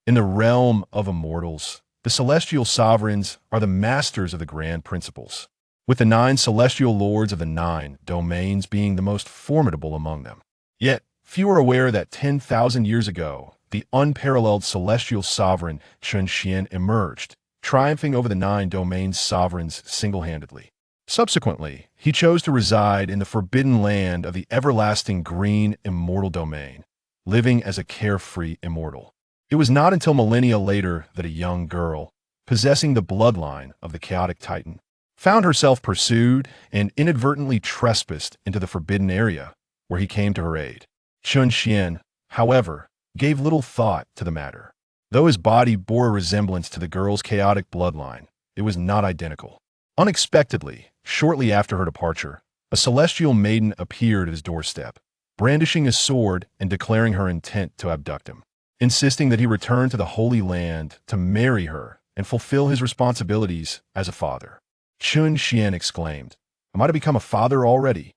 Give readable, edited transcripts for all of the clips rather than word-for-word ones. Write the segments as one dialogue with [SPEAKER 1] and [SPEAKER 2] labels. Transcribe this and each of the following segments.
[SPEAKER 1] In the realm of immortals, the celestial sovereigns are the masters of the grand principles, with the 9 celestial lords of the 9 domains being the most formidable among them. Yet, few are aware that 10,000 years ago, the unparalleled celestial sovereign Chun Xian emerged, triumphing over the 9 domains sovereigns single-handedly. Subsequently, he chose to reside in the forbidden land of the everlasting green immortal domain, living as a carefree immortal. It was not until millennia later that a young girl, possessing the bloodline of the chaotic titan, found herself pursued and inadvertently trespassed into the forbidden area, where he came to her aid. Chun Xian, however, gave little thought to the matter. Though his body bore a resemblance to the girl's chaotic bloodline, it was not identical. Unexpectedly, shortly after her departure, a celestial maiden appeared at his doorstep, brandishing a sword and declaring her intent to abduct him, insisting that he return to the Holy Land to marry her and fulfill his responsibilities as a father. Chun Xian exclaimed, "Am I to become a father already?"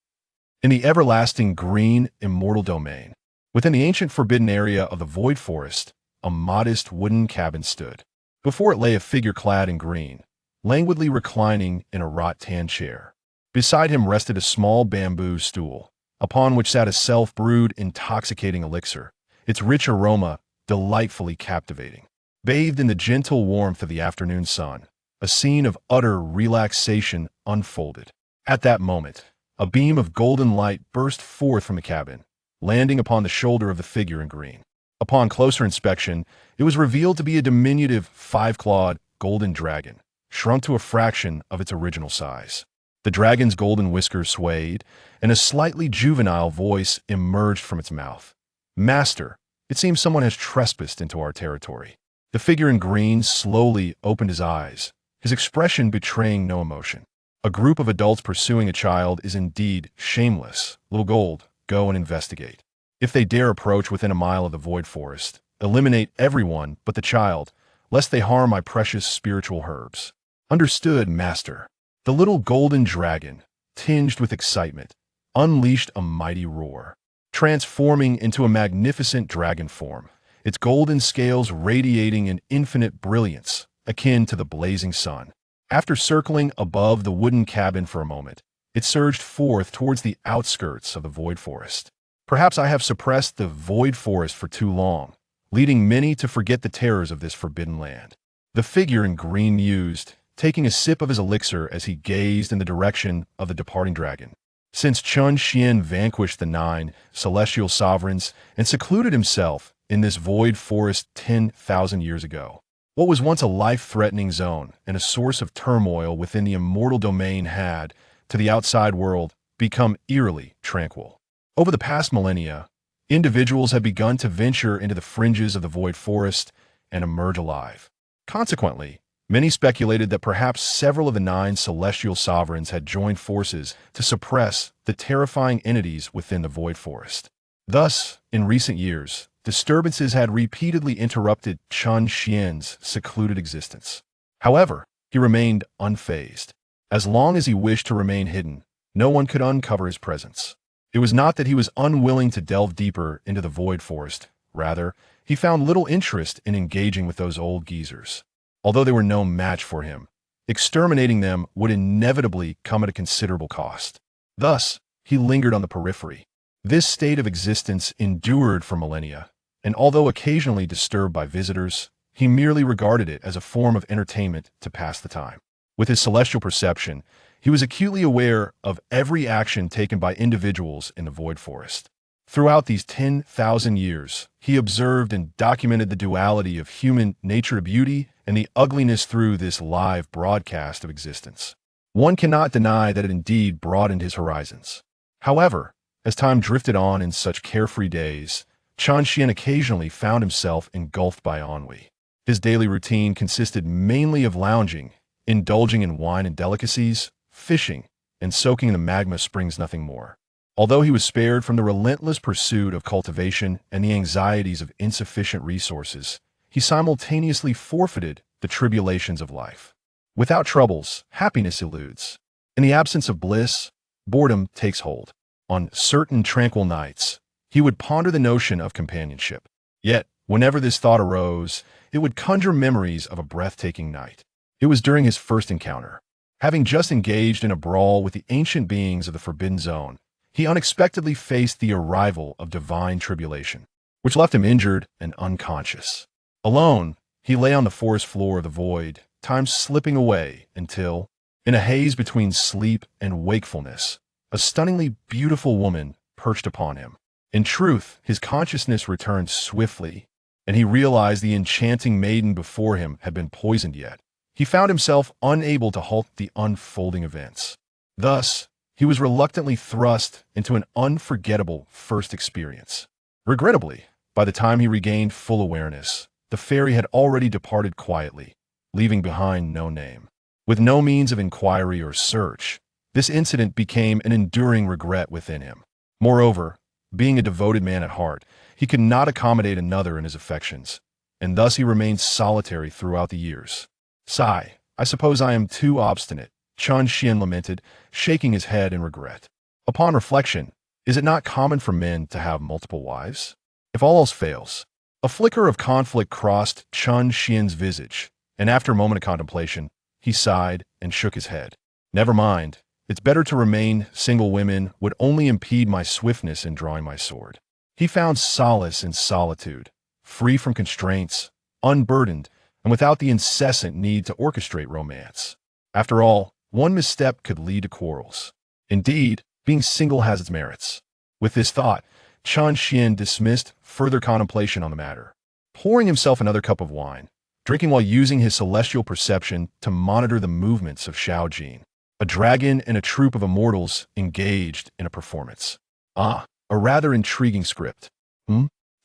[SPEAKER 1] In the everlasting green immortal domain, within the ancient forbidden area of the Void Forest, a modest wooden cabin stood. Before it lay a figure clad in green, languidly reclining in a wrought-tan chair. Beside him rested a small bamboo stool, upon which sat a self-brewed, intoxicating elixir, its rich aroma delightfully captivating. Bathed in the gentle warmth of the afternoon sun, a scene of utter relaxation unfolded. At that moment, a beam of golden light burst forth from the cabin, landing upon the shoulder of the figure in green. Upon closer inspection, it was revealed to be a diminutive 5-clawed golden dragon, shrunk to a fraction of its original size. The dragon's golden whiskers swayed, and a slightly juvenile voice emerged from its mouth. "Master, it seems someone has trespassed into our territory." The figure in green slowly opened his eyes, his expression betraying no emotion. "A group of adults pursuing a child is indeed shameless. Little Gold, go and investigate. If they dare approach within a mile of the Void Forest, eliminate everyone but the child, lest they harm my precious spiritual herbs." "Understood, Master." The little golden dragon, tinged with excitement, unleashed a mighty roar, transforming into a magnificent dragon form, its golden scales radiating an infinite brilliance, akin to the blazing sun. After circling above the wooden cabin for a moment, it surged forth towards the outskirts of the Void Forest. "Perhaps I have suppressed the Void Forest for too long, leading many to forget the terrors of this forbidden land." The figure in green mused, taking a sip of his elixir as he gazed in the direction of the departing dragon. Since Chun Xian vanquished the 9 celestial sovereigns and secluded himself in this Void Forest 10,000 years ago, what was once a life-threatening zone and a source of turmoil within the immortal domain had, to the outside world, become eerily tranquil. Over the past millennia, individuals have begun to venture into the fringes of the Void Forest and emerge alive. Consequently, many speculated that perhaps several of the 9 celestial sovereigns had joined forces to suppress the terrifying entities within the Void Forest. Thus, in recent years, disturbances had repeatedly interrupted Chun Xian's secluded existence. However, he remained unfazed. As long as he wished to remain hidden, no one could uncover his presence. It was not that he was unwilling to delve deeper into the Void Forest. Rather, he found little interest in engaging with those old geezers. Although they were no match for him, exterminating them would inevitably come at a considerable cost. Thus, he lingered on the periphery. This state of existence endured for millennia, and although occasionally disturbed by visitors, he merely regarded it as a form of entertainment to pass the time. With his celestial perception, he was acutely aware of every action taken by individuals in the Void Forest. Throughout these 10,000 years, he observed and documented the duality of human nature beauty and the ugliness through this live broadcast of existence. One cannot deny that it indeed broadened his horizons. However, as time drifted on in such carefree days, Chun Xian occasionally found himself engulfed by ennui. His daily routine consisted mainly of lounging, indulging in wine and delicacies, fishing, and soaking in the magma springs, nothing more. Although he was spared from the relentless pursuit of cultivation and the anxieties of insufficient resources, he simultaneously forfeited the tribulations of life. Without troubles, happiness eludes. In the absence of bliss, boredom takes hold. On certain tranquil nights, he would ponder the notion of companionship. Yet, Whenever this thought arose, it would conjure memories of a breathtaking night. It was during his first encounter. Having just engaged in a brawl with the ancient beings of the Forbidden Zone, he unexpectedly faced the arrival of divine tribulation, which left him injured and unconscious. Alone, he lay on the forest floor of the void, time slipping away until, in a haze between sleep and wakefulness, a stunningly beautiful woman perched upon him. In truth, his consciousness returned swiftly, and he realized the enchanting maiden before him had been poisoned yet. He found himself unable to halt the unfolding events. Thus, he was reluctantly thrust into an unforgettable first experience. Regrettably, by the time he regained full awareness, the fairy had already departed quietly, leaving behind no name. With no means of inquiry or search, this incident became an enduring regret within him. Moreover, being a devoted man at heart, he could not accommodate another in his affections, and thus he remained solitary throughout the years. Sigh, I suppose I am too obstinate, Chun Xian lamented, shaking his head in regret. Upon reflection, is it not common for men to have multiple wives? If all else fails, a flicker of conflict crossed Chun Xian's visage, and after a moment of contemplation, he sighed and shook his head. Never mind, it's better to remain. Single women would only impede my swiftness in drawing my sword. He found solace in solitude, free from constraints, unburdened, and without the incessant need to orchestrate romance. After all, one misstep could lead to quarrels. Indeed, being single has its merits. With this thought, Chun Xian dismissed further contemplation on the matter, pouring himself another cup of wine, drinking while using his celestial perception to monitor the movements of Xiao Jin. A dragon and a troupe of immortals engaged in a performance. Ah, a rather intriguing script.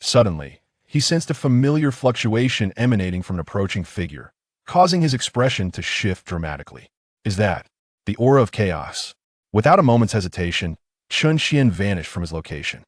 [SPEAKER 1] Suddenly, he sensed a familiar fluctuation emanating from an approaching figure, causing his expression to shift dramatically. Is that the aura of chaos? Without a moment's hesitation, Chun Xian vanished from his location.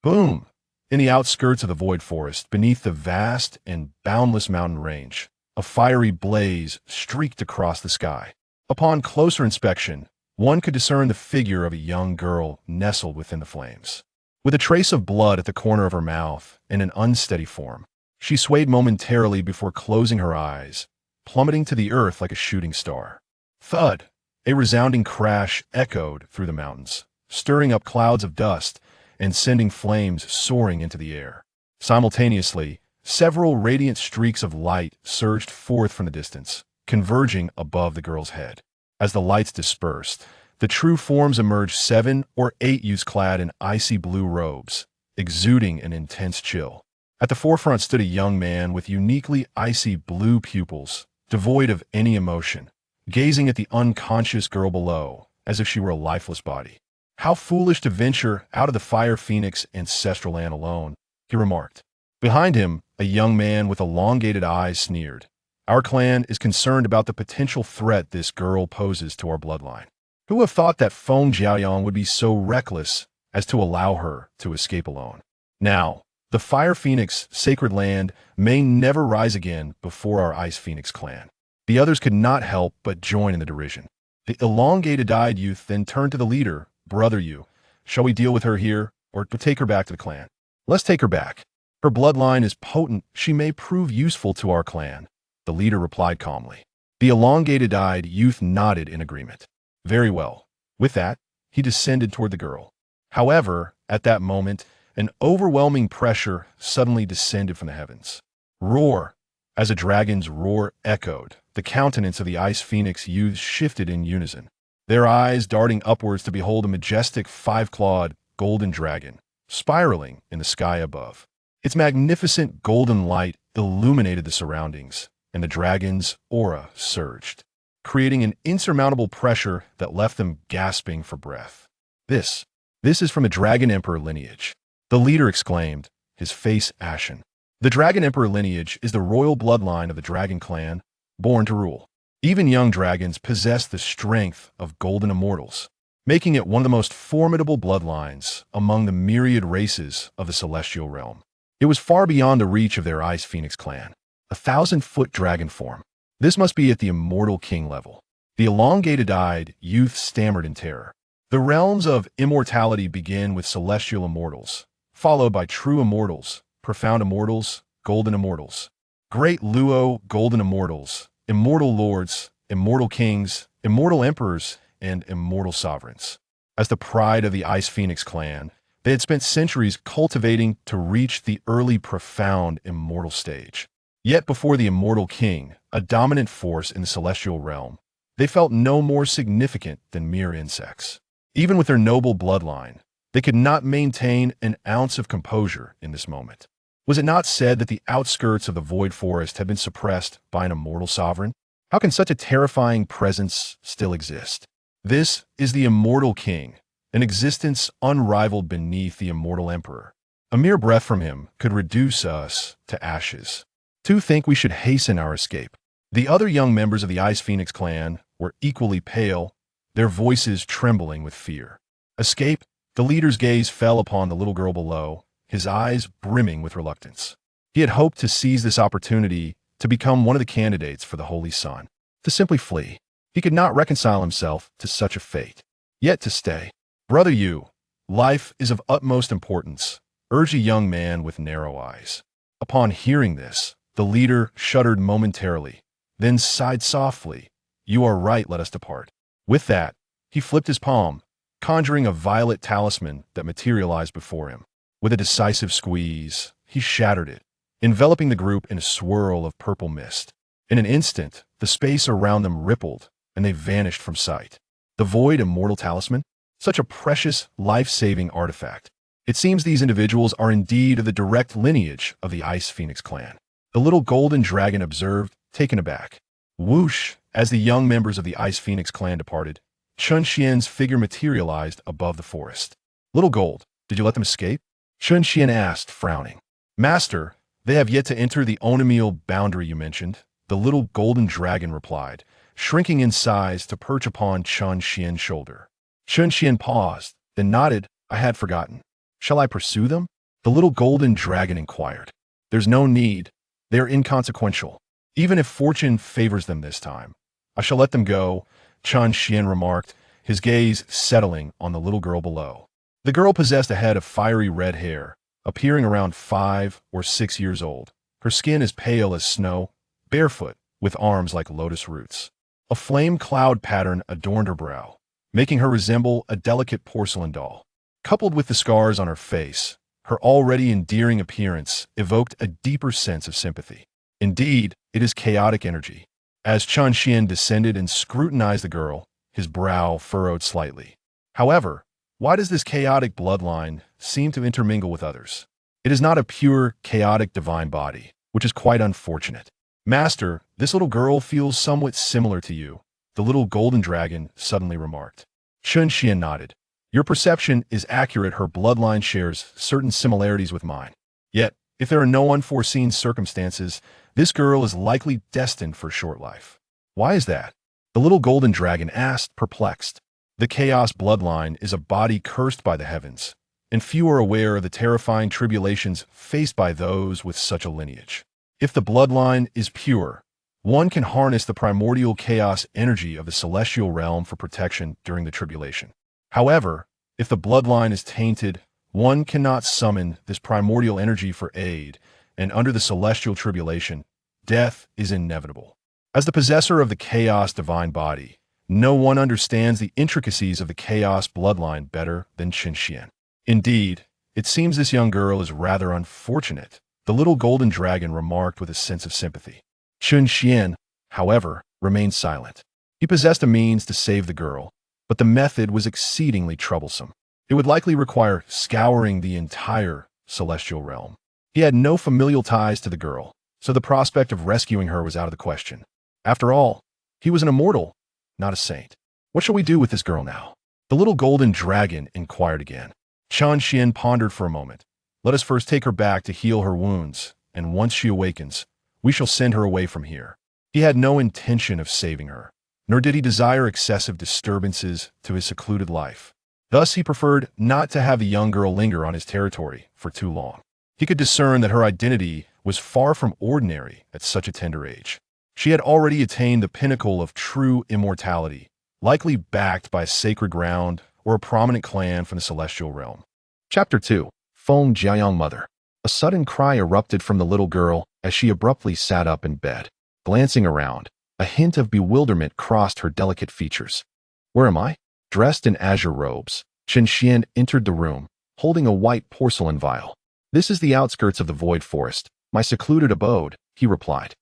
[SPEAKER 1] Boom! In the outskirts of the void forest, beneath the vast and boundless mountain range, a fiery blaze streaked across the sky. Upon closer inspection, one could discern the figure of a young girl nestled within the flames. With a trace of blood at the corner of her mouth and an unsteady form, she swayed momentarily before closing her eyes, plummeting to the earth like a shooting star. Thud! A resounding crash echoed through the mountains, stirring up clouds of dust and sending flames soaring into the air. Simultaneously, several radiant streaks of light surged forth from the distance, converging above the girl's head. As the lights dispersed, the true forms emerged 7 or 8 youths clad in icy blue robes, exuding an intense chill. At the forefront stood a young man with uniquely icy blue pupils, devoid of any emotion, gazing at the unconscious girl below as if she were a lifeless body. How foolish to venture out of the Fire Phoenix ancestral land alone, he remarked. Behind him, a young man with elongated eyes sneered. Our clan is concerned about the potential threat this girl poses to our bloodline. Who would have thought that Feng Jiaoyang would be so reckless as to allow her to escape alone? Now, the Fire Phoenix sacred land may never rise again before our Ice Phoenix clan. The others could not help but join in the derision. The elongated-eyed youth then turned to the leader. Brother Yu, shall we deal with her here, or take her back to the clan? Let's take her back. Her bloodline is potent. She may prove useful to our clan, the leader replied calmly. The elongated-eyed youth nodded in agreement. Very well. With that, he descended toward the girl. However, at that moment, an overwhelming pressure suddenly descended from the heavens. Roar! As a dragon's roar echoed, the countenance of the Ice Phoenix youths shifted in unison, their eyes darting upwards to behold a majestic 5-clawed golden dragon, spiraling in the sky above. Its magnificent golden light illuminated the surroundings, and the dragon's aura surged, creating an insurmountable pressure that left them gasping for breath. This is from a Dragon Emperor lineage, the leader exclaimed, his face ashen. The Dragon Emperor lineage is the royal bloodline of the Dragon Clan, born to rule. Even young dragons possess the strength of golden immortals, making it one of the most formidable bloodlines among the myriad races of the celestial realm. It was far beyond the reach of their Ice Phoenix clan. 1,000-foot dragon form. This must be at the Immortal King level. The elongated-eyed youth stammered in terror. The realms of immortality begin with celestial immortals, followed by true immortals, profound immortals, Golden Immortals. Great Luo Golden Immortals, Immortal Lords, Immortal Kings, Immortal Emperors, and Immortal Sovereigns. As the pride of the Ice Phoenix clan, they had spent centuries cultivating to reach the early profound immortal stage. Yet before the Immortal King, a dominant force in the celestial realm, they felt no more significant than mere insects. Even with their noble bloodline, they could not maintain an ounce of composure in this moment. Was it not said that the outskirts of the Void Forest had been suppressed by an immortal sovereign? How can such a terrifying presence still exist? This is the Immortal King, an existence unrivaled beneath the Immortal Emperor. A mere breath from him could reduce us to ashes. Two think we should hasten our escape. The other young members of the Ice Phoenix clan were equally pale, their voices trembling with fear. Escape? The leader's gaze fell upon the little girl below, his eyes brimming with reluctance. He had hoped to seize this opportunity to become one of the candidates for the Holy Sun, to simply flee. He could not reconcile himself to such a fate. Yet to stay. Brother Yu, life is of utmost importance, urged a young man with narrow eyes. Upon hearing this, the leader shuddered momentarily, then sighed softly. You are right, let us depart. With that, he flipped his palm, conjuring a violet talisman that materialized before him. With a decisive squeeze, he shattered it, enveloping the group in a swirl of purple mist. In an instant, the space around them rippled, and they vanished from sight. The Void Immortal Talisman? Such a precious, life-saving artifact. It seems these individuals are indeed of the direct lineage of the Ice Phoenix clan. The little golden dragon observed, taken aback. Whoosh! As the young members of the Ice Phoenix clan departed, Chun Xian's figure materialized above the forest. Little Gold, did you let them escape? Chun Xian asked, frowning. Master, they have yet to enter the Onamiel boundary you mentioned, the little golden dragon replied, shrinking in size to perch upon Chun Xian's shoulder. Chun Xian paused, then nodded. I had forgotten. Shall I pursue them? The little golden dragon inquired. There's no need. They are inconsequential. Even if fortune favors them this time, I shall let them go, Chun Xian remarked, his gaze settling on the little girl below. The girl possessed a head of fiery red hair, appearing around 5 or 6 years old. Her skin is pale as snow, barefoot, with arms like lotus roots. A flame cloud pattern adorned her brow, making her resemble a delicate porcelain doll. Coupled with the scars on her face, her already endearing appearance evoked a deeper sense of sympathy. Indeed, it is chaotic energy. As Chun Xian descended and scrutinized the girl, his brow furrowed slightly. However, why does this chaotic bloodline seem to intermingle with others? It is not a pure, chaotic divine body, which is quite unfortunate. Master, this little girl feels somewhat similar to you, the little golden dragon suddenly remarked. Chun Xian nodded. Your perception is accurate. Her bloodline shares certain similarities with mine. Yet, if there are no unforeseen circumstances, this girl is likely destined for a short life. Why is that? The little golden dragon asked, perplexed. The Chaos bloodline is a body cursed by the heavens, and few are aware of the terrifying tribulations faced by those with such a lineage. If the bloodline is pure, one can harness the primordial chaos energy of the celestial realm for protection during the tribulation. However, if the bloodline is tainted, one cannot summon this primordial energy for aid, and under the celestial tribulation, death is inevitable. As the possessor of the chaos divine body, no one understands the intricacies of the chaos bloodline better than Chun Xian. Indeed, it seems this young girl is rather unfortunate, the little golden dragon remarked with a sense of sympathy. Chun Xian, however, remained silent. He possessed a means to save the girl, but the method was exceedingly troublesome. It would likely require scouring the entire celestial realm. He had no familial ties to the girl, so the prospect of rescuing her was out of the question. After all, he was an immortal, not a saint. What shall we do with this girl now? The little golden dragon inquired again. Chun Xian pondered for a moment. Let us first take her back to heal her wounds, and once she awakens, we shall send her away from here. He had no intention of saving her, nor did he desire excessive disturbances to his secluded life. Thus he preferred not to have the young girl linger on his territory for too long. He could discern that her identity was far from ordinary at such a tender age. She had already attained the pinnacle of true immortality, likely backed by a sacred ground or a prominent clan from the celestial realm. Chapter 2. Feng Jiayang Mother. A sudden cry erupted from the little girl as she abruptly sat up in bed. Glancing around, a hint of bewilderment crossed her delicate features. Where am I? Dressed in azure robes, Chen Xian entered the room, holding a white porcelain vial. This is the outskirts of the Void Forest, my secluded abode, he replied.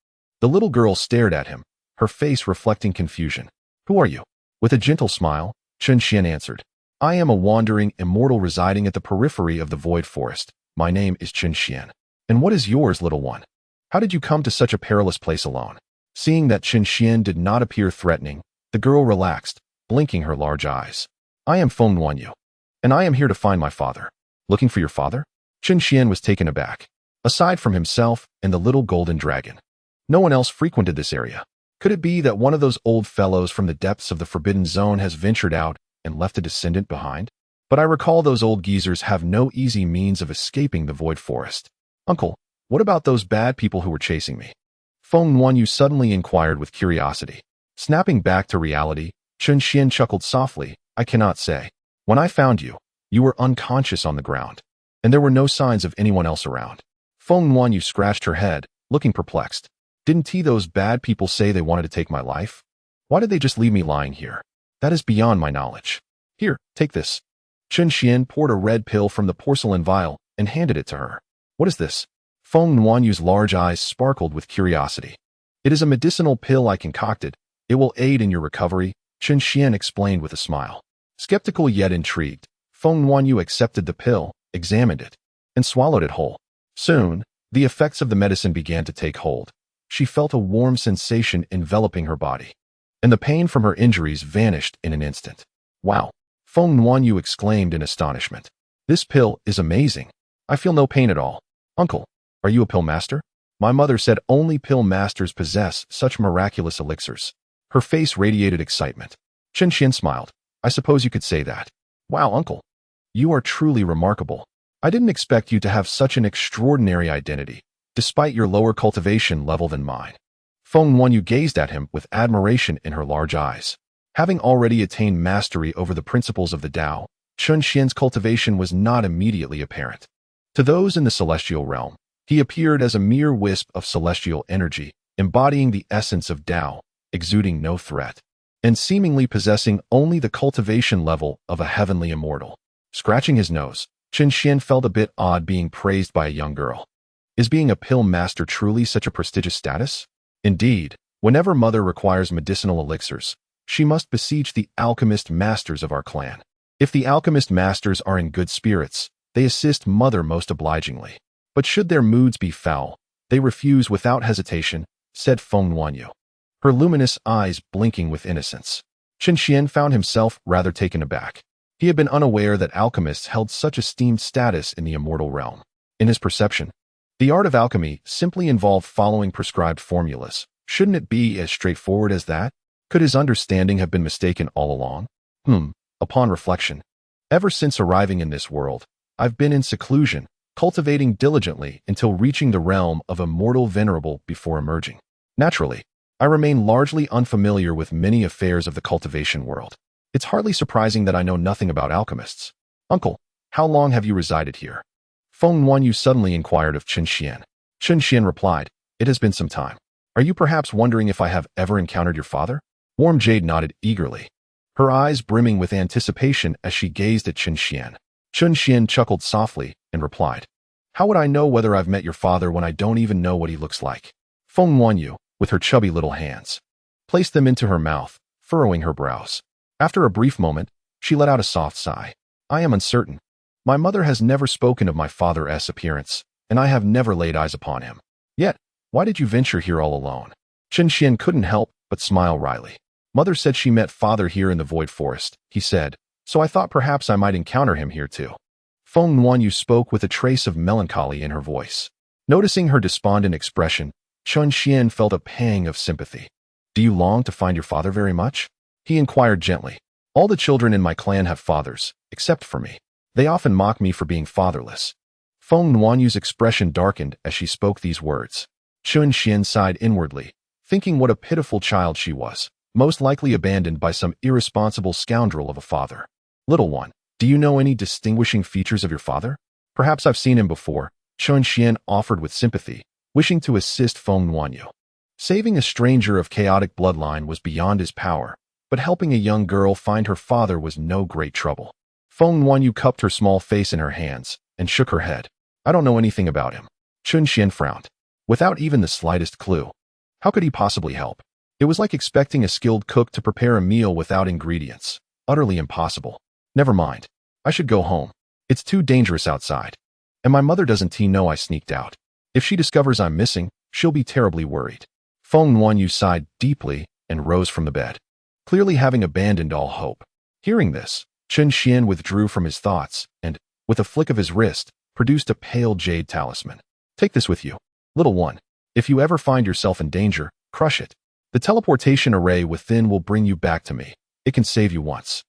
[SPEAKER 1] The little girl stared at him, her face reflecting confusion. Who are you? With a gentle smile, Chen Xian answered. I am a wandering immortal residing at the periphery of the Void Forest. My name is Chen Xian. And what is yours, little one? How did you come to such a perilous place alone? Seeing that Chen Xian did not appear threatening, the girl relaxed, blinking her large eyes. I am Feng Wanyu, and I am here to find my father. Looking for your father? Chen Xian was taken aback. Aside from himself and the little golden dragon, no one else frequented this area. Could it be that one of those old fellows from the depths of the Forbidden Zone has ventured out and left a descendant behind? But I recall those old geezers have no easy means of escaping the Void Forest. Uncle, what about those bad people who were chasing me? Feng Wanyu suddenly inquired with curiosity. Snapping back to reality, Chen Xian chuckled softly. I cannot say. When I found you, you were unconscious on the ground, and there were no signs of anyone else around. Feng Wanyu scratched her head, looking perplexed. Didn't those bad people say they wanted to take my life? Why did they just leave me lying here? That is beyond my knowledge. Here, take this. Chen Xian poured a red pill from the porcelain vial and handed it to her. What is this? Feng Wanyu's large eyes sparkled with curiosity. It is a medicinal pill I concocted. It will aid in your recovery, Chen Xian explained with a smile. Skeptical yet intrigued, Feng Wanyu accepted the pill, examined it, and swallowed it whole. Soon, the effects of the medicine began to take hold. She felt a warm sensation enveloping her body, and the pain from her injuries vanished in an instant. Wow! Feng Wanyu exclaimed in astonishment. This pill is amazing. I feel no pain at all. Uncle, are you a pill master? My mother said only pill masters possess such miraculous elixirs. Her face radiated excitement. Chen Xian smiled. I suppose you could say that. Wow, uncle. You are truly remarkable. I didn't expect you to have such an extraordinary identity, despite your lower cultivation level than mine. Feng Wanyu gazed at him with admiration in her large eyes. Having already attained mastery over the principles of the Tao, Chen Xian's cultivation was not immediately apparent. To those in the celestial realm, he appeared as a mere wisp of celestial energy, embodying the essence of Tao, exuding no threat, and seemingly possessing only the cultivation level of a heavenly immortal. Scratching his nose, Chen Xian felt a bit odd being praised by a young girl. Is being a pill master truly such a prestigious status? Indeed, whenever Mother requires medicinal elixirs, she must beseech the alchemist masters of our clan. If the alchemist masters are in good spirits, they assist Mother most obligingly. But should their moods be foul, they refuse without hesitation, said Feng Wanyu, her luminous eyes blinking with innocence. Chen Xian found himself rather taken aback. He had been unaware that alchemists held such esteemed status in the immortal realm. In his perception, the art of alchemy simply involved following prescribed formulas. Shouldn't it be as straightforward as that? Could his understanding have been mistaken all along? Upon reflection, ever since arriving in this world, I've been in seclusion, cultivating diligently until reaching the realm of immortal venerable before emerging. Naturally, I remain largely unfamiliar with many affairs of the cultivation world. It's hardly surprising that I know nothing about alchemists. Uncle, how long have you resided here? Feng Wanyu suddenly inquired of Chen Xian. Chen Xian replied, It has been some time. Are you perhaps wondering if I have ever encountered your father? Warm Jade nodded eagerly, her eyes brimming with anticipation as she gazed at Chen Xian. Chen Xian chuckled softly and replied, How would I know whether I've met your father when I don't even know what he looks like? Feng Wanyu, with her chubby little hands, placed them into her mouth, furrowing her brows. After a brief moment, she let out a soft sigh. I am uncertain. My mother has never spoken of my father's appearance, and I have never laid eyes upon him. Yet, why did you venture here all alone? Chen Xian couldn't help but smile wryly. Mother said she met father here in the Void Forest, he said, so I thought perhaps I might encounter him here too. Feng Wanyu spoke with a trace of melancholy in her voice. Noticing her despondent expression, Chen Xian felt a pang of sympathy. Do you long to find your father very much? He inquired gently. All the children in my clan have fathers, except for me. They often mock me for being fatherless. Feng Wanyu's expression darkened as she spoke these words. Chen Xian sighed inwardly, thinking what a pitiful child she was, most likely abandoned by some irresponsible scoundrel of a father. Little one, do you know any distinguishing features of your father? Perhaps I've seen him before, Chun Xian offered with sympathy, wishing to assist Feng Nuanyu. Saving a stranger of chaotic bloodline was beyond his power, but helping a young girl find her father was no great trouble. Feng Nuanyu cupped her small face in her hands and shook her head. I don't know anything about him. Chun Xian frowned. Without even the slightest clue. How could he possibly help? It was like expecting a skilled cook to prepare a meal without ingredients. Utterly impossible. Never mind. I should go home. It's too dangerous outside. And my mother doesn't know I sneaked out. If she discovers I'm missing, she'll be terribly worried. Feng Nuanyu sighed deeply and rose from the bed, clearly having abandoned all hope. Hearing this, Chun Xian withdrew from his thoughts and, with a flick of his wrist, produced a pale jade talisman. Take this with you, little one. If you ever find yourself in danger, crush it. The teleportation array within will bring you back to me. It can save you once.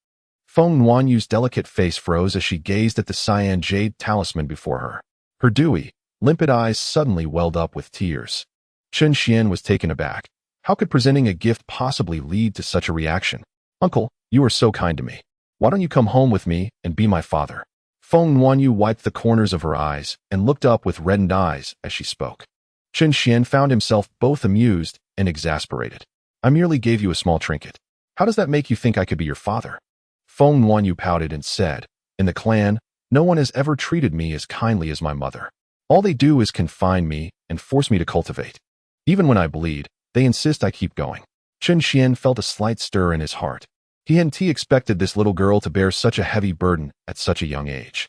[SPEAKER 1] Feng Nuanyu's delicate face froze as she gazed at the cyan jade talisman before her. Her dewy, limpid eyes suddenly welled up with tears. Chun Xian was taken aback. How could presenting a gift possibly lead to such a reaction? Uncle, you are so kind to me. Why don't you come home with me and be my father? Feng Nuanyu wiped the corners of her eyes and looked up with reddened eyes as she spoke. Chun Xian found himself both amused and exasperated. I merely gave you a small trinket. How does that make you think I could be your father? Feng Nuanyu pouted and said, in the clan, no one has ever treated me as kindly as my mother. All they do is confine me and force me to cultivate. Even when I bleed, they insist I keep going. Chun Xian felt a slight stir in his heart. He hadn't expected this little girl to bear such a heavy burden at such a young age.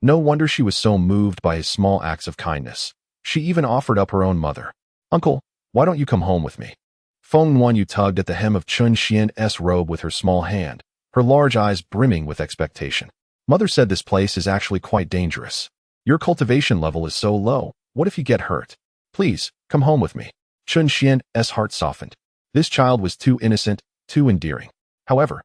[SPEAKER 1] No wonder she was so moved by his small acts of kindness. She even offered up her own mother. Uncle, why don't you come home with me? Feng Nuanyu tugged at the hem of Chun Xian's robe with her small hand, her large eyes brimming with expectation. Mother said this place is actually quite dangerous. Your cultivation level is so low. What if you get hurt? Please, come home with me. Chun Xian's heart softened. This child was too innocent, too endearing. However,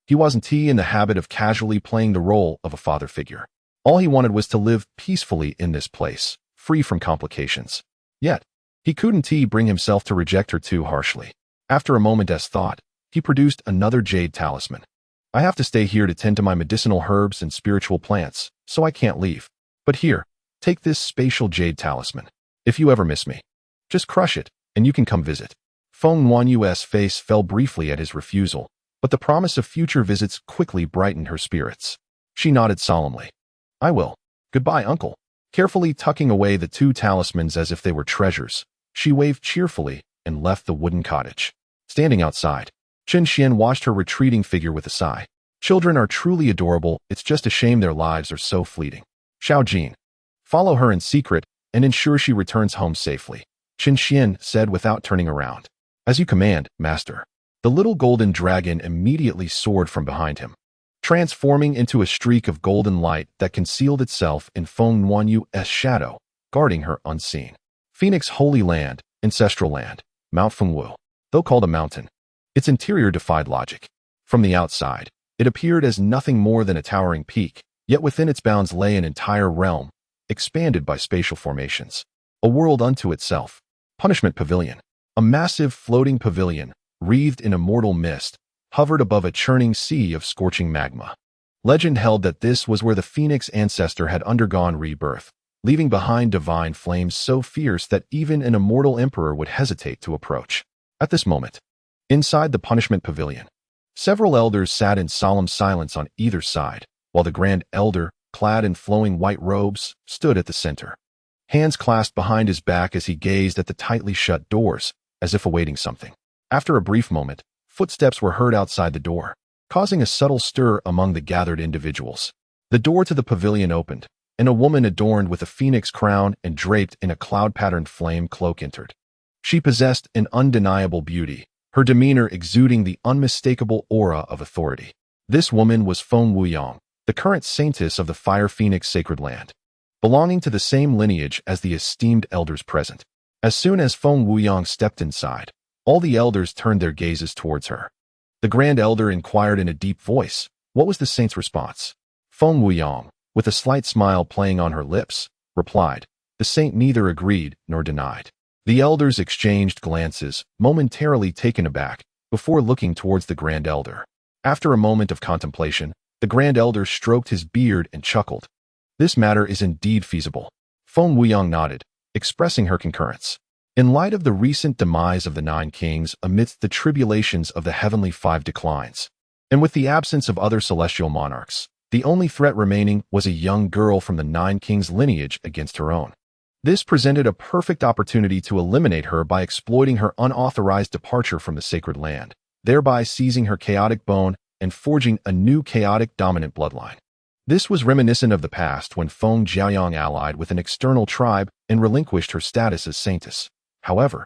[SPEAKER 1] he wasn't in the habit of casually playing the role of a father figure. All he wanted was to live peacefully in this place, free from complications. Yet, he couldn't bring himself to reject her too harshly. After a moment's thought, he produced another jade talisman. I have to stay here to tend to my medicinal herbs and spiritual plants, so I can't leave. But here, take this spatial jade talisman. If you ever miss me, just crush it, and you can come visit. Feng Nuanyu's face fell briefly at his refusal, but the promise of future visits quickly brightened her spirits. She nodded solemnly. I will. Goodbye, uncle. Carefully tucking away the two talismans as if they were treasures, she waved cheerfully and left the wooden cottage. Standing outside, Chun Xian watched her retreating figure with a sigh. Children are truly adorable, it's just a shame their lives are so fleeting. Xiao Jin. Follow her in secret and ensure she returns home safely, Chun Xian said without turning around. As you command, master. The little golden dragon immediately soared from behind him, transforming into a streak of golden light that concealed itself in Feng Nuanyu's shadow, guarding her unseen. Phoenix Holy Land, Ancestral Land, Mount Fengwu. Though called a mountain, its interior defied logic. From the outside, it appeared as nothing more than a towering peak, yet within its bounds lay an entire realm, expanded by spatial formations. A world unto itself. Punishment Pavilion. A massive floating pavilion, wreathed in immortal mist, hovered above a churning sea of scorching magma. Legend held that this was where the Phoenix ancestor had undergone rebirth, leaving behind divine flames so fierce that even an immortal emperor would hesitate to approach. At this moment, inside the Punishment Pavilion, several elders sat in solemn silence on either side, while the Grand Elder, clad in flowing white robes, stood at the center. Hands clasped behind his back as he gazed at the tightly shut doors, as if awaiting something. After a brief moment, footsteps were heard outside the door, causing a subtle stir among the gathered individuals. The door to the pavilion opened, and a woman adorned with a phoenix crown and draped in a cloud-patterned flame cloak entered. She possessed an undeniable beauty, her demeanor exuding the unmistakable aura of authority. This woman was Feng Wuyang, the current saintess of the Fire Phoenix Sacred Land, belonging to the same lineage as the esteemed elders present. As soon as Feng Wuyang stepped inside, all the elders turned their gazes towards her. The Grand Elder inquired in a deep voice, what was the saint's response? Feng Wuyang, with a slight smile playing on her lips, replied. The saint neither agreed nor denied. The elders exchanged glances, momentarily taken aback, before looking towards the Grand Elder. After a moment of contemplation, the Grand Elder stroked his beard and chuckled. This matter is indeed feasible. Feng Wuyang nodded, expressing her concurrence. In light of the recent demise of the Nine Kings amidst the tribulations of the Heavenly Five Declines, and with the absence of other celestial monarchs, the only threat remaining was a young girl from the Nine Kings lineage against her own. This presented a perfect opportunity to eliminate her by exploiting her unauthorized departure from the sacred land, thereby seizing her chaotic bone and forging a new chaotic dominant bloodline. This was reminiscent of the past when Feng Jiaoyang allied with an external tribe and relinquished her status as saintess. However,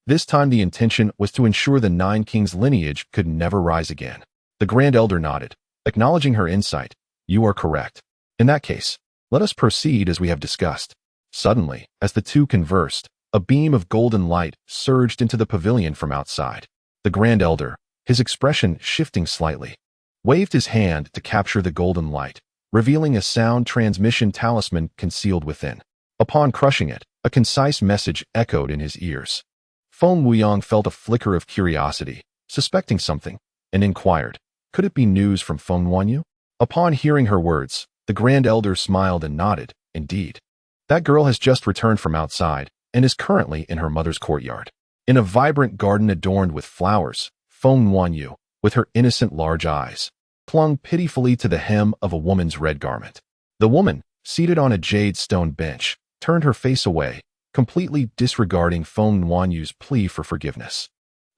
[SPEAKER 1] this time the intention was to ensure the Nine Kings lineage could never rise again. The Grand Elder nodded, acknowledging her insight. You are correct. In that case, let us proceed as we have discussed. Suddenly, as the two conversed, a beam of golden light surged into the pavilion from outside. The Grand Elder, his expression shifting slightly, waved his hand to capture the golden light, revealing a sound transmission talisman concealed within. Upon crushing it, a concise message echoed in his ears. Feng Wuyang felt a flicker of curiosity, suspecting something, and inquired, could it be news from Feng Wanyu? Upon hearing her words, the Grand Elder smiled and nodded, indeed. That girl has just returned from outside and is currently in her mother's courtyard. In a vibrant garden adorned with flowers, Feng Wanyu, with her innocent large eyes, clung pitifully to the hem of a woman's red garment. The woman, seated on a jade stone bench, turned her face away, completely disregarding Feng Wanyu's plea for forgiveness.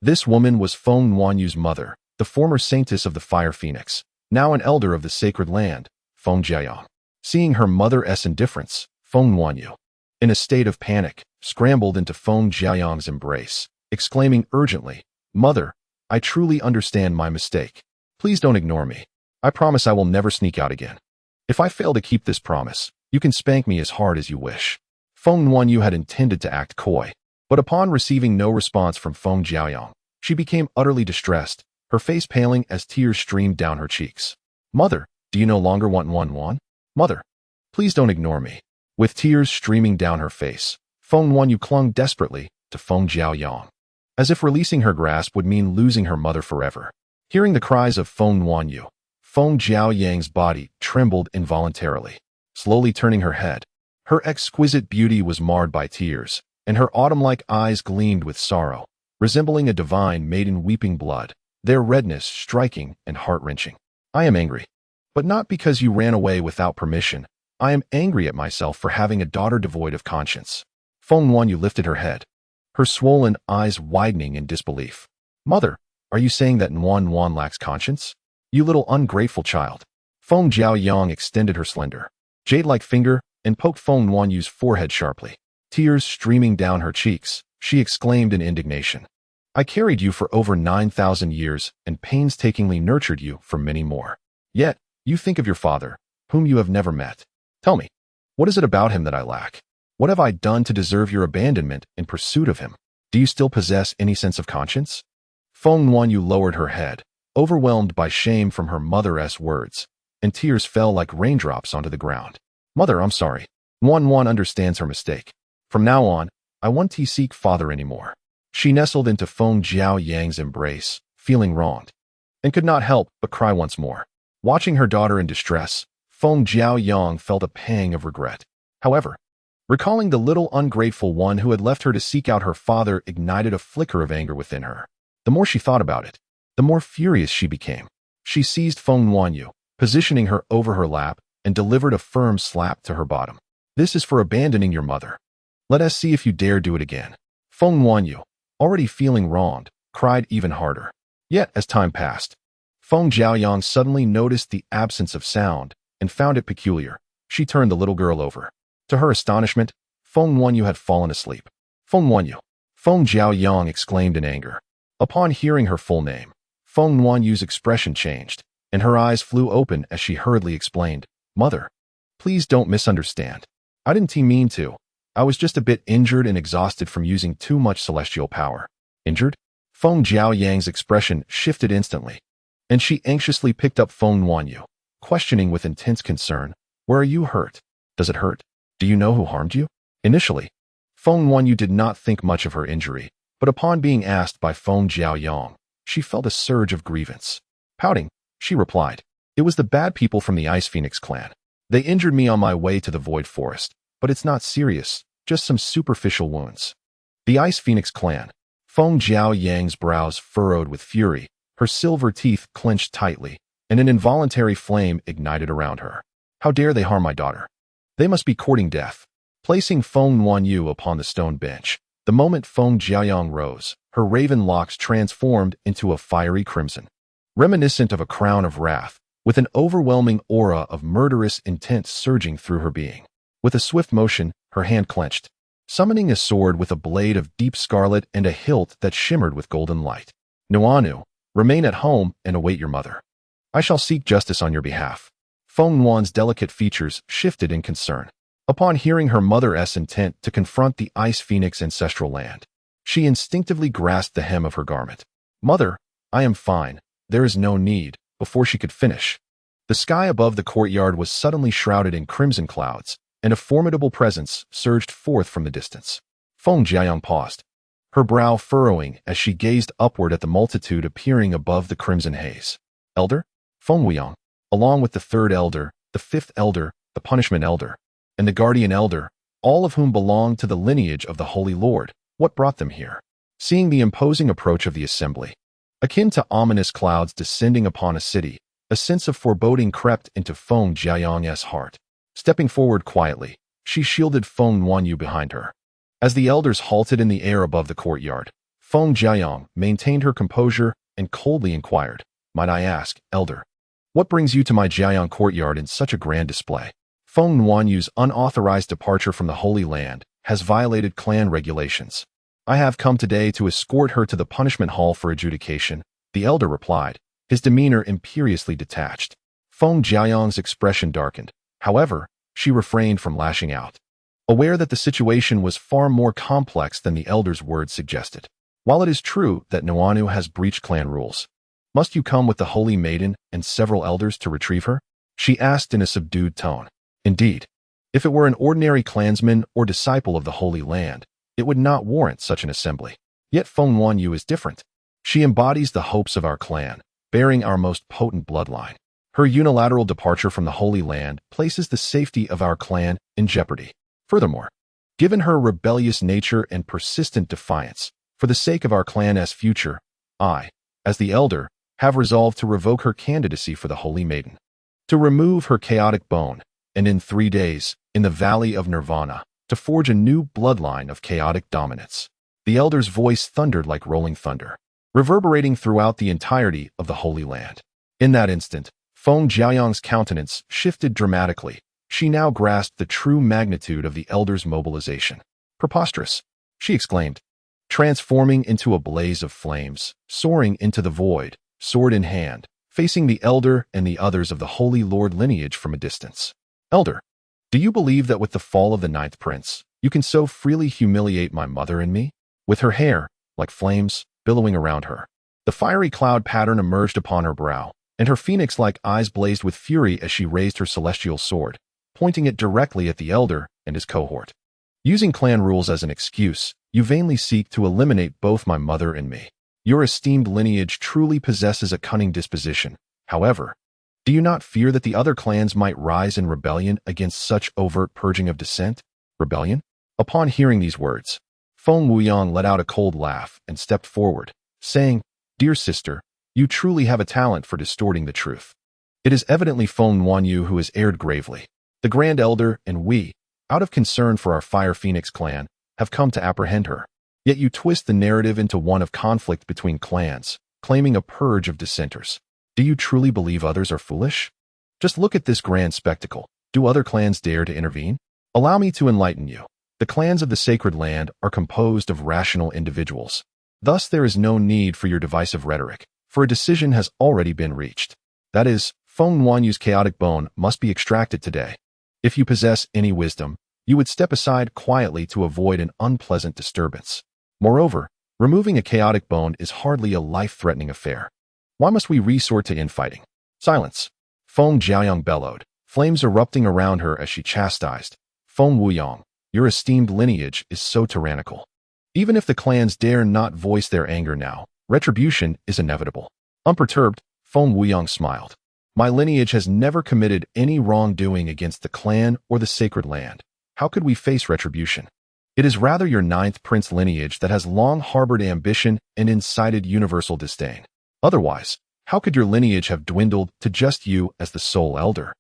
[SPEAKER 1] This woman was Feng Wanyu's mother, the former saintess of the Fire Phoenix, now an elder of the sacred land, Feng Jiayang. Seeing her mother's indifference, Feng Wanyu, in a state of panic, scrambled into Feng Jiayang's embrace, exclaiming urgently, Mother, I truly understand my mistake. Please don't ignore me. I promise I will never sneak out again. If I fail to keep this promise, you can spank me as hard as you wish. Feng Wanyu had intended to act coy, but upon receiving no response from Feng Jiaoyang, she became utterly distressed, her face paling as tears streamed down her cheeks. Mother, do you no longer want Wan? Mother, please don't ignore me. With tears streaming down her face, Feng Wanyu clung desperately to Feng Jiaoyang, as if releasing her grasp would mean losing her mother forever. Hearing the cries of Feng Wanyu, Feng Jiaoyang's body trembled involuntarily. Slowly turning her head, her exquisite beauty was marred by tears, and her autumn-like eyes gleamed with sorrow, resembling a divine maiden weeping blood, their redness striking and heart-wrenching. I am angry, but not because you ran away without permission. I am angry at myself for having a daughter devoid of conscience. Feng Wanyu lifted her head, her swollen eyes widening in disbelief. Mother, are you saying that Wan lacks conscience? You little ungrateful child. Feng Jiaoyang extended her slender, jade-like finger and poked Feng Wanyu's forehead sharply. Tears streaming down her cheeks, she exclaimed in indignation. I carried you for over 9,000 years and painstakingly nurtured you for many more. Yet, you think of your father, whom you have never met. Tell me, what is it about him that I lack? What have I done to deserve your abandonment in pursuit of him? Do you still possess any sense of conscience? Feng Wanyu lowered her head, overwhelmed by shame from her mother's words, and tears fell like raindrops onto the ground. Mother, I'm sorry. Wan understands her mistake. From now on, I won't seek father anymore. She nestled into Feng Jiaoyang's embrace, feeling wronged, and could not help but cry once more. Watching her daughter in distress, Feng Jiaoyang felt a pang of regret. However, recalling the little ungrateful one who had left her to seek out her father ignited a flicker of anger within her. The more she thought about it, the more furious she became. She seized Feng Wanyu, positioning her over her lap, and delivered a firm slap to her bottom. This is for abandoning your mother. Let us see if you dare do it again. Feng Wanyu, already feeling wronged, cried even harder. Yet, as time passed, Feng Jiaoyang suddenly noticed the absence of sound and found it peculiar. She turned the little girl over. To her astonishment, Feng Wanyu had fallen asleep. Feng Wanyu! Feng Jiaoyang exclaimed in anger. Upon hearing her full name, Feng Wanyu's expression changed, and her eyes flew open as she hurriedly explained, Mother, please don't misunderstand. I didn't mean to. I was just a bit injured and exhausted from using too much celestial power. Injured? Feng Jiaoyang's expression shifted instantly, and she anxiously picked up Feng Wanyu, questioning with intense concern, Where are you hurt? Does it hurt? Do you know who harmed you? Initially, Feng Wanyu did not think much of her injury, but upon being asked by Feng Jiaoyang, she felt a surge of grievance. Pouting, she replied, It was the bad people from the Ice Phoenix clan. They injured me on my way to the Void Forest, but it's not serious, just some superficial wounds. The Ice Phoenix clan. Feng Jiao Yang's brows furrowed with fury, her silver teeth clenched tightly, and an involuntary flame ignited around her. How dare they harm my daughter? They must be courting death. Placing Feng Wanyu upon the stone bench, the moment Feng Jiaoyang rose, her raven locks transformed into a fiery crimson. Reminiscent of a crown of wrath, with an overwhelming aura of murderous intent surging through her being. With a swift motion, her hand clenched, summoning a sword with a blade of deep scarlet and a hilt that shimmered with golden light. Nuanu, remain at home and await your mother. I shall seek justice on your behalf. Feng Wan's delicate features shifted in concern. Upon hearing her mother's intent to confront the Ice Phoenix ancestral land, she instinctively grasped the hem of her garment. Mother, I am fine. There is no need. Before she could finish, the sky above the courtyard was suddenly shrouded in crimson clouds, and a formidable presence surged forth from the distance. Feng Jiayang paused, her brow furrowing as she gazed upward at the multitude appearing above the crimson haze. Elder? Feng Wuyang, along with the third elder, the fifth elder, the punishment elder, and the guardian elder, all of whom belonged to the lineage of the Holy Lord. What brought them here? Seeing the imposing approach of the assembly, akin to ominous clouds descending upon a city, a sense of foreboding crept into Feng Jiayang's heart. Stepping forward quietly, she shielded Feng Wanyu behind her. As the elders halted in the air above the courtyard, Feng Jiayang maintained her composure and coldly inquired, Might I ask, elder, what brings you to my Jiayang courtyard in such a grand display? Feng Wanyu's unauthorized departure from the Holy Land has violated clan regulations. I have come today to escort her to the punishment hall for adjudication, the elder replied, his demeanor imperiously detached. Feng Jiayang's expression darkened. However, she refrained from lashing out, aware that the situation was far more complex than the elder's words suggested. While it is true that Nuanu has breached clan rules, must you come with the Holy Maiden and several elders to retrieve her? She asked in a subdued tone. Indeed, if it were an ordinary clansman or disciple of the Holy Land, it would not warrant such an assembly. Yet Feng Wanyu is different. She embodies the hopes of our clan, bearing our most potent bloodline. Her unilateral departure from the Holy Land places the safety of our clan in jeopardy. Furthermore, given her rebellious nature and persistent defiance, for the sake of our clan's future, I, as the elder, have resolved to revoke her candidacy for the Holy Maiden, to remove her chaotic bone, and in 3 days, in the Valley of Nirvana, to forge a new bloodline of chaotic dominance. The elder's voice thundered like rolling thunder, reverberating throughout the entirety of the Holy Land. In that instant, Feng Jiayang's countenance shifted dramatically. She now grasped the true magnitude of the elder's mobilization. Preposterous, she exclaimed, transforming into a blaze of flames, soaring into the void, sword in hand, facing the elder and the others of the Holy Lord lineage from a distance. Elder, do you believe that with the fall of the ninth prince, you can so freely humiliate my mother and me? With her hair, like flames, billowing around her, the fiery cloud pattern emerged upon her brow, and her phoenix-like eyes blazed with fury as she raised her celestial sword, pointing it directly at the elder and his cohort. Using clan rules as an excuse, you vainly seek to eliminate both my mother and me. Your esteemed lineage truly possesses a cunning disposition. However, do you not fear that the other clans might rise in rebellion against such overt purging of dissent? Rebellion? Upon hearing these words, Feng Wuyang let out a cold laugh and stepped forward, saying, Dear sister, you truly have a talent for distorting the truth. It is evidently Feng Wanyu who has erred gravely. The Grand Elder and we, out of concern for our Fire Phoenix clan, have come to apprehend her. Yet you twist the narrative into one of conflict between clans, claiming a purge of dissenters. Do you truly believe others are foolish? Just look at this grand spectacle. Do other clans dare to intervene? Allow me to enlighten you. The clans of the Sacred Land are composed of rational individuals. Thus there is no need for your divisive rhetoric, for a decision has already been reached. That is, Feng Wanyu's chaotic bone must be extracted today. If you possess any wisdom, you would step aside quietly to avoid an unpleasant disturbance. Moreover, removing a chaotic bone is hardly a life-threatening affair. Why must we resort to infighting? Silence. Feng Jiayang bellowed, flames erupting around her as she chastised. Feng Wuyang, your esteemed lineage is so tyrannical. Even if the clans dare not voice their anger now, retribution is inevitable. Unperturbed, Feng Wuyang smiled. My lineage has never committed any wrongdoing against the clan or the Sacred Land. how could we face retribution? It is rather your ninth prince lineage that has long harbored ambition and incited universal disdain. Otherwise, how could your lineage have dwindled to just you as the sole elder?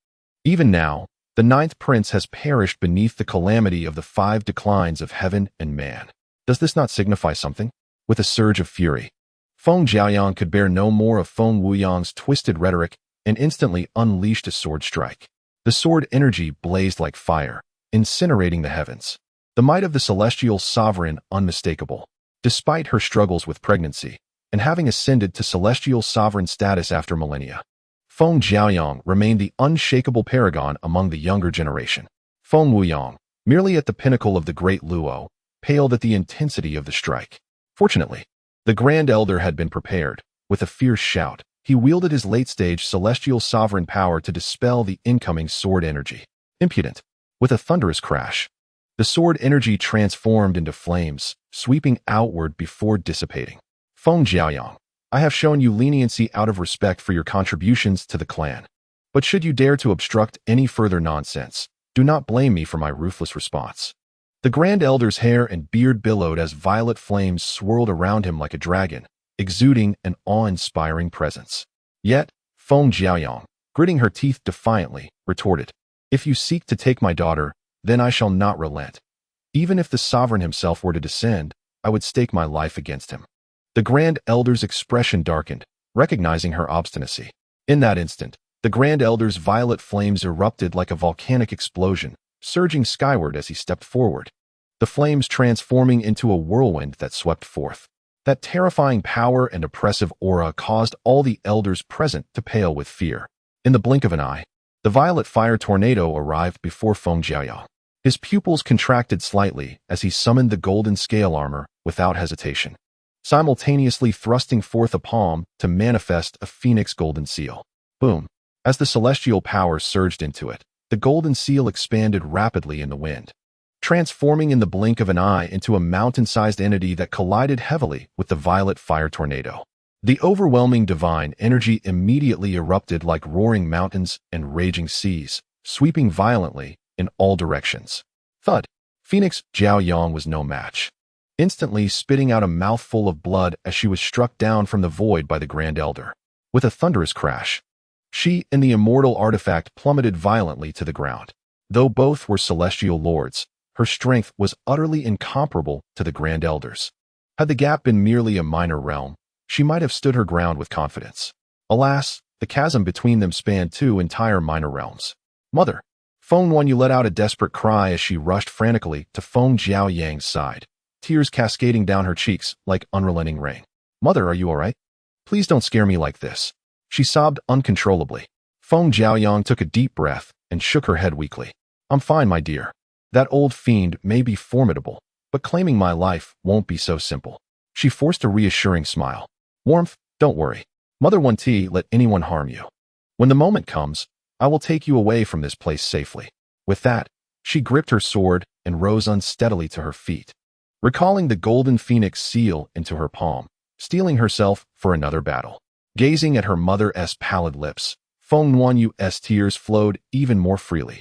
[SPEAKER 1] Even now, the ninth prince has perished beneath the calamity of the 5 declines of heaven and man. Does this not signify something? With a surge of fury, Feng Jiaoyang could bear no more of Feng Wuyang's twisted rhetoric and instantly unleashed a sword strike. The sword energy blazed like fire, incinerating the heavens. The might of the celestial sovereign unmistakable. Despite her struggles with pregnancy, and having ascended to celestial sovereign status after millennia, Feng Jiaoyang remained the unshakable paragon among the younger generation. Feng Wuyang, merely at the pinnacle of the great Luo, paled at the intensity of the strike. Fortunately, the Grand Elder had been prepared. With a fierce shout, he wielded his late-stage celestial sovereign power to dispel the incoming sword energy. Impudent. With a thunderous crash, the sword energy transformed into flames, sweeping outward before dissipating. Feng Jiaoyang, I have shown you leniency out of respect for your contributions to the clan. But should you dare to obstruct any further nonsense, do not blame me for my ruthless response. The Grand Elder's hair and beard billowed as violet flames swirled around him like a dragon, exuding an awe-inspiring presence. Yet, Feng Jiaoyang, gritting her teeth defiantly, retorted, If you seek to take my daughter, then I shall not relent. Even if the sovereign himself were to descend, I would stake my life against him. The Grand Elder's expression darkened, recognizing her obstinacy. In that instant, the Grand Elder's violet flames erupted like a volcanic explosion, surging skyward as he stepped forward, the flames transforming into a whirlwind that swept forth. That terrifying power and oppressive aura caused all the elders present to pale with fear. In the blink of an eye, the violet fire tornado arrived before Feng Jiaoyang. His pupils contracted slightly as he summoned the golden scale armor without hesitation, simultaneously thrusting forth a palm to manifest a phoenix golden seal. Boom! As the celestial power surged into it, the golden seal expanded rapidly in the wind, transforming in the blink of an eye into a mountain-sized entity that collided heavily with the violet fire tornado. The overwhelming divine energy immediately erupted like roaring mountains and raging seas, sweeping violently in all directions. Thud! Phoenix Jiaoyang was no match, instantly spitting out a mouthful of blood as she was struck down from the void by the Grand Elder. With a thunderous crash, she and the immortal artifact plummeted violently to the ground. Though both were celestial lords, her strength was utterly incomparable to the Grand Elder's. Had the gap been merely a minor realm, she might have stood her ground with confidence. Alas, the chasm between them spanned 2 entire minor realms. Mother! Feng Wanyu let out a desperate cry as she rushed frantically to Feng Jiaoyang's side, tears cascading down her cheeks like unrelenting rain. Mother, are you all right? Please don't scare me like this. She sobbed uncontrollably. Feng Jiaoyang took a deep breath and shook her head weakly. I'm fine, my dear. That old fiend may be formidable, but claiming my life won't be so simple. She forced a reassuring smile. Warmth, don't worry. Mother won't let anyone harm you. When the moment comes, I will take you away from this place safely. With that, she gripped her sword and rose unsteadily to her feet, recalling the golden phoenix seal into her palm, steeling herself for another battle. Gazing at her mother's pallid lips, Feng Wanyu's tears flowed even more freely.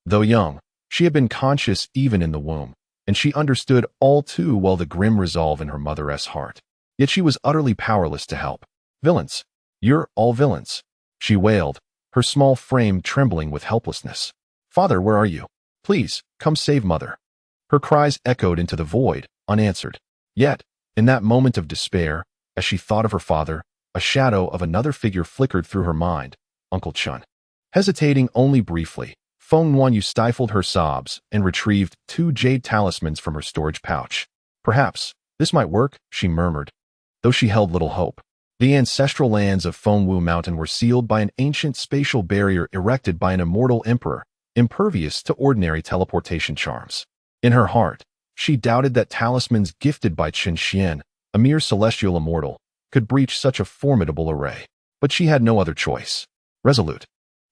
[SPEAKER 1] Though young, she had been conscious even in the womb, and she understood all too well the grim resolve in her mother's heart. Yet she was utterly powerless to help. Villains! You're all villains! She wailed, her small frame trembling with helplessness. Father, where are you? Please, come save Mother. Her cries echoed into the void, unanswered. Yet, in that moment of despair, as she thought of her father, a shadow of another figure flickered through her mind, Uncle Chun. Hesitating only briefly, Feng Wanyu stifled her sobs and retrieved 2 jade talismans from her storage pouch. Perhaps this might work, she murmured, though she held little hope. The ancestral lands of Fengwu Mountain were sealed by an ancient spatial barrier erected by an immortal emperor, impervious to ordinary teleportation charms. In her heart, she doubted that talismans gifted by Chen Xian, a mere celestial immortal, could breach such a formidable array. But she had no other choice. Resolute,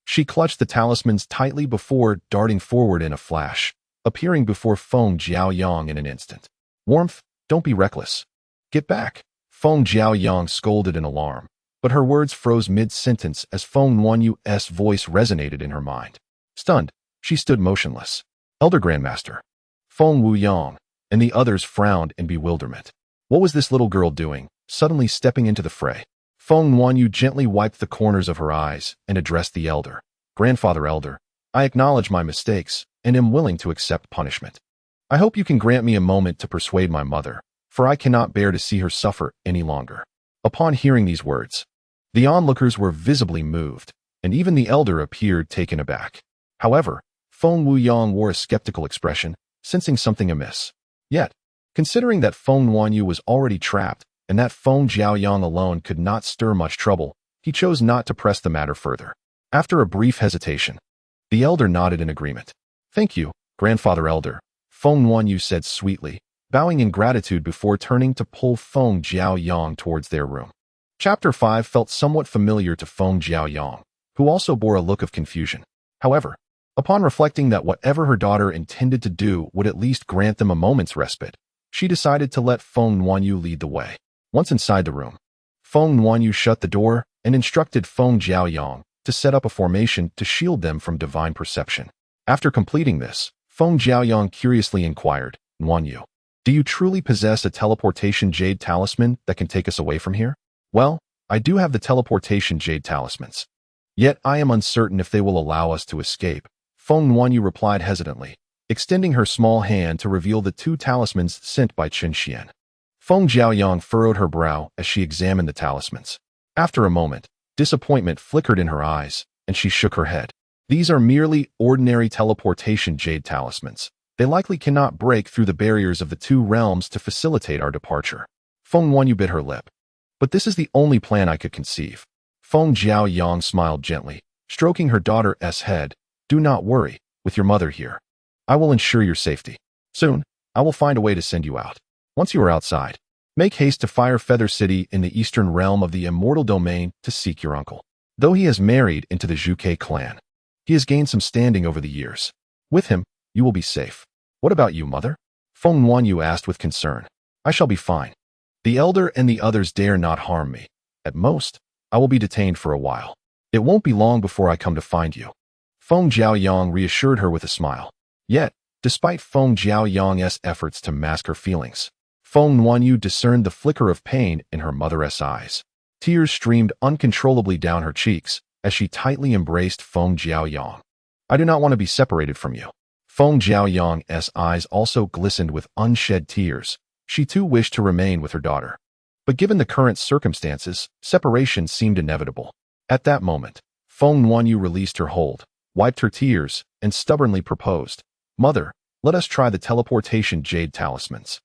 [SPEAKER 1] she clutched the talismans tightly before darting forward in a flash, appearing before Feng Jiaoyang in an instant. Warmth, don't be reckless. Get back! Feng Jiaoyang scolded in alarm, but her words froze mid-sentence as Feng Wanyu's voice resonated in her mind. Stunned, she stood motionless. Elder Grandmaster. Feng Wuyang and the others frowned in bewilderment. What was this little girl doing, suddenly stepping into the fray? Feng Wanyu gently wiped the corners of her eyes and addressed the elder. Grandfather Elder, I acknowledge my mistakes and am willing to accept punishment. I hope you can grant me a moment to persuade my mother, for I cannot bear to see her suffer any longer. Upon hearing these words, the onlookers were visibly moved, and even the elder appeared taken aback. However, Feng Wuyang wore a skeptical expression, sensing something amiss. Yet, considering that Feng Wanyu was already trapped and that Feng Jiaoyang alone could not stir much trouble, he chose not to press the matter further. After a brief hesitation, the elder nodded in agreement. Thank you, Grandfather Elder, Feng Wanyu said sweetly, bowing in gratitude before turning to pull Feng Jiaoyang towards their room. Chapter 5 felt somewhat familiar to Feng Jiaoyang, who also bore a look of confusion. However, upon reflecting that whatever her daughter intended to do would at least grant them a moment's respite, she decided to let Feng Wanyu lead the way. Once inside the room, Feng Wanyu shut the door and instructed Feng Jiaoyang to set up a formation to shield them from divine perception. After completing this, Feng Jiaoyang curiously inquired, Wanyu, do you truly possess a teleportation jade talisman that can take us away from here? Well, I do have the teleportation jade talismans. Yet I am uncertain if they will allow us to escape, Feng Wanyu replied hesitantly, extending her small hand to reveal the 2 talismans sent by Chen Xian. Feng Jiaoyang furrowed her brow as she examined the talismans. After a moment, disappointment flickered in her eyes, and she shook her head. These are merely ordinary teleportation jade talismans. They likely cannot break through the barriers of the 2 realms to facilitate our departure. Feng Wanyu bit her lip. But this is the only plan I could conceive. Feng Jiaoyang smiled gently, stroking her daughter's head. Do not worry, with your mother here. I will ensure your safety. Soon, I will find a way to send you out. Once you are outside, make haste to Fire Feather City in the eastern realm of the Immortal domain to seek your uncle. Though he has married into the Zhuke clan, he has gained some standing over the years. With him, you will be safe. What about you, mother? Feng Wanyu asked with concern. I shall be fine. The elder and the others dare not harm me. At most, I will be detained for a while. It won't be long before I come to find you. Feng Jiaoyang reassured her with a smile. Yet, despite Feng Jiaoyang's efforts to mask her feelings, Feng Wanyu discerned the flicker of pain in her mother's eyes. Tears streamed uncontrollably down her cheeks as she tightly embraced Feng Jiaoyang. I do not want to be separated from you. Feng Jiaoyang's eyes also glistened with unshed tears. She too wished to remain with her daughter. But given the current circumstances, separation seemed inevitable. At that moment, Feng Wanyu released her hold, wiped her tears, and stubbornly proposed, Mother, let us try the teleportation jade talismans.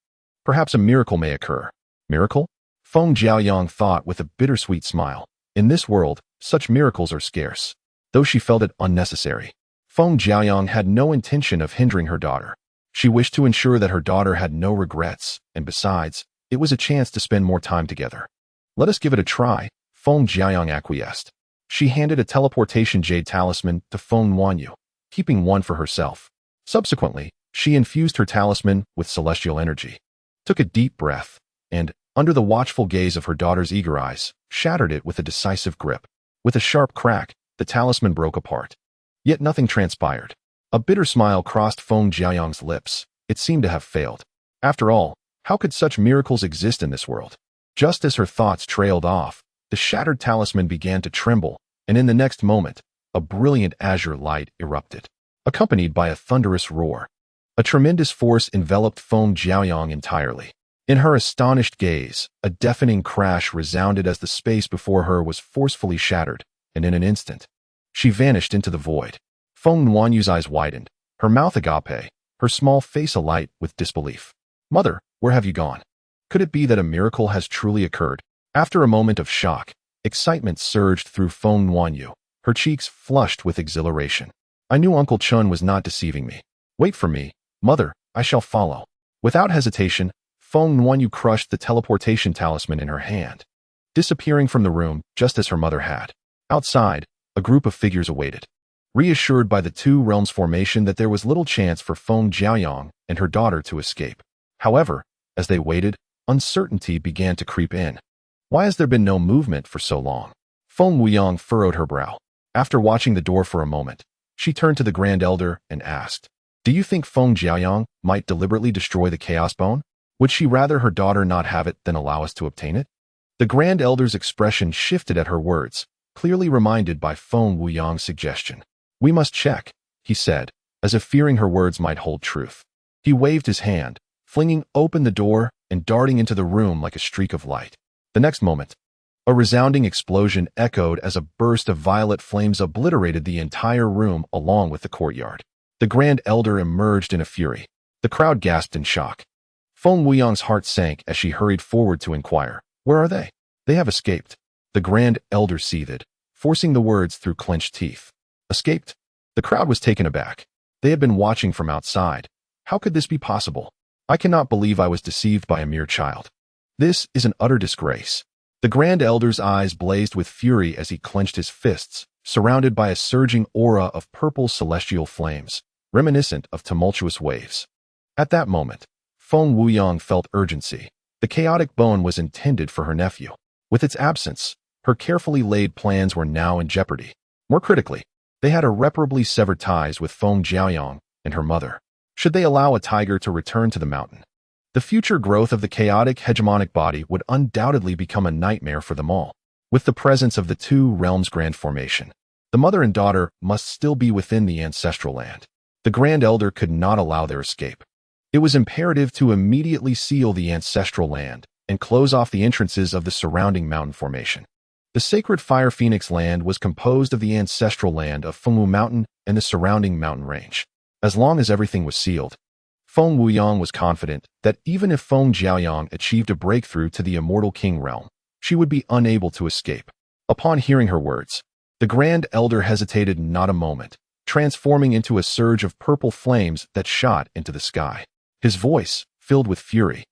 [SPEAKER 1] Perhaps a miracle may occur. Miracle? Feng Jiaoyang thought with a bittersweet smile. In this world, such miracles are scarce. Though she felt it unnecessary, Feng Jiaoyang had no intention of hindering her daughter. She wished to ensure that her daughter had no regrets, and besides, it was a chance to spend more time together. Let us give it a try, Feng Jiaoyang acquiesced. She handed a teleportation jade talisman to Feng Wanyu, keeping one for herself. Subsequently, she infused her talisman with celestial energy, took a deep breath, and, under the watchful gaze of her daughter's eager eyes, shattered it with a decisive grip. With a sharp crack, the talisman broke apart. Yet nothing transpired. A bitter smile crossed Feng Jiaoyang's lips. It seemed to have failed. After all, how could such miracles exist in this world? Just as her thoughts trailed off, the shattered talisman began to tremble, and in the next moment, a brilliant azure light erupted, accompanied by a thunderous roar. A tremendous force enveloped Feng Jiaoyang entirely. In her astonished gaze, a deafening crash resounded as the space before her was forcefully shattered, and in an instant, she vanished into the void. Feng Wanyu's eyes widened, her mouth agape, her small face alight with disbelief. Mother, where have you gone? Could it be that a miracle has truly occurred? After a moment of shock, excitement surged through Feng Wanyu, her cheeks flushed with exhilaration. I knew Uncle Chun was not deceiving me. Wait for me, Mother, I shall follow. Without hesitation, Feng Wanyu crushed the teleportation talisman in her hand, disappearing from the room just as her mother had. Outside, a group of figures awaited. Reassured by the 2 realms formation that there was little chance for Feng Jiaoyang and her daughter to escape. However, as they waited, uncertainty began to creep in. Why has there been no movement for so long? Feng Wuyang furrowed her brow. After watching the door for a moment, she turned to the Grand Elder and asked, Do you think Feng Jiaoyang might deliberately destroy the Chaos Bone? Would she rather her daughter not have it than allow us to obtain it? The Grand Elder's expression shifted at her words, clearly reminded by Feng Wuyang's suggestion. We must check, he said, as if fearing her words might hold truth. He waved his hand, flinging open the door and darting into the room like a streak of light. The next moment, a resounding explosion echoed as a burst of violet flames obliterated the entire room along with the courtyard. The Grand Elder emerged in a fury. The crowd gasped in shock. Feng Wuyang's heart sank as she hurried forward to inquire, "Where are they?" "They have escaped." The Grand Elder seethed, forcing the words through clenched teeth. Escaped? The crowd was taken aback. They had been watching from outside. How could this be possible? I cannot believe I was deceived by a mere child. This is an utter disgrace. The Grand Elder's eyes blazed with fury as he clenched his fists, surrounded by a surging aura of purple celestial flames, reminiscent of tumultuous waves. At that moment, Feng Wuyang felt urgency. The chaotic bone was intended for her nephew. With its absence, her carefully laid plans were now in jeopardy. More critically, they had irreparably severed ties with Feng Jiaoyang and her mother. Should they allow a tiger to return to the mountain, the future growth of the chaotic hegemonic body would undoubtedly become a nightmare for them all. With the presence of the two realms' grand formation, the mother and daughter must still be within the ancestral land. The Grand Elder could not allow their escape. It was imperative to immediately seal the ancestral land and close off the entrances of the surrounding mountain formation. The sacred Fire Phoenix land was composed of the ancestral land of Fengwu Mountain and the surrounding mountain range. As long as everything was sealed, Feng Wuyang was confident that even if Feng Jiaoyang achieved a breakthrough to the Immortal King realm, she would be unable to escape. Upon hearing her words, the Grand Elder hesitated not a moment, transforming into a surge of purple flames that shot into the sky. His voice, filled with fury,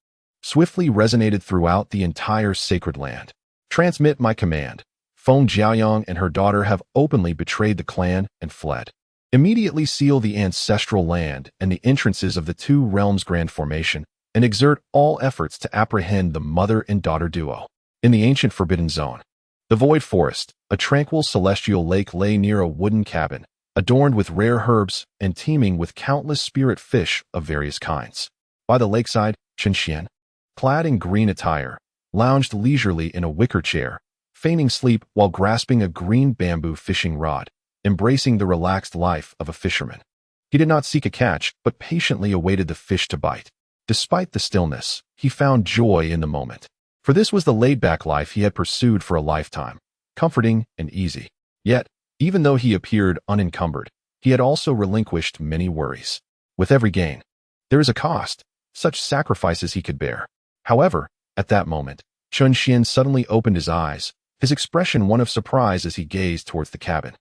[SPEAKER 1] swiftly resonated throughout the entire sacred land. Transmit my command. Feng Jiaoyang and her daughter have openly betrayed the clan and fled. Immediately seal the ancestral land and the entrances of the two realms' grand formation, and exert all efforts to apprehend the mother and daughter duo. In the ancient Forbidden Zone, the Void Forest, a tranquil celestial lake lay near a wooden cabin, adorned with rare herbs and teeming with countless spirit fish of various kinds. By the lakeside, Chen Xian, clad in green attire, lounged leisurely in a wicker chair, feigning sleep while grasping a green bamboo fishing rod, embracing the relaxed life of a fisherman. He did not seek a catch, but patiently awaited the fish to bite. Despite the stillness, he found joy in the moment. For this was the laid-back life he had pursued for a lifetime, comforting and easy. Yet, even though he appeared unencumbered, he had also relinquished many worries. With every gain, there is a cost, such sacrifices he could bear. However, at that moment, Chen Xian suddenly opened his eyes, his expression one of surprise as he gazed towards the cabin.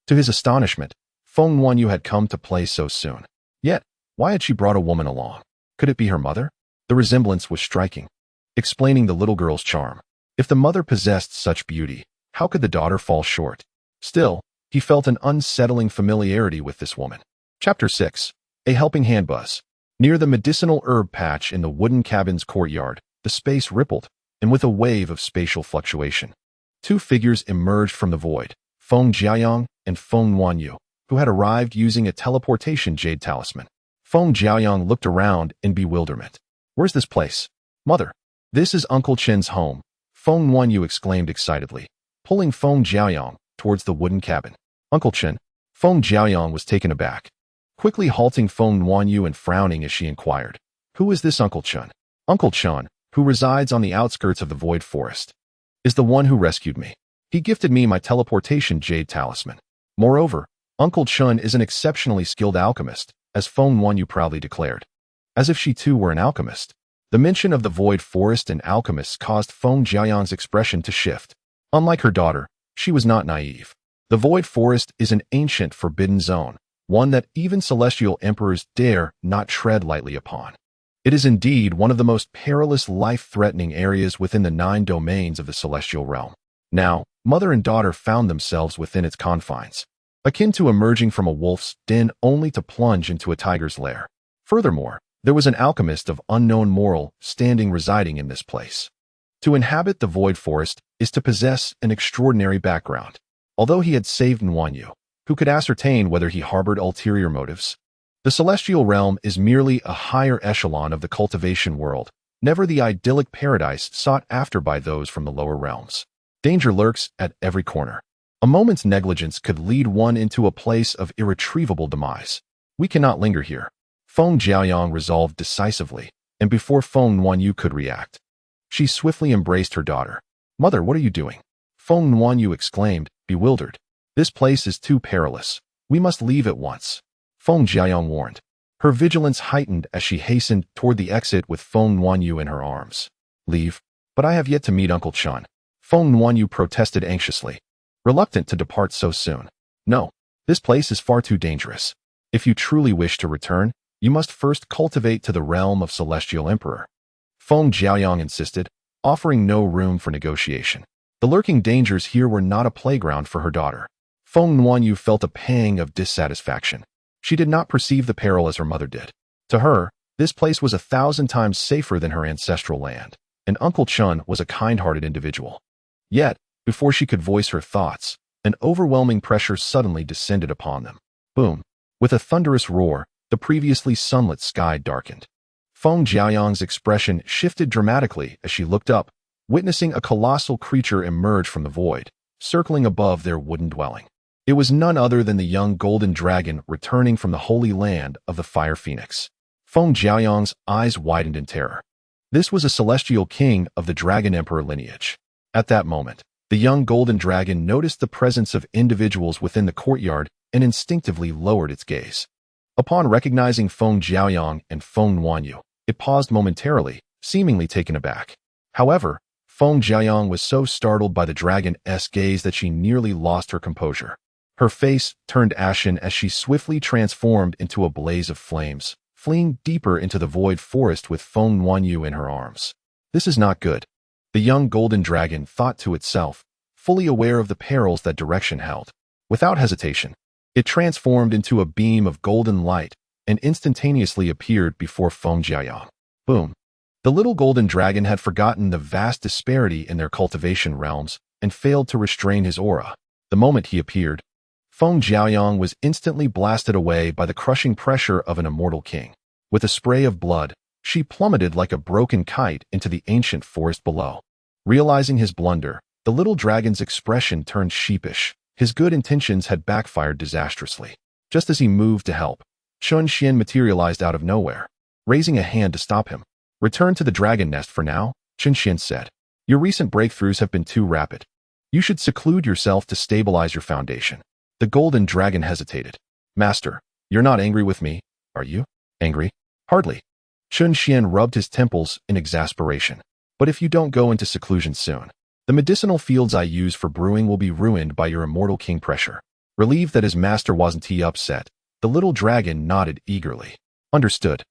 [SPEAKER 1] To his astonishment, Feng Wanyu had come to play so soon. Yet, why had she brought a woman along? Could it be her mother? The resemblance was striking, explaining the little girl's charm. If the mother possessed such beauty, how could the daughter fall short? Still, he felt an unsettling familiarity with this woman. Chapter 6. A Helping Hand Buzz. Near the medicinal herb patch in the wooden cabin's courtyard, the space rippled, and with a wave of spatial fluctuation, two figures emerged from the void, Feng Jiaoyang and Feng Wanyu, who had arrived using a teleportation jade talisman. Feng Jiaoyang looked around in bewilderment. Where's this place? Mother, this is Uncle Chen's home, Feng Wanyu exclaimed excitedly, pulling Feng Jiaoyang towards the wooden cabin. Uncle Chen? Feng Jiaoyang was taken aback, quickly halting Feng Wanyu and frowning as she inquired, who is this Uncle Chen? Uncle Chen, who resides on the outskirts of the Void Forest, is the one who rescued me. He gifted me my teleportation jade talisman. Moreover, Uncle Chen is an exceptionally skilled alchemist, as Feng Wanyu proudly declared. As if she too were an alchemist. The mention of the Void Forest and alchemists caused Feng Jiaoyang's expression to shift. Unlike her daughter, she was not naive. The Void Forest is an ancient forbidden zone, one that even celestial emperors dare not tread lightly upon. It is indeed one of the most perilous, life-threatening areas within the 9 domains of the celestial realm. Now, mother and daughter found themselves within its confines, akin to emerging from a wolf's den only to plunge into a tiger's lair. Furthermore, there was an alchemist of unknown moral standing residing in this place. To inhabit the Void Forest is to possess an extraordinary background. Although he had saved Wanyu, who could ascertain whether he harbored ulterior motives, The celestial realm is merely a higher echelon of the cultivation world, never the idyllic paradise sought after by those from the lower realms. Danger lurks at every corner. A moment's negligence could lead one into a place of irretrievable demise. We cannot linger here. Feng Jiaoyang resolved decisively, and before Feng Nuanyu could react, she swiftly embraced her daughter. "Mother, what are you doing?" Feng Nuanyu exclaimed, bewildered. "This place is too perilous. We must leave at once," Feng Jiaoyang warned. Her vigilance heightened as she hastened toward the exit with Feng Nuanyu in her arms. "Leave? But I have yet to meet Uncle Chun," Feng Nuanyu protested anxiously, reluctant to depart so soon. "No, this place is far too dangerous. If you truly wish to return, you must first cultivate to the realm of Celestial Emperor," Feng Jiaoyang insisted, offering no room for negotiation. The lurking dangers here were not a playground for her daughter. Feng Nuanyu felt a pang of dissatisfaction. She did not perceive the peril as her mother did. To her, this place was 1,000 times safer than her ancestral land, and Uncle Chun was a kind-hearted individual. Yet, before she could voice her thoughts, an overwhelming pressure suddenly descended upon them. Boom! With a thunderous roar, the previously sunlit sky darkened. Feng Jiaoyang's expression shifted dramatically as she looked up, witnessing a colossal creature emerge from the void, circling above their wooden dwelling. It was none other than the young golden dragon returning from the holy land of the Fire Phoenix. Feng Jiaoyang's eyes widened in terror. This was a celestial king of the Dragon Emperor lineage. At that moment, the young golden dragon noticed the presence of individuals within the courtyard and instinctively lowered its gaze. Upon recognizing Feng Jiaoyang and Feng Nuanyu, it paused momentarily, seemingly taken aback. However, Feng Jiaoyang was so startled by the dragon's gaze that she nearly lost her composure. Her face turned ashen as she swiftly transformed into a blaze of flames, fleeing deeper into the void forest with Feng Nuanyu in her arms. "This is not good," the young golden dragon thought to itself, fully aware of the perils that direction held. Without hesitation, it transformed into a beam of golden light and instantaneously appeared before Feng Jiaoyang. Boom! The little golden dragon had forgotten the vast disparity in their cultivation realms and failed to restrain his aura. The moment he appeared, Feng Jiaoyang was instantly blasted away by the crushing pressure of an immortal king. With a spray of blood, she plummeted like a broken kite into the ancient forest below. Realizing his blunder, the little dragon's expression turned sheepish. His good intentions had backfired disastrously. Just as he moved to help, Chun Xian materialized out of nowhere, raising a hand to stop him. "Return to the dragon nest for now," Chun Xian said. "Your recent breakthroughs have been too rapid. You should seclude yourself to stabilize your foundation." The golden dragon hesitated. "Master, you're not angry with me, are you?" "Angry? Hardly." Chun Xian rubbed his temples in exasperation. "But if you don't go into seclusion soon, the medicinal fields I use for brewing will be ruined by your immortal king pressure." Relieved that his master wasn't upset, the little dragon nodded eagerly. "Understood.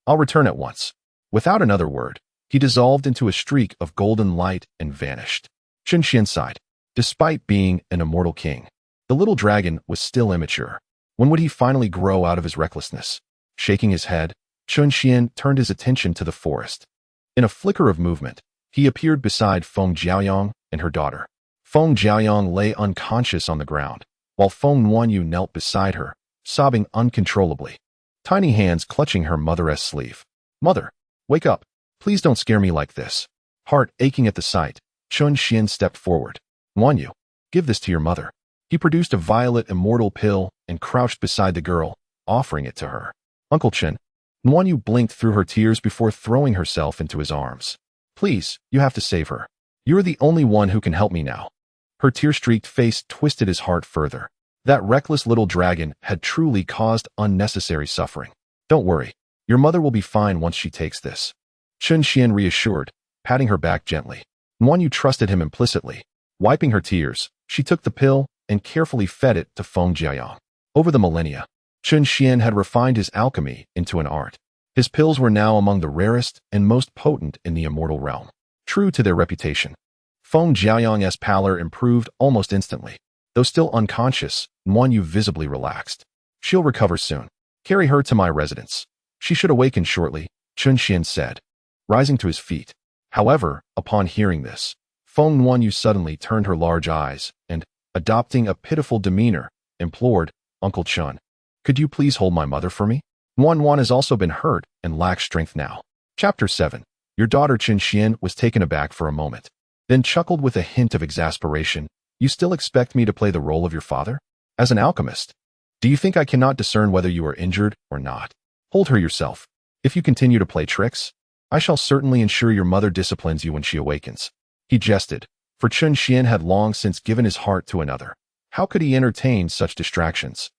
[SPEAKER 1] I'll return at once." Without another word, he dissolved into a streak of golden light and vanished. Chun Xian sighed. Despite being an immortal king, the little dragon was still immature. When would he finally grow out of his recklessness? Shaking his head, Chun Xian turned his attention to the forest. In a flicker of movement, he appeared beside Feng Jiaoyang and her daughter. Feng Jiaoyang lay unconscious on the ground, while Feng Nuanyu knelt beside her, sobbing uncontrollably, tiny hands clutching her mother's sleeve. "Mother, wake up. Please don't scare me like this." Heart aching at the sight, Chun Xian stepped forward. "Nuanyu, give this to your mother." He produced a violet immortal pill and crouched beside the girl, offering it to her. "Uncle Chen." Nuanyu blinked through her tears before throwing herself into his arms. "Please, you have to save her. You're the only one who can help me now." Her tear-streaked face twisted his heart further. That reckless little dragon had truly caused unnecessary suffering. "Don't worry. Your mother will be fine once she takes this," Chun Xian reassured, patting her back gently. Nuanyu trusted him implicitly. Wiping her tears, she took the pill and carefully fed it to Feng Jiaoyang. Over the millennia, Chun Xian had refined his alchemy into an art. His pills were now among the rarest and most potent in the immortal realm. True to their reputation, Feng Jiaoyang's pallor improved almost instantly. Though still unconscious, Nuanyu visibly relaxed. "She'll recover soon. Carry her to my residence. She should awaken shortly," Chun Xian said, rising to his feet. However, upon hearing this, Feng Nuanyu suddenly turned her large eyes and, adopting a pitiful demeanor, implored, "Uncle Chun, could you please hold my mother for me?" Wan has also been hurt and lacks strength now. Chapter 7. Your daughter Qin Xian was taken aback for a moment, then chuckled with a hint of exasperation. You still expect me to play the role of your father? As an alchemist? Do you think I cannot discern whether you are injured or not? Hold her yourself. If you continue to play tricks, I shall certainly ensure your mother disciplines you when she awakens. He jested, for Qin Xian had long since given his heart to another. How could he entertain such distractions?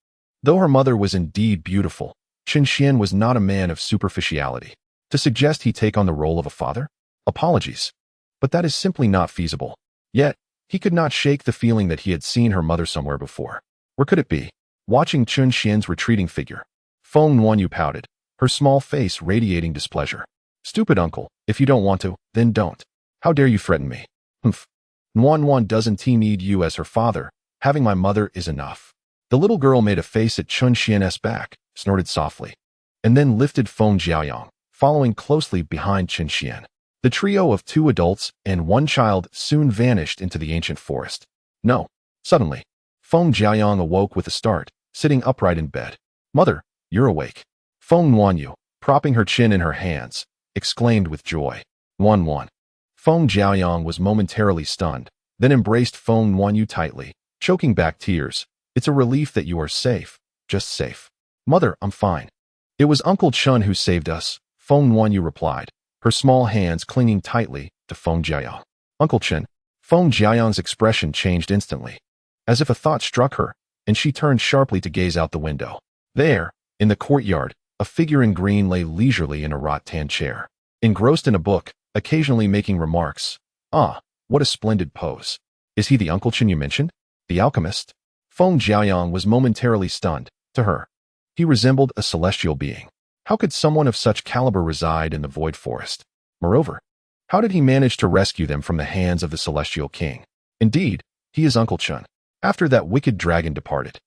[SPEAKER 1] Though her mother was indeed beautiful, Qin Xian was not a man of superficiality. To suggest he take on the role of a father? Apologies. But that is simply not feasible. Yet, he could not shake the feeling that he had seen her mother somewhere before. Where could it be? Watching Qin Xian's retreating figure, Feng Nuanyu pouted, her small face radiating displeasure. Stupid uncle, if you don't want to, then don't. How dare you threaten me? Humph. Nuan doesn't need you as her father. Having my mother is enough. The little girl made a face at Qin Xian's back, snorted softly, and then lifted Feng Jiaoyang, following closely behind Qin Xian. The trio of 2 adults and 1 child soon vanished into the ancient forest. No. Suddenly, Feng Jiaoyang awoke with a start, sitting upright in bed. Mother, you're awake. Feng Nuanyu, propping her chin in her hands, exclaimed with joy. Nuan. Feng Jiaoyang was momentarily stunned, then embraced Feng Nuanyu tightly, choking back tears. It's a relief that you are safe, just safe. Mother, I'm fine. It was Uncle Chun who saved us, Feng Nuanyu replied, her small hands clinging tightly to Feng Jiaoyang. Uncle Chen. Feng Jiaoyang's expression changed instantly, as if a thought struck her, and she turned sharply to gaze out the window. There, in the courtyard, a figure in green lay leisurely in a rattan chair, engrossed in a book, occasionally making remarks. Ah, what a splendid pose. Is he the Uncle Chen you mentioned? The alchemist? Feng Jiaoyang was momentarily stunned. To her, he resembled a celestial being. How could someone of such caliber reside in the void forest? Moreover, how did he manage to rescue them from the hands of the celestial king? Indeed, he is Uncle Chun. After that wicked dragon departed.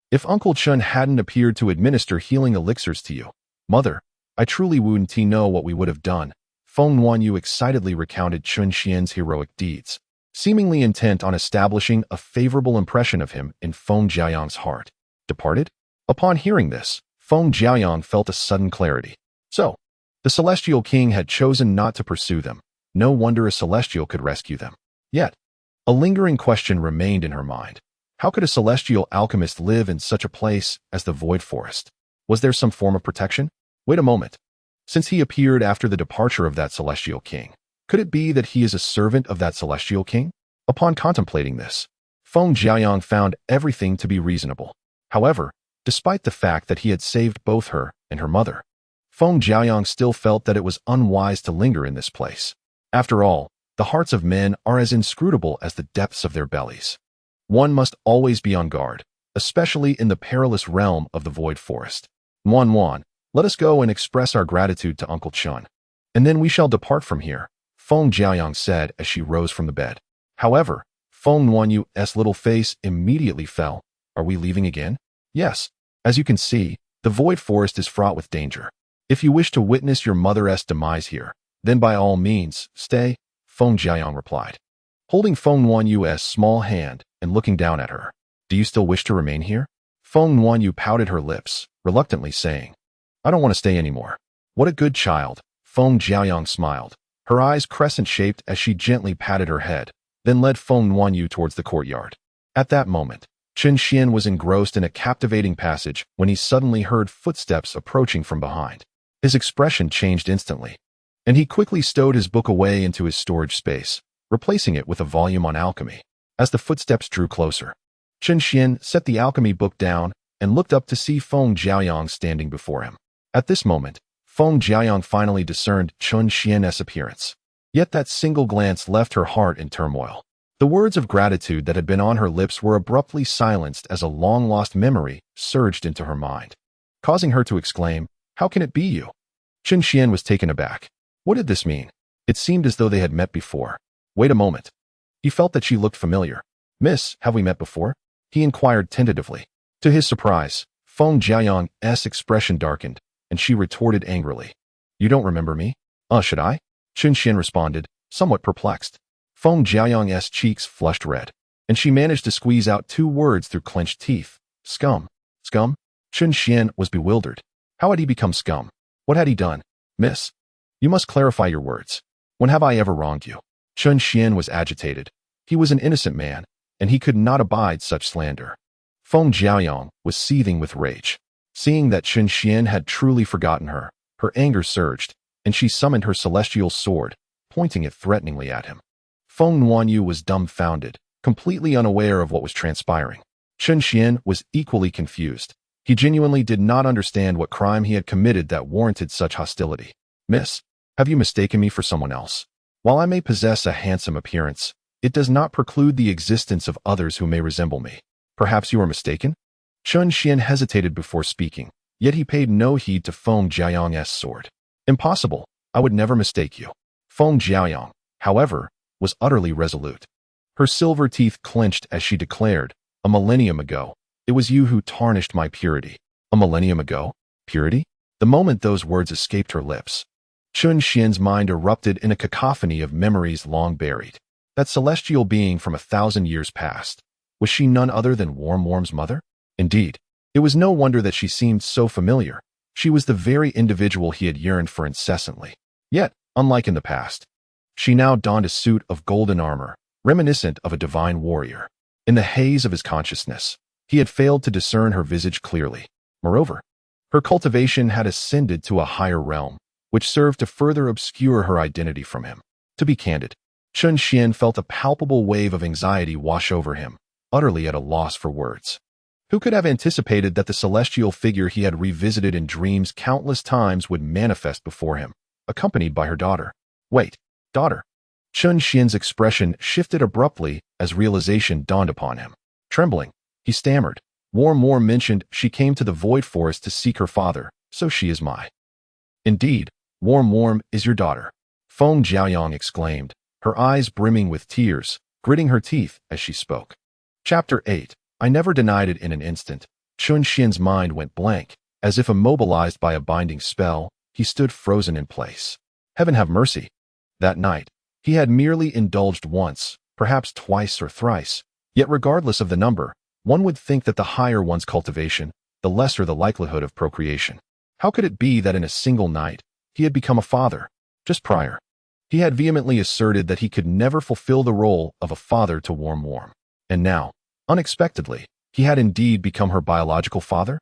[SPEAKER 1] If Uncle Chun hadn't appeared to administer healing elixirs to you, Mother, I truly wouldn't know what we would have done. Feng Nuanyu excitedly recounted Qin Xian's heroic deeds, seemingly intent on establishing a favorable impression of him in Feng Jiaoyang's heart. Departed? Upon hearing this, Feng Jiaoyang felt a sudden clarity. So, the celestial king had chosen not to pursue them. No wonder a celestial could rescue them. Yet, a lingering question remained in her mind. How could a celestial alchemist live in such a place as the void forest? Was there some form of protection? Wait a moment. Since he appeared after the departure of that celestial king, could it be that he is a servant of that celestial king? Upon contemplating this, Feng Jiaoyang found everything to be reasonable. However, despite the fact that he had saved both her and her mother, Feng Jiaoyang still felt that it was unwise to linger in this place. After all, the hearts of men are as inscrutable as the depths of their bellies. One must always be on guard, especially in the perilous realm of the void forest. Nuan, let us go and express our gratitude to Uncle Chun, and then we shall depart from here, Feng Jiaoyang said as she rose from the bed. However, Feng Nuanyu's little face immediately fell. Are we leaving again? Yes. As you can see, the void forest is fraught with danger. If you wish to witness your mother's demise here, then by all means, stay, Feng Jiaoyang replied, holding Feng Nuanyu's small hand and looking down at her. Do you still wish to remain here? Feng Nuanyu pouted her lips, reluctantly saying, I don't want to stay anymore. What a good child, Feng Jiaoyang smiled, her eyes crescent-shaped as she gently patted her head, then led Feng Nuanyu towards the courtyard. At that moment, Qin Xian was engrossed in a captivating passage when he suddenly heard footsteps approaching from behind. His expression changed instantly, and he quickly stowed his book away into his storage space, replacing it with a volume on alchemy. As the footsteps drew closer, Qin Xian set the alchemy book down and looked up to see Feng Jiaoyang standing before him. At this moment, Feng Jiaoyang finally discerned Qin Xian's appearance. Yet that single glance left her heart in turmoil. The words of gratitude that had been on her lips were abruptly silenced as a long-lost memory surged into her mind, causing her to exclaim, How can it be you? Qin Xian was taken aback. What did this mean? It seemed as though they had met before. Wait a moment. He felt that she looked familiar. Miss, have we met before? He inquired tentatively. To his surprise, Feng Jiaoyang's expression darkened, and she retorted angrily. You don't remember me? Should I? Qin Xian responded, somewhat perplexed. Feng Jiaoyang's cheeks flushed red, and she managed to squeeze out 2 words through clenched teeth. Scum. Scum? Qin Xian was bewildered. How had he become scum? What had he done? Miss, you must clarify your words. When have I ever wronged you? Chen Xian was agitated. He was an innocent man, and he could not abide such slander. Feng Jiaoyang was seething with rage. Seeing that Chen Xian had truly forgotten her, her anger surged, and she summoned her celestial sword, pointing it threateningly at him. Feng Nuanyu was dumbfounded, completely unaware of what was transpiring. Chen Xian was equally confused. He genuinely did not understand what crime he had committed that warranted such hostility. Miss, have you mistaken me for someone else? While I may possess a handsome appearance, it does not preclude the existence of others who may resemble me. Perhaps you are mistaken? Chen Xian hesitated before speaking, yet he paid no heed to Feng Jiaoyang's sword. Impossible, I would never mistake you. Feng Jiaoyang, however, was utterly resolute. Her silver teeth clenched as she declared, a millennium ago, it was you who tarnished my purity. A millennium ago? Purity? The moment those words escaped her lips, Chen Xian's mind erupted in a cacophony of memories long buried. That celestial being from 1,000 years past, was she none other than Worm's mother? Indeed, it was no wonder that she seemed so familiar. She was the very individual he had yearned for incessantly. Yet, unlike in the past, she now donned a suit of golden armor, reminiscent of a divine warrior. In the haze of his consciousness, he had failed to discern her visage clearly. Moreover, her cultivation had ascended to a higher realm, which served to further obscure her identity from him. To be candid, Chen Xian felt a palpable wave of anxiety wash over him, utterly at a loss for words. Who could have anticipated that the celestial figure he had revisited in dreams countless times would manifest before him, accompanied by her daughter? Wait, daughter. Chen Xian's expression shifted abruptly as realization dawned upon him. Trembling, he stammered. Worm mentioned she came to the Void Forest to seek her father, so she is my. Indeed, Worm is your daughter. Feng Jiaoyang exclaimed, her eyes brimming with tears, gritting her teeth as she spoke. Chapter 8. I never denied it in an instant. Chen Xian's mind went blank. As if immobilized by a binding spell, he stood frozen in place. Heaven have mercy. That night, he had merely indulged once, perhaps twice or thrice. Yet regardless of the number, one would think that the higher one's cultivation, the lesser the likelihood of procreation. How could it be that in a single night, he had become a father? Just prior, he had vehemently asserted that he could never fulfill the role of a father to Worm. And now, unexpectedly, he had indeed become her biological father?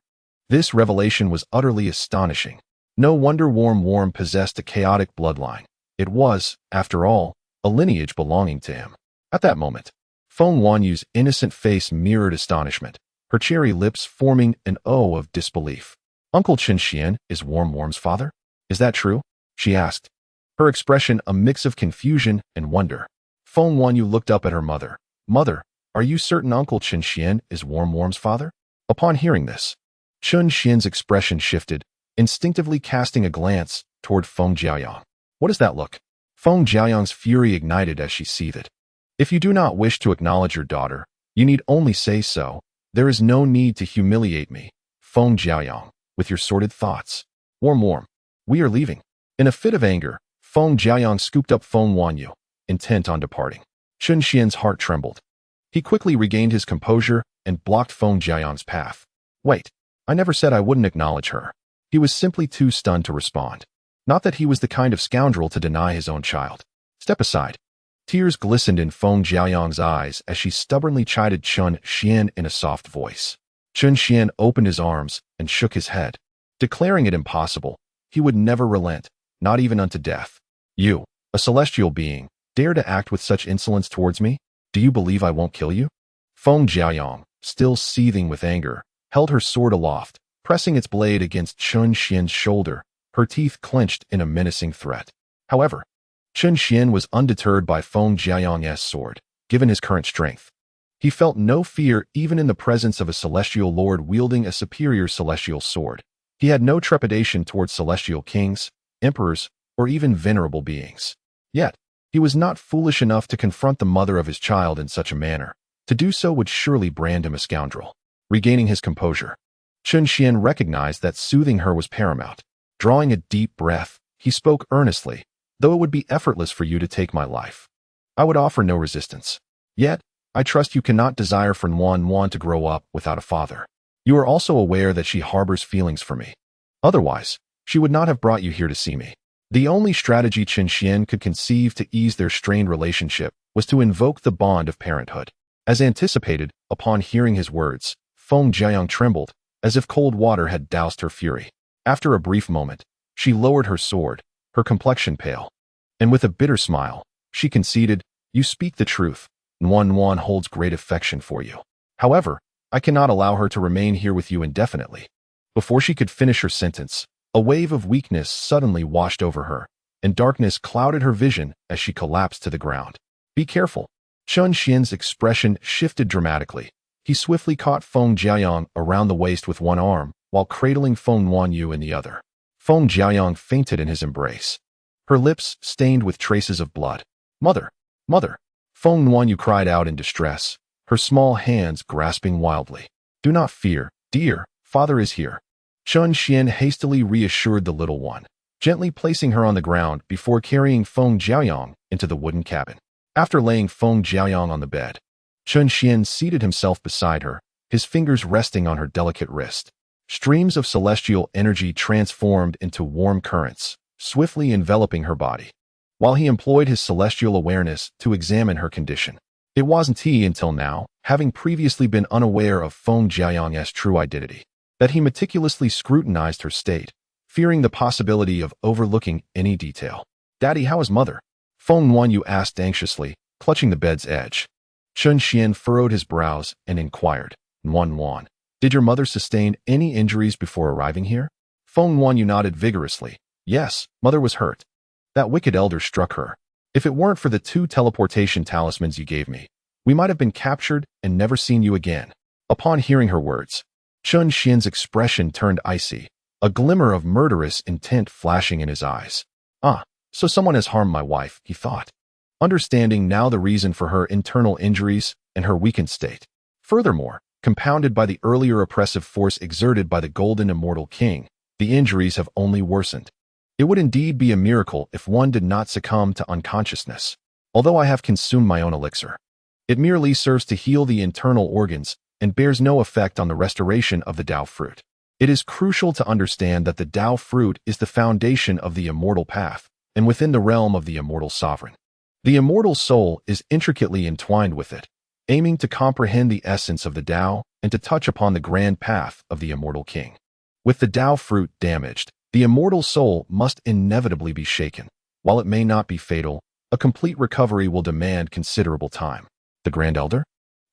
[SPEAKER 1] This revelation was utterly astonishing. No wonder Worm possessed a chaotic bloodline. It was, after all, a lineage belonging to him. At that moment, Feng Wanyu's innocent face mirrored astonishment, her cherry lips forming an O of disbelief. Uncle Chen Xian is Worm's father? Is that true? She asked, her expression a mix of confusion and wonder. Feng Wanyu looked up at her mother. Mother, are you certain Uncle Chen Xian is Worm's father? Upon hearing this, Chen Xian's expression shifted, instinctively casting a glance toward Feng Jiaoyang. What does that look? Feng Jiaoyang's fury ignited as she seethed. If you do not wish to acknowledge your daughter, you need only say so. There is no need to humiliate me, Feng Jiaoyang, with your sordid thoughts. Worm, we are leaving. In a fit of anger, Feng Jiaoyang scooped up Feng Wanyu, intent on departing. Chen Xian's heart trembled. He quickly regained his composure and blocked Feng Jiaoyang's path. Wait, I never said I wouldn't acknowledge her. He was simply too stunned to respond. Not that he was the kind of scoundrel to deny his own child. Step aside. Tears glistened in Feng Jiaoyang's eyes as she stubbornly chided Chen Xian in a soft voice. Chen Xian opened his arms and shook his head, declaring it impossible. He would never relent, not even unto death. You, a celestial being, dare to act with such insolence towards me? Do you believe I won't kill you? Feng Jiaoyang, still seething with anger, held her sword aloft, pressing its blade against Chen Xian's shoulder, her teeth clenched in a menacing threat. However, Chen Xian was undeterred by Feng Jiaoyang's sword, given his current strength. He felt no fear even in the presence of a celestial lord wielding a superior celestial sword. He had no trepidation towards celestial kings, emperors, or even venerable beings. Yet, he was not foolish enough to confront the mother of his child in such a manner. To do so would surely brand him a scoundrel. Regaining his composure, Chen Xian recognized that soothing her was paramount. Drawing a deep breath, he spoke earnestly. Though it would be effortless for you to take my life, I would offer no resistance. Yet, I trust you cannot desire for Nuan to grow up without a father. You are also aware that she harbors feelings for me. Otherwise, she would not have brought you here to see me. The only strategy Chen Xian could conceive to ease their strained relationship was to invoke the bond of parenthood. As anticipated, upon hearing his words, Feng Jiayang trembled, as if cold water had doused her fury. After a brief moment, she lowered her sword, her complexion pale. And with a bitter smile, she conceded, "You speak the truth. Nuan holds great affection for you. However, I cannot allow her to remain here with you indefinitely." Before she could finish her sentence, a wave of weakness suddenly washed over her, and darkness clouded her vision as she collapsed to the ground. "Be careful." Chen Xian's expression shifted dramatically. He swiftly caught Feng Jiayang around the waist with one arm, while cradling Feng Nuanyu in the other. Feng Jiayang fainted in his embrace, her lips stained with traces of blood. "Mother! Mother!" Feng Nuanyu cried out in distress, her small hands grasping wildly. "Do not fear, dear, father is here." Chen Xian hastily reassured the little one, gently placing her on the ground before carrying Feng Jiayang into the wooden cabin. After laying Feng Jiayang on the bed, Chen Xian seated himself beside her, his fingers resting on her delicate wrist. Streams of celestial energy transformed into warm currents, swiftly enveloping her body, while he employed his celestial awareness to examine her condition. It wasn't he until now, having previously been unaware of Feng Jiayang's true identity, that he meticulously scrutinized her state, fearing the possibility of overlooking any detail. "Daddy, how is mother?" Feng Nuanyu asked anxiously, clutching the bed's edge. Chen Xian furrowed his brows and inquired, "Nuan, did your mother sustain any injuries before arriving here?" Feng Nuanyu nodded vigorously. "Yes, mother was hurt. That wicked elder struck her. If it weren't for the 2 teleportation talismans you gave me, we might have been captured and never seen you again." Upon hearing her words, Chen Xian's expression turned icy, a glimmer of murderous intent flashing in his eyes. "Ah, so someone has harmed my wife," he thought, understanding now the reason for her internal injuries and her weakened state. Furthermore, compounded by the earlier oppressive force exerted by the golden immortal king, the injuries have only worsened. It would indeed be a miracle if one did not succumb to unconsciousness. Although I have consumed my own elixir, it merely serves to heal the internal organs and bears no effect on the restoration of the Dao fruit. It is crucial to understand that the Dao fruit is the foundation of the immortal path, and within the realm of the immortal sovereign. The immortal soul is intricately entwined with it, aiming to comprehend the essence of the Dao and to touch upon the grand path of the immortal king. With the Dao fruit damaged, the immortal soul must inevitably be shaken. While it may not be fatal, a complete recovery will demand considerable time. The Grand Elder?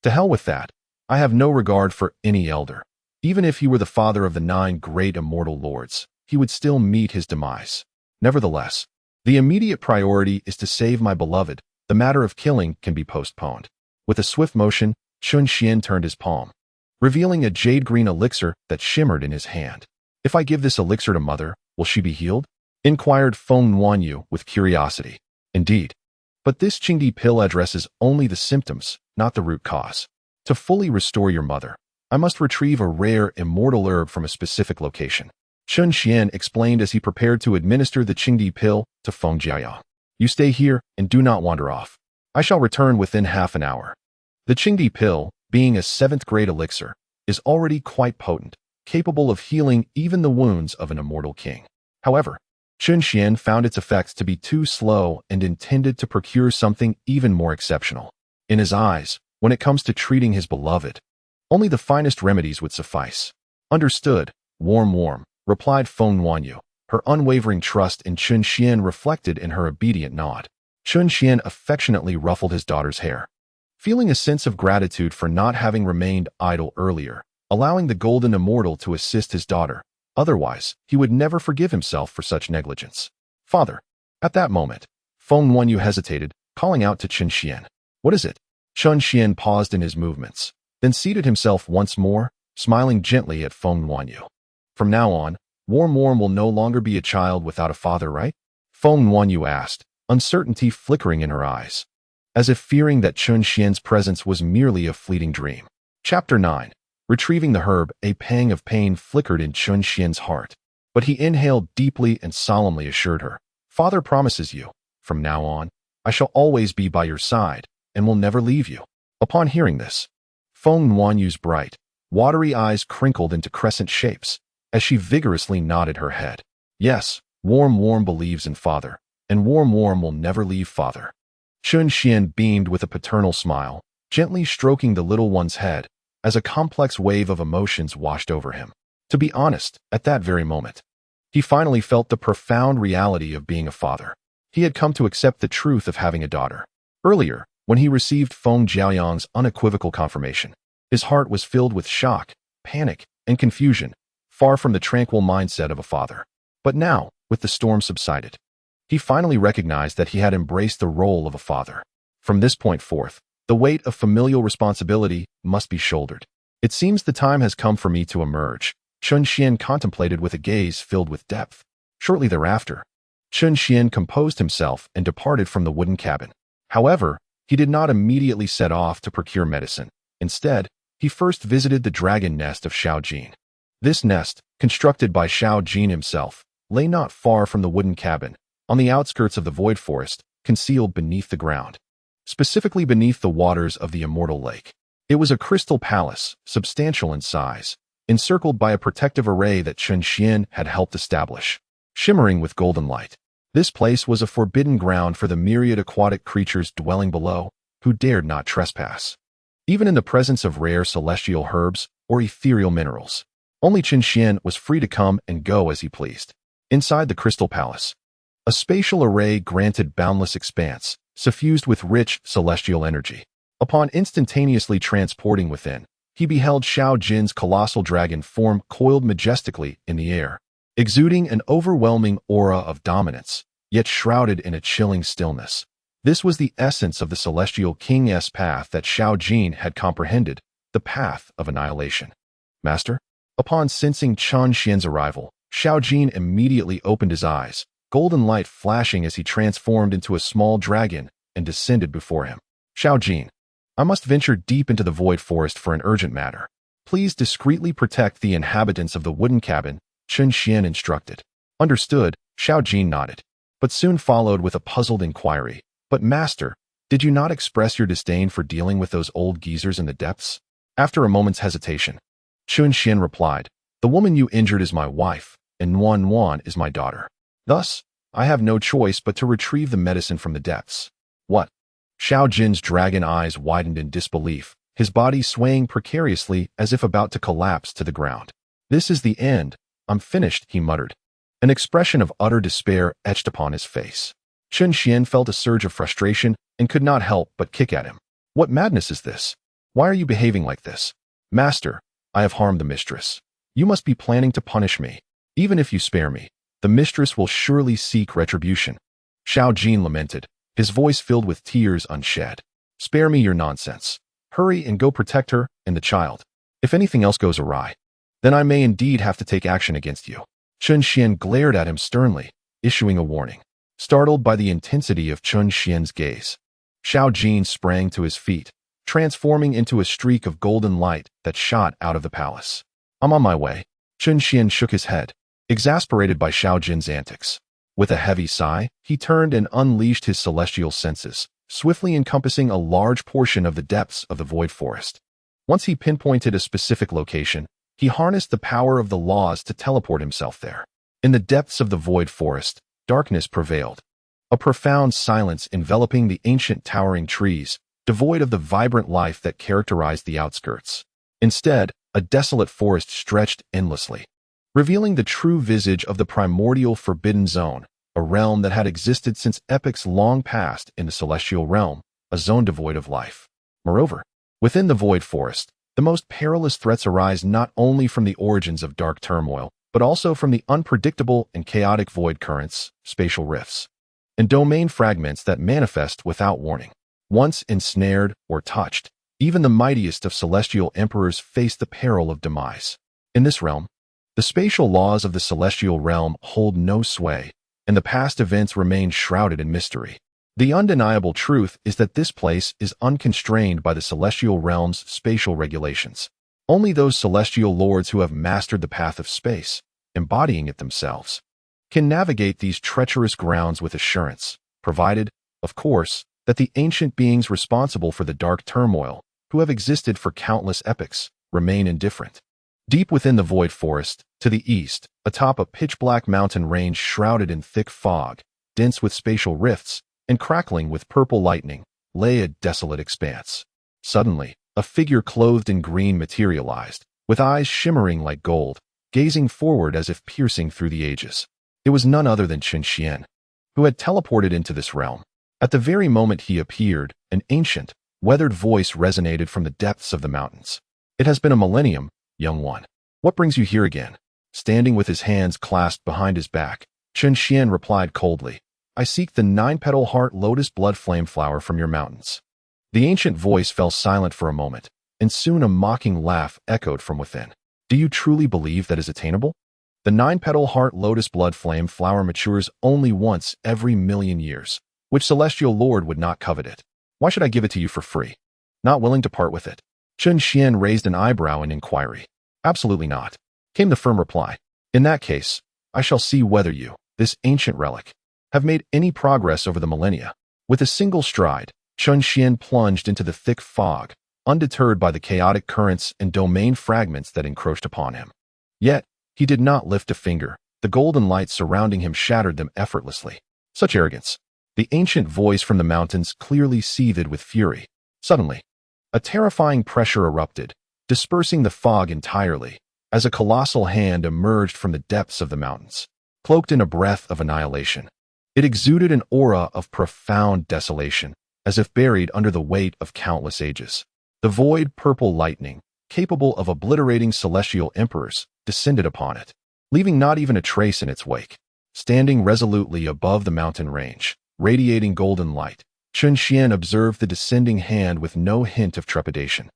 [SPEAKER 1] To hell with that. I have no regard for any elder. Even if he were the father of the 9 great immortal lords, he would still meet his demise. Nevertheless, the immediate priority is to save my beloved. The matter of killing can be postponed. With a swift motion, Chen Xian turned his palm, revealing a jade-green elixir that shimmered in his hand. "If I give this elixir to mother, will she be healed?" inquired Feng Nuanyu with curiosity. "Indeed. But this Qingdi pill addresses only the symptoms, not the root cause. To fully restore your mother, I must retrieve a rare immortal herb from a specific location." Chen Xian explained as he prepared to administer the Qingdi pill to Feng Jiayang. "You stay here and do not wander off. I shall return within half an hour." The Qingdi pill, being a 7th-grade elixir, is already quite potent, capable of healing even the wounds of an immortal king. However, Chen Xian found its effects to be too slow and intended to procure something even more exceptional. In his eyes, when it comes to treating his beloved, only the finest remedies would suffice. "Understood, warm," replied Feng Nuanyu, her unwavering trust in Chen Xian reflected in her obedient nod. Chen Xian affectionately ruffled his daughter's hair, feeling a sense of gratitude for not having remained idle earlier, allowing the golden immortal to assist his daughter. Otherwise, he would never forgive himself for such negligence. "Father." At that moment, Feng Nuanyu hesitated, calling out to Chen Xian. "What is it?" Chen Xian paused in his movements, then seated himself once more, smiling gently at Feng Nuanyu. "From now on, Warm will no longer be a child without a father, right?" Feng Nuanyu asked, uncertainty flickering in her eyes, as if fearing that Chen Xian's presence was merely a fleeting dream. Chapter 9. Retrieving the herb, a pang of pain flickered in Chen Xian's heart, but he inhaled deeply and solemnly assured her, "Father promises you, from now on, I shall always be by your side and will never leave you." Upon hearing this, Feng Nuanyu's bright, watery eyes crinkled into crescent shapes, as she vigorously nodded her head. Yes, Warm believes in Father, and Warm will never leave Father. Chun Xian beamed with a paternal smile, gently stroking the little one's head, as a complex wave of emotions washed over him. To be honest, at that very moment, he finally felt the profound reality of being a father. He had come to accept the truth of having a daughter. Earlier, when he received Feng Jiaoyang's unequivocal confirmation, his heart was filled with shock, panic, and confusion, far from the tranquil mindset of a father. But now, with the storm subsided, he finally recognized that he had embraced the role of a father. From this point forth, the weight of familial responsibility must be shouldered. It seems the time has come for me to emerge, Chun Xian contemplated with a gaze filled with depth. Shortly thereafter, Chun Xian composed himself and departed from the wooden cabin. However, he did not immediately set off to procure medicine. Instead, he first visited the dragon nest of Xiao Jin. This nest, constructed by Xiao Jin himself, lay not far from the wooden cabin, on the outskirts of the void forest, concealed beneath the ground, specifically beneath the waters of the Immortal Lake. It was a crystal palace, substantial in size, encircled by a protective array that Chun Xian had helped establish, shimmering with golden light. This place was a forbidden ground for the myriad aquatic creatures dwelling below, who dared not trespass. Even in the presence of rare celestial herbs or ethereal minerals, only Chun Xian was free to come and go as he pleased. Inside the crystal palace, a spatial array granted boundless expanse, suffused with rich celestial energy. Upon instantaneously transporting within, he beheld Xiao Jin's colossal dragon form coiled majestically in the air, exuding an overwhelming aura of dominance, yet shrouded in a chilling stillness. This was the essence of the celestial king's path that Xiao Jin had comprehended, the path of annihilation. Master? Upon sensing Chun Xian's arrival, Xiao Jin immediately opened his eyes, golden light flashing as he transformed into a small dragon and descended before him. Xiao Jin, I must venture deep into the void forest for an urgent matter. Please discreetly protect the inhabitants of the wooden cabin, Chun Xian instructed. Understood, Xiao Jin nodded, but soon followed with a puzzled inquiry. But master, did you not express your disdain for dealing with those old geezers in the depths? After a moment's hesitation, Chun Xian replied, the woman you injured is my wife, and Wan is my daughter. Thus, I have no choice but to retrieve the medicine from the depths. What? Xiao Jin's dragon eyes widened in disbelief, his body swaying precariously as if about to collapse to the ground. This is the end. I'm finished, he muttered. An expression of utter despair etched upon his face. Chun Xian felt a surge of frustration and could not help but kick at him. What madness is this? Why are you behaving like this? Master, I have harmed the mistress. You must be planning to punish me. Even if you spare me, the mistress will surely seek retribution. Xiao Jin lamented, his voice filled with tears unshed. Spare me your nonsense. Hurry and go protect her and the child. If anything else goes awry, then I may indeed have to take action against you. Chun Xian glared at him sternly, issuing a warning. Startled by the intensity of Chun Xian's gaze, Xiao Jin sprang to his feet, transforming into a streak of golden light that shot out of the palace. I'm on my way. Chun Xian shook his head, exasperated by Xiao Jin's antics. With a heavy sigh, he turned and unleashed his celestial senses, swiftly encompassing a large portion of the depths of the void forest. Once he pinpointed a specific location, he harnessed the power of the laws to teleport himself there. In the depths of the void forest, darkness prevailed, a profound silence enveloping the ancient towering trees, devoid of the vibrant life that characterized the outskirts. Instead, a desolate forest stretched endlessly, revealing the true visage of the primordial forbidden zone, a realm that had existed since epochs long past in the celestial realm, a zone devoid of life. Moreover, within the void forest, the most perilous threats arise not only from the origins of dark turmoil, but also from the unpredictable and chaotic void currents, spatial rifts, and domain fragments that manifest without warning. Once ensnared or touched, even the mightiest of celestial emperors face the peril of demise. In this realm, the spatial laws of the celestial realm hold no sway, and the past events remain shrouded in mystery. The undeniable truth is that this place is unconstrained by the celestial realm's spatial regulations. Only those celestial lords who have mastered the path of space, embodying it themselves, can navigate these treacherous grounds with assurance, provided, of course, that the ancient beings responsible for the dark turmoil, who have existed for countless epochs, remain indifferent. Deep within the void forest, to the east, atop a pitch-black mountain range shrouded in thick fog, dense with spatial rifts, and crackling with purple lightning, lay a desolate expanse. Suddenly, a figure clothed in green materialized, with eyes shimmering like gold, gazing forward as if piercing through the ages. It was none other than Chen Xian, who had teleported into this realm. At the very moment he appeared, an ancient, weathered voice resonated from the depths of the mountains. "It has been a millennium, young one. What brings you here again?" Standing with his hands clasped behind his back, Chen Xian replied coldly, "I seek the 9-petal heart lotus blood flame flower from your mountains." The ancient voice fell silent for a moment, and soon a mocking laugh echoed from within. "Do you truly believe that is attainable? The 9-petal heart lotus blood flame flower matures only once every million years. Which celestial lord would not covet it? Why should I give it to you for free? Not willing to part with it?" Chen Xian raised an eyebrow in inquiry. "Absolutely not," came the firm reply. "In that case, I shall see whether you, this ancient relic, have made any progress over the millennia." With a single stride, Chen Xian plunged into the thick fog, undeterred by the chaotic currents and domain fragments that encroached upon him. Yet, he did not lift a finger. The golden light surrounding him shattered them effortlessly. Such arrogance. The ancient voice from the mountains clearly seethed with fury. Suddenly, a terrifying pressure erupted, dispersing the fog entirely, as a colossal hand emerged from the depths of the mountains, cloaked in a breath of annihilation. It exuded an aura of profound desolation, as if buried under the weight of countless ages. The void purple lightning, capable of obliterating celestial emperors, descended upon it, leaving not even a trace in its wake. Standing resolutely above the mountain range, radiating golden light, Chen Xian observed the descending hand with no hint of trepidation,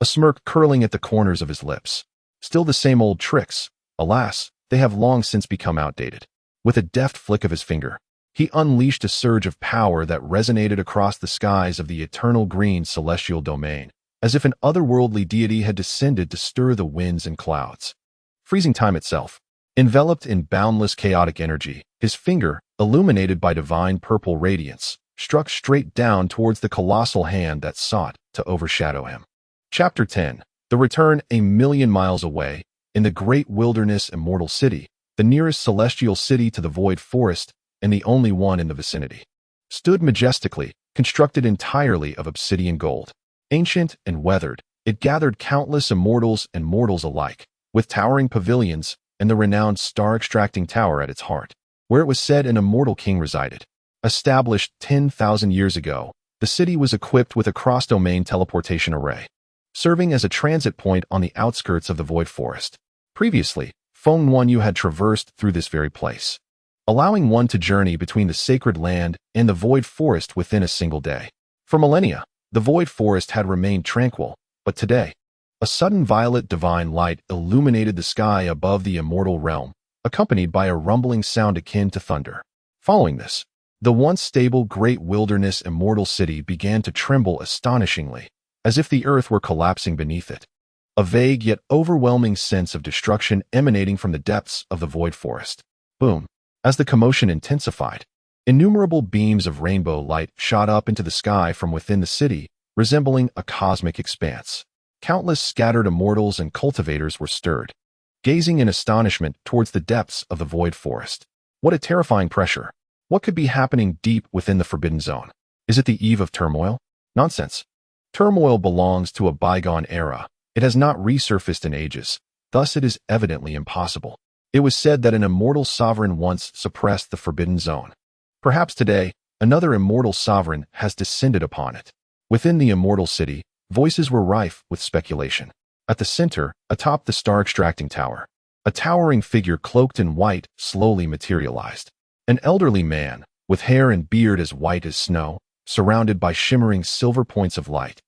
[SPEAKER 1] a smirk curling at the corners of his lips. Still the same old tricks. Alas, they have long since become outdated. With a deft flick of his finger, he unleashed a surge of power that resonated across the skies of the eternal green celestial domain, as if an otherworldly deity had descended to stir the winds and clouds. Freezing time itself, enveloped in boundless chaotic energy, his finger, illuminated by divine purple radiance, struck straight down towards the colossal hand that sought to overshadow him. Chapter 10. The Return. A million miles away, in the great wilderness Immortal City, the nearest celestial city to the void forest, and the only one in the vicinity, stood majestically, constructed entirely of obsidian gold. Ancient and weathered, it gathered countless immortals and mortals alike, with towering pavilions and the renowned star-extracting tower at its heart, where it was said an immortal king resided. Established 10,000 years ago, the city was equipped with a cross-domain teleportation array, serving as a transit point on the outskirts of the void forest. Previously, Feng Wanyu had traversed through this very place, allowing one to journey between the sacred land and the void forest within a single day. For millennia, the void forest had remained tranquil, but today, a sudden violet divine light illuminated the sky above the immortal realm, accompanied by a rumbling sound akin to thunder. Following this, the once stable great wilderness Immortal City began to tremble astonishingly, as if the earth were collapsing beneath it. A vague yet overwhelming sense of destruction emanating from the depths of the void forest. Boom. As the commotion intensified, innumerable beams of rainbow light shot up into the sky from within the city, resembling a cosmic expanse. Countless scattered immortals and cultivators were stirred, gazing in astonishment towards the depths of the void forest. What a terrifying pressure! What could be happening deep within the Forbidden Zone? Is it the eve of turmoil? Nonsense. Turmoil belongs to a bygone era. It has not resurfaced in ages, thus it is evidently impossible. It was said that an immortal sovereign once suppressed the Forbidden Zone. Perhaps today, another immortal sovereign has descended upon it. Within the Immortal City, voices were rife with speculation. At the center, atop the star-extracting tower, a towering figure cloaked in white slowly materialized. An elderly man, with hair and beard as white as snow, surrounded by shimmering silver points of light,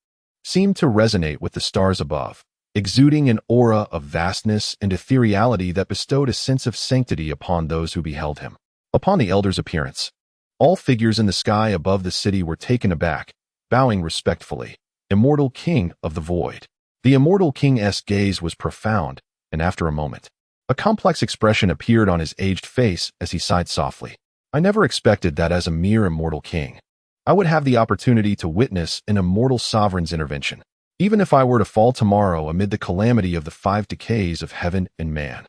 [SPEAKER 1] seemed to resonate with the stars above, exuding an aura of vastness and ethereality that bestowed a sense of sanctity upon those who beheld him. Upon the elder's appearance, all figures in the sky above the city were taken aback, bowing respectfully. Immortal King of the Void. The Immortal King's gaze was profound, and after a moment, a complex expression appeared on his aged face as he sighed softly. I never expected that as a mere immortal king, I would have the opportunity to witness an immortal sovereign's intervention. Even if I were to fall tomorrow amid the calamity of the 5 decays of heaven and man,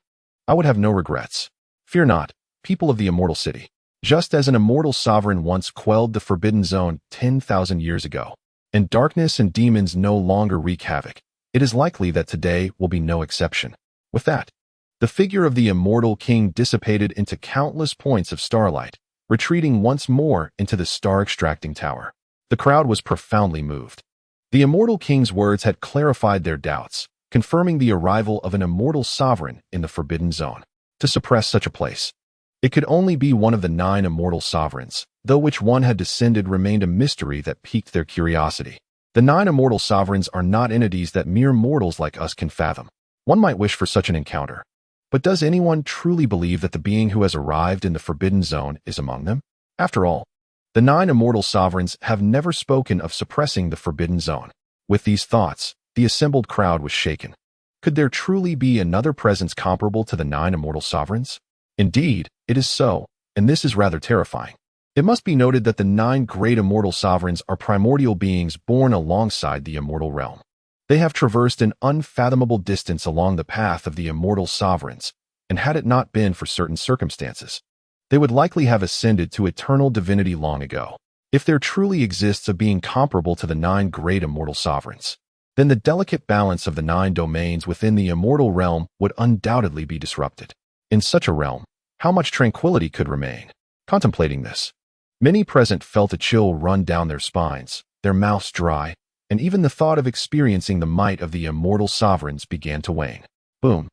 [SPEAKER 1] I would have no regrets. Fear not, people of the immortal city. Just as an immortal sovereign once quelled the forbidden zone 10,000 years ago, and darkness and demons no longer wreak havoc, it is likely that today will be no exception. With that, the figure of the immortal king dissipated into countless points of starlight, retreating once more into the star-extracting tower. The crowd was profoundly moved. The immortal king's words had clarified their doubts, confirming the arrival of an immortal sovereign in the forbidden zone. To suppress such a place, it could only be one of the 9 immortal sovereigns, though which one had descended remained a mystery that piqued their curiosity. The 9 immortal sovereigns are not entities that mere mortals like us can fathom. One might wish for such an encounter. But does anyone truly believe that the being who has arrived in the forbidden zone is among them? After all, the 9 immortal sovereigns have never spoken of suppressing the forbidden zone. With these thoughts, the assembled crowd was shaken. Could there truly be another presence comparable to the 9 immortal sovereigns? Indeed, it is so, and this is rather terrifying. It must be noted that the 9 great immortal sovereigns are primordial beings born alongside the immortal realm. They have traversed an unfathomable distance along the path of the immortal sovereigns, and had it not been for certain circumstances, they would likely have ascended to eternal divinity long ago. If there truly exists a being comparable to the 9 great immortal sovereigns, then the delicate balance of the 9 domains within the immortal realm would undoubtedly be disrupted. In such a realm, how much tranquility could remain? Contemplating this, many present felt a chill run down their spines, their mouths dry, and even the thought of experiencing the might of the immortal sovereigns began to wane. Boom!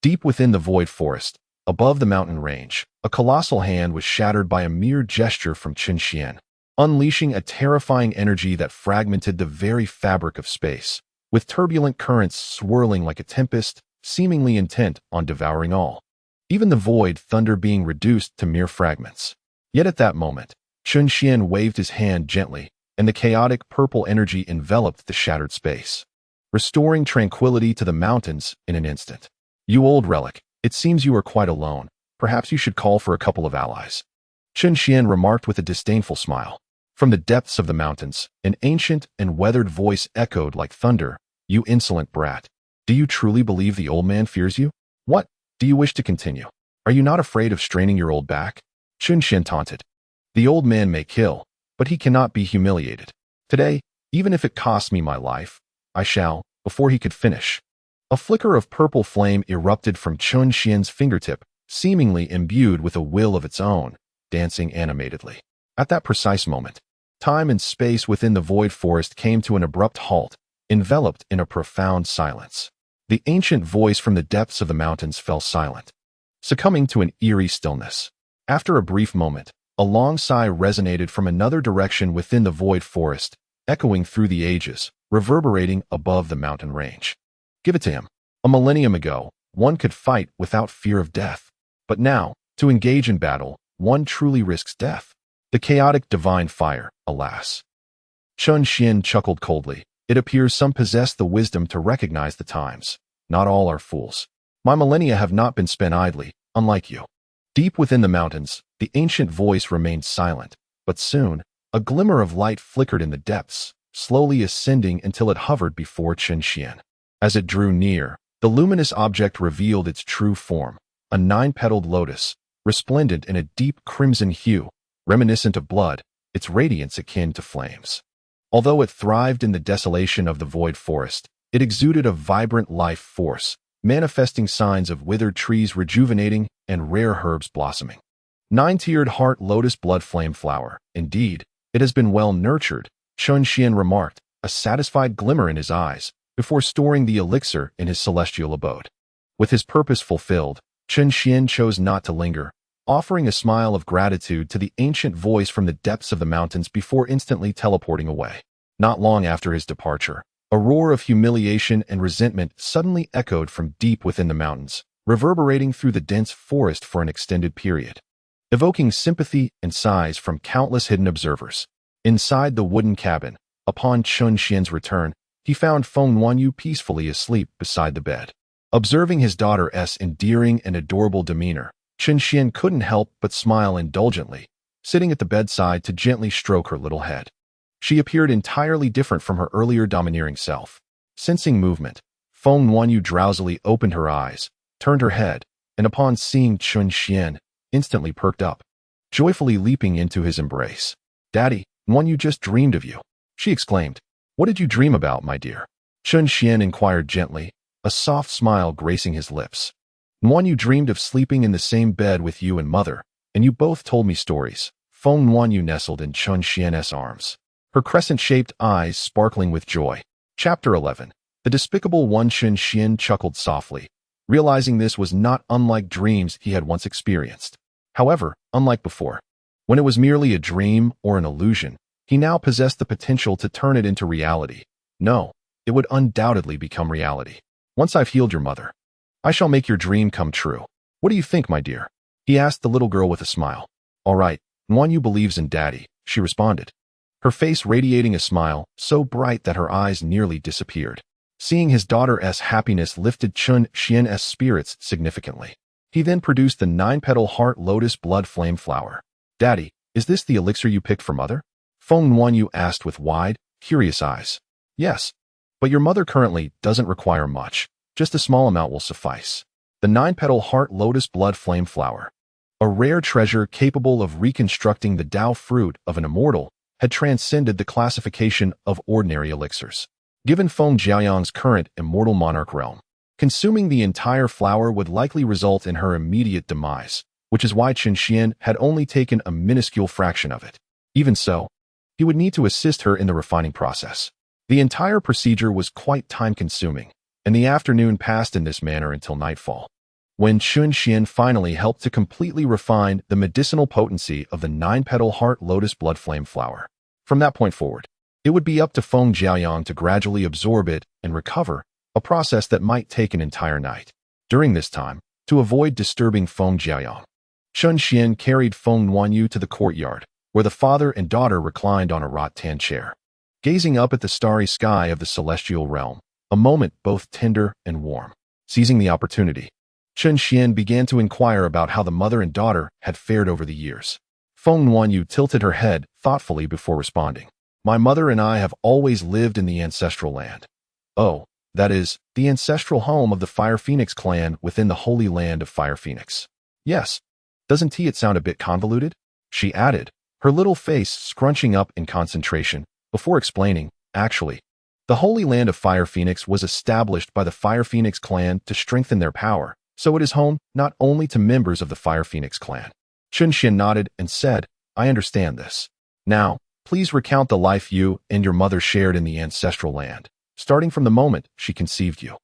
[SPEAKER 1] Deep within the void forest, above the mountain range, a colossal hand was shattered by a mere gesture from Chen Xian, unleashing a terrifying energy that fragmented the very fabric of space, with turbulent currents swirling like a tempest, seemingly intent on devouring all. Even the void thunder being reduced to mere fragments. Yet at that moment, Chen Xian waved his hand gently, and the chaotic purple energy enveloped the shattered space, restoring tranquility to the mountains in an instant. You old relic, it seems you are quite alone. Perhaps you should call for a couple of allies. Chen Xian remarked with a disdainful smile. From the depths of the mountains, an ancient and weathered voice echoed like thunder. You insolent brat. Do you truly believe the old man fears you? What? Do you wish to continue? Are you not afraid of straining your old back? Chen Xian taunted. The old man may kill, but he cannot be humiliated. Today, even if it costs me my life, I shall, before he could finish. A flicker of purple flame erupted from Chen Xian's fingertip, seemingly imbued with a will of its own, dancing animatedly. At that precise moment, time and space within the void forest came to an abrupt halt, enveloped in a profound silence. The ancient voice from the depths of the mountains fell silent, succumbing to an eerie stillness. After a brief moment, a long sigh resonated from another direction within the void forest, echoing through the ages, reverberating above the mountain range. Give it to him. A millennium ago, one could fight without fear of death. But now, to engage in battle, one truly risks death. The chaotic divine fire, alas. Chen Xian chuckled coldly. It appears some possess the wisdom to recognize the times. Not all are fools. My millennia have not been spent idly, unlike you. Deep within the mountains, the ancient voice remained silent, but soon, a glimmer of light flickered in the depths, slowly ascending until it hovered before Chen Xian. As it drew near, the luminous object revealed its true form, a 9-petaled lotus, resplendent in a deep crimson hue, reminiscent of blood, its radiance akin to flames. Although it thrived in the desolation of the void forest, it exuded a vibrant life force, manifesting signs of withered trees rejuvenating and rare herbs blossoming. 9-tiered heart lotus blood flame flower. Indeed, it has been well nurtured, Chen Xian remarked, a satisfied glimmer in his eyes, before storing the elixir in his celestial abode. With his purpose fulfilled, Chen Xian chose not to linger, offering a smile of gratitude to the ancient voice from the depths of the mountains before instantly teleporting away. Not long after his departure, a roar of humiliation and resentment suddenly echoed from deep within the mountains, reverberating through the dense forest for an extended period, evoking sympathy and sighs from countless hidden observers. Inside the wooden cabin, upon Chen Xian's return, he found Feng Wanyu peacefully asleep beside the bed. Observing his daughter's endearing and adorable demeanor, Chen Xian couldn't help but smile indulgently, sitting at the bedside to gently stroke her little head. She appeared entirely different from her earlier domineering self. Sensing movement, Feng Wanyu drowsily opened her eyes, turned her head, and upon seeing Chun Xian, instantly perked up, joyfully leaping into his embrace. "Daddy, Wanyu just dreamed of you," she exclaimed. "What did you dream about, my dear?" Chun Xian inquired gently, a soft smile gracing his lips. "Wanyu dreamed of sleeping in the same bed with you and mother, and you both told me stories." Feng Wanyu nestled in Chun Xian's arms, her crescent-shaped eyes sparkling with joy. Chapter 11. The Despicable One. Chun Xian chuckled softly, realizing this was not unlike dreams he had once experienced. However, unlike before, when it was merely a dream or an illusion, he now possessed the potential to turn it into reality. No, it would undoubtedly become reality. "Once I've healed your mother, I shall make your dream come true. What do you think, my dear?" he asked the little girl with a smile. "All right, Wanyu believes in Daddy," she responded, her face radiating a smile so bright that her eyes nearly disappeared. Seeing his daughter's happiness lifted Chun Xian's spirits significantly. He then produced the 9-petal heart lotus blood flame flower. "Daddy, is this the elixir you picked for mother?" Feng Wanyu asked with wide, curious eyes. "Yes, but your mother currently doesn't require much. Just a small amount will suffice." The 9-petal heart lotus blood flame flower, a rare treasure capable of reconstructing the Tao fruit of an immortal, had transcended the classification of ordinary elixirs. Given Feng Jiaoyang's current immortal monarch realm, consuming the entire flower would likely result in her immediate demise, which is why Chun Xian had only taken a minuscule fraction of it. Even so, he would need to assist her in the refining process. The entire procedure was quite time-consuming, and the afternoon passed in this manner until nightfall, when Chun Xian finally helped to completely refine the medicinal potency of the 9-petal heart lotus blood flame flower. From that point forward, it would be up to Feng Jiaoyang to gradually absorb it and recover, a process that might take an entire night. During this time, to avoid disturbing Feng Jiaoyang, Chun Xian carried Feng Wanyu to the courtyard, where the father and daughter reclined on a rattan chair, gazing up at the starry sky of the celestial realm, a moment both tender and warm. Seizing the opportunity, Chun Xian began to inquire about how the mother and daughter had fared over the years. Feng Wanyu tilted her head thoughtfully before responding. "My mother and I have always lived in the ancestral land." "Oh, that is, the ancestral home of the Fire Phoenix clan within the holy land of Fire Phoenix." "Yes. Doesn't it sound a bit convoluted?" she added, her little face scrunching up in concentration, before explaining, "Actually, the holy land of Fire Phoenix was established by the Fire Phoenix clan to strengthen their power, so it is home not only to members of the Fire Phoenix clan." Chun Xian nodded and said, "I understand this. Now, please recount the life you and your mother shared in the ancestral land, starting from the moment she conceived you."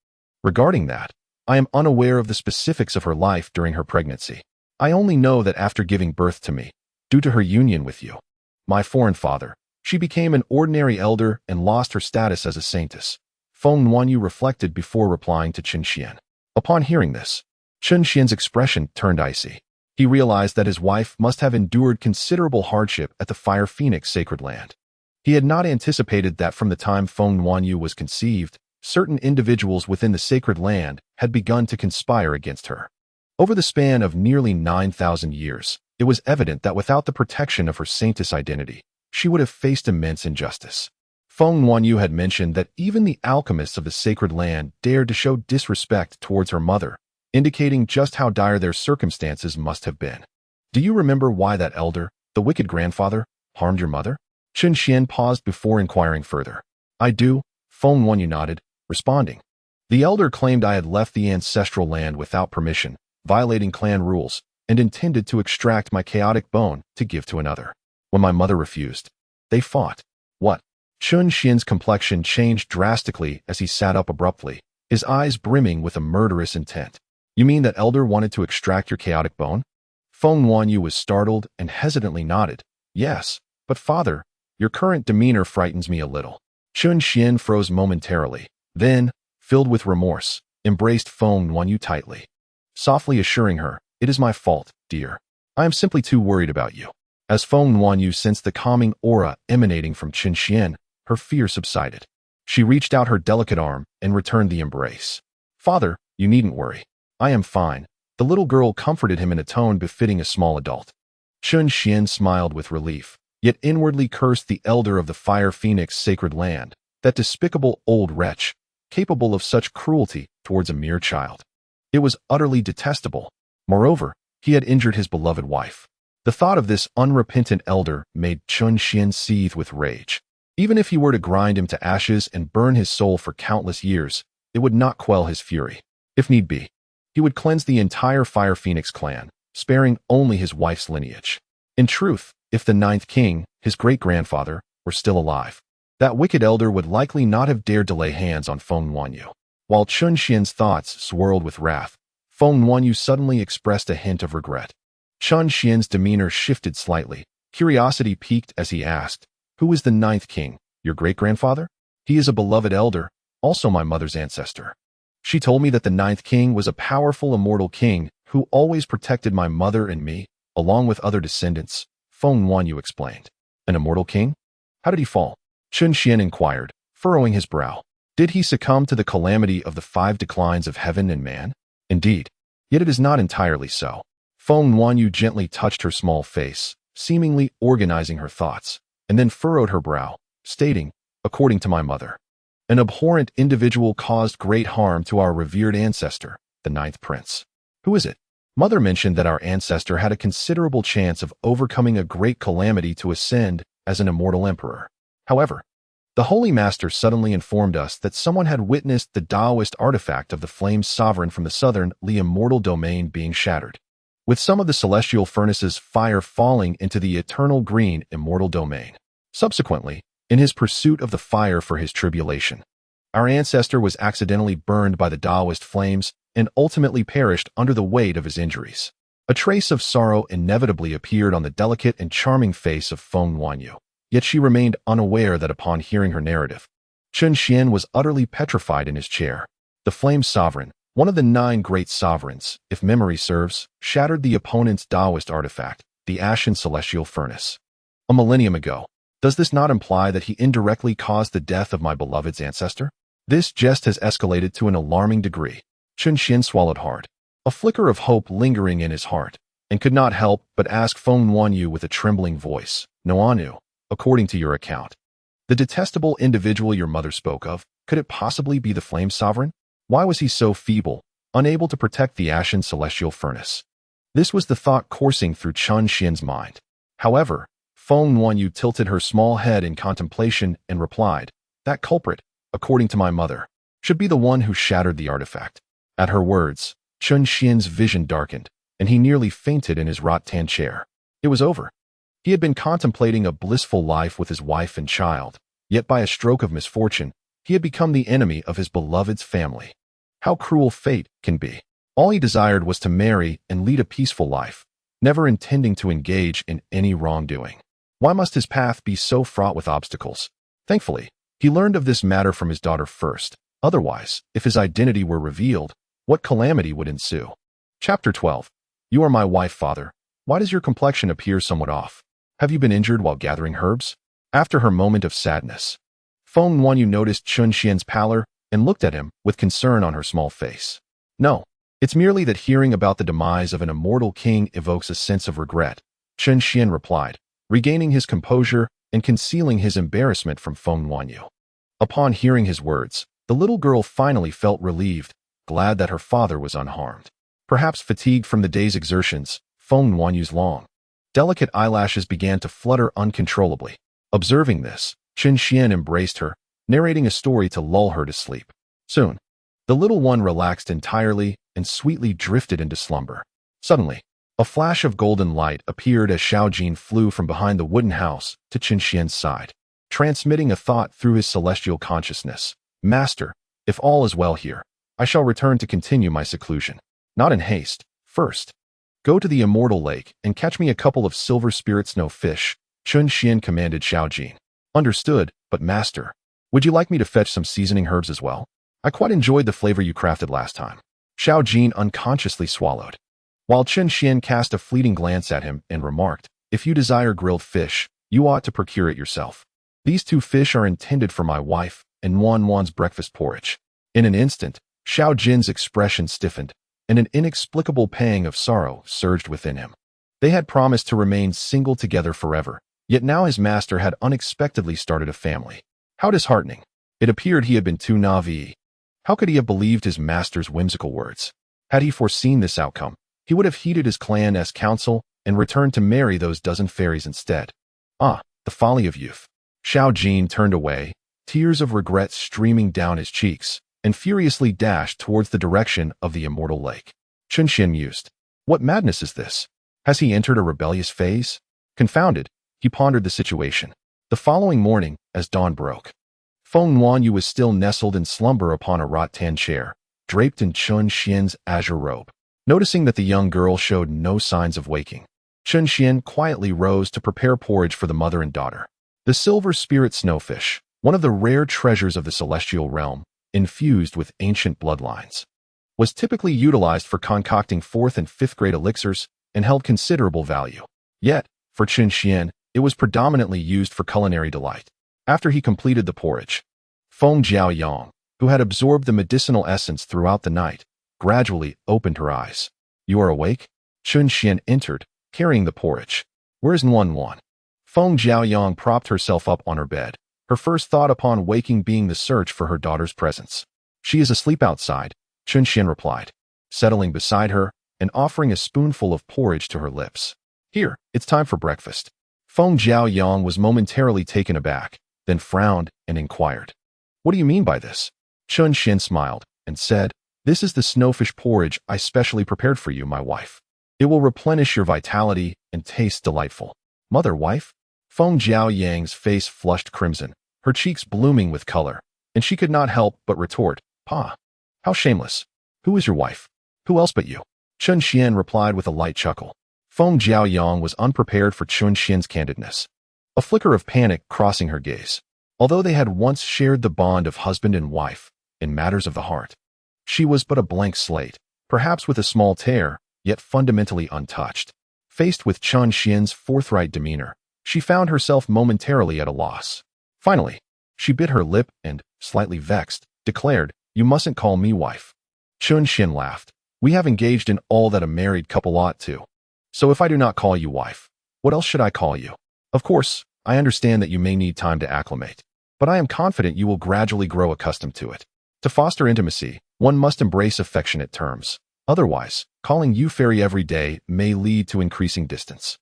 [SPEAKER 1] "Regarding that, I am unaware of the specifics of her life during her pregnancy. I only know that after giving birth to me, due to her union with you, my foreign father, she became an ordinary elder and lost her status as a saintess." Feng Wanyu reflected before replying to Chun Xian. Upon hearing this, Chun Xian's expression turned icy. He realized that his wife must have endured considerable hardship at the Fire Phoenix sacred land. He had not anticipated that from the time Feng Wanyu was conceived, certain individuals within the sacred land had begun to conspire against her. Over the span of nearly 9,000 years, it was evident that without the protection of her saintess identity, she would have faced immense injustice. Feng Wanyu had mentioned that even the alchemists of the sacred land dared to show disrespect towards her mother, indicating just how dire their circumstances must have been. "Do you remember why that elder, the wicked grandfather, harmed your mother?" Chun Xian paused before inquiring further. "I do," Feng Wanyu nodded, responding. "The elder claimed I had left the ancestral land without permission, violating clan rules, and intended to extract my chaotic bone to give to another. When my mother refused, they fought." "What?" Chun Xian's complexion changed drastically as he sat up abruptly, his eyes brimming with a murderous intent. "You mean that elder wanted to extract your chaotic bone?" Feng Wanyu was startled and hesitantly nodded. "Yes, but father, your current demeanor frightens me a little." Chun Xian froze momentarily, then, filled with remorse, embraced Feng Wanyu tightly, softly assuring her, "It is my fault, dear. I am simply too worried about you." As Feng Wanyu sensed the calming aura emanating from Chun Xian, her fear subsided. She reached out her delicate arm and returned the embrace. "Father, you needn't worry. I am fine." The little girl comforted him in a tone befitting a small adult. Chun Xian smiled with relief, yet inwardly cursed the elder of the Fire Phoenix sacred land, that despicable old wretch. capable of such cruelty towards a mere child. It was utterly detestable. Moreover, he had injured his beloved wife. The thought of this unrepentant elder made Chun Xian seethe with rage. Even if he were to grind him to ashes and burn his soul for countless years, it would not quell his fury. If need be, he would cleanse the entire Fire Phoenix clan, sparing only his wife's lineage. In truth, if the ninth king, his great-grandfather, were still alive, that wicked elder would likely not have dared to lay hands on Feng Wanyu. While Chun Xian's thoughts swirled with wrath, Feng Wanyu suddenly expressed a hint of regret. Chun Xian's demeanor shifted slightly. Curiosity piqued as he asked, "Who is the ninth king? Your great-grandfather? He is a beloved elder, also my mother's ancestor. She told me that the ninth king was a powerful immortal king who always protected my mother and me, along with other descendants," Feng Wanyu explained. An immortal king? How did he fall? Chun Xian inquired, furrowing his brow. Did he succumb to the calamity of the 5 declines of heaven and man? Indeed. Yet it is not entirely so. Feng Wanyu gently touched her small face, seemingly organizing her thoughts, and then furrowed her brow, stating, "According to my mother, an abhorrent individual caused great harm to our revered ancestor, the ninth prince." "Who is it?" "Mother mentioned that our ancestor had a considerable chance of overcoming a great calamity to ascend as an immortal emperor. However, the Holy Master suddenly informed us that someone had witnessed the Taoist artifact of the Flame Sovereign from the southern Immortal domain being shattered, with some of the celestial furnaces' fire falling into the eternal green Immortal domain. Subsequently, in his pursuit of the fire for his tribulation, our ancestor was accidentally burned by the Taoist flames and ultimately perished under the weight of his injuries." A trace of sorrow inevitably appeared on the delicate and charming face of Feng Wanyu. Yet she remained unaware that upon hearing her narrative, Chun Xian was utterly petrified in his chair. The Flame Sovereign, one of the 9 great sovereigns, if memory serves, shattered the opponent's Taoist artifact, the Ashen Celestial Furnace, a millennium ago. Does this not imply that he indirectly caused the death of my beloved's ancestor? This jest has escalated to an alarming degree. Chun Xian swallowed hard, a flicker of hope lingering in his heart, and could not help but ask Feng Wanyu with a trembling voice, "Noanu, according to your account, the detestable individual your mother spoke of, could it possibly be the Flame Sovereign? Why was he so feeble, unable to protect the Ashen Celestial Furnace?" This was the thought coursing through Chun Xian's mind. However, Feng Wanyu tilted her small head in contemplation and replied, "That culprit, according to my mother, should be the one who shattered the artifact." At her words, Chun Xian's vision darkened, and he nearly fainted in his rattan chair. It was over. He had been contemplating a blissful life with his wife and child, yet by a stroke of misfortune, he had become the enemy of his beloved's family. How cruel fate can be. All he desired was to marry and lead a peaceful life, never intending to engage in any wrongdoing. Why must his path be so fraught with obstacles? Thankfully, he learned of this matter from his daughter first. Otherwise, if his identity were revealed, what calamity would ensue? Chapter 12. "You are my wife, father. Why does your complexion appear somewhat off? Have you been injured while gathering herbs?" After her moment of sadness, Feng Wanyu noticed Chun Xian's pallor and looked at him with concern on her small face. "No, it's merely that hearing about the demise of an immortal king evokes a sense of regret," Chun Xian replied, regaining his composure and concealing his embarrassment from Feng Wanyu. Upon hearing his words, the little girl finally felt relieved, glad that her father was unharmed. Perhaps fatigued from the day's exertions, Feng Wanyu's long, delicate eyelashes began to flutter uncontrollably. Observing this, Chun Xian embraced her, narrating a story to lull her to sleep. Soon, the little one relaxed entirely and sweetly drifted into slumber. Suddenly, a flash of golden light appeared as Xiaojin flew from behind the wooden house to Chun Xian's side, transmitting a thought through his celestial consciousness. "Master, if all is well here, I shall return to continue my seclusion. Not in haste. First, go to the Immortal Lake and catch me a couple of silver spirit snow fish," Chun Xian commanded Xiaojin. "Understood, but master, would you like me to fetch some seasoning herbs as well? I quite enjoyed the flavor you crafted last time." Xiaojin unconsciously swallowed, while Chun Xian cast a fleeting glance at him and remarked, "If you desire grilled fish, you ought to procure it yourself. These 2 fish are intended for my wife and Wan's breakfast porridge." In an instant, Xiaojin's expression stiffened, and an inexplicable pang of sorrow surged within him. They had promised to remain single together forever, yet now his master had unexpectedly started a family. How disheartening. It appeared he had been too naive. How could he have believed his master's whimsical words? Had he foreseen this outcome, he would have heeded his clan's counsel and returned to marry those dozen fairies instead. Ah, the folly of youth. Xiao Jin turned away, tears of regret streaming down his cheeks, and furiously dashed towards the direction of the Immortal Lake. Chun Xian mused. What madness is this? Has he entered a rebellious phase? Confounded, he pondered the situation. The following morning, as dawn broke, Feng Nuanyu was still nestled in slumber upon a rattan chair, draped in Chun Xian's azure robe. Noticing that the young girl showed no signs of waking, Chun Xian quietly rose to prepare porridge for the mother and daughter. The silver spirit snowfish, one of the rare treasures of the celestial realm, infused with ancient bloodlines, was typically utilized for concocting 4th and 5th grade elixirs and held considerable value. Yet, for Chun Xian, it was predominantly used for culinary delight. After he completed the porridge, Feng Jiaoyang, who had absorbed the medicinal essence throughout the night, gradually opened her eyes. You are awake? Chun Xian entered, carrying the porridge. Where's Nuan? Feng Jiaoyang propped herself up on her bed, her first thought upon waking being the search for her daughter's presence. She is asleep outside, Chun Xian replied, settling beside her and offering a spoonful of porridge to her lips. Here, it's time for breakfast. Feng Jiaoyang was momentarily taken aback, then frowned and inquired. What do you mean by this? Chun Xian smiled and said, This is the snowfish porridge I specially prepared for you, my wife. It will replenish your vitality and taste delightful. Mother, wife? Feng Jiaoyang's face flushed crimson, her cheeks blooming with color, and she could not help but retort, Pa. How shameless. Who is your wife? Who else but you? Chun Xian replied with a light chuckle. Feng Jiaoyang was unprepared for Chun Xian's candidness, a flicker of panic crossing her gaze. Although they had once shared the bond of husband and wife in matters of the heart, she was but a blank slate, perhaps with a small tear, yet fundamentally untouched. Faced with Chun Xian's forthright demeanor, she found herself momentarily at a loss. Finally, she bit her lip and, slightly vexed, declared, You mustn't call me wife. Chun Xian laughed. We have engaged in all that a married couple ought to. So if I do not call you wife, what else should I call you? Of course, I understand that you may need time to acclimate, but I am confident you will gradually grow accustomed to it. To foster intimacy, one must embrace affectionate terms. Otherwise, calling you fairy every day may lead to increasing distance.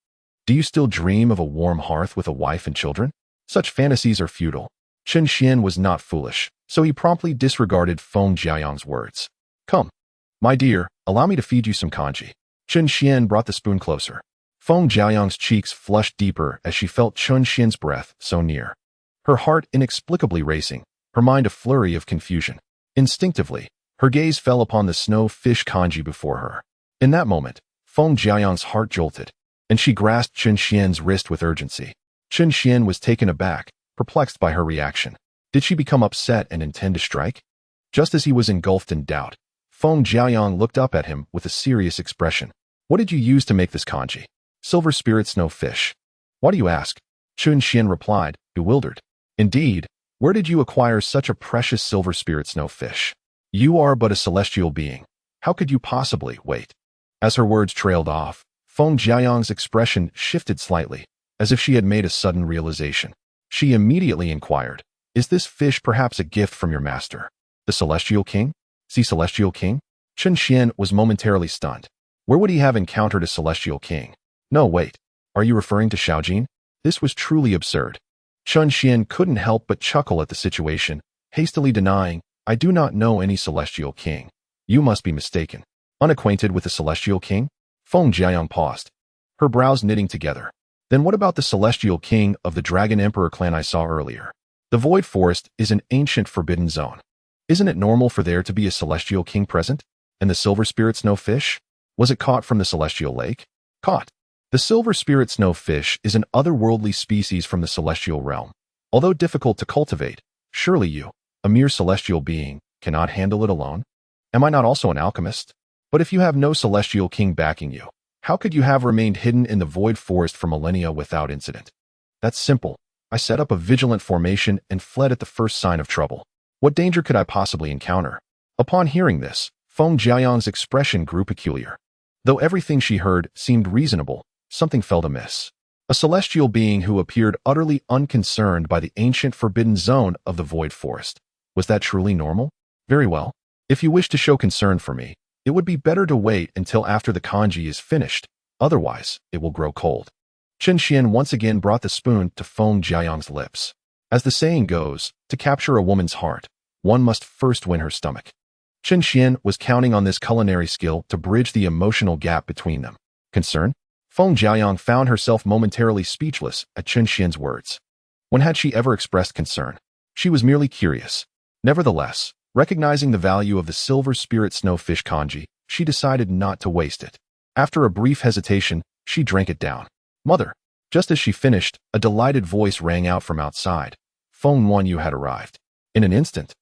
[SPEAKER 1] Do you still dream of a warm hearth with a wife and children? Such fantasies are futile. Chun Xian was not foolish, so he promptly disregarded Feng Jiaoyang's words. Come, my dear, allow me to feed you some congee. Chun Xian brought the spoon closer. Feng Jiaoyang's cheeks flushed deeper as she felt Chun Xian's breath so near. Her heart inexplicably racing, her mind a flurry of confusion. Instinctively, her gaze fell upon the snow-fish congee before her. In that moment, Feng Jiaoyang's heart jolted, and she grasped Chun Xian's wrist with urgency. Chun Xian was taken aback, perplexed by her reaction. Did she become upset and intend to strike? Just as he was engulfed in doubt, Feng Jiaoyang looked up at him with a serious expression. What did you use to make this congee? Silver spirit snowfish. Why do you ask? Chun Xian replied, bewildered. Indeed, where did you acquire such a precious silver spirit snowfish? You are but a celestial being. How could you possibly wait? As her words trailed off, Feng Jiaoyang's expression shifted slightly, as if she had made a sudden realization. She immediately inquired, Is this fish perhaps a gift from your master, the Celestial King? See Celestial King? Chun Xian was momentarily stunned. Where would he have encountered a Celestial King? No, wait. Are you referring to Xiao Jin? This was truly absurd. Chun Xian couldn't help but chuckle at the situation, hastily denying, I do not know any Celestial King. You must be mistaken. Unacquainted with the Celestial King? Feng Jiaoyang paused, her brows knitting together. Then what about the Celestial King of the Dragon Emperor clan I saw earlier? The Void Forest is an ancient forbidden zone. Isn't it normal for there to be a Celestial King present? And the Silver Spirit Snowfish? Was it caught from the Celestial Lake? Caught. The Silver Spirit Snowfish is an otherworldly species from the Celestial Realm. Although difficult to cultivate, surely you, a mere celestial being, cannot handle it alone? Am I not also an alchemist? But if you have no Celestial King backing you, how could you have remained hidden in the Void Forest for millennia without incident? That's simple. I set up a vigilant formation and fled at the first sign of trouble. What danger could I possibly encounter? Upon hearing this, Feng Jiaoyang's expression grew peculiar. Though everything she heard seemed reasonable, something felt amiss. A celestial being who appeared utterly unconcerned by the ancient forbidden zone of the Void Forest. Was that truly normal? Very well. If you wish to show concern for me, it would be better to wait until after the kanji is finished, otherwise it will grow cold. Chen Xian once again brought the spoon to Feng Jiayang's lips. As the saying goes, to capture a woman's heart, one must first win her stomach. Chen Xian was counting on this culinary skill to bridge the emotional gap between them. Concern? Feng Jiayang found herself momentarily speechless at Chen Xian's words. When had she ever expressed concern? She was merely curious. Nevertheless, recognizing the value of the silver spirit snowfish kanji, she decided not to waste it. After a brief hesitation, she drank it down. Mother. Just as she finished, a delighted voice rang out from outside. Feng Wanyu had arrived. In an instant,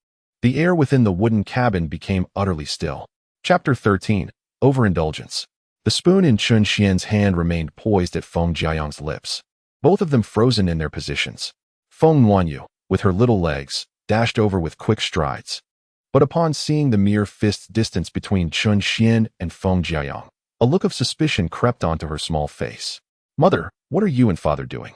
[SPEAKER 1] the air within the wooden cabin became utterly still. Chapter 13. Overindulgence. The spoon in Chen Xian's hand remained poised at Feng Jiayang's lips, both of them frozen in their positions. Feng Wanyu, with her little legs, dashed over with quick strides. But upon seeing the mere fist distance between Chen Xian and Feng Jiayang, a look of suspicion crept onto her small face. Mother, what are you and father doing?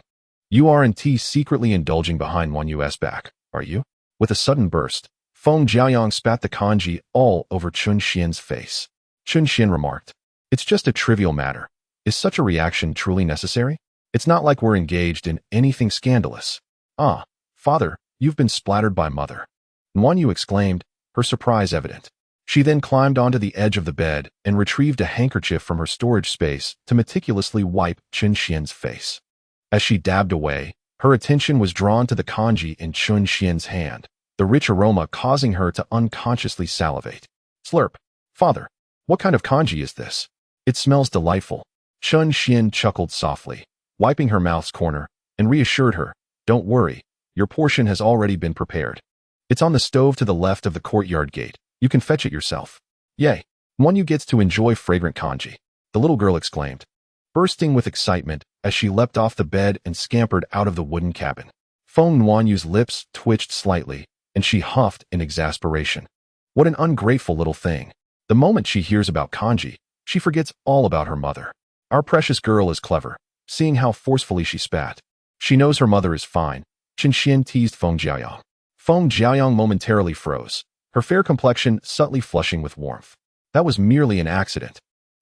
[SPEAKER 1] You aren't secretly indulging behind Wanyu's back, are you? With a sudden burst, Feng Jiayang spat the kanji all over Chen Xian's face. Chen Xian remarked, "It's just a trivial matter. Is such a reaction truly necessary? It's not like we're engaged in anything scandalous." "Ah, father, you've been splattered by mother," Wanyu exclaimed, her surprise evident. She then climbed onto the edge of the bed and retrieved a handkerchief from her storage space to meticulously wipe Chen Xian's face. As she dabbed away, her attention was drawn to the kanji in Chen Xian's hand, the rich aroma causing her to unconsciously salivate. Slurp. Father, what kind of kanji is this? It smells delightful. Chen Xian chuckled softly, wiping her mouth's corner, and reassured her, "Don't worry, your portion has already been prepared. It's on the stove to the left of the courtyard gate. You can fetch it yourself." "Yay, Wanyu gets to enjoy fragrant kanji," the little girl exclaimed, bursting with excitement as she leapt off the bed and scampered out of the wooden cabin. Feng Wanyu's lips twitched slightly, and she huffed in exasperation. What an ungrateful little thing. The moment she hears about kanji, she forgets all about her mother. Our precious girl is clever, seeing how forcefully she spat. She knows her mother is fine, Chen Xian teased Feng Jiayang. Feng Jiayang momentarily froze, her fair complexion subtly flushing with warmth. That was merely an accident.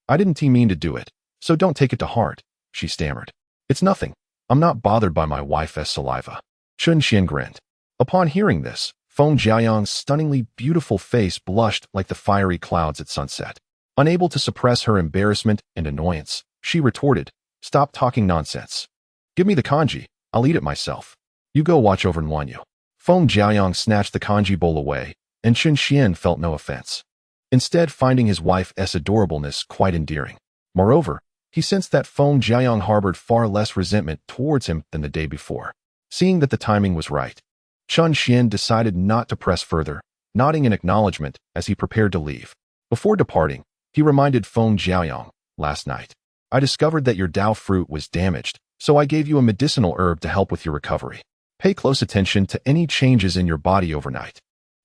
[SPEAKER 1] I didn't mean to do it, so don't take it to heart, she stammered. It's nothing. I'm not bothered by my wife's saliva. Chen Xian grinned. Upon hearing this, Feng Jiayang's stunningly beautiful face blushed like the fiery clouds at sunset. Unable to suppress her embarrassment and annoyance, she retorted, "Stop talking nonsense. Give me the kanji, I'll eat it myself. You go watch over Wanyu." Feng Jiayang snatched the kanji bowl away, and Chen Xian felt no offense, instead finding his wife's adorableness quite endearing. Moreover, he sensed that Feng Jiayang harbored far less resentment towards him than the day before. Seeing that the timing was right, Chen Xian decided not to press further, nodding in acknowledgement as he prepared to leave. Before departing, he reminded Feng Jiayang, "Last night, I discovered that your Dao fruit was damaged, so I gave you a medicinal herb to help with your recovery. Pay close attention to any changes in your body overnight."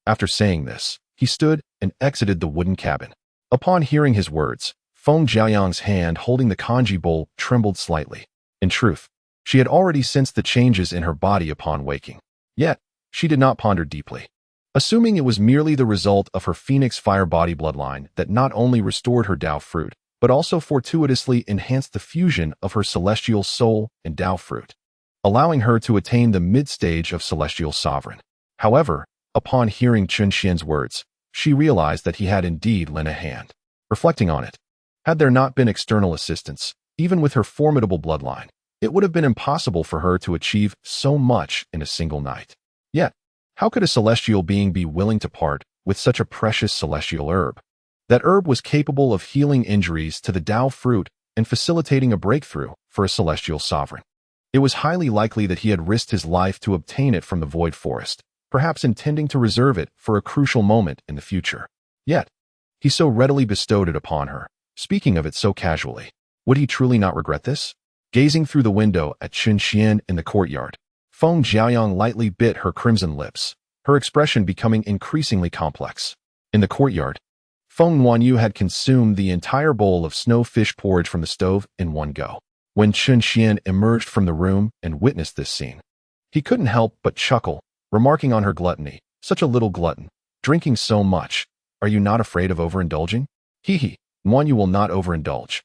[SPEAKER 1] After saying this, he stood and exited the wooden cabin. Upon hearing his words, Feng Jiayang's hand holding the kanji bowl trembled slightly. In truth, she had already sensed the changes in her body upon waking. Yet, she did not ponder deeply, assuming it was merely the result of her phoenix fire body bloodline that not only restored her Dao fruit, but also fortuitously enhanced the fusion of her celestial soul and Dao fruit, allowing her to attain the mid-stage of celestial sovereign. However, upon hearing Chen Xian's words, she realized that he had indeed lent a hand. Reflecting on it, had there not been external assistance, even with her formidable bloodline, it would have been impossible for her to achieve so much in a single night. Yet, how could a celestial being be willing to part with such a precious celestial herb? That herb was capable of healing injuries to the Dao fruit and facilitating a breakthrough for a celestial sovereign. It was highly likely that he had risked his life to obtain it from the void forest, perhaps intending to reserve it for a crucial moment in the future. Yet, he so readily bestowed it upon her, speaking of it so casually. Would he truly not regret this? Gazing through the window at Chen Xian in the courtyard, Feng Jiayang lightly bit her crimson lips, her expression becoming increasingly complex. In the courtyard, Feng Wanyu had consumed the entire bowl of snowfish porridge from the stove in one go. When Chen Xian emerged from the room and witnessed this scene, he couldn't help but chuckle, remarking on her gluttony. Such a little glutton. Drinking so much. Are you not afraid of overindulging? Hee hee. One, you will not overindulge.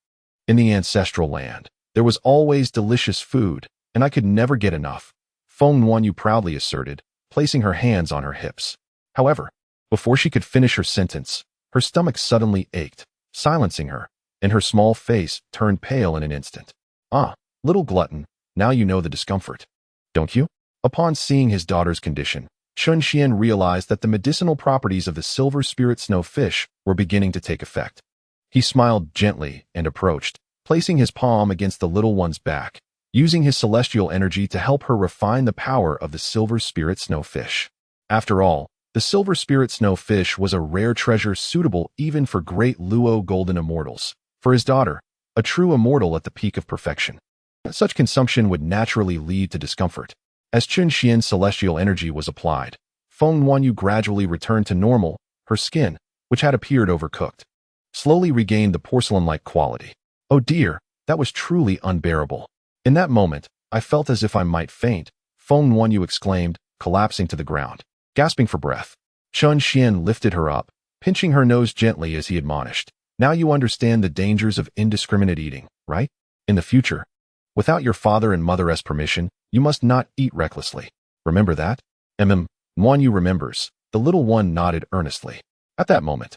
[SPEAKER 1] In the ancestral land, there was always delicious food, and I could never get enough. Feng Nuanyu proudly asserted, placing her hands on her hips. However, before she could finish her sentence, her stomach suddenly ached, silencing her, and her small face turned pale in an instant. Ah, little glutton, now you know the discomfort. Don't you? Upon seeing his daughter's condition, Chun Xian realized that the medicinal properties of the silver spirit snowfish were beginning to take effect. He smiled gently and approached, placing his palm against the little one's back, using his celestial energy to help her refine the power of the silver spirit snowfish. After all, the silver spirit snowfish was a rare treasure suitable even for great Luo golden immortals. For his daughter, a true immortal at the peak of perfection, such consumption would naturally lead to discomfort. As Chun Xian's celestial energy was applied, Feng Nuanyu gradually returned to normal. Her skin, which had appeared overcooked, slowly regained the porcelain-like quality. Oh dear, that was truly unbearable. In that moment, I felt as if I might faint, Feng Nuanyu exclaimed, collapsing to the ground. Gasping for breath, Chun Xian lifted her up, pinching her nose gently as he admonished. Now you understand the dangers of indiscriminate eating, right? In the future, without your father and mother's permission, you must not eat recklessly. Remember that? Nuanyu remembers. The little one nodded earnestly. At that moment,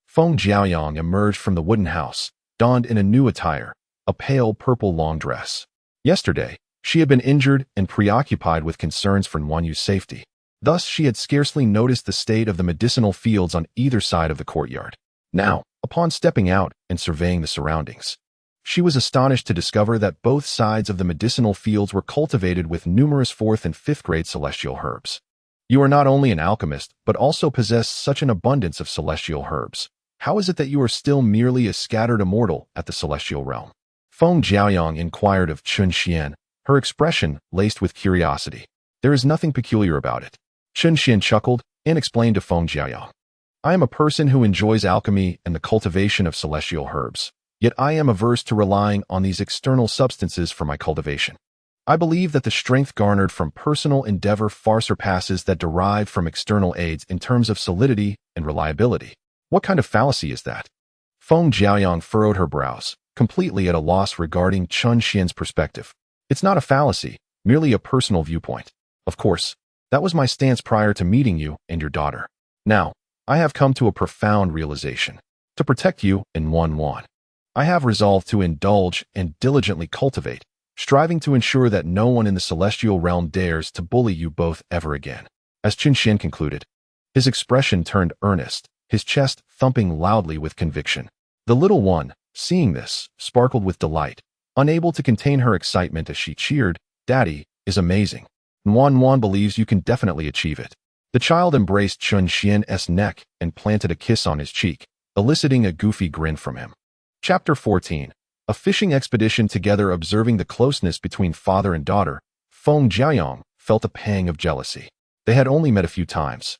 [SPEAKER 1] Feng Jiaoyang emerged from the wooden house, donned in a new attire, a pale purple long dress. Yesterday, she had been injured and preoccupied with concerns for Nuanyu's safety. Thus, she had scarcely noticed the state of the medicinal fields on either side of the courtyard. Now, upon stepping out and surveying the surroundings, she was astonished to discover that both sides of the medicinal fields were cultivated with numerous 4th and 5th grade celestial herbs. You are not only an alchemist, but also possess such an abundance of celestial herbs. How is it that you are still merely a scattered immortal at the celestial realm? Feng Jiaoyang inquired of Chun Xian, her expression laced with curiosity. There is nothing peculiar about it. Chun Xian chuckled and explained to Feng Jiaoyang. I am a person who enjoys alchemy and the cultivation of celestial herbs. Yet I am averse to relying on these external substances for my cultivation. I believe that the strength garnered from personal endeavor far surpasses that derived from external aids in terms of solidity and reliability. What kind of fallacy is that? Feng Jiaoyang furrowed her brows, completely at a loss regarding Chun Xian's perspective. It's not a fallacy, merely a personal viewpoint. Of course, that was my stance prior to meeting you and your daughter. Now, I have come to a profound realization. To protect you in Nuan, I have resolved to indulge and diligently cultivate, striving to ensure that no one in the celestial realm dares to bully you both ever again. As Chun Xian concluded, his expression turned earnest, his chest thumping loudly with conviction. The little one, seeing this, sparkled with delight, unable to contain her excitement as she cheered, Daddy, is amazing. Nuan believes you can definitely achieve it. The child embraced Chun Xian's neck and planted a kiss on his cheek, eliciting a goofy grin from him. Chapter 14. A fishing expedition. Together observing the closeness between father and daughter, Feng Jiaoyang felt a pang of jealousy. They had only met a few times.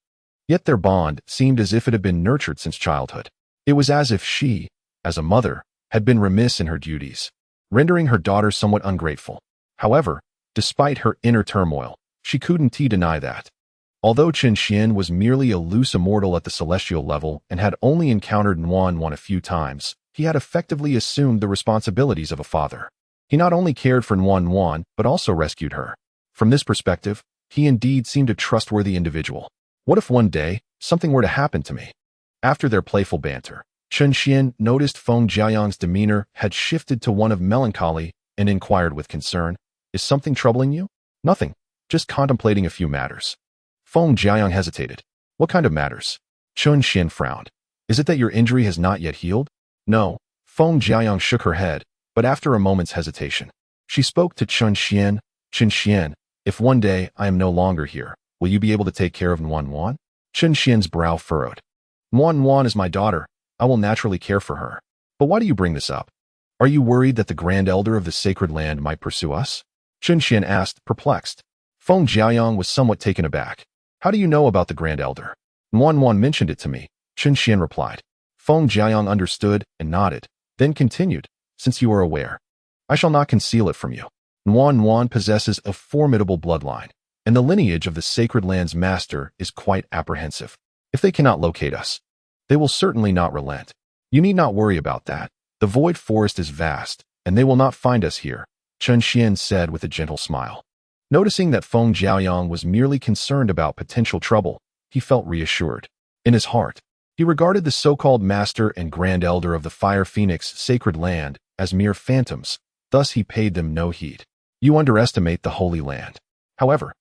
[SPEAKER 1] Yet their bond seemed as if it had been nurtured since childhood. It was as if she, as a mother, had been remiss in her duties, rendering her daughter somewhat ungrateful. However, despite her inner turmoil, she couldn't deny that. Although Chun Xian was merely a loose immortal at the celestial level and had only encountered Nuan a few times, he had effectively assumed the responsibilities of a father. He not only cared for Nuan, but also rescued her. From this perspective, he indeed seemed a trustworthy individual. What if one day, something were to happen to me? After their playful banter, Chun Xian noticed Feng Jiaoyang's demeanor had shifted to one of melancholy and inquired with concern, Is something troubling you? Nothing, just contemplating a few matters. Feng Jiaoyang hesitated. What kind of matters? Chun Xian frowned. Is it that your injury has not yet healed? No. Feng Jiaoyang shook her head, but after a moment's hesitation, she spoke to Chun Xian. Chun Xian, if one day I am no longer here, will you be able to take care of Nuan? Chun Xian's brow furrowed. Nuan is my daughter. I will naturally care for her. But why do you bring this up? Are you worried that the Grand Elder of the Sacred Land might pursue us? Chun Xian asked, perplexed. Feng Jiaoyang was somewhat taken aback. How do you know about the Grand Elder? Nuan mentioned it to me, Chun Xian replied. Feng Jiaoyang understood and nodded, then continued, Since you are aware, I shall not conceal it from you. Nuan possesses a formidable bloodline, and the lineage of the Sacred Land's master is quite apprehensive. If they cannot locate us, they will certainly not relent. You need not worry about that. The void forest is vast, and they will not find us here, Chen Xian said with a gentle smile. Noticing that Feng Jiaoyang was merely concerned about potential trouble, he felt reassured. In his heart, he regarded the so-called master and grand elder of the Fire Phoenix sacred land as mere phantoms, thus he paid them no heed. You underestimate the Holy Land. However,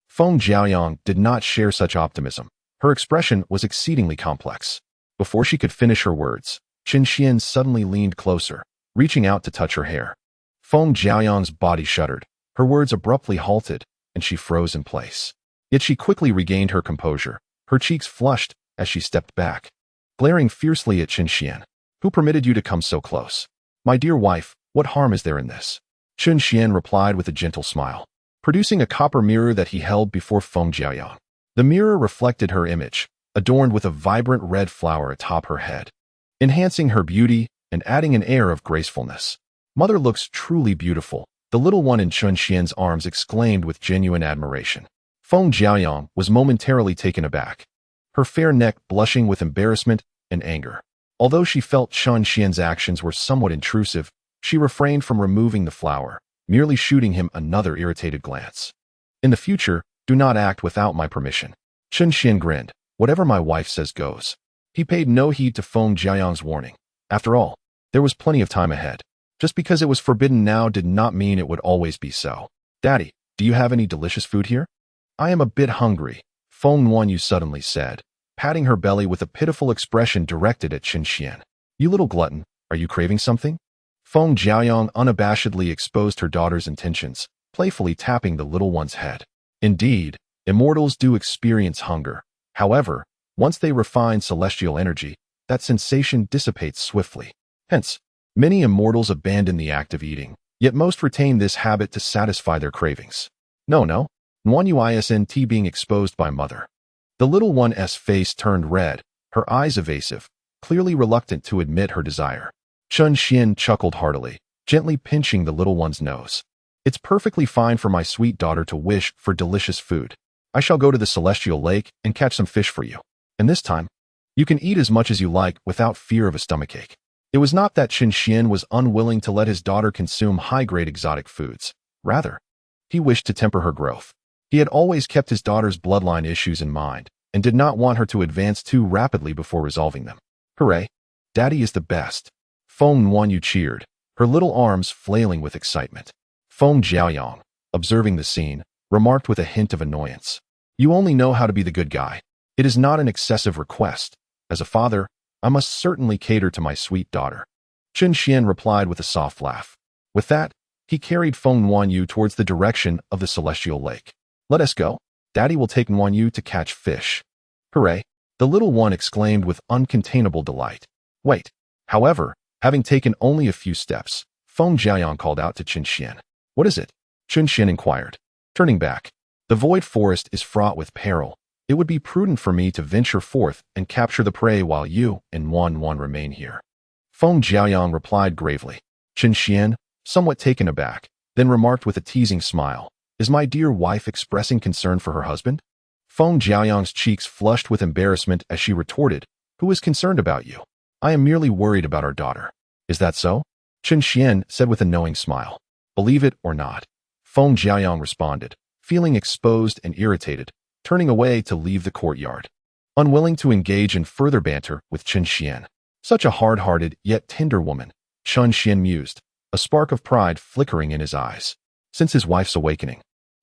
[SPEAKER 1] Feng Jiaoyang did not share such optimism. Her expression was exceedingly complex. Before she could finish her words, Chen Xian suddenly leaned closer, reaching out to touch her hair. Feng Jiaoyang's body shuddered. Her words abruptly halted, and she froze in place. Yet she quickly regained her composure. Her cheeks flushed as she stepped back, glaring fiercely at Chen Xian. Who permitted you to come so close? My dear wife, what harm is there in this? Chen Xian replied with a gentle smile, producing a copper mirror that he held before Feng Jiaoyang. The mirror reflected her image, adorned with a vibrant red flower atop her head, enhancing her beauty and adding an air of gracefulness. Mother looks truly beautiful, the little one in Chen Xian's arms exclaimed with genuine admiration. Feng Jiaoyang was momentarily taken aback, her fair neck blushing with embarrassment and anger. Although she felt Chen Xian's actions were somewhat intrusive, she refrained from removing the flower, merely shooting him another irritated glance. In the future, do not act without my permission. Chen Xian grinned. Whatever my wife says goes. He paid no heed to Feng Jiaoyang's warning. After all, there was plenty of time ahead. Just because it was forbidden now did not mean it would always be so. Daddy, do you have any delicious food here? I am a bit hungry, Feng Wanyu suddenly said, patting her belly with a pitiful expression directed at Chen Xian. You little glutton, are you craving something? Feng Jiaoyang unabashedly exposed her daughter's intentions, playfully tapping the little one's head. Indeed, immortals do experience hunger. However, once they refine celestial energy, that sensation dissipates swiftly. Hence, many immortals abandon the act of eating, yet most retain this habit to satisfy their cravings. No, Wanyu isn't being exposed by mother. The little one's face turned red, her eyes evasive, clearly reluctant to admit her desire. Chen Xian chuckled heartily, gently pinching the little one's nose. It's perfectly fine for my sweet daughter to wish for delicious food. I shall go to the celestial lake and catch some fish for you. And this time, you can eat as much as you like without fear of a stomachache. It was not that Chen Xian was unwilling to let his daughter consume high-grade exotic foods. Rather, he wished to temper her growth. He had always kept his daughter's bloodline issues in mind and did not want her to advance too rapidly before resolving them. Hooray! Daddy is the best. Feng Wanyu cheered, her little arms flailing with excitement. Feng Jiaoyang, observing the scene, remarked with a hint of annoyance. You only know how to be the good guy. It is not an excessive request. As a father, I must certainly cater to my sweet daughter. Chen Xian replied with a soft laugh. With that, he carried Feng Wanyu towards the direction of the celestial lake. Let us go. Daddy will take Wanyu to catch fish. Hooray! The little one exclaimed with uncontainable delight. Wait. However, having taken only a few steps, Feng Jiaoyang called out to Chen Xian. What is it? Chen Xian inquired. Turning back. The void forest is fraught with peril. It would be prudent for me to venture forth and capture the prey while you and Wan remain here. Feng Jiaoyang replied gravely. Chen Xian, somewhat taken aback, then remarked with a teasing smile. Is my dear wife expressing concern for her husband? Feng Jiaoyang's cheeks flushed with embarrassment as she retorted. Who is concerned about you? I am merely worried about our daughter. Is that so? Chen Xian said with a knowing smile. Believe it or not. Feng Jiaoyang responded, feeling exposed and irritated, turning away to leave the courtyard, unwilling to engage in further banter with Chen Xian. Such a hard-hearted yet tender woman, Chen Xian mused, a spark of pride flickering in his eyes. Since his wife's awakening,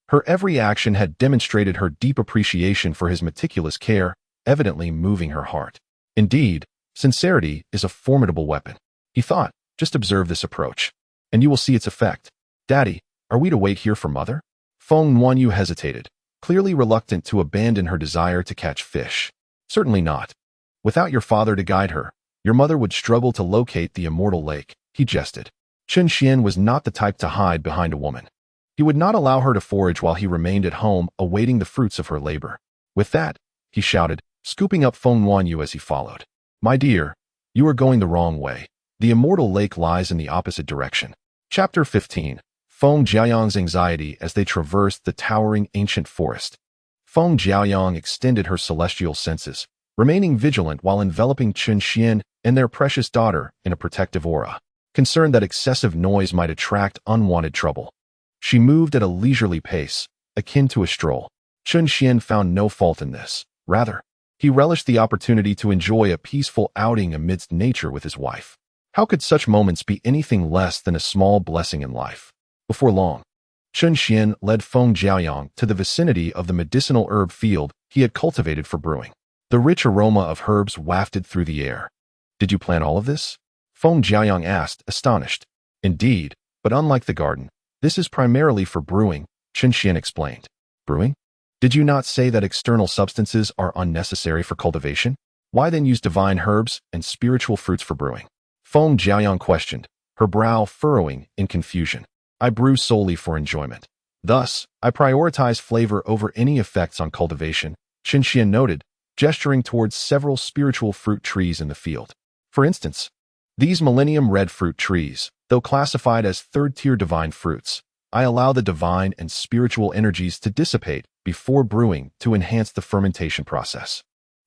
[SPEAKER 1] her every action had demonstrated her deep appreciation for his meticulous care, evidently moving her heart. Indeed, sincerity is a formidable weapon, he thought. Just observe this approach, and you will see its effect. Daddy, are we to wait here for mother? Feng Wanyu hesitated, clearly reluctant to abandon her desire to catch fish. Certainly not. Without your father to guide her, your mother would struggle to locate the immortal lake, he jested. Chen Xian was not the type to hide behind a woman. He would not allow her to forage while he remained at home awaiting the fruits of her labor. With that, he shouted, scooping up Feng Wanyu as he followed. My dear, you are going the wrong way. The immortal lake lies in the opposite direction. Chapter 15. Feng Jiaoyang's anxiety as they traversed the towering ancient forest. Feng Jiaoyang extended her celestial senses, remaining vigilant while enveloping Chen Xian and their precious daughter in a protective aura, concerned that excessive noise might attract unwanted trouble. She moved at a leisurely pace, akin to a stroll. Chen Xian found no fault in this. Rather, he relished the opportunity to enjoy a peaceful outing amidst nature with his wife. How could such moments be anything less than a small blessing in life? Before long, Chen Xian led Feng Jiaoyang to the vicinity of the medicinal herb field he had cultivated for brewing. The rich aroma of herbs wafted through the air. "Did you plant all of this?" Feng Jiaoyang asked, astonished. "Indeed, but unlike the garden, this is primarily for brewing," Chen Xian explained. "Brewing? Did you not say that external substances are unnecessary for cultivation? Why then use divine herbs and spiritual fruits for brewing?" Feng Jiaoyang questioned, her brow furrowing in confusion. "I brew solely for enjoyment. Thus, I prioritize flavor over any effects on cultivation," Chen Xian noted, gesturing towards several spiritual fruit trees in the field. "For instance, these millennium red fruit trees, though classified as third-tier divine fruits, I allow the divine and spiritual energies to dissipate before brewing to enhance the fermentation process."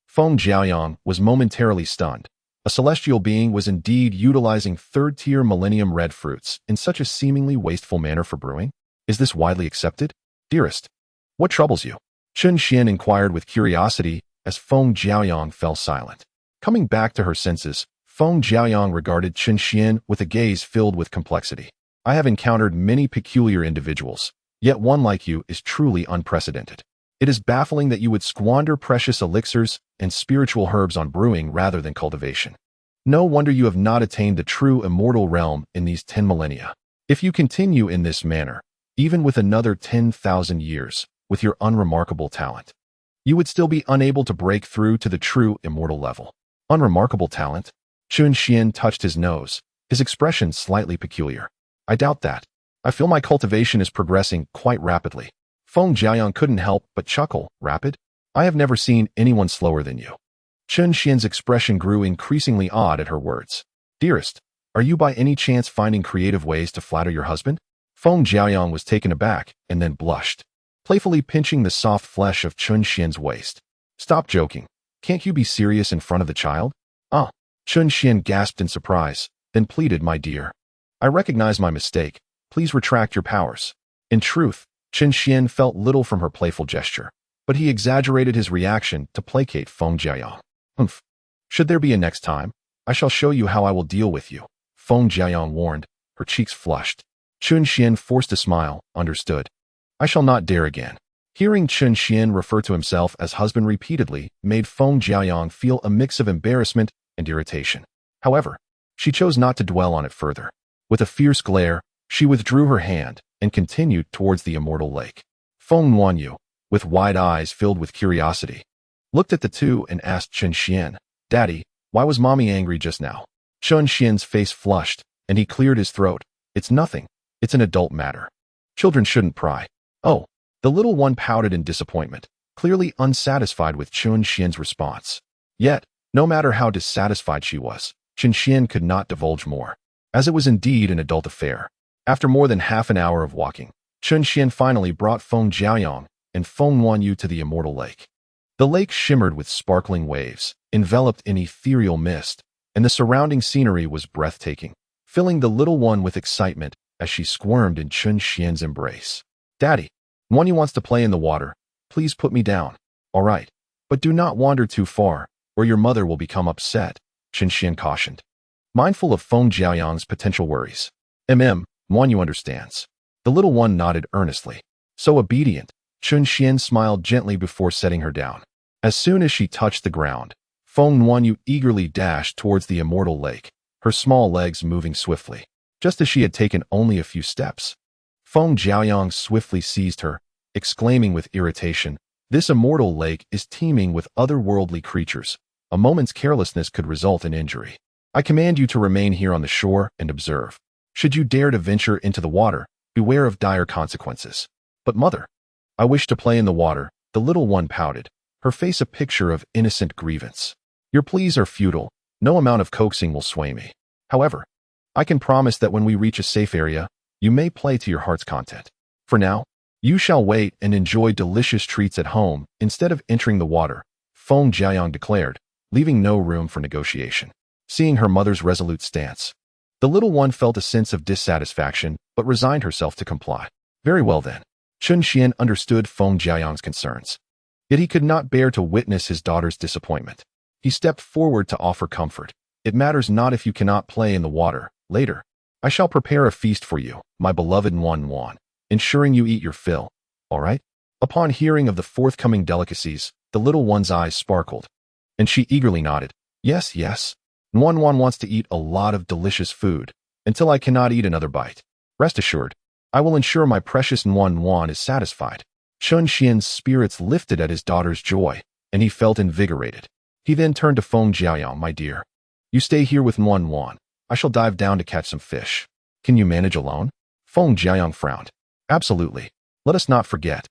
[SPEAKER 1] Feng Jiaoyang was momentarily stunned. A celestial being was indeed utilizing third-tier millennium red fruits in such a seemingly wasteful manner for brewing? Is this widely accepted? "Dearest, what troubles you?" Chen Xian inquired with curiosity as Feng Jiaoyang fell silent. Coming back to her senses, Feng Jiaoyang regarded Chen Xian with a gaze filled with complexity. "I have encountered many peculiar individuals, yet one like you is truly unprecedented. It is baffling that you would squander precious elixirs and spiritual herbs on brewing rather than cultivation. No wonder you have not attained the true immortal realm in these 10 millennia. If you continue in this manner, even with another 10,000 years, with your unremarkable talent, you would still be unable to break through to the true immortal level." "Unremarkable talent?" Chen Xian touched his nose, his expression slightly peculiar. "I doubt that. I feel my cultivation is progressing quite rapidly." Feng Jiaoyang couldn't help but chuckle. "Rapid? I have never seen anyone slower than you." Chen Xian's expression grew increasingly odd at her words. "Dearest, are you by any chance finding creative ways to flatter your husband?" Feng Jiaoyang was taken aback and then blushed, playfully pinching the soft flesh of Chen Xian's waist. "Stop joking. Can't you be serious in front of the child?" "Ah." Chen Xian gasped in surprise, then pleaded, "My dear, I recognize my mistake. Please retract your powers." In truth, Chen Xian felt little from her playful gesture, but he exaggerated his reaction to placate Feng Jiaoyang. "Humph. Should there be a next time, I shall show you how I will deal with you," Feng Jiaoyang warned, her cheeks flushed. Chen Xian forced a smile. "Understood. I shall not dare again." Hearing Chen Xian refer to himself as husband repeatedly made Feng Jiaoyang feel a mix of embarrassment and irritation. However, she chose not to dwell on it further. With a fierce glare, she withdrew her hand and continued towards the immortal lake. Feng Nuanyu, with wide eyes filled with curiosity, looked at the two and asked Chen Xian, "Daddy, why was Mommy angry just now?" Chen Xian's face flushed, and he cleared his throat. "It's nothing. It's an adult matter. Children shouldn't pry." "Oh." The little one pouted in disappointment, clearly unsatisfied with Chen Xian's response. Yet, no matter how dissatisfied she was, Chen Xian could not divulge more, as it was indeed an adult affair. After more than half an hour of walking, Chen Xian finally brought Feng Jiaoyang and Feng Nuanyu to the immortal lake. The lake shimmered with sparkling waves, enveloped in ethereal mist, and the surrounding scenery was breathtaking, filling the little one with excitement as she squirmed in Chen Xian's embrace. "Daddy, Nuanyu wants to play in the water. Please put me down." "All right, but do not wander too far, or your mother will become upset," Chen Xian cautioned, mindful of Feng Jiaoyang's potential worries. Nuanyu understands." The little one nodded earnestly. So obedient, Chen Xian smiled gently before setting her down. As soon as she touched the ground, Feng Nuanyu eagerly dashed towards the immortal lake, her small legs moving swiftly, just as she had taken only a few steps. Feng Jiaoyang swiftly seized her, exclaiming with irritation, "This immortal lake is teeming with otherworldly creatures. A moment's carelessness could result in injury. I command you to remain here on the shore and observe. Should you dare to venture into the water, beware of dire consequences." "But mother, I wish to play in the water," the little one pouted, her face a picture of innocent grievance. "Your pleas are futile. No amount of coaxing will sway me. However, I can promise that when we reach a safe area, you may play to your heart's content. For now, you shall wait and enjoy delicious treats at home instead of entering the water," Feng Jiayang declared, leaving no room for negotiation. Seeing her mother's resolute stance, the little one felt a sense of dissatisfaction but resigned herself to comply. Very well then. Chun Xian understood Feng Jiayang's concerns. Yet he could not bear to witness his daughter's disappointment. He stepped forward to offer comfort. It matters not if you cannot play in the water. Later, I shall prepare a feast for you, my beloved Wan, ensuring you eat your fill. All right? Upon hearing of the forthcoming delicacies, the little one's eyes sparkled, and she eagerly nodded. Yes, yes. Wan wants to eat a lot of delicious food, until I cannot eat another bite. Rest assured, I will ensure my precious Wan is satisfied. Chun Xian's spirits lifted at his daughter's joy, and he felt invigorated. He then turned to Feng Jiayang. My dear, you stay here with Wan. I shall dive down to catch some fish. Can you manage alone? Feng Jiayang frowned. Absolutely. Let us not forget.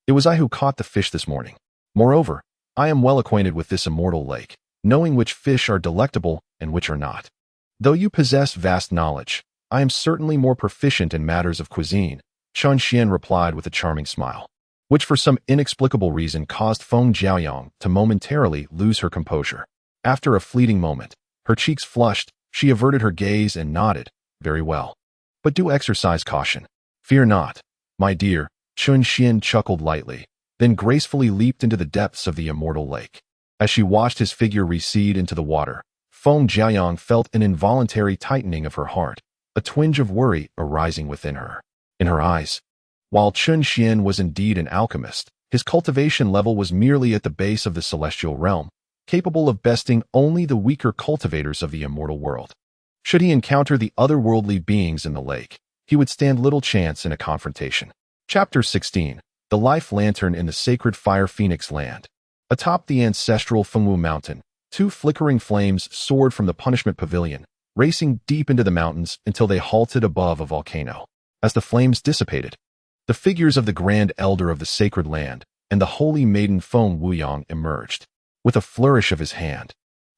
[SPEAKER 1] It was I who caught the fish this morning. Moreover, I am well acquainted with this immortal lake, knowing which fish are delectable and which are not. Though you possess vast knowledge, I am certainly more proficient in matters of cuisine, Chun Xian replied with a charming smile, which for some inexplicable reason caused Feng Jiayang to momentarily lose her composure. After a fleeting moment, her cheeks flushed, she averted her gaze and nodded. Very well. But do exercise caution. Fear not, my dear. Chun Xian chuckled lightly, then gracefully leaped into the depths of the immortal lake. As she watched his figure recede into the water, Feng Jiayang felt an involuntary tightening of her heart, a twinge of worry arising within her. In her eyes, while Chun Xian was indeed an alchemist, his cultivation level was merely at the base of the celestial realm, capable of besting only the weaker cultivators of the immortal world. Should he encounter the otherworldly beings in the lake, he would stand little chance in a confrontation. Chapter 16. The Life Lantern in the Sacred Fire Phoenix Land. Atop the ancestral Fengwu Mountain, two flickering flames soared from the punishment pavilion, racing deep into the mountains until they halted above a volcano. As the flames dissipated, the figures of the Grand Elder of the Sacred Land and the Holy Maiden Feng Wuyang emerged. With a flourish of his hand,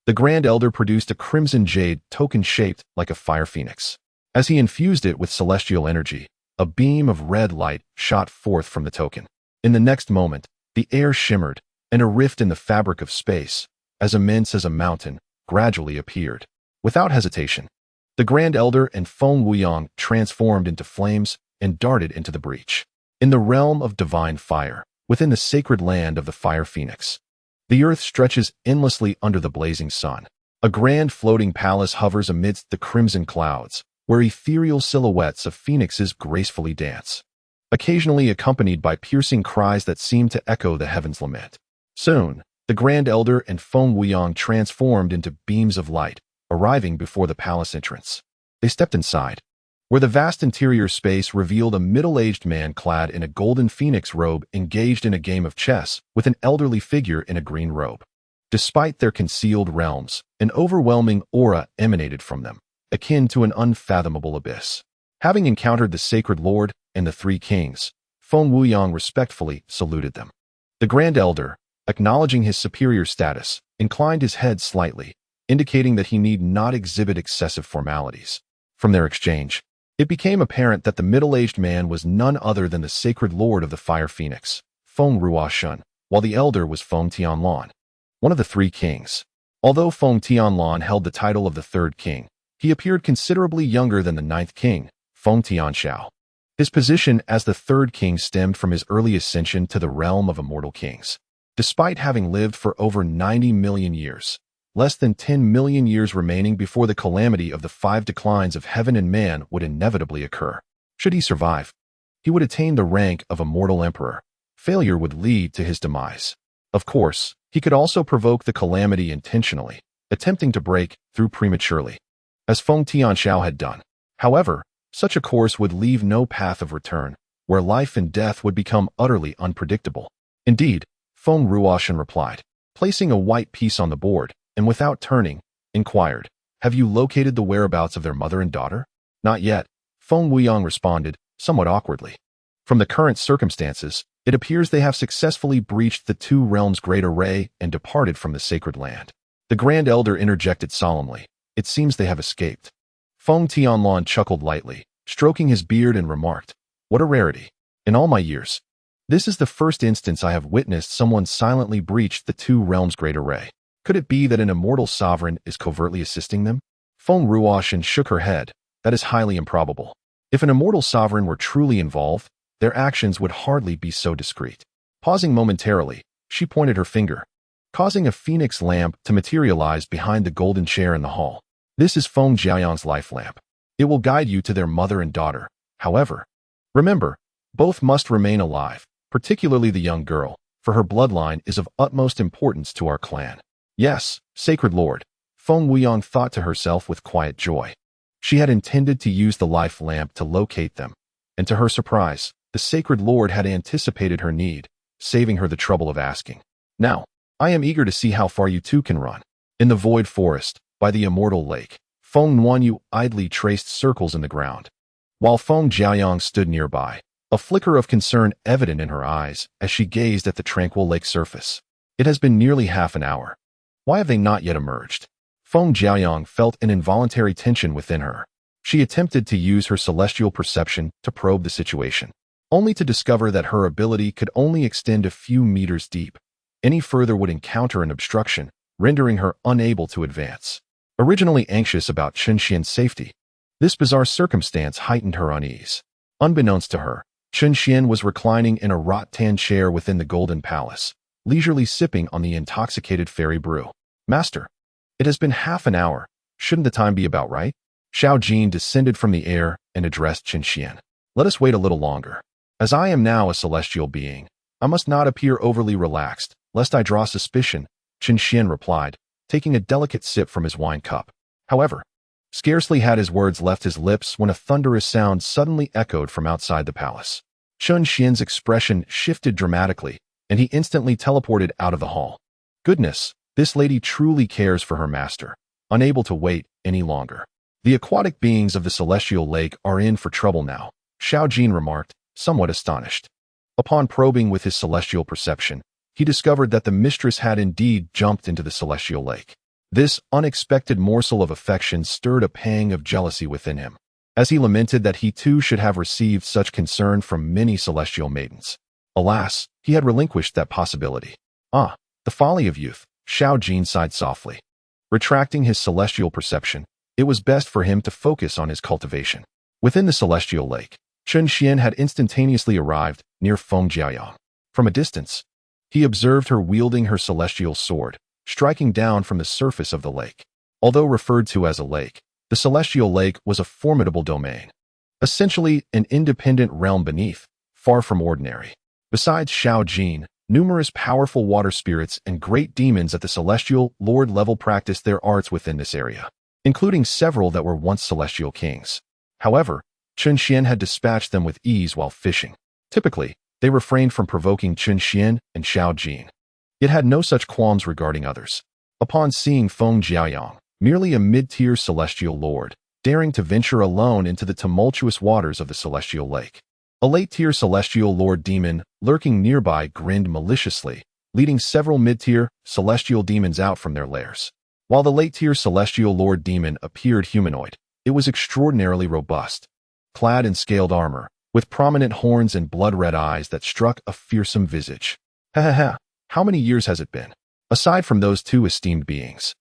[SPEAKER 1] the Grand Elder produced a crimson jade token shaped like a fire phoenix. As he infused it with celestial energy, a beam of red light shot forth from the token. In the next moment, the air shimmered, and a rift in the fabric of space, as immense as a mountain, gradually appeared. Without hesitation, the Grand Elder and Feng Wuyang transformed into flames and darted into the breach. In the realm of divine fire, within the sacred land of the Fire Phoenix, the earth stretches endlessly under the blazing sun. A grand floating palace hovers amidst the crimson clouds, where ethereal silhouettes of phoenixes gracefully dance, occasionally accompanied by piercing cries that seem to echo the heavens' lament. Soon, the Grand Elder and Feng Wuyang transformed into beams of light, arriving before the palace entrance. They stepped inside, where the vast interior space revealed a middle-aged man clad in a golden phoenix robe engaged in a game of chess with an elderly figure in a green robe. Despite their concealed realms, an overwhelming aura emanated from them, akin to an unfathomable abyss. Having encountered the Sacred Lord and the three kings, Feng Wuyang respectfully saluted them. The Grand Elder, acknowledging his superior status, inclined his head slightly, indicating that he need not exhibit excessive formalities. From their exchange, it became apparent that the middle-aged man was none other than the Sacred Lord of the Fire Phoenix, Feng Ruoshun, while the elder was Feng Tianlan, one of the three kings. Although Feng Tianlan held the title of the third king, he appeared considerably younger than the ninth king, Feng Tianxiao. His position as the third king stemmed from his early ascension to the realm of immortal kings. Despite having lived for over 90 million years, less than 10 million years remaining before the calamity of the 5 declines of heaven and man would inevitably occur. Should he survive, he would attain the rank of immortal emperor. Failure would lead to his demise. Of course, he could also provoke the calamity intentionally, attempting to break through prematurely, as Feng Tianxiao had done. However, such a course would leave no path of return, where life and death would become utterly unpredictable. Indeed, Feng Ruoshun replied, placing a white piece on the board, and without turning, inquired, "Have you located the whereabouts of their mother and daughter?" "Not yet," Feng Wuyang responded, somewhat awkwardly. From the current circumstances, it appears they have successfully breached the two realms' great array and departed from the sacred land. The Grand Elder interjected solemnly, "It seems they have escaped." Feng Tianlan chuckled lightly, stroking his beard and remarked, "What a rarity. In all my years, This is the first instance I have witnessed someone silently breach the two realms' great array. Could it be that an immortal sovereign is covertly assisting them? Feng Ruoshan shook her head. That is highly improbable. If an immortal sovereign were truly involved, their actions would hardly be so discreet. Pausing momentarily, she pointed her finger, causing a phoenix lamp to materialize behind the golden chair in the hall. This is Feng Jiayang's life lamp. It will guide you to their mother and daughter. However, remember, both must remain alive, particularly the young girl, for her bloodline is of utmost importance to our clan. Yes, Sacred Lord, Feng Wuyang thought to herself with quiet joy. She had intended to use the life lamp to locate them, and to her surprise, the Sacred Lord had anticipated her need, saving her the trouble of asking. Now, I am eager to see how far you two can run. In the void forest, by the Immortal Lake, Feng Nuanyu idly traced circles in the ground, while Feng Jiayang stood nearby, a flicker of concern evident in her eyes as she gazed at the tranquil lake surface. It has been nearly half an hour. Why have they not yet emerged? Feng Jiayang felt an involuntary tension within her. She attempted to use her celestial perception to probe the situation, only to discover that her ability could only extend a few meters deep. Any further would encounter an obstruction, rendering her unable to advance. Originally anxious about Chunxian's safety, this bizarre circumstance heightened her unease. Unbeknownst to her, Chunxian was reclining in a rattan chair within the Golden Palace, leisurely sipping on the intoxicated fairy brew. Master, it has been half an hour. Shouldn't the time be about right? Xiao Jin descended from the air and addressed Chunxian. Let us wait a little longer. As I am now a celestial being, I must not appear overly relaxed, lest I draw suspicion, Chunxian replied, taking a delicate sip from his wine cup. However, scarcely had his words left his lips when a thunderous sound suddenly echoed from outside the palace. Chunxian's expression shifted dramatically, and he instantly teleported out of the hall. Goodness, this lady truly cares for her master, unable to wait any longer. The aquatic beings of the celestial lake are in for trouble now, Xiao Jin remarked, somewhat astonished. Upon probing with his celestial perception, he discovered that the mistress had indeed jumped into the celestial lake. This unexpected morsel of affection stirred a pang of jealousy within him, as he lamented that he too should have received such concern from many celestial maidens. Alas, he had relinquished that possibility. Ah, the folly of youth, Xiao Jin sighed softly. Retracting his celestial perception, it was best for him to focus on his cultivation. Within the celestial lake, Chunxian had instantaneously arrived near Feng Jiayang. From a distance, he observed her wielding her celestial sword, striking down from the surface of the lake. Although referred to as a lake, the celestial lake was a formidable domain, essentially an independent realm beneath, far from ordinary. Besides Xiao Jin, numerous powerful water spirits and great demons at the celestial lord level practiced their arts within this area, including several that were once celestial kings. However, Chunxian had dispatched them with ease while fishing. Typically, they refrained from provoking Chunxian and Xiao Jin. It had no such qualms regarding others. Upon seeing Feng Jiayang, merely a mid-tier celestial lord, daring to venture alone into the tumultuous waters of the celestial lake, a late-tier celestial lord demon lurking nearby grinned maliciously, leading several mid-tier celestial demons out from their lairs. While the late-tier celestial lord demon appeared humanoid, it was extraordinarily robust, clad in scaled armor, with prominent horns and blood-red eyes that struck a fearsome visage. Ha ha ha, how many years has it been? Aside from those two esteemed beings,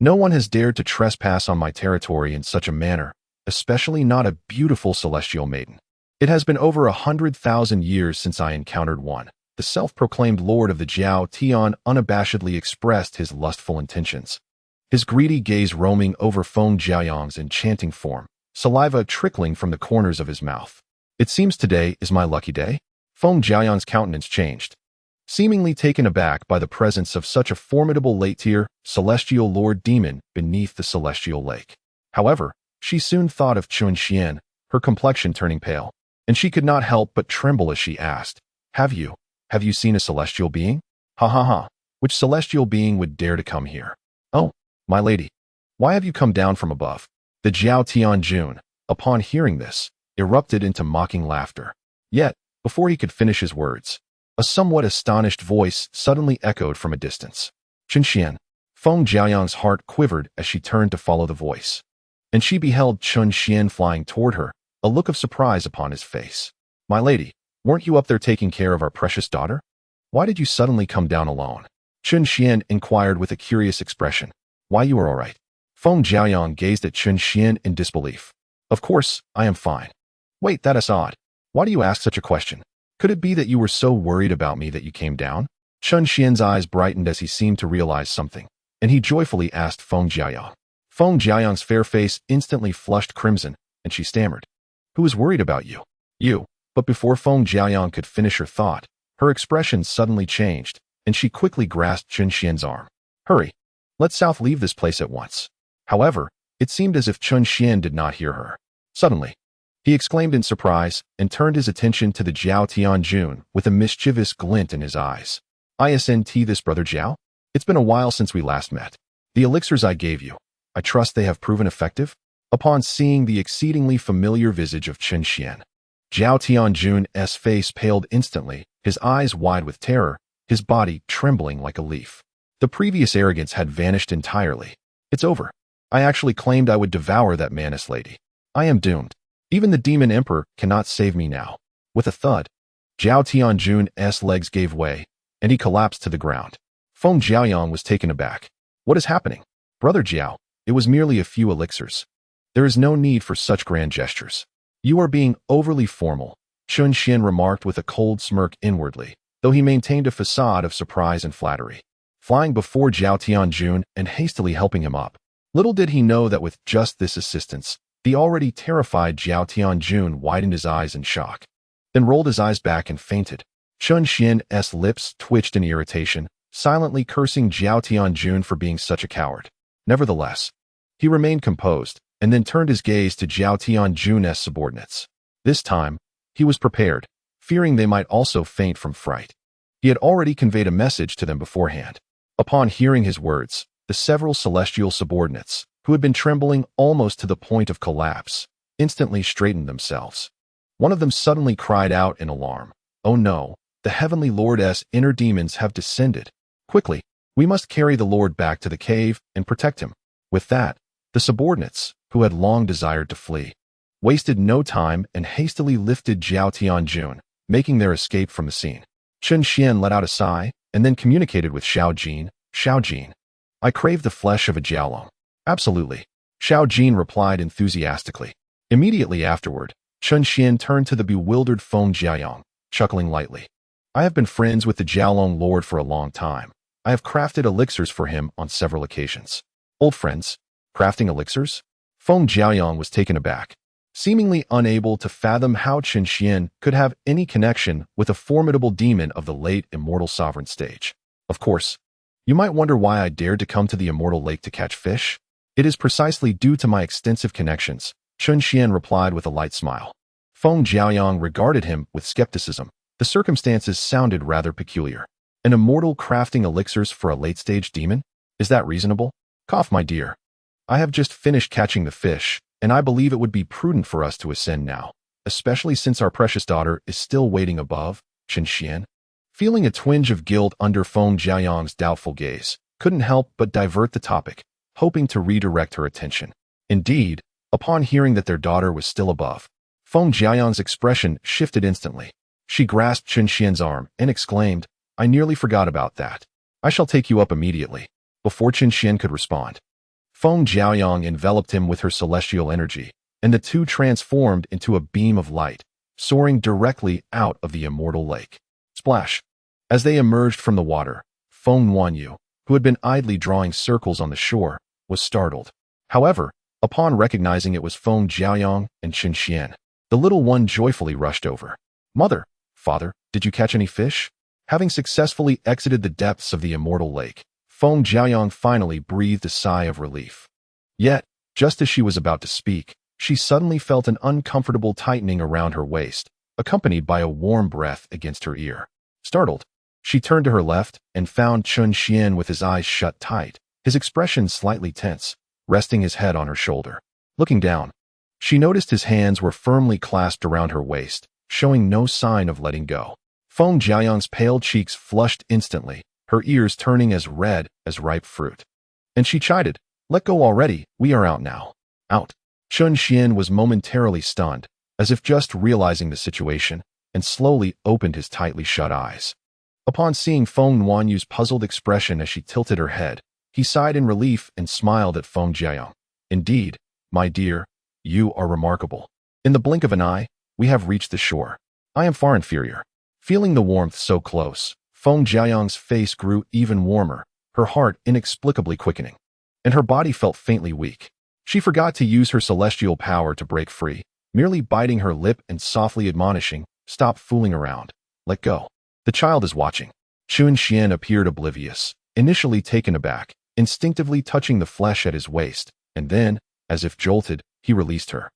[SPEAKER 1] no one has dared to trespass on my territory in such a manner, especially not a beautiful celestial maiden. It has been over 100,000 years since I encountered one. The self-proclaimed lord of the Jiao Tian unabashedly expressed his lustful intentions, his greedy gaze roaming over Feng Jiayang's enchanting form, saliva trickling from the corners of his mouth. It seems today is my lucky day. Feng Jiayang's countenance changed, seemingly taken aback by the presence of such a formidable late-tier celestial lord demon beneath the celestial lake. However, she soon thought of Chunxian, her complexion turning pale, and she could not help but tremble as she asked, Have you seen a celestial being? Ha ha ha, which celestial being would dare to come here? Oh, my lady, why have you come down from above? The Jiao Tian Jun, upon hearing this, erupted into mocking laughter. Yet, before he could finish his words, a somewhat astonished voice suddenly echoed from a distance. Chunxian. Feng Jiayang's heart quivered as she turned to follow the voice, and she beheld Chunxian flying toward her, a look of surprise upon his face. My lady, Weren't you up there taking care of our precious daughter? Why did you suddenly come down alone? Chun Xian inquired with a curious expression. Why, you are all right? Feng Jiaoyang gazed at Chun Xian in disbelief. Of course, I am fine. Wait, that is odd. Why do you ask such a question? Could it be that you were so worried about me that you came down? Chun Xian's eyes brightened as he seemed to realize something, and he joyfully asked Feng Jiaoyang. Feng Jiaoyang's fair face instantly flushed crimson, and she stammered. Who is worried about you? You. But before Feng Jiaoyang could finish her thought, her expression suddenly changed, and she quickly grasped Chun Xian's arm. Hurry. Let South leave this place at once. However, it seemed as if Chun Xian did not hear her. Suddenly, he exclaimed in surprise and turned his attention to the Jiao Tianjun with a mischievous glint in his eyes. Isn't this Brother Jiao? It's been a while since we last met. The elixirs I gave you, I trust they have proven effective? Upon seeing the exceedingly familiar visage of Chun Xian, Jiao Tianjun's face paled instantly, his eyes wide with terror, his body trembling like a leaf. The previous arrogance had vanished entirely. It's over. I actually claimed I would devour that manus lady. I am doomed. Even the demon emperor cannot save me now. With a thud, Jiao Tianjun's legs gave way, and he collapsed to the ground. Feng Jiaoyang was taken aback. What is happening? Brother Jiao, it was merely a few elixirs. There is no need for such grand gestures. You are being overly formal, Chun Xian remarked with a cold smirk inwardly, though he maintained a facade of surprise and flattery. Flying before Jiao Tianjun and hastily helping him up. Little did he know that with just this assistance, the already terrified Jiao Tianjun widened his eyes in shock, then rolled his eyes back and fainted. Chun Xian's lips twitched in irritation, silently cursing Jiao Tianjun for being such a coward. Nevertheless, he remained composed, and then turned his gaze to Jiao Tianjun's subordinates. This time, he was prepared, fearing they might also faint from fright. He had already conveyed a message to them beforehand. Upon hearing his words, the several celestial subordinates, who had been trembling almost to the point of collapse, instantly straightened themselves. One of them suddenly cried out in alarm. Oh no, the Heavenly Lord's inner demons have descended. Quickly, we must carry the Lord back to the cave and protect him. With that, the subordinates, who had long desired to flee, wasted no time and hastily lifted Jiao Tianjun, making their escape from the scene. Chun Xian let out a sigh and then communicated with Xiao Jin. Xiao Jin, I crave the flesh of a Jiaolong. Absolutely, Xiao Jin replied enthusiastically. Immediately afterward, Chun Xian turned to the bewildered Feng Jiaoyang, chuckling lightly. I have been friends with the Jiaolong Lord for a long time. I have crafted elixirs for him on several occasions. Old friends? Crafting elixirs? Feng Jiaoyang was taken aback, seemingly unable to fathom how Chun Xian could have any connection with a formidable demon of the late Immortal Sovereign stage. Of course, you might wonder why I dared to come to the Immortal Lake to catch fish. It is precisely due to my extensive connections, Chun Xian replied with a light smile. Feng Jiaoyang regarded him with skepticism. The circumstances sounded rather peculiar. An immortal crafting elixirs for a late-stage demon? Is that reasonable? Cough, my dear. I have just finished catching the fish, and I believe it would be prudent for us to ascend now, especially since our precious daughter is still waiting above. Chun Xian, feeling a twinge of guilt under Feng Jiaoyang's doubtful gaze, couldn't help but divert the topic, hoping to redirect her attention. Indeed, upon hearing that their daughter was still above, Feng Jiaoyang's expression shifted instantly. She grasped Chun Xian's arm and exclaimed, I nearly forgot about that. I shall take you up immediately. Before Chun Xian could respond, Feng Jiaoyang enveloped him with her celestial energy, and the two transformed into a beam of light, soaring directly out of the Immortal Lake. Splash! As they emerged from the water, Feng Wanyu, who had been idly drawing circles on the shore, was startled. However, upon recognizing it was Feng Jiaoyang and Chun Xian, the little one joyfully rushed over. Mother, father, did you catch any fish? Having successfully exited the depths of the Immortal Lake, Feng Jiaoyang finally breathed a sigh of relief. Yet, just as she was about to speak, she suddenly felt an uncomfortable tightening around her waist, accompanied by a warm breath against her ear. Startled, she turned to her left and found Chun Xian with his eyes shut tight, his expression slightly tense, resting his head on her shoulder. Looking down, she noticed his hands were firmly clasped around her waist, showing no sign of letting go. Feng Jiaoyang's pale cheeks flushed instantly, her ears turning as red as ripe fruit. And she chided, Let go already, we are out now. Out. Chun Xian was momentarily stunned, as if just realizing the situation, and slowly opened his tightly shut eyes. Upon seeing Feng Nuanyu's puzzled expression as she tilted her head, he sighed in relief and smiled at Feng Jiayang. Indeed, my dear, you are remarkable. In the blink of an eye, we have reached the shore. I am far inferior. Feeling the warmth so close, Feng Jiayang's face grew even warmer, her heart inexplicably quickening, and her body felt faintly weak. She forgot to use her celestial power to break free, merely biting her lip and softly admonishing, "Stop fooling around. Let go. The child is watching." Chun Xian appeared oblivious, initially taken aback, instinctively touching the flesh at his waist, and then, as if jolted, he released her.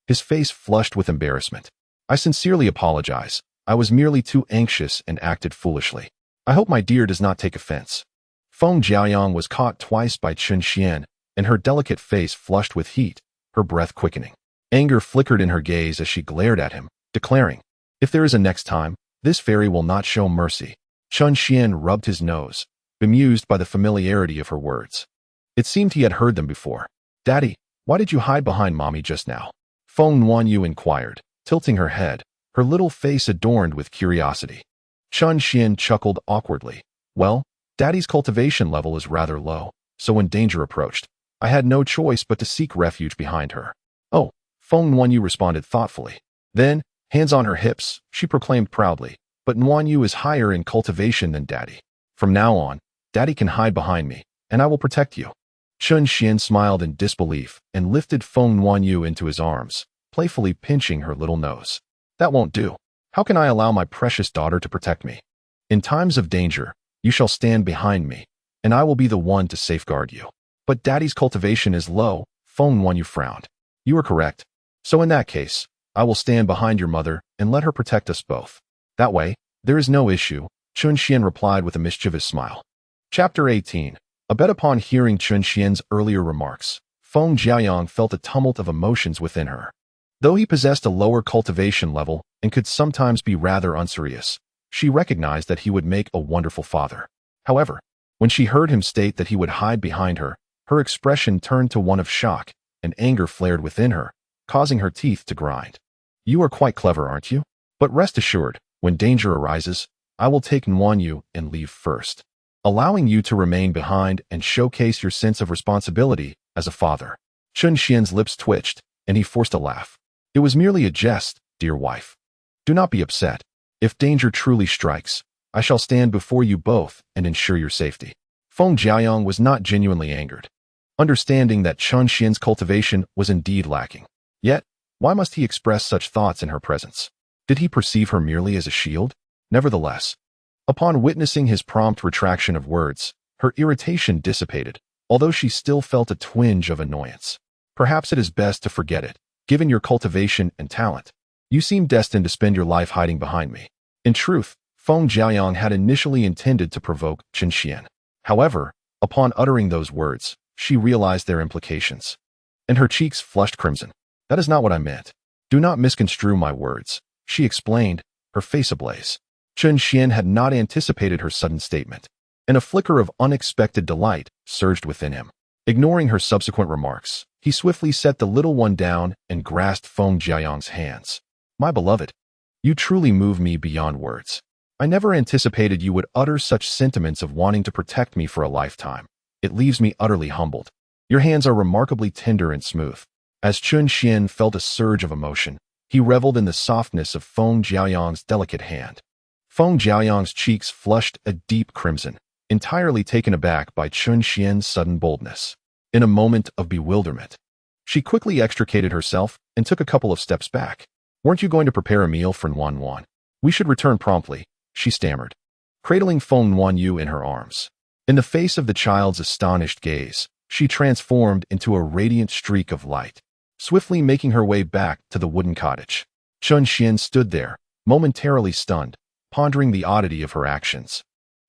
[SPEAKER 1] His face flushed with embarrassment. "I sincerely apologize. I was merely too anxious and acted foolishly. I hope my dear does not take offense." Feng Jiayang was caught twice by Chun Xian, and her delicate face flushed with heat, her breath quickening. Anger flickered in her gaze as she glared at him, declaring, "If there is a next time, this fairy will not show mercy." Chun Xian rubbed his nose, bemused by the familiarity of her words. It seemed he had heard them before. "Daddy, why did you hide behind Mommy just now?" Feng Nuanyu inquired, tilting her head, her little face adorned with curiosity. Chun Xian chuckled awkwardly. "Well, Daddy's cultivation level is rather low, so when danger approached, I had no choice but to seek refuge behind her." "Oh," Feng Nuanyu responded thoughtfully. Then, hands on her hips, she proclaimed proudly, "But Nuanyu is higher in cultivation than Daddy. From now on, Daddy can hide behind me, and I will protect you." Chun Xian smiled in disbelief and lifted Feng Nuanyu into his arms, playfully pinching her little nose. "That won't do. How can I allow my precious daughter to protect me? In times of danger, you shall stand behind me, and I will be the one to safeguard you." "But Daddy's cultivation is low," Feng Nuanyu frowned. "You are correct. So in that case, I will stand behind your mother and let her protect us both. That way, there is no issue," Chun Xian replied with a mischievous smile. Chapter 18. A bet. Upon hearing Chun Xian's earlier remarks, Feng Jiayang felt a tumult of emotions within her. Though he possessed a lower cultivation level and could sometimes be rather unserious, she recognized that he would make a wonderful father. However, when she heard him state that he would hide behind her, her expression turned to one of shock, and anger flared within her, causing her teeth to grind. "You are quite clever, aren't you? But rest assured, when danger arises, I will take Nuanyu and leave first, allowing you to remain behind and showcase your sense of responsibility as a father." Chun Xian's lips twitched, and he forced a laugh. "It was merely a jest, dear wife. Do not be upset. If danger truly strikes, I shall stand before you both and ensure your safety." Feng Jiayang was not genuinely angered, understanding that Chun Xian's cultivation was indeed lacking. Yet, why must he express such thoughts in her presence? Did he perceive her merely as a shield? Nevertheless, upon witnessing his prompt retraction of words, her irritation dissipated, although she still felt a twinge of annoyance. "Perhaps it is best to forget it, given your cultivation and talent. You seem destined to spend your life hiding behind me." In truth, Feng Jiayang had initially intended to provoke Chun Xian. However, upon uttering those words, she realized their implications, and her cheeks flushed crimson. "That is not what I meant. Do not misconstrue my words," she explained, her face ablaze. Chun Xian had not anticipated her sudden statement, and a flicker of unexpected delight surged within him. Ignoring her subsequent remarks, he swiftly set the little one down and grasped Feng Jiayang's hands. "My beloved, you truly move me beyond words. I never anticipated you would utter such sentiments of wanting to protect me for a lifetime. It leaves me utterly humbled. Your hands are remarkably tender and smooth." As Chun Xian felt a surge of emotion, he reveled in the softness of Feng Jiayang's delicate hand. Feng Jiayang's cheeks flushed a deep crimson, entirely taken aback by Chun Xian's sudden boldness. In a moment of bewilderment, she quickly extricated herself and took a couple of steps back. "Weren't you going to prepare a meal for Nuan? We should return promptly," she stammered, cradling Feng Nuanyu in her arms. In the face of the child's astonished gaze, she transformed into a radiant streak of light, swiftly making her way back to the wooden cottage. Chun Xian stood there, momentarily stunned, pondering the oddity of her actions.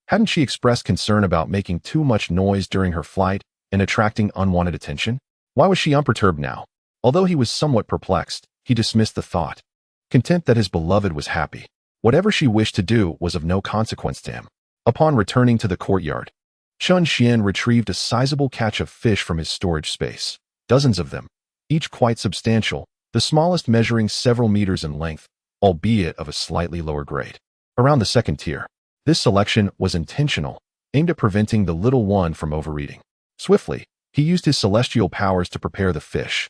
[SPEAKER 1] Hadn't she expressed concern about making too much noise during her flight and attracting unwanted attention? Why was she unperturbed now? Although he was somewhat perplexed, he dismissed the thought, content that his beloved was happy. Whatever she wished to do was of no consequence to him. Upon returning to the courtyard, Chun Xian retrieved a sizable catch of fish from his storage space. Dozens of them, each quite substantial, the smallest measuring several meters in length, albeit of a slightly lower grade. Around the second tier, this selection was intentional, aimed at preventing the little one from overeating. Swiftly, he used his celestial powers to prepare the fish.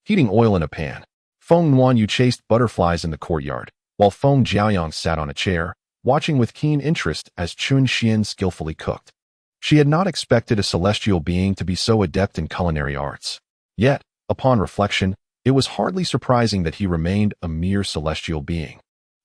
[SPEAKER 1] Heating oil in a pan, Feng Nuanyu chased butterflies in the courtyard, while Feng Jiaoyang sat on a chair, watching with keen interest as Chun Xian skillfully cooked. She had not expected a celestial being to be so adept in culinary arts. Yet, upon reflection, it was hardly surprising that he remained a mere celestial being.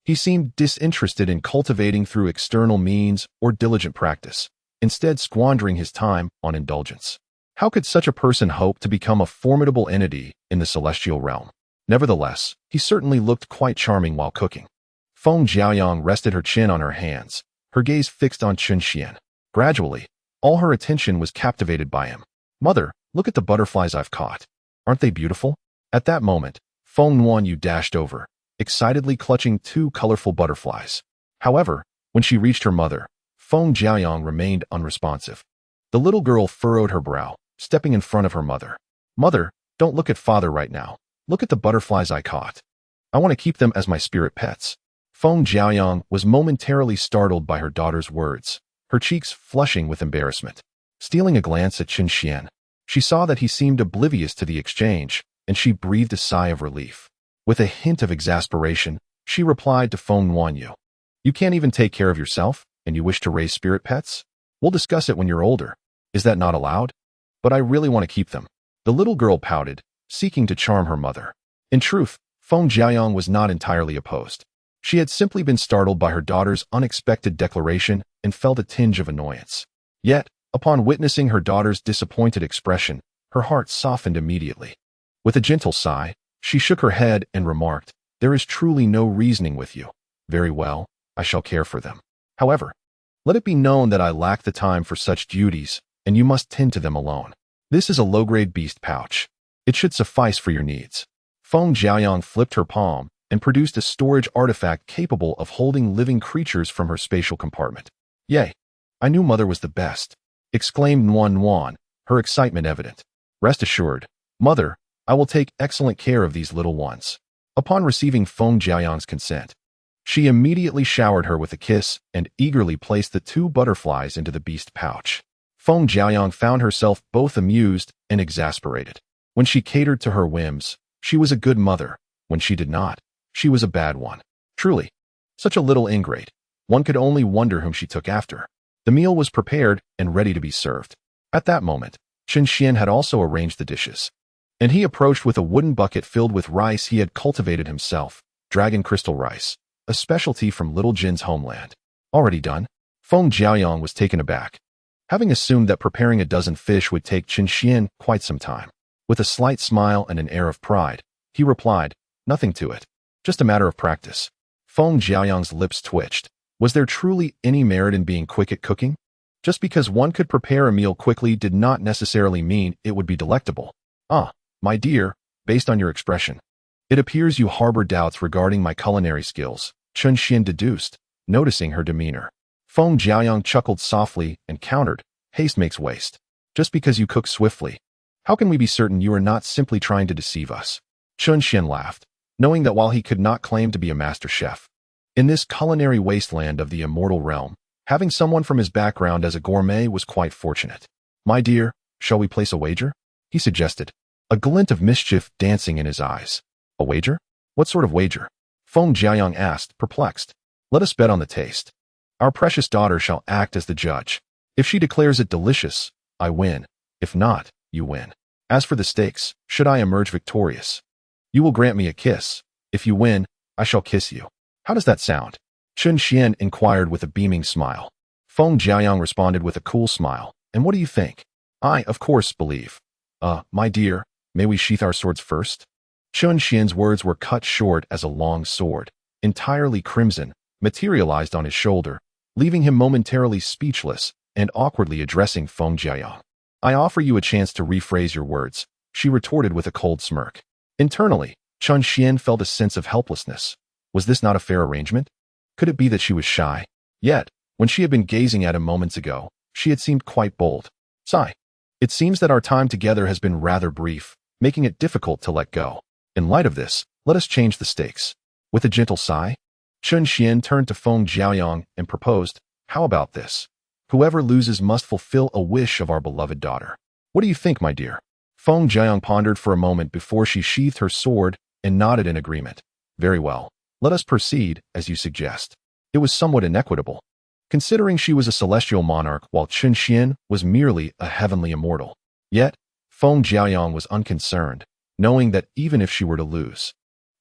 [SPEAKER 1] He seemed disinterested in cultivating through external means or diligent practice, instead squandering his time on indulgence. How could such a person hope to become a formidable entity in the celestial realm? Nevertheless, he certainly looked quite charming while cooking. Feng Jiaoyang rested her chin on her hands, her gaze fixed on Chun Xian. Gradually, all her attention was captivated by him. "Mother, look at the butterflies I've caught. Aren't they beautiful?" At that moment, Feng Nuanyu dashed over, excitedly clutching 2 colorful butterflies. However, when she reached her mother, Feng Jiaoyang remained unresponsive. The little girl furrowed her brow, stepping in front of her mother. "Mother, don't look at father right now. Look at the butterflies I caught. I want to keep them as my spirit pets." Feng Jiaoyang was momentarily startled by her daughter's words, her cheeks flushing with embarrassment. Stealing a glance at Chun Xian, she saw that he seemed oblivious to the exchange, and she breathed a sigh of relief. With a hint of exasperation, she replied to Feng Nuanyu, "You can't even take care of yourself, and you wish to raise spirit pets? We'll discuss it when you're older. Is that not allowed? But I really want to keep them." The little girl pouted, seeking to charm her mother. In truth, Feng Jiaoyang was not entirely opposed. She had simply been startled by her daughter's unexpected declaration and felt a tinge of annoyance. Yet, upon witnessing her daughter's disappointed expression, her heart softened immediately. With a gentle sigh, she shook her head and remarked, "There is truly no reasoning with you. Very well, I shall care for them. However, let it be known that I lack the time for such duties, and you must tend to them alone. This is a low-grade beast pouch. It should suffice for your needs." Feng Jiaoyang flipped her palm and produced a storage artifact capable of holding living creatures from her spatial compartment. "Yay! I knew mother was the best," exclaimed Nuan Nuan, her excitement evident. "Rest assured, mother, I will take excellent care of these little ones." Upon receiving Feng Jiaoyang's consent, she immediately showered her with a kiss and eagerly placed the 2 butterflies into the beast pouch. Feng Jiaoyang found herself both amused and exasperated. When she catered to her whims, she was a good mother. When she did not, she was a bad one. Truly, such a little ingrate. One could only wonder whom she took after. The meal was prepared and ready to be served. At that moment, Chun Xian had also arranged the dishes, and he approached with a wooden bucket filled with rice he had cultivated himself, dragon crystal rice, a specialty from Little Jin's homeland. "Already done?" Feng Jiaoyang was taken aback, having assumed that preparing a dozen fish would take Chun Xian quite some time. With a slight smile and an air of pride, he replied, "Nothing to it. Just a matter of practice." Feng Jiaoyang's lips twitched. Was there truly any merit in being quick at cooking? Just because one could prepare a meal quickly did not necessarily mean it would be delectable. "Ah, my dear, based on your expression, it appears you harbor doubts regarding my culinary skills," Chun Xian deduced, noticing her demeanor. Feng Jiaoyang chuckled softly and countered, "Haste makes waste. Just because you cook swiftly, how can we be certain you are not simply trying to deceive us?" Chun Xian laughed, knowing that while he could not claim to be a master chef, in this culinary wasteland of the immortal realm, having someone from his background as a gourmet was quite fortunate. "My dear, shall we place a wager?" he suggested, a glint of mischief dancing in his eyes. "A wager? What sort of wager?" Feng Jiaoyang asked, perplexed. "Let us bet on the taste. Our precious daughter shall act as the judge. If she declares it delicious, I win. If not, you win. As for the stakes, should I emerge victorious, you will grant me a kiss. If you win, I shall kiss you. How does that sound?" Chun Xian inquired with a beaming smile. Feng Jiaoyang responded with a cool smile. "And what do you think?" "I, of course, believe." My dear, may we sheath our swords first?" Chun Xian's words were cut short as a long sword, entirely crimson, materialized on his shoulder, leaving him momentarily speechless and awkwardly addressing Feng Jiaoyang. "I offer you a chance to rephrase your words," she retorted with a cold smirk. Internally, Chun Xian felt a sense of helplessness. Was this not a fair arrangement? Could it be that she was shy? Yet, when she had been gazing at him moments ago, she had seemed quite bold. Sigh. "It seems that our time together has been rather brief, making it difficult to let go. In light of this, let us change the stakes. With a gentle sigh, Chun Xian turned to Feng Jiaoyang and proposed, "How about this? Whoever loses must fulfill a wish of our beloved daughter. What do you think, my dear?" Feng Jiaoyang pondered for a moment before she sheathed her sword and nodded in agreement. "Very well. Let us proceed, as you suggest." It was somewhat inequitable, considering she was a celestial monarch while Chun Xian was merely a heavenly immortal. Yet, Feng Jiaoyang was unconcerned, knowing that even if she were to lose,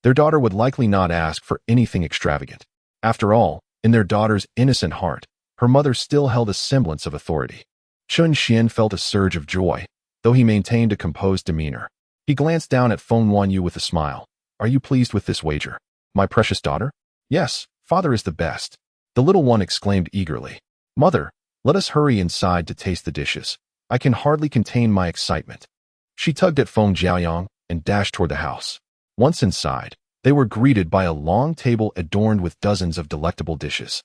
[SPEAKER 1] their daughter would likely not ask for anything extravagant. After all, in their daughter's innocent heart, her mother still held a semblance of authority. Chun Xian felt a surge of joy, though he maintained a composed demeanor. He glanced down at Feng Wanyu with a smile. "Are you pleased with this wager, my precious daughter?" "Yes, father is the best," the little one exclaimed eagerly. "Mother, let us hurry inside to taste the dishes. I can hardly contain my excitement." She tugged at Feng Jiaoyang and dashed toward the house. Once inside, they were greeted by a long table adorned with dozens of delectable dishes,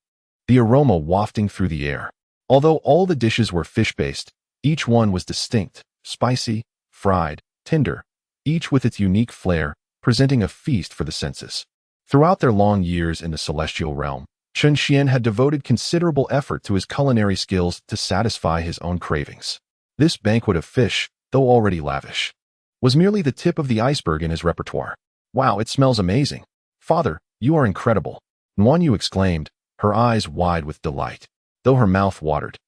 [SPEAKER 1] the aroma wafting through the air. Although all the dishes were fish-based, each one was distinct, spicy, fried, tender, each with its unique flair, presenting a feast for the senses. Throughout their long years in the celestial realm, Chun Xian had devoted considerable effort to his culinary skills to satisfy his own cravings. This banquet of fish, though already lavish, was merely the tip of the iceberg in his repertoire. "Wow, it smells amazing. Father, you are incredible," Nuanyu exclaimed, her eyes wide with delight. Though her mouth watered,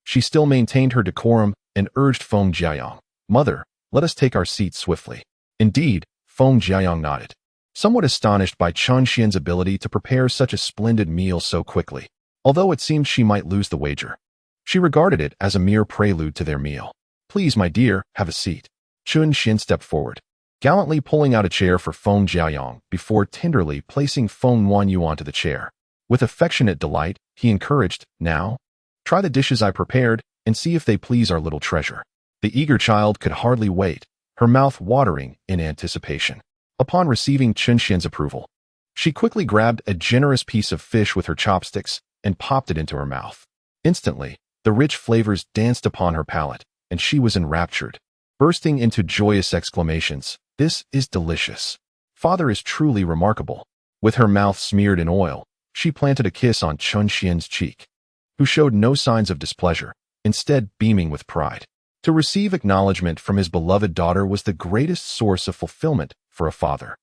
[SPEAKER 1] she still maintained her decorum and urged Feng Jiaoyang, "Mother, let us take our seats swiftly." Indeed, Feng Jiaoyang nodded, somewhat astonished by Chun Xian's ability to prepare such a splendid meal so quickly. Although it seemed she might lose the wager, she regarded it as a mere prelude to their meal. "Please, my dear, have a seat." Chun Xian stepped forward, gallantly pulling out a chair for Feng Jiaoyang before tenderly placing Feng Wanyu onto the chair. With affectionate delight, he encouraged, "Now, try the dishes I prepared and see if they please our little treasure." The eager child could hardly wait, her mouth watering in anticipation. Upon receiving Chun Xian's approval, she quickly grabbed a generous piece of fish with her chopsticks and popped it into her mouth. Instantly, the rich flavors danced upon her palate, and she was enraptured, bursting into joyous exclamations. "This is delicious. Father is truly remarkable." With her mouth smeared in oil, she planted a kiss on Chun Xian's cheek, who showed no signs of displeasure, instead beaming with pride. To receive acknowledgment from his beloved daughter was the greatest source of fulfillment for a father.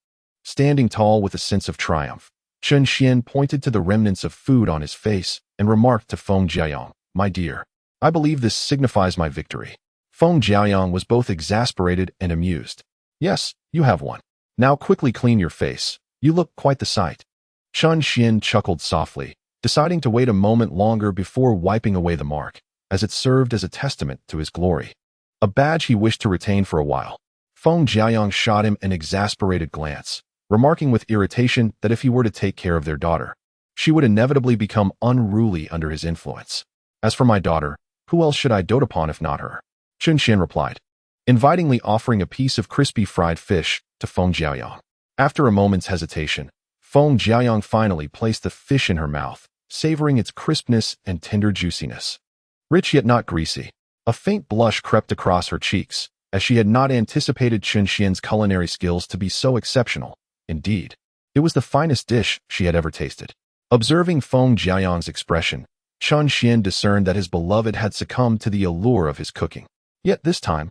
[SPEAKER 1] Standing tall with a sense of triumph, Chun Xian pointed to the remnants of food on his face and remarked to Feng Jiaoyang, "My dear, I believe this signifies my victory." Feng Jiaoyang was both exasperated and amused. "Yes, you have won. Now quickly clean your face. You look quite the sight." Chun Xian chuckled softly, deciding to wait a moment longer before wiping away the mark, as it served as a testament to his glory, a badge he wished to retain for a while. Feng Jiaoyang shot him an exasperated glance, remarking with irritation that if he were to take care of their daughter, she would inevitably become unruly under his influence. "As for my daughter, who else should I dote upon if not her?" Chun Xian replied, invitingly offering a piece of crispy fried fish to Feng Jiaoyang. After a moment's hesitation, Feng Jiaoyang finally placed the fish in her mouth, savoring its crispness and tender juiciness. Rich yet not greasy, a faint blush crept across her cheeks, as she had not anticipated Chun Xian's culinary skills to be so exceptional. Indeed, it was the finest dish she had ever tasted. Observing Feng Jiaoyang's expression, Chun Xian discerned that his beloved had succumbed to the allure of his cooking. Yet this time,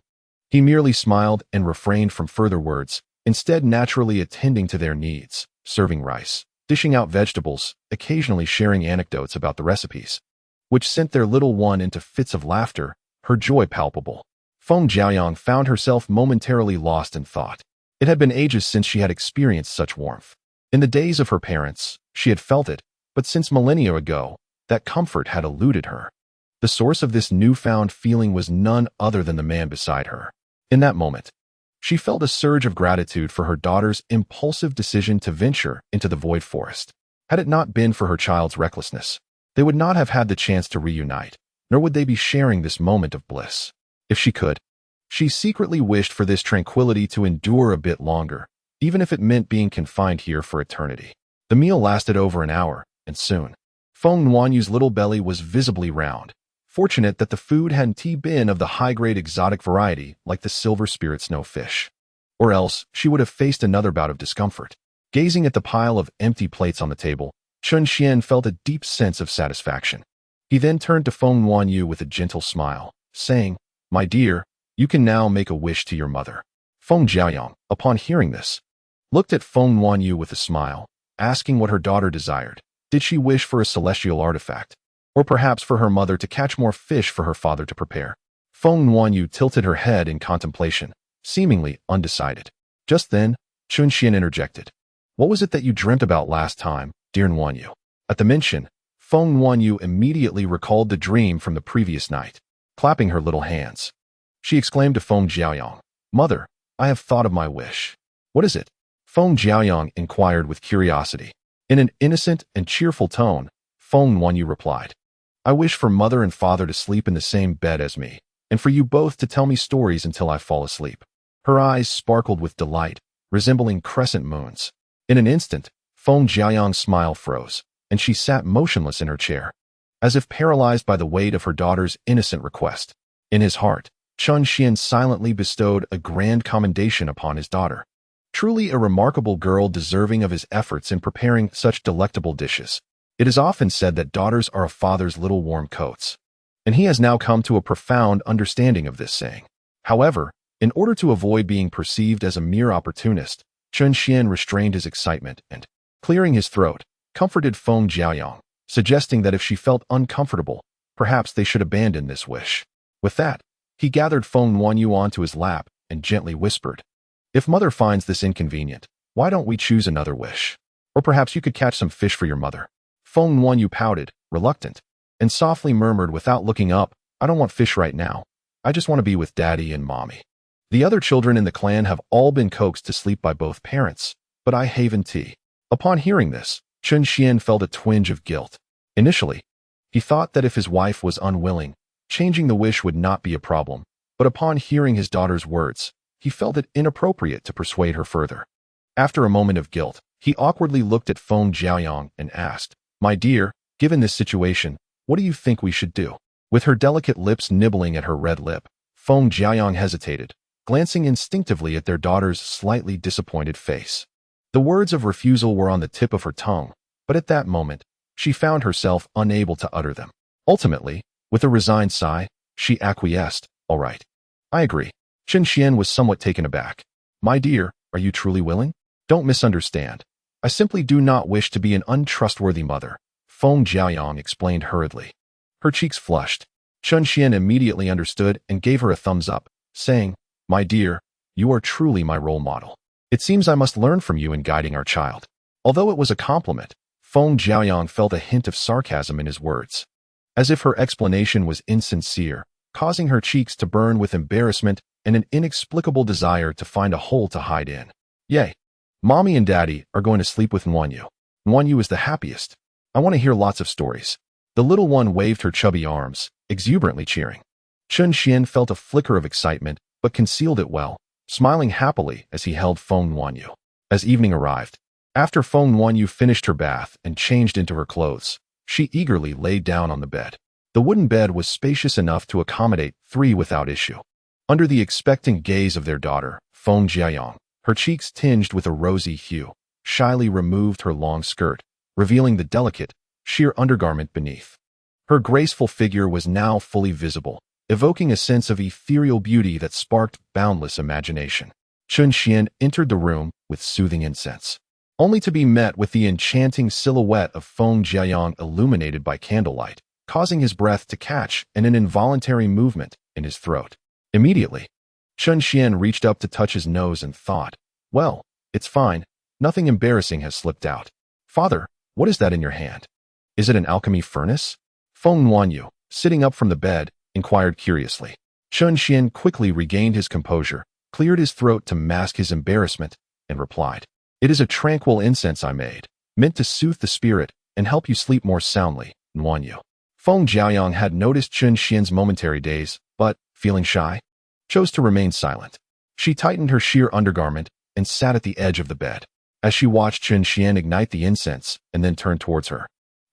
[SPEAKER 1] he merely smiled and refrained from further words, instead naturally attending to their needs, serving rice, dishing out vegetables, occasionally sharing anecdotes about the recipes, which sent their little one into fits of laughter, her joy palpable. Feng Jiaoyang found herself momentarily lost in thought. It had been ages since she had experienced such warmth. In the days of her parents, she had felt it, but since millennia ago, that comfort had eluded her. The source of this newfound feeling was none other than the man beside her. In that moment, she felt a surge of gratitude for her daughter's impulsive decision to venture into the void forest. Had it not been for her child's recklessness, they would not have had the chance to reunite, nor would they be sharing this moment of bliss. If she could, she secretly wished for this tranquility to endure a bit longer, even if it meant being confined here for eternity. The meal lasted over an hour, and soon, Feng Nuanyu's little belly was visibly round, fortunate that the food hadn't been of the high-grade exotic variety like the silver spirit snowfish. Or else, she would have faced another bout of discomfort. Gazing at the pile of empty plates on the table, Chun Xian felt a deep sense of satisfaction. He then turned to Feng Wanyu with a gentle smile, saying, "My dear, you can now make a wish to your mother." Feng Jiaoyang, upon hearing this, looked at Feng Wanyu with a smile, asking what her daughter desired. Did she wish for a celestial artifact? Or perhaps for her mother to catch more fish for her father to prepare? Feng Wanyu tilted her head in contemplation, seemingly undecided. Just then, Chun Xian interjected. "What was it that you dreamt about last time, dear Wanyu?" At the mention, Feng Wanyu immediately recalled the dream from the previous night. Clapping her little hands, she exclaimed to Feng Jiaoyang, "Mother, I have thought of my wish." "What is it?" Feng Jiaoyang inquired with curiosity. In an innocent and cheerful tone, Feng Wanyu replied, "I wish for mother and father to sleep in the same bed as me, and for you both to tell me stories until I fall asleep." Her eyes sparkled with delight, resembling crescent moons. In an instant, Feng Jiaoyang's smile froze, and she sat motionless in her chair, as if paralyzed by the weight of her daughter's innocent request. In his heart, Chun Xian silently bestowed a grand commendation upon his daughter. Truly a remarkable girl deserving of his efforts in preparing such delectable dishes. It is often said that daughters are a father's little warm coats, and he has now come to a profound understanding of this saying. However, in order to avoid being perceived as a mere opportunist, Chun Xian restrained his excitement and, clearing his throat, comforted Feng Jiaoyang, suggesting that if she felt uncomfortable, perhaps they should abandon this wish. With that, he gathered Feng Wanyu onto his lap and gently whispered, "If mother finds this inconvenient, why don't we choose another wish? Or perhaps you could catch some fish for your mother." Feng Wanyu pouted, reluctant, and softly murmured without looking up, "I don't want fish right now. I just want to be with Daddy and Mommy. The other children in the clan have all been coaxed to sleep by both parents, but I haven tea." Upon hearing this, Chun Xian felt a twinge of guilt. Initially, he thought that if his wife was unwilling, changing the wish would not be a problem, but upon hearing his daughter's words, he felt it inappropriate to persuade her further. After a moment of guilt, he awkwardly looked at Feng Jiaoyang and asked, "My dear, given this situation, what do you think we should do?" With her delicate lips nibbling at her red lip, Feng Jiaoyang hesitated, glancing instinctively at their daughter's slightly disappointed face. The words of refusal were on the tip of her tongue, but at that moment, she found herself unable to utter them. Ultimately, with a resigned sigh, she acquiesced, "All right. I agree." Chun Xian was somewhat taken aback. "My dear, are you truly willing? Don't misunderstand. I simply do not wish to be an untrustworthy mother," Feng Jiaoyang explained hurriedly. Her cheeks flushed. Chun Xian immediately understood and gave her a thumbs up, saying, "My dear, you are truly my role model. It seems I must learn from you in guiding our child." Although it was a compliment, Feng Jiaoyang felt a hint of sarcasm in his words, as if her explanation was insincere, causing her cheeks to burn with embarrassment and an inexplicable desire to find a hole to hide in. "Yay! Mommy and Daddy are going to sleep with Wanyu. Wanyu is the happiest. I want to hear lots of stories." The little one waved her chubby arms, exuberantly cheering. Chun Xian felt a flicker of excitement, but concealed it well, smiling happily as he held Feng Wanyu. As evening arrived, after Feng Wanyu finished her bath and changed into her clothes, she eagerly laid down on the bed. The wooden bed was spacious enough to accommodate three without issue. Under the expectant gaze of their daughter, Feng Jiaoyang, her cheeks tinged with a rosy hue, shyly removed her long skirt, revealing the delicate, sheer undergarment beneath. Her graceful figure was now fully visible, evoking a sense of ethereal beauty that sparked boundless imagination. Chun Xian entered the room with soothing incense, only to be met with the enchanting silhouette of Feng Jiaoyang illuminated by candlelight, causing his breath to catch and an involuntary movement in his throat. Immediately, Chun Xian reached up to touch his nose and thought, "Well, it's fine. Nothing embarrassing has slipped out." "Father, what is that in your hand? Is it an alchemy furnace?" Feng Wanyu, sitting up from the bed, inquired curiously. Chun Xian quickly regained his composure, cleared his throat to mask his embarrassment, and replied, "It is a tranquil incense I made, meant to soothe the spirit and help you sleep more soundly, Wanyu." Feng Jiaoyang had noticed Chun Xian's momentary daze, but, feeling shy, chose to remain silent. She tightened her sheer undergarment and sat at the edge of the bed. As she watched Chun Xian ignite the incense and then turn towards her,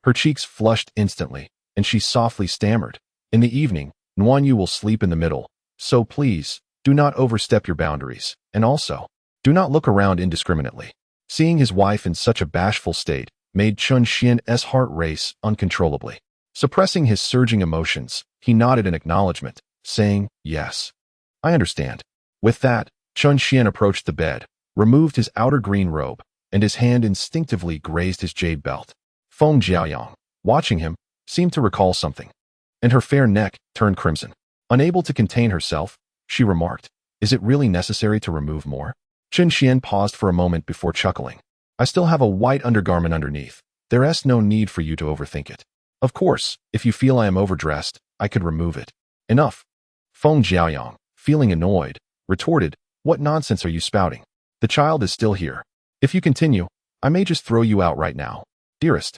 [SPEAKER 1] her cheeks flushed instantly, and she softly stammered, "In the evening, Wanyu will sleep in the middle, so please, do not overstep your boundaries, and also, do not look around indiscriminately." Seeing his wife in such a bashful state made Chun Xian's heart race uncontrollably. Suppressing his surging emotions, he nodded in acknowledgement, saying, "Yes, I understand." With that, Chun Xian approached the bed, removed his outer green robe, and his hand instinctively grazed his jade belt. Feng Jiaoyang, watching him, seemed to recall something, and her fair neck turned crimson. Unable to contain herself, she remarked, "Is it really necessary to remove more?" Chun Xian paused for a moment before chuckling. "I still have a white undergarment underneath. There's no need for you to overthink it. Of course, if you feel I am overdressed, I could remove it." "Enough." Feng Jiaoyang, feeling annoyed, retorted, "What nonsense are you spouting? The child is still here. If you continue, I may just throw you out right now." "Dearest,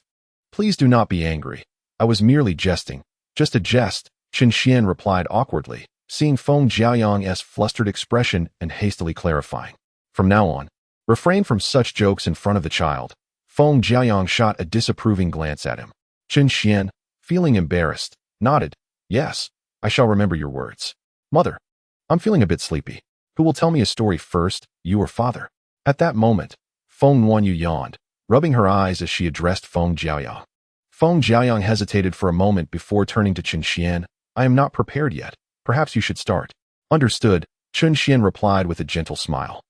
[SPEAKER 1] please do not be angry. I was merely jesting." "Just a jest," Chun Xian replied awkwardly, seeing Feng Jiaoyang's flustered expression and hastily clarifying. "From now on, refrain from such jokes in front of the child." Feng Jiaoyang shot a disapproving glance at him. Chun Xian, feeling embarrassed, nodded, "Yes, I shall remember your words." "Mother, I'm feeling a bit sleepy. Who will tell me a story first, you or father?" At that moment, Feng Nuanyu yawned, rubbing her eyes as she addressed Feng Jiaoyang. Feng Jiaoyang hesitated for a moment before turning to Chun Xian. "I am not prepared yet. Perhaps you should start." "Understood," Chun Xian replied with a gentle smile.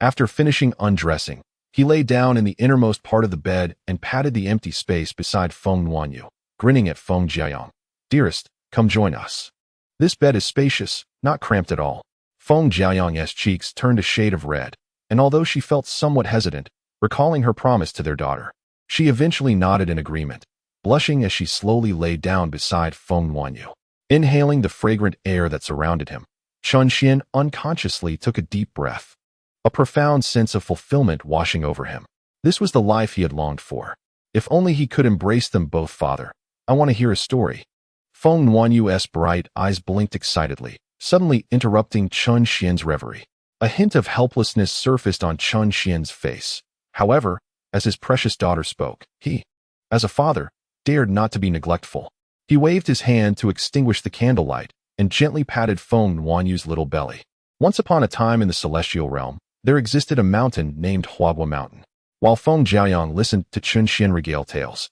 [SPEAKER 1] After finishing undressing, he lay down in the innermost part of the bed and patted the empty space beside Feng Nuanyu, grinning at Feng Jiaoyang. "Dearest, come join us. This bed is spacious, not cramped at all." Feng Jiaoyang's cheeks turned a shade of red, and although she felt somewhat hesitant, recalling her promise to their daughter, she eventually nodded in agreement, blushing as she slowly lay down beside Feng Nuanyu. Inhaling the fragrant air that surrounded him, Chun Xian unconsciously took a deep breath, a profound sense of fulfillment washing over him. This was the life he had longed for. If only he could embrace them both. "Father, I want to hear a story." Feng Nuanyu's bright eyes blinked excitedly, suddenly interrupting Chun Xian's reverie. A hint of helplessness surfaced on Chun Xian's face. However, as his precious daughter spoke, he, as a father, dared not to be neglectful. He waved his hand to extinguish the candlelight and gently patted Feng Nuanyu's little belly. Once upon a time in the celestial realm, there existed a mountain named Huagua Mountain. While Feng Jiaoyang listened to Chun Xian regale tales,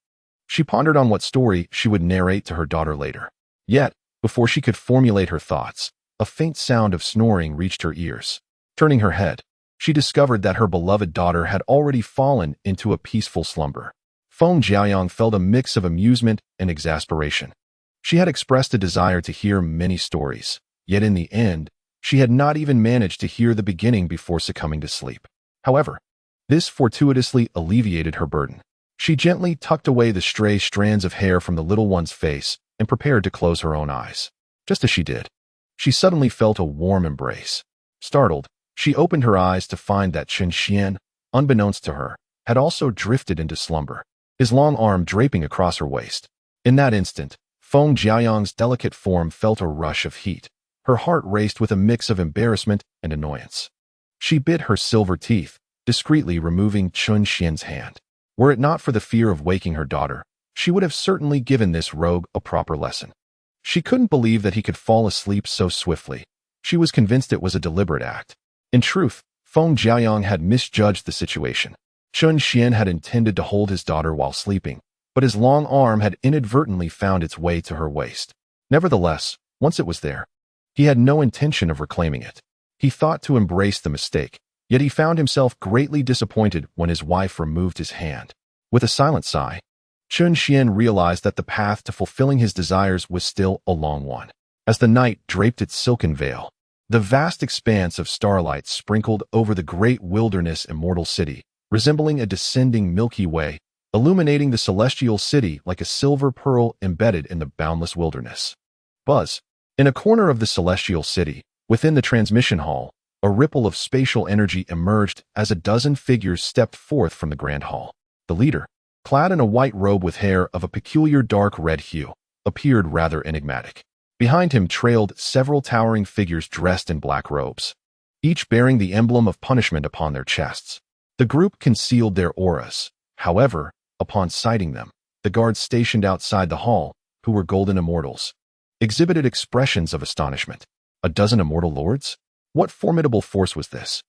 [SPEAKER 1] she pondered on what story she would narrate to her daughter later. Yet, before she could formulate her thoughts, a faint sound of snoring reached her ears. Turning her head, she discovered that her beloved daughter had already fallen into a peaceful slumber. Feng Jiaoyang felt a mix of amusement and exasperation. She had expressed a desire to hear many stories, yet in the end, she had not even managed to hear the beginning before succumbing to sleep. However, this fortuitously alleviated her burden. She gently tucked away the stray strands of hair from the little one's face and prepared to close her own eyes. Just as she did, she suddenly felt a warm embrace. Startled, she opened her eyes to find that Chun Xian, unbeknownst to her, had also drifted into slumber, his long arm draping across her waist. In that instant, Feng Jiaoyang's delicate form felt a rush of heat. Her heart raced with a mix of embarrassment and annoyance. She bit her silver teeth, discreetly removing Chun Xian's hand. Were it not for the fear of waking her daughter, she would have certainly given this rogue a proper lesson. She couldn't believe that he could fall asleep so swiftly. She was convinced it was a deliberate act. In truth, Feng Jiaoyang had misjudged the situation. Chun Xian had intended to hold his daughter while sleeping, but his long arm had inadvertently found its way to her waist. Nevertheless, once it was there, he had no intention of reclaiming it. He thought to embrace the mistake, yet he found himself greatly disappointed when his wife removed his hand. With a silent sigh, Chun Xian realized that the path to fulfilling his desires was still a long one. As the night draped its silken veil, the vast expanse of starlight sprinkled over the great wilderness Immortal city, resembling a descending Milky Way, illuminating the celestial city like a silver pearl embedded in the boundless wilderness. Buzz. In a corner of the celestial city, within the transmission hall, a ripple of spatial energy emerged as a dozen figures stepped forth from the grand hall. The leader, clad in a white robe with hair of a peculiar dark red hue, appeared rather enigmatic. Behind him trailed several towering figures dressed in black robes, each bearing the emblem of punishment upon their chests. The group concealed their auras. However, upon sighting them, the guards stationed outside the hall, who were golden immortals, exhibited expressions of astonishment. A dozen immortal lords? What formidable force was this?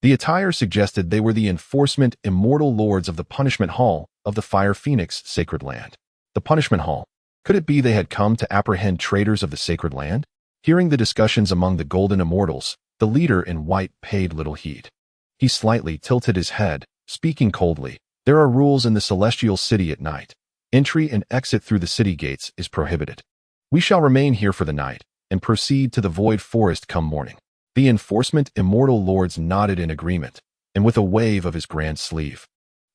[SPEAKER 1] The attire suggested they were the enforcement immortal lords of the Punishment Hall of the Fire Phoenix Sacred Land. The Punishment Hall. Could it be they had come to apprehend traitors of the Sacred Land? Hearing the discussions among the Golden Immortals, the leader in white paid little heed. He slightly tilted his head, speaking coldly. There are rules in the Celestial City at night. Entry and exit through the city gates is prohibited. We shall remain here for the night, and proceed to the Void Forest come morning. The enforcement immortal lords nodded in agreement, and with a wave of his grand sleeve,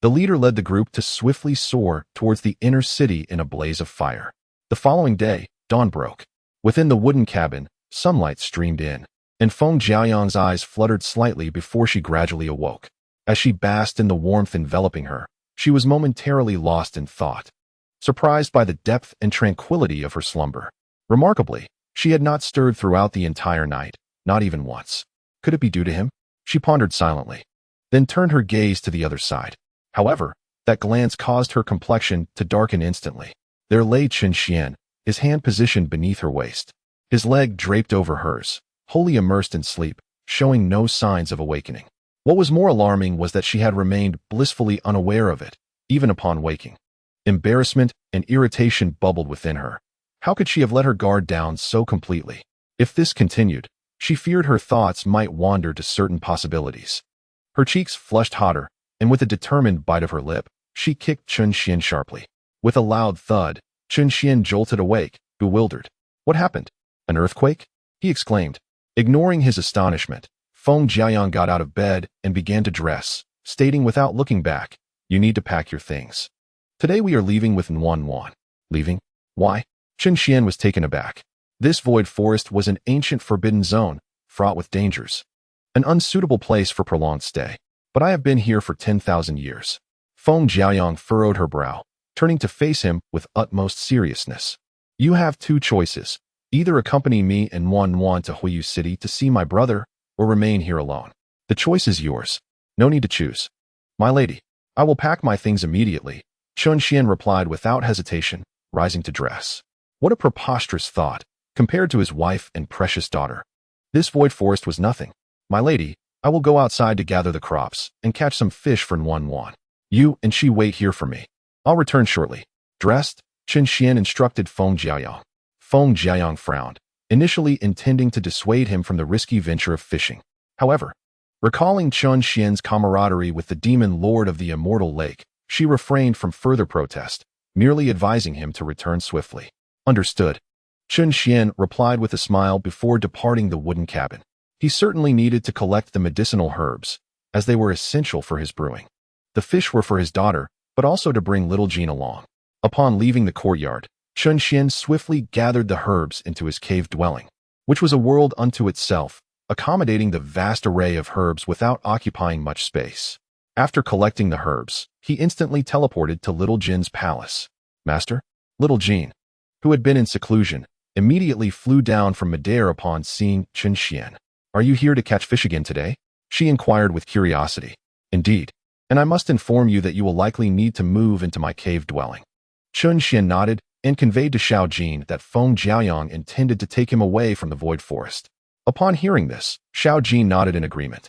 [SPEAKER 1] the leader led the group to swiftly soar towards the inner city in a blaze of fire. The following day, dawn broke. Within the wooden cabin, sunlight streamed in, and Feng Jiaoyang's eyes fluttered slightly before she gradually awoke. As she basked in the warmth enveloping her, she was momentarily lost in thought, surprised by the depth and tranquility of her slumber. Remarkably, she had not stirred throughout the entire night, not even once. Could it be due to him? She pondered silently, then turned her gaze to the other side. However, that glance caused her complexion to darken instantly. There lay Chen Xian, his hand positioned beneath her waist, his leg draped over hers, wholly immersed in sleep, showing no signs of awakening. What was more alarming was that she had remained blissfully unaware of it, even upon waking. Embarrassment and irritation bubbled within her. How could she have let her guard down so completely? If this continued, she feared her thoughts might wander to certain possibilities. Her cheeks flushed hotter, and with a determined bite of her lip, she kicked Chen Xian sharply. With a loud thud, Chen Xian jolted awake, bewildered. What happened? An earthquake? He exclaimed. Ignoring his astonishment, Feng Jiaoyang got out of bed and began to dress, stating without looking back, You need to pack your things. Today we are leaving with Nuan. Leaving? Why? Chen Xian was taken aback. This void forest was an ancient forbidden zone, fraught with dangers. An unsuitable place for prolonged stay. But I have been here for 10,000 years. Feng Jiaoyang furrowed her brow, turning to face him with utmost seriousness. You have two choices. Either accompany me and Nuan to Huiyu City to see my brother, or remain here alone. The choice is yours. No need to choose. My lady, I will pack my things immediately, Chen Xian replied without hesitation, rising to dress. What a preposterous thought, compared to his wife and precious daughter. This void forest was nothing. My lady, I will go outside to gather the crops and catch some fish for Nuan. You and she wait here for me. I'll return shortly. Dressed, Chen Xian instructed Feng Jiaoyang. Feng Jiaoyang frowned, initially intending to dissuade him from the risky venture of fishing. However, recalling Chen Xian's camaraderie with the demon lord of the immortal lake, she refrained from further protest, merely advising him to return swiftly. Understood. Chen Xian replied with a smile before departing the wooden cabin. He certainly needed to collect the medicinal herbs, as they were essential for his brewing. The fish were for his daughter, but also to bring little Jean along. Upon leaving the courtyard, Chen Xian swiftly gathered the herbs into his cave dwelling, which was a world unto itself, accommodating the vast array of herbs without occupying much space. After collecting the herbs, he instantly teleported to Little Jin's palace. Master? Little Jin, who had been in seclusion, immediately flew down from midair upon seeing Chen Xian. Are you here to catch fish again today? She inquired with curiosity. Indeed, and I must inform you that you will likely need to move into my cave dwelling. Chen Xian nodded and conveyed to Xiao Jin that Feng Jiaoyang intended to take him away from the void forest. Upon hearing this, Xiao Jin nodded in agreement,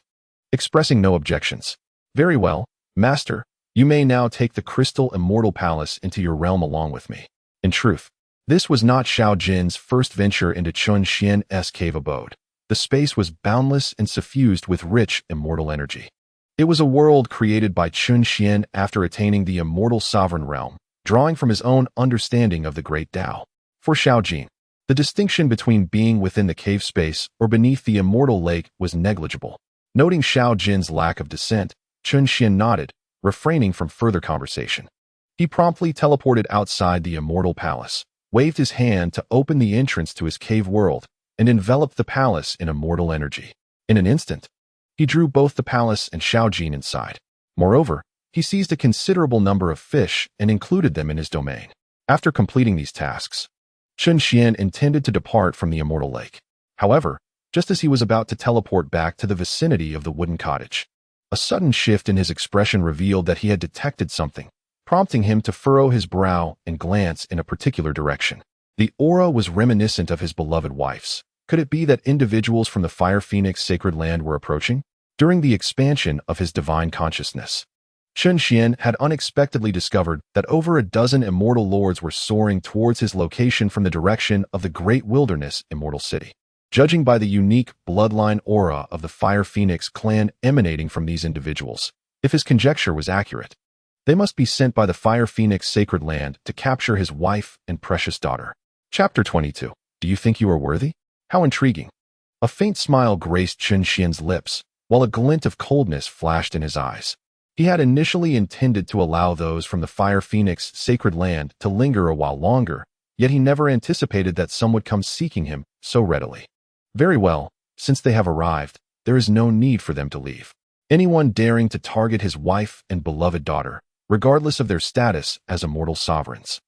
[SPEAKER 1] expressing no objections. Very well, master, you may now take the crystal immortal palace into your realm along with me. In truth, this was not Xiao Jin's first venture into Chen Xian's cave abode. The space was boundless and suffused with rich immortal energy. It was a world created by Chen Xian after attaining the immortal sovereign realm, drawing from his own understanding of the great Tao. For Xiao Jin, the distinction between being within the cave space or beneath the immortal lake was negligible. Noting Xiao Jin's lack of dissent, Chen Xian nodded, refraining from further conversation. He promptly teleported outside the immortal palace, waved his hand to open the entrance to his cave world, and enveloped the palace in immortal energy. In an instant, he drew both the palace and Xiao Jin inside. Moreover, he seized a considerable number of fish and included them in his domain. After completing these tasks, Chen Xian intended to depart from the immortal lake. However, just as he was about to teleport back to the vicinity of the wooden cottage, a sudden shift in his expression revealed that he had detected something, prompting him to furrow his brow and glance in a particular direction. The aura was reminiscent of his beloved wife's. Could it be that individuals from the Fire Phoenix Sacred Land were approaching? During the expansion of his divine consciousness, Chun Xian had unexpectedly discovered that over a dozen immortal lords were soaring towards his location from the direction of the great wilderness Immortal City. Judging by the unique bloodline aura of the Fire Phoenix clan emanating from these individuals, if his conjecture was accurate, they must be sent by the Fire Phoenix sacred land to capture his wife and precious daughter. Chapter 22. Do you think you are worthy? How intriguing. A faint smile graced Chun Xian's lips, while a glint of coldness flashed in his eyes. He had initially intended to allow those from the Fire Phoenix sacred land to linger a while longer, yet he never anticipated that some would come seeking him so readily. Very well, since they have arrived, there is no need for them to leave. Anyone daring to target his wife and beloved daughter, regardless of their status as immortal sovereigns,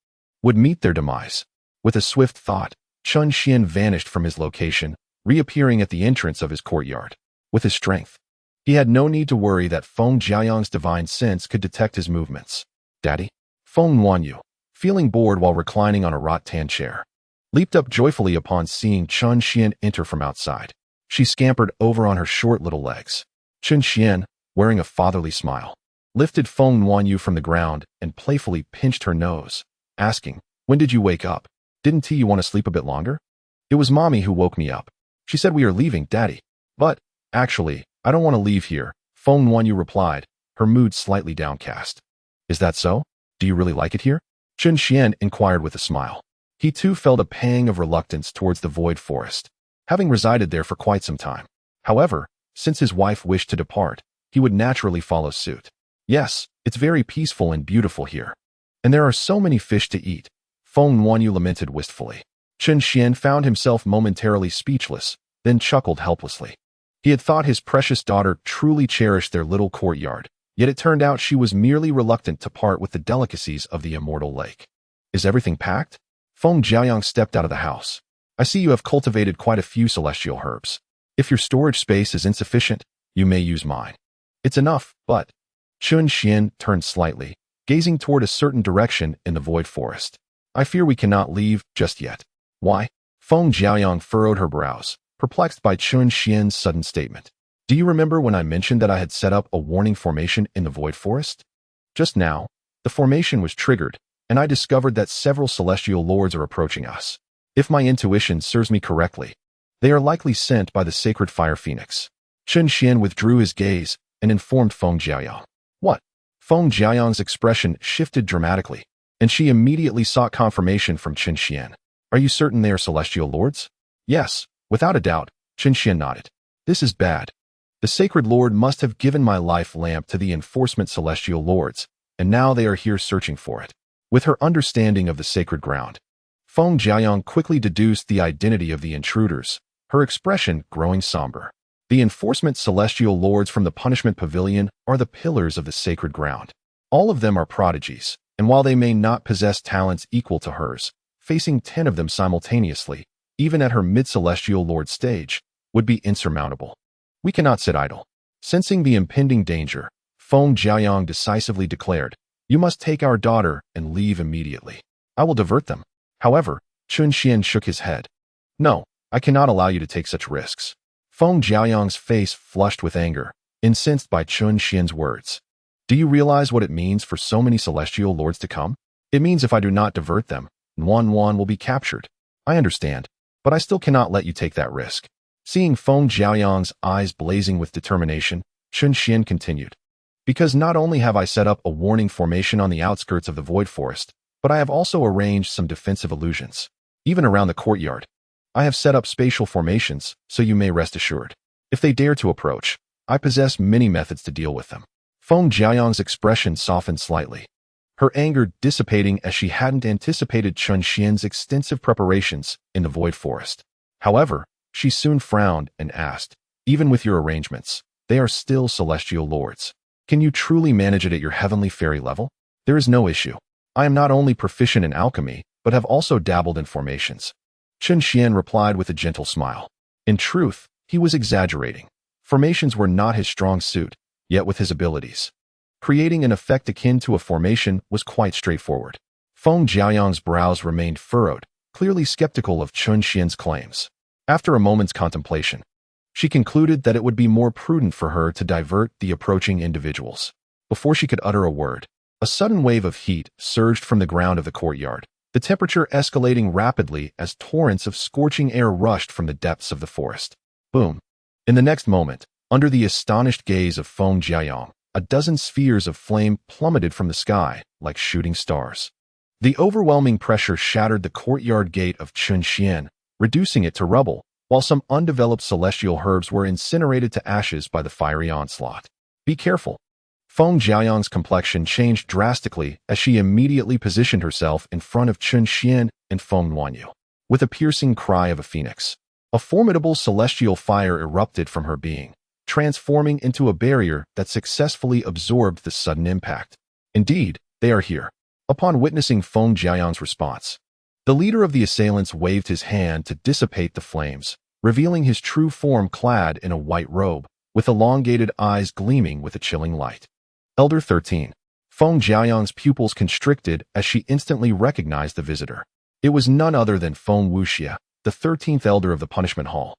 [SPEAKER 1] would meet their demise. With a swift thought, Chun Xian vanished from his location, reappearing at the entrance of his courtyard. With his strength, he had no need to worry that Feng Jiaoyang's divine sense could detect his movements. Daddy? Feng Wanyu, feeling bored while reclining on a rattan chair, leaped up joyfully upon seeing Chun Xian enter from outside. She scampered over on her short little legs. Chun Xian, wearing a fatherly smile, lifted Feng Wanyu from the ground and playfully pinched her nose, asking, "When did you wake up? Didn't you want to sleep a bit longer?" "It was Mommy who woke me up. She said we are leaving, Daddy." "But, actually, I don't want to leave here," Feng Wanyu replied, her mood slightly downcast. "Is that so? Do you really like it here?" Chun Xian inquired with a smile. He too felt a pang of reluctance towards the void forest, having resided there for quite some time. However, since his wife wished to depart, he would naturally follow suit. "Yes, it's very peaceful and beautiful here. And there are so many fish to eat," Feng Wanyu lamented wistfully. Chun Xian found himself momentarily speechless, then chuckled helplessly. He had thought his precious daughter truly cherished their little courtyard, yet it turned out she was merely reluctant to part with the delicacies of the immortal lake. "Is everything packed?" Feng Jiaoyang stepped out of the house. "I see you have cultivated quite a few celestial herbs. If your storage space is insufficient, you may use mine. It's enough, but..." Chun Xian turned slightly, gazing toward a certain direction in the void forest. "I fear we cannot leave just yet." "Why?" Feng Jiaoyang furrowed her brows, perplexed by Chun Xian's sudden statement. "Do you remember when I mentioned that I had set up a warning formation in the void forest? Just now, the formation was triggered, and I discovered that several celestial lords are approaching us. If my intuition serves me correctly, they are likely sent by the sacred Fire Phoenix." Chun Xian withdrew his gaze and informed Feng Jiaoyang. "What?" Feng Jiaoyang's expression shifted dramatically, and she immediately sought confirmation from Chun Xian. "Are you certain they are celestial lords?" "Yes, without a doubt," Chun Xian nodded. "This is bad. The sacred lord must have given my life lamp to the enforcement celestial lords, and now they are here searching for it." With her understanding of the sacred ground, Feng Jiaoyang quickly deduced the identity of the intruders, her expression growing somber. The enforcement celestial lords from the punishment pavilion are the pillars of the sacred ground. All of them are prodigies, and while they may not possess talents equal to hers, facing 10 of them simultaneously, even at her mid-celestial lord stage, would be insurmountable. "We cannot sit idle." Sensing the impending danger, Feng Jiaoyang decisively declared, "You must take our daughter and leave immediately. I will divert them." However, Chun Xian shook his head. "No, I cannot allow you to take such risks." Feng Jiaoyang's face flushed with anger, incensed by Chun Xian's words. "Do you realize what it means for so many celestial lords to come? It means if I do not divert them, Wan will be captured." "I understand, but I still cannot let you take that risk." Seeing Feng Jiaoyang's eyes blazing with determination, Chun Xian continued. "Because not only have I set up a warning formation on the outskirts of the void forest, but I have also arranged some defensive illusions. Even around the courtyard, I have set up spatial formations, so you may rest assured. If they dare to approach, I possess many methods to deal with them." Feng Jiaoyang's expression softened slightly, her anger dissipating as she hadn't anticipated Chun Xian's extensive preparations in the void forest. However, she soon frowned and asked, "Even with your arrangements, they are still celestial lords. Can you truly manage it at your heavenly fairy level?" "There is no issue. I am not only proficient in alchemy, but have also dabbled in formations." Chun Xian replied with a gentle smile. In truth, he was exaggerating. Formations were not his strong suit, yet with his abilities, creating an effect akin to a formation was quite straightforward. Feng Jiaoyang's brows remained furrowed, clearly skeptical of Chun Xian's claims. After a moment's contemplation, She concluded that it would be more prudent for her to divert the approaching individuals. Before she could utter a word, a sudden wave of heat surged from the ground of the courtyard, the temperature escalating rapidly as torrents of scorching air rushed from the depths of the forest. Boom! In the next moment, under the astonished gaze of Feng Jiayang, a dozen spheres of flame plummeted from the sky like shooting stars. The overwhelming pressure shattered the courtyard gate of Chunxian, reducing it to rubble, while some undeveloped celestial herbs were incinerated to ashes by the fiery onslaught. Be careful. Feng Jiayang's complexion changed drastically as she immediately positioned herself in front of Chunxian and Feng Wanyu. With a piercing cry of a phoenix, a formidable celestial fire erupted from her being, transforming into a barrier that successfully absorbed the sudden impact. Indeed, they are here. Upon witnessing Feng Jiayang's response, the leader of the assailants waved his hand to dissipate the flames, revealing his true form clad in a white robe, with elongated eyes gleaming with a chilling light. Elder 13. Feng Jiayang's pupils constricted as she instantly recognized the visitor. It was none other than Feng Wuxia, the 13th elder of the Punishment Hall,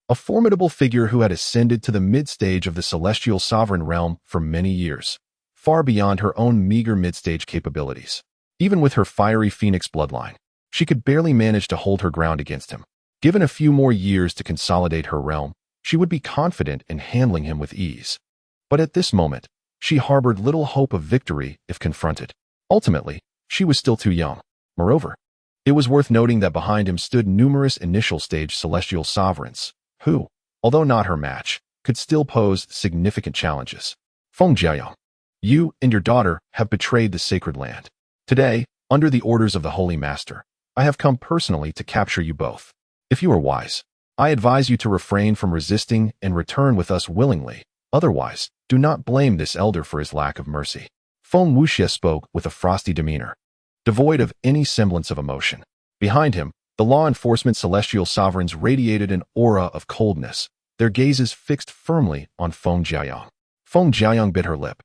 [SPEAKER 1] a formidable figure who had ascended to the mid-stage of the celestial sovereign realm for many years, far beyond her own meager mid-stage capabilities. Even with her fiery phoenix bloodline, she could barely manage to hold her ground against him. Given a few more years to consolidate her realm, she would be confident in handling him with ease. But at this moment, she harbored little hope of victory if confronted. Ultimately, she was still too young. Moreover, it was worth noting that behind him stood numerous initial-stage celestial sovereigns, who, although not her match, could still pose significant challenges. Feng Jiayang, you and your daughter have betrayed the sacred land. Today, under the orders of the Holy Master, I have come personally to capture you both. If you are wise, I advise you to refrain from resisting and return with us willingly. Otherwise, do not blame this elder for his lack of mercy. Feng Wuxia spoke with a frosty demeanor, devoid of any semblance of emotion. Behind him, the law enforcement celestial sovereigns radiated an aura of coldness, their gazes fixed firmly on Feng Jiayang. Feng Jiayang bit her lip,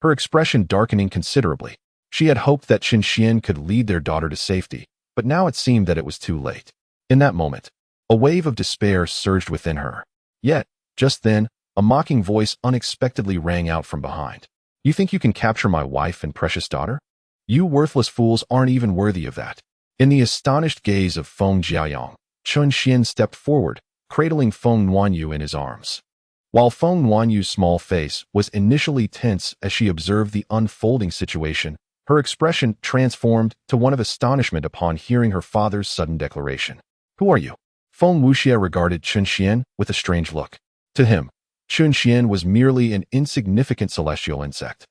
[SPEAKER 1] her expression darkening considerably. She had hoped that Chunxian could lead their daughter to safety, but now it seemed that it was too late. In that moment, a wave of despair surged within her. Yet, just then, a mocking voice unexpectedly rang out from behind. You think you can capture my wife and precious daughter? You worthless fools aren't even worthy of that. In the astonished gaze of Feng Jiayang, Chunxian stepped forward, cradling Feng Wanyu in his arms. While Feng Wanyu's small face was initially tense as she observed the unfolding situation, her expression transformed to one of astonishment upon hearing her father's sudden declaration. Who are you? Feng Wuxia regarded Chunxian with a strange look. To him, Chunxian was merely an insignificant celestial insect,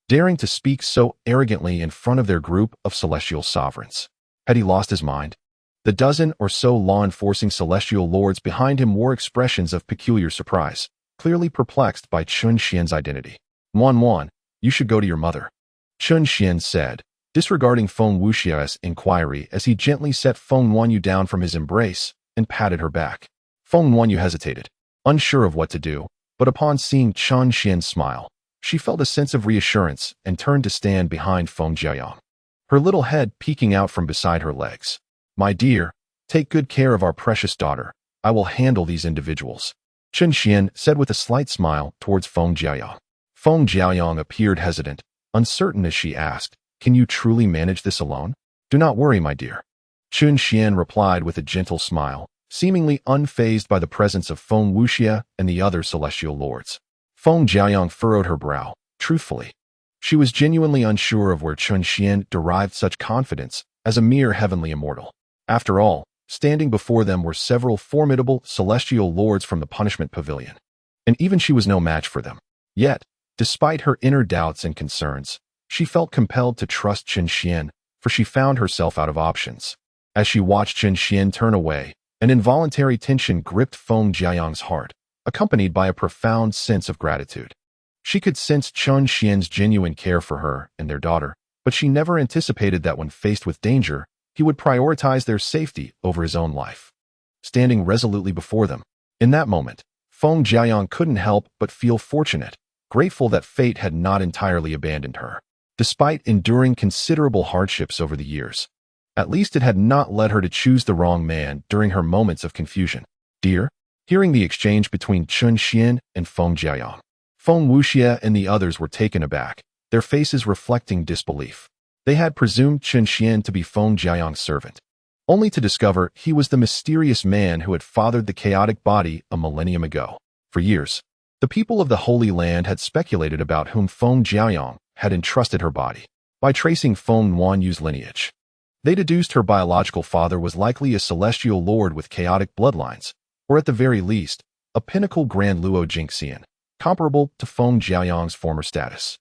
[SPEAKER 1] daring to speak so arrogantly in front of their group of celestial sovereigns. Had he lost his mind? The dozen or so law-enforcing celestial lords behind him wore expressions of peculiar surprise, clearly perplexed by Chunxian's identity. Wan, you should go to your mother, Chunxian said, disregarding Feng Wuxia's inquiry as he gently set Feng Wanyu down from his embrace and patted her back. Feng Wanyu hesitated, unsure of what to do, but upon seeing Chunxian's smile, she felt a sense of reassurance and turned to stand behind Feng Jiayang, her little head peeking out from beside her legs. My dear, take good care of our precious daughter. I will handle these individuals, Chunxian said with a slight smile towards Feng Jiayang. Feng Jiayang appeared hesitant, uncertain as she asked, Can you truly manage this alone? Do not worry, my dear, Chunxian replied with a gentle smile, seemingly unfazed by the presence of Feng Wuxia and the other celestial lords. Feng Jiayang furrowed her brow, truthfully. She was genuinely unsure of where Chunxian derived such confidence as a mere heavenly immortal. After all, standing before them were several formidable celestial lords from the punishment pavilion, and even she was no match for them. Yet, despite her inner doubts and concerns, she felt compelled to trust Chunxian, for she found herself out of options. As she watched Chunxian turn away, an involuntary tension gripped Feng Jiayang's heart, accompanied by a profound sense of gratitude. She could sense Chunxian's genuine care for her and their daughter, but she never anticipated that when faced with danger, he would prioritize their safety over his own life. Standing resolutely before them, in that moment, Feng Jiayang couldn't help but feel fortunate, grateful that fate had not entirely abandoned her. Despite enduring considerable hardships over the years, at least it had not led her to choose the wrong man during her moments of confusion. Dear, Hearing the exchange between Chen Xian and Feng Jiayang, Feng Wuxia and the others were taken aback, their faces reflecting disbelief. They had presumed Chen Xian to be Feng Jiayang's servant, only to discover he was the mysterious man who had fathered the chaotic body a millennium ago. For years, the people of the Holy Land had speculated about whom Feng Jiayang had entrusted her body. By tracing Feng Nuanyu's lineage, they deduced her biological father was likely a celestial lord with chaotic bloodlines, or at the very least, a pinnacle Grand Luo Jingxian, comparable to Feng Jiayang's former status.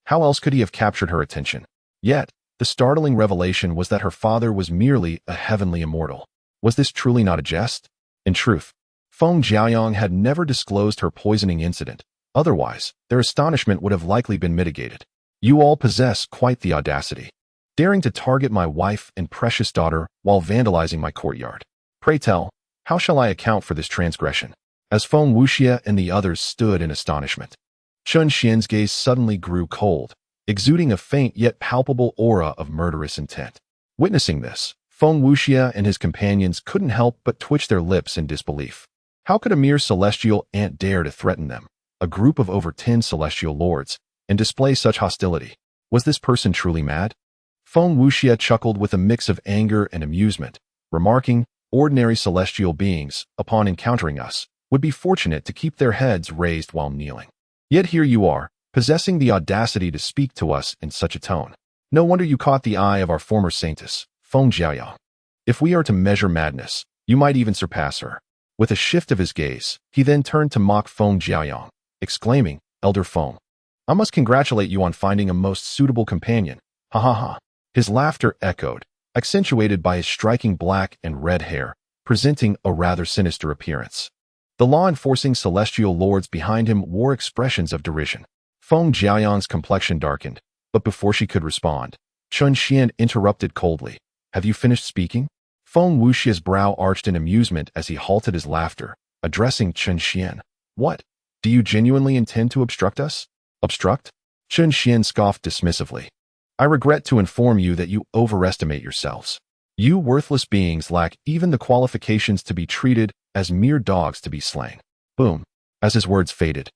[SPEAKER 1] How else could he have captured her attention? Yet, the startling revelation was that her father was merely a heavenly immortal. Was this truly not a jest? In truth, Feng Jiayang had never disclosed her poisoning incident. Otherwise, their astonishment would have likely been mitigated. You all possess quite the audacity, daring to target my wife and precious daughter while vandalizing my courtyard. Pray tell, how shall I account for this transgression? As Feng Wuxia and the others stood in astonishment, Chen Xian's gaze suddenly grew cold, exuding a faint yet palpable aura of murderous intent. Witnessing this, Feng Wuxia and his companions couldn't help but twitch their lips in disbelief. How could a mere celestial ant dare to threaten them, a group of over 10 celestial lords, and display such hostility? Was this person truly mad? Feng Wuxia chuckled with a mix of anger and amusement, remarking, ordinary celestial beings, upon encountering us, would be fortunate to keep their heads raised while kneeling. Yet here you are, possessing the audacity to speak to us in such a tone. No wonder you caught the eye of our former saintess, Feng Jiayang. If we are to measure madness, you might even surpass her. With a shift of his gaze, he then turned to mock Feng Jiayang, exclaiming, Elder Feng, I must congratulate you on finding a most suitable companion. Ha ha ha. His laughter echoed, accentuated by his striking black and red hair, presenting a rather sinister appearance. The law-enforcing celestial lords behind him wore expressions of derision. Feng Jiayang's complexion darkened, but before she could respond, Chen Xian interrupted coldly. Have you finished speaking? Feng Wuxia's brow arched in amusement as he halted his laughter, addressing Chen Xian. What? Do you genuinely intend to obstruct us? Obstruct? Chen Xian scoffed dismissively. I regret to inform you that you overestimate yourselves. You worthless beings lack even the qualifications to be treated as mere dogs to be slain. Boom. As his words faded,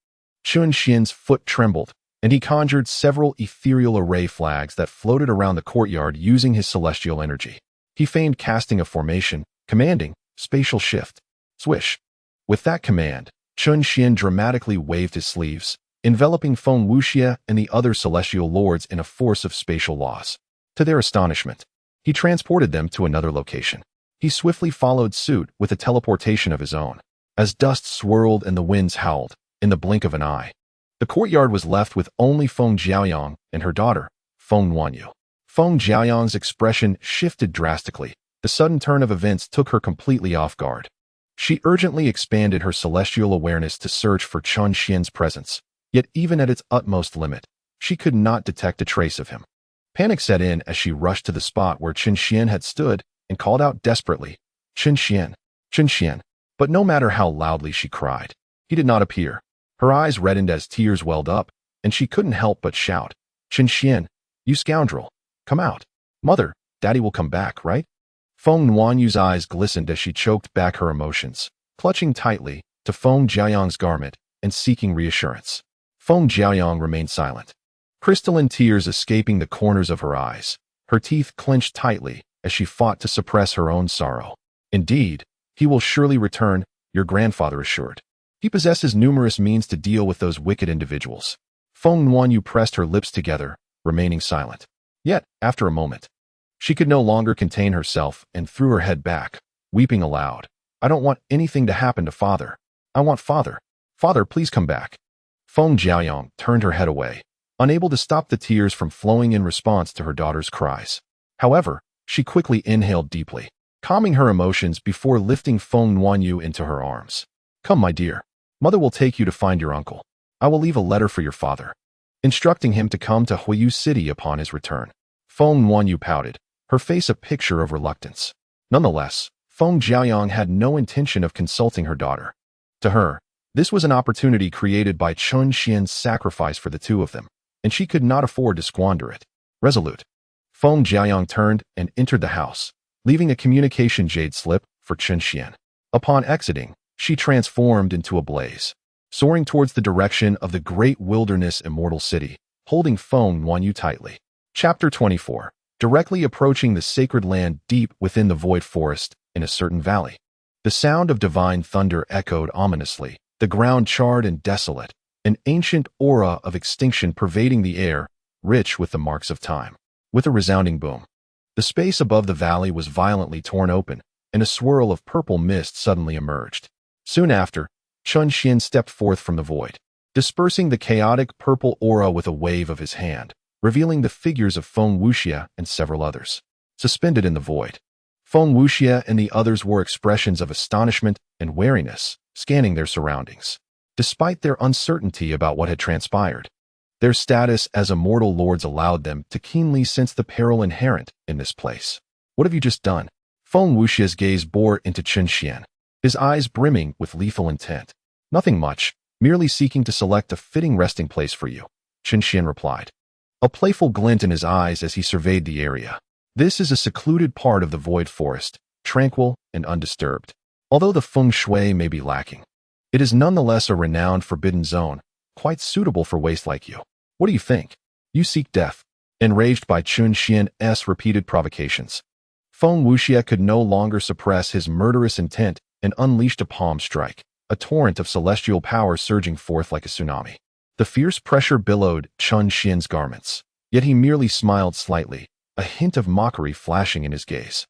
[SPEAKER 1] Chen Xian's foot trembled, and he conjured several ethereal array flags that floated around the courtyard using his celestial energy. He feigned casting a formation, commanding, spatial shift. Swish. With that command, Chen Xian dramatically waved his sleeves, enveloping Feng Wuxia and the other celestial lords in a force of spatial laws. To their astonishment, he transported them to another location. He swiftly followed suit with a teleportation of his own. As dust swirled and the winds howled, in the blink of an eye, the courtyard was left with only Feng Jiayang and her daughter, Feng Nuanyu. Feng Jiayang's expression shifted drastically. The sudden turn of events took her completely off guard. She urgently expanded her celestial awareness to search for Chen Xian's presence, yet even at its utmost limit, she could not detect a trace of him. Panic set in as she rushed to the spot where Chen Xian had stood and called out desperately, Chen Xian, Chen Xian. But no matter how loudly she cried, he did not appear. Her eyes reddened as tears welled up, and she couldn't help but shout, Chen Xian, you scoundrel, come out. Mother, Daddy will come back, right? Feng Nuanyu's eyes glistened as she choked back her emotions, clutching tightly to Feng Jiayang's garment and seeking reassurance. Feng Jiayang remained silent, crystalline tears escaping the corners of her eyes. Her teeth clenched tightly as she fought to suppress her own sorrow. Indeed, he will surely return, your grandfather assured. He possesses numerous means to deal with those wicked individuals. Feng Nuanyu pressed her lips together, remaining silent. Yet, after a moment, she could no longer contain herself and threw her head back, weeping aloud. I don't want anything to happen to Father. I want Father. Father, please come back. Feng Jiayang turned her head away, unable to stop the tears from flowing in response to her daughter's cries. However, she quickly inhaled deeply, calming her emotions before lifting Feng Nuanyu into her arms. Come, my dear. Mother will take you to find your uncle. I will leave a letter for your father, instructing him to come to Huiyu City upon his return. Feng Nuanyu pouted, her face a picture of reluctance. Nonetheless, Feng Jiayang had no intention of consulting her daughter. To her, this was an opportunity created by Chen Xian's sacrifice for the two of them, and she could not afford to squander it. Resolute, Feng Jiayang turned and entered the house, leaving a communication jade slip for Chen Xian. Upon exiting, she transformed into a blaze, soaring towards the direction of the great wilderness Immortal City, holding Feng Wanyu tightly. Chapter 24. Directly approaching the sacred land deep within the void forest in a certain valley. The sound of divine thunder echoed ominously, the ground charred and desolate, an ancient aura of extinction pervading the air, rich with the marks of time. With a resounding boom, the space above the valley was violently torn open, and a swirl of purple mist suddenly emerged. Soon after, Chun Xian stepped forth from the void, dispersing the chaotic purple aura with a wave of his hand, revealing the figures of Feng Wuxia and several others. Suspended in the void, Feng Wuxia and the others wore expressions of astonishment and wariness, scanning their surroundings. Despite their uncertainty about what had transpired, their status as immortal lords allowed them to keenly sense the peril inherent in this place. What have you just done? Feng Wuxia's gaze bore into Chun Xian, his eyes brimming with lethal intent. Nothing much, merely seeking to select a fitting resting place for you, Chun Xian replied, a playful glint in his eyes as he surveyed the area. This is a secluded part of the void forest, tranquil and undisturbed. Although the feng shui may be lacking, it is nonetheless a renowned forbidden zone, quite suitable for waste like you. What do you think? You seek death. Enraged by Chun Xian's repeated provocations, Feng Wuxia could no longer suppress his murderous intent and unleashed a palm strike, a torrent of celestial power surging forth like a tsunami. The fierce pressure billowed Chun Xian's garments, yet he merely smiled slightly, a hint of mockery flashing in his gaze.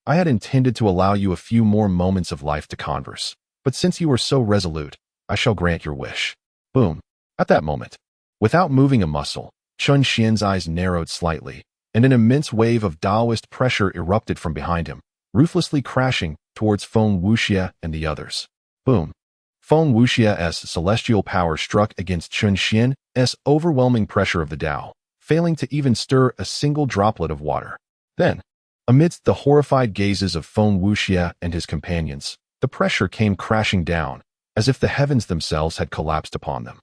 [SPEAKER 1] I had intended to allow you a few more moments of life to converse, but since you are so resolute, I shall grant your wish. Boom. At that moment, without moving a muscle, Chun Xian's eyes narrowed slightly, and an immense wave of Taoist pressure erupted from behind him, ruthlessly crashing towards Feng Wuxia and the others. Boom. Feng Wuxia's celestial power struck against Chun Xian's overwhelming pressure of the Tao, failing to even stir a single droplet of water. Then, amidst the horrified gazes of Feng Wuxia and his companions, the pressure came crashing down, as if the heavens themselves had collapsed upon them.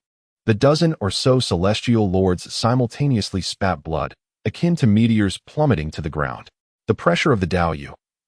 [SPEAKER 1] The dozen or so celestial lords simultaneously spat blood, akin to meteors plummeting to the ground. The pressure of the Tao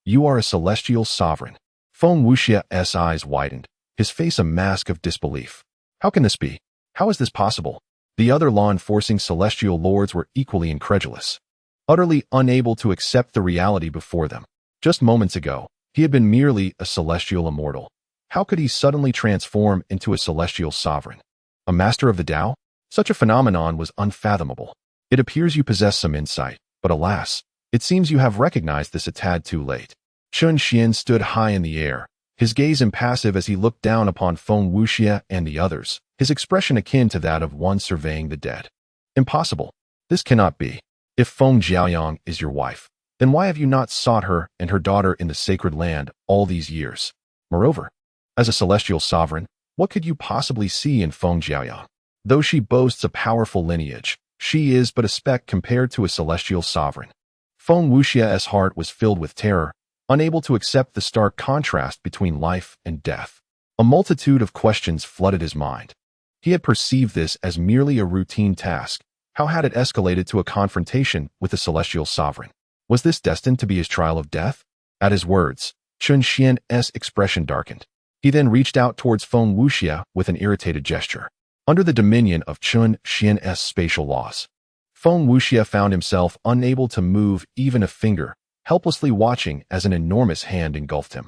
[SPEAKER 1] you are a celestial sovereign. Feng Wuxia's eyes widened, his face a mask of disbelief. How can this be? How is this possible? The other law-enforcing celestial lords were equally incredulous, utterly unable to accept the reality before them. Just moments ago, he had been merely a celestial immortal. How could he suddenly transform into a celestial sovereign? A master of the Tao? Such a phenomenon was unfathomable. It appears you possess some insight, but alas, it seems you have recognized this a tad too late. Chun Xian stood high in the air, his gaze impassive as he looked down upon Feng Wuxia and the others, his expression akin to that of one surveying the dead. Impossible. This cannot be. If Feng Jiaoyang is your wife, then why have you not sought her and her daughter in the sacred land all these years? Moreover, as a celestial sovereign, what could you possibly see in Feng Jiaoyang? Though she boasts a powerful lineage, she is but a speck compared to a celestial sovereign. Feng Wuxia's heart was filled with terror, unable to accept the stark contrast between life and death. A multitude of questions flooded his mind. He had perceived this as merely a routine task. How had it escalated to a confrontation with the celestial sovereign? Was this destined to be his trial of death? At his words, Chun Xian's expression darkened. He then reached out towards Feng Wuxia with an irritated gesture. Under the dominion of Chun Xian's spatial laws, Feng Wuxia found himself unable to move even a finger, helplessly watching as an enormous hand engulfed him.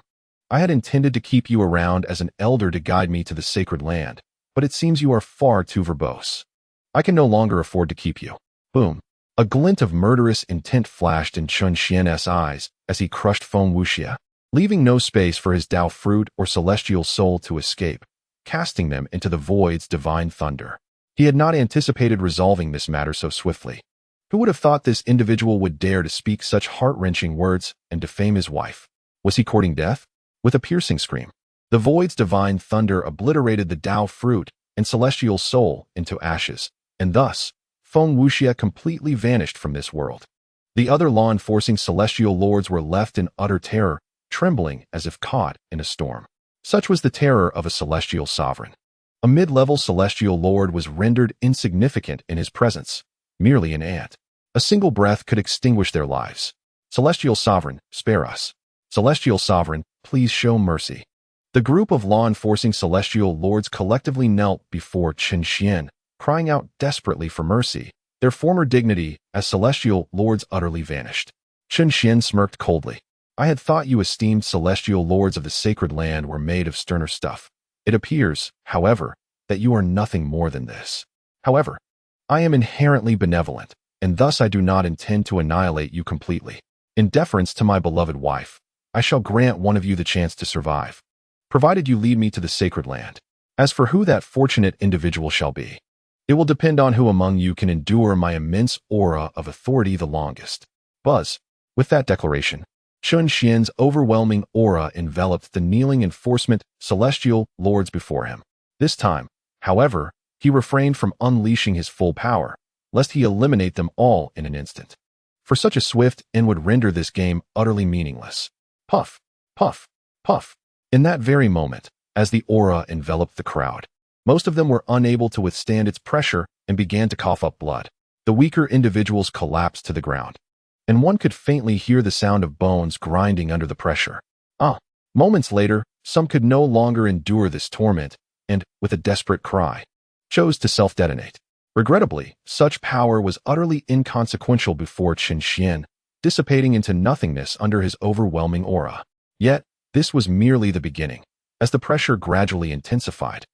[SPEAKER 1] I had intended to keep you around as an elder to guide me to the sacred land, but it seems you are far too verbose. I can no longer afford to keep you. Boom. A glint of murderous intent flashed in Chun Xian's eyes as he crushed Feng Wuxia, leaving no space for his Tao fruit or celestial soul to escape, casting them into the void's divine thunder. He had not anticipated resolving this matter so swiftly. Who would have thought this individual would dare to speak such heart-wrenching words and defame his wife? Was he courting death? With a piercing scream, the void's divine thunder obliterated the Tao fruit and celestial soul into ashes, and thus, Feng Wuxia completely vanished from this world. The other law-enforcing celestial lords were left in utter terror, trembling as if caught in a storm. Such was the terror of a celestial sovereign. A mid-level celestial lord was rendered insignificant in his presence, merely an ant. A single breath could extinguish their lives. Celestial sovereign, spare us. Celestial sovereign, please show mercy. The group of law-enforcing celestial lords collectively knelt before Chen Xian, crying out desperately for mercy. Their former dignity as celestial lords utterly vanished. Chen Xian smirked coldly. I had thought you esteemed celestial lords of the sacred land were made of sterner stuff. It appears, however, that you are nothing more than this. However, I am inherently benevolent, and thus I do not intend to annihilate you completely. In deference to my beloved wife, I shall grant one of you the chance to survive, provided you lead me to the sacred land. As for who that fortunate individual shall be, it will depend on who among you can endure my immense aura of authority the longest. Buzz. With that declaration, Chen Xian's overwhelming aura enveloped the kneeling enforcement celestial lords before him. This time, however, he refrained from unleashing his full power, lest he eliminate them all in an instant. For such a swift end would render this game utterly meaningless. Puff, puff, puff. In that very moment, as the aura enveloped the crowd, most of them were unable to withstand its pressure and began to cough up blood. The weaker individuals collapsed to the ground, and one could faintly hear the sound of bones grinding under the pressure. Moments later, some could no longer endure this torment and, with a desperate cry, chose to self-detonate. Regrettably, such power was utterly inconsequential before Chen Xian, dissipating into nothingness under his overwhelming aura. Yet, this was merely the beginning. As the pressure gradually intensified,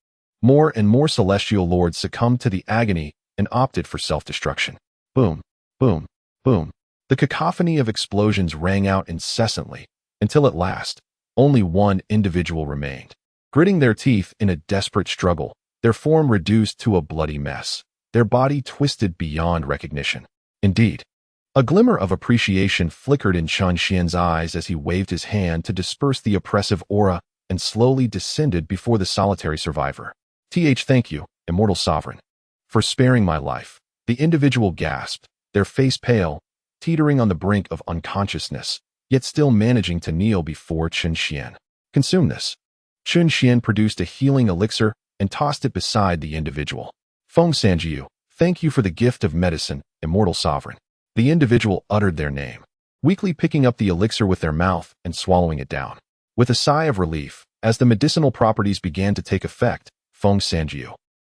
[SPEAKER 1] more and more celestial lords succumbed to the agony and opted for self-destruction. Boom, boom, boom. The cacophony of explosions rang out incessantly, until at last, only one individual remained. Gritting their teeth in a desperate struggle, their form reduced to a bloody mess, their body twisted beyond recognition. Indeed, a glimmer of appreciation flickered in Chen Xian's eyes as he waved his hand to disperse the oppressive aura and slowly descended before the solitary survivor. Thank you, Immortal Sovereign, for sparing my life. The individual gasped, their face pale, teetering on the brink of unconsciousness, yet still managing to kneel before Chen Xian. Consume this. Chen Xian produced a healing elixir and tossed it beside the individual. Feng Sanjiu, thank you for the gift of medicine, Immortal Sovereign. The individual uttered their name, weakly picking up the elixir with their mouth and swallowing it down. With a sigh of relief, as the medicinal properties began to take effect, Feng Sanjiu,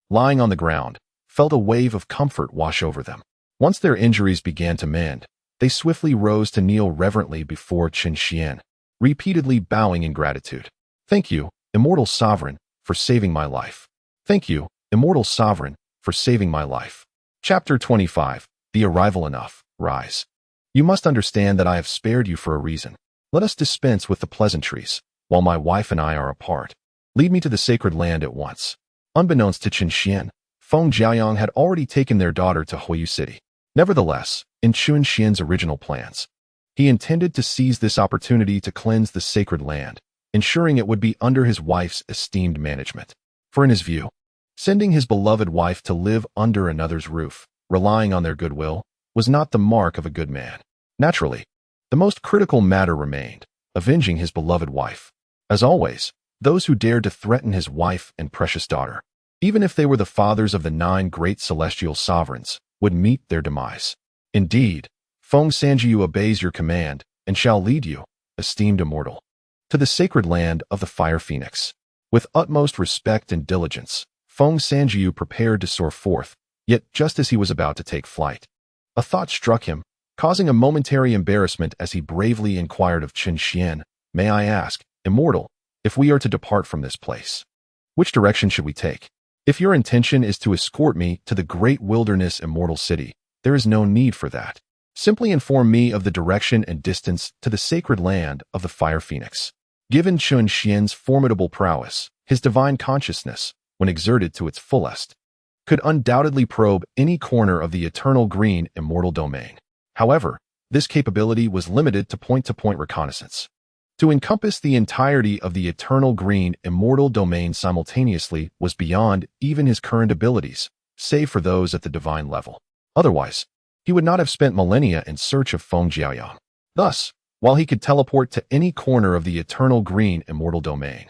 [SPEAKER 1] lying on the ground, felt a wave of comfort wash over them. Once their injuries began to mend, they swiftly rose to kneel reverently before Chen Xian, repeatedly bowing in gratitude. Thank you, Immortal Sovereign, for saving my life. Thank you, Immortal Sovereign, for saving my life. Chapter 25. The Arrival. Enough. Rise. You must understand that I have spared you for a reason. Let us dispense with the pleasantries, while my wife and I are apart. Lead me to the sacred land at once. Unbeknownst to Chen Xian, Feng Jiayang had already taken their daughter to Huoyu City. Nevertheless, in Chen Xian's original plans, he intended to seize this opportunity to cleanse the sacred land, ensuring it would be under his wife's esteemed management. For in his view, sending his beloved wife to live under another's roof, relying on their goodwill, was not the mark of a good man. Naturally, the most critical matter remained, avenging his beloved wife. As always, those who dared to threaten his wife and precious daughter, even if they were the fathers of the 9 great celestial sovereigns, would meet their demise. Indeed, Feng Sanjiu obeys your command and shall lead you, esteemed immortal, to the sacred land of the Fire Phoenix. With utmost respect and diligence, Feng Sanjiu prepared to soar forth, yet just as he was about to take flight, a thought struck him, causing a momentary embarrassment as he bravely inquired of Chen Xian, "May I ask, Immortal, if we are to depart from this place, which direction should we take? If your intention is to escort me to the great wilderness Immortal City, there is no need for that. Simply inform me of the direction and distance to the sacred land of the Fire Phoenix." Given Chen Xian's formidable prowess, his divine consciousness, when exerted to its fullest, could undoubtedly probe any corner of the eternal green immortal domain. However, this capability was limited to point-to-point reconnaissance. To encompass the entirety of the eternal green immortal domain simultaneously was beyond even his current abilities, save for those at the divine level. Otherwise, he would not have spent millennia in search of Feng Jiayang. Thus, while he could teleport to any corner of the eternal green immortal domain,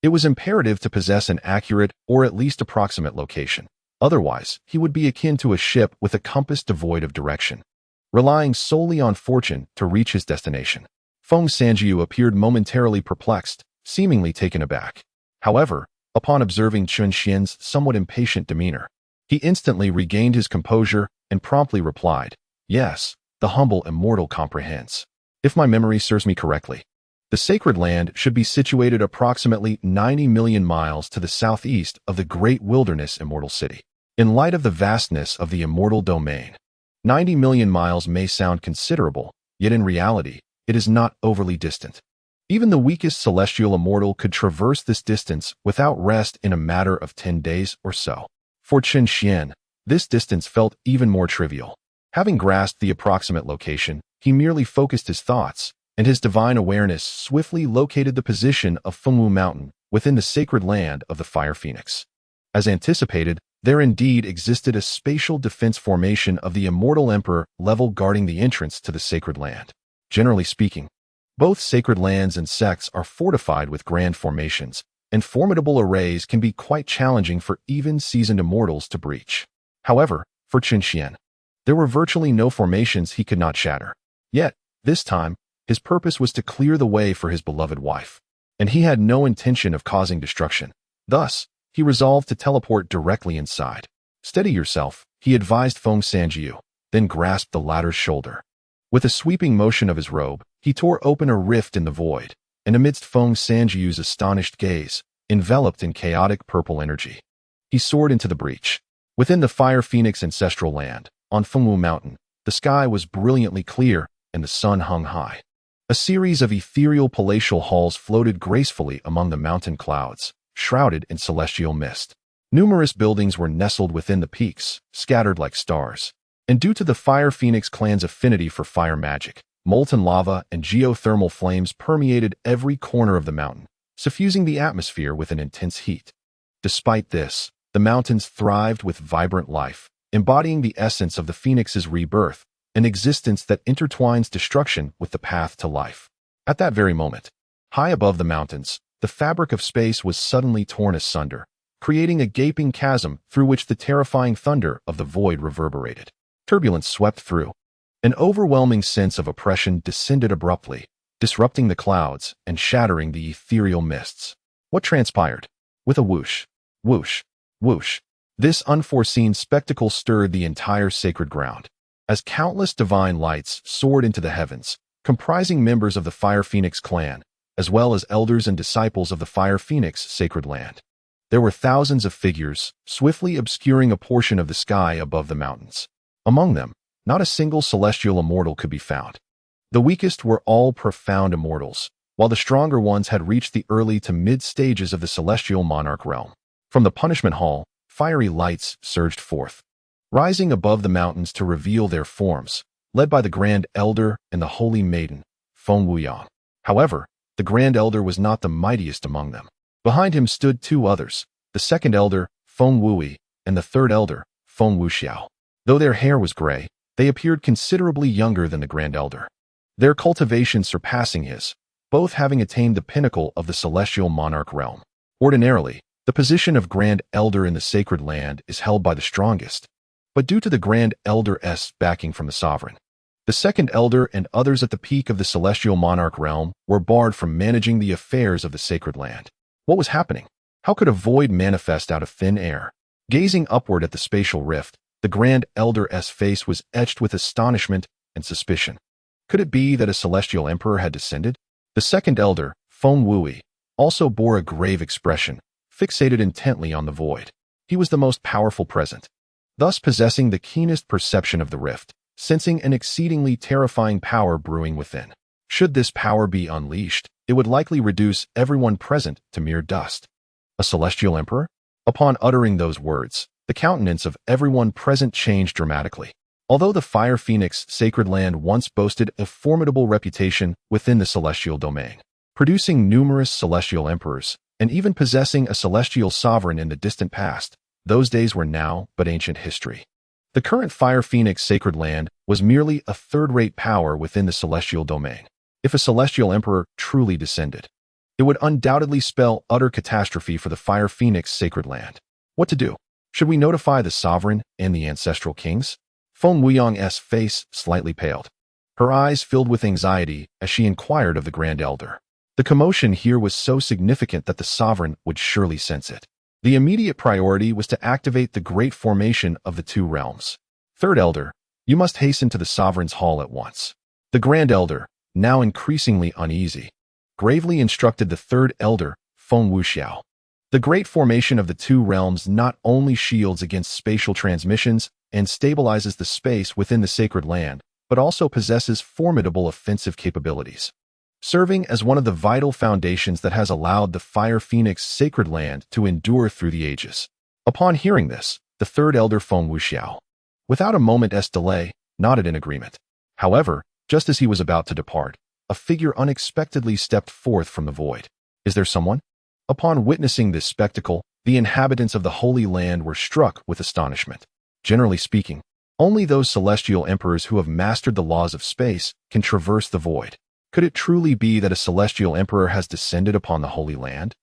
[SPEAKER 1] it was imperative to possess an accurate or at least approximate location. Otherwise, he would be akin to a ship with a compass devoid of direction, relying solely on fortune to reach his destination. Feng Sanjiu appeared momentarily perplexed, seemingly taken aback. However, upon observing Chun Xian's somewhat impatient demeanor, he instantly regained his composure and promptly replied, "Yes, the humble immortal comprehends. If my memory serves me correctly, the sacred land should be situated approximately 90 million miles to the southeast of the great wilderness Immortal City. In light of the vastness of the immortal domain, 90 million miles may sound considerable, yet in reality, it is not overly distant. Even the weakest celestial immortal could traverse this distance without rest in a matter of 10 days or so. For Chun Xian, this distance felt even more trivial. Having grasped the approximate location, he merely focused his thoughts, and his divine awareness swiftly located the position of Fengwu Mountain within the sacred land of the Fire Phoenix. As anticipated, there indeed existed a spatial defense formation of the Immortal Emperor level guarding the entrance to the sacred land. Generally speaking, both sacred lands and sects are fortified with grand formations, and formidable arrays can be quite challenging for even seasoned immortals to breach. However, for Chun Xian, there were virtually no formations he could not shatter. Yet, this time, his purpose was to clear the way for his beloved wife, and he had no intention of causing destruction. Thus, he resolved to teleport directly inside. "Steady yourself," he advised Feng Sanjiu, then grasped the latter's shoulder. With a sweeping motion of his robe, he tore open a rift in the void, and amidst Feng Sanjiu's astonished gaze, enveloped in chaotic purple energy, he soared into the breach. Within the Fire Phoenix ancestral land, on Fengwu Mountain, the sky was brilliantly clear and the sun hung high. A series of ethereal palatial halls floated gracefully among the mountain clouds, shrouded in celestial mist. Numerous buildings were nestled within the peaks, scattered like stars. And due to the Fire Phoenix clan's affinity for fire magic, molten lava and geothermal flames permeated every corner of the mountain, suffusing the atmosphere with an intense heat. Despite this, the mountains thrived with vibrant life, embodying the essence of the Phoenix's rebirth, an existence that intertwines destruction with the path to life. At that very moment, high above the mountains, the fabric of space was suddenly torn asunder, creating a gaping chasm through which the terrifying thunder of the void reverberated. Turbulence swept through. An overwhelming sense of oppression descended abruptly, disrupting the clouds and shattering the ethereal mists. What transpired? With a whoosh, whoosh, whoosh, this unforeseen spectacle stirred the entire sacred ground. As countless divine lights soared into the heavens, comprising members of the Fire Phoenix clan, as well as elders and disciples of the Fire Phoenix sacred land. There were thousands of figures, swiftly obscuring a portion of the sky above the mountains. Among them, not a single celestial immortal could be found. The weakest were all profound immortals, while the stronger ones had reached the early to mid stages of the celestial monarch realm. From the punishment hall, fiery lights surged forth, rising above the mountains to reveal their forms, led by the Grand Elder and the Holy Maiden, Feng Wuyang. However, the Grand Elder was not the mightiest among them. Behind him stood two others, the Second Elder, Feng Wui, and the Third Elder, Feng Wuxiao. Though their hair was gray, they appeared considerably younger than the Grand Elder, their cultivation surpassing his, both having attained the pinnacle of the celestial monarch realm. Ordinarily, the position of Grand Elder in the sacred land is held by the strongest, but due to the Grand Elder's backing from the sovereign, the Second Elder and others at the peak of the celestial monarch realm were barred from managing the affairs of the sacred land. What was happening? How could a void manifest out of thin air? Gazing upward at the spatial rift, the Grand Elder's face was etched with astonishment and suspicion. Could it be that a celestial emperor had descended? The Second Elder, Feng Wui, also bore a grave expression, fixated intently on the void. He was the most powerful present, thus possessing the keenest perception of the rift, sensing an exceedingly terrifying power brewing within. Should this power be unleashed, it would likely reduce everyone present to mere dust. A celestial emperor? Upon uttering those words, the countenance of everyone present changed dramatically. Although the Fire Phoenix sacred land once boasted a formidable reputation within the celestial domain, producing numerous celestial emperors, and even possessing a celestial sovereign in the distant past, those days were now but ancient history. The current Fire Phoenix sacred land was merely a third-rate power within the celestial domain. If a celestial emperor truly descended, it would undoubtedly spell utter catastrophe for the Fire Phoenix sacred land. What to do? Should we notify the sovereign and the ancestral kings? Feng Wuyang's face slightly paled. Her eyes filled with anxiety as she inquired of the Grand Elder. The commotion here was so significant that the sovereign would surely sense it. The immediate priority was to activate the great formation of the two realms. Third Elder, you must hasten to the sovereign's hall at once. The Grand Elder, now increasingly uneasy, gravely instructed the Third Elder, Feng Wuxiao. The great formation of the two realms not only shields against spatial transmissions and stabilizes the space within the sacred land, but also possesses formidable offensive capabilities, serving as one of the vital foundations that has allowed the Fire Phoenix sacred land to endure through the ages. Upon hearing this, the Third Elder Feng Wuxiao, without a moment's delay, nodded in agreement. However, just as he was about to depart, a figure unexpectedly stepped forth from the void. Is there someone? Upon witnessing this spectacle, the inhabitants of the Holy Land were struck with astonishment. Generally speaking, only those celestial emperors who have mastered the laws of space can traverse the void. Could it truly be that a celestial emperor has descended upon the Holy Land?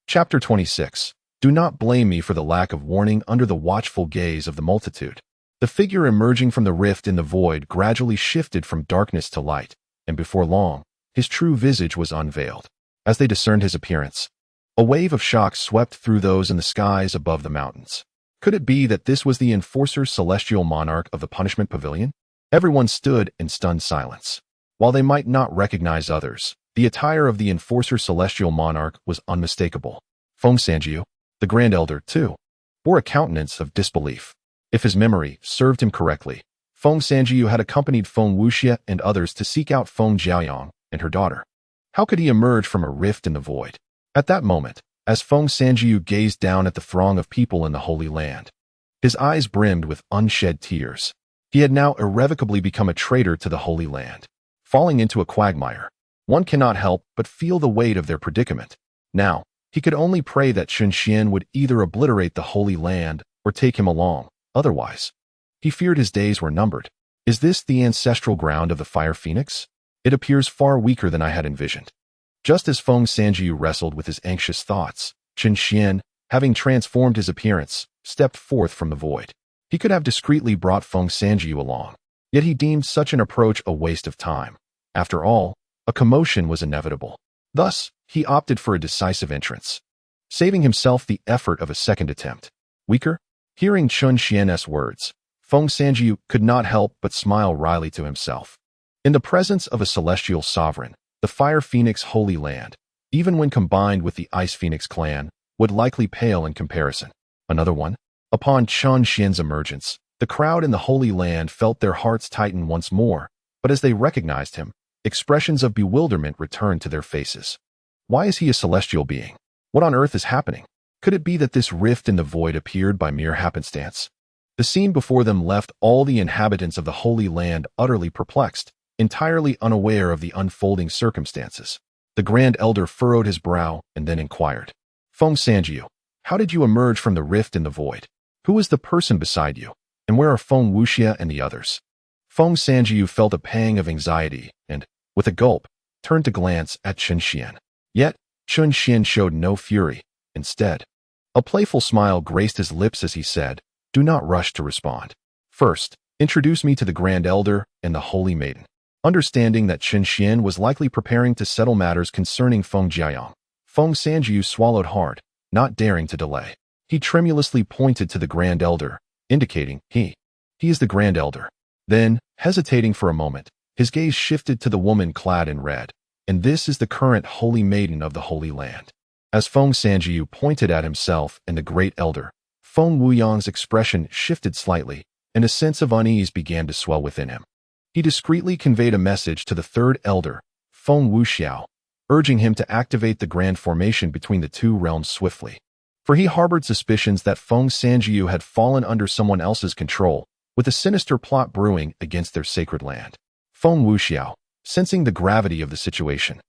[SPEAKER 1] Chapter 26. Do not blame me for the lack of warning under the watchful gaze of the multitude. The figure emerging from the rift in the void gradually shifted from darkness to light, and before long, his true visage was unveiled. As they discerned his appearance, a wave of shock swept through those in the skies above the mountains. Could it be that this was the enforcer celestial monarch of the punishment pavilion? Everyone stood in stunned silence. While they might not recognize others, the attire of the enforcer celestial monarch was unmistakable. Feng Sanjiu, the Grand Elder, too, bore a countenance of disbelief. If his memory served him correctly, Feng Sanjiu had accompanied Feng Wuxia and others to seek out Feng Jiaoyang and her daughter. How could he emerge from a rift in the void? At that moment, as Feng Sanjiu gazed down at the throng of people in the Holy Land, his eyes brimmed with unshed tears. He had now irrevocably become a traitor to the Holy Land, falling into a quagmire. One cannot help but feel the weight of their predicament. Now, he could only pray that Chun Xian would either obliterate the Holy Land or take him along. Otherwise, he feared his days were numbered. Is this the ancestral ground of the Fire Phoenix? It appears far weaker than I had envisioned. Just as Feng Sanjiu wrestled with his anxious thoughts, Chun Xian, having transformed his appearance, stepped forth from the void. He could have discreetly brought Feng Sanjiu along, yet he deemed such an approach a waste of time. After all, a commotion was inevitable. Thus, he opted for a decisive entrance, saving himself the effort of a second attempt. Weaker? Hearing Chun Xian's words, Feng Sanjiu could not help but smile wryly to himself. In the presence of a celestial sovereign, the Fire Phoenix Holy Land, even when combined with the Ice Phoenix clan, would likely pale in comparison. Another one? Upon Chun Xian's emergence, the crowd in the Holy Land felt their hearts tighten once more, but as they recognized him, expressions of bewilderment returned to their faces. Why is he a celestial being? What on earth is happening? Could it be that this rift in the void appeared by mere happenstance? The scene before them left all the inhabitants of the Holy Land utterly perplexed, entirely unaware of the unfolding circumstances. The Grand Elder furrowed his brow and then inquired, Feng Sanjiu, how did you emerge from the rift in the void? Who is the person beside you? And where are Feng Wuxia and the others? Feng Sanjiu felt a pang of anxiety and, with a gulp, turned to glance at Chun Xian. Yet, Chun Xian showed no fury. Instead, a playful smile graced his lips as he said, do not rush to respond. First, introduce me to the Grand Elder and the Holy Maiden. Understanding that Chun Xian was likely preparing to settle matters concerning Feng Jiaoyang, Feng Sanjiu swallowed hard, not daring to delay. He tremulously pointed to the Grand Elder, indicating, he is the Grand Elder. Then, hesitating for a moment, his gaze shifted to the woman clad in red. And this is the current Holy Maiden of the Holy Land. As Feng Sanjiu pointed at himself and the Great Elder, Feng Wuyang's expression shifted slightly, and a sense of unease began to swell within him. He discreetly conveyed a message to the Third Elder, Feng Wuxiao, urging him to activate the grand formation between the two realms swiftly. For he harbored suspicions that Feng Sanjiu had fallen under someone else's control, with a sinister plot brewing against their sacred land. Feng Wuxiao, sensing the gravity of the situation,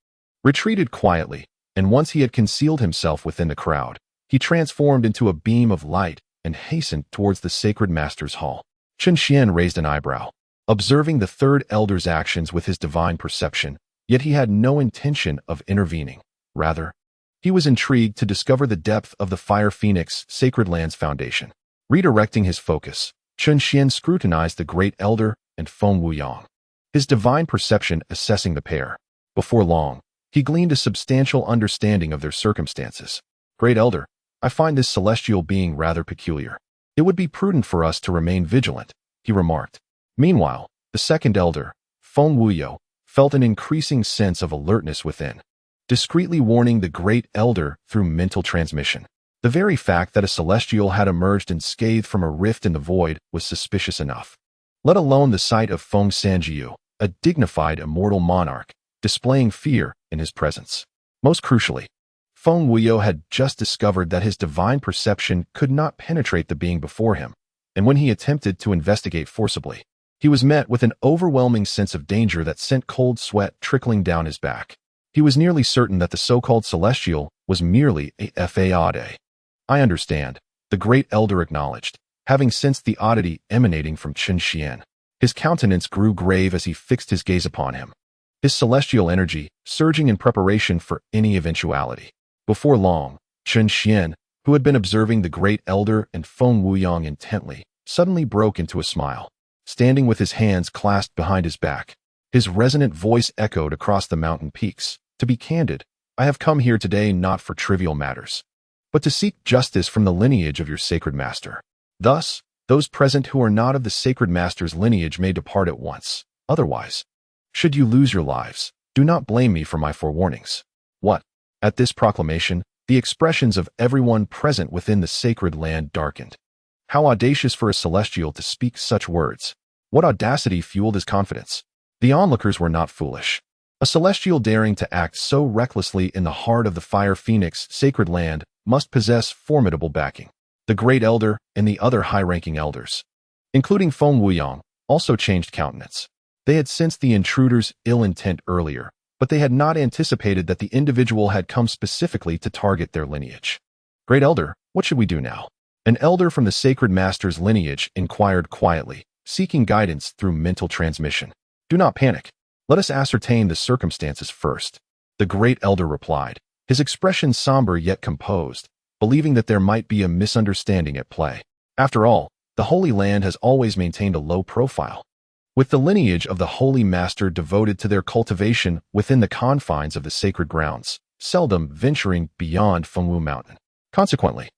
[SPEAKER 1] retreated quietly, and once he had concealed himself within the crowd, he transformed into a beam of light and hastened towards the sacred master's hall. Chun Xian raised an eyebrow, observing the Third Elder's actions with his divine perception, yet he had no intention of intervening. Rather, he was intrigued to discover the depth of the Fire Phoenix Sacred Land's foundation. Redirecting his focus, Chun Xian scrutinized the Great Elder and Feng Wuyang, his divine perception assessing the pair. Before long, He gleaned a substantial understanding of their circumstances. "Great Elder, I find this celestial being rather peculiar. It would be prudent for us to remain vigilant," he remarked. Meanwhile, the second elder, Feng Wuyo, felt an increasing sense of alertness within, discreetly warning the great elder through mental transmission. The very fact that a celestial had emerged unscathed from a rift in the void was suspicious enough. Let alone the sight of Feng Sanjiu, a dignified immortal monarch, displaying fear in his presence. Most crucially, Feng Wuyo had just discovered that his divine perception could not penetrate the being before him, and when he attempted to investigate forcibly, he was met with an overwhelming sense of danger that sent cold sweat trickling down his back. He was nearly certain that the so-called celestial was merely a fade. "I understand," the great elder acknowledged, having sensed the oddity emanating from Chen Xian. His countenance grew grave as he fixed his gaze upon him, his celestial energy surging in preparation for any eventuality. Before long, Chen Xian, who had been observing the great elder and Feng Wuyong intently, suddenly broke into a smile. Standing with his hands clasped behind his back, his resonant voice echoed across the mountain peaks. "To be candid, I have come here today not for trivial matters, but to seek justice from the lineage of your sacred master. Thus, those present who are not of the sacred master's lineage may depart at once. Otherwise, should you lose your lives, do not blame me for my forewarnings." What? At this proclamation, the expressions of everyone present within the sacred land darkened. How audacious for a celestial to speak such words! What audacity fueled his confidence! The onlookers were not foolish. A celestial daring to act so recklessly in the heart of the Fire Phoenix sacred land must possess formidable backing. The great elder and the other high-ranking elders, including Feng Wuyong, also changed countenance. They had sensed the intruder's ill intent earlier, but they had not anticipated that the individual had come specifically to target their lineage. "Great elder, what should we do now?" An elder from the sacred master's lineage inquired quietly, seeking guidance through mental transmission. "Do not panic. Let us ascertain the circumstances first," the great elder replied, his expression somber yet composed, believing that there might be a misunderstanding at play. After all, the Holy Land has always maintained a low profile, with the lineage of the Holy Master devoted to their cultivation within the confines of the sacred grounds, seldom venturing beyond Fengwu Mountain. Consequently,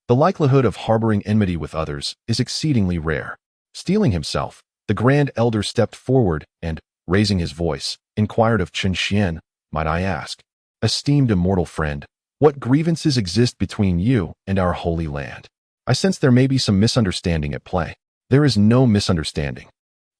[SPEAKER 1] the likelihood of harboring enmity with others is exceedingly rare. Steeling himself, the Grand Elder stepped forward and, raising his voice, inquired of Chen Xian, "Might I ask, esteemed immortal friend, what grievances exist between you and our Holy Land? I sense there may be some misunderstanding at play." "There is no misunderstanding.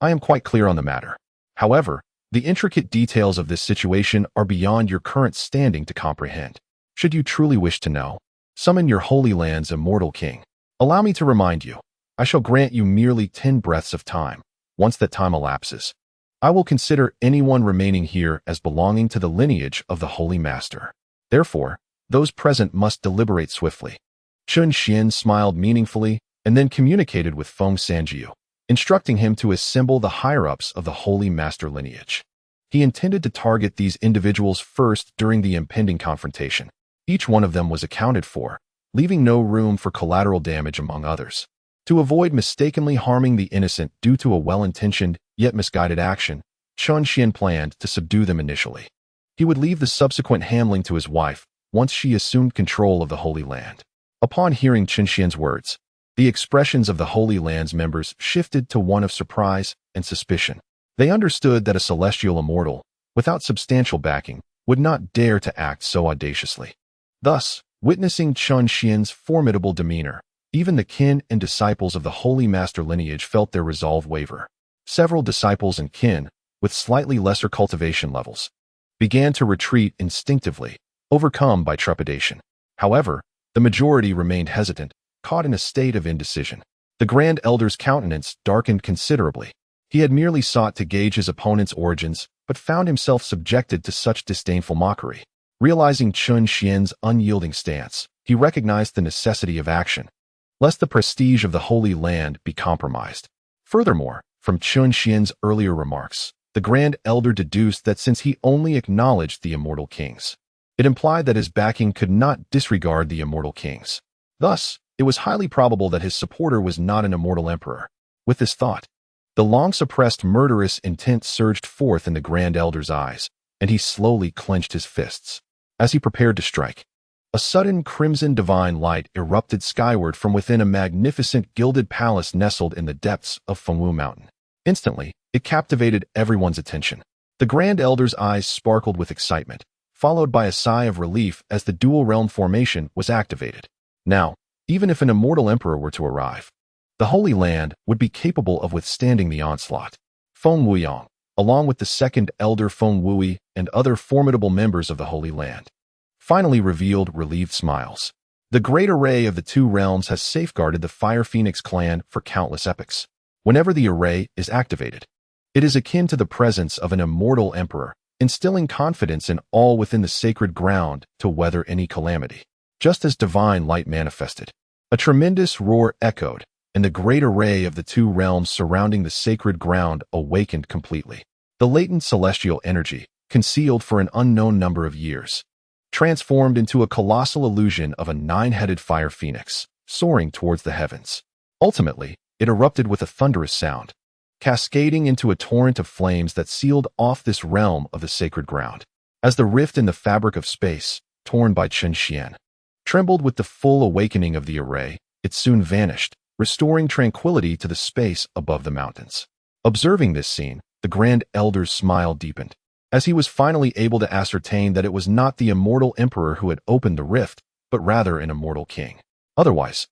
[SPEAKER 1] I am quite clear on the matter. However, the intricate details of this situation are beyond your current standing to comprehend. Should you truly wish to know, summon your Holy Land's immortal king. Allow me to remind you, I shall grant you merely 10 breaths of time. Once that time elapses, I will consider anyone remaining here as belonging to the lineage of the Holy Master. Therefore, those present must deliberate swiftly." Chen Xian smiled meaningfully and then communicated with Feng Sanjiu, instructing him to assemble the higher-ups of the Holy Master lineage. He intended to target these individuals first during the impending confrontation. Each one of them was accounted for, leaving no room for collateral damage among others. To avoid mistakenly harming the innocent due to a well-intentioned yet misguided action, Chen Xian planned to subdue them initially. He would leave the subsequent handling to his wife once she assumed control of the Holy Land. Upon hearing Chen Xian's words, the expressions of the Holy Land's members shifted to one of surprise and suspicion. They understood that a celestial immortal, without substantial backing, would not dare to act so audaciously. Thus, witnessing Chen Xian's formidable demeanor, even the kin and disciples of the Holy Master lineage felt their resolve waver. Several disciples and kin, with slightly lesser cultivation levels, began to retreat instinctively, overcome by trepidation. However, the majority remained hesitant, caught in a state of indecision. The Grand Elder's countenance darkened considerably. He had merely sought to gauge his opponent's origins, but found himself subjected to such disdainful mockery. Realizing Chen Xian's unyielding stance, he recognized the necessity of action, lest the prestige of the Holy Land be compromised. Furthermore, from Chen Xian's earlier remarks, the Grand Elder deduced that since he only acknowledged the immortal kings, it implied that his backing could not disregard the immortal kings. Thus, it was highly probable that his supporter was not an immortal emperor. With this thought, the long-suppressed murderous intent surged forth in the Grand Elder's eyes, and he slowly clenched his fists. As he prepared to strike, a sudden crimson divine light erupted skyward from within a magnificent gilded palace nestled in the depths of Fengwu Mountain. Instantly, it captivated everyone's attention. The Grand Elder's eyes sparkled with excitement, followed by a sigh of relief as the dual realm formation was activated. Now, even if an immortal emperor were to arrive, the Holy Land would be capable of withstanding the onslaught. Feng Wuyang, along with the second elder Feng Wui and other formidable members of the Holy Land, finally revealed relieved smiles. The great array of the two realms has safeguarded the Fire Phoenix clan for countless epochs. Whenever the array is activated, it is akin to the presence of an immortal emperor, instilling confidence in all within the sacred ground to weather any calamity. Just as divine light manifested, a tremendous roar echoed, and the great array of the two realms surrounding the sacred ground awakened completely. The latent celestial energy, concealed for an unknown number of years, transformed into a colossal illusion of a nine-headed fire phoenix, soaring towards the heavens. Ultimately, it erupted with a thunderous sound, cascading into a torrent of flames that sealed off this realm of the sacred ground. As the rift in the fabric of space, torn by Chen Xian, trembled with the full awakening of the array, it soon vanished, restoring tranquility to the space above the mountains. Observing this scene, the Grand Elder's smile deepened, as he was finally able to ascertain that it was not the immortal emperor who had opened the rift, but rather an immortal king. Otherwise,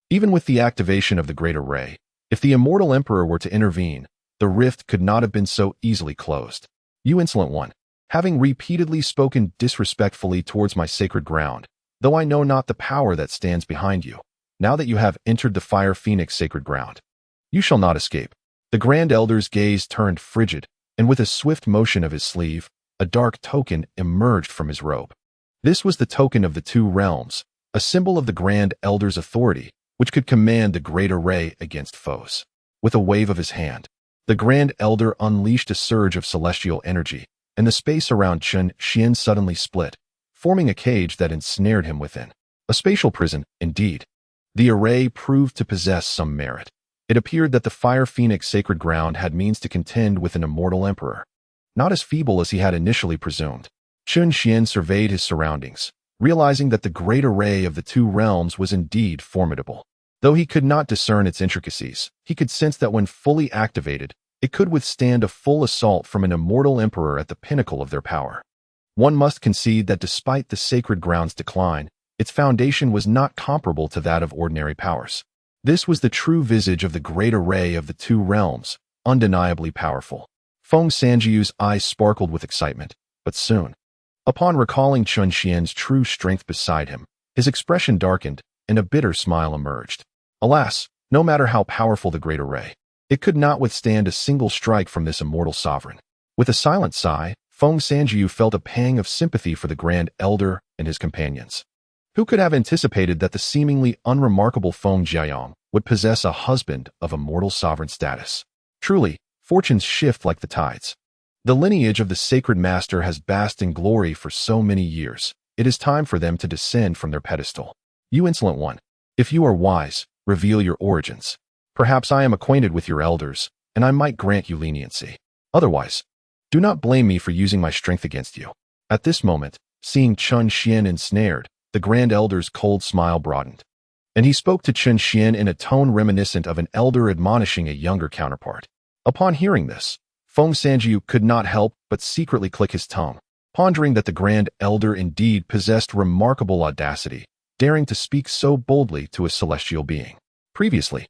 [SPEAKER 1] even with the activation of the great array, if the immortal emperor were to intervene, the rift could not have been so easily closed. You insolent one, having repeatedly spoken disrespectfully towards my sacred ground, though I know not the power that stands behind you, now that you have entered the Fire Phoenix sacred ground, you shall not escape. The Grand Elder's gaze turned frigid, and with a swift motion of his sleeve, a dark token emerged from his robe. This was the token of the two realms, a symbol of the Grand Elder's authority, which could command the great array against foes. With a wave of his hand, the Grand Elder unleashed a surge of celestial energy, and the space around Chen Xian suddenly split, forming a cage that ensnared him within. A spatial prison, indeed. The array proved to possess some merit. It appeared that the Fire Phoenix sacred ground had means to contend with an immortal emperor, not as feeble as he had initially presumed. Chen Xian surveyed his surroundings, realizing that the great array of the two realms was indeed formidable. Though he could not discern its intricacies, he could sense that when fully activated, it could withstand a full assault from an immortal emperor at the pinnacle of their power. One must concede that despite the sacred ground's decline, its foundation was not comparable to that of ordinary powers. This was the true visage of the great array of the two realms, undeniably powerful. Feng Sanjiu's eyes sparkled with excitement, but soon, upon recalling Chen Xian's true strength beside him, his expression darkened, and a bitter smile emerged. Alas, no matter how powerful the great array, it could not withstand a single strike from this immortal sovereign. With a silent sigh, Feng Sanjiu felt a pang of sympathy for the Grand Elder and his companions. Who could have anticipated that the seemingly unremarkable Feng Jiayong would possess a husband of immortal sovereign status? Truly, fortunes shift like the tides. The lineage of the sacred master has basked in glory for so many years. It is time for them to descend from their pedestal. You insolent one, if you are wise, reveal your origins. Perhaps I am acquainted with your elders, and I might grant you leniency. Otherwise, do not blame me for using my strength against you. At this moment, seeing Chen Xian ensnared, the Grand Elder's cold smile broadened, and he spoke to Chen Xian in a tone reminiscent of an elder admonishing a younger counterpart. Upon hearing this, Feng Sanjiu could not help but secretly click his tongue, pondering that the Grand Elder indeed possessed remarkable audacity, daring to speak so boldly to a celestial being. Previously,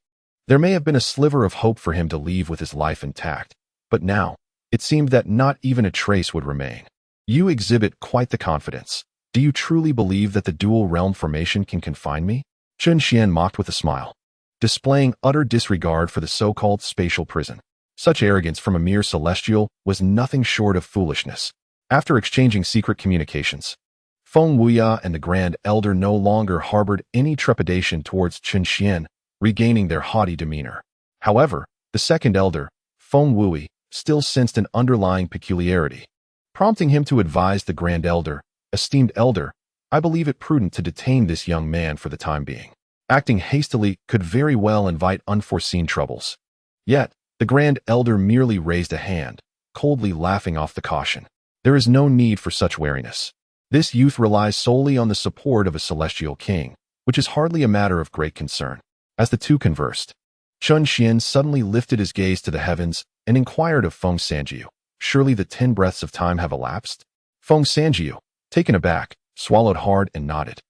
[SPEAKER 1] there may have been a sliver of hope for him to leave with his life intact, but now, it seemed that not even a trace would remain. You exhibit quite the confidence. Do you truly believe that the dual realm formation can confine me? Chen Xian mocked with a smile, displaying utter disregard for the so-called spatial prison. Such arrogance from a mere celestial was nothing short of foolishness. After exchanging secret communications, Feng Wuya and the Grand Elder no longer harbored any trepidation towards Chen Xian, regaining their haughty demeanor. However, the second elder, Feng Wui, still sensed an underlying peculiarity, prompting him to advise the Grand Elder, "Esteemed elder, I believe it prudent to detain this young man for the time being. Acting hastily could very well invite unforeseen troubles." Yet, the Grand Elder merely raised a hand, coldly laughing off the caution. There is no need for such wariness. This youth relies solely on the support of a celestial king, which is hardly a matter of great concern. As the two conversed, Chun Xian suddenly lifted his gaze to the heavens and inquired of Feng Sanjiu, "Surely the 10 breaths of time have elapsed?" Feng Sanjiu, taken aback, swallowed hard and nodded.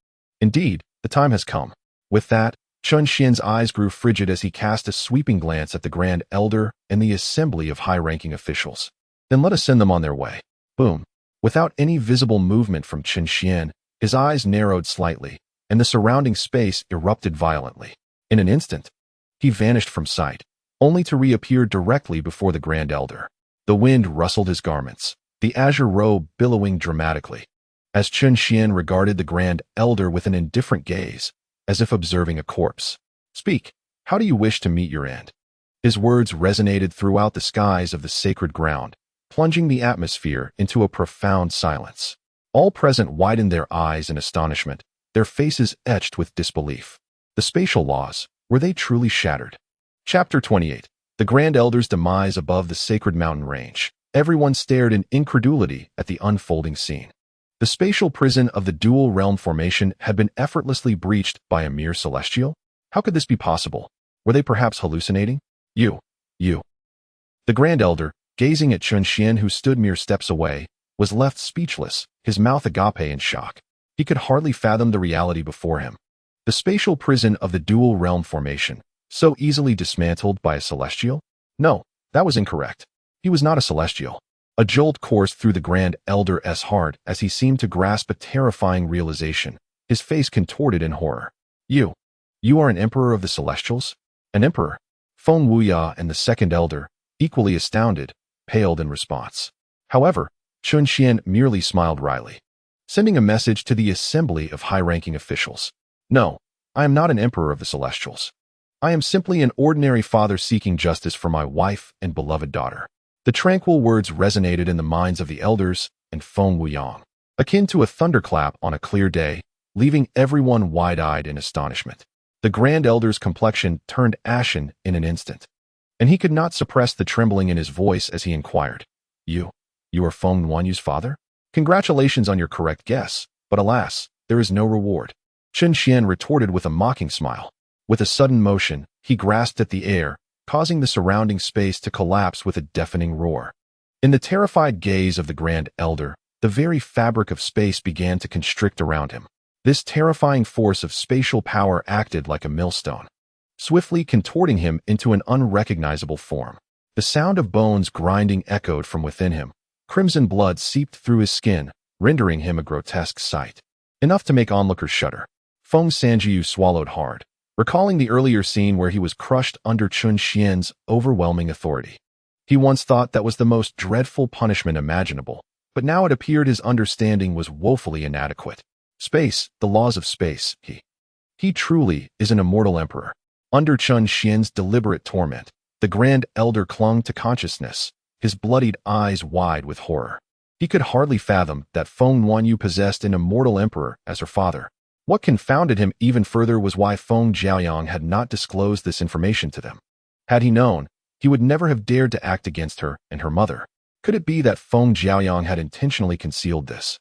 [SPEAKER 1] "Indeed, the time has come." With that, Chun Xian's eyes grew frigid as he cast a sweeping glance at the Grand Elder and the assembly of high-ranking officials. "Then let us send them on their way." Boom. Without any visible movement from Chun Xian, his eyes narrowed slightly, and the surrounding space erupted violently. In an instant, he vanished from sight, only to reappear directly before the Grand Elder. The wind rustled his garments, the azure robe billowing dramatically, as Chun Xian regarded the Grand Elder with an indifferent gaze, as if observing a corpse. "Speak, how do you wish to meet your end?" His words resonated throughout the skies of the sacred ground, plunging the atmosphere into a profound silence. All present widened their eyes in astonishment, their faces etched with disbelief. The spatial laws, were they truly shattered? Chapter 28. The Grand Elder's demise above the sacred mountain range. Everyone stared in incredulity at the unfolding scene. The spatial prison of the dual realm formation had been effortlessly breached by a mere celestial? How could this be possible? Were they perhaps hallucinating? You. The Grand Elder, gazing at Chun Xian who stood mere steps away, was left speechless, his mouth agape in shock. He could hardly fathom the reality before him. The spatial prison of the dual realm formation, so easily dismantled by a celestial? No, that was incorrect. He was not a celestial. A jolt coursed through the Grand Elder's heart as he seemed to grasp a terrifying realization, his face contorted in horror. You are an emperor of the Celestials? An emperor? Feng Wuya and the second elder, equally astounded, paled in response. However, Chun Xian merely smiled wryly, sending a message to the assembly of high-ranking officials. "No, I am not an emperor of the Celestials. I am simply an ordinary father seeking justice for my wife and beloved daughter." The tranquil words resonated in the minds of the elders and Feng Wuyang, akin to a thunderclap on a clear day, leaving everyone wide-eyed in astonishment. The Grand Elder's complexion turned ashen in an instant, and he could not suppress the trembling in his voice as he inquired, You are Feng Wanyu's father? Congratulations on your correct guess, but alas, there is no reward." Chun Xian retorted with a mocking smile. With a sudden motion, he grasped at the air, causing the surrounding space to collapse with a deafening roar. In the terrified gaze of the Grand Elder, the very fabric of space began to constrict around him. This terrifying force of spatial power acted like a millstone, swiftly contorting him into an unrecognizable form. The sound of bones grinding echoed from within him. Crimson blood seeped through his skin, rendering him a grotesque sight, enough to make onlookers shudder. Feng Sanjiu swallowed hard, recalling the earlier scene where he was crushed under Chun Xian's overwhelming authority. He once thought that was the most dreadful punishment imaginable, but now it appeared his understanding was woefully inadequate. Space, the laws of space, he truly is an immortal emperor. Under Chun Xian's deliberate torment, the Grand Elder clung to consciousness, his bloodied eyes wide with horror. He could hardly fathom that Feng Wanyu possessed an immortal emperor as her father. What confounded him even further was why Feng Jiaoyang had not disclosed this information to them. Had he known, he would never have dared to act against her and her mother. Could it be that Feng Jiaoyang had intentionally concealed this,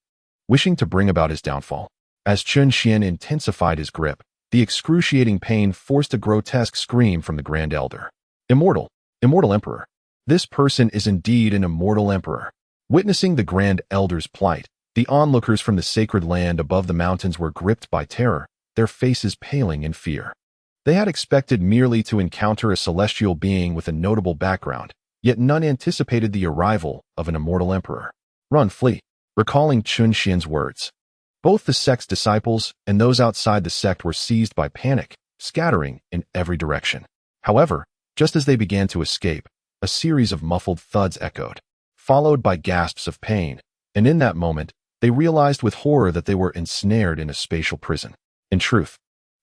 [SPEAKER 1] wishing to bring about his downfall? As Chun Xian intensified his grip, the excruciating pain forced a grotesque scream from the Grand Elder. Immortal Emperor. This person is indeed an immortal emperor. Witnessing the Grand Elder's plight, the onlookers from the sacred land above the mountains were gripped by terror, their faces paling in fear. They had expected merely to encounter a celestial being with a notable background, yet none anticipated the arrival of an immortal emperor. "Run, flee," recalling Chun Xian's words. Both the sect's disciples and those outside the sect were seized by panic, scattering in every direction. However, just as they began to escape, a series of muffled thuds echoed, followed by gasps of pain, and in that moment, they realized with horror that they were ensnared in a spatial prison. In truth,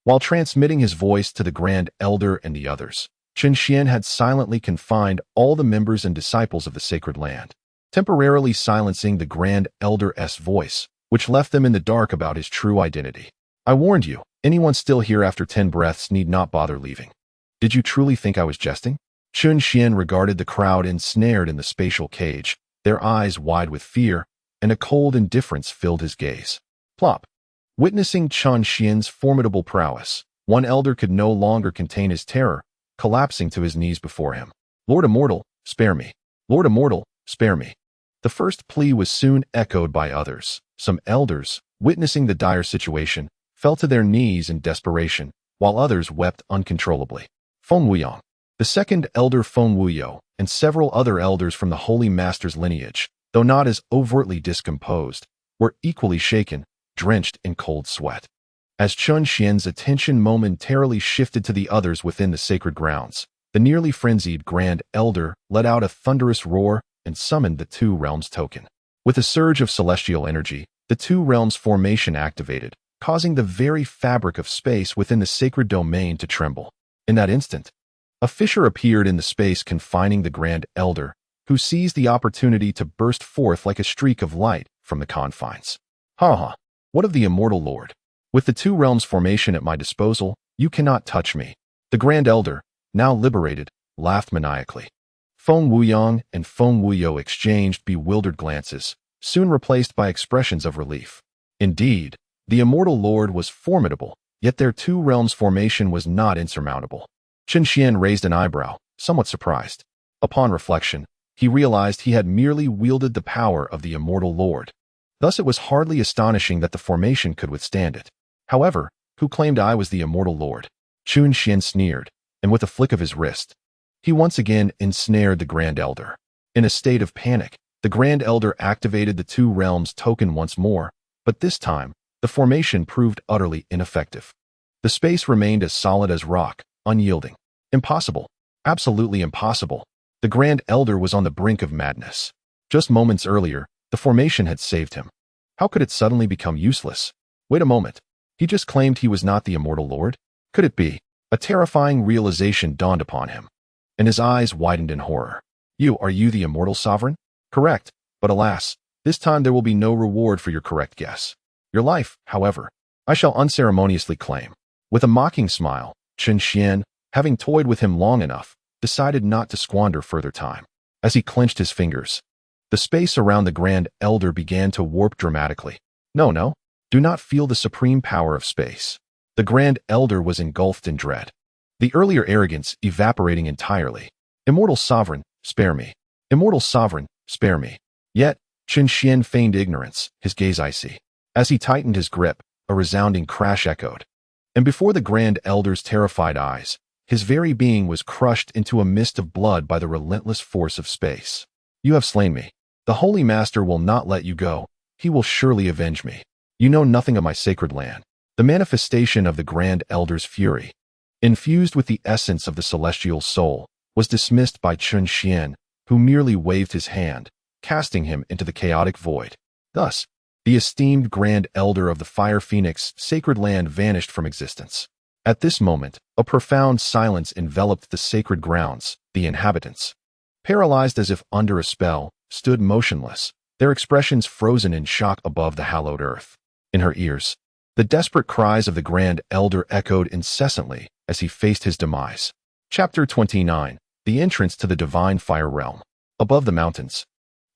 [SPEAKER 1] while transmitting his voice to the Grand Elder and the others, Chun Xian had silently confined all the members and disciples of the sacred land, temporarily silencing the Grand Elder's voice, which left them in the dark about his true identity. "I warned you, anyone still here after 10 breaths need not bother leaving. Did you truly think I was jesting?" Chun Xian regarded the crowd ensnared in the spatial cage, their eyes wide with fear, and a cold indifference filled his gaze. Plop. Witnessing Chun Xian's formidable prowess, one elder could no longer contain his terror, collapsing to his knees before him. Lord Immortal, spare me. Lord Immortal, spare me. The first plea was soon echoed by others. Some elders, witnessing the dire situation, fell to their knees in desperation, while others wept uncontrollably. Feng Wuyong. The second elder Feng Wuyo, and several other elders from the Holy Master's lineage, though not as overtly discomposed, were equally shaken, drenched in cold sweat. As Chun Xian's attention momentarily shifted to the others within the sacred grounds, the nearly frenzied Grand Elder let out a thunderous roar and summoned the Two Realms token. With a surge of celestial energy, the Two Realms formation activated, causing the very fabric of space within the sacred domain to tremble. In that instant, a fissure appeared in the space confining the Grand Elder, who seized the opportunity to burst forth like a streak of light from the confines. Ha ha! What of the Immortal Lord? With the Two Realms formation at my disposal, you cannot touch me. The Grand Elder, now liberated, laughed maniacally. Feng Wuyong and Feng Wuyo exchanged bewildered glances, soon replaced by expressions of relief. Indeed, the Immortal Lord was formidable, yet their Two Realms formation was not insurmountable. Chun Xian raised an eyebrow, somewhat surprised. Upon reflection, he realized he had merely wielded the power of the Immortal Lord. Thus it was hardly astonishing that the formation could withstand it. However, who claimed I was the Immortal Lord? Chun Xian sneered, and with a flick of his wrist, he once again ensnared the Grand Elder. In a state of panic, the Grand Elder activated the Two Realms token once more, but this time, the formation proved utterly ineffective. The space remained as solid as rock, unyielding. Impossible. Absolutely impossible. The Grand Elder was on the brink of madness. Just moments earlier, the formation had saved him. How could it suddenly become useless? Wait a moment. He just claimed he was not the Immortal Lord? Could it be? A terrifying realization dawned upon him, and his eyes widened in horror. Are you the Immortal Sovereign? Correct, but alas, this time there will be no reward for your correct guess. Your life, however, I shall unceremoniously claim. With a mocking smile, Chun Xian, having toyed with him long enough, decided not to squander further time. As he clenched his fingers, the space around the Grand Elder began to warp dramatically. No, do not feel the supreme power of space. The Grand Elder was engulfed in dread, the earlier arrogance evaporating entirely. Immortal Sovereign, spare me. Immortal Sovereign, spare me. Yet, Chun Xian feigned ignorance, his gaze icy. As he tightened his grip, a resounding crash echoed. And before the Grand Elder's terrified eyes, his very being was crushed into a mist of blood by the relentless force of space. You have slain me. The Holy Master will not let you go. He will surely avenge me. You know nothing of my sacred land. The manifestation of the Grand Elder's fury, infused with the essence of the celestial soul, was dismissed by Chun Xian, who merely waved his hand, casting him into the chaotic void. Thus, the esteemed Grand Elder of the Fire Phoenix sacred land vanished from existence. At this moment, a profound silence enveloped the sacred grounds. The inhabitants, paralyzed as if under a spell, stood motionless, their expressions frozen in shock above the hallowed earth. In her ears, the desperate cries of the Grand Elder echoed incessantly as he faced his demise. Chapter 29. The entrance to the divine fire realm. Above the mountains,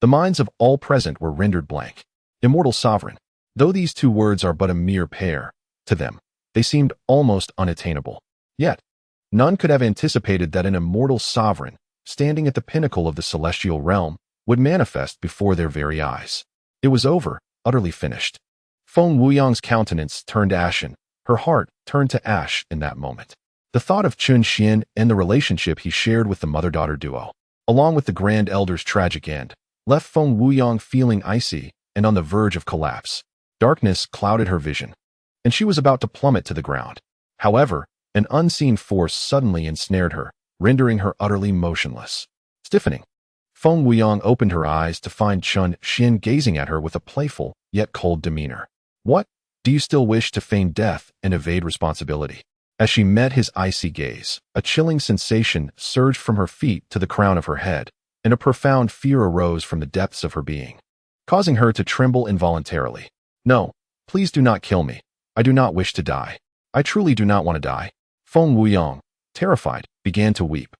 [SPEAKER 1] the minds of all present were rendered blank. Immortal Sovereign. Though these two words are but a mere pair, to them, they seemed almost unattainable. Yet, none could have anticipated that an immortal sovereign, standing at the pinnacle of the celestial realm, would manifest before their very eyes. It was over, utterly finished. Feng Wuyong's countenance turned ashen, her heart turned to ash in that moment. The thought of Chun Xian and the relationship he shared with the mother-daughter duo, along with the Grand Elder's tragic end, left Feng Wuyong feeling icy and on the verge of collapse. Darkness clouded her vision, and she was about to plummet to the ground. However, an unseen force suddenly ensnared her, rendering her utterly motionless. Stiffening, Feng Wuyong opened her eyes to find Chun Xian gazing at her with a playful yet cold demeanor. What? Do you still wish to feign death and evade responsibility? As she met his icy gaze, a chilling sensation surged from her feet to the crown of her head, and a profound fear arose from the depths of her being, causing her to tremble involuntarily. No, please do not kill me. I do not wish to die. I truly do not want to die. Feng Wuyong, terrified, began to weep,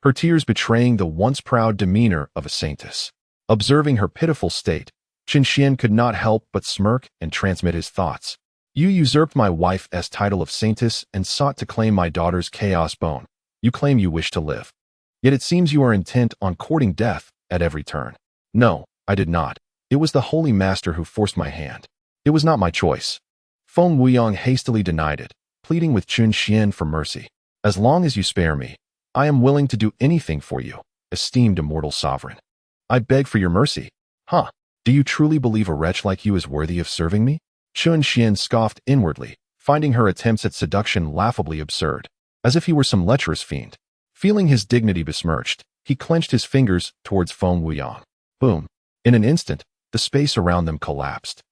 [SPEAKER 1] her tears betraying the once proud demeanor of a saintess. Observing her pitiful state, Chen Xian could not help but smirk and transmit his thoughts. You usurped my wife's title of saintess and sought to claim my daughter's chaos bone. You claim you wish to live. Yet it seems you are intent on courting death at every turn. No, I did not. It was the Holy Master who forced my hand. It was not my choice. Feng Wuyang hastily denied it, pleading with Chen Xian for mercy. As long as you spare me, I am willing to do anything for you, esteemed immortal sovereign. I beg for your mercy. Huh? Do you truly believe a wretch like you is worthy of serving me? Chen Xian scoffed inwardly, finding her attempts at seduction laughably absurd, as if he were some lecherous fiend. Feeling his dignity besmirched, he clenched his fingers towards Feng Wuyang. Boom. In an instant, the space around them collapsed,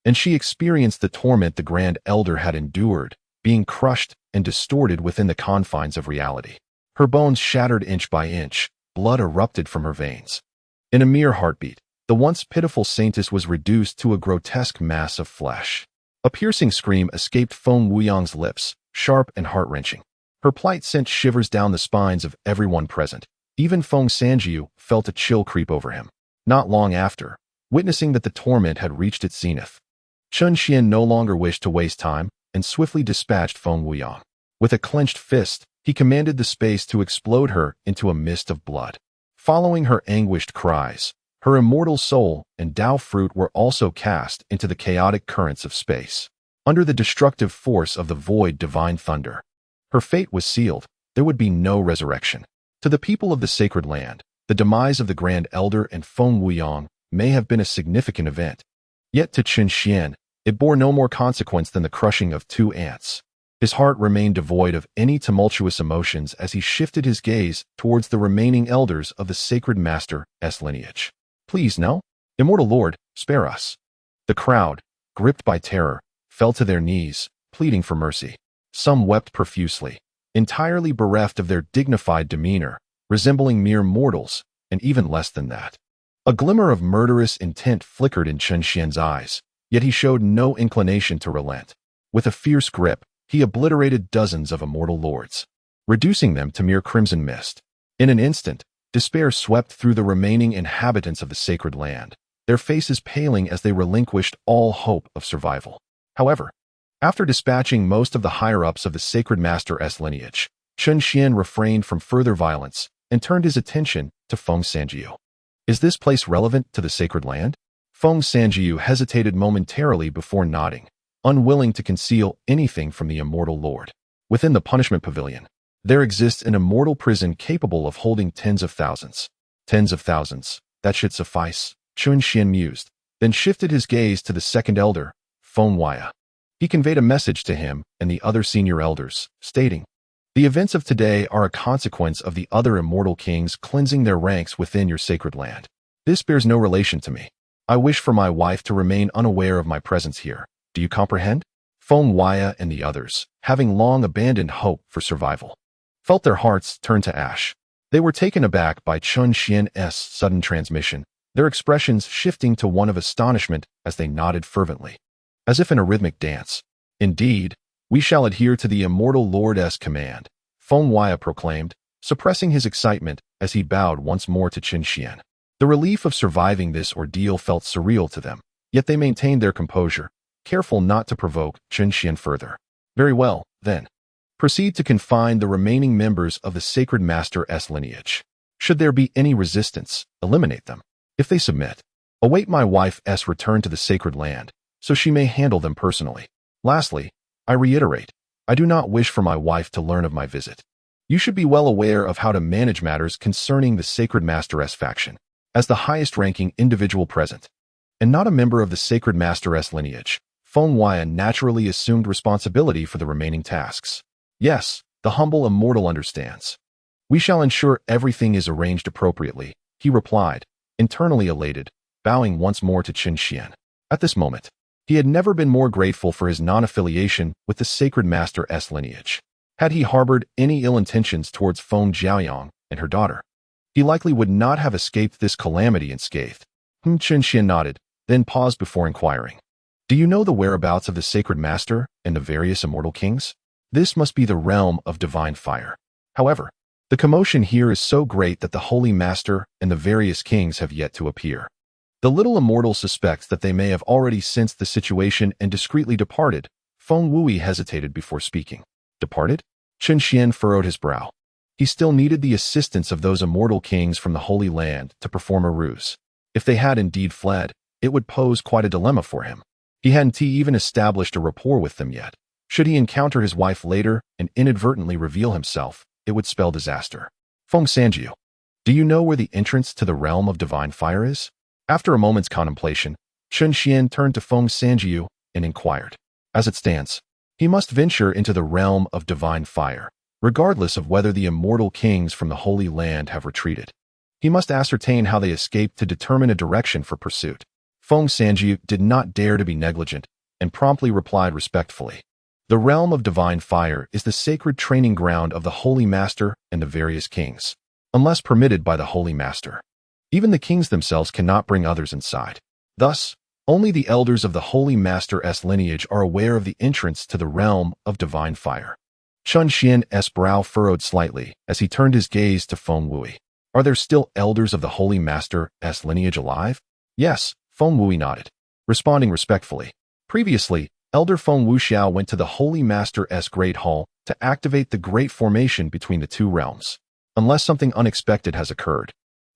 [SPEAKER 1] and she experienced the torment the Grand Elder had endured, being crushed and distorted within the confines of reality. Her bones shattered inch by inch, blood erupted from her veins. In a mere heartbeat, the once pitiful saintess was reduced to a grotesque mass of flesh. A piercing scream escaped Feng Wuyang's lips, sharp and heart-wrenching. Her plight sent shivers down the spines of everyone present. Even Feng Sanjiu felt a chill creep over him. Not long after, witnessing that the torment had reached its zenith, Chen Xian no longer wished to waste time and swiftly dispatched Feng Wuyang. With a clenched fist, he commanded the space to explode her into a mist of blood. Following her anguished cries, her immortal soul and Dao fruit were also cast into the chaotic currents of space. Under the destructive force of the void divine thunder, her fate was sealed. There would be no resurrection. To the people of the sacred land, the demise of the Grand Elder and Feng Wuyang may have been a significant event. Yet to Chen Xian, it bore no more consequence than the crushing of two ants. His heart remained devoid of any tumultuous emotions as he shifted his gaze towards the remaining elders of the sacred master's lineage. Please, no? Immortal Lord, spare us. The crowd, gripped by terror, fell to their knees, pleading for mercy. Some wept profusely, entirely bereft of their dignified demeanor, resembling mere mortals, and even less than that. A glimmer of murderous intent flickered in Chen Xian's eyes, yet he showed no inclination to relent. With a fierce grip, he obliterated dozens of immortal lords, reducing them to mere crimson mist. In an instant, despair swept through the remaining inhabitants of the sacred land, their faces paling as they relinquished all hope of survival. However, after dispatching most of the higher-ups of the sacred master's lineage, Chen Xian refrained from further violence and turned his attention to Feng Sanjiu. Is this place relevant to the sacred land? Feng Sanjiu hesitated momentarily before nodding, unwilling to conceal anything from the immortal lord. Within the punishment pavilion, there exists an immortal prison capable of holding tens of thousands. Tens of thousands, that should suffice, Chen Xian mused, then shifted his gaze to the second elder, Feng Waya. He conveyed a message to him and the other senior elders, stating, "The events of today are a consequence of the other immortal kings cleansing their ranks within your sacred land. This bears no relation to me. I wish for my wife to remain unaware of my presence here. Do you comprehend?" Feng Waya and the others, having long abandoned hope for survival, felt their hearts turn to ash. They were taken aback by Chen Xian's sudden transmission, their expressions shifting to one of astonishment as they nodded fervently, as if in a rhythmic dance. "Indeed, we shall adhere to the immortal lord's command," Feng Waya proclaimed, suppressing his excitement as he bowed once more to Chen Xian. The relief of surviving this ordeal felt surreal to them, yet they maintained their composure, careful not to provoke Chen Xian further. "Very well, then. Proceed to confine the remaining members of the sacred master's lineage. Should there be any resistance, eliminate them. If they submit, await my wife's return to the sacred land, so she may handle them personally. Lastly, I reiterate, I do not wish for my wife to learn of my visit. You should be well aware of how to manage matters concerning the sacred master's faction. As the highest-ranking individual present, and not a member of the sacred master's lineage, Feng Waya naturally assumed responsibility for the remaining tasks. Yes, the humble immortal understands. We shall ensure everything is arranged appropriately, he replied, internally elated, bowing once more to Chen Xian. At this moment, he had never been more grateful for his non-affiliation with the sacred master's lineage. Had he harbored any ill intentions towards Feng Jiaoyang and her daughter, he likely would not have escaped this calamity unscathed. Chen Xian nodded, then paused before inquiring. Do you know the whereabouts of the sacred master and the various immortal kings? This must be the realm of divine fire. However, the commotion here is so great that the holy master and the various kings have yet to appear. The little immortal suspects that they may have already sensed the situation and discreetly departed. Feng Wui hesitated before speaking. Departed? Chen Xian furrowed his brow. He still needed the assistance of those immortal kings from the Holy Land to perform a ruse. If they had indeed fled, it would pose quite a dilemma for him. He hadn't even established a rapport with them yet. Should he encounter his wife later and inadvertently reveal himself, it would spell disaster. Feng Sanjiu, do you know where the entrance to the realm of divine fire is? After a moment's contemplation, Chen Xian turned to Feng Sanjiu and inquired. As it stands, he must venture into the realm of divine fire, regardless of whether the immortal kings from the Holy Land have retreated. He must ascertain how they escaped to determine a direction for pursuit. Feng Sanjiu did not dare to be negligent and promptly replied respectfully. The realm of divine fire is the sacred training ground of the Holy Master and the various kings, unless permitted by the Holy Master. Even the kings themselves cannot bring others inside. Thus, only the elders of the Holy Master's lineage are aware of the entrance to the realm of divine fire. Chen Xian's brow furrowed slightly as he turned his gaze to Feng Wui. Are there still elders of the Holy Master's lineage alive? Yes, Feng Wui nodded, responding respectfully. Previously, Elder Feng Wuxiao went to the Holy Master's Great Hall to activate the Great Formation between the two realms. Unless something unexpected has occurred,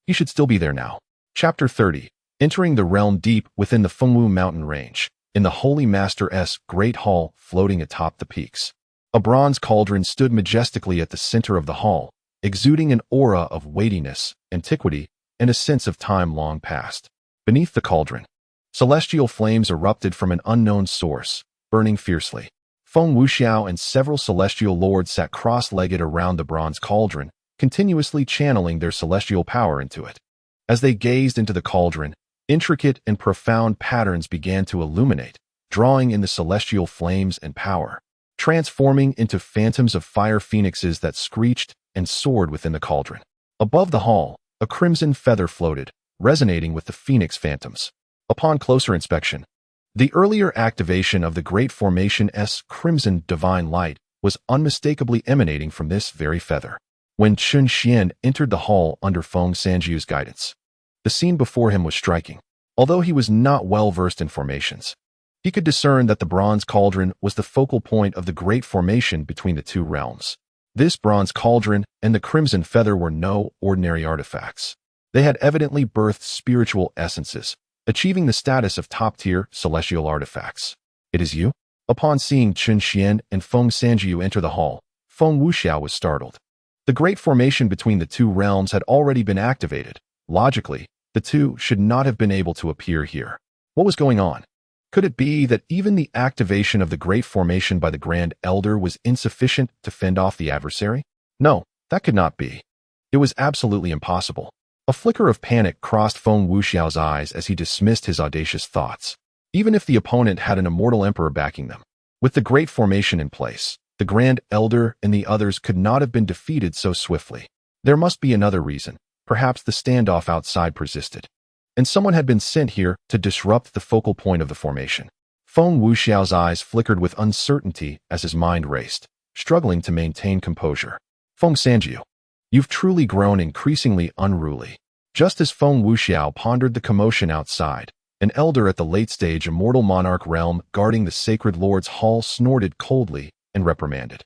[SPEAKER 1] he should still be there now. Chapter 30. Entering the realm deep within the Fengwu mountain range, in the Holy Master's Great Hall floating atop the peaks. A bronze cauldron stood majestically at the center of the hall, exuding an aura of weightiness, antiquity, and a sense of time long past. Beneath the cauldron, celestial flames erupted from an unknown source, burning fiercely. Feng Wuxiao and several celestial lords sat cross-legged around the bronze cauldron, continuously channeling their celestial power into it. As they gazed into the cauldron, intricate and profound patterns began to illuminate, drawing in the celestial flames and power, transforming into phantoms of fire phoenixes that screeched and soared within the cauldron. Above the hall, a crimson feather floated, resonating with the phoenix phantoms. Upon closer inspection, the earlier activation of the Great Formation's crimson divine light was unmistakably emanating from this very feather. When Chen Xian entered the hall under Feng Sanjiu's guidance, the scene before him was striking. Although he was not well versed in formations, he could discern that the bronze cauldron was the focal point of the great formation between the two realms. This bronze cauldron and the crimson feather were no ordinary artifacts. They had evidently birthed spiritual essences, achieving the status of top-tier celestial artifacts. It is you? Upon seeing Chen Xian and Feng Sanjiu enter the hall, Feng Wuxiao was startled. The great formation between the two realms had already been activated. Logically, the two should not have been able to appear here. What was going on? Could it be that even the activation of the great formation by the Grand Elder was insufficient to fend off the adversary? No, that could not be. It was absolutely impossible. A flicker of panic crossed Feng Wuxiao's eyes as he dismissed his audacious thoughts. Even if the opponent had an immortal emperor backing them, with the great formation in place, the Grand Elder and the others could not have been defeated so swiftly. There must be another reason. Perhaps the standoff outside persisted, and someone had been sent here to disrupt the focal point of the formation. Feng Wuxiao's eyes flickered with uncertainty as his mind raced, struggling to maintain composure. Feng Sanjiu, you've truly grown increasingly unruly. Just as Feng Wuxiao pondered the commotion outside, an elder at the late-stage immortal monarch realm guarding the Sacred Lord's Hall snorted coldly and reprimanded.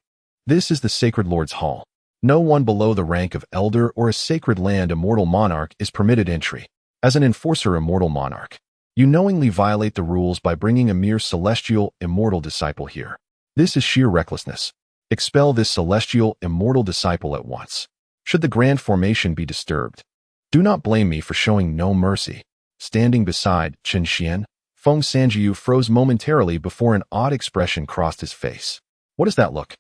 [SPEAKER 1] This is the Sacred Lord's Hall. No one below the rank of elder or a sacred land immortal monarch is permitted entry. As an enforcer immortal monarch, you knowingly violate the rules by bringing a mere celestial immortal disciple here. This is sheer recklessness. Expel this celestial immortal disciple at once. Should the grand formation be disturbed, do not blame me for showing no mercy. Standing beside Chen Xian, Feng Sanjiu froze momentarily before an odd expression crossed his face. What does that look?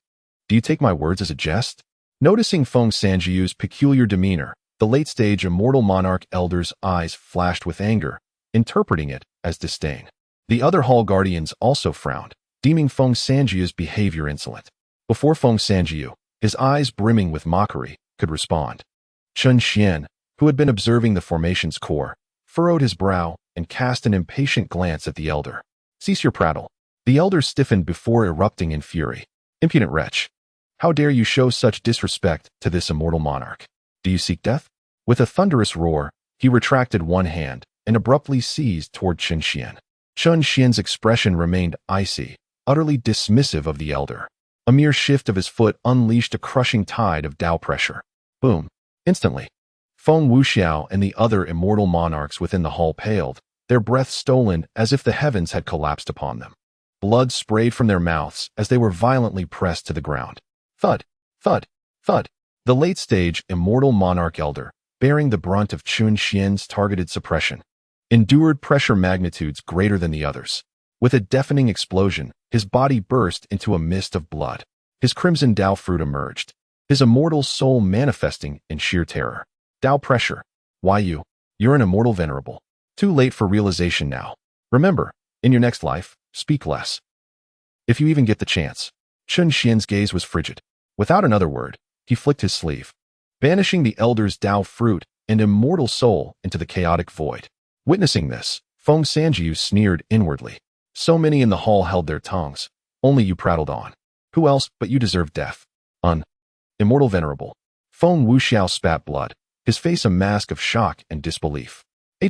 [SPEAKER 1] Do you take my words as a jest? Noticing Feng Sanjiu's peculiar demeanor, the late-stage immortal monarch elder's eyes flashed with anger, interpreting it as disdain. The other hall guardians also frowned, deeming Feng Sanjiu's behavior insolent. Before Feng Sanjiu, his eyes brimming with mockery, could respond, Chen Xian, who had been observing the formation's core, furrowed his brow and cast an impatient glance at the elder. Cease your prattle. The elder stiffened before erupting in fury. Impudent wretch! How dare you show such disrespect to this immortal monarch? Do you seek death? With a thunderous roar, he retracted one hand and abruptly seized toward Chen Xian. Chen Xian's expression remained icy, utterly dismissive of the elder. A mere shift of his foot unleashed a crushing tide of Dao pressure. Boom! Instantly, Feng Wuxiao and the other immortal monarchs within the hall paled, their breath stolen as if the heavens had collapsed upon them. Blood sprayed from their mouths as they were violently pressed to the ground. Thud! Thud! Thud! The late-stage immortal monarch elder, bearing the brunt of Chen Xian's targeted suppression, endured pressure magnitudes greater than the others. With a deafening explosion, his body burst into a mist of blood. His crimson Dao fruit emerged, his immortal soul manifesting in sheer terror. Dao pressure. Why you? You're an immortal venerable. Too late for realization now. Remember, in your next life, speak less. If you even get the chance. Chen Xian's gaze was frigid. Without another word, he flicked his sleeve, banishing the elder's Dao fruit and immortal soul into the chaotic void. Witnessing this, Feng Sanjiu sneered inwardly. So many in the hall held their tongues. Only you prattled on. Who else but you deserve death? Immortal venerable. Feng Wuxiao spat blood, his face a mask of shock and disbelief.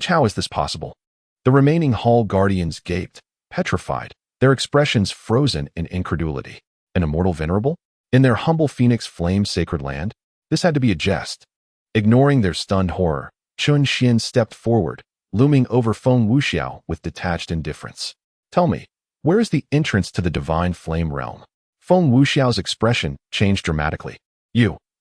[SPEAKER 1] How is this possible? The remaining hall guardians gaped, petrified, their expressions frozen in incredulity. An immortal venerable? In their humble phoenix flame sacred land? This had to be a jest. Ignoring their stunned horror, Chen Xian stepped forward, looming over Feng Wuxiao with detached indifference. Tell me, where is the entrance to the divine flame realm? Feng Wuxiao's expression changed dramatically.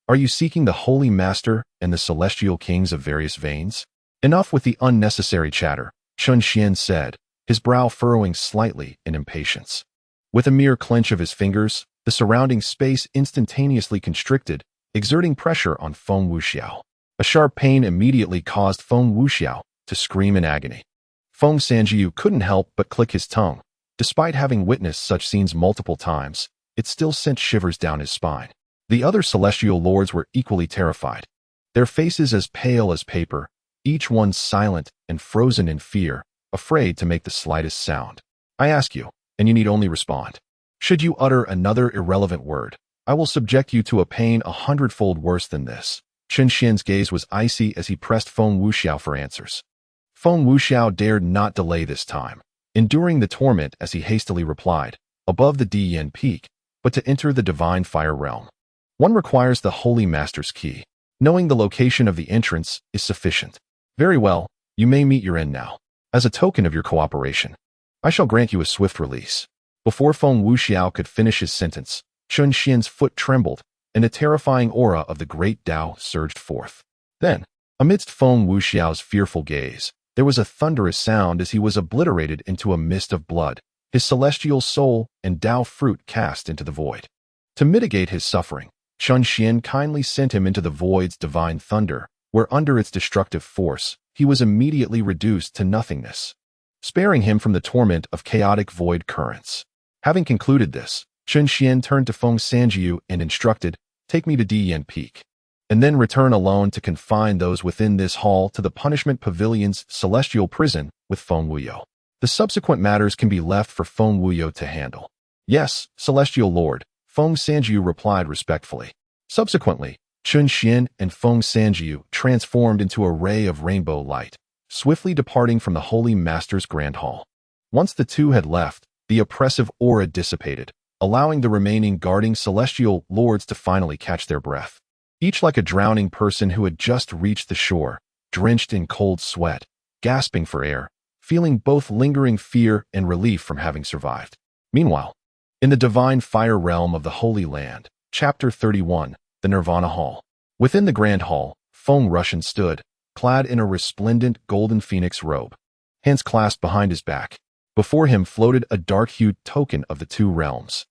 [SPEAKER 1] Are you seeking the holy master and the celestial kings of various veins? Enough with the unnecessary chatter, Chen Xian said, his brow furrowing slightly in impatience. With a mere clench of his fingers, the surrounding space instantaneously constricted, exerting pressure on Feng Wuxiao. A sharp pain immediately caused Feng Wuxiao to scream in agony. Feng Sanjiu couldn't help but click his tongue. Despite having witnessed such scenes multiple times, it still sent shivers down his spine. The other celestial lords were equally terrified, their faces as pale as paper, each one silent and frozen in fear, afraid to make the slightest sound. I ask you, and you need only respond. Should you utter another irrelevant word, I will subject you to a pain 100-fold worse than this. Chen Xian's gaze was icy as he pressed Feng Wuxiao for answers. Feng Wuxiao dared not delay this time, enduring the torment as he hastily replied, above the Diyan peak, but to enter the divine fire realm. One requires the Holy Master's key. Knowing the location of the entrance is sufficient. Very well, you may meet your end now. As a token of your cooperation, I shall grant you a swift release. Before Feng Wuxiao could finish his sentence, Chen Xian's foot trembled, and a terrifying aura of the great Dao surged forth. Then, amidst Feng Wuxiao's fearful gaze, there was a thunderous sound as he was obliterated into a mist of blood, his celestial soul and Dao fruit cast into the void. To mitigate his suffering, Chen Xian kindly sent him into the void's divine thunder, where under its destructive force, he was immediately reduced to nothingness, sparing him from the torment of chaotic void currents. Having concluded this, Chen Xian turned to Feng Sanjiu and instructed, take me to Diyan Peak, and then return alone to confine those within this hall to the punishment pavilion's celestial prison with Feng Wuyo. The subsequent matters can be left for Feng Wuyo to handle. Yes, Celestial Lord, Feng Sanjiu replied respectfully. Subsequently, Chen Xian and Feng Sanjiu transformed into a ray of rainbow light, swiftly departing from the Holy Master's Grand Hall. Once the two had left, the oppressive aura dissipated, allowing the remaining guarding celestial lords to finally catch their breath. Each like a drowning person who had just reached the shore, drenched in cold sweat, gasping for air, feeling both lingering fear and relief from having survived. Meanwhile, in the divine fire realm of the Holy Land, Chapter 31, the Nirvana Hall. Within the Grand Hall, Feng Wuxiao stood, clad in a resplendent golden phoenix robe, hands clasped behind his back. Before him floated a dark-hued token of the two realms,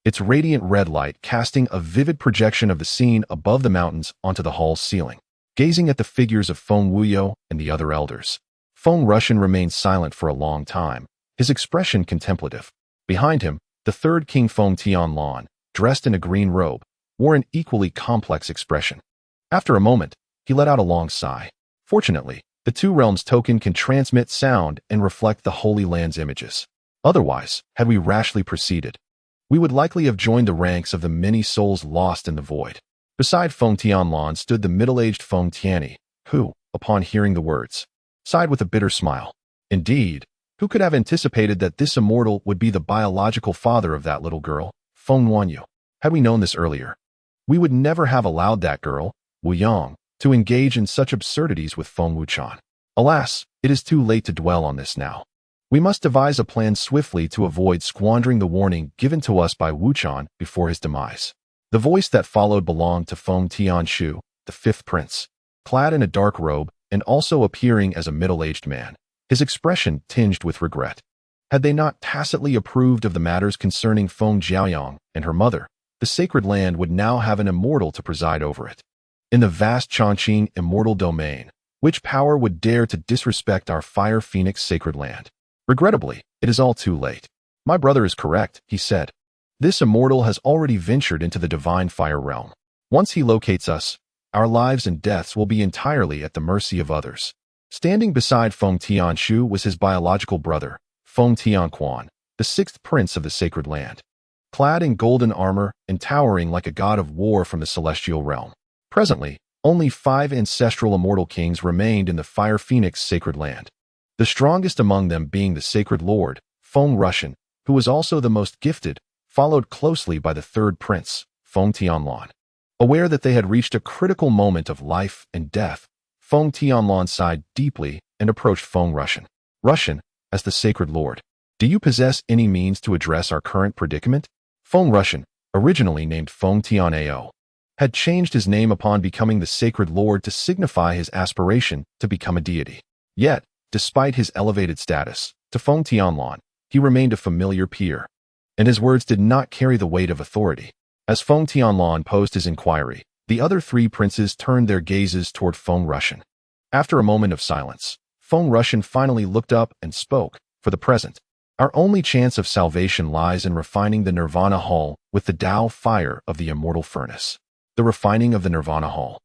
[SPEAKER 1] its radiant red light casting a vivid projection of the scene above the mountains onto the hall's ceiling. Gazing at the figures of Feng Wuyo and the other elders, Feng Wuxiao remained silent for a long time, his expression contemplative. Behind him, the third King Feng Tianlan, dressed in a green robe, wore an equally complex expression. After a moment, he let out a long sigh. Fortunately, the two realms token can transmit sound and reflect the Holy Land's images. Otherwise, had we rashly proceeded, we would likely have joined the ranks of the many souls lost in the void. Beside Feng Tianlan stood the middle-aged Feng Tianyi, who, upon hearing the words, sighed with a bitter smile. Indeed, who could have anticipated that this immortal would be the biological father of that little girl, Feng Wanyu? Had we known this earlier, we would never have allowed that girl, Wu Yang, to engage in such absurdities with Feng Wuchan. Alas, it is too late to dwell on this now. We must devise a plan swiftly to avoid squandering the warning given to us by Wuchan before his demise. The voice that followed belonged to Feng Tianshu, the fifth prince, clad in a dark robe and also appearing as a middle-aged man, his expression tinged with regret. Had they not tacitly approved of the matters concerning Feng Jiaoyang and her mother, the sacred land would now have an immortal to preside over it. In the vast Chongqing immortal domain, which power would dare to disrespect our Fire Phoenix sacred land? Regrettably, it is all too late. My brother is correct, he said. This immortal has already ventured into the divine fire realm. Once he locates us, our lives and deaths will be entirely at the mercy of others. Standing beside Feng Tianshu was his biological brother, Feng Tianquan, the sixth prince of the sacred land. Clad in golden armor and towering like a god of war from the celestial realm. Presently, only 5 ancestral immortal kings remained in the Fire Phoenix sacred land. The strongest among them being the sacred lord, Feng Russian, who was also the most gifted, followed closely by the third prince, Feng Tianlan. Aware that they had reached a critical moment of life and death, Feng Tianlan sighed deeply and approached Feng Russian. Russian, as the sacred lord, do you possess any means to address our current predicament? Feng Russian, originally named Feng Tianao, had changed his name upon becoming the sacred lord to signify his aspiration to become a deity. Yet, despite his elevated status, to Feng Tianlan, he remained a familiar peer, and his words did not carry the weight of authority. As Feng Tianlan posed his inquiry, the other 3 princes turned their gazes toward Feng Russian. After a moment of silence, Feng Russian finally looked up and spoke. For the present, our only chance of salvation lies in refining the Nirvana Hall with the Tao fire of the immortal furnace. The refining of the Nirvana Hall.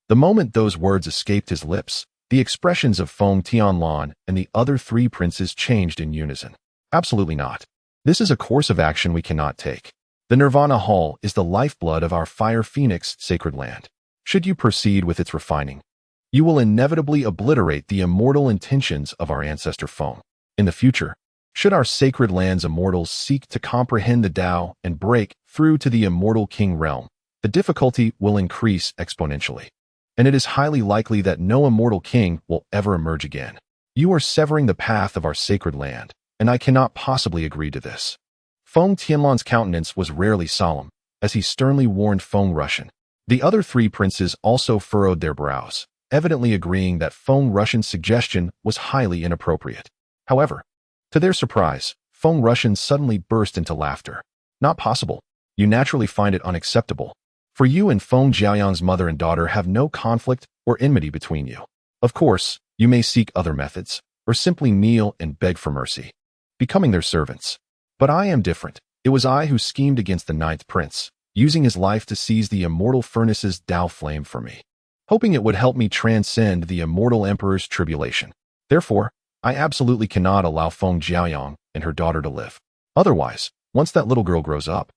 [SPEAKER 1] The moment those words escaped his lips, the expressions of Feng Tianlan and the other 3 princes changed in unison. Absolutely not. This is a course of action we cannot take. The Nirvana Hall is the lifeblood of our Fire Phoenix sacred land. Should you proceed with its refining, you will inevitably obliterate the immortal intentions of our ancestor Feng. In the future, should our sacred land's immortals seek to comprehend the Tao and break through to the immortal king realm, the difficulty will increase exponentially. And it is highly likely that no immortal king will ever emerge again. You are severing the path of our sacred land, and I cannot possibly agree to this. Feng Tianlan's countenance was rarely solemn, as he sternly warned Feng Russian. The other 3 princes also furrowed their brows, evidently agreeing that Feng Russian's suggestion was highly inappropriate. However, to their surprise, Feng Russian suddenly burst into laughter. Not possible. You naturally find it unacceptable. For you and Feng Jiaoyang's mother and daughter have no conflict or enmity between you. Of course, you may seek other methods, or simply kneel and beg for mercy, becoming their servants. But I am different. It was I who schemed against the 9th prince, using his life to seize the immortal furnace's Tao flame for me, hoping it would help me transcend the immortal emperor's tribulation. Therefore, I absolutely cannot allow Feng Jiaoyang and her daughter to live. Otherwise, once that little girl grows up,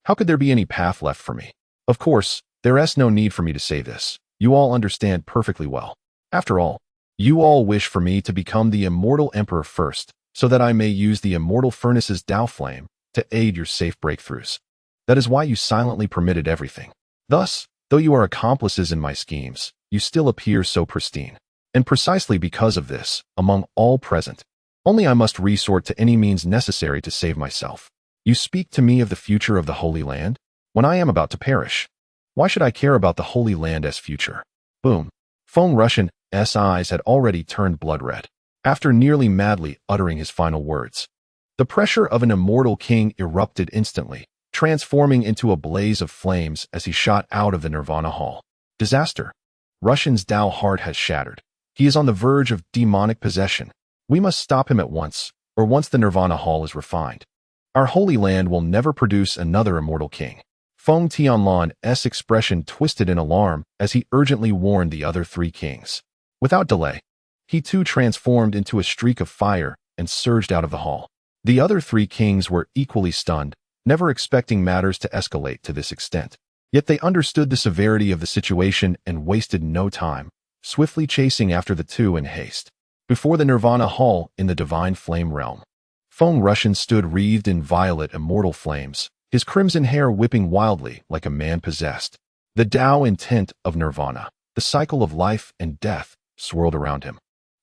[SPEAKER 1] how could there be any path left for me? Of course, there is no need for me to say this. You all understand perfectly well. After all, you all wish for me to become the immortal emperor first, so that I may use the immortal furnace's Tao flame to aid your safe breakthroughs. That is why you silently permitted everything. Thus, though you are accomplices in my schemes, you still appear so pristine. And precisely because of this, among all present, only I must resort to any means necessary to save myself. You speak to me of the future of the Holy Land? When I am about to perish, why should I care about the Holy Land as future? Boom. Feng Russian's eyes had already turned blood red. After nearly madly uttering his final words, the pressure of an immortal king erupted instantly, transforming into a blaze of flames as he shot out of the Nirvana Hall. Disaster. Russian's Tao heart has shattered. He is on the verge of demonic possession. We must stop him at once, or once the Nirvana Hall is refined, our Holy Land will never produce another immortal king. Feng Tianlan's expression twisted in alarm as he urgently warned the other 3 kings. Without delay, he too transformed into a streak of fire and surged out of the hall. The other 3 kings were equally stunned, never expecting matters to escalate to this extent. Yet they understood the severity of the situation and wasted no time, swiftly chasing after the 2 in haste. Before the Nirvana Hall in the Divine Flame realm, Feng Russian stood wreathed in violet immortal flames, his crimson hair whipping wildly like a man possessed. The Tao intent of Nirvana, the cycle of life and death, swirled around him,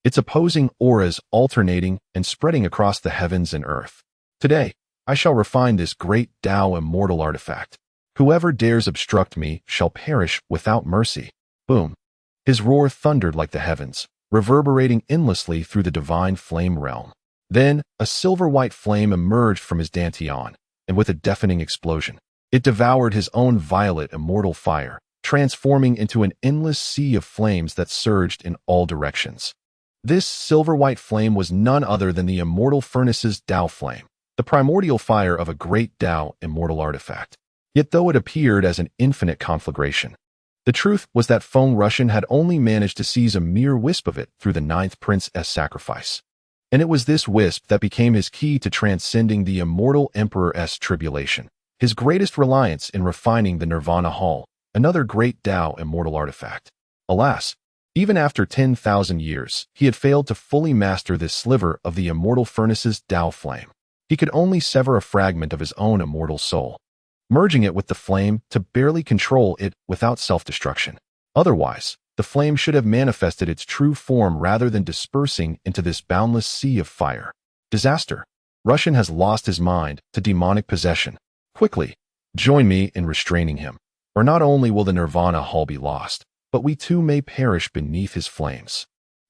[SPEAKER 1] its opposing auras alternating and spreading across the heavens and earth. Today, I shall refine this great Tao immortal artifact. Whoever dares obstruct me shall perish without mercy. Boom. His roar thundered like the heavens, reverberating endlessly through the divine flame realm. Then, a silver-white flame emerged from his dantian, and with a deafening explosion, it devoured his own violet immortal fire, transforming into an endless sea of flames that surged in all directions. This silver-white flame was none other than the immortal furnace's Tao flame, the primordial fire of a great Tao immortal artifact. Yet though it appeared as an infinite conflagration, the truth was that Feng Russian had only managed to seize a mere wisp of it through the ninth prince's sacrifice. And it was this wisp that became his key to transcending the immortal emperor's tribulation, his greatest reliance in refining the Nirvana Hall, another great Tao immortal artifact. Alas, even after 10,000 years, he had failed to fully master this sliver of the immortal furnace's Tao flame. He could only sever a fragment of his own immortal soul, merging it with the flame to barely control it without self-destruction. Otherwise, the flame should have manifested its true form rather than dispersing into this boundless sea of fire. Disaster. Russian has lost his mind to demonic possession. Quickly, join me in restraining him, or not only will the Nirvana Hall be lost, but we too may perish beneath his flames.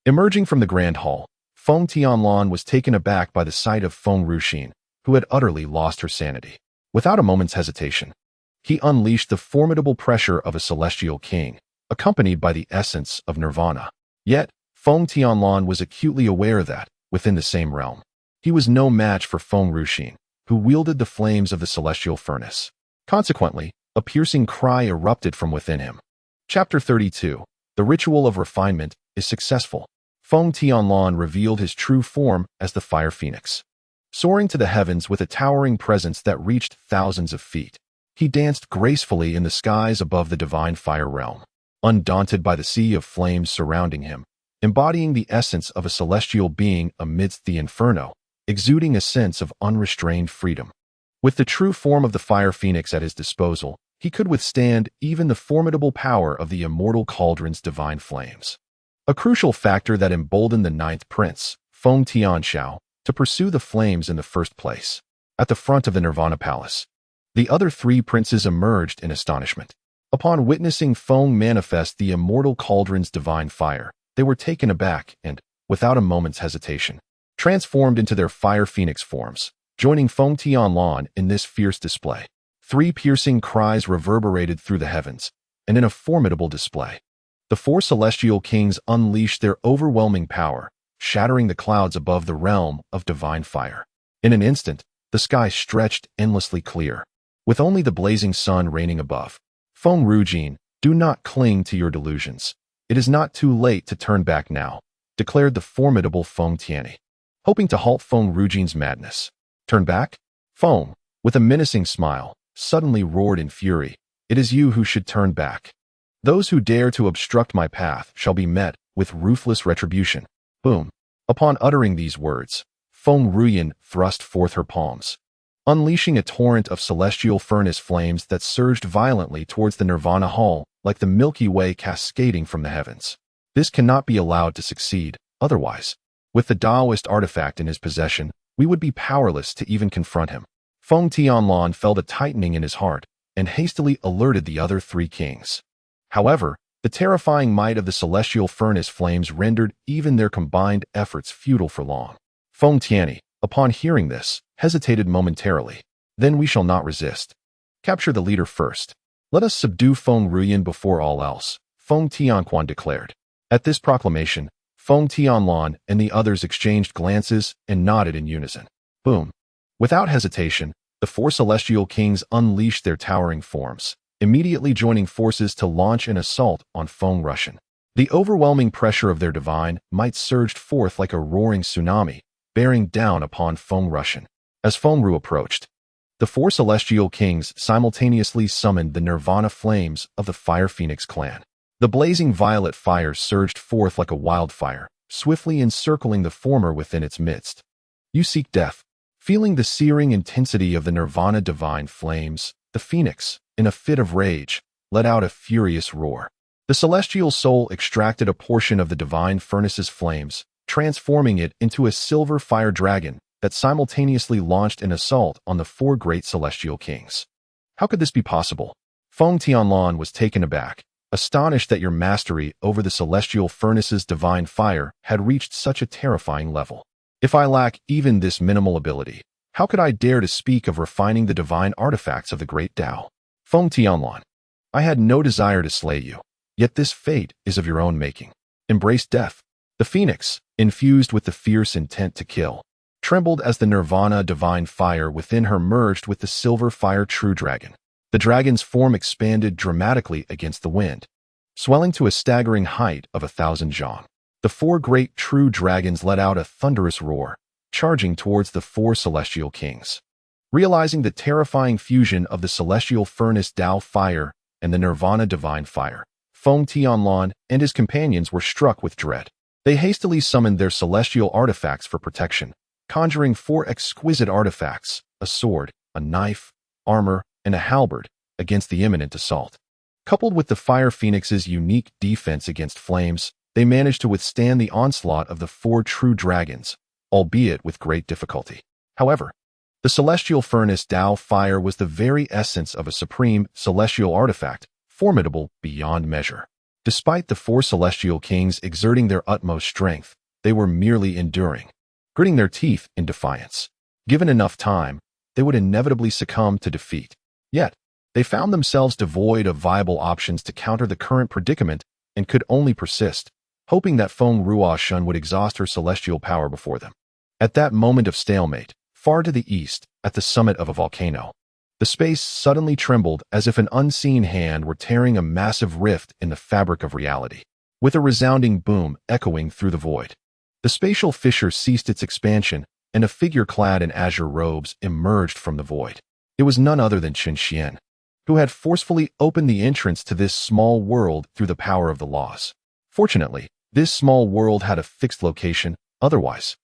[SPEAKER 1] Emerging from the Grand Hall, Feng Tianlan was taken aback by the sight of Feng Ruxin, who had utterly lost her sanity. Without a moment's hesitation, he unleashed the formidable pressure of a celestial king, accompanied by the essence of nirvana. Yet, Feng Tianlan was acutely aware that, within the same realm, he was no match for Feng Ruxin, who wielded the flames of the celestial furnace. Consequently, a piercing cry erupted from within him. Chapter 32. The ritual of refinement is successful. Feng Tianlan revealed his true form as the fire phoenix. Soaring to the heavens with a towering presence that reached thousands of feet, he danced gracefully in the skies above the divine fire realm, undaunted by the sea of flames surrounding him, embodying the essence of a celestial being amidst the inferno, exuding a sense of unrestrained freedom. With the true form of the fire phoenix at his disposal, he could withstand even the formidable power of the immortal cauldron's divine flames. A crucial factor that emboldened the ninth prince, Feng Tianxiao, to pursue the flames in the first place. At the front of the Nirvana Palace, the other three princes emerged in astonishment. Upon witnessing Feng manifest the immortal cauldron's divine fire, they were taken aback and, without a moment's hesitation, transformed into their fire phoenix forms, joining Feng Tianlan in this fierce display. Three piercing cries reverberated through the heavens, and in a formidable display, the four celestial kings unleashed their overwhelming power, shattering the clouds above the realm of divine fire. In an instant, the sky stretched endlessly clear, with only the blazing sun reigning above. Feng Ruxin, do not cling to your delusions. It is not too late to turn back now, declared the formidable Feng Tianyi, hoping to halt Feng Ruxin's madness. Turn back? Feng, with a menacing smile, suddenly roared in fury. It is you who should turn back. Those who dare to obstruct my path shall be met with ruthless retribution. Boom. Upon uttering these words, Feng Ruxin thrust forth her palms, unleashing a torrent of celestial furnace flames that surged violently towards the Nirvana Hall like the Milky Way cascading from the heavens. This cannot be allowed to succeed, otherwise, with the Taoist artifact in his possession, we would be powerless to even confront him. Feng Tianlan felt a tightening in his heart and hastily alerted the other three kings. However, the terrifying might of the celestial furnace flames rendered even their combined efforts futile for long. Feng Tianyi, upon hearing this, hesitated momentarily. Then we shall not resist. Capture the leader first. Let us subdue Feng Ruxin before all else, Feng Tianquan declared. At this proclamation, Feng Tianlan and the others exchanged glances and nodded in unison. Boom. Without hesitation, the four celestial kings unleashed their towering forms, immediately joining forces to launch an assault on Feng Ruxin. The overwhelming pressure of their divine might surged forth like a roaring tsunami, bearing down upon Feng Ruxin. As Feng Ru approached, the four celestial kings simultaneously summoned the nirvana flames of the Fire Phoenix clan. The blazing violet fire surged forth like a wildfire, swiftly encircling the former within its midst. You seek death. Feeling the searing intensity of the nirvana divine flames, the phoenix, in a fit of rage, let out a furious roar. The celestial soul extracted a portion of the divine furnace's flames, transforming it into a silver fire dragon that simultaneously launched an assault on the four great celestial kings. How could this be possible? Feng Tianlan was taken aback, astonished that your mastery over the celestial furnace's divine fire had reached such a terrifying level. If I lack even this minimal ability, how could I dare to speak of refining the divine artifacts of the great Tao? Feng Tianlan, I had no desire to slay you, yet this fate is of your own making. Embrace death. The phoenix, infused with the fierce intent to kill, trembled as the nirvana divine fire within her merged with the silver fire true dragon. The dragon's form expanded dramatically against the wind, swelling to a staggering height of 1,000 zhang. The four great true dragons let out a thunderous roar, charging towards the four celestial kings. Realizing the terrifying fusion of the celestial furnace Tao fire and the nirvana divine fire, Feng Tianlan and his companions were struck with dread. They hastily summoned their celestial artifacts for protection, conjuring four exquisite artifacts, a sword, a knife, armor, and a halberd, against the imminent assault. Coupled with the Fire Phoenix's unique defense against flames, they managed to withstand the onslaught of the four true dragons, albeit with great difficulty. However, the celestial furnace Tao fire was the very essence of a supreme celestial artifact, formidable beyond measure. Despite the four celestial kings exerting their utmost strength, they were merely enduring, gritting their teeth in defiance. Given enough time, they would inevitably succumb to defeat. Yet, they found themselves devoid of viable options to counter the current predicament and could only persist, hoping that Feng Ruoshun would exhaust her celestial power before them. At that moment of stalemate, far to the east, at the summit of a volcano, the space suddenly trembled as if an unseen hand were tearing a massive rift in the fabric of reality. With a resounding boom echoing through the void, the spatial fissure ceased its expansion, and a figure clad in azure robes emerged from the void. It was none other than Chen Xian, who had forcefully opened the entrance to this small world through the power of the laws. Fortunately, this small world had a fixed location, otherwise,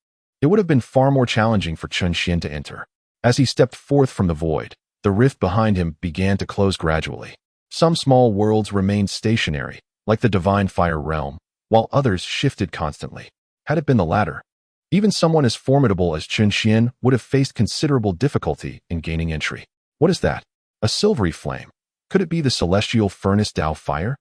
[SPEAKER 1] it would have been far more challenging for Chen Xian to enter. As he stepped forth from the void, the rift behind him began to close gradually. Some small worlds remained stationary, like the divine fire realm, while others shifted constantly. Had it been the latter, even someone as formidable as Chen Xian would have faced considerable difficulty in gaining entry. What is that? A silvery flame. Could it be the celestial furnace Tao fire?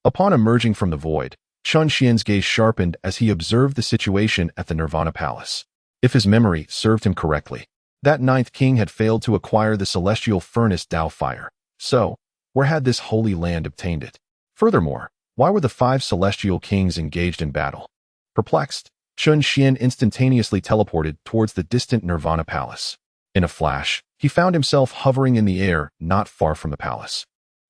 [SPEAKER 1] Upon emerging from the void, Chen Xian's gaze sharpened as he observed the situation at the Nirvana Palace. If his memory served him correctly, that ninth king had failed to acquire the celestial furnace Tao fire. So, where had this holy land obtained it? Furthermore, why were the five celestial kings engaged in battle? Perplexed, Chen Xian instantaneously teleported towards the distant Nirvana Palace. In a flash, he found himself hovering in the air not far from the palace.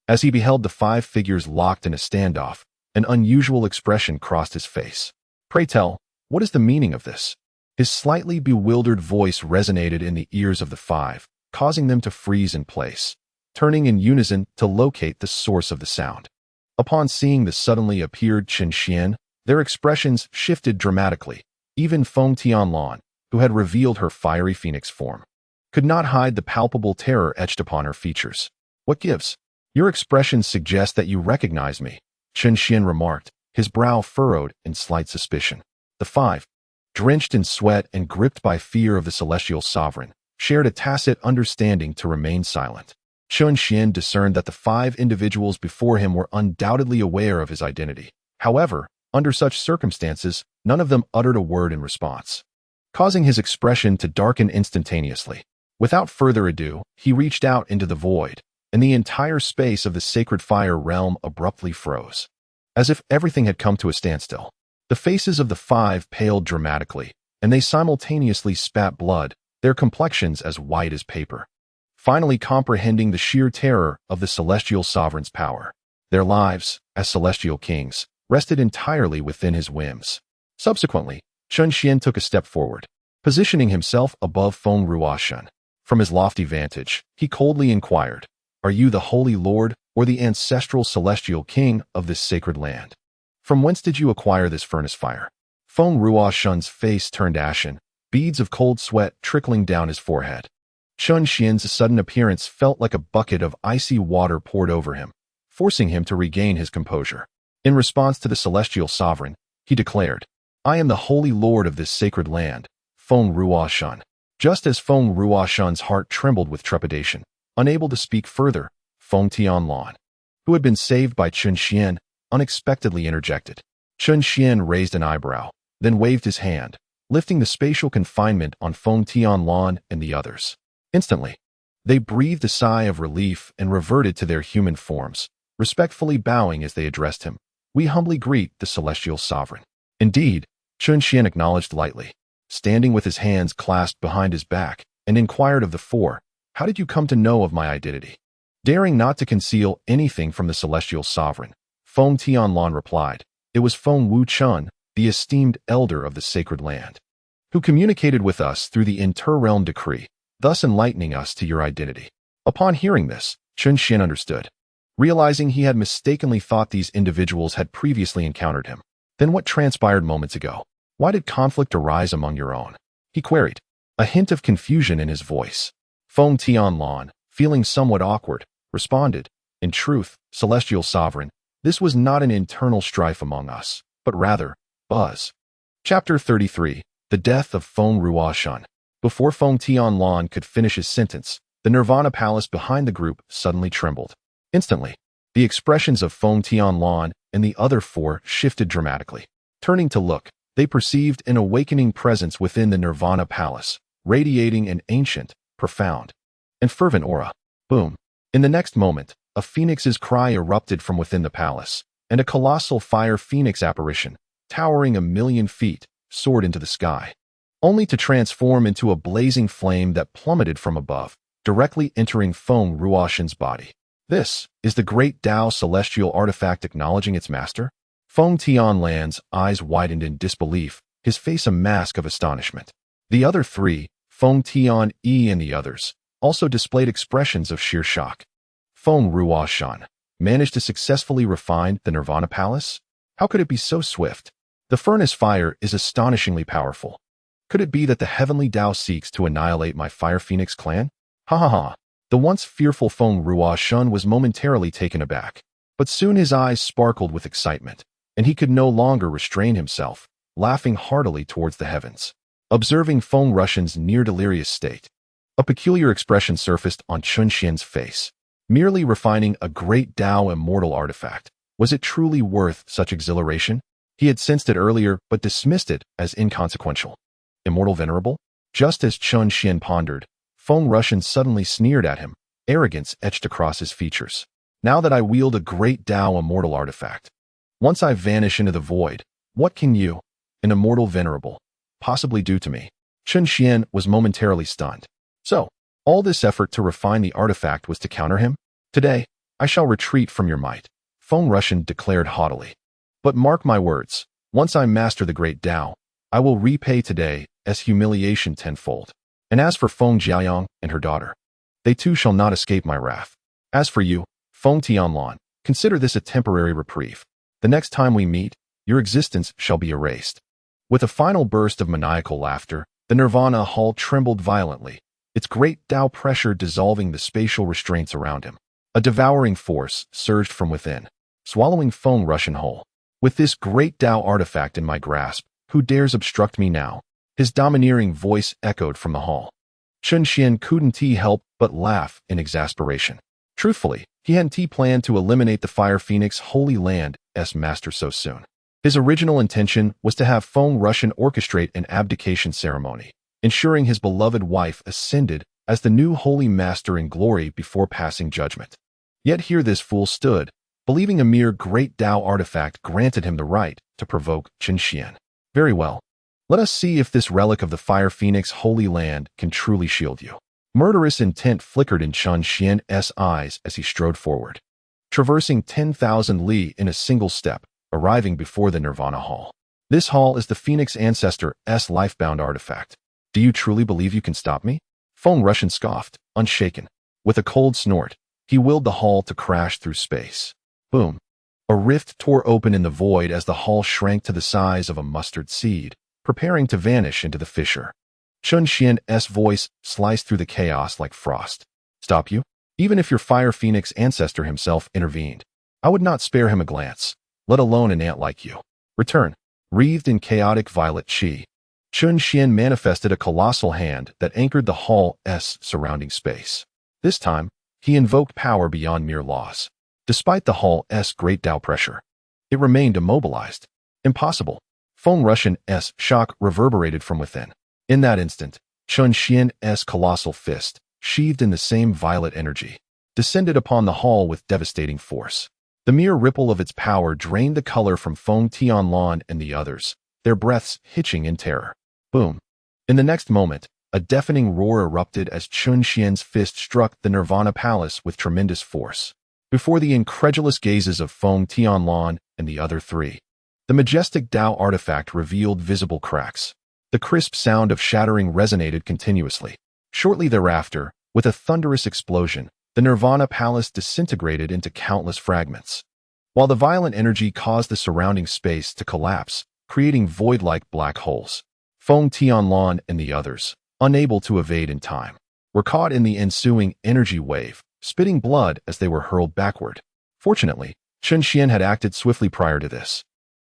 [SPEAKER 1] As he beheld the five figures locked in a standoff, an unusual expression crossed his face. Pray tell, what is the meaning of this? His slightly bewildered voice resonated in the ears of the five, causing them to freeze in place, turning in unison to locate the source of the sound. Upon seeing the suddenly appeared Chen Xian, their expressions shifted dramatically. Even Feng Tianlan, who had revealed her fiery phoenix form, could not hide the palpable terror etched upon her features. What gives? Your expressions suggest that you recognize me, Chen Xian remarked, his brow furrowed in slight suspicion. The five, drenched in sweat and gripped by fear of the celestial sovereign, shared a tacit understanding to remain silent. Chen Xian discerned that the five individuals before him were undoubtedly aware of his identity. However, under such circumstances, none of them uttered a word in response, causing his expression to darken instantaneously. Without further ado, he reached out into the void, and the entire space of the sacred fire realm abruptly froze, as if everything had come to a standstill. The faces of the five paled dramatically, and they simultaneously spat blood, their complexions as white as paper, finally comprehending the sheer terror of the celestial sovereign's power. Their lives, as celestial kings, rested entirely within his whims. Subsequently, Chen Xian took a step forward, positioning himself above Feng Ruoshun. From his lofty vantage, he coldly inquired, "Are you the Holy Lord or the ancestral celestial king of this sacred land? From whence did you acquire this furnace fire?" Feng Ruoshun's face turned ashen, beads of cold sweat trickling down his forehead. Chun Xian's sudden appearance felt like a bucket of icy water poured over him, forcing him to regain his composure. In response to the celestial sovereign, he declared, "I am the holy lord of this sacred land, Feng Ruoshun." Just as Feng Ruoshun's heart trembled with trepidation, unable to speak further, Feng Tianlan, who had been saved by Chun Xian, unexpectedly interjected. Chun Xian raised an eyebrow, then waved his hand, lifting the spatial confinement on Feng Tianlan and the others. Instantly, they breathed a sigh of relief and reverted to their human forms, respectfully bowing as they addressed him. "We humbly greet the celestial sovereign." Indeed, Chun Xian acknowledged lightly, standing with his hands clasped behind his back, and inquired of the four, "How did you come to know of my identity?" Daring not to conceal anything from the celestial sovereign, Feng Tianlan replied, "It was Feng Wuchun, the esteemed elder of the sacred land, who communicated with us through the interrealm decree, thus enlightening us to your identity." Upon hearing this, Chun Xian understood, realizing he had mistakenly thought these individuals had previously encountered him. Then what transpired moments ago? Why did conflict arise among your own? He queried, a hint of confusion in his voice. Feng Tianlan, feeling somewhat awkward, responded, "In truth, celestial sovereign, this was not an internal strife among us, but rather, buzz." Chapter 33, The Death of Feng Ruoshun. Before Feng Tianlan could finish his sentence, the Nirvana Palace behind the group suddenly trembled. Instantly, the expressions of Feng Tianlan and the other four shifted dramatically. Turning to look, they perceived an awakening presence within the Nirvana Palace, radiating an ancient, profound, and fervent aura. Boom. In the next moment, a phoenix's cry erupted from within the palace, and a colossal fire phoenix apparition, towering 1,000,000 feet, soared into the sky, only to transform into a blazing flame that plummeted from above, directly entering Feng Ruoshun's body. This is the great Tao celestial artifact acknowledging its master? Feng Tianlan's eyes widened in disbelief, his face a mask of astonishment. The other three, Feng Tian-yi and the others, also displayed expressions of sheer shock. Feng Ruoshun managed to successfully refine the Nirvana Palace? How could it be so swift? The furnace fire is astonishingly powerful. Could it be that the heavenly Tao seeks to annihilate my Fire Phoenix clan? Ha ha ha. The once fearful Feng Ruoshun was momentarily taken aback, but soon his eyes sparkled with excitement, and he could no longer restrain himself, laughing heartily towards the heavens. Observing Feng Ruoshun's near-delirious state, a peculiar expression surfaced on Chun Xian's face. Merely refining a great Tao immortal artifact, was it truly worth such exhilaration? He had sensed it earlier but dismissed it as inconsequential. Immortal venerable? Just as Chun Xian pondered, Feng Ruoshun suddenly sneered at him, arrogance etched across his features. "Now that I wield a great Tao immortal artifact, once I vanish into the void, what can you, an immortal venerable, possibly do to me?" Chun Xian was momentarily stunned. So, all this effort to refine the artifact was to counter him? "Today, I shall retreat from your might," Feng Ruoshun declared haughtily. "But mark my words, once I master the great Tao, I will repay today as humiliation tenfold. And as for Feng Jiayang and her daughter, they too shall not escape my wrath. As for you, Feng Tianlan, consider this a temporary reprieve. The next time we meet, your existence shall be erased." With a final burst of maniacal laughter, the Nirvana Hall trembled violently, its great Tao pressure dissolving the spatial restraints around him. A devouring force surged from within, swallowing Feng Ruoshun whole. "With this great Tao artifact in my grasp, who dares obstruct me now?" His domineering voice echoed from the hall. Chun Xian couldn't help but laugh in exasperation. Truthfully, he hadn't planned to eliminate the Fire Phoenix Holy Land's master so soon. His original intention was to have Feng Ruoshun orchestrate an abdication ceremony, ensuring his beloved wife ascended as the new holy master in glory before passing judgment. Yet here this fool stood, believing a mere great Tao artifact granted him the right to provoke Chun Xian. Very well. Let us see if this relic of the Fire Phoenix Holy Land can truly shield you. Murderous intent flickered in Chun Xian's eyes as he strode forward, traversing 10,000 li in a single step, arriving before the Nirvana Hall. This hall is the Phoenix Ancestor's lifebound artifact. Do you truly believe you can stop me? Feng Ruoshun scoffed, unshaken. With a cold snort, he willed the hall to crash through space. Boom. A rift tore open in the void as the hull shrank to the size of a mustard seed, preparing to vanish into the fissure. Chun Xian's voice sliced through the chaos like frost. Stop you? Even if your Fire Phoenix ancestor himself intervened, I would not spare him a glance, let alone an ant like you. Return. Wreathed in chaotic violet chi, Chun Xian manifested a colossal hand that anchored the hull's surrounding space. This time, he invoked power beyond mere laws. Despite the hull's great Tao pressure, it remained immobilized. Impossible. Feng Russian's shock reverberated from within. In that instant, Chun Xian's colossal fist, sheathed in the same violet energy, descended upon the hull with devastating force. The mere ripple of its power drained the color from Feng Tianlan and the others, their breaths hitching in terror. Boom. In the next moment, a deafening roar erupted as Chun Xian's fist struck the Nirvana Palace with tremendous force. Before the incredulous gazes of Feng Tianlan and the other three, the majestic Tao artifact revealed visible cracks. The crisp sound of shattering resonated continuously. Shortly thereafter, with a thunderous explosion, the Nirvana Palace disintegrated into countless fragments, while the violent energy caused the surrounding space to collapse, creating void-like black holes. Feng Tianlan and the others, unable to evade in time, were caught in the ensuing energy wave, spitting blood as they were hurled backward. Fortunately, Chun Xian had acted swiftly prior to this,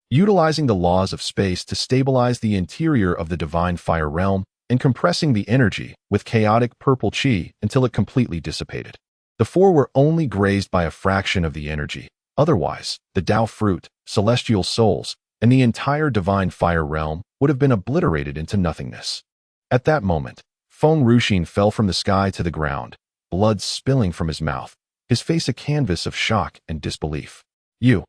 [SPEAKER 1] utilizing the laws of space to stabilize the interior of the divine fire realm and compressing the energy with chaotic purple chi until it completely dissipated. The four were only grazed by a fraction of the energy. Otherwise, the Tao fruit, celestial souls, and the entire divine fire realm would have been obliterated into nothingness. At that moment, Feng Ruxin fell from the sky to the ground, blood spilling from his mouth, his face a canvas of shock and disbelief. You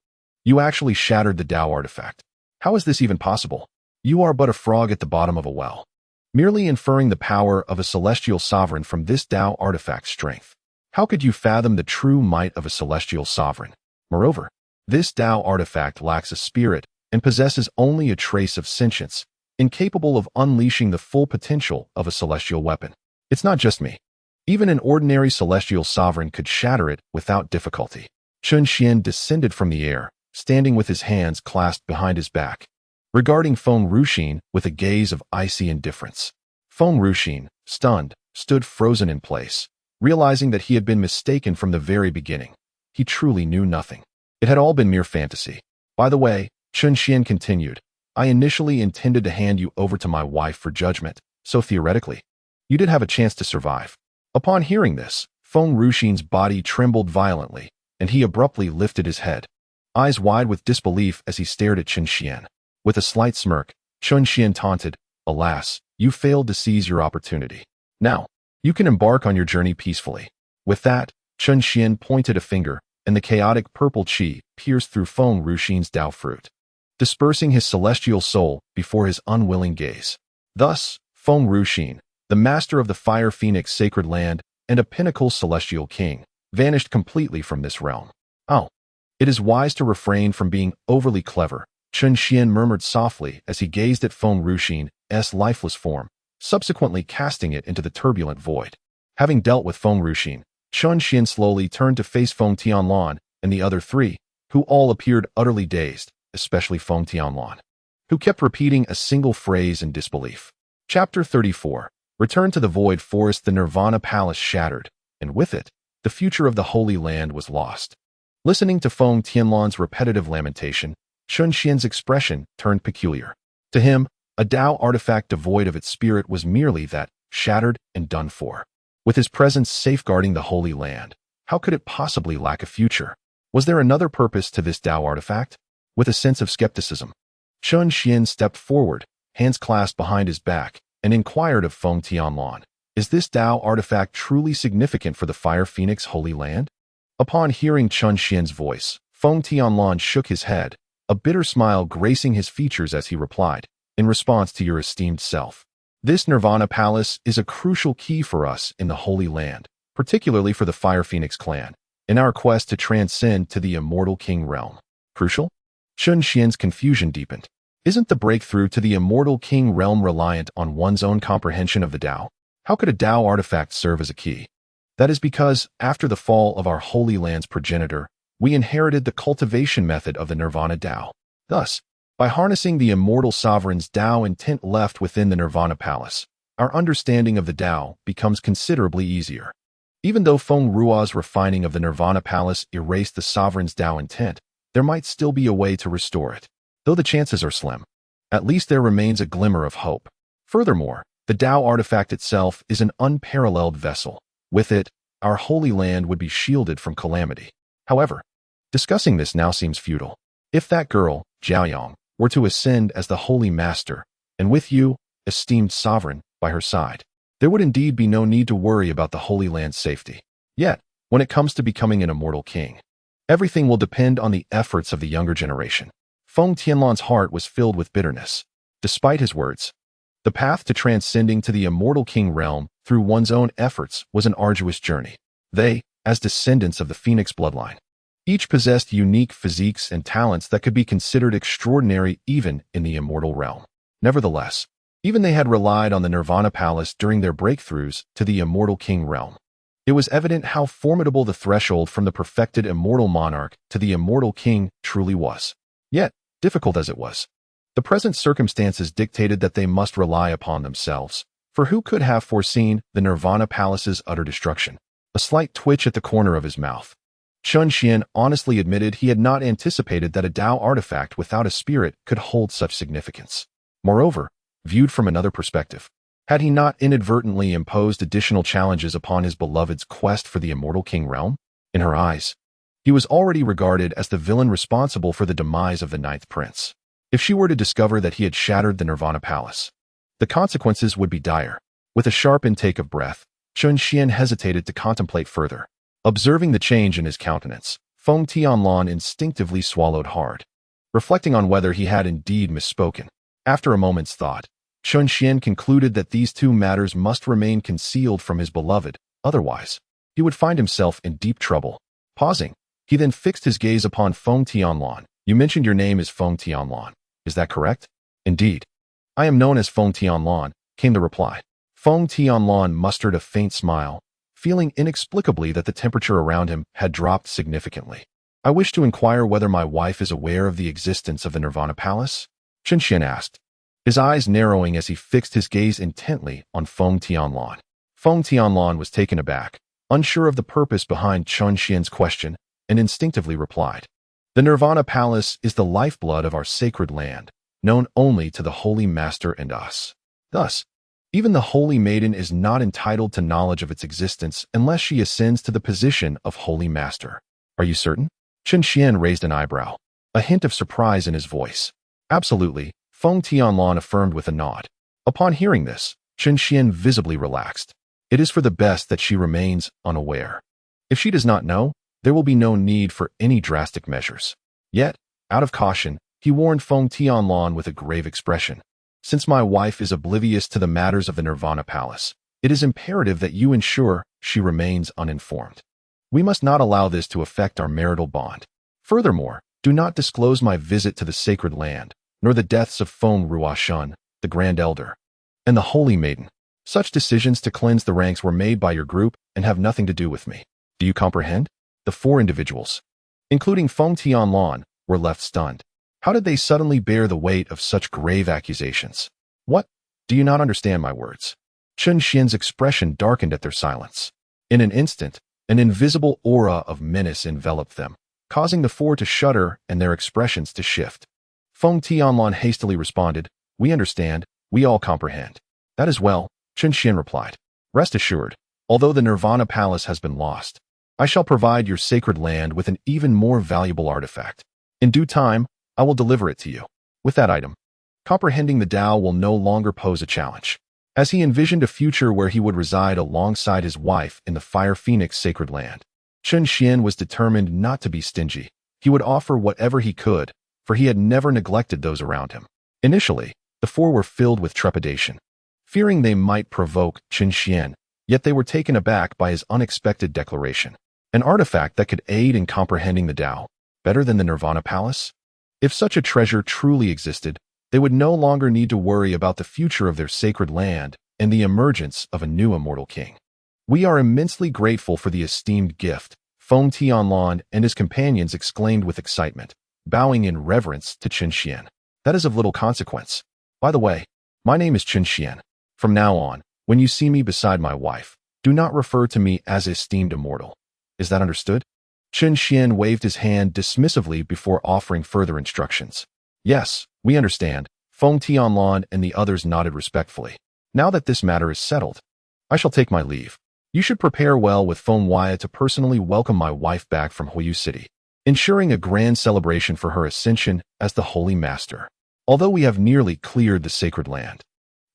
[SPEAKER 1] actually shattered the Tao artifact. How is this even possible? You are but a frog at the bottom of a well. Merely inferring the power of a celestial sovereign from this Tao artifact's strength. How could you fathom the true might of a celestial sovereign? Moreover, this Tao artifact lacks a spirit and possesses only a trace of sentience, incapable of unleashing the full potential of a celestial weapon. It's not just me. Even an ordinary celestial sovereign could shatter it without difficulty. Chun Xian descended from the air, standing with his hands clasped behind his back, regarding Feng Ruxin with a gaze of icy indifference. Feng Ruxin, stunned, stood frozen in place, realizing that he had been mistaken from the very beginning. He truly knew nothing. It had all been mere fantasy. By the way, Chun Xian continued, I initially intended to hand you over to my wife for judgment, so theoretically, you did have a chance to survive. Upon hearing this, Feng Ruxin's body trembled violently, and he abruptly lifted his head, eyes wide with disbelief as he stared at Chun Xian. With a slight smirk, Chun Xian taunted, Alas, you failed to seize your opportunity. Now, you can embark on your journey peacefully. With that, Chun Xian pointed a finger, and the chaotic purple chi pierced through Feng Ruxin's Tao fruit, dispersing his celestial soul before his unwilling gaze. Thus, Feng Ruxin, the master of the Fire Phoenix sacred land and a pinnacle celestial king, vanished completely from this realm. Oh, it is wise to refrain from being overly clever, Chun Xian murmured softly as he gazed at Feng Ruxin's lifeless form, subsequently casting it into the turbulent void. Having dealt with Feng Ruxin, Chun Xian slowly turned to face Feng Tianlan and the other three, who all appeared utterly dazed, especially Feng Tianlan, who kept repeating a single phrase in disbelief. Chapter 34. Return to the void forest. The Nirvana Palace shattered, and with it, the future of the Holy Land was lost. Listening to Feng Tianlan's repetitive lamentation, Chun Xian's expression turned peculiar. To him, a Tao artifact devoid of its spirit was merely that, shattered and done for. With his presence safeguarding the Holy Land, how could it possibly lack a future? Was there another purpose to this Tao artifact? With a sense of skepticism, Chun Xian stepped forward, hands clasped behind his back, and inquired of Feng Tianlan, Is this Tao artifact truly significant for the Fire Phoenix Holy Land? Upon hearing Chun Xian's voice, Feng Tianlan shook his head, a bitter smile gracing his features as he replied, In response to your esteemed self, this Nirvana Palace is a crucial key for us in the Holy Land, particularly for the Fire Phoenix clan, in our quest to transcend to the Immortal King realm. Crucial? Chun Xian's confusion deepened. Isn't the breakthrough to the Immortal King realm reliant on one's own comprehension of the Tao? How could a Tao artifact serve as a key? That is because, after the fall of our Holy Land's progenitor, we inherited the cultivation method of the Nirvana Tao. Thus, by harnessing the immortal sovereign's Tao intent left within the Nirvana Palace, our understanding of the Tao becomes considerably easier. Even though Feng Ruo's refining of the Nirvana Palace erased the sovereign's Tao intent, there might still be a way to restore it. Though the chances are slim, at least there remains a glimmer of hope. Furthermore, the Tao artifact itself is an unparalleled vessel. With it, our Holy Land would be shielded from calamity. However, discussing this now seems futile. If that girl, Jiaoyang, were to ascend as the Holy Master, and with you, esteemed sovereign, by her side, there would indeed be no need to worry about the Holy Land's safety. Yet, when it comes to becoming an immortal king, everything will depend on the efforts of the younger generation. Feng Tianlan's heart was filled with bitterness. Despite his words, the path to transcending to the immortal king realm through one's own efforts was an arduous journey. They, as descendants of the Phoenix bloodline, each possessed unique physiques and talents that could be considered extraordinary even in the immortal realm. Nevertheless, even they had relied on the Nirvana Palace during their breakthroughs to the immortal king realm. It was evident how formidable the threshold from the perfected immortal monarch to the immortal king truly was. Yet, difficult as it was, the present circumstances dictated that they must rely upon themselves, for who could have foreseen the Nirvana Palace's utter destruction? A slight twitch at the corner of his mouth. Chun Xian honestly admitted he had not anticipated that a Tao artifact without a spirit could hold such significance. Moreover, viewed from another perspective, had he not inadvertently imposed additional challenges upon his beloved's quest for the immortal king realm? In her eyes, he was already regarded as the villain responsible for the demise of the ninth prince. If she were to discover that he had shattered the Nirvana Palace, the consequences would be dire. With a sharp intake of breath, Chun Xian hesitated to contemplate further. Observing the change in his countenance, Feng Tianlan instinctively swallowed hard, reflecting on whether he had indeed misspoken. After a moment's thought, Chun Xian concluded that these two matters must remain concealed from his beloved, otherwise, he would find himself in deep trouble. Pausing, he then fixed his gaze upon Feng Tianlan. You mentioned your name is Feng Tianlan. Is that correct? Indeed. I am known as Feng Tianlan, came the reply. Feng Tianlan mustered a faint smile, feeling inexplicably that the temperature around him had dropped significantly. I wish to inquire whether my wife is aware of the existence of the Nirvana Palace? Chun Xian asked, his eyes narrowing as he fixed his gaze intently on Feng Tianlan. Feng Tianlan was taken aback, unsure of the purpose behind Chun Xian's question, and instinctively replied, the Nirvana Palace is the lifeblood of our sacred land, known only to the Holy Master and us. Thus, even the Holy Maiden is not entitled to knowledge of its existence unless she ascends to the position of Holy Master. Are you certain? Chun Xian raised an eyebrow, a hint of surprise in his voice. Absolutely, Feng Tianlan affirmed with a nod. Upon hearing this, Chun Xian visibly relaxed. It is for the best that she remains unaware. If she does not know, there will be no need for any drastic measures. Yet, out of caution, he warned Feng Tianlan with a grave expression. Since my wife is oblivious to the matters of the Nirvana Palace, it is imperative that you ensure she remains uninformed. We must not allow this to affect our marital bond. Furthermore, do not disclose my visit to the sacred land, nor the deaths of Feng Ruoshun, the Grand Elder, and the Holy Maiden. Such decisions to cleanse the ranks were made by your group and have nothing to do with me. Do you comprehend? The four individuals, including Feng Tianlan, were left stunned. How did they suddenly bear the weight of such grave accusations? What? Do you not understand my words? Chun Xian's expression darkened at their silence. In an instant, an invisible aura of menace enveloped them, causing the four to shudder and their expressions to shift. Feng Tianlan hastily responded, we understand, we all comprehend. That is well, Chun Xian replied. Rest assured, although the Nirvana Palace has been lost, I shall provide your sacred land with an even more valuable artifact. In due time, I will deliver it to you. With that item, comprehending the Tao will no longer pose a challenge. As he envisioned a future where he would reside alongside his wife in the Fire Phoenix sacred land, Chun Xian was determined not to be stingy. He would offer whatever he could, for he had never neglected those around him. Initially, the four were filled with trepidation, fearing they might provoke Chun Xian, yet they were taken aback by his unexpected declaration. An artifact that could aid in comprehending the Tao, better than the Nirvana Palace? If such a treasure truly existed, they would no longer need to worry about the future of their sacred land and the emergence of a new immortal king. We are immensely grateful for the esteemed gift, Feng Tianlan and his companions exclaimed with excitement, bowing in reverence to Qin Xian. That is of little consequence. By the way, my name is Qin Xian. From now on, when you see me beside my wife, do not refer to me as esteemed immortal. Is that understood? Qin Xian waved his hand dismissively before offering further instructions. Yes, we understand. Feng Tianlan and the others nodded respectfully. Now that this matter is settled, I shall take my leave. You should prepare well with Feng Waya to personally welcome my wife back from Huiyu City, ensuring a grand celebration for her ascension as the Holy Master. Although we have nearly cleared the sacred land,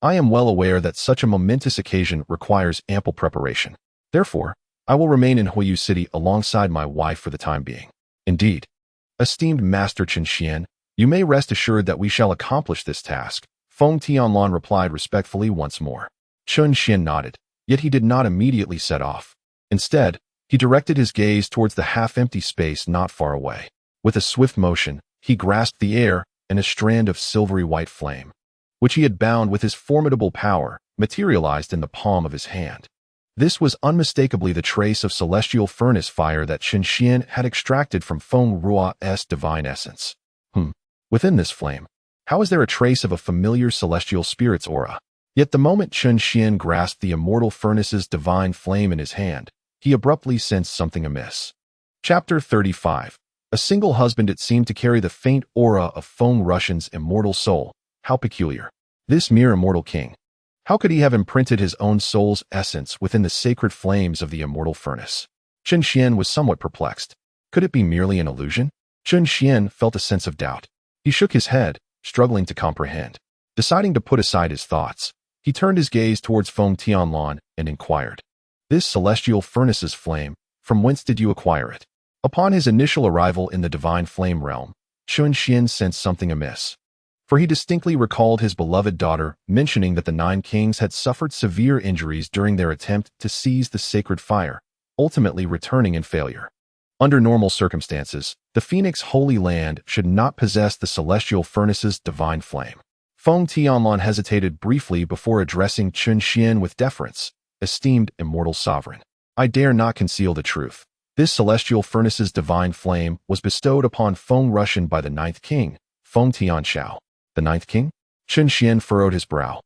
[SPEAKER 1] I am well aware that such a momentous occasion requires ample preparation. Therefore, I will remain in Huiyu City alongside my wife for the time being. Indeed, esteemed Master Qin Xian, you may rest assured that we shall accomplish this task, Feng Tianlan replied respectfully once more. Qin Xian nodded, yet he did not immediately set off. Instead, he directed his gaze towards the half-empty space not far away. With a swift motion, he grasped the air, and a strand of silvery white flame, which he had bound with his formidable power, materialized in the palm of his hand. This was unmistakably the trace of celestial furnace fire that Qin Xian had extracted from Feng Rua's divine essence. Within this flame, how is there a trace of a familiar celestial spirit's aura? Yet the moment Qin Xian grasped the immortal furnace's divine flame in his hand, he abruptly sensed something amiss. Chapter 35. A single husband it seemed to carry the faint aura of Feng Rushan's immortal soul. How peculiar. This mere immortal king. How could he have imprinted his own soul's essence within the sacred flames of the immortal furnace? Qin Xian was somewhat perplexed. Could it be merely an illusion? Qin Xian felt a sense of doubt. He shook his head, struggling to comprehend. Deciding to put aside his thoughts, he turned his gaze towards Feng Tianlan and inquired, "This celestial furnace's flame, from whence did you acquire it?" Upon his initial arrival in the divine flame realm, Qin Xian sensed something amiss. For he distinctly recalled his beloved daughter mentioning that the 9 kings had suffered severe injuries during their attempt to seize the sacred fire, ultimately returning in failure. Under normal circumstances, the Phoenix Holy Land should not possess the celestial furnace's divine flame. Feng Tianlan hesitated briefly before addressing Qin Xian with deference. "Esteemed immortal sovereign, I dare not conceal the truth. This celestial furnace's divine flame was bestowed upon Feng Rushan by the 9th king, Feng Tianxiao." The 9th king? Qin Xian furrowed his brow.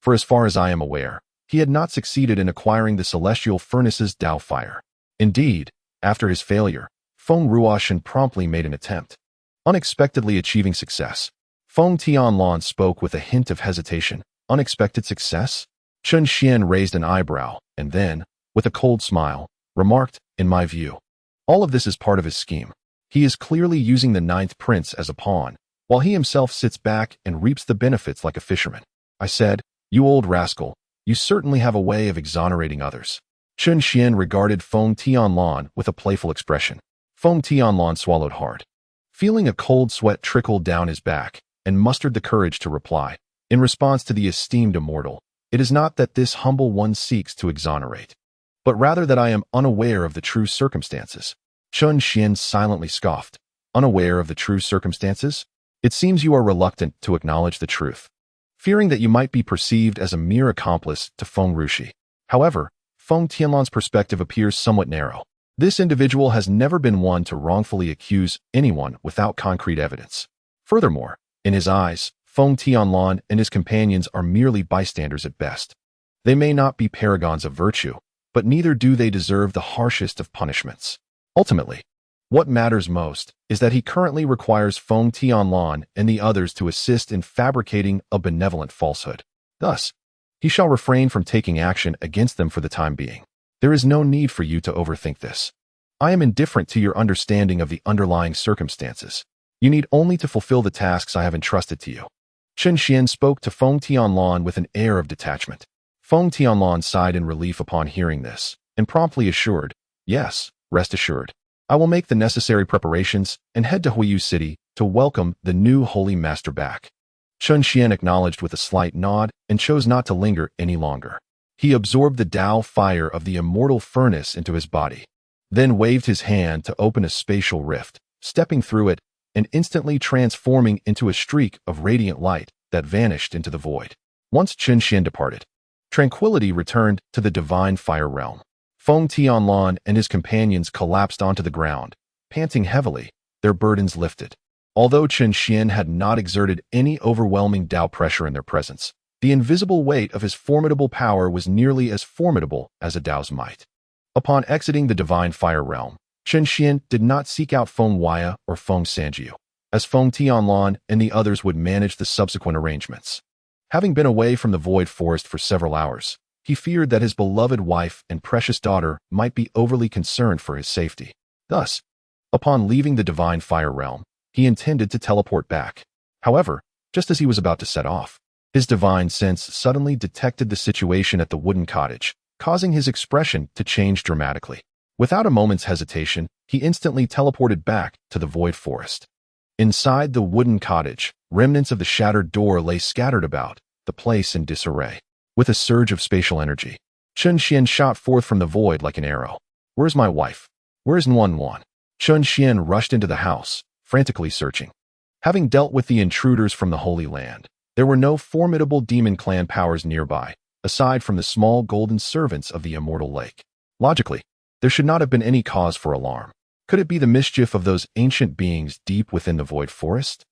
[SPEAKER 1] For as far as I am aware, he had not succeeded in acquiring the celestial furnace's Dao fire. Indeed, after his failure, Feng Ruashan promptly made an attempt, unexpectedly achieving success. Feng Tianlan spoke with a hint of hesitation. Unexpected success? Qin Xian raised an eyebrow, and then, with a cold smile, remarked, "In my view, all of this is part of his scheme. He is clearly using the 9th prince as a pawn, while he himself sits back and reaps the benefits like a fisherman." I said, "You old rascal, you certainly have a way of exonerating others." Qin Xian regarded Feng Tianlan with a playful expression. Feng Tianlan swallowed hard, feeling a cold sweat trickle down his back, and mustered the courage to reply. In response to the esteemed immortal, "It is not that this humble one seeks to exonerate, but rather that I am unaware of the true circumstances." Qin Xian silently scoffed. "Unaware of the true circumstances? It seems you are reluctant to acknowledge the truth, fearing that you might be perceived as a mere accomplice to Feng Rushi." However, Feng Tianlan's perspective appears somewhat narrow. This individual has never been one to wrongfully accuse anyone without concrete evidence. Furthermore, in his eyes, Feng Tianlan and his companions are merely bystanders at best. They may not be paragons of virtue, but neither do they deserve the harshest of punishments. Ultimately, what matters most is that he currently requires Feng Tianlan and the others to assist in fabricating a benevolent falsehood. Thus, he shall refrain from taking action against them for the time being. There is no need for you to overthink this. I am indifferent to your understanding of the underlying circumstances. You need only to fulfill the tasks I have entrusted to you." Qin Xian spoke to Feng Tianlan with an air of detachment. Feng Tianlan sighed in relief upon hearing this, and promptly assured, "Yes, rest assured. I will make the necessary preparations and head to Huiyu City to welcome the new Holy Master back." Qin Xian acknowledged with a slight nod and chose not to linger any longer. He absorbed the Dao fire of the immortal furnace into his body, then waved his hand to open a spatial rift, stepping through it and instantly transforming into a streak of radiant light that vanished into the void. Once Qin Xian departed, tranquility returned to the divine fire realm. Feng Tianlan and his companions collapsed onto the ground, panting heavily, their burdens lifted. Although Chen Xian had not exerted any overwhelming Dao pressure in their presence, the invisible weight of his formidable power was nearly as formidable as a Dao's might. Upon exiting the divine fire realm, Chen Xian did not seek out Feng Waya or Feng Sanjiu, as Feng Tianlan and the others would manage the subsequent arrangements. Having been away from the void forest for several hours, he feared that his beloved wife and precious daughter might be overly concerned for his safety. Thus, upon leaving the divine fire realm, he intended to teleport back. However, just as he was about to set off, his divine sense suddenly detected the situation at the wooden cottage, causing his expression to change dramatically. Without a moment's hesitation, he instantly teleported back to the void forest. Inside the wooden cottage, remnants of the shattered door lay scattered about, the place in disarray. With a surge of spatial energy, Chen Xian shot forth from the void like an arrow. "Where's my wife? Where's Nuan?" Chen Xian rushed into the house, frantically searching. Having dealt with the intruders from the Holy Land, there were no formidable demon clan powers nearby, aside from the small golden servants of the Immortal Lake. Logically, there should not have been any cause for alarm. Could it be the mischief of those ancient beings deep within the void forest?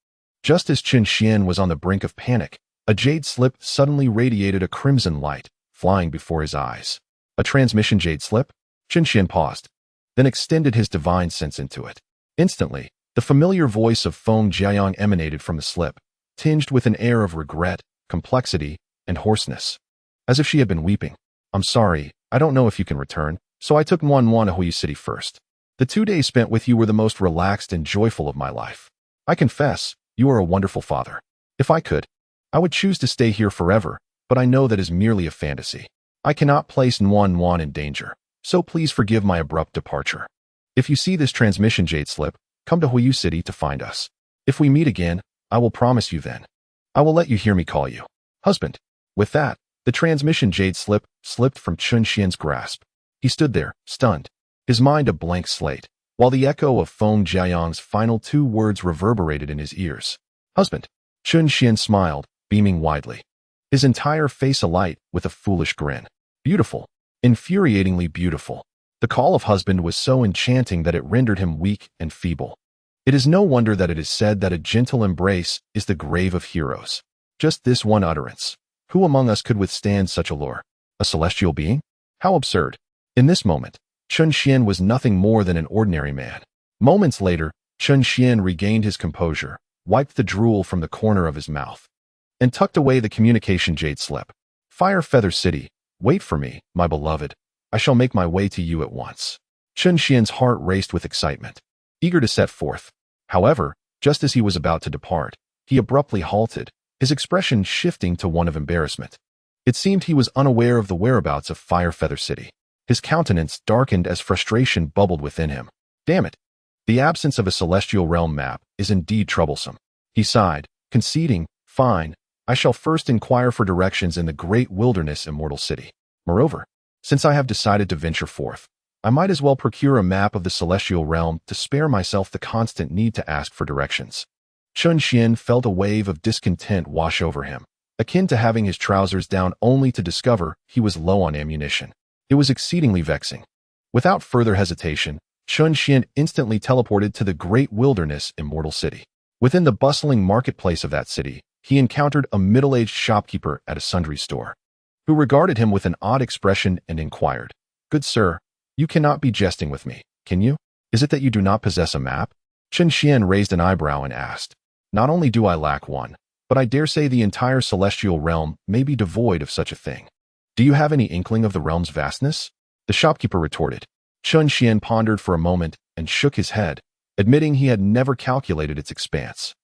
[SPEAKER 1] Just as Chen Xian was on the brink of panic, a jade slip suddenly radiated a crimson light, flying before his eyes. A transmission jade slip? Chen Xian paused, then extended his divine sense into it. Instantly, the familiar voice of Feng Jiayang emanated from the slip, tinged with an air of regret, complexity, and hoarseness. As if she had been weeping. "I'm sorry, I don't know if you can return, so I took Nuan to Huyu City first. The 2 days spent with you were the most relaxed and joyful of my life. I confess, you are a wonderful father. If I could, I would choose to stay here forever, but I know that is merely a fantasy. I cannot place Nuan in danger, so please forgive my abrupt departure. If you see this transmission jade slip, come to Huyu City to find us. If we meet again, I will promise you then. I will let you hear me call you husband." With that, the transmission jade slip slipped from Chen Xian's grasp. He stood there, stunned, his mind a blank slate, while the echo of Feng Jiayang's final 2 words reverberated in his ears. "Husband." Chen Xian smiled, beaming widely, his entire face alight with a foolish grin. Beautiful, infuriatingly beautiful. The call of husband was so enchanting that it rendered him weak and feeble. It is no wonder that it is said that a gentle embrace is the grave of heroes. Just this one utterance. Who among us could withstand such a lure? A celestial being? How absurd. In this moment, Chen Xian was nothing more than an ordinary man. Moments later, Chen Xian regained his composure, wiped the drool from the corner of his mouth, and tucked away the communication jade slip. "Fire Feather City, wait for me, my beloved. I shall make my way to you at once." Chen Xian's heart raced with excitement, eager to set forth. However, just as he was about to depart, he abruptly halted, his expression shifting to one of embarrassment. It seemed he was unaware of the whereabouts of Fire Feather City. His countenance darkened as frustration bubbled within him. Damn it! The absence of a celestial realm map is indeed troublesome. He sighed, conceding, "Fine, I shall first inquire for directions in the great wilderness Immortal City. Moreover, since I have decided to venture forth, I might as well procure a map of the celestial realm to spare myself the constant need to ask for directions." Chen Xian felt a wave of discontent wash over him, akin to having his trousers down only to discover he was low on ammunition. It was exceedingly vexing. Without further hesitation, Chen Xian instantly teleported to the great wilderness Immortal City. Within the bustling marketplace of that city, he encountered a middle-aged shopkeeper at a sundry store, who regarded him with an odd expression and inquired, "Good sir, you cannot be jesting with me, can you? Is it that you do not possess a map?" Chen Xian raised an eyebrow and asked, "Not only do I lack one, but I dare say the entire celestial realm may be devoid of such a thing. Do you have any inkling of the realm's vastness?" The shopkeeper retorted. Chen Xian pondered for a moment and shook his head, admitting he had never calculated its expanse.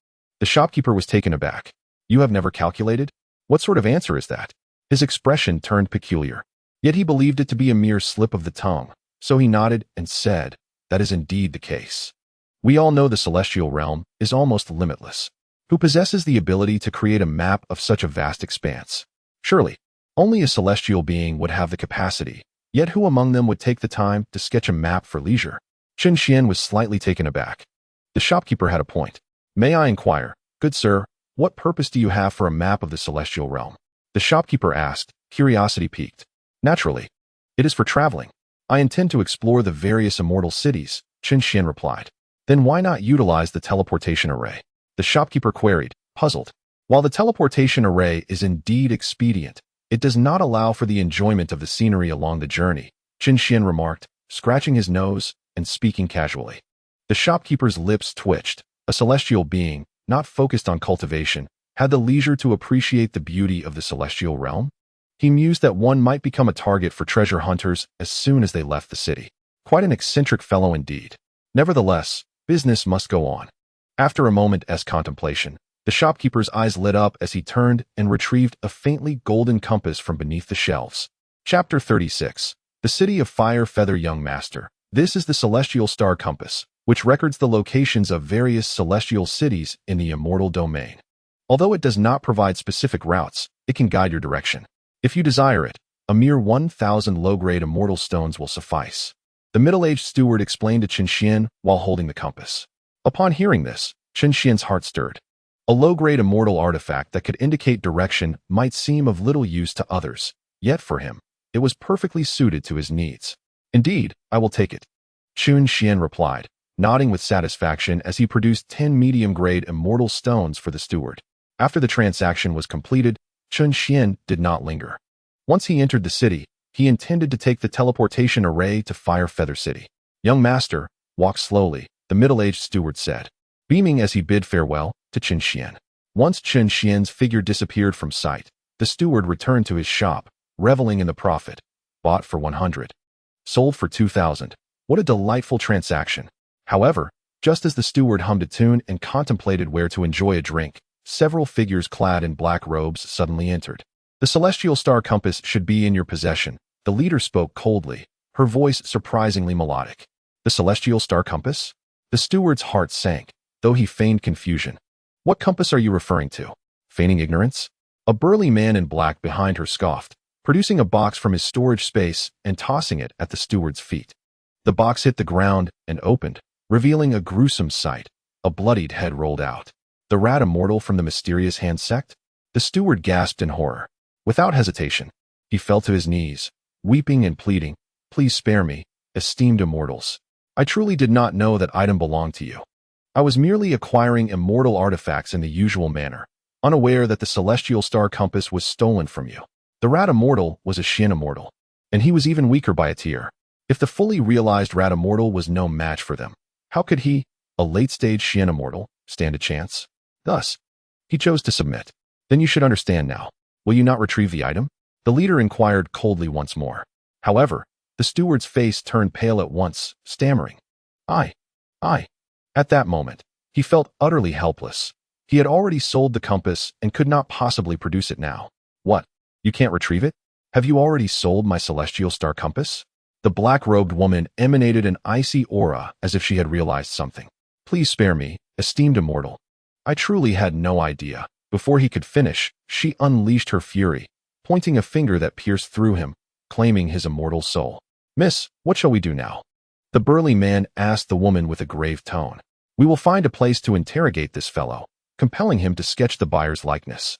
[SPEAKER 1] The shopkeeper was taken aback. "You have never calculated? What sort of answer is that?" His expression turned peculiar, yet he believed it to be a mere slip of the tongue, so he nodded and said, "That is indeed the case. We all know the celestial realm is almost limitless. Who possesses the ability to create a map of such a vast expanse? Surely, only a celestial being would have the capacity, yet who among them would take the time to sketch a map for leisure?" Chen Xian was slightly taken aback. The shopkeeper had a point. "May I inquire, good sir, what purpose do you have for a map of the celestial realm?" The shopkeeper asked, curiosity piqued. "Naturally, it is for traveling. I intend to explore the various immortal cities, Chen Xian replied. Then why not utilize the teleportation array? The shopkeeper queried, puzzled. While the teleportation array is indeed expedient, it does not allow for the enjoyment of the scenery along the journey, Chen Xian remarked, scratching his nose and speaking casually. The shopkeeper's lips twitched. A celestial being, not focused on cultivation, had the leisure to appreciate the beauty of the celestial realm? He mused that one might become a target for treasure hunters as soon as they left the city. Quite an eccentric fellow indeed. Nevertheless, business must go on. After a moment's contemplation, the shopkeeper's eyes lit up as he turned and retrieved a faintly golden compass from beneath the shelves. Chapter 36. The City of Fire Feather Young Master. This is the Celestial Star Compass, which records the locations of various celestial cities in the Immortal domain. Although it does not provide specific routes, it can guide your direction. If you desire it, a mere 1,000 low-grade immortal stones will suffice. The middle-aged steward explained to Chen Xian while holding the compass. Upon hearing this, Chen Xian's heart stirred. A low-grade immortal artifact that could indicate direction might seem of little use to others, yet for him, it was perfectly suited to his needs. Indeed, I will take it, Chen Xian replied, nodding with satisfaction as he produced 10 medium-grade immortal stones for the steward. After the transaction was completed, Chen Xian did not linger. Once he entered the city, he intended to take the teleportation array to Fire Feather City. Young master, walk slowly, the middle-aged steward said, beaming as he bid farewell to Chen Xian. Once Chen Xian's figure disappeared from sight, the steward returned to his shop, reveling in the profit. Bought for 100. Sold for 2,000. What a delightful transaction. However, just as the steward hummed a tune and contemplated where to enjoy a drink, several figures clad in black robes suddenly entered. The Celestial Star Compass should be in your possession, the leader spoke coldly, her voice surprisingly melodic. The Celestial Star Compass? The steward's heart sank, though he feigned confusion. What compass are you referring to? Feigning ignorance? A burly man in black behind her scoffed, producing a box from his storage space and tossing it at the steward's feet. The box hit the ground and opened, revealing a gruesome sight. A bloodied head rolled out. The rat immortal from the mysterious hand sect? The steward gasped in horror. Without hesitation, he fell to his knees, weeping and pleading, please spare me, esteemed immortals. I truly did not know that item belonged to you. I was merely acquiring immortal artifacts in the usual manner, unaware that the Celestial Star Compass was stolen from you. The rat immortal was a Xian immortal, and he was even weaker by a tier. If the fully realized rat immortal was no match for them, how could he, a late-stage Xian immortal, stand a chance? Thus, he chose to submit. Then you should understand now. Will you not retrieve the item? The leader inquired coldly once more. However, the steward's face turned pale at once, stammering. I. At that moment, he felt utterly helpless. He had already sold the compass and could not possibly produce it now. What? You can't retrieve it? Have you already sold my Celestial Star Compass? The black-robed woman emanated an icy aura as if she had realized something. Please spare me, esteemed immortal. I truly had no idea. Before he could finish, she unleashed her fury, pointing a finger that pierced through him, claiming his immortal soul. Miss, what shall we do now? The burly man asked the woman with a grave tone. We will find a place to interrogate this fellow, compelling him to sketch the buyer's likeness.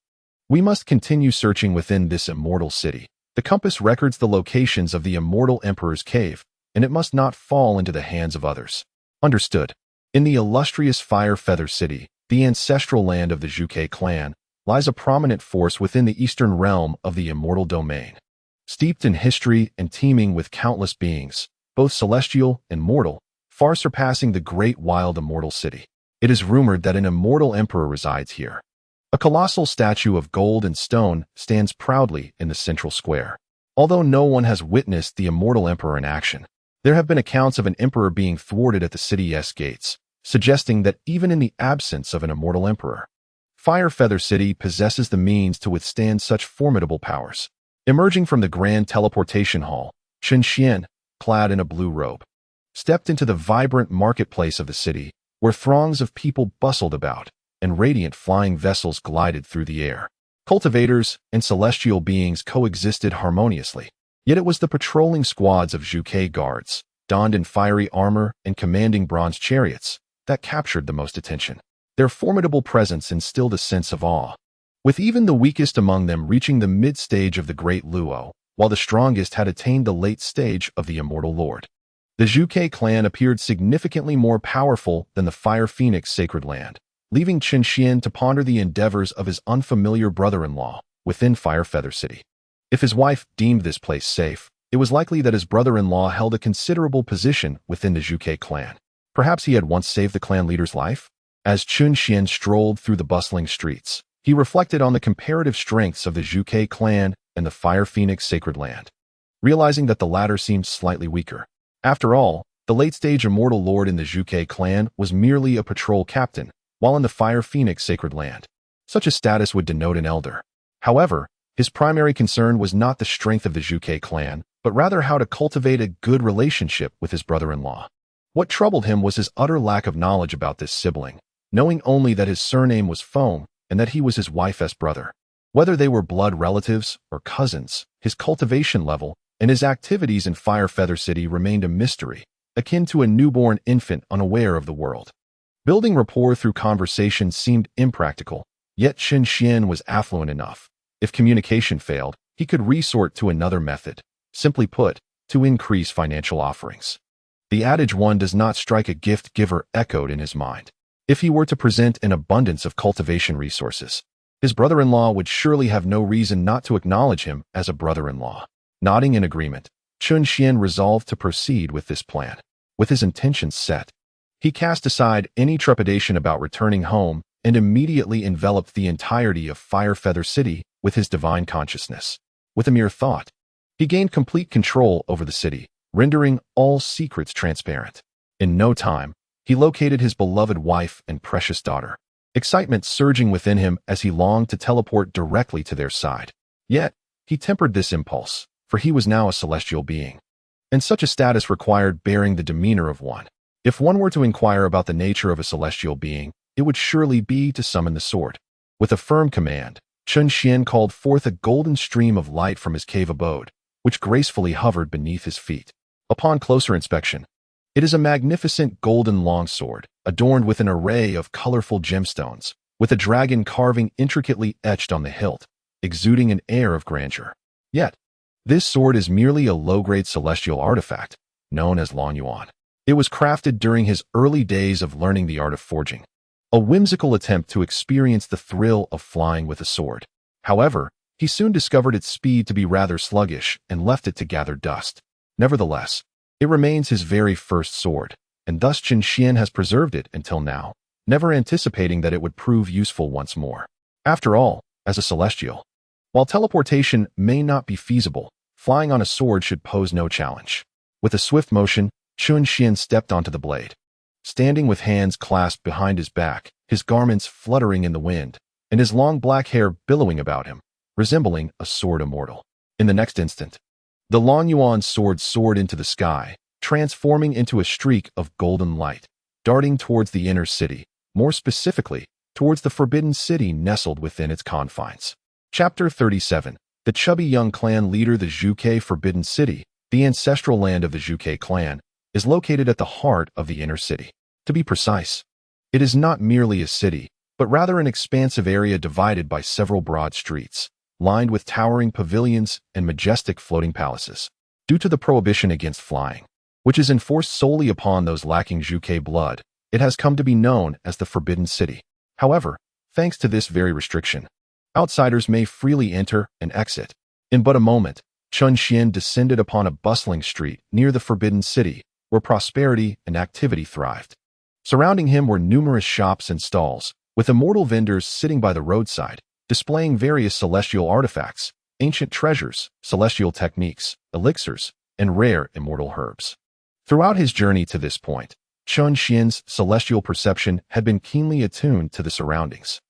[SPEAKER 1] We must continue searching within this immortal city. The compass records the locations of the immortal emperor's cave, and it must not fall into the hands of others. Understood. In the illustrious Fire Feather City, the ancestral land of the Zhuke clan, lies a prominent force within the eastern realm of the Immortal domain. Steeped in history and teeming with countless beings, both celestial and mortal, far surpassing the great wild immortal city. It is rumored that an immortal emperor resides here. A colossal statue of gold and stone stands proudly in the central square. Although no one has witnessed the immortal emperor in action, there have been accounts of an emperor being thwarted at the city's gates, suggesting that even in the absence of an immortal emperor, Fire Feather City possesses the means to withstand such formidable powers. Emerging from the grand teleportation hall, Chen Xian, clad in a blue robe, stepped into the vibrant marketplace of the city, where throngs of people bustled about, and radiant flying vessels glided through the air. Cultivators and celestial beings coexisted harmoniously, yet it was the patrolling squads of Zhuke guards, donned in fiery armor and commanding bronze chariots, that captured the most attention. Their formidable presence instilled a sense of awe. With even the weakest among them reaching the mid-stage of the Great Luo, while the strongest had attained the late stage of the Immortal Lord. The Zhuge clan appeared significantly more powerful than the Fire Phoenix Sacred Land, leaving Qin Xian to ponder the endeavors of his unfamiliar brother-in-law within Fire Feather City. If his wife deemed this place safe, it was likely that his brother-in-law held a considerable position within the Zhuge clan. Perhaps he had once saved the clan leader's life? As Qin Xian strolled through the bustling streets, he reflected on the comparative strengths of the Zhuge clan and the Fire Phoenix Sacred Land, realizing that the latter seemed slightly weaker. After all, the late-stage Immortal Lord in the Zhuge clan was merely a patrol captain, while in the Fire Phoenix Sacred Land, such a status would denote an elder. However, his primary concern was not the strength of the Zhuge clan, but rather how to cultivate a good relationship with his brother-in-law. What troubled him was his utter lack of knowledge about this sibling, knowing only that his surname was Foam and that he was his wife's brother. Whether they were blood relatives or cousins, his cultivation level and his activities in Fire Feather City remained a mystery, akin to a newborn infant unaware of the world. Building rapport through conversation seemed impractical, yet Qin Xian was affluent enough. If communication failed, he could resort to another method, simply put, to increase financial offerings. The adage "one does not strike a gift giver" echoed in his mind. If he were to present an abundance of cultivation resources, his brother-in-law would surely have no reason not to acknowledge him as a brother-in-law. Nodding in agreement, Qin Xian resolved to proceed with this plan. With his intentions set, he cast aside any trepidation about returning home and immediately enveloped the entirety of Fire Feather City with his divine consciousness. With a mere thought, he gained complete control over the city, rendering all secrets transparent. In no time, he located his beloved wife and precious daughter, excitement surging within him as he longed to teleport directly to their side. Yet, he tempered this impulse, for he was now a celestial being, and such a status required bearing the demeanor of one. If one were to inquire about the nature of a celestial being, it would surely be to summon the sword. With a firm command, Qin Xian called forth a golden stream of light from his cave abode, which gracefully hovered beneath his feet. Upon closer inspection, it is a magnificent golden longsword, adorned with an array of colorful gemstones, with a dragon carving intricately etched on the hilt, exuding an air of grandeur. Yet, this sword is merely a low-grade celestial artifact, known as Long Yuan. It was crafted during his early days of learning the art of forging, a whimsical attempt to experience the thrill of flying with a sword. However, he soon discovered its speed to be rather sluggish and left it to gather dust. Nevertheless, it remains his very first sword, and thus Qin Xian has preserved it until now, never anticipating that it would prove useful once more. After all, as a celestial, while teleportation may not be feasible, flying on a sword should pose no challenge. With a swift motion, Qin Xian stepped onto the blade. Standing with hands clasped behind his back, his garments fluttering in the wind, and his long black hair billowing about him, resembling a sword immortal. In the next instant, the Long Yuan sword soared into the sky, transforming into a streak of golden light, darting towards the inner city, more specifically, towards the Forbidden City nestled within its confines. Chapter 37. The chubby young clan leader. The Zhuge Forbidden City, the ancestral land of the Zhuge clan, is located at the heart of the inner city. To be precise, it is not merely a city, but rather an expansive area divided by several broad streets, lined with towering pavilions and majestic floating palaces. Due to the prohibition against flying, which is enforced solely upon those lacking Zhuge blood, it has come to be known as the Forbidden City. However, thanks to this very restriction, outsiders may freely enter and exit. In but a moment, Qin Xian descended upon a bustling street near the Forbidden City, where prosperity and activity thrived. Surrounding him were numerous shops and stalls, with immortal vendors sitting by the roadside, displaying various celestial artifacts, ancient treasures, celestial techniques, elixirs, and rare immortal herbs. Throughout his journey to this point, Qin Xian's celestial perception had been keenly attuned to the surroundings,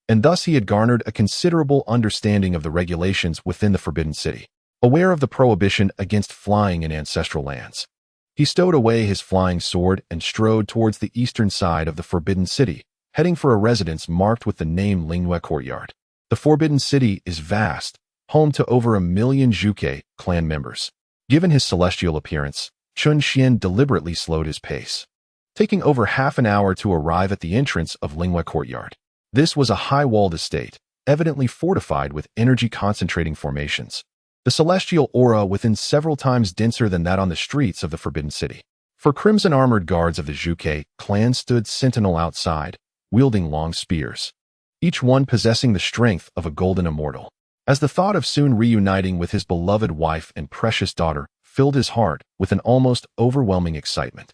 [SPEAKER 1] and thus he had garnered a considerable understanding of the regulations within the Forbidden City. Aware of the prohibition against flying in ancestral lands, he stowed away his flying sword and strode towards the eastern side of the Forbidden City, heading for a residence marked with the name Lingue Courtyard. The Forbidden City is vast, home to over 1 million Zhuge clan members. Given his celestial appearance, Qin Xian deliberately slowed his pace, taking over half an hour to arrive at the entrance of Lingue Courtyard. This was a high-walled estate, evidently fortified with energy-concentrating formations. the celestial aura within several times denser than that on the streets of the Forbidden City. For crimson armored guards of the Juke clan stood sentinel outside, wielding long spears, each one possessing the strength of a golden immortal. As the thought of soon reuniting with his beloved wife and precious daughter filled his heart with an almost overwhelming excitement,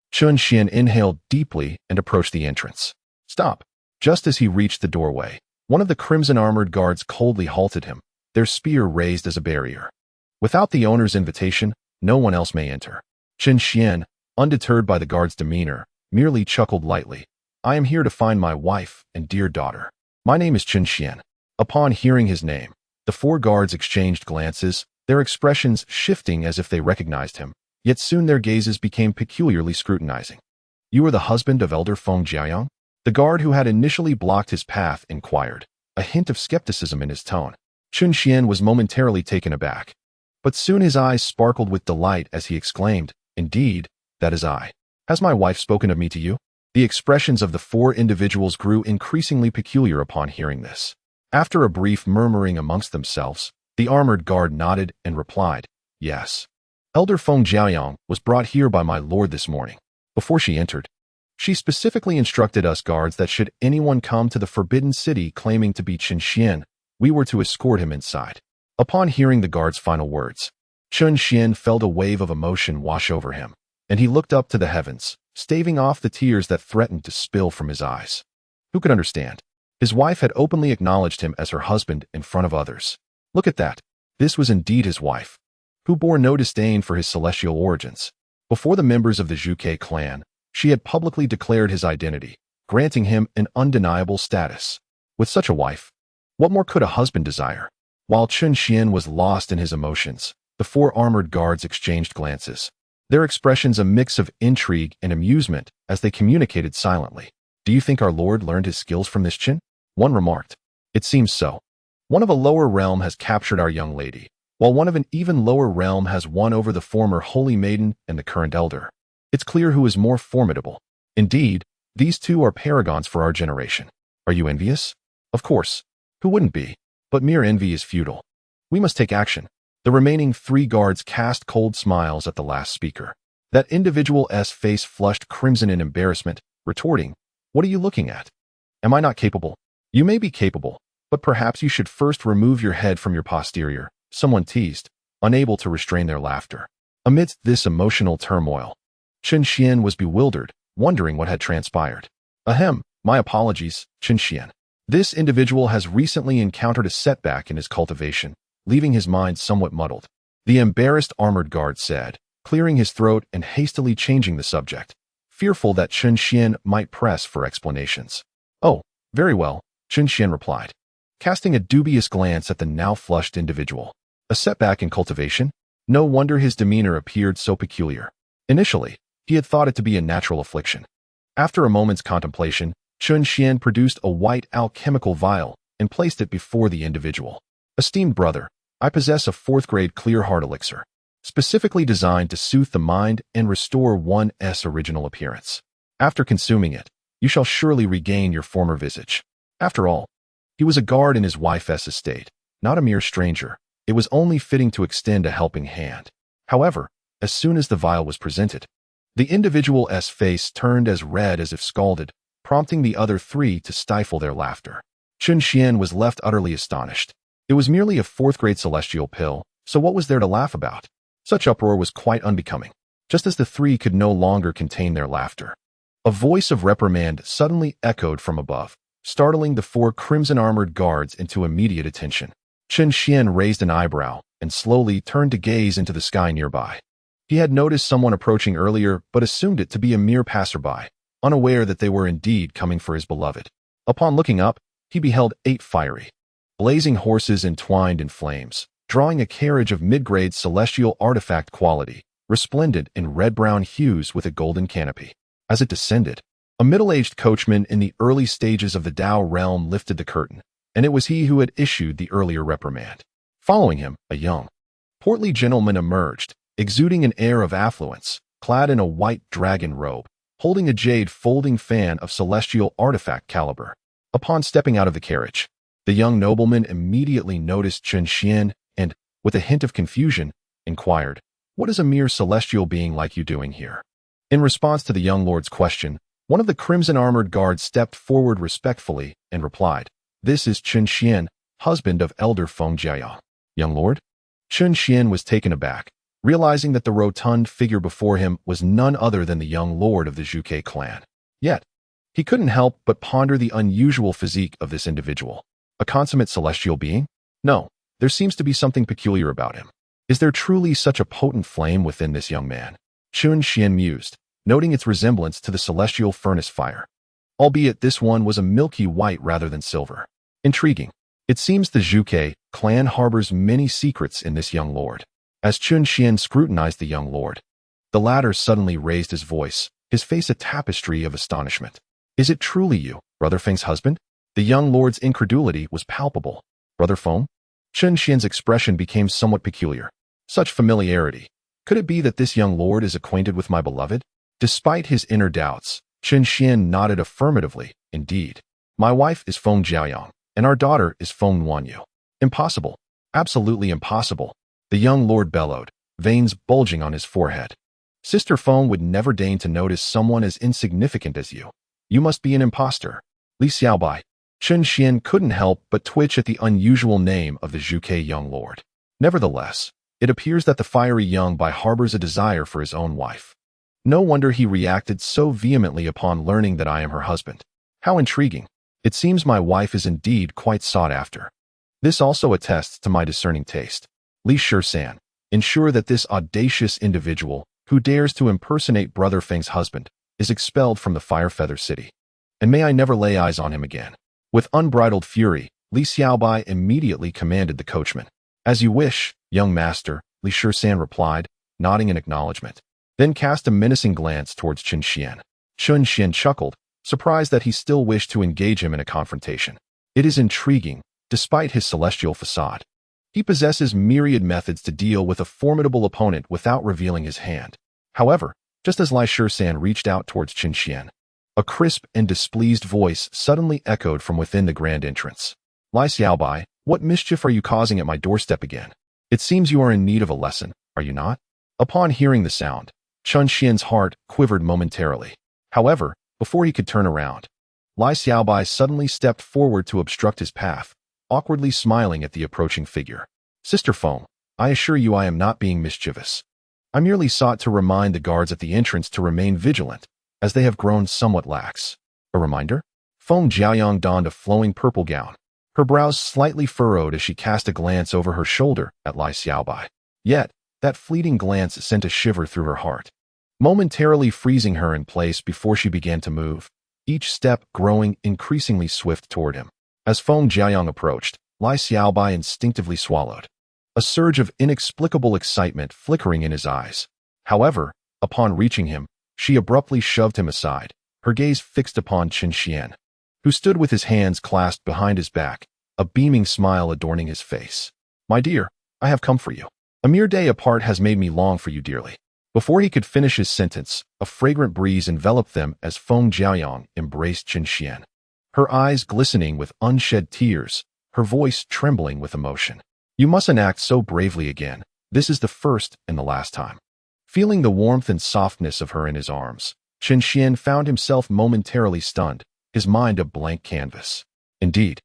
[SPEAKER 1] Chun Xian inhaled deeply and approached the entrance. Stop! Just as he reached the doorway, one of the crimson armored guards coldly halted him, their spear raised as a barrier. Without the owner's invitation, no one else may enter. Chun Xian, undeterred by the guard's demeanor, merely chuckled lightly. I am here to find my wife and dear daughter. My name is Chun Xian. Upon hearing his name, the four guards exchanged glances, their expressions shifting as if they recognized him, yet soon their gazes became peculiarly scrutinizing. You are the husband of Elder Feng Jiayang? The guard who had initially blocked his path inquired, a hint of skepticism in his tone. Chun Xian was momentarily taken aback, but soon his eyes sparkled with delight as he exclaimed, Indeed, that is I. Has my wife spoken of me to you? The expressions of the four individuals grew increasingly peculiar upon hearing this. After a brief murmuring amongst themselves, the armored guard nodded and replied, Yes. Elder Feng Jiayang was brought here by my lord this morning. Before she entered, she specifically instructed us guards that should anyone come to the Forbidden City claiming to be Chun Xian, we were to escort him inside. Upon hearing the guard's final words, Chun Xian felt a wave of emotion wash over him, and he looked up to the heavens, staving off the tears that threatened to spill from his eyes. Who could understand? His wife had openly acknowledged him as her husband in front of others. Look at that. This was indeed his wife, who bore no disdain for his celestial origins. Before the members of the Juke clan, she had publicly declared his identity, granting him an undeniable status. With such a wife, what more could a husband desire? While Chun Xian was lost in his emotions, the four armored guards exchanged glances, their expressions a mix of intrigue and amusement as they communicated silently. Do you think our lord learned his skills from this Chin? One remarked. It seems so. One of a lower realm has captured our young lady, while one of an even lower realm has won over the former holy maiden and the current elder. It's clear who is more formidable. Indeed, these two are paragons for our generation. Are you envious? Of course. Who wouldn't be? But mere envy is futile. We must take action. The remaining three guards cast cold smiles at the last speaker. That individual's face flushed crimson in embarrassment, retorting, What are you looking at? Am I not capable? You may be capable, but perhaps you should first remove your head from your posterior, someone teased, unable to restrain their laughter. Amidst this emotional turmoil, Chun Xian was bewildered, wondering what had transpired. Ahem, my apologies, Chun Xian. This individual has recently encountered a setback in his cultivation, leaving his mind somewhat muddled. The embarrassed armored guard said, clearing his throat and hastily changing the subject, fearful that Chun Xian might press for explanations. Oh, very well, Chun Xian replied, casting a dubious glance at the now flushed individual. A setback in cultivation? No wonder his demeanor appeared so peculiar. Initially, he had thought it to be a natural affliction. After a moment's contemplation, Chun Xian produced a white alchemical vial and placed it before the individual. Esteemed brother, I possess a 4th-grade clear heart elixir, specifically designed to soothe the mind and restore one's original appearance. After consuming it, you shall surely regain your former visage. After all, he was a guard in his wife's estate, not a mere stranger. It was only fitting to extend a helping hand. However, as soon as the vial was presented, the individual's face turned as red as if scalded, prompting the other three to stifle their laughter. Chun Xian was left utterly astonished. It was merely a 4th-grade celestial pill, so what was there to laugh about? Such uproar was quite unbecoming. Just as the three could no longer contain their laughter, a voice of reprimand suddenly echoed from above, startling the 4 crimson-armored guards into immediate attention. Chun Xian raised an eyebrow and slowly turned to gaze into the sky nearby. He had noticed someone approaching earlier but assumed it to be a mere passerby, unaware that they were indeed coming for his beloved. Upon looking up, he beheld 8 fiery, blazing horses entwined in flames, drawing a carriage of mid-grade celestial artifact quality, resplendent in red-brown hues with a golden canopy. As it descended, a middle-aged coachman in the early stages of the Tao realm lifted the curtain, and it was he who had issued the earlier reprimand. Following him, a young, portly gentleman emerged, exuding an air of affluence, clad in a white dragon robe, holding a jade folding fan of celestial artifact caliber. Upon stepping out of the carriage, the young nobleman immediately noticed Chun Xian and, with a hint of confusion, inquired, "What is a mere celestial being like you doing here?" In response to the young lord's question, one of the crimson-armored guards stepped forward respectfully and replied, "This is Chen Xian, husband of Elder Feng Jiayang." "Young lord?" Chen Xian was taken aback, realizing that the rotund figure before him was none other than the young lord of the Zhuge clan. Yet, he couldn't help but ponder the unusual physique of this individual. A consummate celestial being? No, there seems to be something peculiar about him. Is there truly such a potent flame within this young man? Chen Xian mused, noting its resemblance to the celestial furnace fire. Albeit this one was a milky white rather than silver. Intriguing. It seems the Zhuge clan harbors many secrets in this young lord. As Chen Xian scrutinized the young lord, the latter suddenly raised his voice, his face a tapestry of astonishment. "Is it truly you, Brother Feng's husband?" The young lord's incredulity was palpable. "Brother Feng?" Chen Xian's expression became somewhat peculiar. Such familiarity. Could it be that this young lord is acquainted with my beloved? Despite his inner doubts, Chen Xian nodded affirmatively. "Indeed. My wife is Feng Jiayang, and our daughter is Feng Wanyu." "Impossible. Absolutely impossible," the young lord bellowed, veins bulging on his forehead. "Sister Feng would never deign to notice someone as insignificant as you. You must be an impostor." Li Xiaobai. Chen Xian couldn't help but twitch at the unusual name of the Zhuge young lord. Nevertheless, it appears that the fiery young bai harbors a desire for his own wife. No wonder he reacted so vehemently upon learning that I am her husband. How intriguing. It seems my wife is indeed quite sought after. This also attests to my discerning taste. Li Shisan, ensure that this audacious individual, who dares to impersonate Brother Feng's husband, is expelled from the Firefeather City. And may I never lay eyes on him again. With unbridled fury, Li Xiaobai immediately commanded the coachman. "As you wish, young master," Li Shisan replied, nodding in acknowledgement, then cast a menacing glance towards Chen Xian. Chen Xian chuckled, surprised that he still wished to engage him in a confrontation. It is intriguing, despite his celestial facade. He possesses myriad methods to deal with a formidable opponent without revealing his hand. However, just as Li Shisan reached out towards Chen Xian, a crisp and displeased voice suddenly echoed from within the grand entrance. "Li Xiaobai, what mischief are you causing at my doorstep again? It seems you are in need of a lesson, are you not?" Upon hearing the sound, Chen Xian's heart quivered momentarily. However, before he could turn around, Li Xiaobai suddenly stepped forward to obstruct his path, awkwardly smiling at the approaching figure. "Sister Feng, I assure you I am not being mischievous. I merely sought to remind the guards at the entrance to remain vigilant, as they have grown somewhat lax." A reminder? Feng Jiayang donned a flowing purple gown, her brows slightly furrowed as she cast a glance over her shoulder at Li Xiaobai. Yet, that fleeting glance sent a shiver through her heart, momentarily freezing her in place before she began to move, each step growing increasingly swift toward him. As Feng Jiayang approached, Li Xiaobai instinctively swallowed, a surge of inexplicable excitement flickering in his eyes. However, upon reaching him, she abruptly shoved him aside, her gaze fixed upon Chen Xian, who stood with his hands clasped behind his back, a beaming smile adorning his face. "My dear, I have come for you. A mere day apart has made me long for you dearly." Before he could finish his sentence, a fragrant breeze enveloped them as Feng Jiayang embraced Chen Xian, her eyes glistening with unshed tears, her voice trembling with emotion. "You mustn't act so bravely again. This is the first and the last time." Feeling the warmth and softness of her in his arms, Chen Xian found himself momentarily stunned, his mind a blank canvas. Indeed,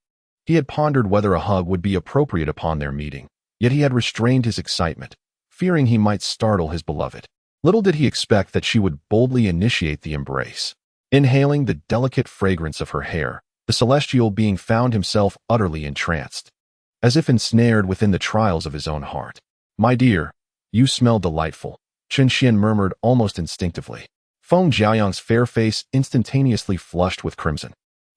[SPEAKER 1] he had pondered whether a hug would be appropriate upon their meeting, yet he had restrained his excitement, fearing he might startle his beloved. Little did he expect that she would boldly initiate the embrace. Inhaling the delicate fragrance of her hair, the celestial being found himself utterly entranced, as if ensnared within the trials of his own heart. "My dear, you smell delightful," Chen Xian murmured almost instinctively. Feng Jiayang's fair face instantaneously flushed with crimson,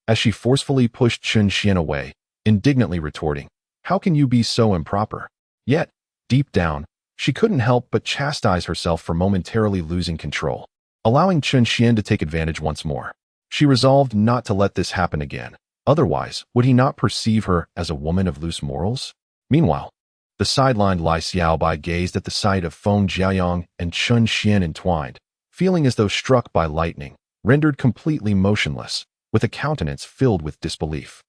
[SPEAKER 1] as she forcefully pushed Chen Xian away, indignantly retorting, "How can you be so improper?" Yet, deep down, she couldn't help but chastise herself for momentarily losing control. Allowing Chen Xian to take advantage once more, she resolved not to let this happen again. Otherwise, would he not perceive her as a woman of loose morals? Meanwhile, the sidelined Li Xiaobai gazed at the sight of Feng Jiayang and Chen Xian entwined, feeling as though struck by lightning, rendered completely motionless, with a countenance filled with disbelief.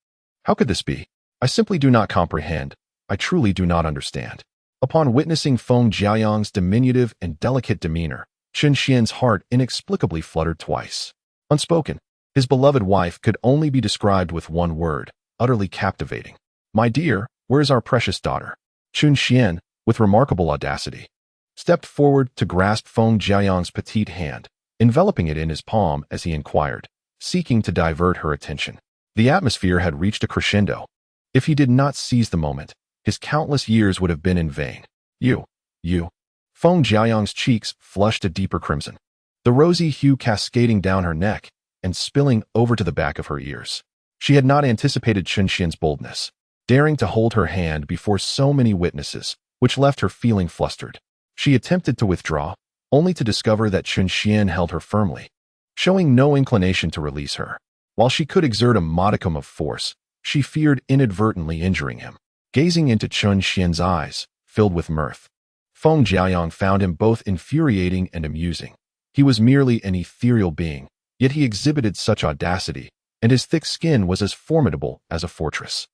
[SPEAKER 1] How could this be? I simply do not comprehend. I truly do not understand. Upon witnessing Feng Jiaoyang's diminutive and delicate demeanor, Chen Xian's heart inexplicably fluttered twice. Unspoken, his beloved wife could only be described with one word, utterly captivating. "My dear, where is our precious daughter?" Chen Xian, with remarkable audacity, stepped forward to grasp Feng Jiaoyang's petite hand, enveloping it in his palm as he inquired, seeking to divert her attention. The atmosphere had reached a crescendo. If he did not seize the moment, his countless years would have been in vain. You. Feng Jiaoyang's cheeks flushed a deeper crimson, the rosy hue cascading down her neck and spilling over to the back of her ears. She had not anticipated Chen Xian's boldness, daring to hold her hand before so many witnesses, which left her feeling flustered. She attempted to withdraw, only to discover that Chen Xian held her firmly, showing no inclination to release her. While she could exert a modicum of force, she feared inadvertently injuring him. Gazing into Chen Xian's eyes, filled with mirth, Feng Jiaoyang found him both infuriating and amusing. He was merely an ethereal being, yet he exhibited such audacity, and his thick skin was as formidable as a fortress.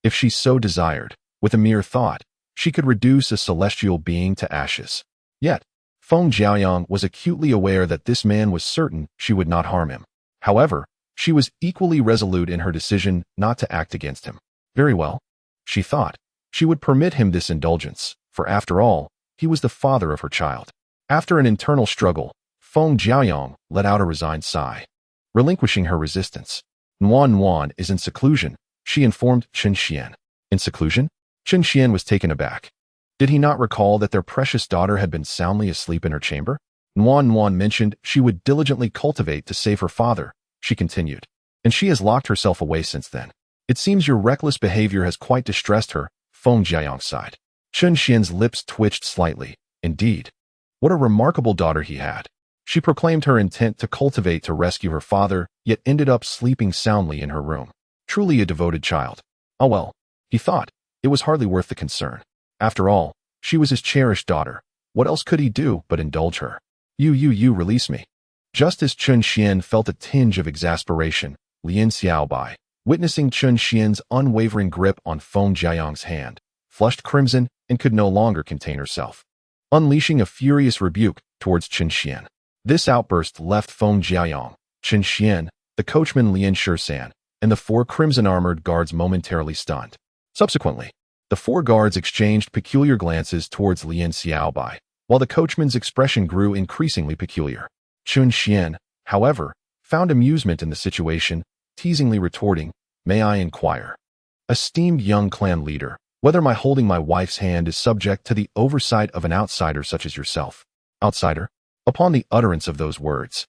[SPEAKER 1] If she so desired, with a mere thought, she could reduce a celestial being to ashes. Yet, Feng Jiaoyang was acutely aware that this man was certain she would not harm him. However, she was equally resolute in her decision not to act against him. Very well, she thought, she would permit him this indulgence, for after all, he was the father of her child. After an internal struggle, Feng Jiaoyang let out a resigned sigh, relinquishing her resistance. Nuan is in seclusion, she informed Chen Xian. In seclusion? Chen Xian was taken aback. Did he not recall that their precious daughter had been soundly asleep in her chamber? Nuan mentioned she would diligently cultivate to save her father, she continued, and she has locked herself away since then. It seems your reckless behavior has quite distressed her, Feng Jiaoyang sighed. Chen Xian's lips twitched slightly. Indeed. What a remarkable daughter he had. She proclaimed her intent to cultivate to rescue her father, yet ended up sleeping soundly in her room. Truly a devoted child. Oh well, he thought, it was hardly worth the concern. After all, she was his cherished daughter. What else could he do but indulge her? You release me. Just as Chen Xian felt a tinge of exasperation, Lin Xiaobai, witnessing Chen Xian's unwavering grip on Feng Jiaoyang's hand, flushed crimson and could no longer contain herself, unleashing a furious rebuke towards Chen Xian. This outburst left Feng Jiaoyang, Chen Xian, the coachman Lian Shisan, and the 4 crimson-armored guards momentarily stunned. Subsequently, the 4 guards exchanged peculiar glances towards Lin Xiaobai, while the coachman's expression grew increasingly peculiar. Chen Xian, however, found amusement in the situation, teasingly retorting, "May I inquire, esteemed young clan leader, whether my holding my wife's hand is subject to the oversight of an outsider such as yourself?" Outsider? Upon the utterance of those words,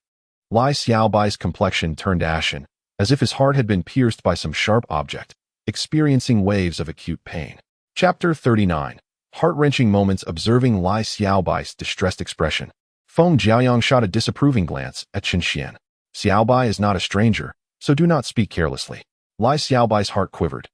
[SPEAKER 1] Lai Xiaobai's complexion turned ashen, as if his heart had been pierced by some sharp object, experiencing waves of acute pain. Chapter 39. Heart-wrenching moments observing Lai Xiaobai's distressed expression. Feng Jiaoyang shot a disapproving glance at Chen Xian. Xiaobai is not a stranger, so do not speak carelessly. Lai Xiaobai's heart quivered,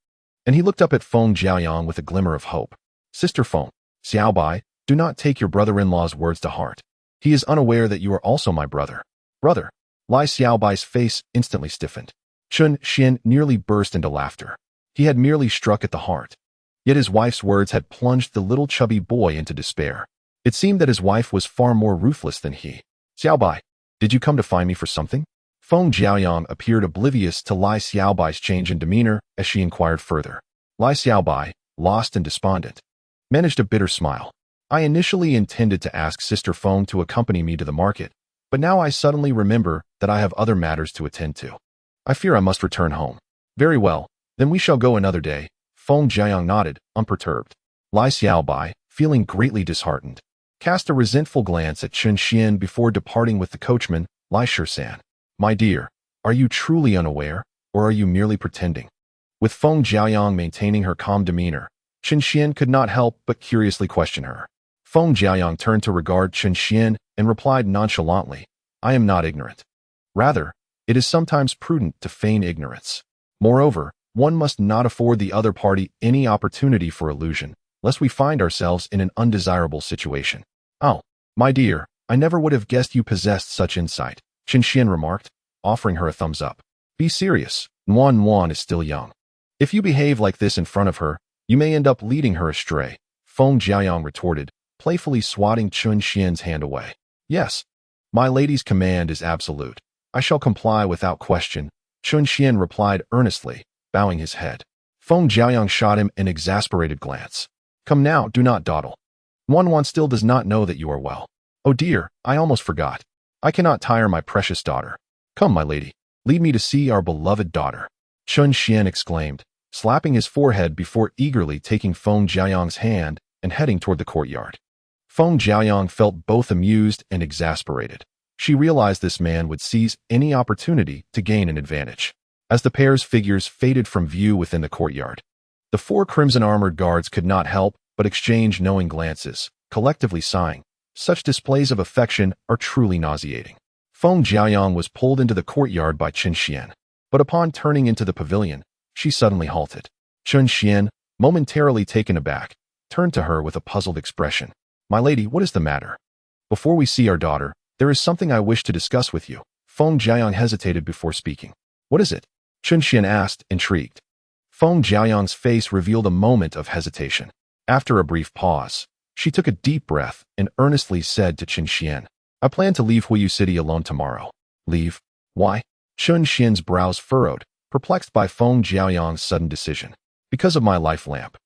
[SPEAKER 1] and he looked up at Feng Jiaoyang with a glimmer of hope. Sister Feng, Xiaobai, do not take your brother-in-law's words to heart. He is unaware that you are also my brother. Brother? Lai Xiaobai's face instantly stiffened. Chen Xian nearly burst into laughter. He had merely struck at the heart. Yet his wife's words had plunged the little chubby boy into despair. It seemed that his wife was far more ruthless than he. Xiaobai, did you come to find me for something? Feng Jiaoyang appeared oblivious to Lai Xiaobai's change in demeanor as she inquired further. Lai Xiaobai, lost and despondent, managed a bitter smile. I initially intended to ask Sister Feng to accompany me to the market, but now I suddenly remember that I have other matters to attend to. I fear I must return home. Very well, then we shall go another day. Feng Jiaoyang nodded, unperturbed. Lai Xiaobai, feeling greatly disheartened, cast a resentful glance at Chen Xian before departing with the coachman, Lai Shisan. My dear, are you truly unaware, or are you merely pretending? With Feng Jiaoyang maintaining her calm demeanor, Chen Xian could not help but curiously question her. Feng Jiaoyang turned to regard Chen Xian and replied nonchalantly, I am not ignorant. Rather, it is sometimes prudent to feign ignorance. Moreover, one must not afford the other party any opportunity for illusion, lest we find ourselves in an undesirable situation. Oh, my dear, I never would have guessed you possessed such insight, Chen Xian remarked, offering her a thumbs up. Be serious, Nuan is still young. If you behave like this in front of her, you may end up leading her astray. Feng Jiaoyang retorted, playfully swatting Chun Xian's hand away. Yes, my lady's command is absolute. I shall comply without question, Chun Xian replied earnestly, bowing his head. Feng Jiaoyang shot him an exasperated glance. Come now, do not dawdle. One still does not know that you are well. Oh dear, I almost forgot. I cannot tire my precious daughter. Come, my lady, lead me to see our beloved daughter. Chun Xian exclaimed, slapping his forehead before eagerly taking Feng Jiaoyang's hand and heading toward the courtyard. Feng Jiaoyang felt both amused and exasperated. She realized this man would seize any opportunity to gain an advantage. As the pair's figures faded from view within the courtyard, the 4 crimson-armored guards could not help but exchange knowing glances, collectively sighing. Such displays of affection are truly nauseating. Feng Jiaoyang was pulled into the courtyard by Chun Xian, but upon turning into the pavilion, she suddenly halted. Chun Xian, momentarily taken aback, turned to her with a puzzled expression. My lady, what is the matter? Before we see our daughter, there is something I wish to discuss with you. Feng Jiaoyang hesitated before speaking. What is it? Chun Xian asked, intrigued. Feng Jiaoyang's face revealed a moment of hesitation. After a brief pause, she took a deep breath and earnestly said to Chun Xian, I plan to leave Huiyu City alone tomorrow. Leave? Why? Chun Xian's brows furrowed, perplexed by Feng Jiaoyang's sudden decision. Because of my life lamp.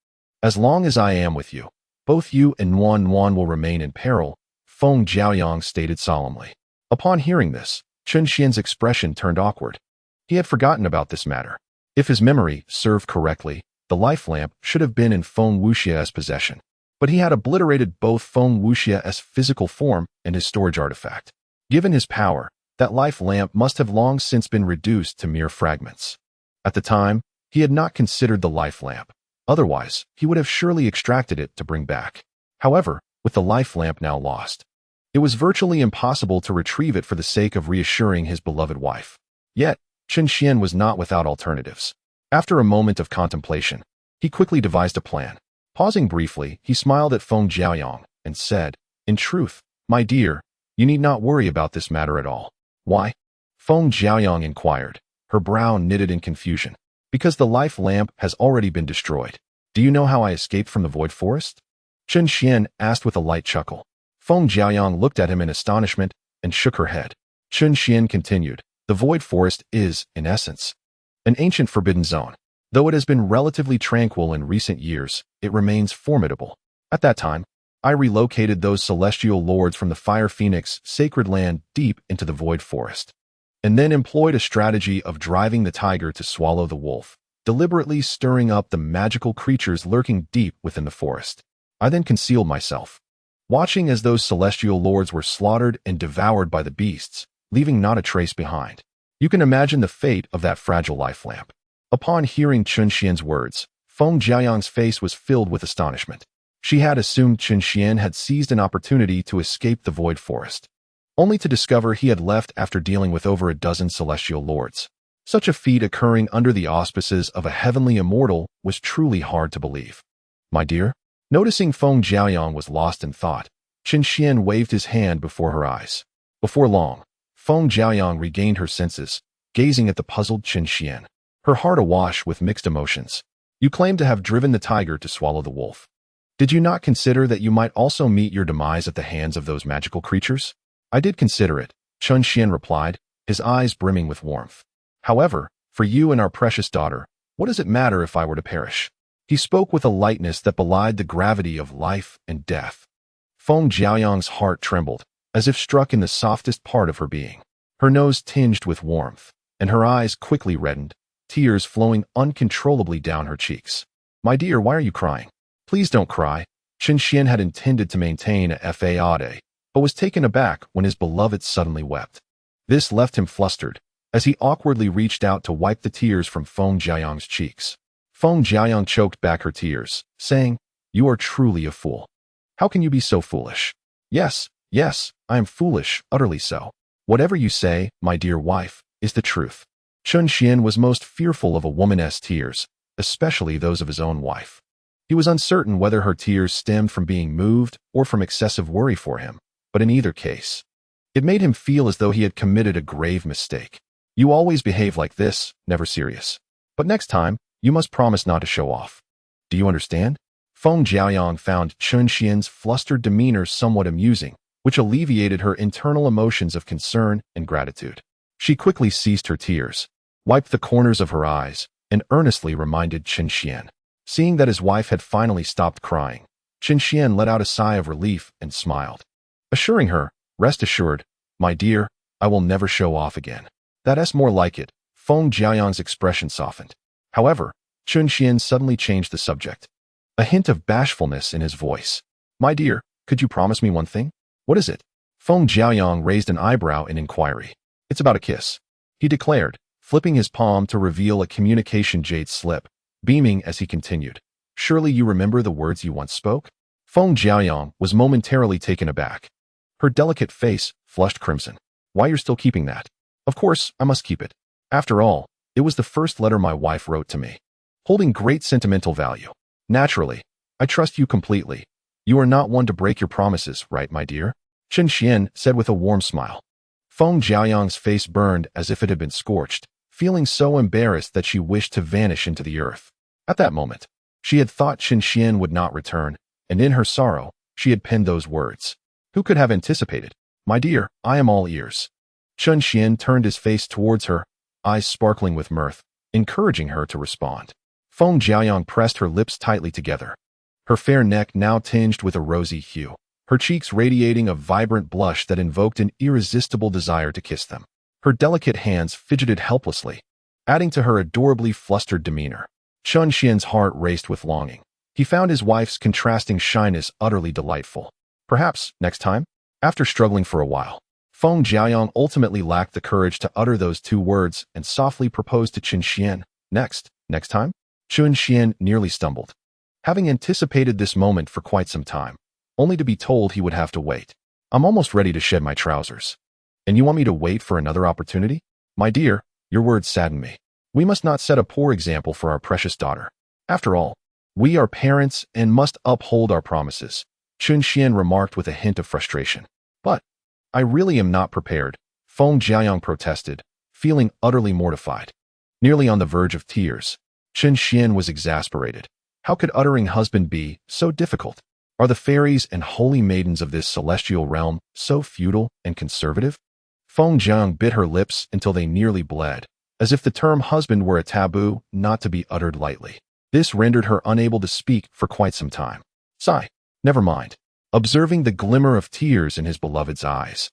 [SPEAKER 1] As long as I am with you, both you and Wan will remain in peril, Feng Jiaoyang stated solemnly. Upon hearing this, Chun Xian's expression turned awkward. He had forgotten about this matter. If his memory served correctly, the life lamp should have been in Feng Wuxia's possession. But he had obliterated both Feng Wuxia's physical form and his storage artifact. Given his power, that life lamp must have long since been reduced to mere fragments. At the time, he had not considered the life lamp. Otherwise, he would have surely extracted it to bring back. However, with the life lamp now lost, it was virtually impossible to retrieve it for the sake of reassuring his beloved wife. Yet, Chun Xian was not without alternatives. After a moment of contemplation, he quickly devised a plan. Pausing briefly, he smiled at Feng Jiaoyang and said, In truth, my dear, you need not worry about this matter at all. Why? Feng Jiaoyang inquired, her brow knitted in confusion. Because the life lamp has already been destroyed. Do you know how I escaped from the Void Forest? Chun Xian asked with a light chuckle. Feng Jiaoyang looked at him in astonishment and shook her head. Chun Xian continued, The Void Forest is, in essence, an ancient forbidden zone. Though it has been relatively tranquil in recent years, it remains formidable. At that time, I relocated those celestial lords from the Fire Phoenix sacred land deep into the Void Forest, and then employed a strategy of driving the tiger to swallow the wolf, deliberately stirring up the magical creatures lurking deep within the forest. I then concealed myself, watching as those celestial lords were slaughtered and devoured by the beasts, leaving not a trace behind. You can imagine the fate of that fragile life lamp. Upon hearing Chun Xian's words, Feng Jiaoyang's face was filled with astonishment. She had assumed Chun Xian had seized an opportunity to escape the Void Forest, only to discover he had left after dealing with over a dozen celestial lords. Such a feat occurring under the auspices of a heavenly immortal was truly hard to believe. My dear? Noticing Feng Jiaoyang was lost in thought, Chun Xian waved his hand before her eyes. Before long, Feng Jiaoyang regained her senses, gazing at the puzzled Chun Xian, her heart awash with mixed emotions. You claim to have driven the tiger to swallow the wolf. Did you not consider that you might also meet your demise at the hands of those magical creatures? I did consider it, Chun Xian replied, his eyes brimming with warmth. However, for you and our precious daughter, what does it matter if I were to perish? He spoke with a lightness that belied the gravity of life and death. Feng Jiaoyang's heart trembled, as if struck in the softest part of her being. Her nose tinged with warmth, and her eyes quickly reddened, tears flowing uncontrollably down her cheeks. My dear, why are you crying? Please don't cry. Chun Xian had intended to maintain a facade, but was taken aback when his beloved suddenly wept. This left him flustered, as he awkwardly reached out to wipe the tears from Feng Jiaoyang's cheeks. Feng Jiaoyang choked back her tears, saying, You are truly a fool. How can you be so foolish? Yes, I am foolish, utterly so. Whatever you say, my dear wife, is the truth. Chun Xian was most fearful of a woman's tears, especially those of his own wife. He was uncertain whether her tears stemmed from being moved or from excessive worry for him, but in either case, it made him feel as though he had committed a grave mistake. You always behave like this, never serious. But next time, you must promise not to show off. Do you understand? Feng Jiaoyang found Chun Xian's flustered demeanor somewhat amusing, which alleviated her internal emotions of concern and gratitude. She quickly ceased her tears, wiped the corners of her eyes, and earnestly reminded Chun Xian. Seeing that his wife had finally stopped crying, Chun Xian let out a sigh of relief and smiled, assuring her, "Rest assured, my dear, I will never show off again." "That's more like it." Feng Jiaoyang's expression softened. However, Chun Xian suddenly changed the subject, a hint of bashfulness in his voice. "My dear, could you promise me one thing?" "What is it?" Feng Jiaoyang raised an eyebrow in inquiry. "It's about a kiss," he declared, flipping his palm to reveal a communication jade slip, beaming as he continued. "Surely you remember the words you once spoke?" Feng Jiaoyang was momentarily taken aback. Her delicate face flushed crimson. "Why, you're still keeping that?" "Of course, I must keep it. After all, it was the first letter my wife wrote to me, holding great sentimental value. Naturally, I trust you completely. You are not one to break your promises, right, my dear?" Chun Xian said with a warm smile. Feng Jiaoyang's face burned as if it had been scorched, feeling so embarrassed that she wished to vanish into the earth. At that moment, she had thought Chun Xian would not return, and in her sorrow, she had penned those words. Who could have anticipated? "My dear, I am all ears." Chun Xian turned his face towards her, eyes sparkling with mirth, encouraging her to respond. Feng Jiaoyang pressed her lips tightly together, her fair neck now tinged with a rosy hue, her cheeks radiating a vibrant blush that invoked an irresistible desire to kiss them. Her delicate hands fidgeted helplessly, adding to her adorably flustered demeanor. Chun Xian's heart raced with longing. He found his wife's contrasting shyness utterly delightful. Perhaps, next time? After struggling for a while, Feng Jiaoyang ultimately lacked the courage to utter those two words and softly proposed to Chun Xian. Next time? Chun Xian nearly stumbled, having anticipated this moment for quite some time, only to be told he would have to wait. "I'm almost ready to shed my trousers. And you want me to wait for another opportunity?" "My dear, your words sadden me. We must not set a poor example for our precious daughter. After all, we are parents and must uphold our promises," Chun Xian remarked with a hint of frustration. "But I really am not prepared," Feng Jiaoyang protested, feeling utterly mortified. Nearly on the verge of tears, Chun Xian was exasperated. How could uttering husband be so difficult? Are the fairies and holy maidens of this celestial realm so feudal and conservative? Feng Jiaoyang bit her lips until they nearly bled, as if the term husband were a taboo not to be uttered lightly. This rendered her unable to speak for quite some time. "Sigh. Never mind." Observing the glimmer of tears in his beloved's eyes,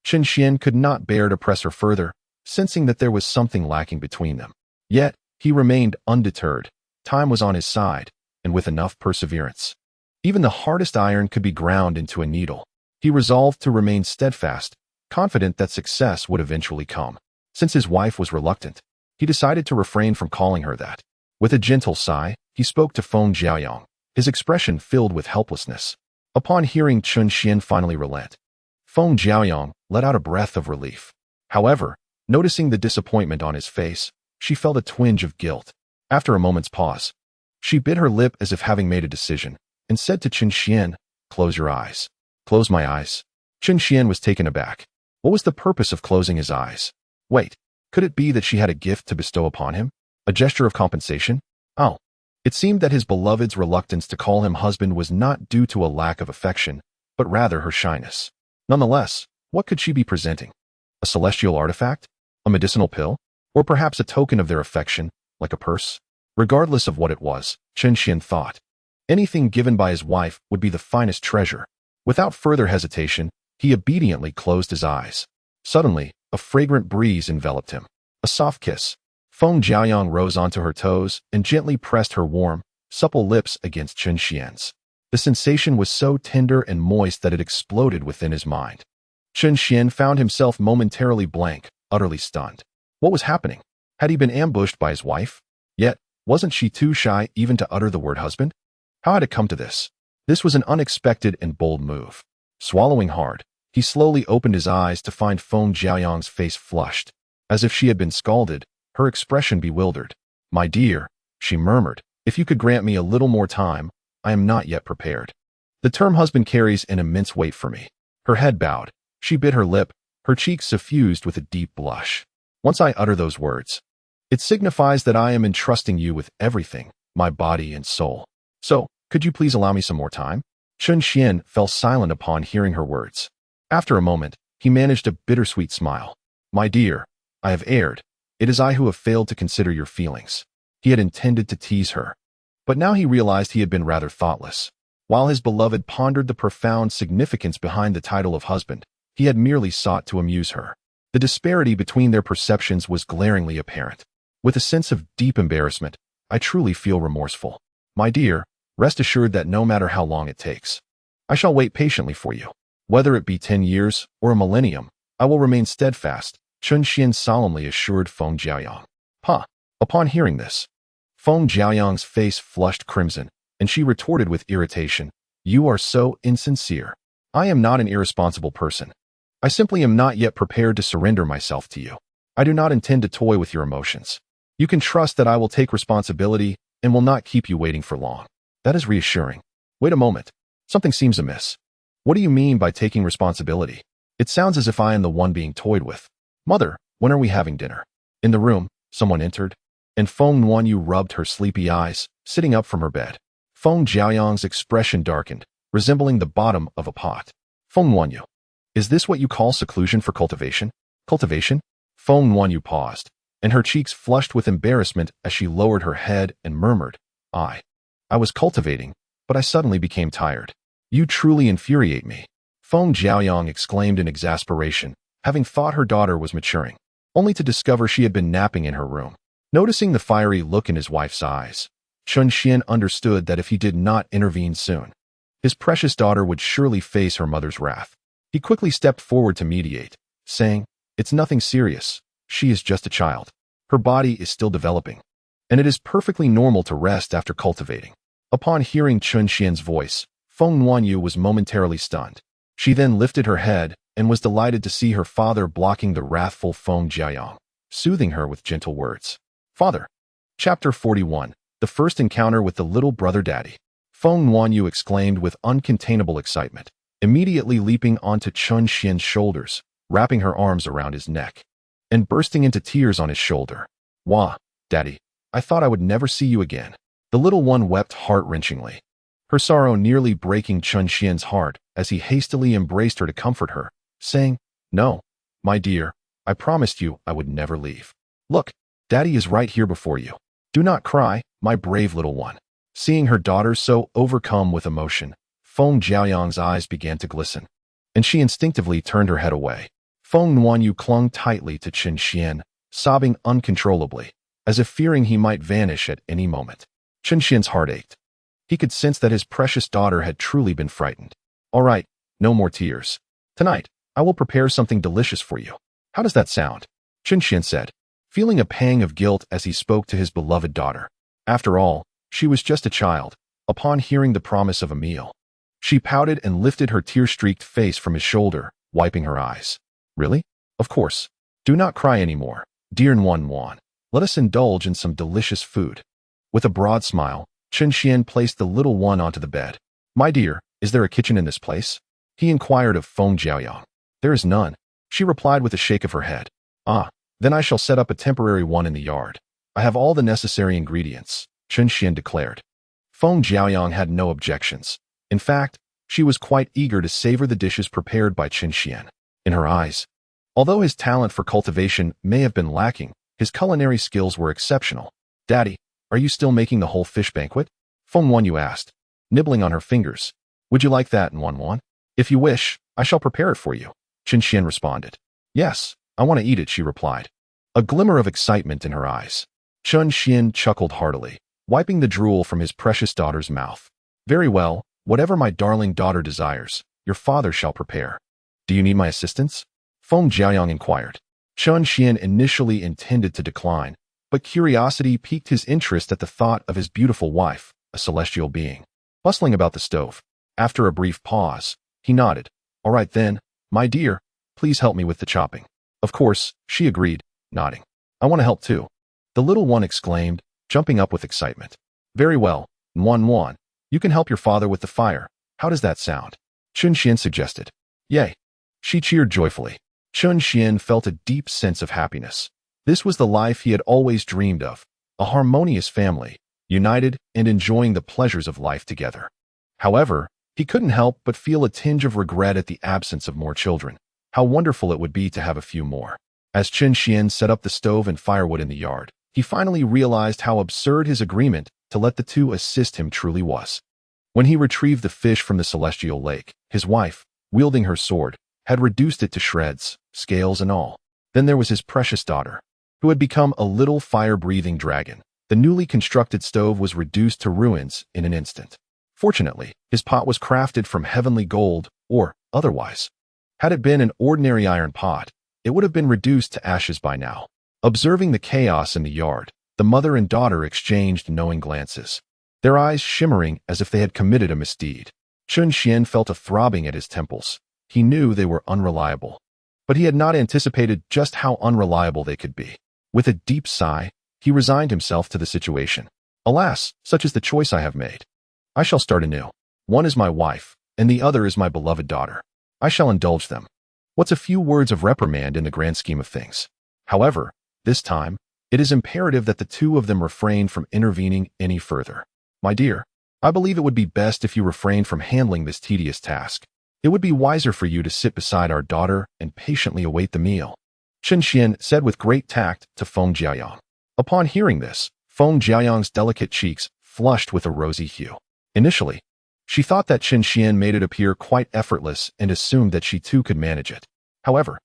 [SPEAKER 1] Chun Xian could not bear to press her further, sensing that there was something lacking between them. Yet, he remained undeterred. Time was on his side, and with enough perseverance, even the hardest iron could be ground into a needle. He resolved to remain steadfast, confident that success would eventually come. Since his wife was reluctant, he decided to refrain from calling her that. With a gentle sigh, he spoke to Feng Jiaoyang, his expression filled with helplessness. Upon hearing Chun Xian finally relent, Feng Jiaoyang let out a breath of relief. However, noticing the disappointment on his face, she felt a twinge of guilt. After a moment's pause, she bit her lip as if having made a decision, and said to Chun Xian, "Close your eyes." "Close my eyes?" Chun Xian was taken aback. What was the purpose of closing his eyes? Wait, could it be that she had a gift to bestow upon him? A gesture of compensation? Oh. It seemed that his beloved's reluctance to call him husband was not due to a lack of affection, but rather her shyness. Nonetheless, what could she be presenting? A celestial artifact? A medicinal pill? Or perhaps a token of their affection, like a purse? Regardless of what it was, Chun Xian thought, anything given by his wife would be the finest treasure. Without further hesitation, he obediently closed his eyes. Suddenly, a fragrant breeze enveloped him. A soft kiss. Feng Jiaoyang rose onto her toes and gently pressed her warm, supple lips against Chun Xian's. The sensation was so tender and moist that it exploded within his mind. Chun Xian found himself momentarily blank, utterly stunned. What was happening? Had he been ambushed by his wife? Yet, wasn't she too shy even to utter the word husband? How had it come to this? This was an unexpected and bold move. Swallowing hard, he slowly opened his eyes to find Feng Jiaoyang's face flushed, as if she had been scalded, her expression bewildered. "My dear," she murmured, "if you could grant me a little more time, I am not yet prepared. The term husband carries an immense weight for me." Her head bowed. She bit her lip, her cheeks suffused with a deep blush. "Once I utter those words, it signifies that I am entrusting you with everything, my body and soul. So, Could you please allow me some more time? Chun Xian fell silent upon hearing her words. After a moment, he managed a bittersweet smile. My dear, I have erred. It is I who have failed to consider your feelings. He had intended to tease her. But now he realized he had been rather thoughtless. While his beloved pondered the profound significance behind the title of husband, he had merely sought to amuse her. The disparity between their perceptions was glaringly apparent. With a sense of deep embarrassment, I truly feel remorseful. My dear, rest assured that no matter how long it takes, I shall wait patiently for you. Whether it be 10 years or a millennium, I will remain steadfast, Chun Xian solemnly assured Feng Jiaoyang. Upon hearing this, Feng Jiaoyang's face flushed crimson, and she retorted with irritation, You are so insincere. I am not an irresponsible person. I simply am not yet prepared to surrender myself to you. I do not intend to toy with your emotions. You can trust that I will take responsibility and will not keep you waiting for long. That is reassuring. Wait a moment. Something seems amiss. What do you mean by taking responsibility? It sounds as if I am the one being toyed with. Mother, when are we having dinner? In the room, someone entered, and Feng Nuanyu rubbed her sleepy eyes, sitting up from her bed. Feng Jiaoyang's expression darkened, resembling the bottom of a pot. Feng Nuanyu, is this what you call seclusion for cultivation? Cultivation? Feng Nuanyu paused, and her cheeks flushed with embarrassment as she lowered her head and murmured, I was cultivating, but I suddenly became tired. You truly infuriate me. Feng Jiaoyang exclaimed in exasperation, having thought her daughter was maturing, only to discover she had been napping in her room. Noticing the fiery look in his wife's eyes, Chun Xian understood that if he did not intervene soon, his precious daughter would surely face her mother's wrath. He quickly stepped forward to mediate, saying, It's nothing serious. She is just a child. Her body is still developing, and it is perfectly normal to rest after cultivating. Upon hearing Chun Xian's voice, Feng Nuanyu was momentarily stunned. She then lifted her head and was delighted to see her father blocking the wrathful Feng Jiaoyang, soothing her with gentle words. Father. Chapter 41. The First Encounter with the Little Brother Daddy. Feng Nuanyu exclaimed with uncontainable excitement, immediately leaping onto Chun Xian's shoulders, wrapping her arms around his neck, and bursting into tears on his shoulder. Wah, Daddy, I thought I would never see you again. The little one wept heart-wrenchingly, her sorrow nearly breaking Chun Xian's heart as he hastily embraced her to comfort her, saying, No, my dear, I promised you I would never leave. Look, Daddy is right here before you. Do not cry, my brave little one. Seeing her daughter so overcome with emotion, Feng Jiaoyang's eyes began to glisten, and she instinctively turned her head away. Feng Nuanyu clung tightly to Chun Xian, sobbing uncontrollably, as if fearing he might vanish at any moment. Chun Xian's heart ached. He could sense that his precious daughter had truly been frightened. All right, no more tears. Tonight, I will prepare something delicious for you. How does that sound? Chun Xian said, feeling a pang of guilt as he spoke to his beloved daughter. After all, she was just a child. Upon hearing the promise of a meal, she pouted and lifted her tear-streaked face from his shoulder, wiping her eyes. Really? Of course. Do not cry anymore, dear Nuan. Let us indulge in some delicious food. With a broad smile, Chun Xian placed the little one onto the bed. My dear, is there a kitchen in this place? He inquired of Feng Jiaoyang. There is none, she replied with a shake of her head. Then I shall set up a temporary one in the yard. I have all the necessary ingredients, Chun Xian declared. Feng Jiaoyang had no objections. In fact, she was quite eager to savor the dishes prepared by Chun Xian. In her eyes, although his talent for cultivation may have been lacking, his culinary skills were exceptional. Daddy, are you still making the whole fish banquet? Feng Nuanyu asked, nibbling on her fingers. Would you like that, Nuan? If you wish, I shall prepare it for you, Chun Xian responded. Yes, I want to eat it, she replied, a glimmer of excitement in her eyes. Chun Xian chuckled heartily, wiping the drool from his precious daughter's mouth. Very well, whatever my darling daughter desires, your father shall prepare. Do you need my assistance? Feng Jiaoyang inquired. Chun Xian initially intended to decline, but curiosity piqued his interest at the thought of his beautiful wife, a celestial being, bustling about the stove. After a brief pause, he nodded. All right then, my dear, please help me with the chopping. Of course, she agreed, nodding. I want to help too, the little one exclaimed, jumping up with excitement. Very well, Nuan, you can help your father with the fire. How does that sound? Chun Xian suggested. Yay. She cheered joyfully. Chun Xian felt a deep sense of happiness. This was the life he had always dreamed of, a harmonious family, united and enjoying the pleasures of life together. However, he couldn't help but feel a tinge of regret at the absence of more children. How wonderful it would be to have a few more. As Chen Xian set up the stove and firewood in the yard, he finally realized how absurd his agreement to let the two assist him truly was. When he retrieved the fish from the celestial lake, his wife, wielding her sword, had reduced it to shreds, scales and all. Then there was his precious daughter, who had become a little fire-breathing dragon. The newly constructed stove was reduced to ruins in an instant. Fortunately, his pot was crafted from heavenly gold, or otherwise. Had it been an ordinary iron pot, it would have been reduced to ashes by now. Observing the chaos in the yard, the mother and daughter exchanged knowing glances, their eyes shimmering as if they had committed a misdeed. Chen Xian felt a throbbing at his temples. He knew they were unreliable, but he had not anticipated just how unreliable they could be. With a deep sigh, he resigned himself to the situation. Alas, such is the choice I have made. I shall start anew. One is my wife, and the other is my beloved daughter. I shall indulge them. What's a few words of reprimand in the grand scheme of things? However, this time, it is imperative that the two of them refrain from intervening any further. My dear, I believe it would be best if you refrained from handling this tedious task. It would be wiser for you to sit beside our daughter and patiently await the meal, Chen Xian said with great tact to Feng Jiayang. Upon hearing this, Feng Jiayang's delicate cheeks flushed with a rosy hue. Initially, she thought that Chen Xian made it appear quite effortless and assumed that she too could manage it. However,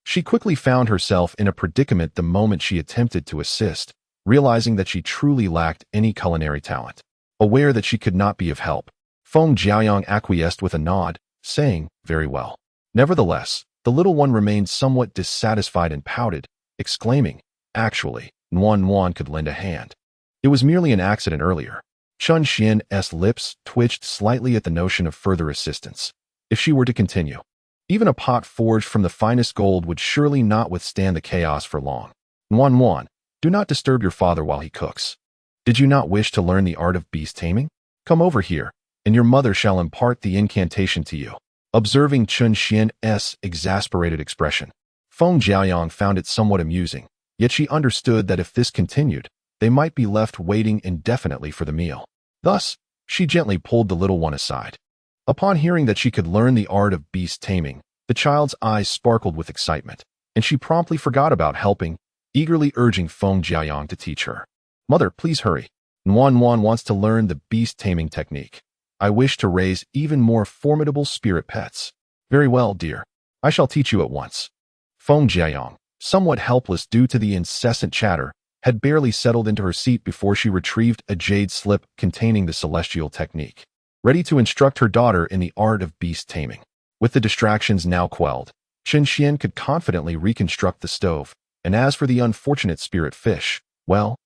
[SPEAKER 1] she quickly found herself in a predicament the moment she attempted to assist, realizing that she truly lacked any culinary talent. Aware that she could not be of help, Feng Jiayang acquiesced with a nod, saying, "Very well." Nevertheless, the little one remained somewhat dissatisfied and pouted, exclaiming, "Actually, Nuan could lend a hand. It was merely an accident earlier." Chen Xian's lips twitched slightly at the notion of further assistance. If she were to continue, even a pot forged from the finest gold would surely not withstand the chaos for long. Nuan, do not disturb your father while he cooks. Did you not wish to learn the art of beast taming? Come over here, and your mother shall impart the incantation to you. Observing Chen Xian's exasperated expression, Feng Jiayang found it somewhat amusing, yet she understood that if this continued, they might be left waiting indefinitely for the meal. Thus, she gently pulled the little one aside. Upon hearing that she could learn the art of beast taming, the child's eyes sparkled with excitement, and she promptly forgot about helping, eagerly urging Feng Jiayang to teach her. "Mother, please hurry. Nuan wants to learn the beast taming technique. I wish to raise even more formidable spirit pets." "Very well, dear. I shall teach you at once." Feng Jiayang, somewhat helpless due to the incessant chatter, had barely settled into her seat before she retrieved a jade slip containing the celestial technique, ready to instruct her daughter in the art of beast taming. With the distractions now quelled, Chen Xian could confidently reconstruct the stove, and as for the unfortunate spirit fish, well,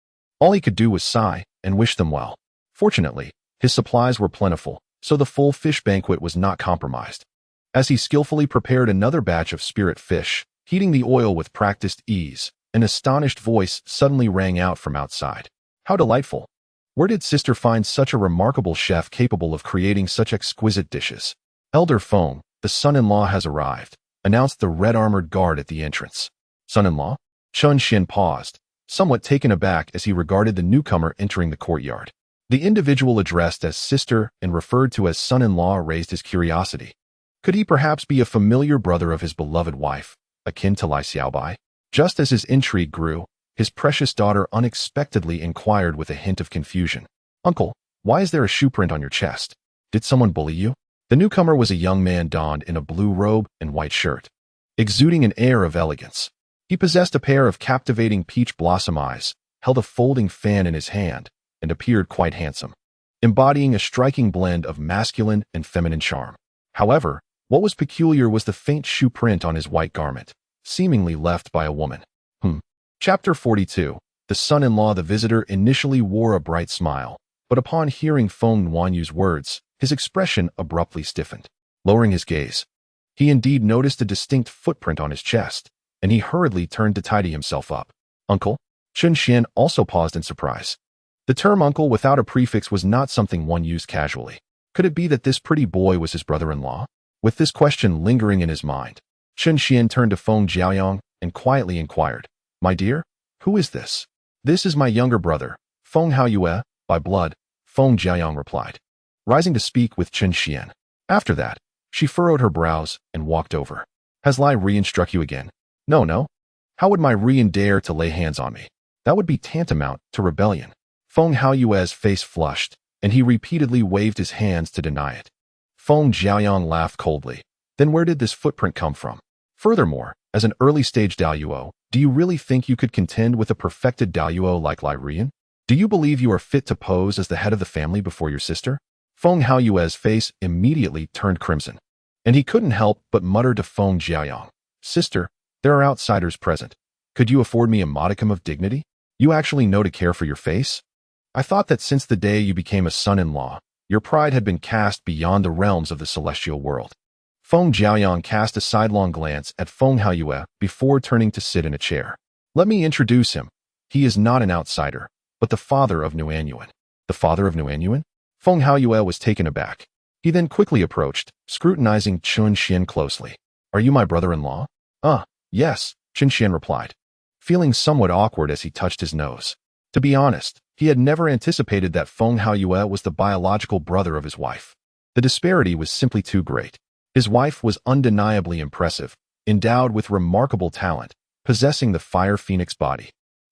[SPEAKER 1] all he could do was sigh and wish them well. Fortunately, his supplies were plentiful, so the full fish banquet was not compromised. As he skillfully prepared another batch of spirit fish, heating the oil with practiced ease, an astonished voice suddenly rang out from outside. "How delightful! Where did sister find such a remarkable chef capable of creating such exquisite dishes?" "Elder Feng, the son-in-law has arrived," announced the red-armored guard at the entrance. "Son-in-law?" Chen Xian paused, somewhat taken aback as he regarded the newcomer entering the courtyard. The individual addressed as sister and referred to as son-in-law raised his curiosity. Could he perhaps be a familiar brother of his beloved wife, akin to Lai Xiaobai? Just as his intrigue grew, his precious daughter unexpectedly inquired with a hint of confusion. "Uncle, why is there a shoe print on your chest? Did someone bully you?" The newcomer was a young man donned in a blue robe and white shirt, exuding an air of elegance. He possessed a pair of captivating peach blossom eyes, held a folding fan in his hand, and appeared quite handsome, embodying a striking blend of masculine and feminine charm. However, what was peculiar was the faint shoe print on his white garment, seemingly left by a woman. Chapter 42. The son-in-law. The visitor initially wore a bright smile, but upon hearing Feng Nuanyu's words, his expression abruptly stiffened. Lowering his gaze, he indeed noticed a distinct footprint on his chest, and he hurriedly turned to tidy himself up. "Uncle?" Chen Xian also paused in surprise. The term uncle without a prefix was not something one used casually. Could it be that this pretty boy was his brother-in-law? With this question lingering in his mind, Chen Xian turned to Feng Jiayang and quietly inquired, "My dear, who is this?" "This is my younger brother, Feng Haoyue," By blood, Feng Jiayang replied, rising to speak with Chen Xian. After that, she furrowed her brows and walked over. Has Lai Rian struck you again? No, no. How would my Rian dare to lay hands on me? That would be tantamount to rebellion. Feng Haoyue's face flushed, and he repeatedly waved his hands to deny it. Feng Jiayang laughed coldly. Then where did this footprint come from? Furthermore, as an early-stage Daoyuo, do you really think you could contend with a perfected Daoyuo like Lai Rian? Do you believe you are fit to pose as the head of the family before your sister? Feng Haoyue's face immediately turned crimson, and he couldn't help but mutter to Feng Jiayang, Sister, there are outsiders present. Could you afford me a modicum of dignity? You actually know to care for your face? I thought that since the day you became a son-in-law, your pride had been cast beyond the realms of the celestial world. Feng Jiayang cast a sidelong glance at Feng Haoyue before turning to sit in a chair. Let me introduce him. He is not an outsider, but the father of Nuanyuan. The father of Nuanyuan? Feng Haoyue was taken aback. He then quickly approached, scrutinizing Chen Xian closely. Are you my brother-in-law? Yes, Chen Xian replied, feeling somewhat awkward as he touched his nose. To be honest, he had never anticipated that Feng Haoyue was the biological brother of his wife. The disparity was simply too great. His wife was undeniably impressive, endowed with remarkable talent, possessing the Fire Phoenix body,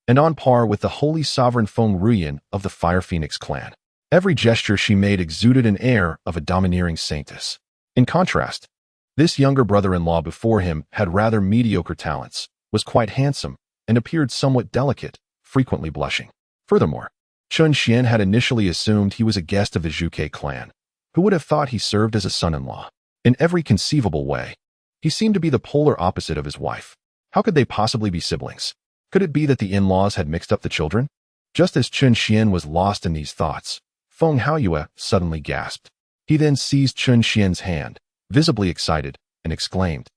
[SPEAKER 1] and on par with the holy sovereign Feng Ruyan of the Fire Phoenix clan. Every gesture she made exuded an air of a domineering saintess. In contrast, this younger brother-in-law before him had rather mediocre talents, was quite handsome, and appeared somewhat delicate, frequently blushing. Furthermore, Chen Xian had initially assumed he was a guest of the Zhuke clan. Who would have thought he served as a son-in-law? In every conceivable way, he seemed to be the polar opposite of his wife. How could they possibly be siblings? Could it be that the in-laws had mixed up the children? Just as Chen Xian was lost in these thoughts, Feng Haoyue suddenly gasped. He then seized Chen Xian's hand, visibly excited, and exclaimed,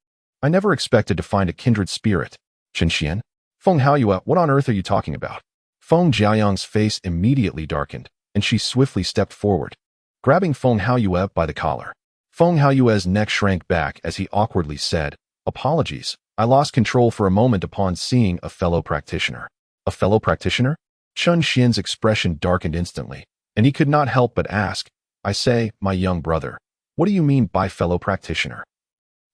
[SPEAKER 1] I never expected to find a kindred spirit. Chen Xian? Feng Haoyue, what on earth are you talking about? Feng Jiayang's face immediately darkened, and she swiftly stepped forward, grabbing Feng Haoyue by the collar. Feng Haoyue's neck shrank back as he awkwardly said, Apologies, I lost control for a moment upon seeing a fellow practitioner. A fellow practitioner? Chen Xian's expression darkened instantly, and he could not help but ask, I say, my young brother, what do you mean by fellow practitioner?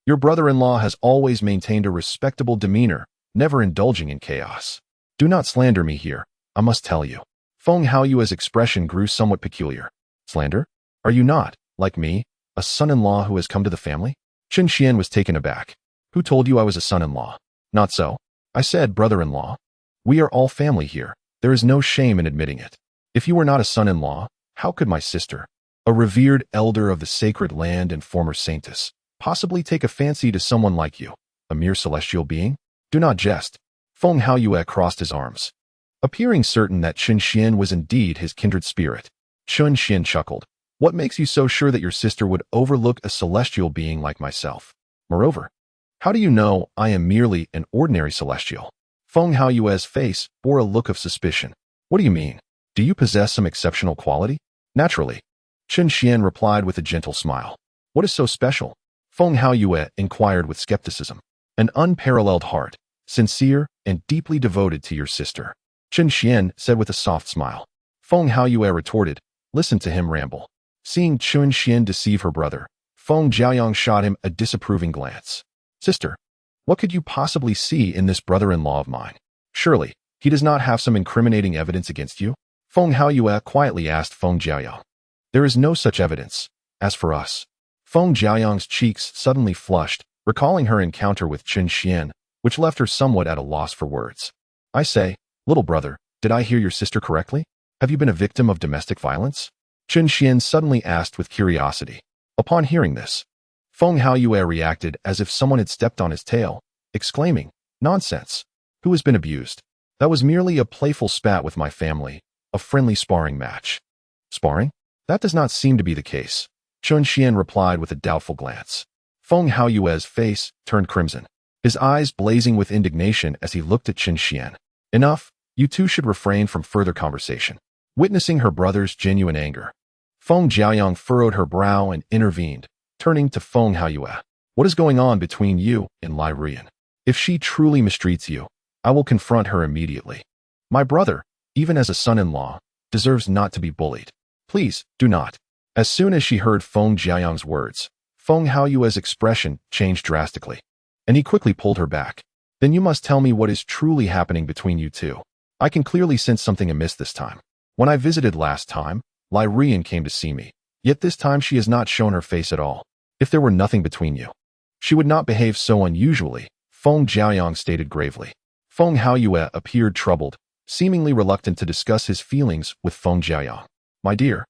[SPEAKER 1] Your brother-in-law has always maintained a respectable demeanor, never indulging in chaos. Do not slander me here, I must tell you. Feng Haoyue's expression grew somewhat peculiar. Slander? Are you not, like me, a son-in-law who has come to the family? Chen Xian was taken aback. Who told you I was a son-in-law? Not so. I said brother-in-law. We are all family here. There is no shame in admitting it. If you were not a son-in-law, how could my sister, a revered elder of the sacred land and former saintess, possibly take a fancy to someone like you, a mere celestial being? Do not jest. Feng Haoyue crossed his arms, appearing certain that Chen Xian was indeed his kindred spirit. Chen Xian chuckled. What makes you so sure that your sister would overlook a celestial being like myself? Moreover, how do you know I am merely an ordinary celestial? Feng Haoyue's face bore a look of suspicion. What do you mean? Do you possess some exceptional quality? Naturally. Chen Xian replied with a gentle smile. What is so special? Feng Haoyue inquired with skepticism. An unparalleled heart, sincere and deeply devoted to your sister. Chen Xian said with a soft smile. Feng Haoyue retorted, Listen to him ramble. Seeing Chen Xian deceive her brother, Feng Jiayang shot him a disapproving glance. Sister, what could you possibly see in this brother-in-law of mine? Surely, he does not have some incriminating evidence against you? Feng Haoyue quietly asked Feng Jiayang. There is no such evidence. As for us. Feng Jiayang's cheeks suddenly flushed, recalling her encounter with Chen Xian, which left her somewhat at a loss for words. I say, little brother, did I hear your sister correctly? Have you been a victim of domestic violence? Chen Xian suddenly asked with curiosity. Upon hearing this, Feng Haoyue reacted as if someone had stepped on his tail, exclaiming, Nonsense! Who has been abused? That was merely a playful spat with my family, a friendly sparring match. Sparring? That does not seem to be the case. Chen Xian replied with a doubtful glance. Feng Haoyue's face turned crimson, his eyes blazing with indignation as he looked at Chen Xian. Enough, you two should refrain from further conversation. Witnessing her brother's genuine anger, Feng Jiayang furrowed her brow and intervened, turning to Feng Haoyue. What is going on between you and Lai Rian? If she truly mistreats you, I will confront her immediately. My brother, even as a son-in-law, deserves not to be bullied. Please, do not. As soon as she heard Feng Jiayang's words, Feng Haoyue's expression changed drastically, and he quickly pulled her back. Then you must tell me what is truly happening between you two. I can clearly sense something amiss this time. When I visited last time, Lai Rian came to see me, yet this time she has not shown her face at all. If there were nothing between you, she would not behave so unusually, Feng Jiayang stated gravely. Feng Haoyue appeared troubled, seemingly reluctant to discuss his feelings with Feng Jiayang. My dear,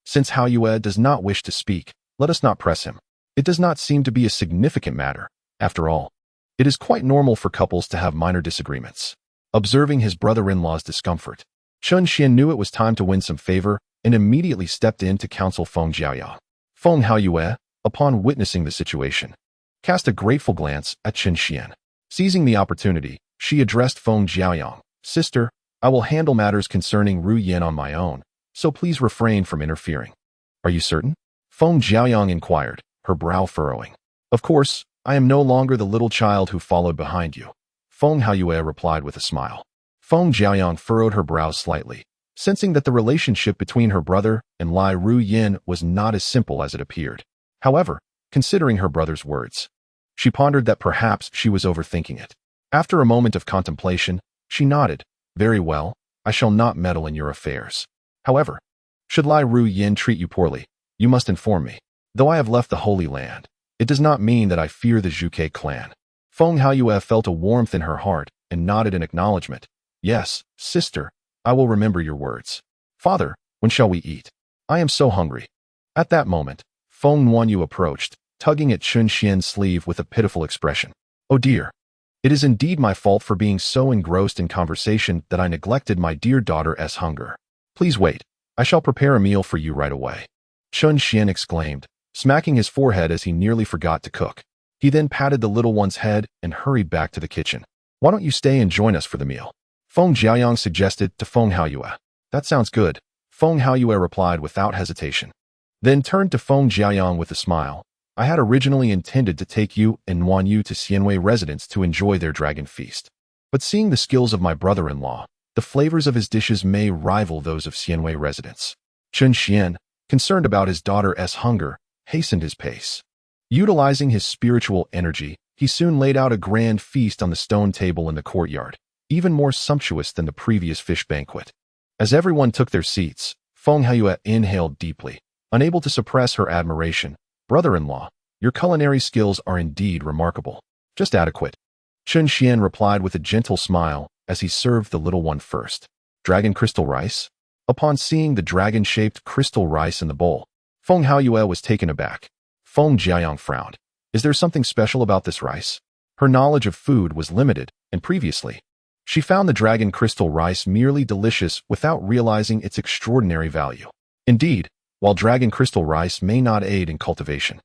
[SPEAKER 1] since Haoyue does not wish to speak, let us not press him. It does not seem to be a significant matter. After all, it is quite normal for couples to have minor disagreements. Observing his brother-in-law's discomfort, Chun Xian knew it was time to win some favor and immediately stepped in to counsel Feng Jiayang. Feng Haoyue, upon witnessing the situation, cast a grateful glance at Chun Xian. Seizing the opportunity, she addressed Feng Jiayang. Sister, I will handle matters concerning Ru Yin on my own, so please refrain from interfering. Are you certain? Feng Jiayang inquired, her brow furrowing. Of course, I am no longer the little child who followed behind you, Feng Haoyue replied with a smile. Feng Jiayang furrowed her brows slightly, sensing that the relationship between her brother and Lai Ru Yin was not as simple as it appeared. However, considering her brother's words, she pondered that perhaps she was overthinking it. After a moment of contemplation, she nodded. Very well, I shall not meddle in your affairs. However, should Lai Ru Yin treat you poorly, you must inform me. Though I have left the Holy Land, it does not mean that I fear the Zhuke clan. Feng Haoyue felt a warmth in her heart and nodded in acknowledgement. Yes, sister, I will remember your words. Father, when shall we eat? I am so hungry. At that moment, Feng Nuanyu approached, tugging at Chun Xian's sleeve with a pitiful expression. Oh dear. It is indeed my fault for being so engrossed in conversation that I neglected my dear daughter's hunger. Please wait. I shall prepare a meal for you right away. Chun Xian exclaimed, smacking his forehead as he nearly forgot to cook. He then patted the little one's head and hurried back to the kitchen. Why don't you stay and join us for the meal? Feng Jiayang suggested to Feng Haoyue. That sounds good, Feng Haoyue replied without hesitation. Then turned to Feng Jiayang with a smile. I had originally intended to take you and Nuanyu to Xianwei residence to enjoy their dragon feast. But seeing the skills of my brother-in-law, the flavors of his dishes may rival those of Xianwei residence. Chun Xian, concerned about his daughter's hunger, hastened his pace. Utilizing his spiritual energy, he soon laid out a grand feast on the stone table in the courtyard, even more sumptuous than the previous fish banquet. As everyone took their seats, Feng Haoyue inhaled deeply, unable to suppress her admiration. Brother-in-law, your culinary skills are indeed remarkable. Just adequate. Chun Xian replied with a gentle smile as he served the little one first. Dragon crystal rice? Upon seeing the dragon-shaped crystal rice in the bowl, Feng Haoyue was taken aback. Feng Jiayang frowned. Is there something special about this rice? Her knowledge of food was limited, and previously, she found the dragon crystal rice merely delicious without realizing its extraordinary value. Indeed, while dragon crystal rice may not aid in cultivation,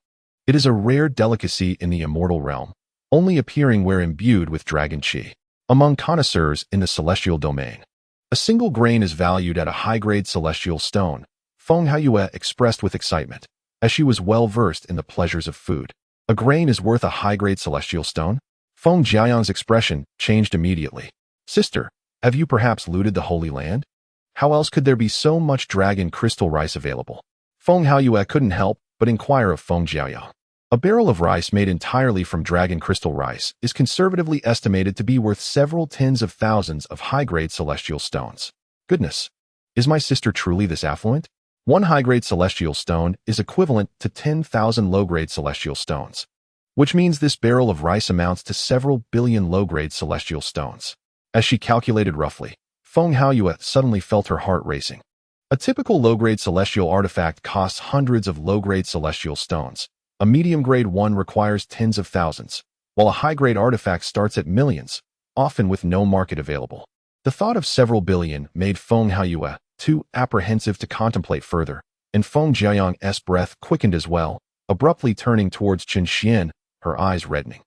[SPEAKER 1] it is a rare delicacy in the immortal realm, only appearing where imbued with dragon qi. Among connoisseurs in the celestial domain, a single grain is valued at a high-grade celestial stone, Feng Haoyue expressed with excitement, as she was well-versed in the pleasures of food. A grain is worth a high-grade celestial stone? Feng Jiayang's expression changed immediately. Sister, have you perhaps looted the Holy Land? How else could there be so much dragon crystal rice available? Feng Haoyue couldn't help but inquire of Feng Jiayang. A barrel of rice made entirely from dragon crystal rice is conservatively estimated to be worth several tens of thousands of high-grade celestial stones. Goodness, is my sister truly this affluent? One high-grade celestial stone is equivalent to 10,000 low-grade celestial stones, which means this barrel of rice amounts to several billion low-grade celestial stones. As she calculated roughly, Feng Haoyue suddenly felt her heart racing. A typical low-grade celestial artifact costs hundreds of low-grade celestial stones. A medium-grade one requires tens of thousands, while a high-grade artifact starts at millions, often with no market available. The thought of several billion made Feng Haoyue too apprehensive to contemplate further, and Feng Jiayang's breath quickened as well, abruptly turning towards Chun Xian, her eyes reddening.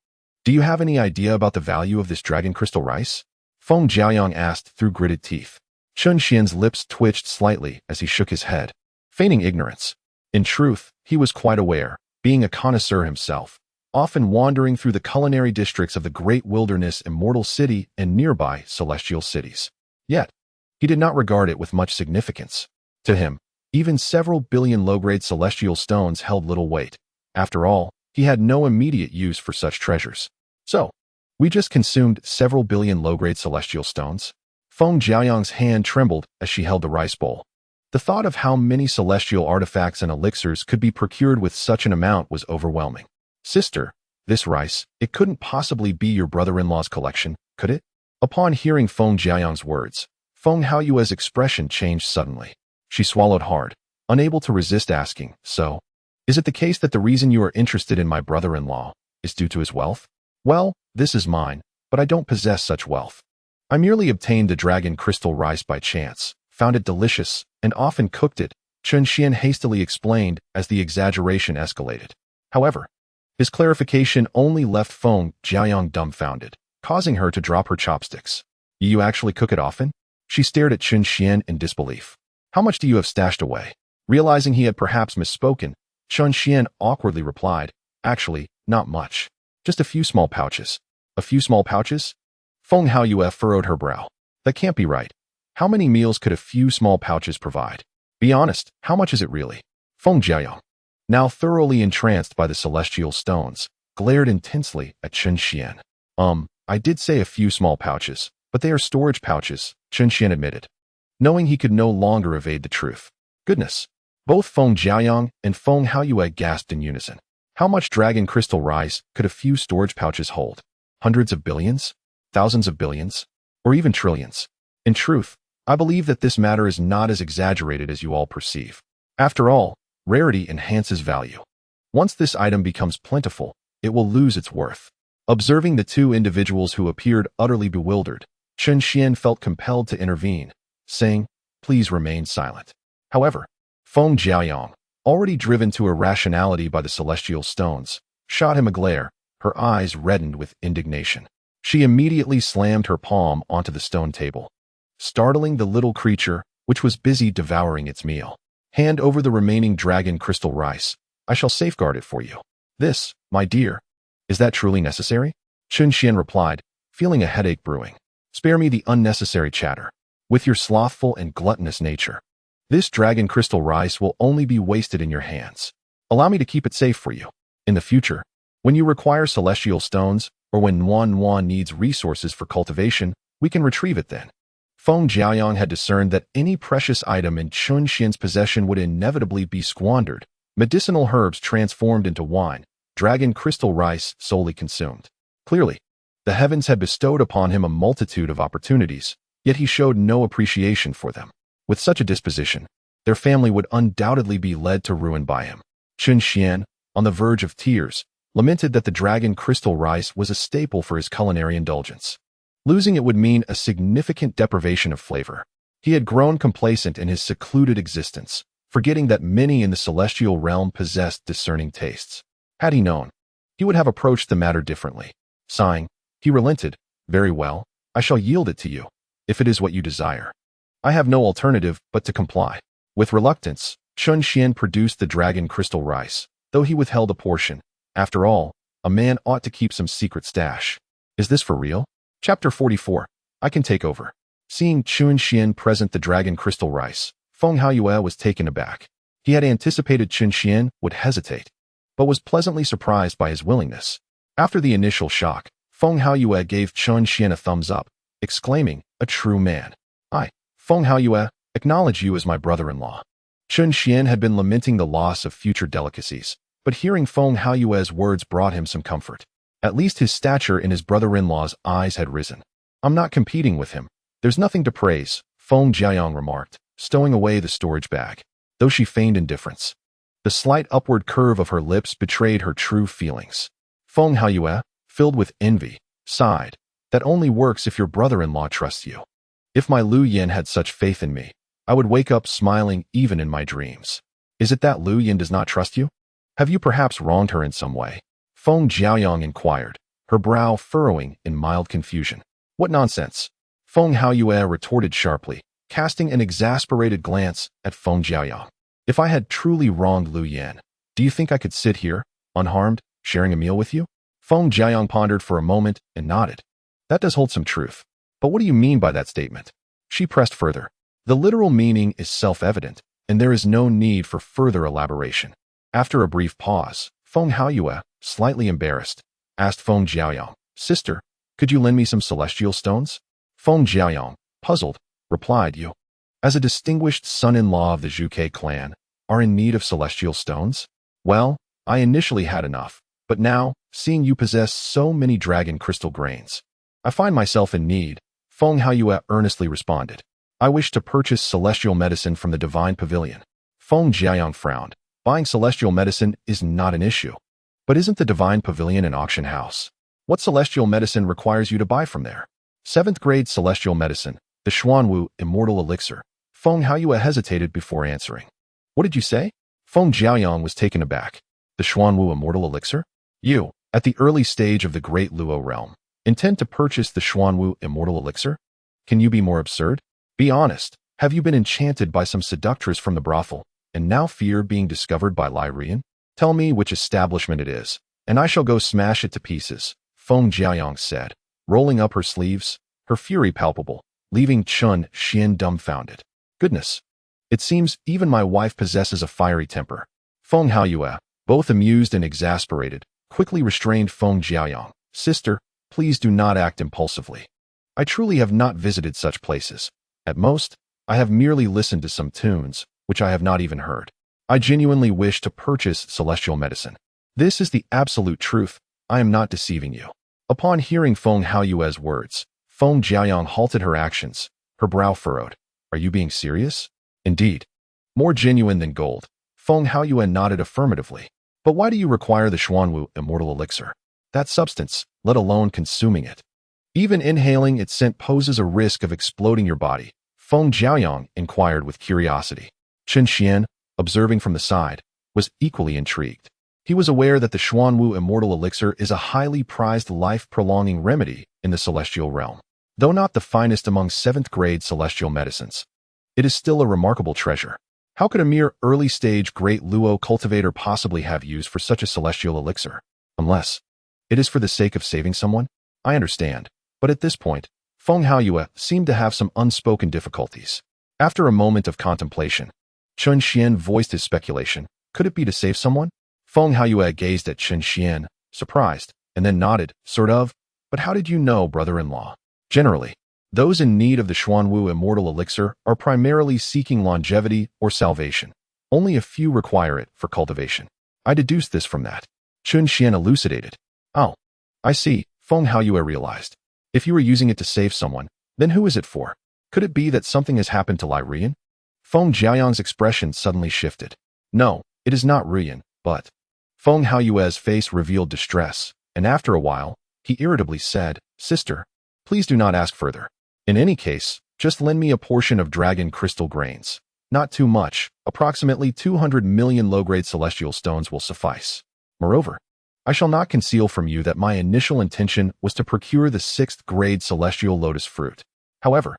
[SPEAKER 1] Do you have any idea about the value of this dragon crystal rice? Feng Jiayang asked through gritted teeth. Chun Xian's lips twitched slightly as he shook his head, feigning ignorance. In truth, he was quite aware, being a connoisseur himself, often wandering through the culinary districts of the great wilderness Immortal City and nearby celestial cities. Yet, He did not regard it with much significance. To him, even several billion low-grade celestial stones held little weight. After all, he had no immediate use for such treasures. So, we just consumed several billion low-grade celestial stones? Feng Jiaoyang's hand trembled as she held the rice bowl. The thought of how many celestial artifacts and elixirs could be procured with such an amount was overwhelming. Sister, this rice, it couldn't possibly be your brother-in-law's collection, could it? Upon hearing Feng Jiaoyang's words, Feng Haoyue's expression changed suddenly. She swallowed hard, unable to resist asking, so, is it the case that the reason you are interested in my brother-in-law is due to his wealth? Well, this is mine, but I don't possess such wealth. I merely obtained the dragon crystal rice by chance, found it delicious, and often cooked it, Chen Xian hastily explained as the exaggeration escalated. However, his clarification only left Feng Jiaoyang dumbfounded, causing her to drop her chopsticks. You actually cook it often? She stared at Chen Xian in disbelief. How much do you have stashed away? Realizing he had perhaps misspoken, Chen Xian awkwardly replied, actually, not much. Just a few small pouches. A few small pouches? Feng Haoyue furrowed her brow. That can't be right. How many meals could a few small pouches provide? Be honest, how much is it really? Feng Jiaoyang, now thoroughly entranced by the celestial stones, glared intensely at Chen Xian. I did say a few small pouches, but they are storage pouches, Chen Xian admitted, knowing he could no longer evade the truth. Goodness. Both Feng Jiaoyang and Feng Haoyue gasped in unison. How much dragon crystal rice could a few storage pouches hold? Hundreds of billions? Thousands of billions? Or even trillions? In truth, I believe that this matter is not as exaggerated as you all perceive. After all, rarity enhances value. Once this item becomes plentiful, it will lose its worth. Observing the two individuals who appeared utterly bewildered, Chen Xian felt compelled to intervene, saying, please remain silent. However, Feng Jiaoyang, already driven to irrationality by the celestial stones, shot him a glare, her eyes reddened with indignation. She immediately slammed her palm onto the stone table, startling the little creature, which was busy devouring its meal. Hand over the remaining dragon crystal rice. I shall safeguard it for you. This, my dear, is that truly necessary? Chen Xian replied, feeling a headache brewing. Spare me the unnecessary chatter. With your slothful and gluttonous nature, this dragon crystal rice will only be wasted in your hands. Allow me to keep it safe for you. In the future, when you require celestial stones, or when Nuan needs resources for cultivation, we can retrieve it then. Feng Jiaoyang had discerned that any precious item in Chen Xian's possession would inevitably be squandered, medicinal herbs transformed into wine, dragon crystal rice solely consumed. Clearly, the heavens had bestowed upon him a multitude of opportunities, yet he showed no appreciation for them. With such a disposition, their family would undoubtedly be led to ruin by him. Chen Xian, on the verge of tears, lamented that the dragon crystal rice was a staple for his culinary indulgence. Losing it would mean a significant deprivation of flavor. He had grown complacent in his secluded existence, forgetting that many in the celestial realm possessed discerning tastes. Had he known, he would have approached the matter differently. Sighing, he relented. Very well, I shall yield it to you, if it is what you desire. I have no alternative but to comply. With reluctance, Chen Xian produced the dragon crystal rice, though he withheld a portion. After all, a man ought to keep some secret stash. Is this for real? Chapter 44. I can take over. Seeing Chen Xian present the dragon crystal rice, Feng Haoyue was taken aback. He had anticipated Chen Xian would hesitate, but was pleasantly surprised by his willingness. After the initial shock, Feng Haoyue gave Chen Xian a thumbs up, exclaiming, a true man. I, Feng Haoyue, acknowledge you as my brother-in-law. Chen Xian had been lamenting the loss of future delicacies, but hearing Feng Haoyue's words brought him some comfort. At least his stature in his brother-in-law's eyes had risen. I'm not competing with him. There's nothing to praise, Feng Jiaoyang remarked, stowing away the storage bag, though she feigned indifference. The slight upward curve of her lips betrayed her true feelings. Feng Haoyue, filled with envy, sighed. That only works if your brother-in-law trusts you. If my Lu Yin had such faith in me, I would wake up smiling even in my dreams. Is it that Lu Yin does not trust you? Have you perhaps wronged her in some way? Feng Jiaoyang inquired, her brow furrowing in mild confusion. What nonsense! Feng Haoyue retorted sharply, casting an exasperated glance at Feng Jiaoyang. If I had truly wronged Lu Yin, do you think I could sit here, unharmed, sharing a meal with you? Feng Jiaoyang pondered for a moment and nodded. That does hold some truth. But what do you mean by that statement? She pressed further. The literal meaning is self-evident, and there is no need for further elaboration. After a brief pause, Feng Haoyue, slightly embarrassed, asked Feng Jiaoyang, "Sister, could you lend me some celestial stones?" Feng Jiaoyang, puzzled, replied, "You, as a distinguished son-in-law of the Zhuke clan, are in need of celestial stones? Well, I initially had enough, but now, seeing you possess so many dragon crystal grains, I find myself in need." Feng Haoyue earnestly responded, "I wish to purchase celestial medicine from the divine pavilion." Feng Jiaoyang frowned. Buying celestial medicine is not an issue. But isn't the divine pavilion an auction house? What celestial medicine requires you to buy from there? 7th grade celestial medicine, the Xuanwu Immortal elixir. Feng Haoyue hesitated before answering. "What did you say?" Feng Jiaoyang was taken aback. "The Xuanwu Immortal elixir? You, at the early stage of the Great Luo realm, intend to purchase the Xuanwu Immortal elixir? Can you be more absurd? Be honest, have you been enchanted by some seductress from the brothel, and now fear being discovered by Lai Rian? Tell me which establishment it is, and I shall go smash it to pieces," Feng Jiaoyang said, rolling up her sleeves, her fury palpable, leaving Chun Xian dumbfounded. "Goodness! It seems even my wife possesses a fiery temper." Feng Haoyue, both amused and exasperated, quickly restrained Feng Jiaoyang. "Sister, please do not act impulsively. I truly have not visited such places. At most, I have merely listened to some tunes, which I have not even heard. I genuinely wish to purchase celestial medicine. This is the absolute truth. I am not deceiving you." Upon hearing Feng Haoyue's words, Feng Jiaoyang halted her actions, her brow furrowed. "Are you being serious?" "Indeed. More genuine than gold." Feng Haoyue nodded affirmatively. "But why do you require the Xuanwu Immortal elixir? That substance, let alone consuming it. Even inhaling its scent poses a risk of exploding your body." Feng Jiaoyang inquired with curiosity. Chen Xian, observing from the side, was equally intrigued. He was aware that the Xuanwu Immortal elixir is a highly prized life-prolonging remedy in the celestial realm. Though not the finest among 7th grade celestial medicines, it is still a remarkable treasure. How could a mere early-stage Great Luo cultivator possibly have use for such a celestial elixir? Unless it is for the sake of saving someone? I understand. But at this point, Feng Haoyue seemed to have some unspoken difficulties. After a moment of contemplation, Chen Xian voiced his speculation. Could it be to save someone? Feng Haoyue gazed at Chen Xian, surprised, and then nodded, sort of. But how did you know, brother-in-law? Generally, those in need of the Xuanwu Immortal elixir are primarily seeking longevity or salvation. Only a few require it for cultivation. I deduced this from that. Chen Xian elucidated. Oh, I see, Feng Haoyue realized. If you were using it to save someone, then who is it for? Could it be that something has happened to Lai Rian? Feng Jiaoyang's expression suddenly shifted. No, it is not Rian, but... Feng Haoyue's face revealed distress, and after a while, he irritably said, "Sister, please do not ask further. In any case, just lend me a portion of dragon crystal grains. Not too much, approximately 200 million low-grade celestial stones will suffice. Moreover, I shall not conceal from you that my initial intention was to procure the 6th grade celestial lotus fruit. However,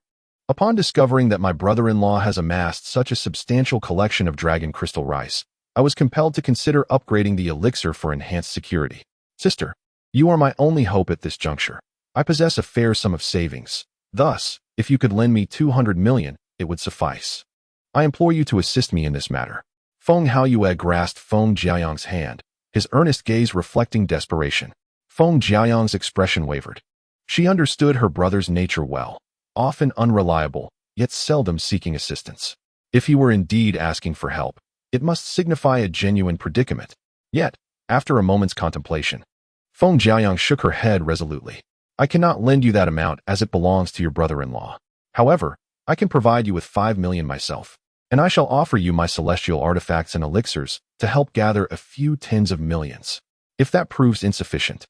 [SPEAKER 1] upon discovering that my brother-in-law has amassed such a substantial collection of dragon crystal rice, I was compelled to consider upgrading the elixir for enhanced security. Sister, you are my only hope at this juncture. I possess a fair sum of savings. Thus, if you could lend me 200 million, it would suffice. I implore you to assist me in this matter." Feng Haoyue grasped Feng Jiaoyang's hand, his earnest gaze reflecting desperation. Feng Jiaoyang's expression wavered. She understood her brother's nature well, often unreliable, yet seldom seeking assistance. If he were indeed asking for help, it must signify a genuine predicament. Yet, after a moment's contemplation, Feng Jiaoyang shook her head resolutely. "I cannot lend you that amount as it belongs to your brother-in-law. However, I can provide you with 5 million myself, and I shall offer you my celestial artifacts and elixirs to help gather a few tens of millions. If that proves insufficient,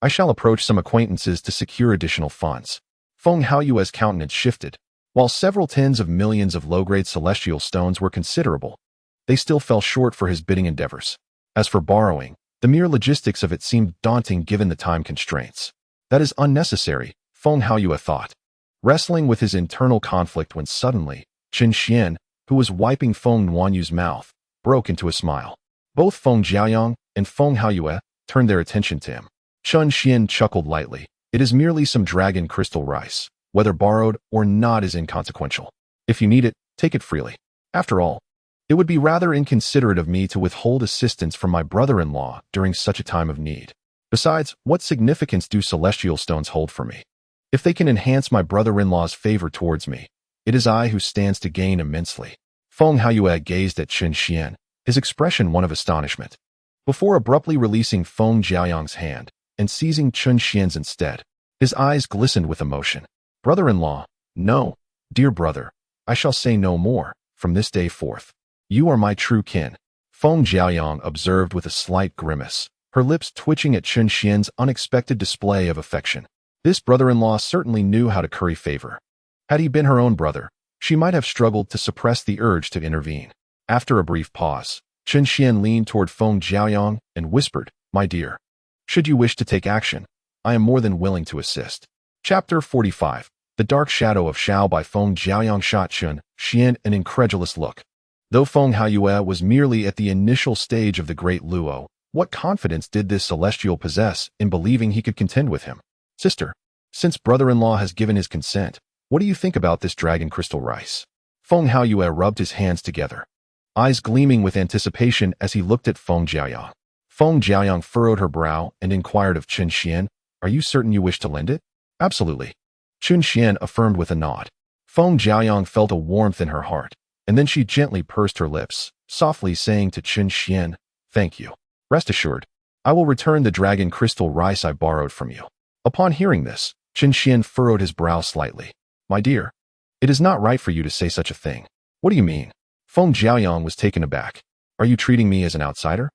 [SPEAKER 1] I shall approach some acquaintances to secure additional funds." Feng Haoyue's countenance shifted. While several tens of millions of low-grade celestial stones were considerable, they still fell short for his bidding endeavors. As for borrowing, the mere logistics of it seemed daunting given the time constraints. That is unnecessary, Feng Haoyue thought, wrestling with his internal conflict when suddenly, Chen Xian, who was wiping Feng Nuanyu's mouth, broke into a smile. Both Feng Jiaoyang and Feng Haoyue turned their attention to him. Chen Xian chuckled lightly. "It is merely some dragon crystal rice. whether borrowed or not is inconsequential. If you need it, take it freely. After all, it would be rather inconsiderate of me to withhold assistance from my brother-in-law during such a time of need. Besides, what significance do celestial stones hold for me? If they can enhance my brother-in-law's favor towards me, it is I who stands to gain immensely. Feng Haoyue gazed at Chen Xian, his expression one of astonishment. Before abruptly releasing Feng Jiaoyang's hand and seizing Chen Xian's instead, his eyes glistened with emotion. Brother-in-law, no, dear brother, I shall say no more, from this day forth. You are my true kin. Feng Jiaoyang observed with a slight grimace, her lips twitching at Chen Xian's unexpected display of affection. This brother-in-law certainly knew how to curry favor. Had he been her own brother, she might have struggled to suppress the urge to intervene. After a brief pause, Chen Xian leaned toward Feng Jiaoyang and whispered, "My dear, should you wish to take action, I am more than willing to assist." Chapter 45. The Dark Shadow of Shao by Feng Jiaoyang shot Chen Xian an incredulous look. Though Feng Haoyue was merely at the initial stage of the Great Luo, what confidence did this celestial possess in believing he could contend with him? Sister, since brother-in-law has given his consent, what do you think about this dragon crystal rice? Feng Haoyue rubbed his hands together, eyes gleaming with anticipation as he looked at Feng Jiaoyang. Feng Jiaoyang furrowed her brow and inquired of Chen Xian, "Are you certain you wish to lend it?" "Absolutely." Chen Xian affirmed with a nod. Feng Jiaoyang felt a warmth in her heart, and then she gently pursed her lips, softly saying to Chen Xian, "Thank you. Rest assured, I will return the dragon crystal rice I borrowed from you." Upon hearing this, Chen Xian furrowed his brow slightly. "My dear, it is not right for you to say such a thing." "What do you mean?" Feng Jiaoyang was taken aback. "Are you treating me as an outsider?"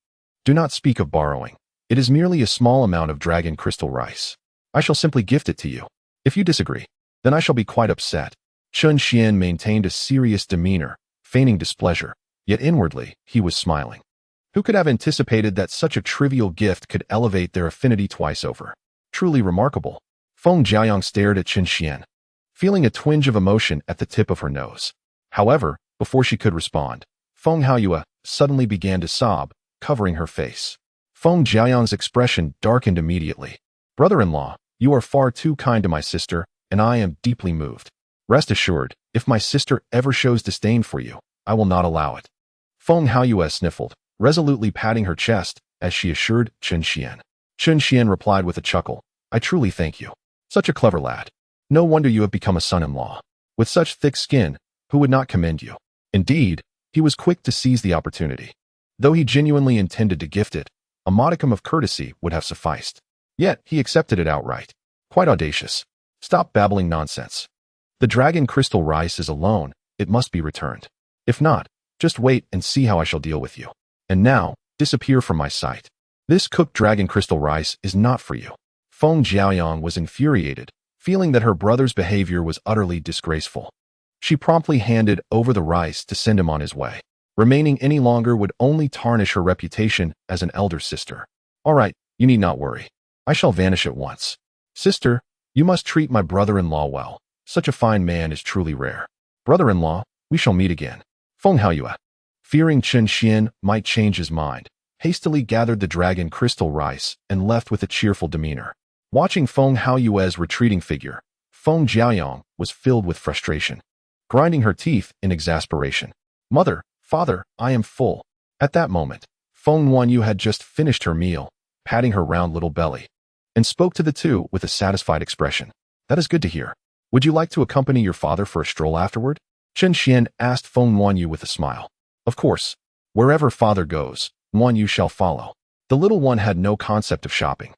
[SPEAKER 1] "Do not speak of borrowing. It is merely a small amount of dragon crystal rice. I shall simply gift it to you. If you disagree, then I shall be quite upset." Chen Xian maintained a serious demeanor, feigning displeasure, yet inwardly, he was smiling. Who could have anticipated that such a trivial gift could elevate their affinity twice over? Truly remarkable. Feng Jiaoyang stared at Chen Xian, feeling a twinge of emotion at the tip of her nose. However, before she could respond, Feng Haoyue suddenly began to sob, covering her face. Feng Jiaoyang's expression darkened immediately. "Brother-in-law, you are far too kind to my sister, and I am deeply moved. Rest assured, if my sister ever shows disdain for you, I will not allow it." Feng Haoyue sniffled, resolutely patting her chest as she assured Chen Xian. Chen Xian replied with a chuckle, "I truly thank you. Such a clever lad. No wonder you have become a son-in-law. With such thick skin, who would not commend you?" Indeed, he was quick to seize the opportunity. Though he genuinely intended to gift it, a modicum of courtesy would have sufficed. Yet, he accepted it outright. Quite audacious. "Stop babbling nonsense. The dragon crystal rice is a loan, it must be returned. If not, just wait and see how I shall deal with you. And now, disappear from my sight. This cooked dragon crystal rice is not for you." Feng Jiaoyang was infuriated, feeling that her brother's behavior was utterly disgraceful. She promptly handed over the rice to send him on his way. Remaining any longer would only tarnish her reputation as an elder sister. "All right, you need not worry. I shall vanish at once. Sister, you must treat my brother-in-law well. Such a fine man is truly rare. Brother-in-law, we shall meet again." Feng Haoyue, fearing Chen Xian might change his mind, hastily gathered the dragon crystal rice and left with a cheerful demeanor. Watching Feng Haoyue's retreating figure, Feng Jiaoyang was filled with frustration, grinding her teeth in exasperation. "Mother, father, I am full." At that moment, Feng Wanyu had just finished her meal, patting her round little belly, and spoke to the two with a satisfied expression. "That is good to hear. Would you like to accompany your father for a stroll afterward?" Chen Xian asked Feng Wanyu with a smile. "Of course. Wherever father goes, Wanyu shall follow." The little one had no concept of shopping,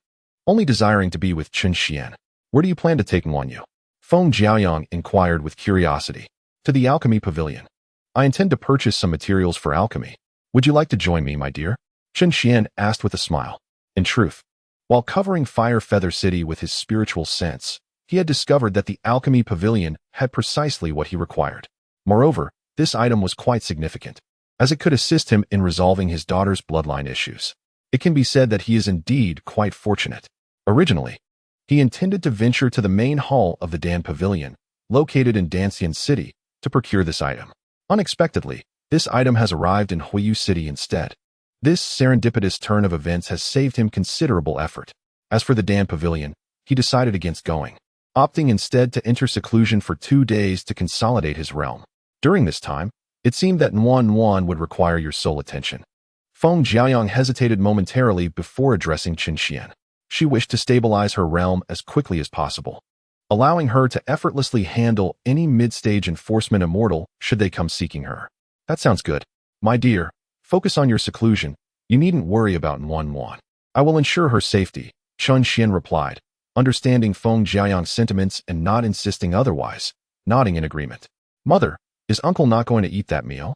[SPEAKER 1] only desiring to be with Chen Xian. "Where do you plan to take Wanyu?" Feng Jiaoyang inquired with curiosity. "To the alchemy pavilion. I intend to purchase some materials for alchemy. Would you like to join me, my dear?" Chen Xian asked with a smile. In truth, while covering Fire Feather City with his spiritual sense, he had discovered that the alchemy pavilion had precisely what he required. Moreover, this item was quite significant, as it could assist him in resolving his daughter's bloodline issues. It can be said that he is indeed quite fortunate. Originally, he intended to venture to the main hall of the Dan Pavilion, located in Dancian City, to procure this item. Unexpectedly, this item has arrived in Huiyu City instead. This serendipitous turn of events has saved him considerable effort. As for the Dan Pavilion, he decided against going. opting instead to enter seclusion for 2 days to consolidate his realm. During this time, it seemed that Nuan would require your sole attention. Feng Jiaoyang hesitated momentarily before addressing Qin Xian. She wished to stabilize her realm as quickly as possible, allowing her to effortlessly handle any mid-stage enforcement immortal should they come seeking her. That sounds good. My dear, focus on your seclusion. You needn't worry about Nuan. I will ensure her safety, Qin Xian replied, understanding Feng Jiaoyang's sentiments and not insisting otherwise, nodding in agreement. Mother, is uncle not going to eat that meal?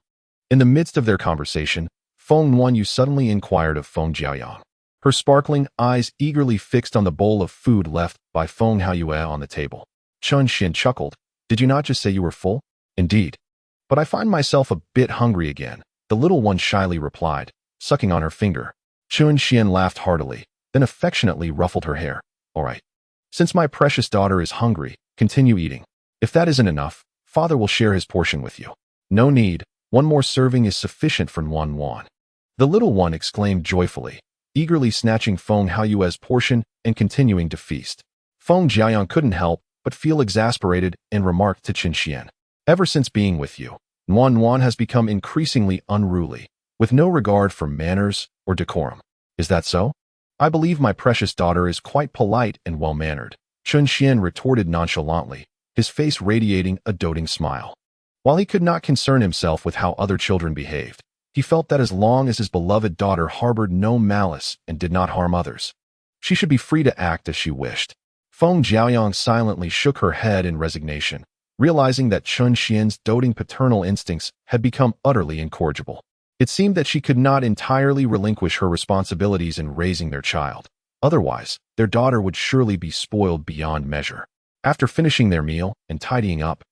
[SPEAKER 1] In the midst of their conversation, Feng Nuanyu suddenly inquired of Feng Jiaoyang, her sparkling eyes eagerly fixed on the bowl of food left by Feng Haoyue on the table. Qin Xian chuckled. Did you not just say you were full? Indeed. But I find myself a bit hungry again, the little one shyly replied, sucking on her finger. Qin Xian laughed heartily, then affectionately ruffled her hair. All right. Since my precious daughter is hungry, continue eating. If that isn't enough, father will share his portion with you. No need, one more serving is sufficient for Nuan. The little one exclaimed joyfully, eagerly snatching Feng Haoyue's portion and continuing to feast. Feng Jiaoyang couldn't help but feel exasperated and remarked to Qin Xian, ever since being with you, Nuan has become increasingly unruly, with no regard for manners or decorum. Is that so? I believe my precious daughter is quite polite and well-mannered, Qin Xian retorted nonchalantly, his face radiating a doting smile. While he could not concern himself with how other children behaved, he felt that as long as his beloved daughter harbored no malice and did not harm others, she should be free to act as she wished. Feng Jiaoyang silently shook her head in resignation, realizing that Qin Xian's doting paternal instincts had become utterly incorrigible. It seemed that she could not entirely relinquish her responsibilities in raising their child. Otherwise, their daughter would surely be spoiled beyond measure. After finishing their meal and tidying up,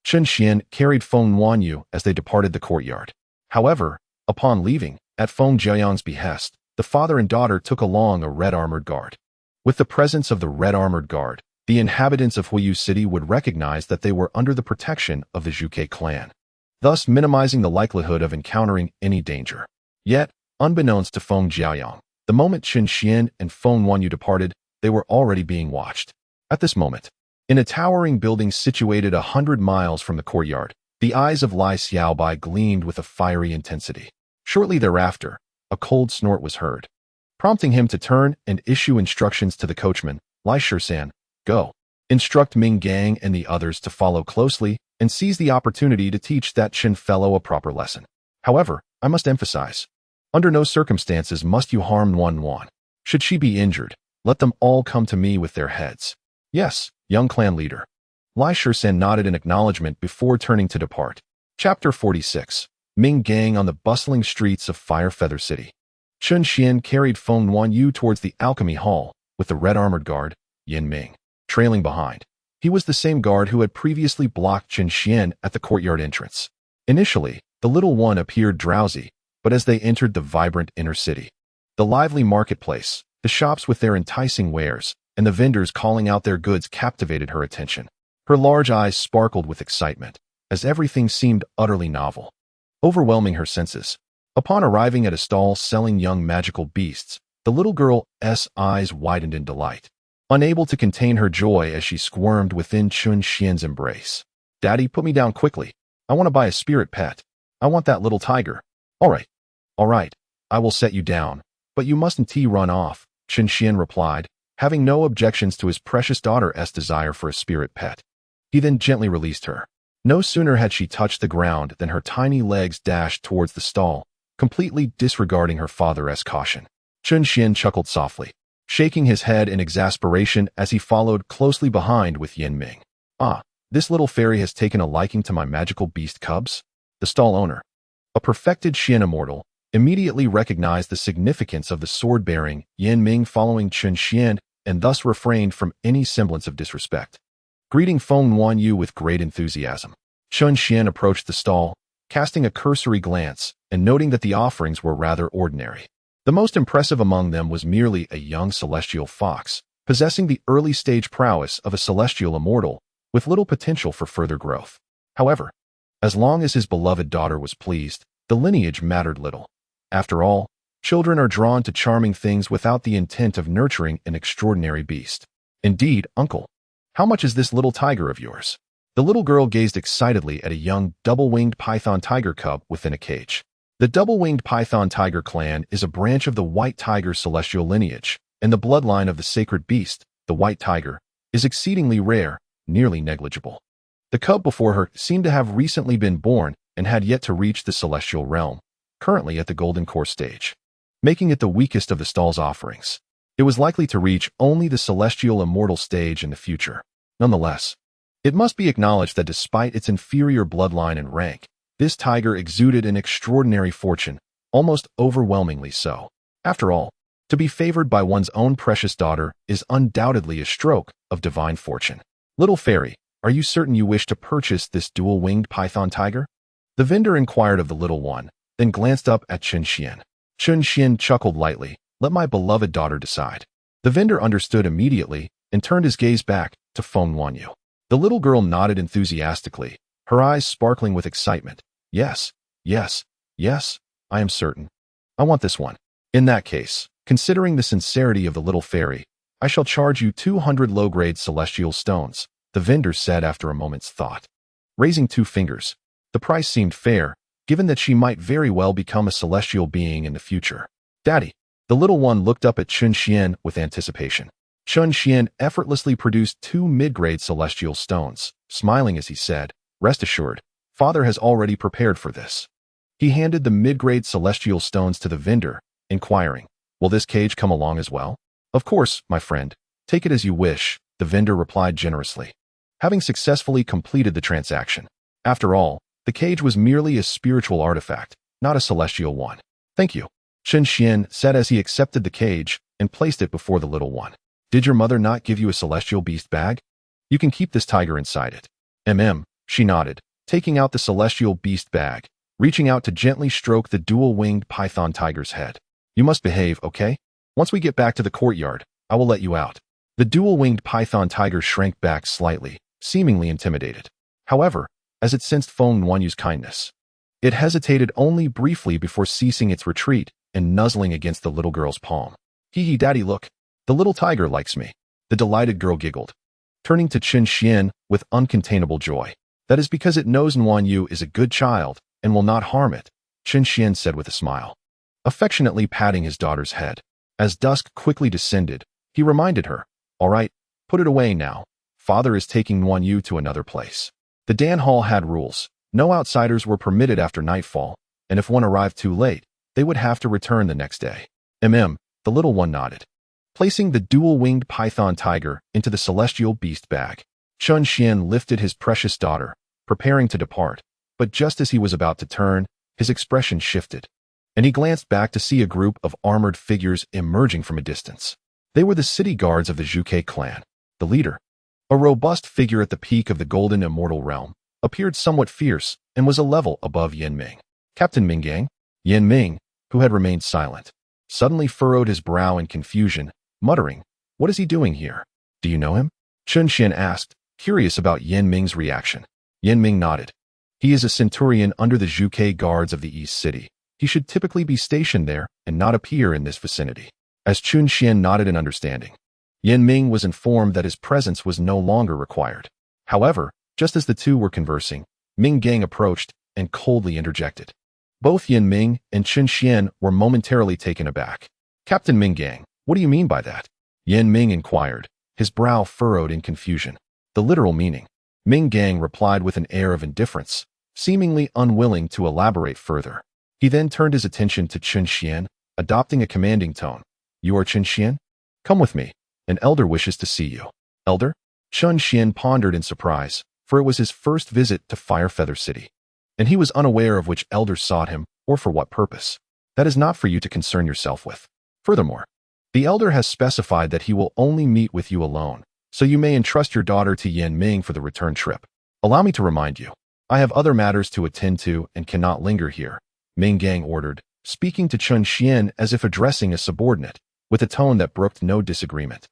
[SPEAKER 1] Qin Xian carried Feng Nuanyu as they departed the courtyard. However, upon leaving, at Feng Jiaoyang's behest, the father and daughter took along a red-armored guard. With the presence of the red-armored guard, the inhabitants of Huiyu City would recognize that they were under the protection of the Zhuge clan, thus minimizing the likelihood of encountering any danger. Yet, unbeknownst to Feng Jiaoyang, the moment Qin Xian and Feng Nuanyu departed, they were already being watched. At this moment, in a towering building situated 100 miles from the courtyard, the eyes of Lai Xiaobai gleamed with a fiery intensity. Shortly thereafter, a cold snort was heard, prompting him to turn and issue instructions to the coachman. Lai Shisan, go. Instruct Ming Gang and the others to follow closely and seize the opportunity to teach that Qin fellow a proper lesson. However, I must emphasize, under no circumstances must you harm Nuan. Should she be injured, let them all come to me with their heads. Yes, young clan leader. Lai Shisan nodded in acknowledgement before turning to depart. Chapter 46. Ming Gang on the bustling streets of Firefeather City. Qin Xian carried Feng Nuanyu towards the alchemy hall, with the red-armored guard, Yin Ming, trailing behind. He was the same guard who had previously blocked Qin Xian at the courtyard entrance. Initially, the little one appeared drowsy, but as they entered the vibrant inner city, the lively marketplace, the shops with their enticing wares, and the vendors calling out their goods captivated her attention. Her large eyes sparkled with excitement, as everything seemed utterly novel, overwhelming her senses. Upon arriving at a stall selling young magical beasts, the little girl's eyes widened in delight, unable to contain her joy as she squirmed within Qin Xian's embrace. Daddy, put me down quickly. I want to buy a spirit pet. I want that little tiger. All right, I will set you down, but you mustn't run off, Qin Xian replied, having no objections to his precious daughter's desire for a spirit pet. He then gently released her. No sooner had she touched the ground than her tiny legs dashed towards the stall, completely disregarding her father's caution. Qin Xian chuckled softly, shaking his head in exasperation as he followed closely behind with Yin Ming. Ah, this little fairy has taken a liking to my magical beast cubs? The stall owner, a perfected Xian immortal, immediately recognized the significance of the sword-bearing Yin Ming following Qin Xian and thus refrained from any semblance of disrespect. Greeting Feng Nuanyu with great enthusiasm, Qin Xian approached the stall, casting a cursory glance and noting that the offerings were rather ordinary. The most impressive among them was merely a young celestial fox, possessing the early-stage prowess of a celestial immortal, with little potential for further growth. However, as long as his beloved daughter was pleased, the lineage mattered little. After all, children are drawn to charming things without the intent of nurturing an extraordinary beast. Indeed, uncle, How much is this little tiger of yours? The little girl gazed excitedly at a young double-winged python tiger cub within a cage. The double-winged python tiger clan is a branch of the white tiger celestial lineage, and the bloodline of the sacred beast, the white tiger, is exceedingly rare, nearly negligible. The cub before her seemed to have recently been born and had yet to reach the celestial realm, currently at the golden core stage, making it the weakest of the stall's offerings. It was likely to reach only the celestial immortal stage in the future. Nonetheless, it must be acknowledged that despite its inferior bloodline and rank, this tiger exuded an extraordinary fortune, almost overwhelmingly so. After all, to be favored by one's own precious daughter is undoubtedly a stroke of divine fortune. Little fairy, are you certain you wish to purchase this dual-winged python tiger? The vendor inquired of the little one, then glanced up at Chun Xian. Chun Xian chuckled lightly. Let my beloved daughter decide. The vendor understood immediately and turned his gaze back to Feng Wanyu. The little girl nodded enthusiastically, her eyes sparkling with excitement. Yes, yes, yes, I am certain. I want this one. In that case, considering the sincerity of the little fairy, I shall charge you 200 low-grade celestial stones, the vendor said after a moment's thought. Raising 2 fingers, the price seemed fair, given that she might very well become a celestial being in the future. Daddy. The little one looked up at Chun Xian with anticipation. Chun Xian effortlessly produced 2 mid-grade celestial stones, smiling as he said, rest assured, Father has already prepared for this. He handed the mid-grade celestial stones to the vendor, inquiring, will this cage come along as well? Of course, my friend, take it as you wish, the vendor replied generously, having successfully completed the transaction. After all, the cage was merely a spiritual artifact, not a celestial one. Thank you, Chun Xian said as he accepted the cage and placed it before the little one. Did your mother not give you a celestial beast bag? You can keep this tiger inside it. She nodded, taking out the celestial beast bag, reaching out to gently stroke the dual-winged python tiger's head. You must behave, okay? Once we get back to the courtyard, I will let you out. The dual-winged python tiger shrank back slightly, seemingly intimidated. However, as it sensed Feng Wanyu's kindness, it hesitated only briefly before ceasing its retreat and nuzzling against the little girl's palm. Hee daddy, look. The little tiger likes me. The delighted girl giggled, turning to Chun Xian with uncontainable joy. That is because it knows Wanyu is a good child and will not harm it, Chun Xian said with a smile, affectionately patting his daughter's head. As dusk quickly descended, he reminded her, all right, put it away now. Father is taking Wanyu to another place. The Dan Hall had rules. No outsiders were permitted after nightfall, and if one arrived too late, they would have to return the next day. The little one nodded, placing the dual-winged python tiger into the celestial beast bag. Chun Xian lifted his precious daughter, preparing to depart, but just as he was about to turn, his expression shifted, and he glanced back to see a group of armored figures emerging from a distance. They were the city guards of the Zhuke clan. The leader, a robust figure at the peak of the golden immortal realm, appeared somewhat fierce and was a level above Yan Ming. Captain Minggang? Yan Ming, who had remained silent, suddenly furrowed his brow in confusion, muttering, what is he doing here? Do you know him? Chun Xian asked, curious about Yan Ming's reaction. Yan Ming nodded. He is a centurion under the Zhuke guards of the East City. He should typically be stationed there and not appear in this vicinity. As Chun Xian nodded in understanding, Yan Ming was informed that his presence was no longer required. However, just as the two were conversing, Ming Gang approached and coldly interjected. Both Yan Ming and Chun Xian were momentarily taken aback. Captain Ming Gang, what do you mean by that? Yan Ming inquired, his brow furrowed in confusion. The literal meaning. Ming Gang replied with an air of indifference, seemingly unwilling to elaborate further. He then turned his attention to Chun Xian, adopting a commanding tone. You are Chun Xian? Come with me. An elder wishes to see you. Elder? Chun Xian pondered in surprise, for it was his first visit to Firefeather City, and he was unaware of which elder sought him or for what purpose. That is not for you to concern yourself with. Furthermore, the elder has specified that he will only meet with you alone, so you may entrust your daughter to Yan Ming for the return trip. Allow me to remind you, I have other matters to attend to and cannot linger here, Ming Gang ordered, speaking to Chun Xian as if addressing a subordinate, with a tone that brooked no disagreement.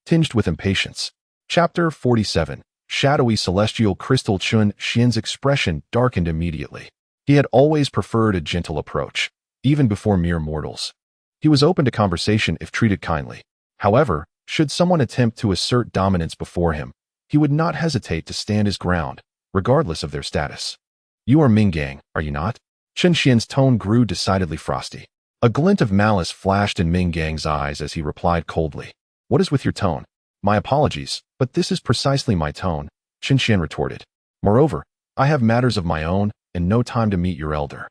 [SPEAKER 1] Tinged with impatience. Chapter 47. Shadowy Celestial Crystal. Chun Xian's expression darkened immediately. He had always preferred a gentle approach, even before mere mortals. He was open to conversation if treated kindly. However, should someone attempt to assert dominance before him, he would not hesitate to stand his ground, regardless of their status. You are Ming Gang, are you not? Chen Xian's tone grew decidedly frosty. A glint of malice flashed in Ming Gang's eyes as he replied coldly. What is with your tone? My apologies, but this is precisely my tone, Chen Xian retorted. Moreover, I have matters of my own and no time to meet your elder.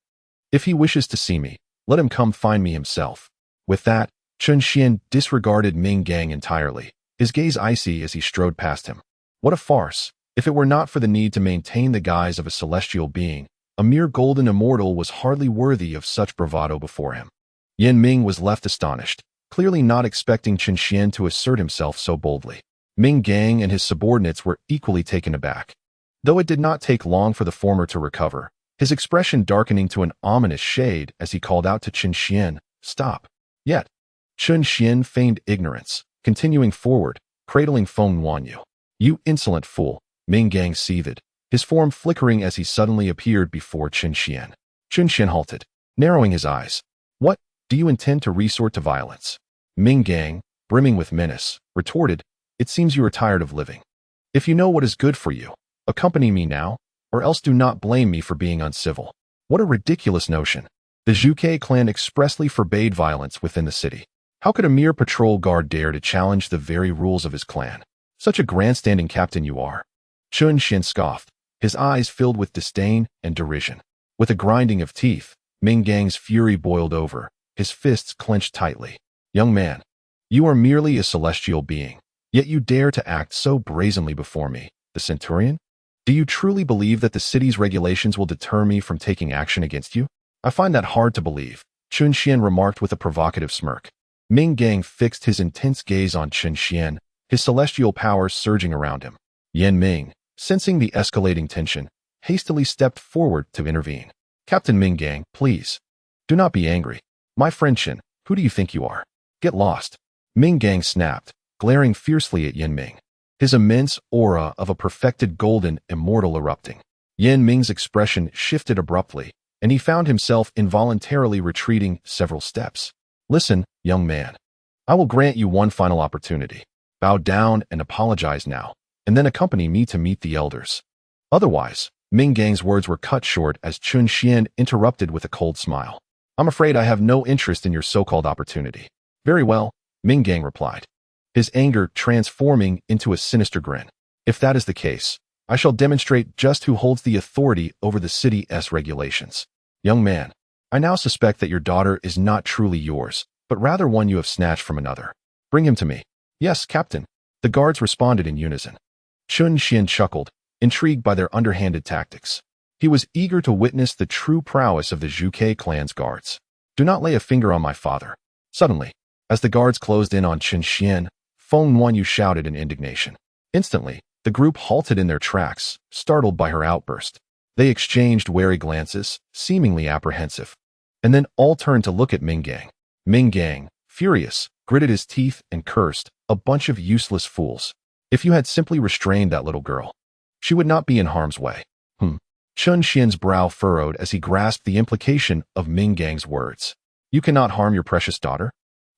[SPEAKER 1] If he wishes to see me, let him come find me himself. With that, Chen Xian disregarded Ming Gang entirely, his gaze icy as he strode past him. What a farce! If it were not for the need to maintain the guise of a celestial being, a mere golden immortal was hardly worthy of such bravado before him. Yan Ming was left astonished, clearly not expecting Chen Xian to assert himself so boldly. Ming Gang and his subordinates were equally taken aback. Though it did not take long for the former to recover, his expression darkening to an ominous shade as he called out to Chen Xian, "Stop." Yet, Chen Xian feigned ignorance, continuing forward, cradling Feng Wanyu. You insolent fool, Ming Gang seethed, his form flickering as he suddenly appeared before Chen Xian. Chen Xian halted, narrowing his eyes. What, do you intend to resort to violence? Ming Gang, brimming with menace, retorted, it seems you are tired of living. If you know what is good for you, accompany me now, or else do not blame me for being uncivil. What a ridiculous notion. The Zhuge clan expressly forbade violence within the city. How could a mere patrol guard dare to challenge the very rules of his clan? Such a grandstanding captain you are. Chen Xian scoffed, his eyes filled with disdain and derision. With a grinding of teeth, Ming Gang's fury boiled over, his fists clenched tightly. Young man, you are merely a celestial being, yet you dare to act so brazenly before me, the centurion? Do you truly believe that the city's regulations will deter me from taking action against you? I find that hard to believe, Chen Xian remarked with a provocative smirk. Ming Gang fixed his intense gaze on Chen Xian, his celestial powers surging around him. Yan Ming, sensing the escalating tension, hastily stepped forward to intervene. Captain Ming Gang, please. Do not be angry. My friend Chen, who do you think you are? Get lost. Ming Gang snapped, glaring fiercely at Yan Ming, his immense aura of a perfected golden immortal erupting. Yan Ming's expression shifted abruptly, and he found himself involuntarily retreating several steps. Listen, young man. I will grant you one final opportunity. Bow down and apologize now, and then accompany me to meet the elders. Otherwise, Ming Gang's words were cut short as Chen Xian interrupted with a cold smile. I'm afraid I have no interest in your so-called opportunity. Very well, Ming Gang replied, his anger transforming into a sinister grin. If that is the case, I shall demonstrate just who holds the authority over the city's regulations. Young man, I now suspect that your daughter is not truly yours, but rather one you have snatched from another. Bring him to me. Yes, Captain. The guards responded in unison. Chen Xian chuckled, intrigued by their underhanded tactics. He was eager to witness the true prowess of the Zhuge clan's guards. Do not lay a finger on my father. Suddenly, as the guards closed in on Chen Xian, Feng Wanyu shouted in indignation. Instantly, the group halted in their tracks, startled by her outburst. They exchanged wary glances, seemingly apprehensive. And then all turned to look at Ming Gang. Ming Gang, furious, gritted his teeth and cursed, a bunch of useless fools. If you had simply restrained that little girl, she would not be in harm's way. Chen Xian's brow furrowed as he grasped the implication of Ming Gang's words. You cannot harm your precious daughter?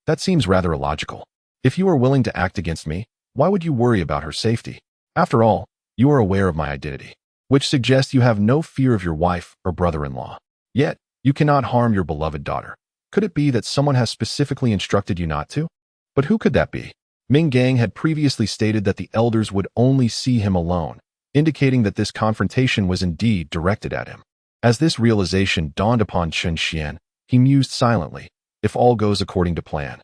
[SPEAKER 1] That seems rather illogical. If you are willing to act against me, why would you worry about her safety? After all, you are aware of my identity, which suggests you have no fear of your wife or brother-in-law. Yet, you cannot harm your beloved daughter. Could it be that someone has specifically instructed you not to? But who could that be? Ming Gang had previously stated that the elders would only see him alone, indicating that this confrontation was indeed directed at him. As this realization dawned upon Chen Xian, he mused silently. If all goes according to plan,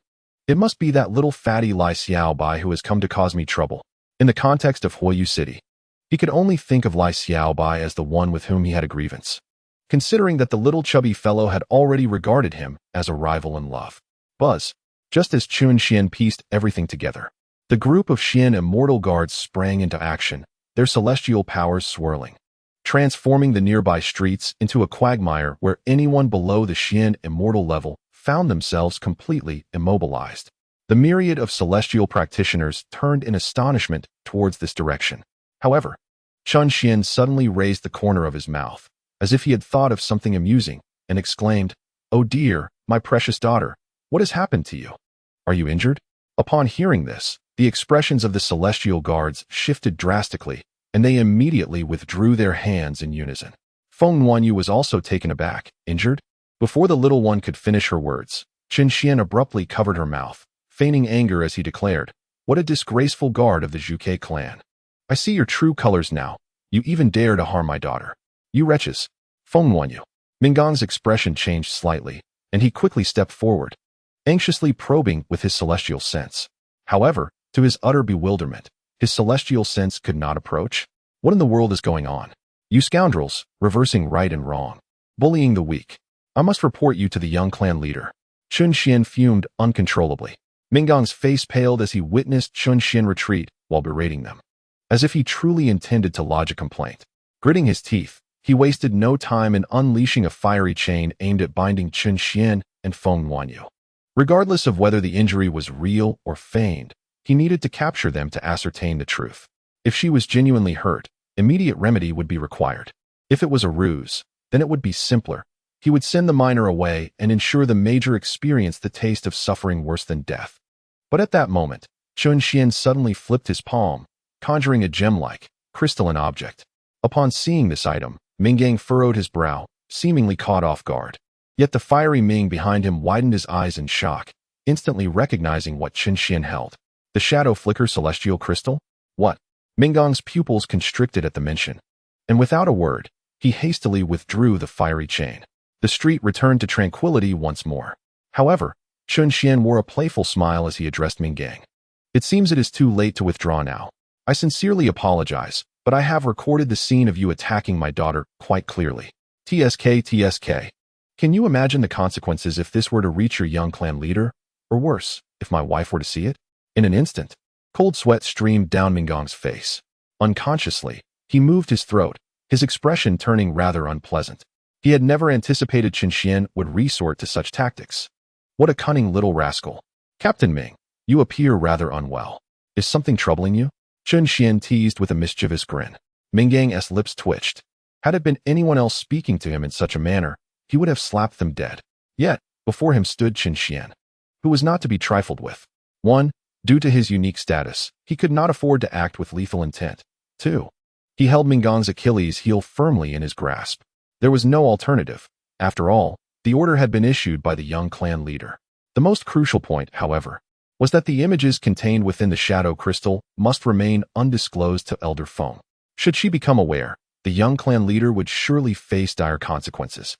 [SPEAKER 1] it must be that little fatty Lai Xiaobai who has come to cause me trouble. In the context of Huoyu City, he could only think of Lai Xiaobai as the one with whom he had a grievance, considering that the little chubby fellow had already regarded him as a rival in love. Buzz. Just as Chen Xian pieced everything together, the group of Xian immortal guards sprang into action, their celestial powers swirling, transforming the nearby streets into a quagmire where anyone below the Xian immortal level found themselves completely immobilized. The myriad of celestial practitioners turned in astonishment towards this direction. However, Chen Xian suddenly raised the corner of his mouth, as if he had thought of something amusing, and exclaimed, "Oh dear, my precious daughter, what has happened to you? Are you injured?" Upon hearing this, The expressions of the celestial guards shifted drastically, and they immediately withdrew their hands in unison. Feng Wanyu was also taken aback. Injured? Before the little one could finish her words, Chen Xian abruptly covered her mouth, feigning anger as he declared, "What a disgraceful guard of the Zhuke clan. I see your true colors now. You even dare to harm my daughter. You wretches." Feng Wanyu. Minggang's expression changed slightly, and he quickly stepped forward, anxiously probing with his celestial sense. However, to his utter bewilderment, his celestial sense could not approach. What in the world is going on? You scoundrels, reversing right and wrong, bullying the weak. I must report you to the young clan leader. Chun Xian fumed uncontrollably. Minggang's face paled as he witnessed Chun Xian retreat while berating them, as if he truly intended to lodge a complaint. Gritting his teeth, he wasted no time in unleashing a fiery chain aimed at binding Chun Xian and Feng Wanyu. Regardless of whether the injury was real or feigned, he needed to capture them to ascertain the truth. If she was genuinely hurt, immediate remedy would be required. If it was a ruse, then it would be simpler. He would send the minor away and ensure the major experienced the taste of suffering worse than death. But at that moment, Chun Xian suddenly flipped his palm, conjuring a gem-like, crystalline object. Upon seeing this item, Minggang furrowed his brow, seemingly caught off guard. Yet the fiery Ming behind him widened his eyes in shock, instantly recognizing what Chun Xian held. The shadow flicker celestial crystal? What? Minggang's pupils constricted at the mention, and without a word, he hastily withdrew the fiery chain. The street returned to tranquility once more. However, Chun Xian wore a playful smile as he addressed Minggang. It seems it is too late to withdraw now. I sincerely apologize, but I have recorded the scene of you attacking my daughter quite clearly. TSK. Can you imagine the consequences if this were to reach your young clan leader? Or worse, if my wife were to see it? In an instant, cold sweat streamed down Minggang's face. Unconsciously, he moved his throat, his expression turning rather unpleasant. He had never anticipated Chun Xian would resort to such tactics. What a cunning little rascal. Captain Ming, you appear rather unwell. Is something troubling you? Chun Xian teased with a mischievous grin. Minggang's lips twitched. Had it been anyone else speaking to him in such a manner, he would have slapped them dead. Yet, before him stood Chun Xian, who was not to be trifled with. 1. Due to his unique status, he could not afford to act with lethal intent. 2. He held Minggang's Achilles heel firmly in his grasp. There was no alternative. After all, the order had been issued by the young clan leader. The most crucial point, however, was that the images contained within the shadow crystal must remain undisclosed to Elder Feng. Should she become aware, the young clan leader would surely face dire consequences.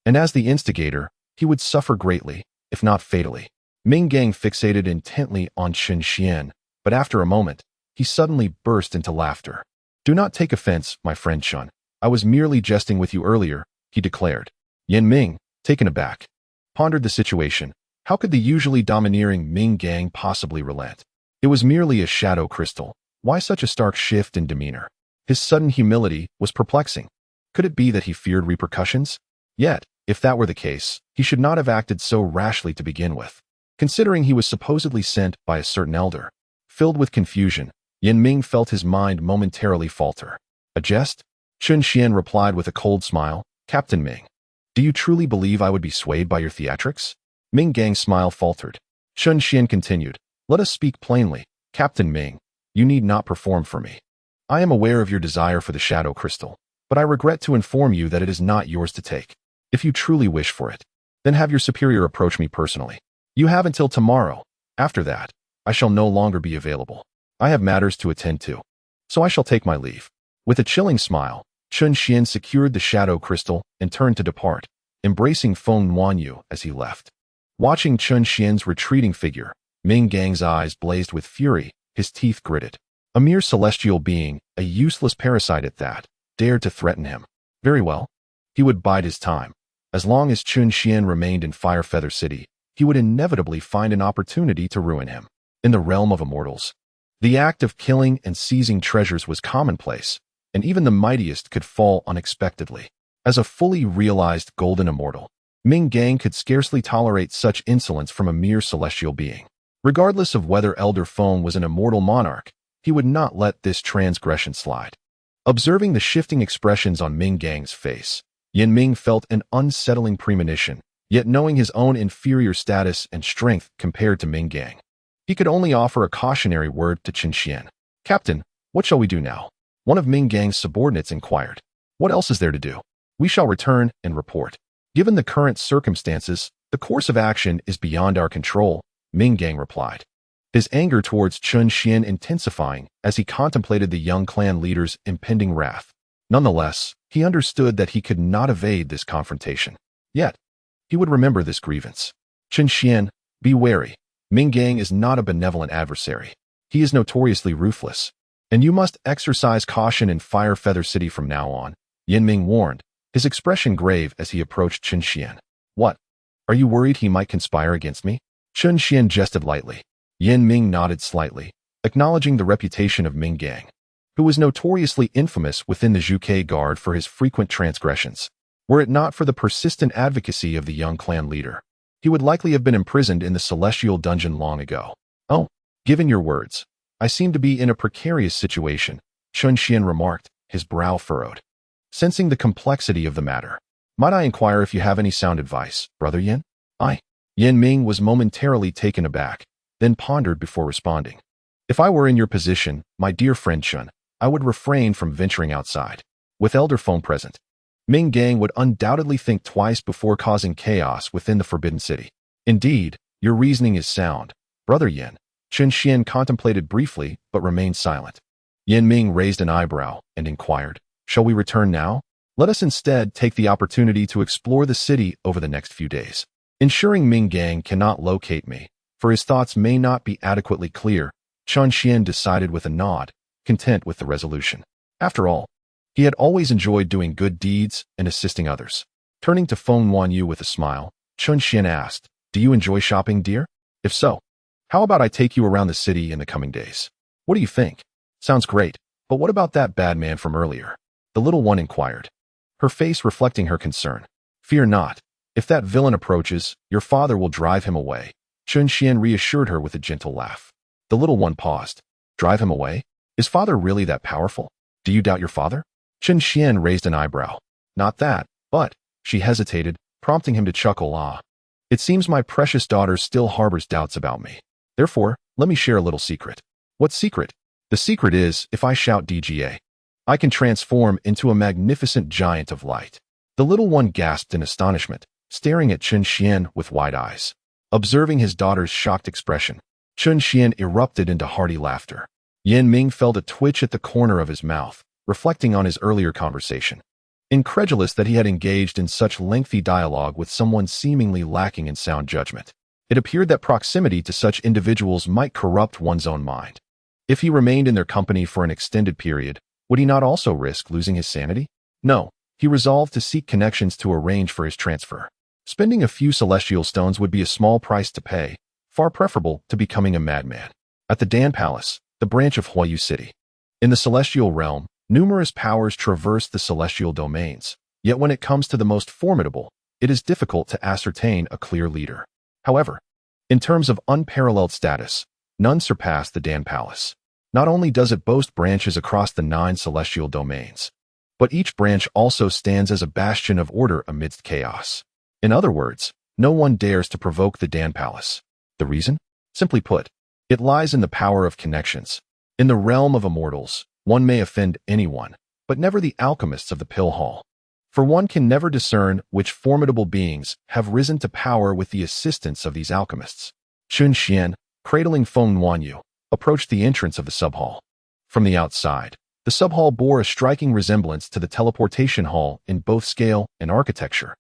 [SPEAKER 1] And as the instigator, he would suffer greatly, if not fatally. Minggang fixated intently on Chun Xian, but after a moment, he suddenly burst into laughter. Do not take offense, my friend Chun. I was merely jesting with you earlier, he declared. Yan Ming, taken aback, pondered the situation. How could the usually domineering Minggang possibly relent? It was merely a shadow crystal. Why such a stark shift in demeanor? His sudden humility was perplexing. Could it be that he feared repercussions? Yet, if that were the case, he should not have acted so rashly to begin with. Considering he was supposedly sent by a certain elder. Filled with confusion, Yan Ming felt his mind momentarily falter. A jest? Chun Xian replied with a cold smile. Captain Ming, do you truly believe I would be swayed by your theatrics? Minggang's smile faltered. Chun Xian continued. Let us speak plainly. Captain Ming, you need not perform for me. I am aware of your desire for the shadow crystal, but I regret to inform you that it is not yours to take. If you truly wish for it, then have your superior approach me personally. You have until tomorrow. After that, I shall no longer be available. I have matters to attend to. So I shall take my leave. With a chilling smile, Chun Xian secured the shadow crystal and turned to depart, embracing Feng Wanyu as he left. Watching Chun Xian's retreating figure, Minggang's eyes blazed with fury, his teeth gritted. A mere celestial being, a useless parasite at that, dared to threaten him. Very well. He would bide his time. As long as Chun Xian remained in Firefeather City, he would inevitably find an opportunity to ruin him. In the realm of immortals, the act of killing and seizing treasures was commonplace, and even the mightiest could fall unexpectedly. As a fully realized golden immortal, Minggang could scarcely tolerate such insolence from a mere celestial being. Regardless of whether Elder Feng was an immortal monarch, he would not let this transgression slide. Observing the shifting expressions on Minggang's face, Yan Ming felt an unsettling premonition, yet knowing his own inferior status and strength compared to Minggang, He could only offer a cautionary word to Chen Xian. "Captain, what shall we do now?" One of Ming Gang's subordinates inquired. "What else is there to do? We shall return and report. Given the current circumstances, the course of action is beyond our control," Ming Gang replied, his anger towards Chen Xian intensifying as he contemplated the young clan leader's impending wrath. Nonetheless, he understood that he could not evade this confrontation. Yet, he would remember this grievance. "Chen Xian, be wary. Ming Gang is not a benevolent adversary. He is notoriously ruthless, and you must exercise caution in Fire Feather City from now on," Yan Ming warned, his expression grave as he approached Chen Xian. "What? Are you worried he might conspire against me?" Chen Xian jested lightly. Yan Ming nodded slightly, acknowledging the reputation of Ming Gang, who was notoriously infamous within the Zhuge Guard for his frequent transgressions. Were it not for the persistent advocacy of the young clan leader, he would likely have been imprisoned in the Celestial Dungeon long ago. "Oh, given your words, I seem to be in a precarious situation," Chen Xian remarked, his brow furrowed. Sensing the complexity of the matter, "Might I inquire if you have any sound advice, Brother Yan?" Yan Ming was momentarily taken aback, then pondered before responding. "If I were in your position, my dear friend Chen, I would refrain from venturing outside. With Elder Phone present, Ming Gang would undoubtedly think twice before causing chaos within the Forbidden City." "Indeed, your reasoning is sound, Brother Yan." Chen Xian contemplated briefly, but remained silent. Yan Ming raised an eyebrow and inquired, "Shall we return now? Let us instead take the opportunity to explore the city over the next few days. Ensuring Ming Gang cannot locate me, for his thoughts may not be adequately clear," Chen Xian decided with a nod, content with the resolution. After all, he had always enjoyed doing good deeds and assisting others. Turning to Feng Wanyu with a smile, Chen Xian asked, "Do you enjoy shopping, dear? If so, how about I take you around the city in the coming days? What do you think?" "Sounds great, but what about that bad man from earlier?" the little one inquired, her face reflecting her concern. "Fear not. If that villain approaches, your father will drive him away," Chen Xian reassured her with a gentle laugh. The little one paused. "Drive him away? Is father really that powerful? Do you doubt your father?" Chen Xian raised an eyebrow. "Not that, but," she hesitated, prompting him to chuckle. "It seems my precious daughter still harbors doubts about me. Therefore, let me share a little secret." "What secret?" "The secret is, if I shout DGA, I can transform into a magnificent giant of light." The little one gasped in astonishment, staring at Chen Xian with wide eyes. Observing his daughter's shocked expression, Chen Xian erupted into hearty laughter. Yan Ming felt a twitch at the corner of his mouth, reflecting on his earlier conversation. Incredulous that he had engaged in such lengthy dialogue with someone seemingly lacking in sound judgment, it appeared that proximity to such individuals might corrupt one's own mind. If he remained in their company for an extended period, would he not also risk losing his sanity? No, he resolved to seek connections to arrange for his transfer. Spending a few celestial stones would be a small price to pay, far preferable to becoming a madman. At the Dan Palace, the branch of Huayu City. In the celestial realm, numerous powers traverse the celestial domains, yet when it comes to the most formidable, it is difficult to ascertain a clear leader. However, in terms of unparalleled status, none surpass the Dan Palace. Not only does it boast branches across the 9 celestial domains, but each branch also stands as a bastion of order amidst chaos. In other words, no one dares to provoke the Dan Palace. The reason? Simply put, it lies in the power of connections. In the realm of immortals, one may offend anyone, but never the alchemists of the Pill Hall. For one can never discern which formidable beings have risen to power with the assistance of these alchemists. Chen Xian, cradling Feng Wanyu, approached the entrance of the sub-hall. From the outside, the sub-hall bore a striking resemblance to the teleportation hall in both scale and architecture.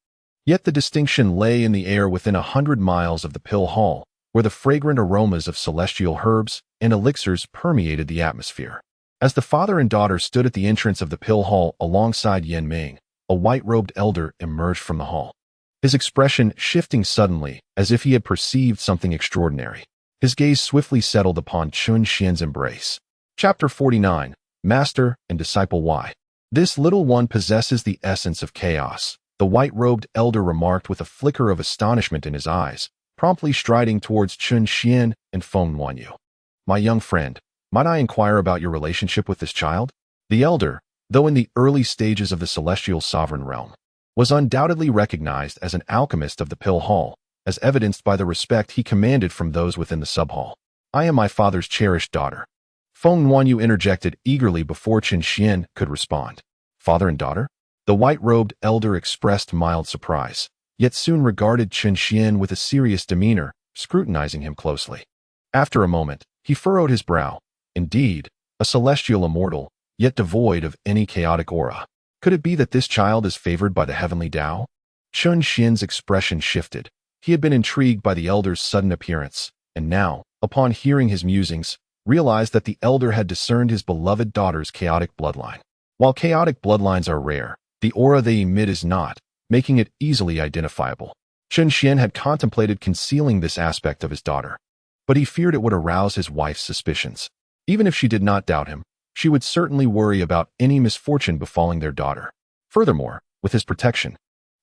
[SPEAKER 1] Yet the distinction lay in the air within 100 miles of the Pill Hall, where the fragrant aromas of celestial herbs and elixirs permeated the atmosphere. As the father and daughter stood at the entrance of the Pill Hall alongside Yan Ming, a white-robed elder emerged from the hall, his expression shifting suddenly as if he had perceived something extraordinary. His gaze swiftly settled upon Chen Xian's embrace. Chapter 49, Master and Disciple Y. "This little one possesses the essence of chaos," the white-robed elder remarked with a flicker of astonishment in his eyes, promptly striding towards Chen Xian and Feng Wanyu. "My young friend, might I inquire about your relationship with this child?" The elder, though in the early stages of the celestial sovereign realm, was undoubtedly recognized as an alchemist of the Pill Hall, as evidenced by the respect he commanded from those within the sub-hall. I am my father's cherished daughter. Feng Nuanyu interjected eagerly before Chen Xian could respond. Father and daughter? The white-robed elder expressed mild surprise, yet soon regarded Chen Xian with a serious demeanor, scrutinizing him closely. After a moment, he furrowed his brow. Indeed, a celestial immortal, yet devoid of any chaotic aura. Could it be that this child is favored by the heavenly Tao? Chen Xian's expression shifted. He had been intrigued by the elder's sudden appearance, and now, upon hearing his musings, realized that the elder had discerned his beloved daughter's chaotic bloodline. While chaotic bloodlines are rare, the aura they emit is not, making it easily identifiable. Chen Xian had contemplated concealing this aspect of his daughter, but he feared it would arouse his wife's suspicions. Even if she did not doubt him, she would certainly worry about any misfortune befalling their daughter. Furthermore, with his protection,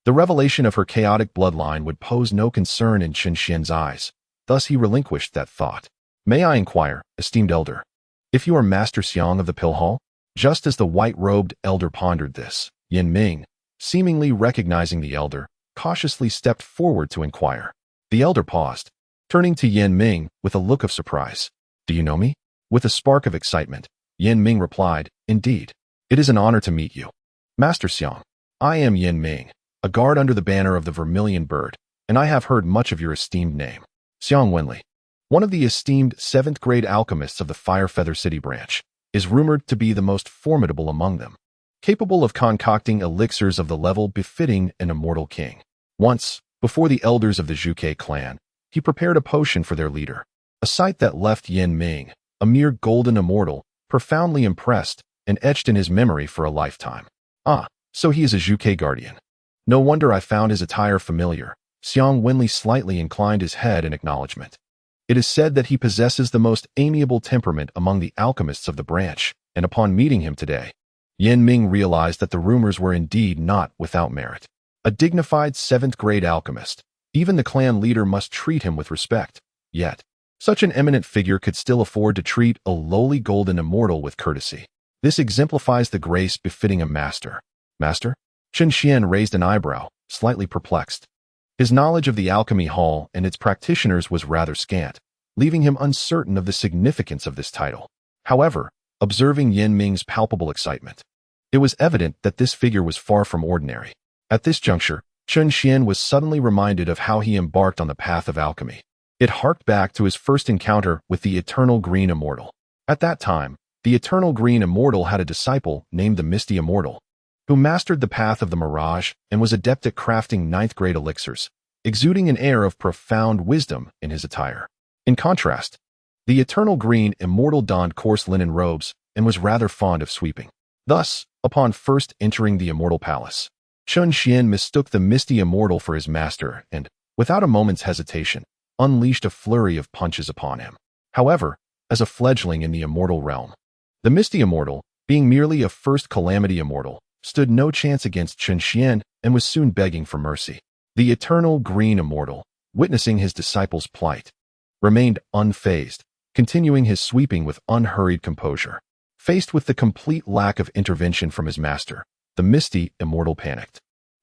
[SPEAKER 1] the revelation of her chaotic bloodline would pose no concern in Chen Xian's eyes. Thus he relinquished that thought. May I inquire, esteemed elder, if you are Master Xiang of the Pill Hall? Just as the white-robed elder pondered this, Yin Ming, seemingly recognizing the elder, cautiously stepped forward to inquire. The elder paused, turning to Yin Ming with a look of surprise. Do you know me? With a spark of excitement, Yin Ming replied, Indeed. It is an honor to meet you. Master Xiang, I am Yin Ming, a guard under the banner of the Vermilion Bird, and I have heard much of your esteemed name. Xiang Wenli, one of the esteemed 7th-grade alchemists of the Firefeather City branch, is rumored to be the most formidable among them, capable of concocting elixirs of the level befitting an immortal king. Once, before the elders of the Zhuke clan, he prepared a potion for their leader, a sight that left Yin Ming, a mere golden immortal, profoundly impressed and etched in his memory for a lifetime. Ah, so he is a Zhuke guardian. No wonder I found his attire familiar. Xiang Wenli slightly inclined his head in acknowledgment. It is said that he possesses the most amiable temperament among the alchemists of the branch, and upon meeting him today, Yin Ming realized that the rumors were indeed not without merit. A dignified 7th-grade alchemist, even the clan leader must treat him with respect. Yet, such an eminent figure could still afford to treat a lowly golden immortal with courtesy. This exemplifies the grace befitting a master. Master? Chen Xian raised an eyebrow, slightly perplexed. His knowledge of the alchemy hall and its practitioners was rather scant, leaving him uncertain of the significance of this title. However, observing Yin Ming's palpable excitement, it was evident that this figure was far from ordinary. At this juncture, Chen Xian was suddenly reminded of how he embarked on the path of alchemy. It harked back to his first encounter with the Eternal Green Immortal. At that time, the Eternal Green Immortal had a disciple named the Misty Immortal, who mastered the path of the mirage and was adept at crafting 9th-grade elixirs, exuding an air of profound wisdom in his attire. In contrast, the Eternal Green Immortal donned coarse linen robes and was rather fond of sweeping. Thus, upon first entering the Immortal Palace, Chen Xian mistook the Misty Immortal for his master and, without a moment's hesitation, unleashed a flurry of punches upon him. However, as a fledgling in the immortal realm, the Misty Immortal, being merely a first calamity immortal, stood no chance against Chen Xian and was soon begging for mercy. The Eternal Green Immortal, witnessing his disciple's plight, remained unfazed, continuing his sweeping with unhurried composure. Faced with the complete lack of intervention from his master, the Misty Immortal panicked,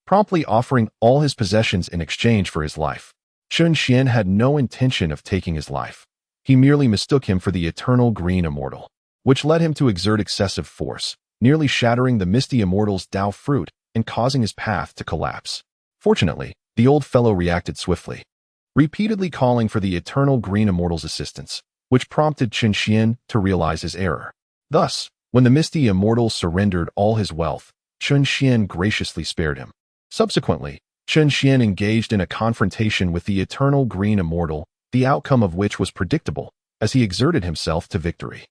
[SPEAKER 1] promptly offering all his possessions in exchange for his life. Chen Xian had no intention of taking his life. He merely mistook him for the Eternal Green Immortal, which led him to exert excessive force, nearly shattering the Misty Immortal's Tao fruit and causing his path to collapse. Fortunately, the old fellow reacted swiftly, repeatedly calling for the Eternal Green Immortal's assistance, which prompted Chen Xian to realize his error. Thus, when the Misty Immortal surrendered all his wealth, Chen Xian graciously spared him. Subsequently, Chen Xian engaged in a confrontation with the Eternal Green Immortal, the outcome of which was predictable, as he exerted himself to victory.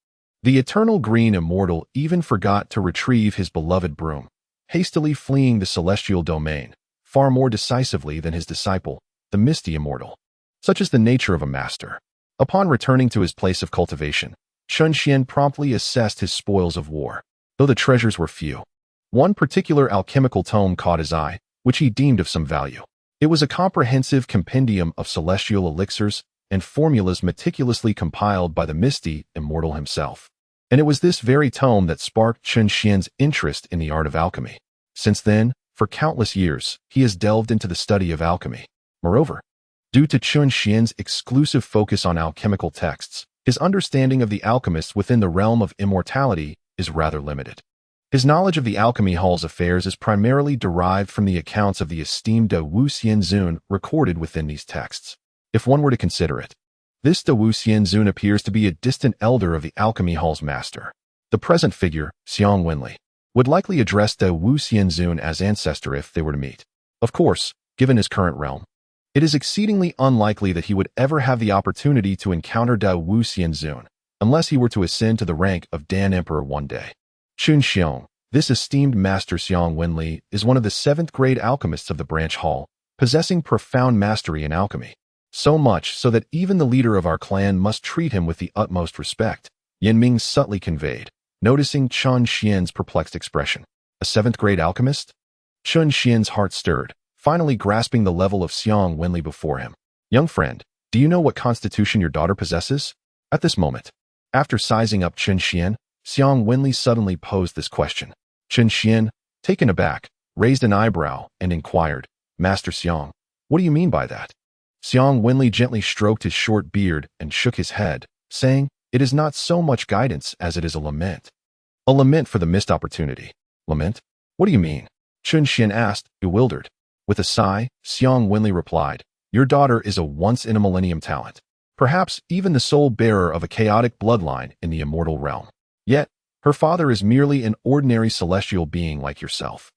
[SPEAKER 1] The Eternal Green Immortal even forgot to retrieve his beloved broom, hastily fleeing the celestial domain, far more decisively than his disciple, the Misty Immortal. Such is the nature of a master. Upon returning to his place of cultivation, Chen Xian promptly assessed his spoils of war, though the treasures were few. One particular alchemical tome caught his eye, which he deemed of some value. It was a comprehensive compendium of celestial elixirs and formulas meticulously compiled by the Misty Immortal himself. And it was this very tome that sparked Chen Xian's interest in the art of alchemy. Since then, for countless years, he has delved into the study of alchemy. Moreover, due to Chen Xian's exclusive focus on alchemical texts, His understanding of the alchemists within the realm of immortality is rather limited. His knowledge of the alchemy hall's affairs is primarily derived from the accounts of the esteemed De Wu Xianzun recorded within these texts. If one were to consider it, this De Wu Xianzun appears to be a distant elder of the alchemy hall's master. The present figure, Xiang Wenli, would likely address De Wu Xianzun as ancestor if they were to meet. Of course, given his current realm, it is exceedingly unlikely that he would ever have the opportunity to encounter De Wu Xianzun, unless he were to ascend to the rank of Dan Emperor one day. Chun Xiong, this esteemed master Xiang Wenli, is one of the 7th grade alchemists of the branch hall, possessing profound mastery in alchemy. So much so that even the leader of our clan must treat him with the utmost respect, Yan Ming subtly conveyed, noticing Chun Xian's perplexed expression. A 7th grade alchemist? Chun Xian's heart stirred, finally grasping the level of Xiang Wenli before him. Young friend, do you know what constitution your daughter possesses? At this moment, after sizing up Chun Xian, Xiang Wenli suddenly posed this question. Chun Xian, taken aback, raised an eyebrow and inquired, Master Xiang, what do you mean by that? Xiang Wenli gently stroked his short beard and shook his head, saying, it is not so much guidance as it is a lament. A lament for the missed opportunity. Lament? What do you mean? Chun Xian asked, bewildered. With a sigh, Xiang Wenli replied, your daughter is a once-in-a-millennium talent, perhaps even the sole bearer of a chaotic bloodline in the immortal realm. Yet, her father is merely an ordinary celestial being like yourself.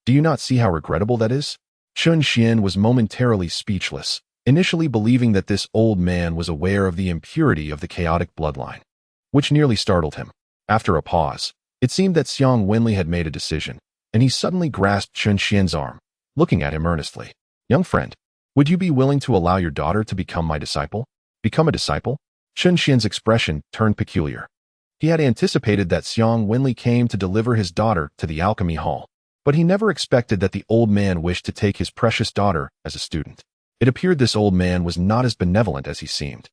[SPEAKER 1] Do you not see how regrettable that is? Chun Xian was momentarily speechless, initially believing that this old man was aware of the impurity of the chaotic bloodline, which nearly startled him. After a pause, it seemed that Xiang Wenli had made a decision, and he suddenly grasped Chun Xian's arm, looking at him earnestly. Young friend, would you be willing to allow your daughter to become my disciple? Become a disciple? Chun Xian's expression turned peculiar. He had anticipated that Xiang Wenli came to deliver his daughter to the alchemy hall, but he never expected that the old man wished to take his precious daughter as a student. It appeared this old man was not as benevolent as he seemed.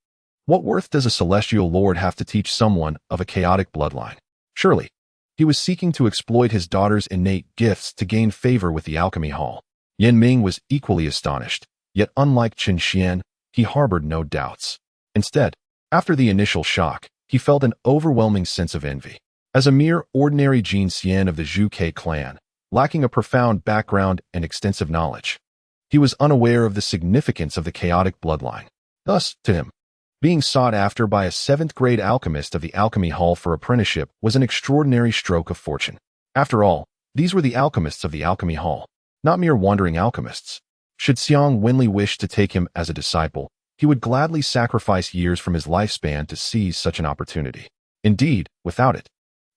[SPEAKER 1] What worth does a celestial lord have to teach someone of a chaotic bloodline? Surely, he was seeking to exploit his daughter's innate gifts to gain favor with the alchemy hall. Yan Ming was equally astonished, yet unlike Chun Xian, he harbored no doubts. Instead, after the initial shock, he felt an overwhelming sense of envy. As a mere ordinary Jin Xian of the Zhu Ke clan, lacking a profound background and extensive knowledge, he was unaware of the significance of the chaotic bloodline. Thus, to him, being sought after by a 7th grade alchemist of the alchemy hall for apprenticeship was an extraordinary stroke of fortune. After all, these were the alchemists of the alchemy hall, not mere wandering alchemists. Should Xiang Wenli wish to take him as a disciple, he would gladly sacrifice years from his lifespan to seize such an opportunity. Indeed, without it,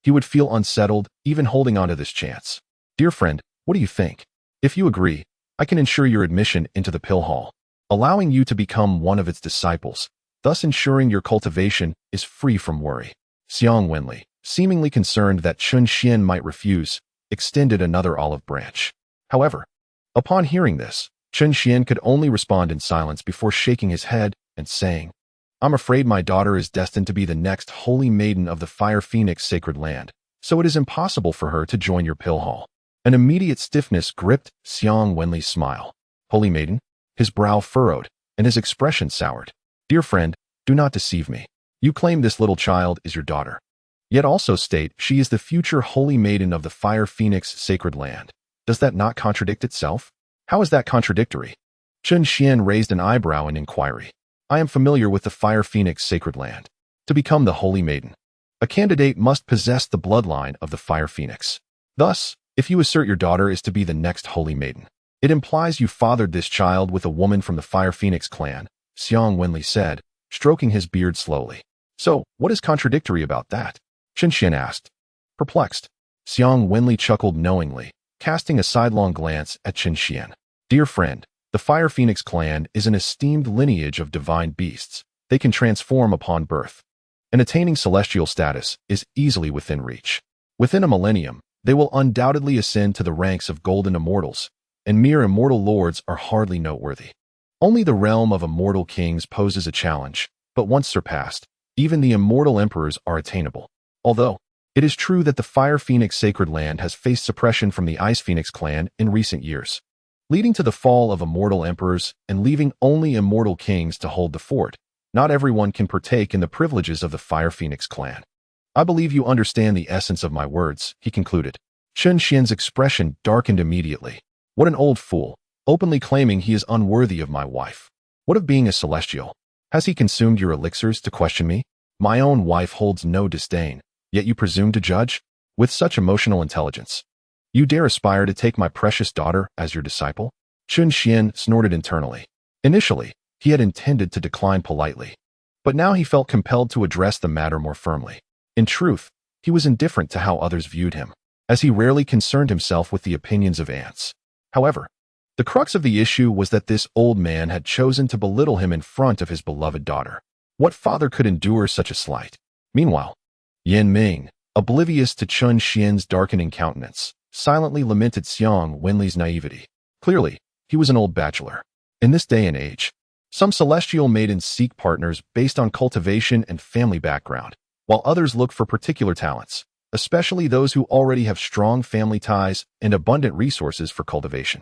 [SPEAKER 1] he would feel unsettled even holding on to this chance. Dear friend, what do you think? If you agree, I can ensure your admission into the Pill Hall, allowing you to become one of its disciples, thus ensuring your cultivation is free from worry. Xiang Wenli, seemingly concerned that Chun Xian might refuse, extended another olive branch. However, upon hearing this, Chun Xian could only respond in silence before shaking his head and saying, I'm afraid my daughter is destined to be the next holy maiden of the Fire Phoenix sacred land, so it is impossible for her to join your Pill Hall. An immediate stiffness gripped Xiang Wenli's smile. Holy maiden? His brow furrowed, and his expression soured. Dear friend, do not deceive me. You claim this little child is your daughter, yet also state she is the future holy maiden of the Fire Phoenix sacred land. Does that not contradict itself? How is that contradictory? Chun Xian raised an eyebrow in inquiry. I am familiar with the Fire Phoenix sacred land. To become the holy maiden, a candidate must possess the bloodline of the Fire Phoenix. Thus, if you assert your daughter is to be the next holy maiden, it implies you fathered this child with a woman from the Fire Phoenix clan, Xiang Wenli said, stroking his beard slowly. So, what is contradictory about that? Chun Xian asked. Perplexed, Xiang Wenli chuckled knowingly, casting a sidelong glance at Chun Xian. Dear friend, the Fire Phoenix clan is an esteemed lineage of divine beasts. They can transform upon birth, and attaining celestial status is easily within reach. Within a millennium, they will undoubtedly ascend to the ranks of golden immortals, and mere immortal lords are hardly noteworthy. Only the realm of immortal kings poses a challenge, but once surpassed, even the immortal emperors are attainable. Although, it is true that the Fire Phoenix sacred land has faced suppression from the Ice Phoenix clan in recent years, leading to the fall of immortal emperors and leaving only immortal kings to hold the fort. Not everyone can partake in the privileges of the Fire Phoenix clan. I believe you understand the essence of my words, he concluded. Chen Xian's expression darkened immediately. What an old fool, openly claiming he is unworthy of my wife. What of being a celestial? Has he consumed your elixirs to question me? My own wife holds no disdain, yet you presume to judge? With such emotional intelligence. You dare aspire to take my precious daughter as your disciple? Chen Xian snorted internally. Initially, he had intended to decline politely, but now he felt compelled to address the matter more firmly. In truth, he was indifferent to how others viewed him, as he rarely concerned himself with the opinions of ants. However, the crux of the issue was that this old man had chosen to belittle him in front of his beloved daughter. What father could endure such a slight? Meanwhile, Yan Ming, oblivious to Chen Xian's darkening countenance, silently lamented Xiang Wenli's naivety. Clearly, he was an old bachelor. In this day and age, some celestial maidens seek partners based on cultivation and family background, while others look for particular talents, especially those who already have strong family ties and abundant resources for cultivation.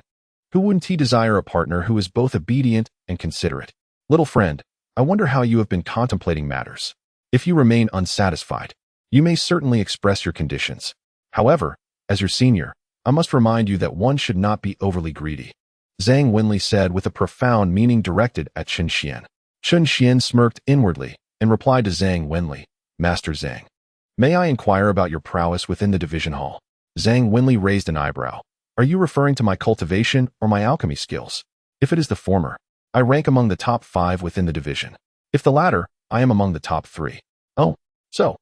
[SPEAKER 1] Who wouldn't he desire a partner who is both obedient and considerate? Little friend, I wonder how you have been contemplating matters. If you remain unsatisfied, you may certainly express your conditions. However, as your senior, I must remind you that one should not be overly greedy. Zhang Wenli said with a profound meaning directed at Chen Xian. Chen Xian smirked inwardly and replied to Zhang Wenli, Master Zhang. May I inquire about your prowess within the division hall? Zhang Wenli raised an eyebrow. Are you referring to my cultivation or my alchemy skills? If it is the former, I rank among the top 5 within the division. If the latter, I am among the top 3. Oh, so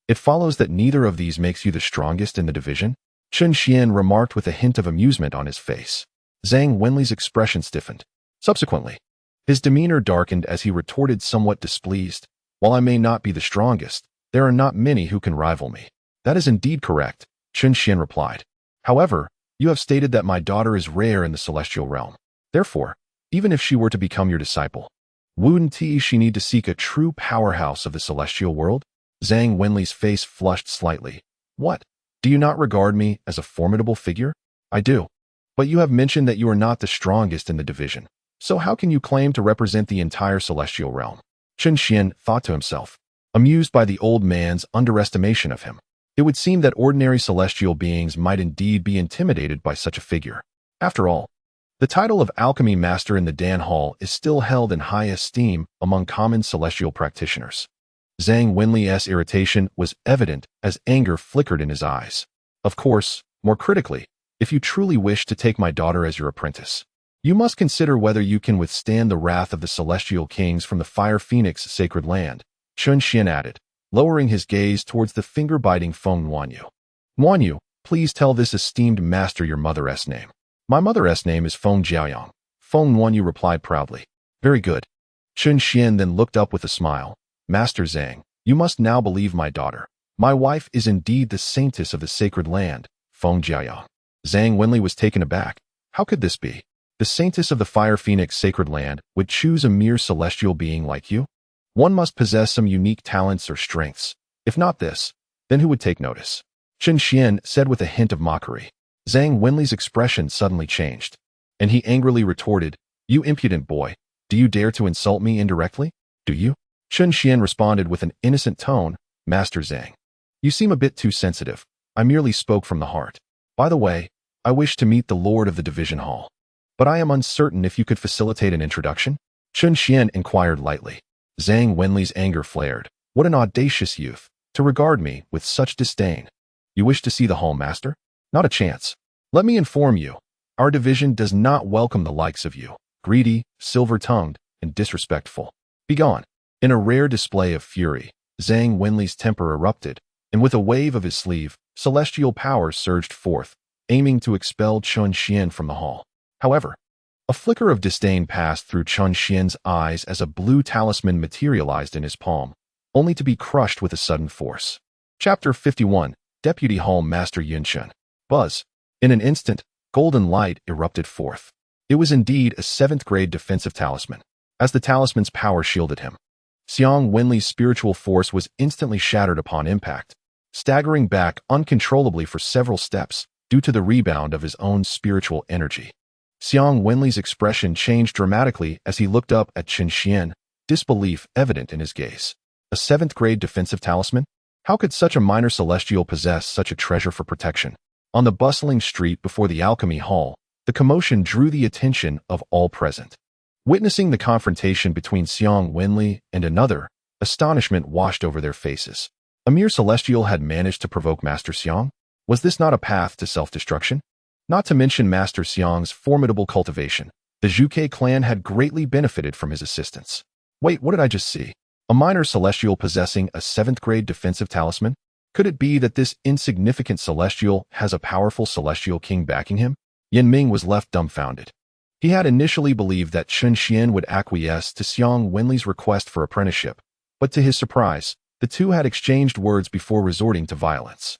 [SPEAKER 1] it follows that neither of these makes you the strongest in the division? Chen Xian remarked with a hint of amusement on his face. Zhang Wenli's expression stiffened. Subsequently, his demeanor darkened as he retorted somewhat displeased. While I may not be the strongest, there are not many who can rival me. That is indeed correct, Chen Xian replied. However, you have stated that my daughter is rare in the celestial realm. Therefore, even if she were to become your disciple, wouldn't she need to seek a true powerhouse of the celestial world? Zhang Wenli's face flushed slightly. What? Do you not regard me as a formidable figure? I do. But you have mentioned that you are not the strongest in the division. So how can you claim to represent the entire celestial realm? Chen Xian thought to himself, amused by the old man's underestimation of him. It would seem that ordinary celestial beings might indeed be intimidated by such a figure. After all, the title of Alchemy Master in the Dan Hall is still held in high esteem among common celestial practitioners. Zhang Wenli's irritation was evident as anger flickered in his eyes. Of course, more critically, if you truly wish to take my daughter as your apprentice, you must consider whether you can withstand the wrath of the celestial kings from the Fire Phoenix sacred land, Chen Xian added, lowering his gaze towards the finger-biting Feng Nuanyu. Nuanyu, please tell this esteemed master your mother's name. My mother's name is Feng Jiaoyang. Feng Nuanyu replied proudly. Very good. Chen Xian then looked up with a smile. Master Zhang, you must now believe my daughter. My wife is indeed the saintess of the sacred land, Feng Jiaoyang. Zhang Wenli was taken aback. How could this be? The saintess of the Fire Phoenix sacred land would choose a mere celestial being like you? One must possess some unique talents or strengths. If not this, then who would take notice? Chen Xian said with a hint of mockery. Zhang Wenli's expression suddenly changed, and he angrily retorted, You impudent boy, do you dare to insult me indirectly? Do you? Chen Xian responded with an innocent tone, Master Zhang. You seem a bit too sensitive. I merely spoke from the heart. By the way, I wish to meet the Lord of the Division Hall. But I am uncertain if you could facilitate an introduction? Chen Xian inquired lightly. Zhang Wenli's anger flared. What an audacious youth, to regard me with such disdain. You wish to see the Hall Master? Not a chance. Let me inform you, our division does not welcome the likes of you, greedy, silver-tongued, and disrespectful. Begone. In a rare display of fury, Zhang Wenli's temper erupted, and with a wave of his sleeve, celestial power surged forth, aiming to expel Chen Xian from the hall. However, a flicker of disdain passed through Chen Xian's eyes as a blue talisman materialized in his palm, only to be crushed with a sudden force. Chapter 51, Deputy Hall Master Yunchen. Buzz. In an instant, golden light erupted forth. It was indeed a 7th-grade defensive talisman, as the talisman's power shielded him. Xiang Wenli's spiritual force was instantly shattered upon impact, staggering back uncontrollably for several steps due to the rebound of his own spiritual energy. Xiang Wenli's expression changed dramatically as he looked up at Chen Xian, disbelief evident in his gaze. A 7th-grade defensive talisman? How could such a minor celestial possess such a treasure for protection? On the bustling street before the alchemy hall, the commotion drew the attention of all present. Witnessing the confrontation between Xiang Wenli and another, astonishment washed over their faces. A mere celestial had managed to provoke Master Xiang? Was this not a path to self-destruction? Not to mention Master Xiang's formidable cultivation, the Zhuge clan had greatly benefited from his assistance. Wait, what did I just see? A minor celestial possessing a 7th-grade defensive talisman? Could it be that this insignificant celestial has a powerful celestial king backing him? Yan Ming was left dumbfounded. He had initially believed that Chen Xian would acquiesce to Xiang Wenli's request for apprenticeship, but to his surprise, the two had exchanged words before resorting to violence.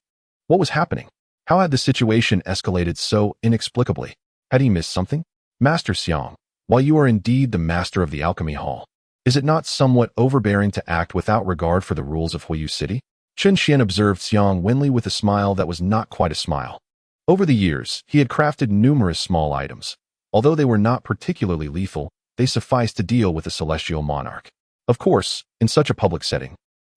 [SPEAKER 1] What was happening? How had the situation escalated so inexplicably? Had he missed something? Master Xiang, while you are indeed the master of the alchemy hall, is it not somewhat overbearing to act without regard for the rules of Huiyu City? Chen Xian observed Xiang Wenli with a smile that was not quite a smile. Over the years, he had crafted numerous small items. Although they were not particularly lethal, they sufficed to deal with a celestial monarch. Of course, in such a public setting,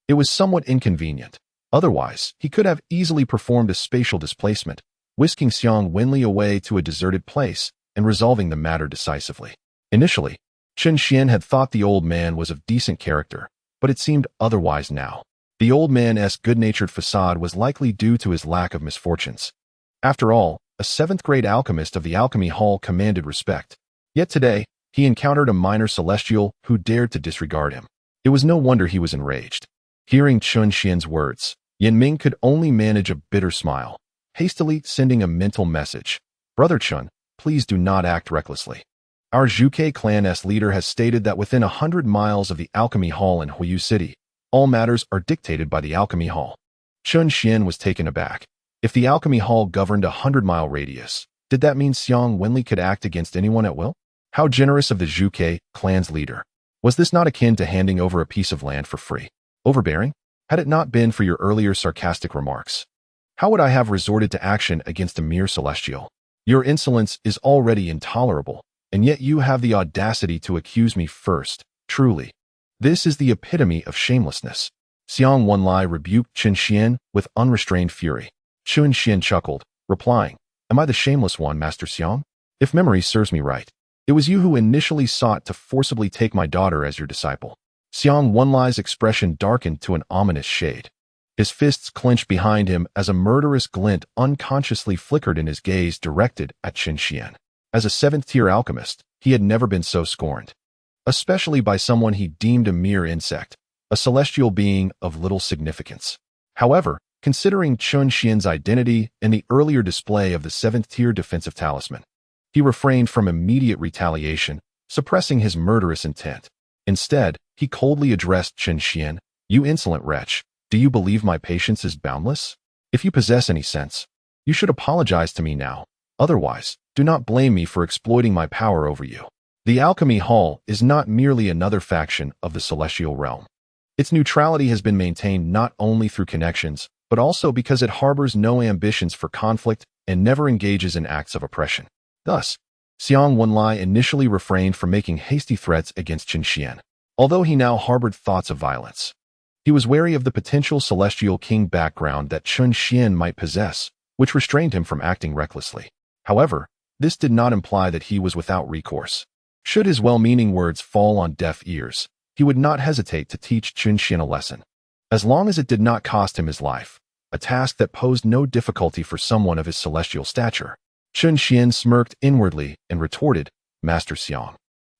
[SPEAKER 1] it was somewhat inconvenient. Otherwise, he could have easily performed a spatial displacement, whisking Xiang Wenli away to a deserted place and resolving the matter decisively. Initially, Chen Xian had thought the old man was of decent character, but it seemed otherwise now. The old man's good-natured facade was likely due to his lack of misfortunes. After all, a 7th-grade alchemist of the alchemy hall commanded respect. Yet today, he encountered a minor celestial who dared to disregard him. It was no wonder he was enraged. Hearing Chen Xian's words, Yan Ming could only manage a bitter smile, hastily sending a mental message. Brother Chen, please do not act recklessly. Our Zhuge clan's leader has stated that within 100 miles of the alchemy hall in Huiyu City, all matters are dictated by the alchemy hall. Chen Xian was taken aback. If the alchemy hall governed a 100-mile radius, did that mean Xiang Wenli could act against anyone at will? How generous of the Zhuge clan's leader. Was this not akin to handing over a piece of land for free? Overbearing? Had it not been for your earlier sarcastic remarks, how would I have resorted to action against a mere celestial? Your insolence is already intolerable, and yet you have the audacity to accuse me first. Truly, this is the epitome of shamelessness. Xiang Wenli rebuked Chen Xian with unrestrained fury. Chen Xian chuckled, replying, Am I the shameless one, Master Xiang? If memory serves me right, it was you who initially sought to forcibly take my daughter as your disciple. Xiang Wenli's expression darkened to an ominous shade. His fists clenched behind him as a murderous glint unconsciously flickered in his gaze directed at Chen Xian. As a 7th-tier alchemist, he had never been so scorned, especially by someone he deemed a mere insect, a celestial being of little significance. However, considering Chen Xian's identity and the earlier display of the 7th-tier defensive talisman, he refrained from immediate retaliation, suppressing his murderous intent. Instead, he coldly addressed Chen Xian, You insolent wretch, do you believe my patience is boundless? If you possess any sense, you should apologize to me now. Otherwise, do not blame me for exploiting my power over you. The Alchemy Hall is not merely another faction of the celestial realm. Its neutrality has been maintained not only through connections, but also because it harbors no ambitions for conflict and never engages in acts of oppression. Thus, Xiang Wenli initially refrained from making hasty threats against Chen Xian, although he now harbored thoughts of violence. He was wary of the potential celestial king background that Chen Xian might possess, which restrained him from acting recklessly. However, this did not imply that he was without recourse. Should his well-meaning words fall on deaf ears, he would not hesitate to teach Chen Xian a lesson, as long as it did not cost him his life, a task that posed no difficulty for someone of his celestial stature. Chen Xian smirked inwardly and retorted, Master Xiang,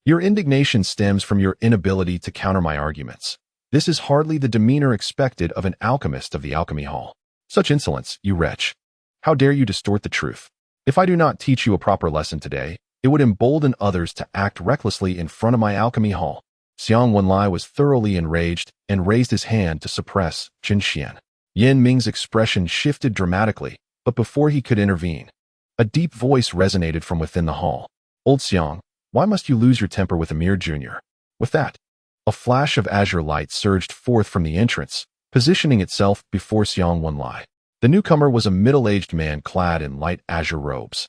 [SPEAKER 1] your indignation stems from your inability to counter my arguments. This is hardly the demeanor expected of an alchemist of the alchemy hall. Such insolence, you wretch. How dare you distort the truth? If I do not teach you a proper lesson today, it would embolden others to act recklessly in front of my alchemy hall. Xiang Wenli was thoroughly enraged and raised his hand to suppress Chen Xian. Yan Ming's expression shifted dramatically, but before he could intervene, a deep voice resonated from within the hall. Old Xiang, why must you lose your temper with a mere junior? With that, a flash of azure light surged forth from the entrance, positioning itself before Xiang Wenli. The newcomer was a middle-aged man clad in light azure robes,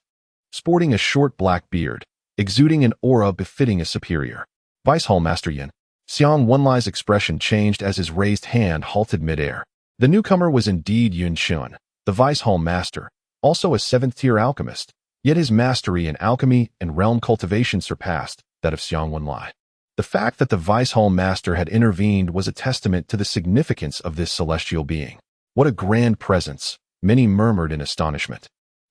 [SPEAKER 1] sporting a short black beard, exuding an aura befitting a superior. Vice Hall Master Yan, Xiang Wenlai's expression changed as his raised hand halted midair. The newcomer was indeed Yun Chun, the Vice Hall Master, also a 7th-tier alchemist, yet his mastery in alchemy and realm cultivation surpassed that of Xiang Wenlai. The fact that the Vice Hall Master had intervened was a testament to the significance of this celestial being. What a grand presence, many murmured in astonishment,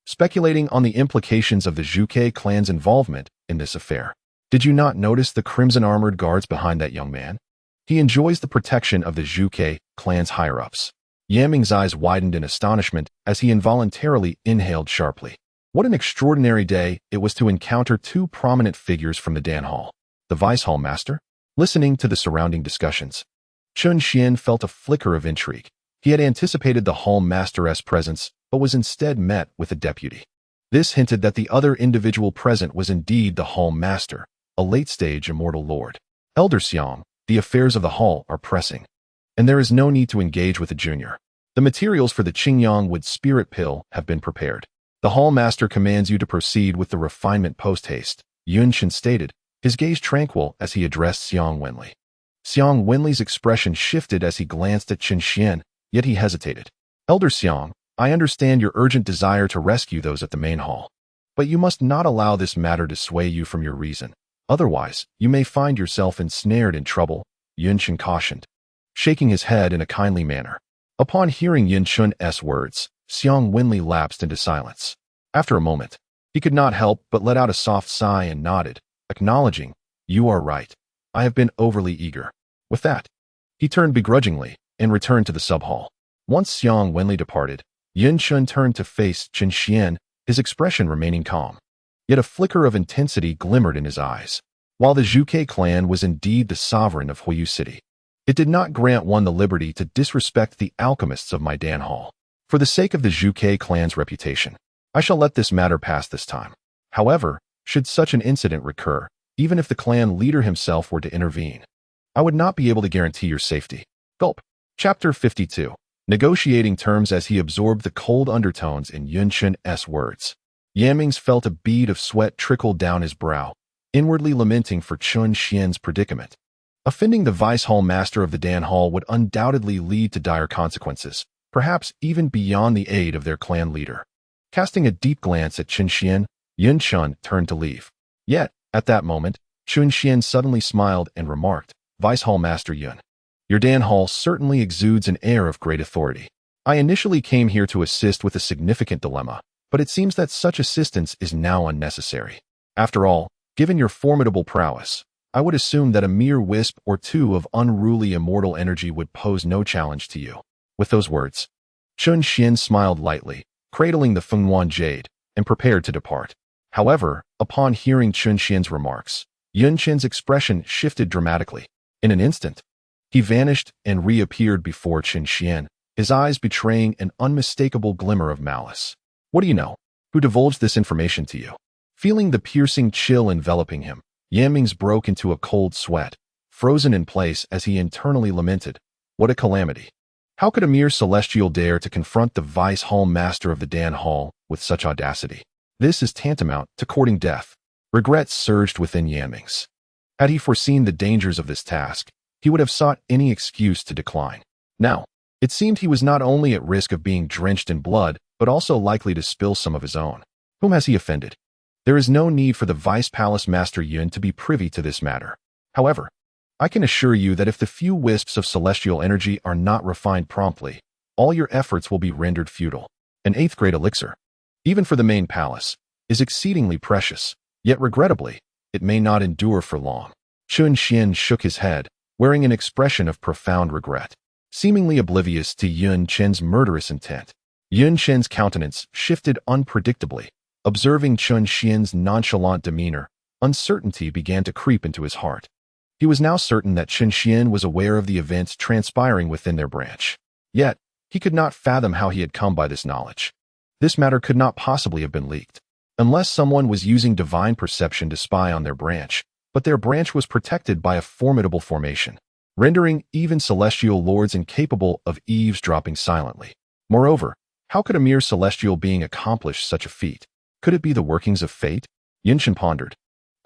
[SPEAKER 1] speculating on the implications of the Zhuge clan's involvement in this affair. Did you not notice the crimson-armored guards behind that young man? He enjoys the protection of the Zhuge clan's higher-ups. Yaming's eyes widened in astonishment as he involuntarily inhaled sharply. What an extraordinary day it was to encounter two prominent figures from the Dan Hall. The Vice Hall Master? Listening to the surrounding discussions, Chun Xian felt a flicker of intrigue. He had anticipated the Hall Master's presence, but was instead met with a deputy. This hinted that the other individual present was indeed the Hall Master, a late-stage immortal lord. Elder Xiang, the affairs of the hall are pressing, and there is no need to engage with a junior. The materials for the Qingyang Wood Spirit Pill have been prepared. The Hall Master commands you to proceed with the refinement post-haste, Yun Chen stated, his gaze tranquil as he addressed Xiang Wenli. Xiang Wenli's expression shifted as he glanced at Qin Xian, yet he hesitated. Elder Xiang, I understand your urgent desire to rescue those at the main hall, but you must not allow this matter to sway you from your reason. Otherwise, you may find yourself ensnared in trouble, Yun Chen cautioned, shaking his head in a kindly manner. Upon hearing Yun Chun's words, Xiang Wenli lapsed into silence. After a moment, he could not help but let out a soft sigh and nodded, acknowledging, you are right. I have been overly eager. With that, he turned begrudgingly and returned to the sub-hall. Once Xiang Wenli departed, Yun Chen turned to face Qin Xian, his expression remaining calm. Yet a flicker of intensity glimmered in his eyes. While the Zhuge clan was indeed the sovereign of Huiyu City, it did not grant one the liberty to disrespect the alchemists of my Dan Hall. For the sake of the Zhuge clan's reputation, I shall let this matter pass this time. However, should such an incident recur, even if the clan leader himself were to intervene, I would not be able to guarantee your safety. Gulp. Chapter 52. Negotiating terms. As he absorbed the cold undertones in Yun Chun's words, Yamings felt a bead of sweat trickle down his brow, inwardly lamenting for Chun Xian's predicament. Offending the Vice Hall Master of the Dan Hall would undoubtedly lead to dire consequences, perhaps even beyond the aid of their clan leader. Casting a deep glance at Qin Xian, Yun Chun turned to leave. Yet, at that moment, Qin Xian suddenly smiled and remarked, Vice Hall Master Yun, your Dan Hall certainly exudes an air of great authority. I initially came here to assist with a significant dilemma, but it seems that such assistance is now unnecessary. After all, given your formidable prowess, I would assume that a mere wisp or two of unruly immortal energy would pose no challenge to you. With those words, Chun Xian smiled lightly, cradling the Fenghuan jade, and prepared to depart. However, upon hearing Chun Xian's remarks, Yun Chen's expression shifted dramatically. In an instant, he vanished and reappeared before Qin Xian, his eyes betraying an unmistakable glimmer of malice. What do you know? Who divulged this information to you? Feeling the piercing chill enveloping him, Yamings broke into a cold sweat, frozen in place as he internally lamented, what a calamity. How could a mere celestial dare to confront the Vice Hall Master of the Dan Hall with such audacity? This is tantamount to courting death. Regret surged within Yamings. Had he foreseen the dangers of this task, he would have sought any excuse to decline. Now, it seemed he was not only at risk of being drenched in blood, but also likely to spill some of his own. Whom has he offended? There is no need for the Vice Palace Master Yun to be privy to this matter. However, I can assure you that if the few wisps of celestial energy are not refined promptly, all your efforts will be rendered futile. An 8th grade elixir, even for the main palace, is exceedingly precious, yet regrettably, it may not endure for long. Chun Xian shook his head, wearing an expression of profound regret. Seemingly oblivious to Yun Chen's murderous intent, Yun Chen's countenance shifted unpredictably. Observing Chun Xian's nonchalant demeanor, uncertainty began to creep into his heart. He was now certain that Qin Xian was aware of the events transpiring within their branch. Yet, he could not fathom how he had come by this knowledge. This matter could not possibly have been leaked, unless someone was using divine perception to spy on their branch, but their branch was protected by a formidable formation, rendering even celestial lords incapable of eavesdropping silently. Moreover, how could a mere celestial being accomplish such a feat? Could it be the workings of fate? Yun Chen pondered.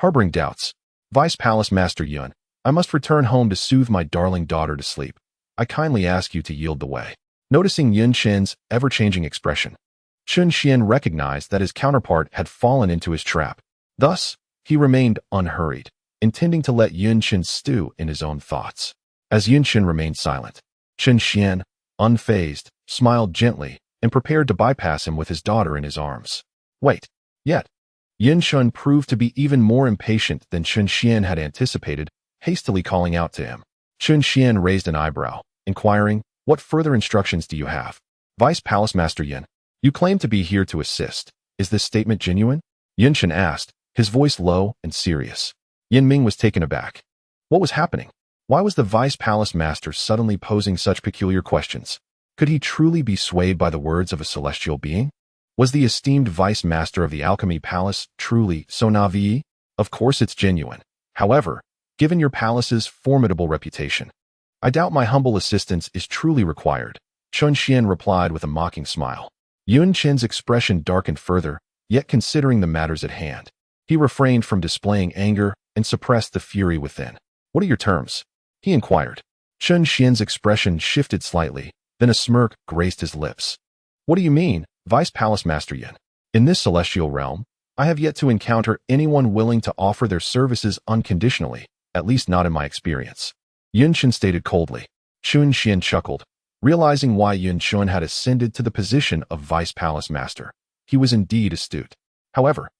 [SPEAKER 1] Harboring doubts, Vice Palace Master Yun, I must return home to soothe my darling daughter to sleep. I kindly ask you to yield the way. Noticing Yun Qin's ever-changing expression, Chun Xian recognized that his counterpart had fallen into his trap. Thus, he remained unhurried, intending to let Yun Qin stew in his own thoughts. As Yun Qin remained silent, Chun Xian, unfazed, smiled gently and prepared to bypass him with his daughter in his arms. Wait. Yet, Yun Qin proved to be even more impatient than Chun Xian had anticipated, hastily calling out to him. Chun Xian raised an eyebrow, inquiring, "What further instructions do you have?" "Vice Palace Master Yin, you claim to be here to assist. Is this statement genuine?" Yun Qin asked, his voice low and serious. Yin Ming was taken aback. What was happening? Why was the Vice Palace Master suddenly posing such peculiar questions? Could he truly be swayed by the words of a celestial being? Was the esteemed Vice Master of the Alchemy Palace truly so naive? Of course it's genuine. However, given your palace's formidable reputation, I doubt my humble assistance is truly required, Chun Xian replied with a mocking smile. Yun Qin's expression darkened further, yet considering the matters at hand, he refrained from displaying anger and suppressed the fury within. What are your terms? He inquired. Chun Xian's expression shifted slightly, then a smirk graced his lips. What do you mean, Vice Palace Master Yin? In this celestial realm, I have yet to encounter anyone willing to offer their services unconditionally, at least not in my experience. Yun Qin stated coldly. Chun Xian chuckled, realizing why Yun Qin had ascended to the position of Vice Palace Master. He was indeed astute. However,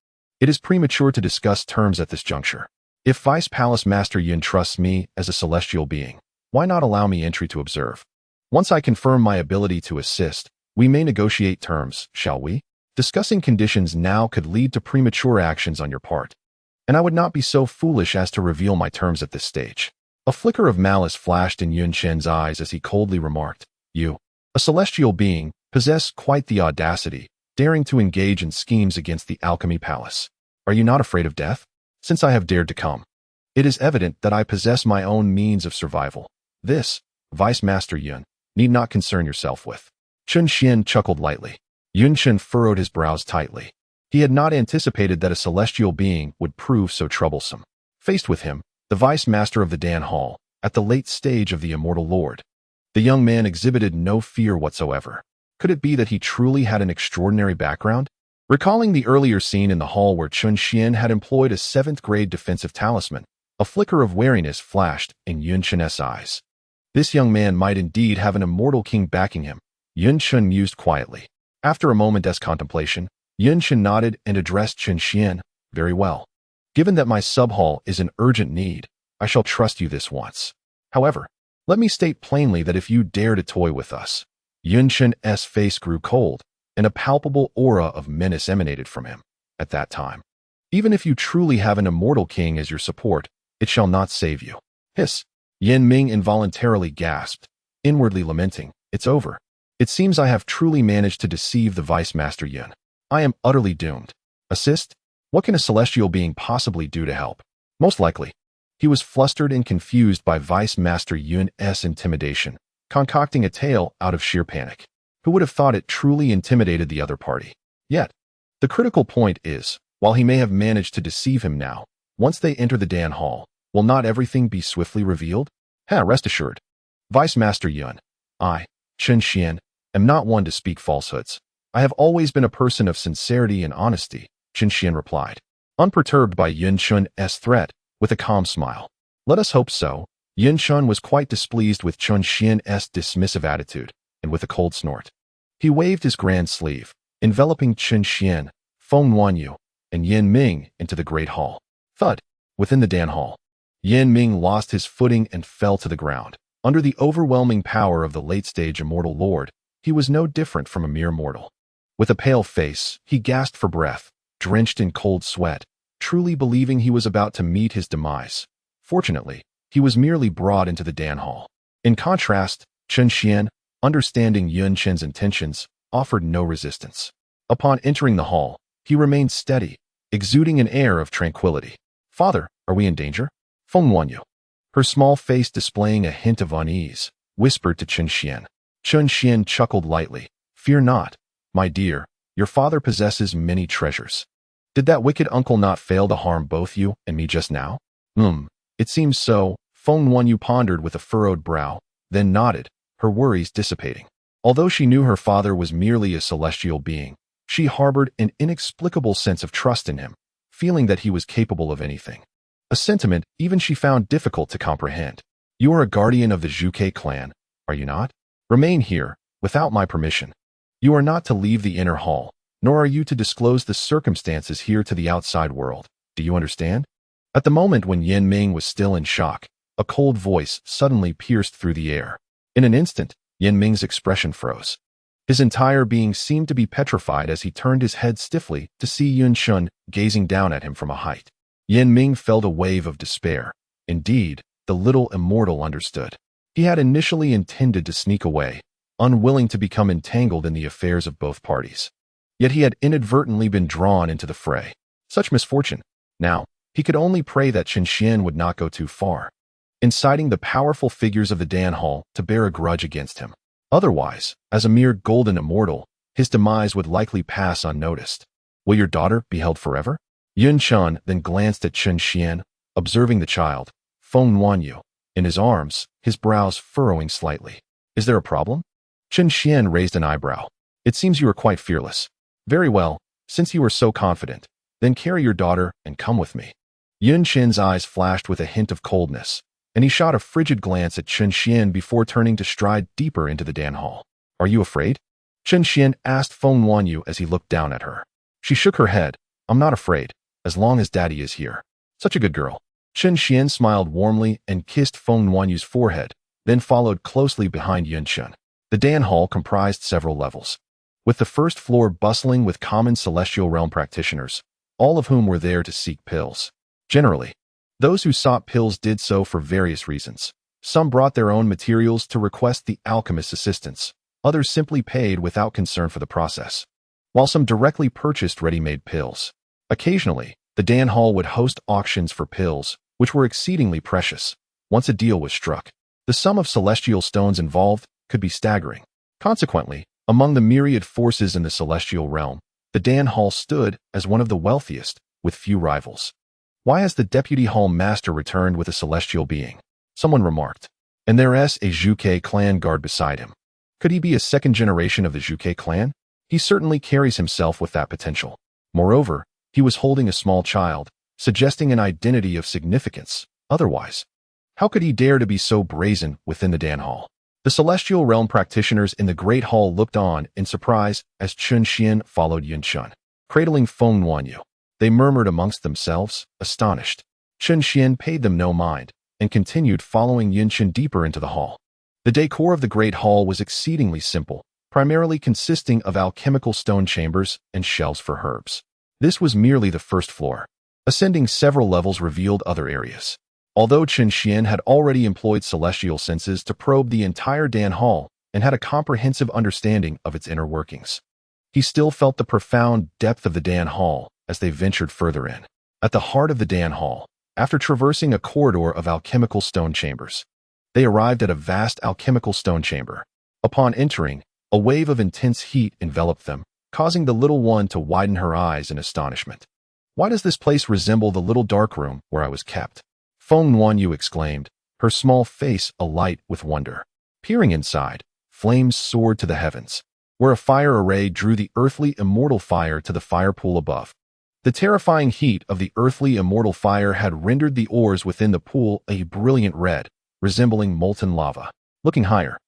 [SPEAKER 1] it is premature to discuss terms at this juncture. If Vice Palace Master Yun trusts me as a celestial being, why not allow me entry to observe? Once I confirm my ability to assist, we may negotiate terms, shall we? Discussing conditions now could lead to premature actions on your part, and I would not be so foolish as to reveal my terms at this stage. A flicker of malice flashed in Yun Qin's eyes as he coldly remarked, "You, a celestial being, possess quite the audacity, daring to engage in schemes against the Alchemy Palace. Are you not afraid of death? Since I have dared to come, it is evident that I possess my own means of survival. This, Vice Master Yun, need not concern yourself with." Chun Xian chuckled lightly. Yun Qin furrowed his brows tightly. He had not anticipated that a celestial being would prove so troublesome. Faced with him, the Vice Master of the Dan Hall, at the late stage of the Immortal Lord, the young man exhibited no fear whatsoever. Could it be that he truly had an extraordinary background? Recalling the earlier scene in the hall where Chun Xian had employed a 7th-grade defensive talisman, a flicker of wariness flashed in Yun Qin's eyes. This young man might indeed have an immortal king backing him, Yun Qin mused quietly. After a moment's contemplation, Yun Qin nodded and addressed Chun Xian. Very well. Given that my sub-hall is in urgent need, I shall trust you this once. However, let me state plainly that if you dare to toy with us, Yun Qin's face grew cold, and a palpable aura of menace emanated from him. At that time, even if you truly have an immortal king as your support, it shall not save you. Hiss. Yin Ming involuntarily gasped, inwardly lamenting, "It's over. It seems I have truly managed to deceive the Vice Master Yun. I am utterly doomed. Assist? What can a celestial being possibly do to help?" Most likely, he was flustered and confused by Vice Master Yun's intimidation, concocting a tale out of sheer panic. Who would have thought it truly intimidated the other party? Yet, the critical point is, while he may have managed to deceive him now, once they enter the Dan Hall, will not everything be swiftly revealed? Rest assured. Vice Master Yun, I, Chun Xian, am not one to speak falsehoods. I have always been a person of sincerity and honesty, Chun Xian replied, unperturbed by Yun Qin's threat, with a calm smile. Let us hope so. Yun Qin was quite displeased with Chun Xian's dismissive attitude, and with a cold snort, he waved his grand sleeve, enveloping Chun Xian, Feng Wanyu, and Yin Ming into the great hall. Thud. Within the Dan Hall, Yin Ming lost his footing and fell to the ground. Under the overwhelming power of the late-stage Immortal Lord, he was no different from a mere mortal. With a pale face, he gasped for breath, drenched in cold sweat, truly believing he was about to meet his demise. Fortunately, he was merely brought into the Dan Hall. In contrast, Chun Xian, understanding Yun Qin's intentions, offered no resistance. Upon entering the hall, he remained steady, exuding an air of tranquility. Father, are we in danger? Feng Wanyu, her small face displaying a hint of unease, whispered to Chun Xian. Chun Xian chuckled lightly. Fear not, my dear, your father possesses many treasures. Did that wicked uncle not fail to harm both you and me just now? It seems so, Feng Wanyu pondered with a furrowed brow, then nodded, her worries dissipating. Although she knew her father was merely a celestial being, she harbored an inexplicable sense of trust in him, feeling that he was capable of anything. A sentiment even she found difficult to comprehend. You are a guardian of the Zhuke clan, are you not? Remain here, without my permission. You are not to leave the inner hall, nor are you to disclose the circumstances here to the outside world. Do you understand? At the moment when Yin Ming was still in shock, a cold voice suddenly pierced through the air. In an instant, Yin Ming's expression froze. His entire being seemed to be petrified as he turned his head stiffly to see Yun Shun gazing down at him from a height. Yin Ming felt a wave of despair. Indeed, the little immortal understood. He had initially intended to sneak away, unwilling to become entangled in the affairs of both parties. Yet he had inadvertently been drawn into the fray. Such misfortune. Now, he could only pray that Chen Xian would not go too far, inciting the powerful figures of the Dan Hall to bear a grudge against him. Otherwise, as a mere golden immortal, his demise would likely pass unnoticed. Will your daughter be held forever? Yun Chun then glanced at Chen Xian, observing the child, Feng Wanyu, in his arms, his brows furrowing slightly. Is there a problem? Chen Xian raised an eyebrow. It seems you are quite fearless. Very well, since you are so confident, then carry your daughter and come with me. Yun Chen's eyes flashed with a hint of coldness, and he shot a frigid glance at Chen Xian before turning to stride deeper into the Dan Hall. Are you afraid? Chen Xian asked Feng Wanyu as he looked down at her. She shook her head. I'm not afraid, as long as Daddy is here. Such a good girl. Chen Xian smiled warmly and kissed Feng Wanyu's forehead, then followed closely behind Yun Chen. The Dan Hall comprised several levels, with the first floor bustling with common celestial realm practitioners, all of whom were there to seek pills. Generally, those who sought pills did so for various reasons. Some brought their own materials to request the alchemist's assistance. Others simply paid without concern for the process, while some directly purchased ready-made pills. Occasionally, the Dan Hall would host auctions for pills, which were exceedingly precious. Once a deal was struck, the sum of celestial stones involved could be staggering. Consequently, among the myriad forces in the celestial realm, the Dan Hall stood as one of the wealthiest, with few rivals. Why has the deputy hall master returned with a celestial being? Someone remarked. And there's a Zhuke clan guard beside him. Could he be a second generation of the Zhuke clan? He certainly carries himself with that potential. Moreover, he was holding a small child, suggesting an identity of significance. Otherwise, how could he dare to be so brazen within the Dan Hall? The celestial realm practitioners in the Great Hall looked on in surprise as Chen Xian followed Yun Chun, cradling Feng Wanyu. They murmured amongst themselves, astonished. Chen Xian paid them no mind and continued following Yun Chen deeper into the hall. The decor of the Great Hall was exceedingly simple, primarily consisting of alchemical stone chambers and shelves for herbs. This was merely the first floor. Ascending several levels revealed other areas. Although Chen Xian had already employed celestial senses to probe the entire Dan Hall and had a comprehensive understanding of its inner workings, he still felt the profound depth of the Dan Hall as they ventured further in. At the heart of the Dan Hall, after traversing a corridor of alchemical stone chambers, they arrived at a vast alchemical stone chamber. Upon entering, a wave of intense heat enveloped them, causing the little one to widen her eyes in astonishment. Why does this place resemble the little dark room where I was kept? Feng Wanyu exclaimed, her small face alight with wonder. Peering inside, flames soared to the heavens, where a fire array drew the earthly immortal fire to the fire pool above. The terrifying heat of the earthly immortal fire had rendered the ores within the pool a brilliant red, resembling molten lava. Looking higher,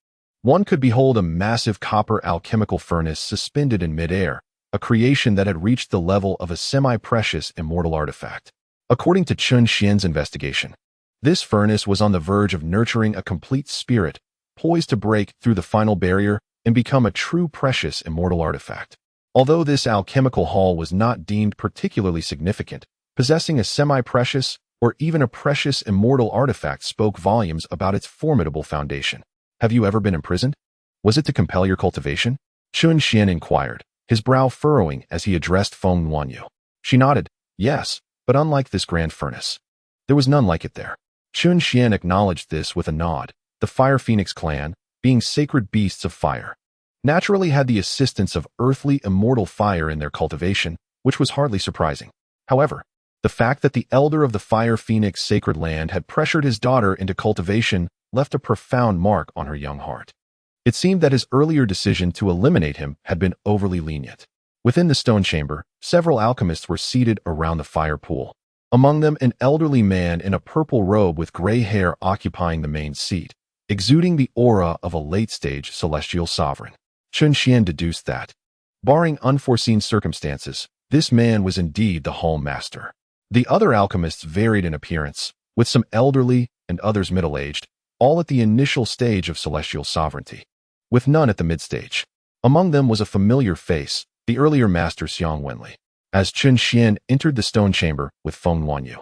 [SPEAKER 1] one could behold a massive copper alchemical furnace suspended in midair, a creation that had reached the level of a semi-precious immortal artifact. According to Chen Xian's investigation, this furnace was on the verge of nurturing a complete spirit, poised to break through the final barrier and become a true precious immortal artifact. Although this alchemical hall was not deemed particularly significant, possessing a semi-precious or even a precious immortal artifact spoke volumes about its formidable foundation. Have you ever been imprisoned? Was it to compel your cultivation? Chen Xian inquired, his brow furrowing as he addressed Feng Wanyu. She nodded, yes, but unlike this grand furnace, there was none like it there. Chen Xian acknowledged this with a nod. The Fire Phoenix clan, being sacred beasts of fire, naturally had the assistance of earthly immortal fire in their cultivation, which was hardly surprising. However, The fact that the elder of the Fire Phoenix sacred land had pressured his daughter into cultivation left a profound mark on her young heart. It seemed that his earlier decision to eliminate him had been overly lenient. Within the stone chamber, several alchemists were seated around the fire pool. Among them, an elderly man in a purple robe with gray hair occupying the main seat, exuding the aura of a late-stage celestial sovereign. Chun Xian deduced that, barring unforeseen circumstances, this man was indeed the Hall Master. The other alchemists varied in appearance, with some elderly and others middle-aged, all at the initial stage of celestial sovereignty, with none at the mid-stage. Among them was a familiar face, the earlier Master Xiang Wenli. As Chun Xian entered the stone chamber with Feng Wanyu,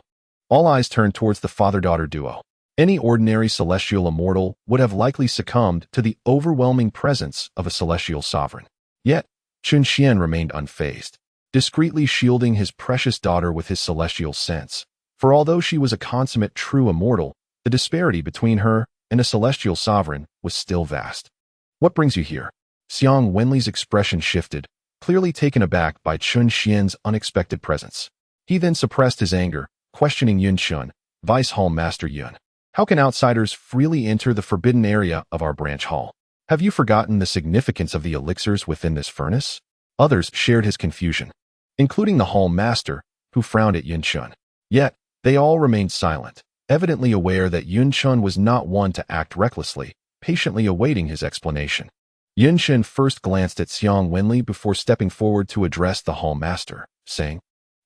[SPEAKER 1] all eyes turned towards the father-daughter duo. Any ordinary celestial immortal would have likely succumbed to the overwhelming presence of a celestial sovereign. Yet, Chun Xian remained unfazed, discreetly shielding his precious daughter with his celestial sense. For although she was a consummate true immortal, the disparity between her and a celestial sovereign was still vast. "What brings you here?" Xiang Wenli's expression shifted, clearly taken aback by Chun Xian's unexpected presence. He then suppressed his anger, questioning Yun Chun, Vice Hall Master Yun. "How can outsiders freely enter the forbidden area of our branch hall? Have you forgotten the significance of the elixirs within this furnace?" Others shared his confusion, including the Hall Master, who frowned at Yun Chun. Yet, they all remained silent, evidently aware that Yun Chun was not one to act recklessly, patiently awaiting his explanation. Yun Chun first glanced at Xiang Wenli before stepping forward to address the Hall Master, saying,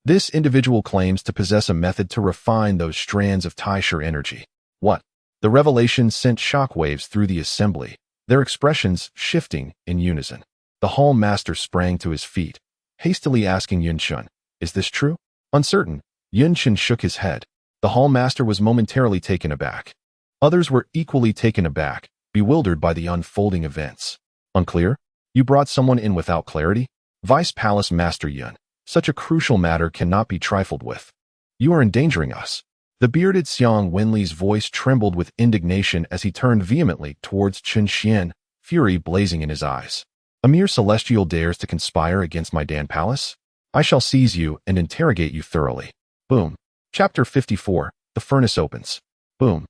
[SPEAKER 1] "This individual claims to possess a method to refine those strands of Taisher energy." What? The revelation sent shockwaves through the assembly, their expressions shifting in unison. The Hall Master sprang to his feet, hastily asking Yun Chun, "Is this true?" Uncertain, Yun Chun shook his head. The Hall Master was momentarily taken aback. Others were equally taken aback, bewildered by the unfolding events. "Unclear? You brought someone in without clarity?" "Vice Palace Master Yun, such a crucial matter cannot be trifled with. You are endangering us." The bearded Xiang Wenli's voice trembled with indignation as he turned vehemently towards Chun Xian, fury blazing in his eyes. "A mere celestial dares to conspire against my Dan Palace? I shall seize you and interrogate you thoroughly." Boom. Chapter 54. The Furnace Opens. Boom.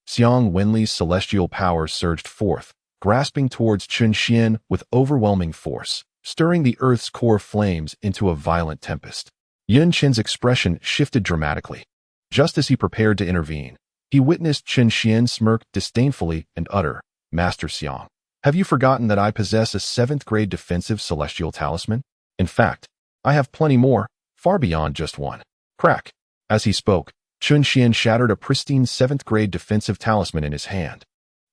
[SPEAKER 1] Xiang Wenli's celestial power surged forth, grasping towards Chun Xian with overwhelming force, stirring the earth's core flames into a violent tempest. Yun Chen's expression shifted dramatically. Just as he prepared to intervene, he witnessed Chun Xian smirk disdainfully and utter, "Master Xiang, have you forgotten that I possess a 7th-grade defensive celestial talisman? In fact, I have plenty more, far beyond just one." Crack. As he spoke, Chun Xian shattered a pristine 7th-grade defensive talisman in his hand,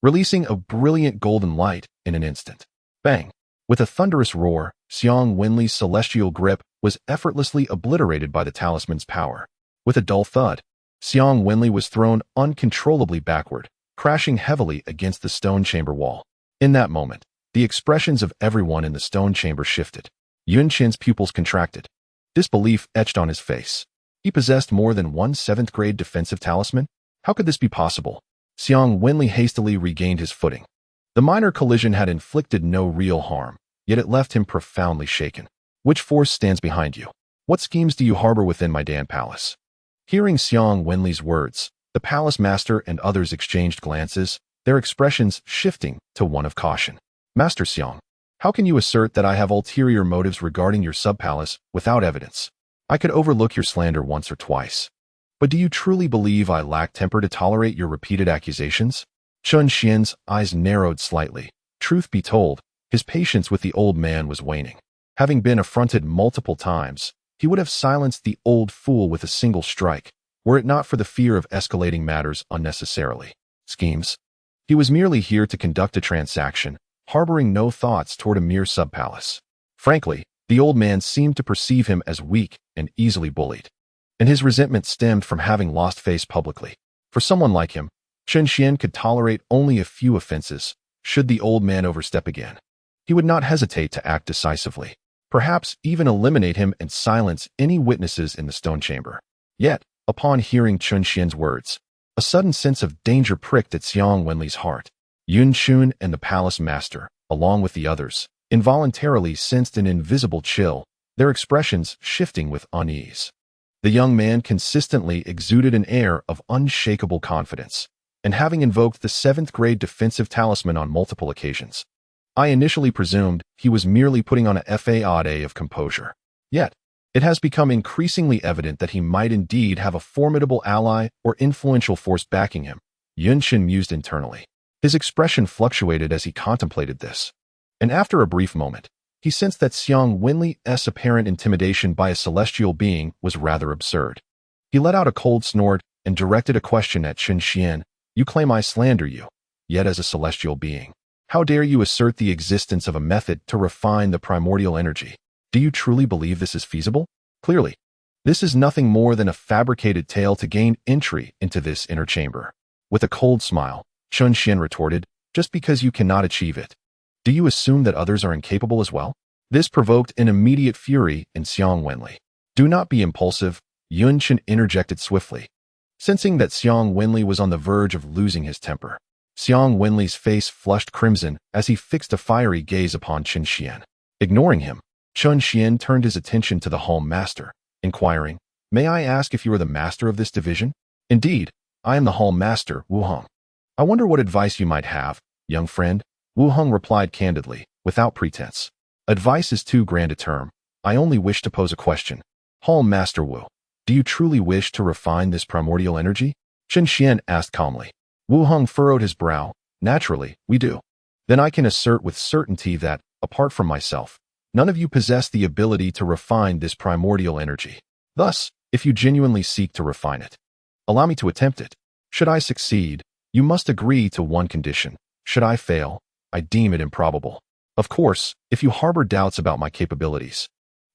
[SPEAKER 1] releasing a brilliant golden light in an instant. Bang! With a thunderous roar, Xiang Wenli's celestial grip was effortlessly obliterated by the talisman's power. With a dull thud, Xiang Wenli was thrown uncontrollably backward, crashing heavily against the stone chamber wall. In that moment, the expressions of everyone in the stone chamber shifted. Yun Chen's pupils contracted. Disbelief etched on his face. He possessed more than one 7th-grade defensive talisman? How could this be possible? Xiang Wenli hastily regained his footing. The minor collision had inflicted no real harm, yet it left him profoundly shaken. "Which force stands behind you? What schemes do you harbor within my Dan Palace?" Hearing Xiang Wenli's words, the palace master and others exchanged glances, their expressions shifting to one of caution. "Master Xiang, how can you assert that I have ulterior motives regarding your sub-palace without evidence? I could overlook your slander once or twice. But do you truly believe I lack temper to tolerate your repeated accusations?" Chun Xian's eyes narrowed slightly. Truth be told, his patience with the old man was waning. Having been affronted multiple times, he would have silenced the old fool with a single strike, were it not for the fear of escalating matters unnecessarily. Schemes. He was merely here to conduct a transaction, harboring no thoughts toward a mere sub-palace. Frankly, the old man seemed to perceive him as weak and easily bullied, and his resentment stemmed from having lost face publicly. For someone like him, Chun Xian could tolerate only a few offenses. Should the old man overstep again, he would not hesitate to act decisively, perhaps even eliminate him and silence any witnesses in the stone chamber. Yet, upon hearing Chun Xian's words, a sudden sense of danger pricked at Xiang Wenli's heart. Yun Chun and the palace master, along with the others, involuntarily sensed an invisible chill, their expressions shifting with unease. The young man consistently exuded an air of unshakable confidence, and having invoked the 7th grade defensive talisman on multiple occasions, I initially presumed he was merely putting on a facade of composure. Yet, it has become increasingly evident that he might indeed have a formidable ally or influential force backing him, Yunshin mused internally. His expression fluctuated as he contemplated this, and after a brief moment, he sensed that Xiang Wenli's apparent intimidation by a celestial being was rather absurd. He let out a cold snort and directed a question at Chen Xian. You claim I slander you, yet as a celestial being. How dare you assert the existence of a method to refine the primordial energy? Do you truly believe this is feasible? Clearly, this is nothing more than a fabricated tale to gain entry into this inner chamber. With a cold smile, Chen Xian retorted, just because you cannot achieve it, do you assume that others are incapable as well? This provoked an immediate fury in Xiang Wenli. Do not be impulsive, Yunshin interjected swiftly. Sensing that Xiang Wenli was on the verge of losing his temper, Xiang Wenli's face flushed crimson as he fixed a fiery gaze upon Chen Xian. Ignoring him, Chen Xian turned his attention to the home master, inquiring, May I ask if you are the master of this division? Indeed, I am the home master, Wu Heng. I wonder what advice you might have, young friend. Wu Heng replied candidly, without pretense. Advice is too grand a term. I only wish to pose a question. Home Master Wu, do you truly wish to refine this primordial energy? Chen Xian asked calmly. Wu Heng furrowed his brow. Naturally, we do. Then I can assert with certainty that, apart from myself, none of you possess the ability to refine this primordial energy. Thus, if you genuinely seek to refine it, allow me to attempt it. Should I succeed, you must agree to one condition. Should I fail, I deem it improbable. Of course, if you harbor doubts about my capabilities,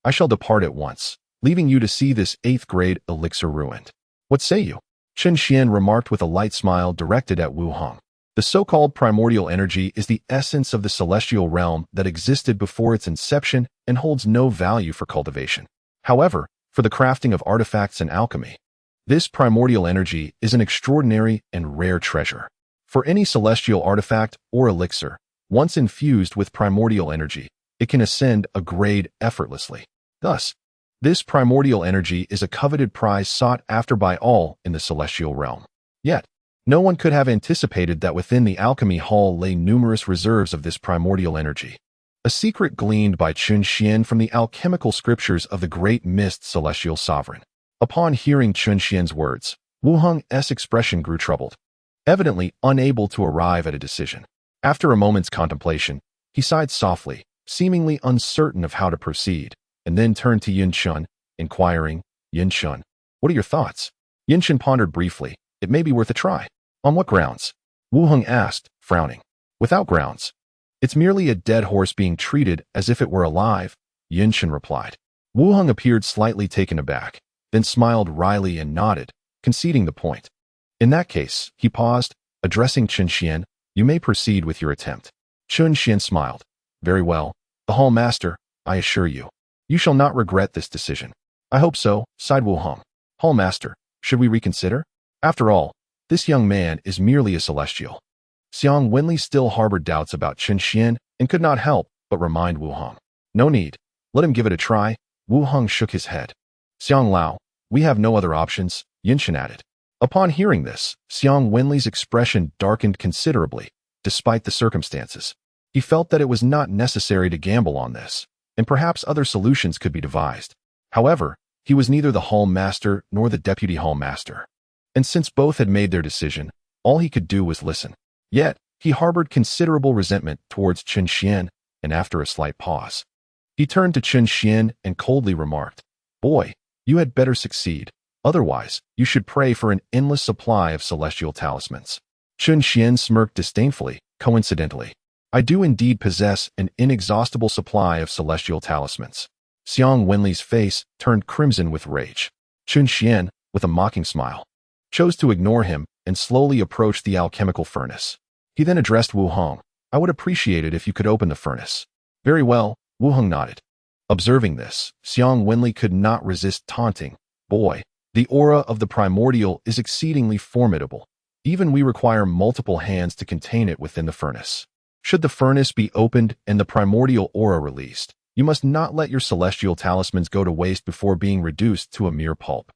[SPEAKER 1] I shall depart at once, leaving you to see this 8th grade elixir ruined. What say you? Chen Xian remarked with a light smile directed at Wu Heng. The so-called primordial energy is the essence of the celestial realm that existed before its inception and holds no value for cultivation. However, for the crafting of artifacts and alchemy, this primordial energy is an extraordinary and rare treasure. For any celestial artifact or elixir, once infused with primordial energy, it can ascend a grade effortlessly. Thus, this primordial energy is a coveted prize sought after by all in the celestial realm. Yet, no one could have anticipated that within the alchemy hall lay numerous reserves of this primordial energy. A secret gleaned by Chen Xian from the alchemical scriptures of the Great Mist Celestial Sovereign. Upon hearing Chen Xian's words, Wu Heng's expression grew troubled, evidently unable to arrive at a decision. After a moment's contemplation, he sighed softly, seemingly uncertain of how to proceed, and then turned to Yunshin, inquiring, Yunshin, what are your thoughts? Yunshin pondered briefly. It may be worth a try. On what grounds? Wu Heng asked, frowning. Without grounds. It's merely a dead horse being treated as if it were alive, Yunshin replied. Wu Heng appeared slightly taken aback, then smiled wryly and nodded, conceding the point. In that case, he paused, addressing Chen Xian, you may proceed with your attempt. Chen Xian smiled. Very well, the Hall Master, I assure you. You shall not regret this decision. I hope so, sighed Wu Heng. Hall Master, should we reconsider? After all, this young man is merely a celestial. Xiang Wenli still harbored doubts about Chen Xian and could not help but remind Wu Heng. No need. Let him give it a try. Wu Heng shook his head. Xiang Lao, we have no other options, Yunshin added. Upon hearing this, Xiang Wenli's expression darkened considerably, despite the circumstances. He felt that it was not necessary to gamble on this, and perhaps other solutions could be devised. However, he was neither the Hall Master nor the Deputy Hall Master, and since both had made their decision, all he could do was listen. Yet, he harbored considerable resentment towards Chen Xian, and after a slight pause, he turned to Chen Xian and coldly remarked, Boy, you had better succeed. Otherwise, you should pray for an endless supply of celestial talismans. Chen Xian smirked disdainfully. Coincidentally, I do indeed possess an inexhaustible supply of celestial talismans. Xiang Wenli's face turned crimson with rage. Chen Xian, with a mocking smile, chose to ignore him and slowly approached the alchemical furnace. He then addressed Wu Heng. I would appreciate it if you could open the furnace. Very well, Wu Heng nodded. Observing this, Xiang Wenli could not resist taunting. Boy, the aura of the primordial is exceedingly formidable. Even we require multiple hands to contain it within the furnace. Should the furnace be opened and the primordial aura released, you must not let your celestial talismans go to waste before being reduced to a mere pulp.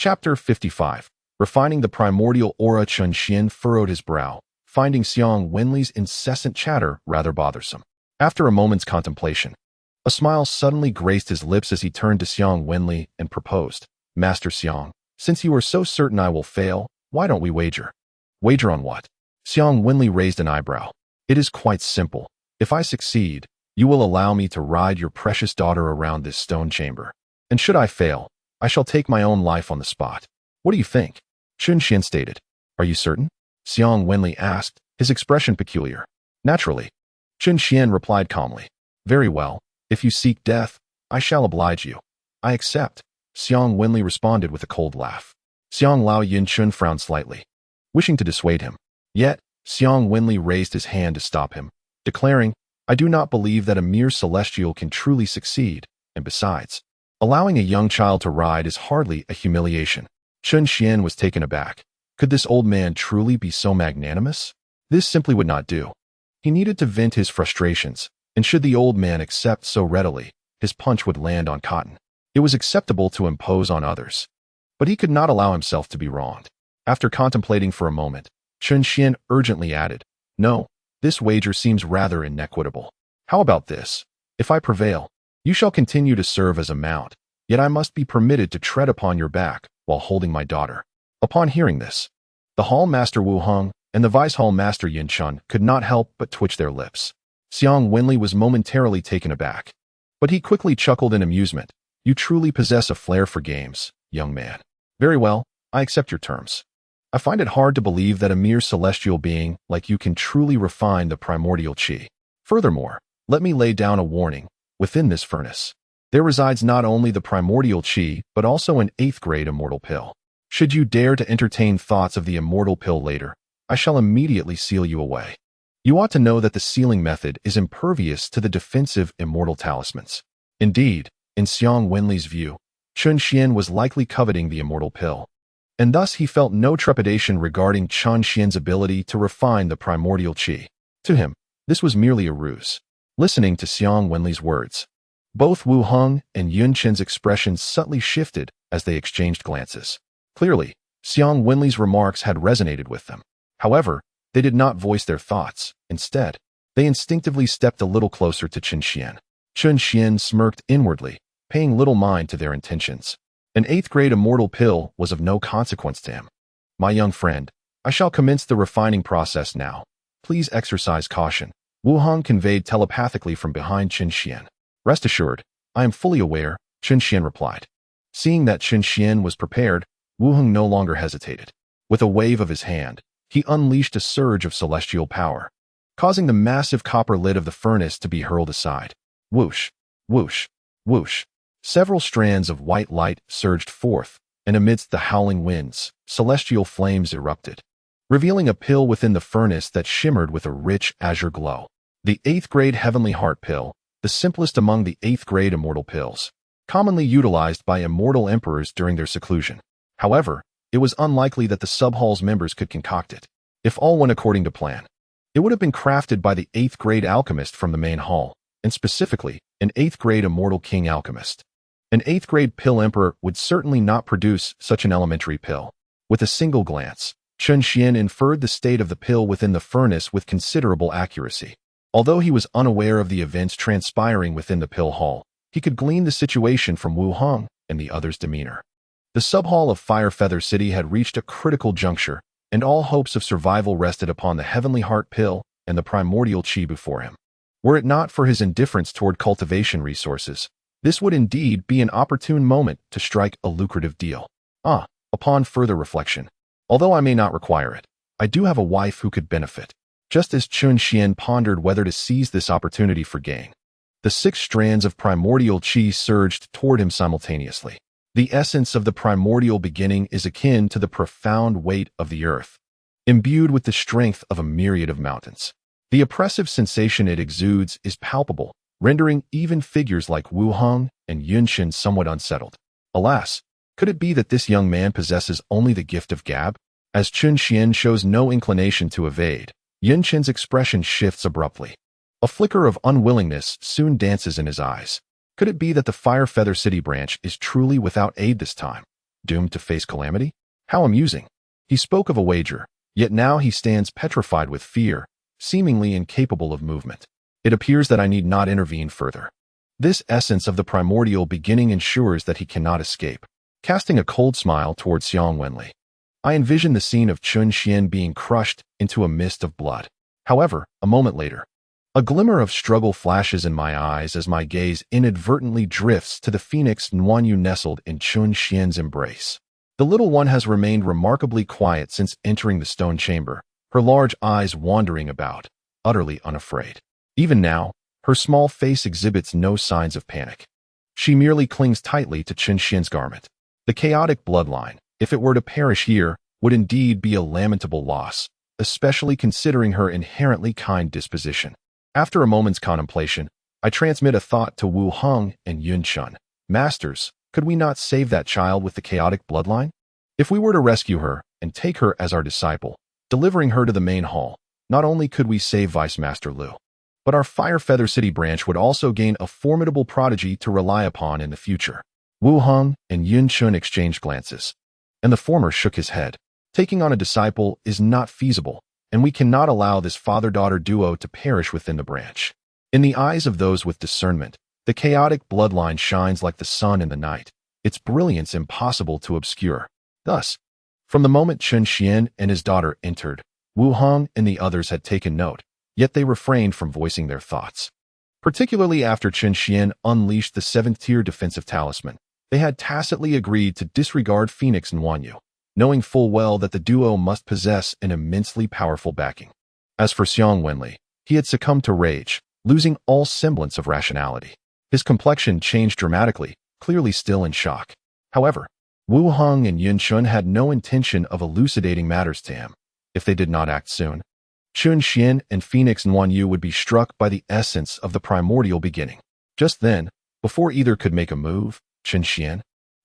[SPEAKER 1] Chapter 55. Refining the primordial aura. Chen Xian furrowed his brow, finding Xiang Wenli's incessant chatter rather bothersome. After a moment's contemplation, a smile suddenly graced his lips as he turned to Xiang Wenli and proposed, Master Xiang, since you are so certain I will fail, why don't we wager? Wager on what? Xiang Wenli raised an eyebrow. It is quite simple. If I succeed, you will allow me to ride your precious daughter around this stone chamber. And should I fail, I shall take my own life on the spot. What do you think? Chen Xian stated. Are you certain? Xiang Wenli asked, his expression peculiar. Naturally. Chen Xian replied calmly. Very well. If you seek death, I shall oblige you. I accept. Xiang Wenli responded with a cold laugh. Xiang Lao Yinchun frowned slightly, wishing to dissuade him. Yet, Xiang Wenli raised his hand to stop him, declaring, I do not believe that a mere celestial can truly succeed, and besides, allowing a young child to ride is hardly a humiliation. Chen Xian was taken aback. Could this old man truly be so magnanimous? This simply would not do. He needed to vent his frustrations, and should the old man accept so readily, his punch would land on cotton. It was acceptable to impose on others, but he could not allow himself to be wronged. After contemplating for a moment, Chen Xian urgently added, No, this wager seems rather inequitable. How about this? If I prevail, you shall continue to serve as a mount, yet I must be permitted to tread upon your back while holding my daughter. Upon hearing this, the Hall Master Wu Heng and the Vice Hall Master Yin Chun could not help but twitch their lips. Xiang Wenli was momentarily taken aback, but he quickly chuckled in amusement. You truly possess a flair for games, young man. Very well, I accept your terms. I find it hard to believe that a mere celestial being like you can truly refine the primordial qi. Furthermore, let me lay down a warning. Within this furnace, there resides not only the primordial qi, but also an 8th grade immortal pill. Should you dare to entertain thoughts of the immortal pill later, I shall immediately seal you away. You ought to know that the sealing method is impervious to the defensive immortal talismans. Indeed, in Xiang Wenli's view, Chen Xian was likely coveting the immortal pill, and thus he felt no trepidation regarding Chen Xian's ability to refine the primordial qi. To him, this was merely a ruse. Listening to Xiang Wenli's words, both Wu Heng and Yun Chen's expressions subtly shifted as they exchanged glances. Clearly, Xiang Wenli's remarks had resonated with them. However, they did not voice their thoughts. Instead, they instinctively stepped a little closer to Chen Xian. Chen Xian smirked inwardly, paying little mind to their intentions. An 8th grade immortal pill was of no consequence to him. My young friend, I shall commence the refining process now. Please exercise caution. Wu Heng conveyed telepathically from behind Chen Xian. Rest assured, I am fully aware, Chen Xian replied. Seeing that Chen Xian was prepared, Wu Heng no longer hesitated. With a wave of his hand, he unleashed a surge of celestial power, causing the massive copper lid of the furnace to be hurled aside. Whoosh, whoosh, whoosh. Several strands of white light surged forth, and amidst the howling winds, celestial flames erupted, revealing a pill within the furnace that shimmered with a rich azure glow. The 8th grade Heavenly Heart pill, the simplest among the 8th grade immortal pills, commonly utilized by immortal emperors during their seclusion. However, it was unlikely that the sub-hall's members could concoct it. If all went according to plan, it would have been crafted by the 8th grade alchemist from the main hall, and specifically, an 8th grade immortal king alchemist. An 8th grade pill emperor would certainly not produce such an elementary pill. With a single glance, Chen Xian inferred the state of the pill within the furnace with considerable accuracy. Although he was unaware of the events transpiring within the pill hall, he could glean the situation from Wu Heng and the others' demeanor. The sub-hall of Firefeather City had reached a critical juncture, and all hopes of survival rested upon the Heavenly Heart pill and the primordial qi before him. Were it not for his indifference toward cultivation resources, this would indeed be an opportune moment to strike a lucrative deal. Upon further reflection, although I may not require it, I do have a wife who could benefit. Just as Chen Xian pondered whether to seize this opportunity for gain, the 6 strands of primordial qi surged toward him simultaneously. The essence of the primordial beginning is akin to the profound weight of the earth, imbued with the strength of a myriad of mountains. The oppressive sensation it exudes is palpable, rendering even figures like Wu Heng and Yun Chen somewhat unsettled. Alas, could it be that this young man possesses only the gift of gab? As Chen Xian shows no inclination to evade, Yun Chen's expression shifts abruptly. A flicker of unwillingness soon dances in his eyes. Could it be that the Firefeather City branch is truly without aid this time? doomed to face calamity? How amusing. He spoke of a wager, yet now he stands petrified with fear, seemingly incapable of movement. It appears that I need not intervene further. This essence of the primordial beginning ensures that he cannot escape. Casting a cold smile towards Xiang Wenli, I envision the scene of Chun Xian being crushed into a mist of blood. However, a moment later, a glimmer of struggle flashes in my eyes as my gaze inadvertently drifts to the phoenix Nuanyu nestled in Chun Xian's embrace. The little one has remained remarkably quiet since entering the stone chamber, her large eyes wandering about, utterly unafraid. Even now, her small face exhibits no signs of panic. She merely clings tightly to Chun Xian's garment. The chaotic bloodline, if it were to perish here, would indeed be a lamentable loss, especially considering her inherently kind disposition. After a moment's contemplation, I transmit a thought to Wu Heng and Yun Chun. Masters, could we not save that child with the chaotic bloodline? If we were to rescue her and take her as our disciple, delivering her to the main hall, not only could we save Vice Master Liu, but our Fire Feather City branch would also gain a formidable prodigy to rely upon in the future. Wu Heng and Yun Chun exchanged glances, and the former shook his head. Taking on a disciple is not feasible, and we cannot allow this father-daughter duo to perish within the branch. In the eyes of those with discernment, the chaotic bloodline shines like the sun in the night, its brilliance impossible to obscure. Thus, from the moment Chun Xian and his daughter entered, Wu Heng and the others had taken note, yet they refrained from voicing their thoughts. Particularly after Chun Xian unleashed the 7th-tier defensive talisman, they had tacitly agreed to disregard Phoenix Nuanyu, knowing full well that the duo must possess an immensely powerful backing. As for Xiang Wenli, he had succumbed to rage, losing all semblance of rationality. His complexion changed dramatically, clearly still in shock. However, Wu Heng and Yun Chun had no intention of elucidating matters to him. If they did not act soon, Chun Xian and Phoenix Nuanyu would be struck by the essence of the primordial beginning. Just then, before either could make a move, Chun Xian,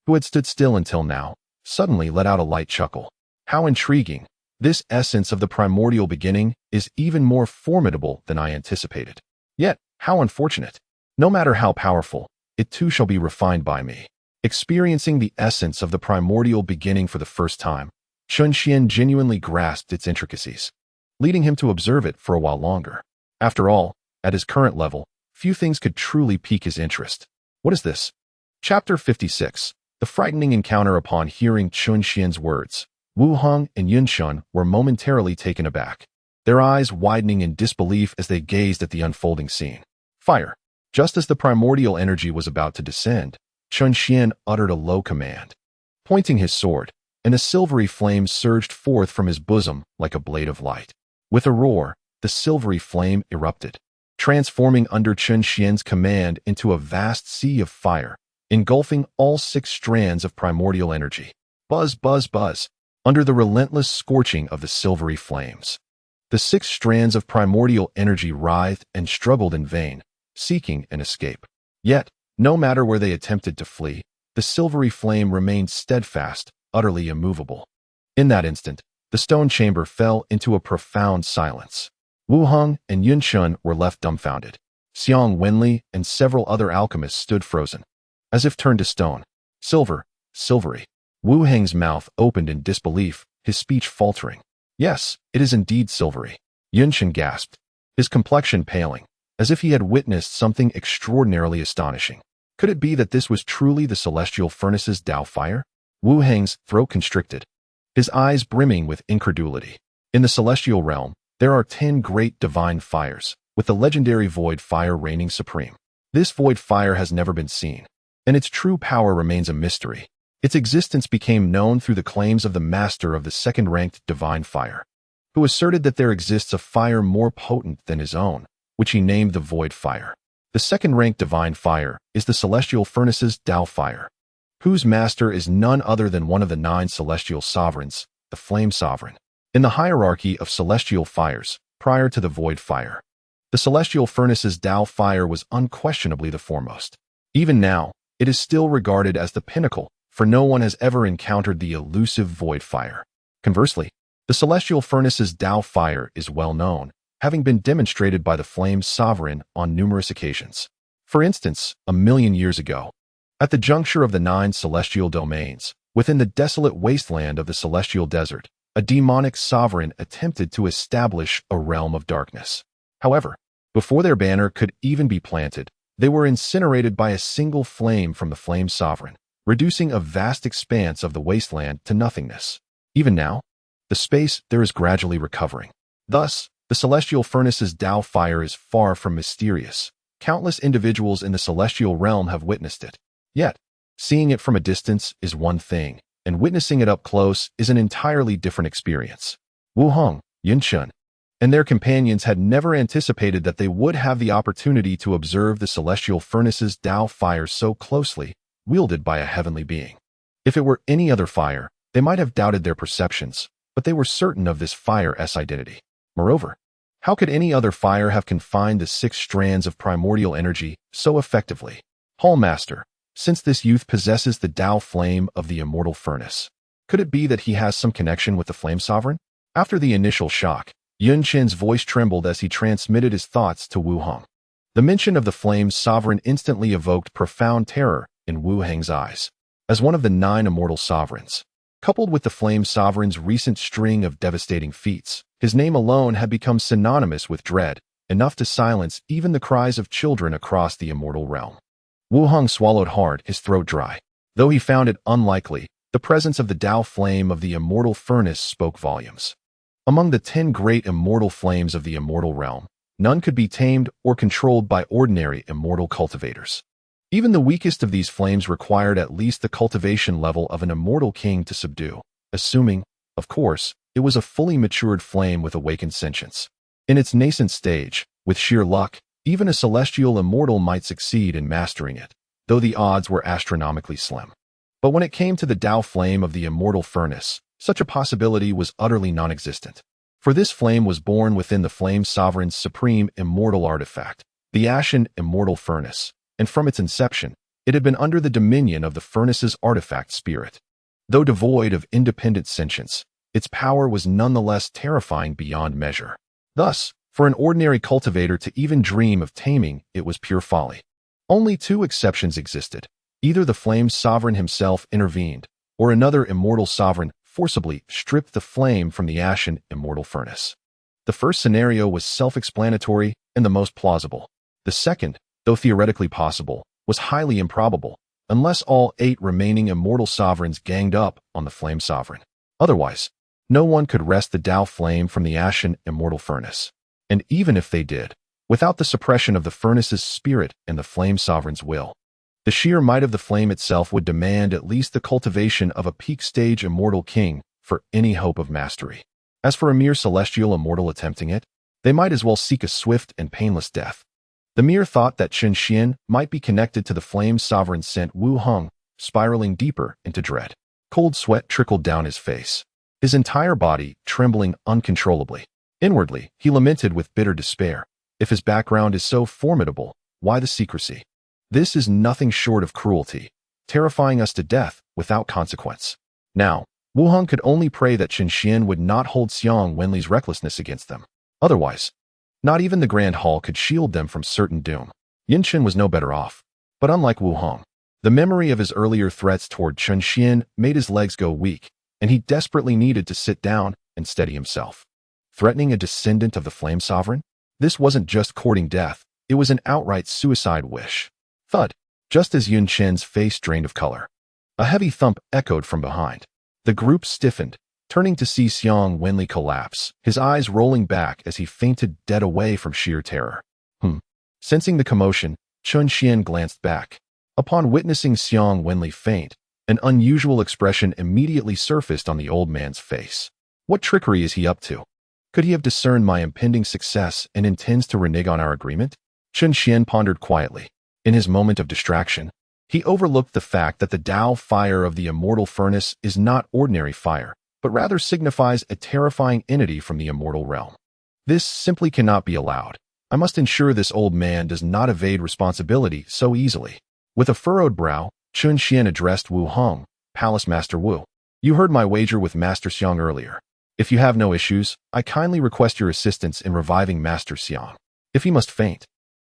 [SPEAKER 1] who had stood still until now, suddenly let out a light chuckle. How intriguing! This essence of the primordial beginning is even more formidable than I anticipated. Yet, how unfortunate! No matter how powerful, it too shall be refined by me. Experiencing the essence of the primordial beginning for the first time, Chun Xian genuinely grasped its intricacies, leading him to observe it for a while longer. After all, at his current level, few things could truly pique his interest. What is this? Chapter 56. The frightening encounter. Upon hearing Chun Xian's words, Wu Heng and Yun Chun were momentarily taken aback, their eyes widening in disbelief as they gazed at the unfolding scene. Fire! Just as the primordial energy was about to descend, Chun Xian uttered a low command. Pointing his sword, and a silvery flame surged forth from his bosom like a blade of light. With a roar, the silvery flame erupted, transforming under Chun Xian's command into a vast sea of fire, engulfing all 6 strands of primordial energy. Buzz, buzz, buzz, under the relentless scorching of the silvery flames. The 6 strands of primordial energy writhed and struggled in vain, seeking an escape. Yet, no matter where they attempted to flee, the silvery flame remained steadfast, utterly immovable. In that instant, the stone chamber fell into a profound silence. Wu Heng and Yun Chun were left dumbfounded. Xiang Wenli and several other alchemists stood frozen, as if turned to stone. Silvery. Wu Heng's mouth opened in disbelief, his speech faltering. Yes, it is indeed silvery. Yun Chun gasped, his complexion paling, as if he had witnessed something extraordinarily astonishing. Could it be that this was truly the celestial furnace's Tao fire? Wu Heng's throat constricted, his eyes brimming with incredulity. In the celestial realm, there are 10 great divine fires, with the legendary void fire reigning supreme. This void fire has never been seen, and its true power remains a mystery. Its existence became known through the claims of the master of the second-ranked divine fire, who asserted that there exists a fire more potent than his own, which he named the void fire. The second-ranked divine fire is the celestial furnace's Tao fire, whose master is none other than one of the 9 celestial sovereigns, the Flame Sovereign. In the hierarchy of celestial fires, prior to the void fire, the celestial furnace's Tao fire was unquestionably the foremost. Even now, it is still regarded as the pinnacle, for no one has ever encountered the elusive void fire. Conversely, the celestial furnace's Tao fire is well known, having been demonstrated by the Flame Sovereign on numerous occasions. For instance, 1,000,000 years ago, at the juncture of the 9 celestial domains, Within the desolate wasteland of the celestial desert, a demonic sovereign attempted to establish a realm of darkness. However, before their banner could even be planted, they were incinerated by a single flame from the flame sovereign, reducing a vast expanse of the wasteland to nothingness. Even now, the space there is gradually recovering. Thus, the celestial furnace's Tao fire is far from mysterious. Countless individuals in the celestial realm have witnessed it. Yet, seeing it from a distance is one thing, and witnessing it up close is an entirely different experience. Wu Hong, Yun Chun, and their companions had never anticipated that they would have the opportunity to observe the celestial furnace's Tao fire so closely, wielded by a heavenly being. If it were any other fire, they might have doubted their perceptions, but they were certain of this fire's identity. Moreover, how could any other fire have confined the 6 strands of primordial energy so effectively? Hallmaster, since this youth possesses the Tao flame of the immortal furnace, could it be that he has some connection with the flame sovereign? After the initial shock, Yun Chen's voice trembled as he transmitted his thoughts to Wu Hong. The mention of the flame sovereign instantly evoked profound terror in Wu Hong's eyes. As one of the 9 immortal sovereigns, coupled with the flame sovereign's recent string of devastating feats, his name alone had become synonymous with dread, enough to silence even the cries of children across the immortal realm. Wu Hong swallowed hard, his throat dry. Though he found it unlikely, the presence of the Tao flame of the immortal furnace spoke volumes. Among the 10 great immortal flames of the immortal realm, none could be tamed or controlled by ordinary immortal cultivators. Even the weakest of these flames required at least the cultivation level of an immortal king to subdue, assuming, of course, it was a fully matured flame with awakened sentience. In its nascent stage, with sheer luck, even a celestial immortal might succeed in mastering it, though the odds were astronomically slim. But when it came to the Tao flame of the immortal furnace, such a possibility was utterly non-existent. For this flame was born within the flame sovereign's supreme immortal artifact, the ashen immortal furnace, and from its inception, it had been under the dominion of the furnace's artifact spirit. Though devoid of independent sentience, its power was nonetheless terrifying beyond measure. Thus, for an ordinary cultivator to even dream of taming it was pure folly. Only 2 exceptions existed. Either the flame sovereign himself intervened, or another immortal sovereign forcibly stripped the flame from the ashen immortal furnace. The first scenario was self-explanatory and the most plausible. The second, though theoretically possible, was highly improbable, unless all 8 remaining immortal sovereigns ganged up on the flame sovereign. Otherwise, no one could wrest the Tao flame from the ashen immortal furnace. And even if they did, without the suppression of the furnace's spirit and the flame sovereign's will, the sheer might of the flame itself would demand at least the cultivation of a peak-stage immortal king for any hope of mastery. As for a mere celestial immortal attempting it, they might as well seek a swift and painless death. The mere thought that Chen Xian might be connected to the flame sovereign sent Wu Hong spiraling deeper into dread. Cold sweat trickled down his face, his entire body trembling uncontrollably. Inwardly, he lamented with bitter despair. If his background is so formidable, why the secrecy? This is nothing short of cruelty, terrifying us to death without consequence. Now, Wu Hong could only pray that Chen Xian would not hold Xiang Wenli's recklessness against them. Otherwise, not even the Grand Hall could shield them from certain doom. Yin Chen was no better off. But unlike Wu Hong, the memory of his earlier threats toward Chen Xian made his legs go weak, and he desperately needed to sit down and steady himself. Threatening a descendant of the Flame Sovereign? This wasn't just courting death, it was an outright suicide wish. Thud! Just as Yun Chen's face drained of color, a heavy thump echoed from behind. The group stiffened, turning to see Xiang Wenli collapse, his eyes rolling back as he fainted dead away from sheer terror. Sensing the commotion, Chen Xian glanced back. Upon witnessing Xiang Wenli faint, an unusual expression immediately surfaced on the old man's face. What trickery is he up to? Could he have discerned my impending success and intends to renege on our agreement? Chen Xian pondered quietly. In his moment of distraction, he overlooked the fact that the Tao fire of the immortal furnace is not ordinary fire, but rather signifies a terrifying entity from the immortal realm. This simply cannot be allowed. I must ensure this old man does not evade responsibility so easily. With a furrowed brow, Chen Xian addressed Wu Hong, Palace Master Wu. You heard my wager with Master Xiang earlier. If you have no issues, I kindly request your assistance in reviving Master Xiang. If he must faint,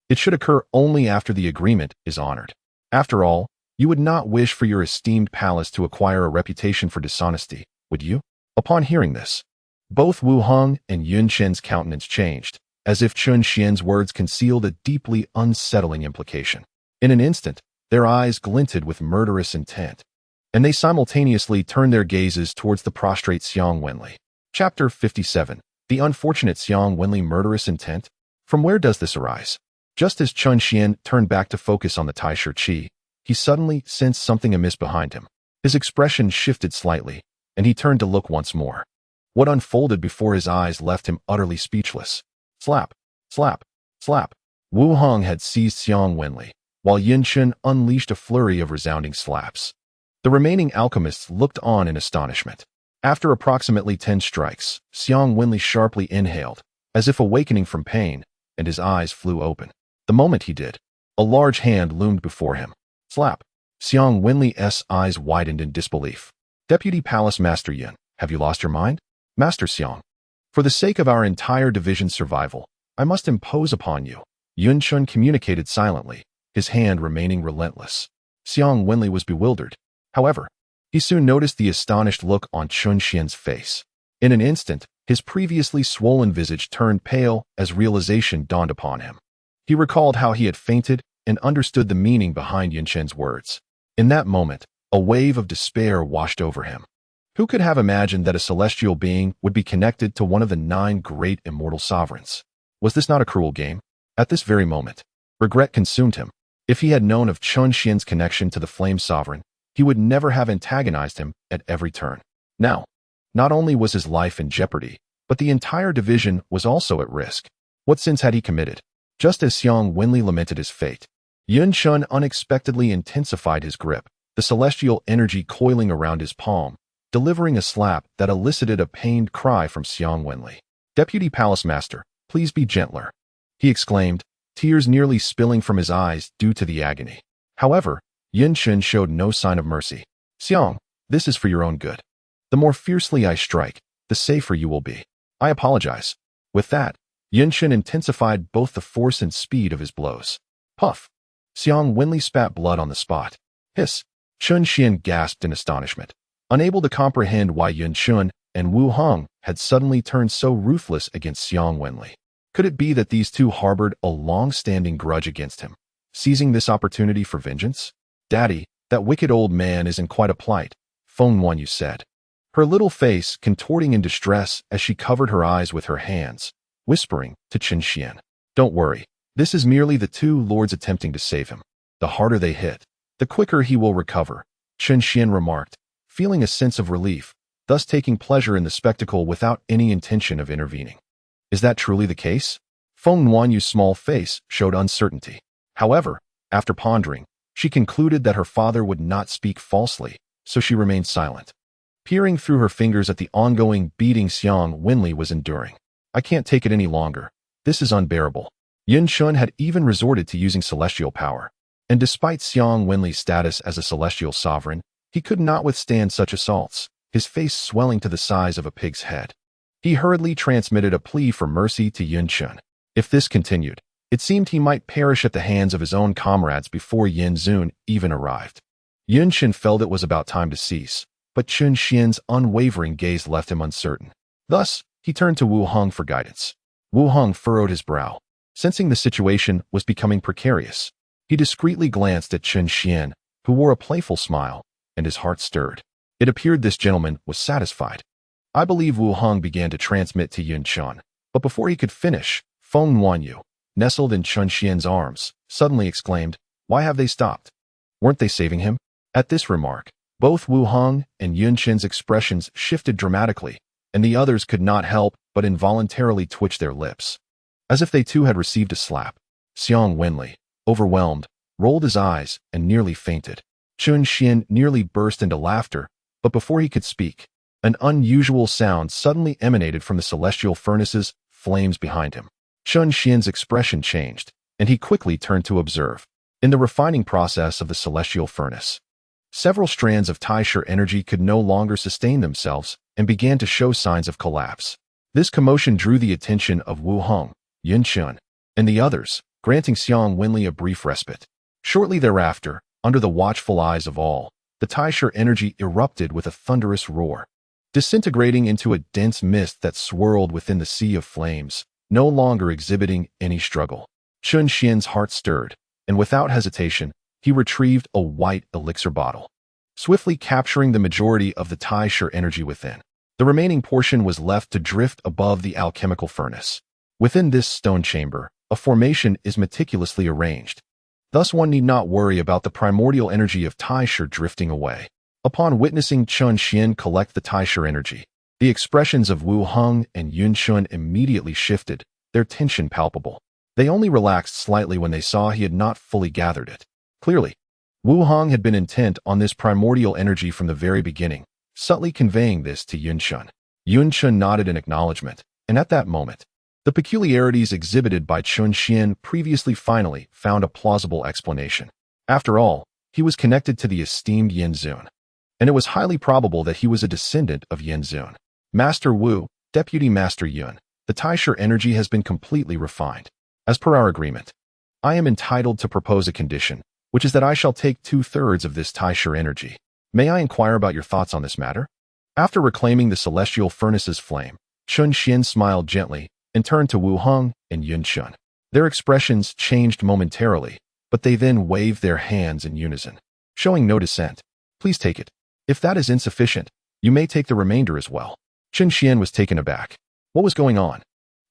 [SPEAKER 1] it should occur only after the agreement is honored. After all, You would not wish for your esteemed palace to acquire a reputation for dishonesty, would you? Upon hearing this, both Wu Hong and Yun Chen's countenance changed, as if Chun Xian's words concealed a deeply unsettling implication. In an instant, their eyes glinted with murderous intent, and they simultaneously turned their gazes towards the prostrate Xiang Wenli. Chapter 57. The unfortunate Xiang Wenli murderous intent? From where does this arise? Just as Chun Xian turned back to focus on the Tai Shi Qi, he suddenly sensed something amiss behind him. His expression shifted slightly, and he turned to look once more. What unfolded before his eyes left him utterly speechless. Slap, slap, slap. Wu Hong had seized Xiang Wenli, while Yin Chen unleashed a flurry of resounding slaps. The remaining alchemists looked on in astonishment. After approximately 10 strikes, Xiang Wenli sharply inhaled, as if awakening from pain, and his eyes flew open. The moment he did, a large hand loomed before him. Slap. Xiang Wenli's eyes widened in disbelief. Deputy Palace Master Yin, have you lost your mind? Master Xiang, for the sake of our entire division's survival, I must impose upon you. Yun Chun communicated silently, his hand remaining relentless. Xiang Wenli was bewildered. However, he soon noticed the astonished look on Chun Xian's face. In an instant, his previously swollen visage turned pale as realization dawned upon him. He recalled how he had fainted and understood the meaning behind Yun Chen's words. In that moment, a wave of despair washed over him. Who could have imagined that a celestial being would be connected to one of the 9 great immortal sovereigns? Was this not a cruel game? At this very moment, regret consumed him. If he had known of Chun Xian's connection to the Flame Sovereign, he would never have antagonized him at every turn. Now, not only was his life in jeopardy, but the entire division was also at risk. What sins had he committed? Just as Xiang Wenli lamented his fate, Yun Chun unexpectedly intensified his grip, the celestial energy coiling around his palm, delivering a slap that elicited a pained cry from Xiang Wenli. Deputy Palace Master, please be gentler, he exclaimed, tears nearly spilling from his eyes due to the agony. However, Yin Chen showed no sign of mercy. Xiang, this is for your own good. The more fiercely I strike, the safer you will be. I apologize. With that, Yin Chen intensified both the force and speed of his blows. Puff. Xiang Wenli spat blood on the spot. Hiss. Chun Xian gasped in astonishment, unable to comprehend why Yun Chun and Wu Hong had suddenly turned so ruthless against Xiang Wenli. Could it be that these two harbored a long-standing grudge against him, seizing this opportunity for vengeance? Daddy, that wicked old man is in quite a plight, Feng Wanyu said, her little face contorting in distress as she covered her eyes with her hands, whispering to Chen Xian. Don't worry, this is merely the 2 lords attempting to save him. The harder they hit, the quicker he will recover, Chen Xian remarked, feeling a sense of relief, thus taking pleasure in the spectacle without any intention of intervening. Is that truly the case? Feng Wanyu's small face showed uncertainty. However, after pondering, she concluded that her father would not speak falsely, so she remained silent. Peering through her fingers at the ongoing beating Xiang Wenli was enduring. I can't take it any longer. This is unbearable. Yin Chun had even resorted to using celestial power, and despite Xiang Wenli's status as a celestial sovereign, he could not withstand such assaults, his face swelling to the size of a pig's head. He hurriedly transmitted a plea for mercy to Yin Chun. If this continued, it seemed he might perish at the hands of his own comrades before Yin Zun even arrived. Yin Chen felt it was about time to cease, but Chun Xian's unwavering gaze left him uncertain. Thus, he turned to Wu Hong for guidance. Wu Hong furrowed his brow, sensing the situation was becoming precarious. He discreetly glanced at Chun Xian, who wore a playful smile, and his heart stirred. It appeared this gentleman was satisfied. I believe Wu Hong began to transmit to Yin Chun, but before he could finish, Feng Wanyu, nestled in Chun Xian's arms, suddenly exclaimed, "Why have they stopped? Weren't they saving him?" At this remark, both Wu Hong and Yun Chen's expressions shifted dramatically, and the others could not help but involuntarily twitch their lips, as if they too had received a slap. Xiang Wenli, overwhelmed, rolled his eyes and nearly fainted. Chun Xian nearly burst into laughter, but before he could speak, an unusual sound suddenly emanated from the celestial furnace's flames behind him. Chun Xian's expression changed, and he quickly turned to observe. In the refining process of the celestial furnace, several strands of Tai Shi energy could no longer sustain themselves and began to show signs of collapse. This commotion drew the attention of Wu Hong, Yin Chun, and the others, granting Xiang Wenli a brief respite. Shortly thereafter, Under the watchful eyes of all, the Taisher energy erupted with a thunderous roar, disintegrating into a dense mist that swirled within the sea of flames, no longer exhibiting any struggle. Chun Xian's heart stirred, and without hesitation, he retrieved a white elixir bottle, swiftly capturing the majority of the Taisher energy within. The remaining portion was left to drift above the alchemical furnace. Within this stone chamber, a formation is meticulously arranged. Thus one need not worry about the primordial energy of Taisher drifting away. Upon witnessing Chun Xian collect the Taisher energy, the expressions of Wu Heng and Yun Shun immediately shifted, their tension palpable. They only relaxed slightly when they saw he had not fully gathered it. Clearly, Wu Heng had been intent on this primordial energy from the very beginning, subtly conveying this to Yun Shun. Yun Shun nodded in acknowledgement, and at that moment, the peculiarities exhibited by Chun Xian previously finally found a plausible explanation. After all, he was connected to the esteemed Yin Zun, and it was highly probable that he was a descendant of Yin Zun. Master Wu, Deputy Master Yun, the Taisher energy has been completely refined. As per our agreement, I am entitled to propose a condition, which is that I shall take 2/3 of this Taisher energy. May I inquire about your thoughts on this matter? After reclaiming the celestial furnace's flame, Chun Xian smiled gently and turned to Wu Heng and Yun Shun. Their expressions changed momentarily, but they then waved their hands in unison, showing no dissent. Please take it. If that is insufficient, you may take the remainder as well. Chun Xian was taken aback. What was going on?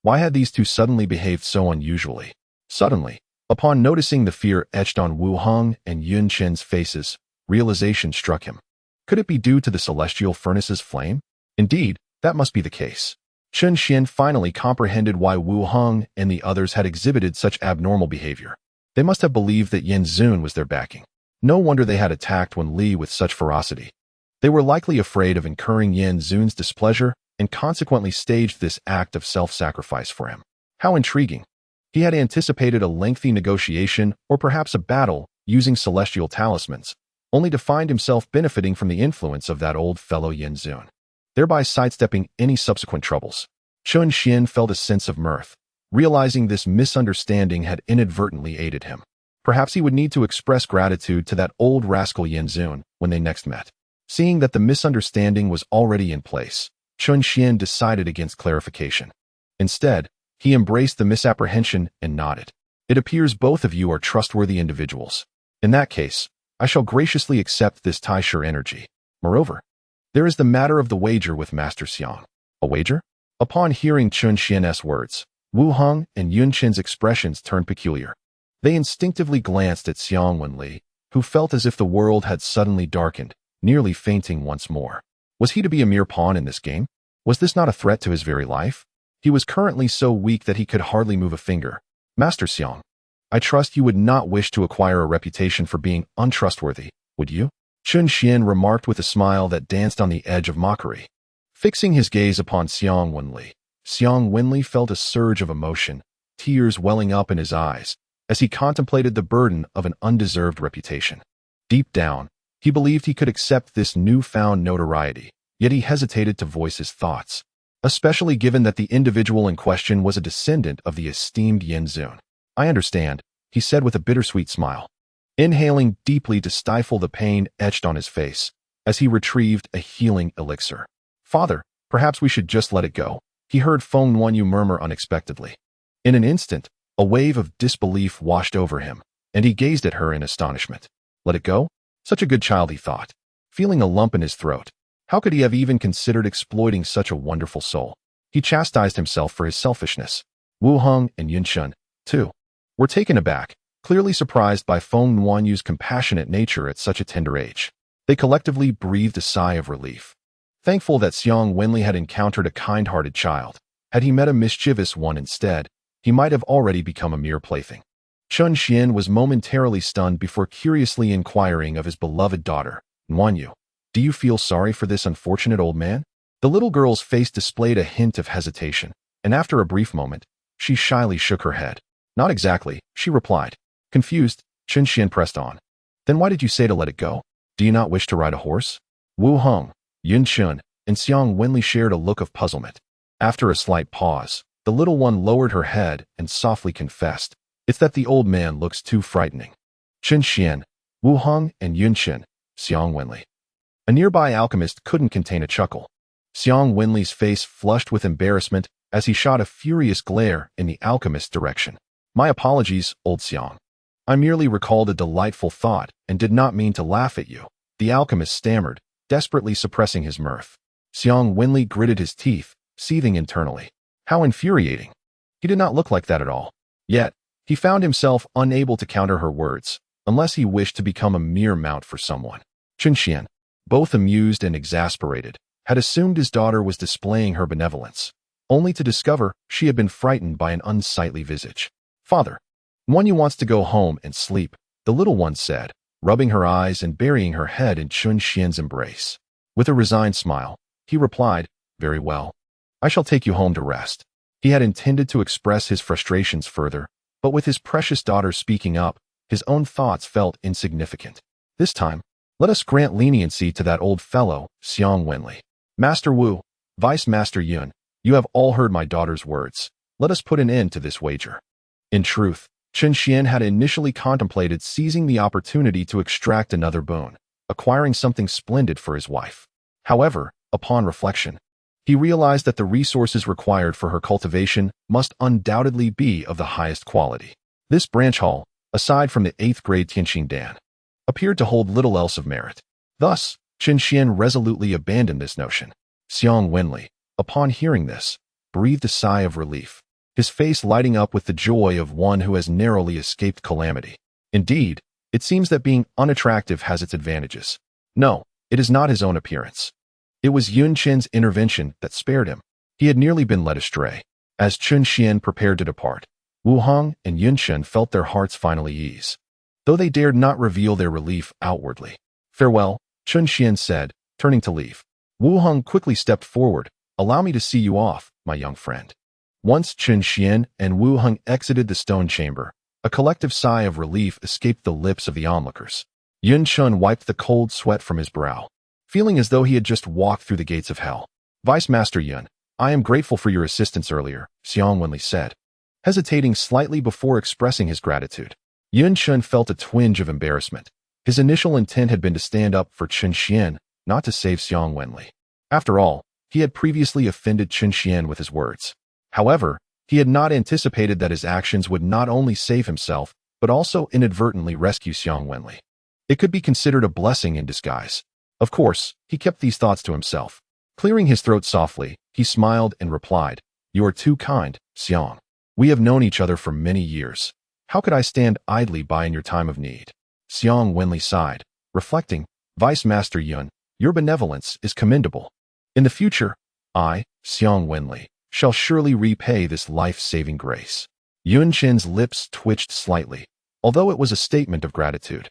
[SPEAKER 1] Why had these two suddenly behaved so unusually? Suddenly, upon noticing the fear etched on Wu Heng and Yun Shen's faces, realization struck him. Could it be due to the celestial furnace's flame? Indeed, that must be the case. Chun Xian finally comprehended why Wu Heng and the others had exhibited such abnormal behavior. They must have believed that Yin Zun was their backing. No wonder they had attacked Wen Li with such ferocity. They were likely afraid of incurring Yin Zun's displeasure and consequently staged this act of self-sacrifice for him. How intriguing. He had anticipated a lengthy negotiation or perhaps a battle using celestial talismans, only to find himself benefiting from the influence of that old fellow Yin Zun, thereby sidestepping any subsequent troubles. Chun Xian felt a sense of mirth, realizing this misunderstanding had inadvertently aided him. Perhaps he would need to express gratitude to that old rascal Yin Zun when they next met. Seeing that the misunderstanding was already in place, Chun Xian decided against clarification. Instead, he embraced the misapprehension and nodded. It appears both of you are trustworthy individuals. In that case, I shall graciously accept this Taisher energy. Moreover, there is the matter of the wager with Master Xiang. A wager? Upon hearing Chun Xian's words, Wu Heng and Yun Shen's expressions turned peculiar. They instinctively glanced at Xiang Wenli, who felt as if the world had suddenly darkened, nearly fainting once more. Was he to be a mere pawn in this game? Was this not a threat to his very life? He was currently so weak that he could hardly move a finger. Master Xiang, I trust you would not wish to acquire a reputation for being untrustworthy, would you? Chun Xian remarked with a smile that danced on the edge of mockery. Fixing his gaze upon Xiang Wenli felt a surge of emotion, tears welling up in his eyes, as he contemplated the burden of an undeserved reputation. Deep down, he believed he could accept this newfound notoriety, yet he hesitated to voice his thoughts, especially given that the individual in question was a descendant of the esteemed Yin Zun. I understand, he said with a bittersweet smile, inhaling deeply to stifle the pain etched on his face, as he retrieved a healing elixir. Father, perhaps we should just let it go, he heard Feng Nuanyu murmur unexpectedly. In an instant, a wave of disbelief washed over him, and he gazed at her in astonishment. Let it go? Such a good child, he thought, feeling a lump in his throat. How could he have even considered exploiting such a wonderful soul? He chastised himself for his selfishness. Wu Heng and Yun Shun, too, were taken aback, clearly surprised by Feng Nuanyu's compassionate nature at such a tender age. They collectively breathed a sigh of relief, thankful that Xiang Wenli had encountered a kind-hearted child. Had he met a mischievous one instead, he might have already become a mere plaything. Chun Xian was momentarily stunned before curiously inquiring of his beloved daughter, Nuanyu, do you feel sorry for this unfortunate old man? The little girl's face displayed a hint of hesitation, and after a brief moment, she shyly shook her head. Not exactly, she replied. Confused, Chun Xian pressed on. Then why did you say to let it go? Do you not wish to ride a horse? Wu Heng, Yun Shun, and Xiang Wenli shared a look of puzzlement. After a slight pause, the little one lowered her head and softly confessed, it's that the old man looks too frightening. Chun Xian, Wu Heng and Yun Qin, Xiang Wenli. A nearby alchemist couldn't contain a chuckle. Xiang Wenli's face flushed with embarrassment as he shot a furious glare in the alchemist's direction. My apologies, old Xiang. I merely recalled a delightful thought and did not mean to laugh at you, the alchemist stammered, desperately suppressing his mirth. Xiang Wenli gritted his teeth, seething internally. How infuriating. He did not look like that at all. Yet, he found himself unable to counter her words, unless he wished to become a mere mount for someone. Chun Xian, both amused and exasperated, had assumed his daughter was displaying her benevolence, only to discover she had been frightened by an unsightly visage. Father, Wonyu wants to go home and sleep, the little one said, rubbing her eyes and burying her head in Chun Xian's embrace. With a resigned smile, he replied, very well. I shall take you home to rest. He had intended to express his frustrations further, but with his precious daughter speaking up, his own thoughts felt insignificant. This time, let us grant leniency to that old fellow, Xiang Wenli. Master Wu, Vice Master Yun, you have all heard my daughter's words. Let us put an end to this wager. In truth, Chun Xian had initially contemplated seizing the opportunity to extract another boon, acquiring something splendid for his wife. However, upon reflection, he realized that the resources required for her cultivation must undoubtedly be of the highest quality. This branch hall, aside from the 8th grade Tianqing Dan, appeared to hold little else of merit. Thus, Chun Xian resolutely abandoned this notion. Xiang Wenli, upon hearing this, breathed a sigh of relief, his face lighting up with the joy of one who has narrowly escaped calamity. Indeed, it seems that being unattractive has its advantages. No, it is not his own appearance. It was Yun Qin's intervention that spared him. He had nearly been led astray. As Chun Xian prepared to depart, Wu Heng and Yun Qin felt their hearts finally ease, though they dared not reveal their relief outwardly. Farewell, Chun Xian said, turning to leave. Wu Heng quickly stepped forward. Allow me to see you off, my young friend. Once Chun Xian and Wu Heng exited the stone chamber, a collective sigh of relief escaped the lips of the onlookers. Yun Qin wiped the cold sweat from his brow, feeling as though he had just walked through the gates of hell. Vice Master Yun, I am grateful for your assistance earlier, Xiang Wenli said, hesitating slightly before expressing his gratitude. Yun Qin felt a twinge of embarrassment. His initial intent had been to stand up for Chun Xian, not to save Xiang Wenli. After all, he had previously offended Chun Xian with his words. However, he had not anticipated that his actions would not only save himself, but also inadvertently rescue Xiang Wenli. It could be considered a blessing in disguise. Of course, he kept these thoughts to himself. Clearing his throat softly, he smiled and replied, You are too kind, Xiang. We have known each other for many years. How could I stand idly by in your time of need? Xiang Wenli sighed, reflecting, Vice Master Yun, your benevolence is commendable. In the future, I, Xiang Wenli, shall surely repay this life-saving grace. Yun Qin's lips twitched slightly, although it was a statement of gratitude.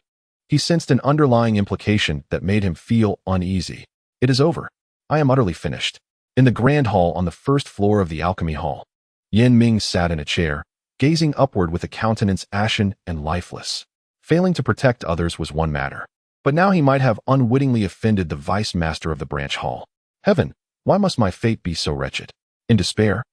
[SPEAKER 1] He sensed an underlying implication that made him feel uneasy. It is over. I am utterly finished. In the grand hall on the first floor of the alchemy hall, Yin Ming sat in a chair, gazing upward with a countenance ashen and lifeless. Failing to protect others was one matter, but now he might have unwittingly offended the vice master of the branch hall. Heaven, why must my fate be so wretched? In despair,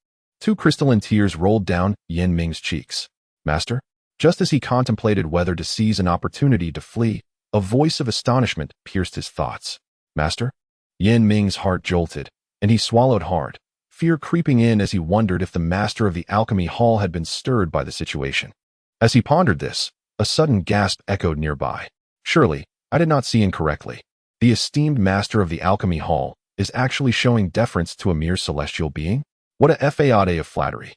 [SPEAKER 1] 2 crystalline tears rolled down Yin Ming's cheeks. Master? Just as he contemplated whether to seize an opportunity to flee, a voice of astonishment pierced his thoughts. Master? Yin Ming's heart jolted, and he swallowed hard, fear creeping in as he wondered if the master of the alchemy hall had been stirred by the situation. As he pondered this, a sudden gasp echoed nearby. Surely, I did not see incorrectly. The esteemed master of the alchemy hall is actually showing deference to a mere celestial being? What a fade of flattery.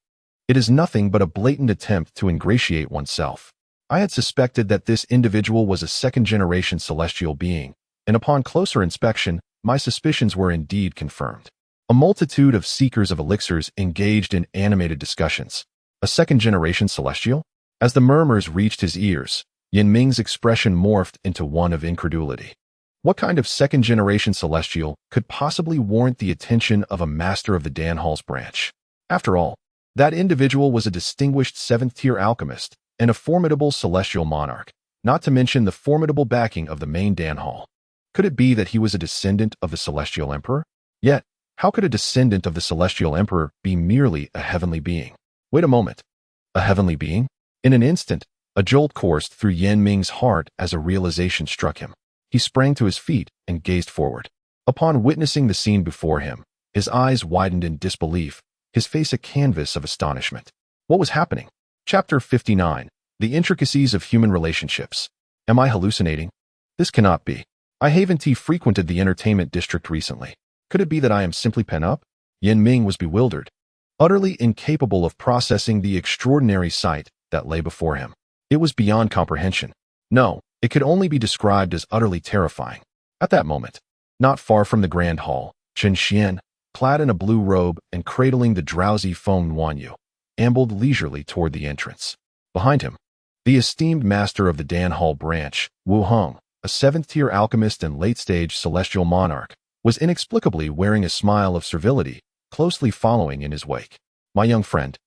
[SPEAKER 1] It is nothing but a blatant attempt to ingratiate oneself. I had suspected that this individual was a second-generation celestial being, and upon closer inspection, my suspicions were indeed confirmed. A multitude of seekers of elixirs engaged in animated discussions. A second-generation celestial? As the murmurs reached his ears, Yin Ming's expression morphed into one of incredulity. What kind of second-generation celestial could possibly warrant the attention of a master of the Dan Hall's branch? After all, that individual was a distinguished 7th-tier alchemist and a formidable celestial monarch, not to mention the formidable backing of the main Dan Hall. Could it be that he was a descendant of the celestial emperor? Yet, how could a descendant of the celestial emperor be merely a heavenly being? Wait a moment. A heavenly being? In an instant, A jolt coursed through Yan Ming's heart as a realization struck him. He sprang to his feet and gazed forward. Upon witnessing the scene before him, his eyes widened in disbelief, his face a canvas of astonishment. What was happening? Chapter 59. The Intricacies of Human Relationships. Am I hallucinating? This cannot be. I haven't frequented the entertainment district recently. Could it be that I am simply pent up? Yan Ming was bewildered, utterly incapable of processing the extraordinary sight that lay before him. It was beyond comprehension. No, it could only be described as utterly terrifying. At that moment, not far from the grand hall, Chen Xian, clad in a blue robe and cradling the drowsy Feng Nuanyu, ambled leisurely toward the entrance. Behind him, the esteemed master of the Dan Hall branch, Wu Heng, a seventh-tier alchemist and late-stage celestial monarch, was inexplicably wearing a smile of servility, closely following in his wake. My young friend,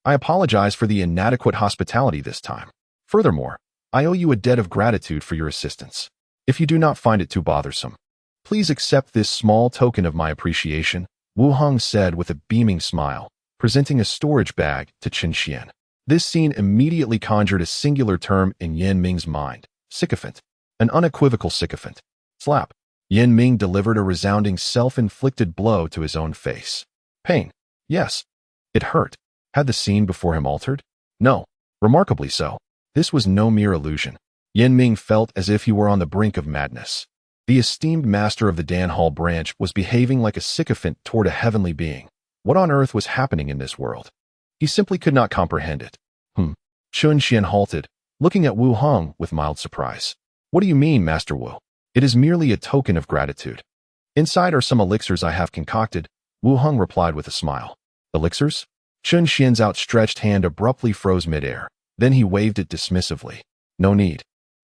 [SPEAKER 1] I apologize for the inadequate hospitality this time. Furthermore, I owe you a debt of gratitude for your assistance. If you do not find it too bothersome, please accept this small token of my appreciation, Wu Heng said with a beaming smile, presenting a storage bag to Chen Xian. This scene immediately conjured a singular term in Yan Ming's mind: sycophant. An unequivocal sycophant. Slap. Yan Ming delivered a resounding self-inflicted blow to his own face. Pain. Yes. It hurt. Had the scene before him altered? No. Remarkably so. This was no mere illusion. Yan Ming felt as if he were on the brink of madness. The esteemed master of the Dan Hall branch was behaving like a sycophant toward a heavenly being. What on earth was happening in this world? He simply could not comprehend it. Chen Xian halted, looking at Wu Heng with mild surprise. What do you mean, Master Wu? It is merely a token of gratitude. Inside are some elixirs I have concocted, Wu Heng replied with a smile. Elixirs? Chen Xian's outstretched hand abruptly froze midair. Then he waved it dismissively. No need.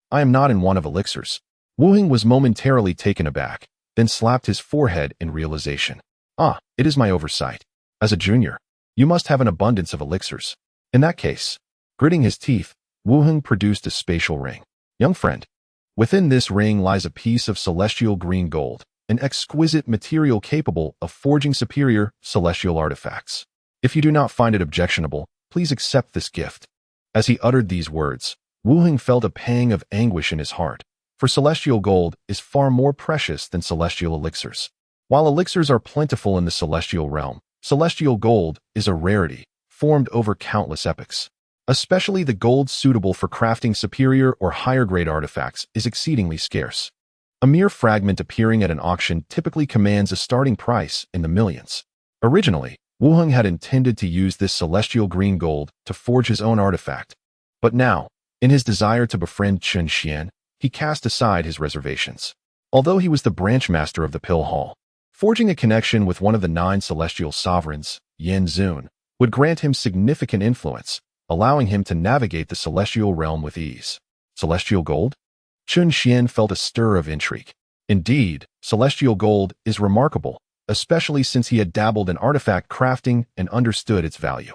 [SPEAKER 1] I am not in want of elixirs. Wu Heng was momentarily taken aback, then slapped his forehead in realization. Ah, it is my oversight. As a junior, you must have an abundance of elixirs. In that case, gritting his teeth, Wu Heng produced a spatial ring. Young friend, within this ring lies a piece of celestial green gold, an exquisite material capable of forging superior celestial artifacts. If you do not find it objectionable, please accept this gift. As he uttered these words, Wu Heng felt a pang of anguish in his heart, for celestial gold is far more precious than celestial elixirs. While elixirs are plentiful in the celestial realm, celestial gold is a rarity, formed over countless epochs. Especially the gold suitable for crafting superior or higher-grade artifacts is exceedingly scarce. A mere fragment appearing at an auction typically commands a starting price in the millions. Originally, Wu Heng had intended to use this celestial green gold to forge his own artifact. But now, in his desire to befriend Chen Xian, he cast aside his reservations. Although he was the branch master of the Pill Hall, forging a connection with one of the 9 celestial sovereigns, Yan Zun, would grant him significant influence, allowing him to navigate the celestial realm with ease. Celestial gold? Chen Xian felt a stir of intrigue. Indeed, celestial gold is remarkable, especially since he had dabbled in artifact crafting and understood its value.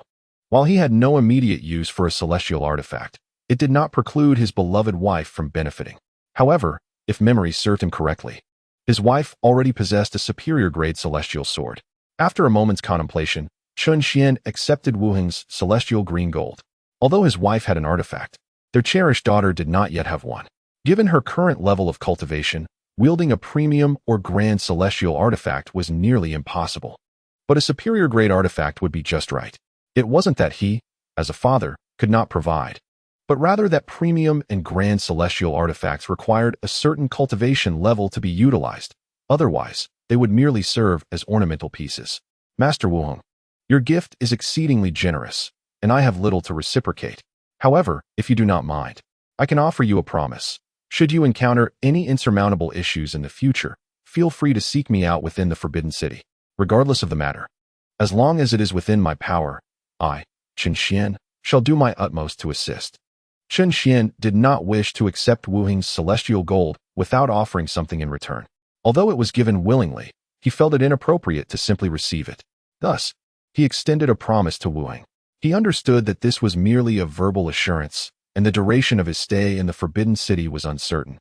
[SPEAKER 1] While he had no immediate use for a celestial artifact, it did not preclude his beloved wife from benefiting. However, if memory served him correctly, his wife already possessed a superior-grade celestial sword. After a moment's contemplation, Chen Xian accepted Wu Heng's celestial green gold. Although his wife had an artifact, their cherished daughter did not yet have one. Given her current level of cultivation, wielding a premium or grand celestial artifact was nearly impossible. But a superior-grade artifact would be just right. It wasn't that he, as a father, could not provide, but rather that premium and grand celestial artifacts required a certain cultivation level to be utilized. Otherwise, they would merely serve as ornamental pieces. Master Wu Heng, your gift is exceedingly generous, and I have little to reciprocate. However, if you do not mind, I can offer you a promise. Should you encounter any insurmountable issues in the future, feel free to seek me out within the Forbidden City, regardless of the matter. As long as it is within my power, I, Chen Xian, shall do my utmost to assist. Chen Xian did not wish to accept Wu Heng's celestial gold without offering something in return. Although it was given willingly, he felt it inappropriate to simply receive it. Thus, he extended a promise to Wu Heng. He understood that this was merely a verbal assurance, and the duration of his stay in the Forbidden City was uncertain.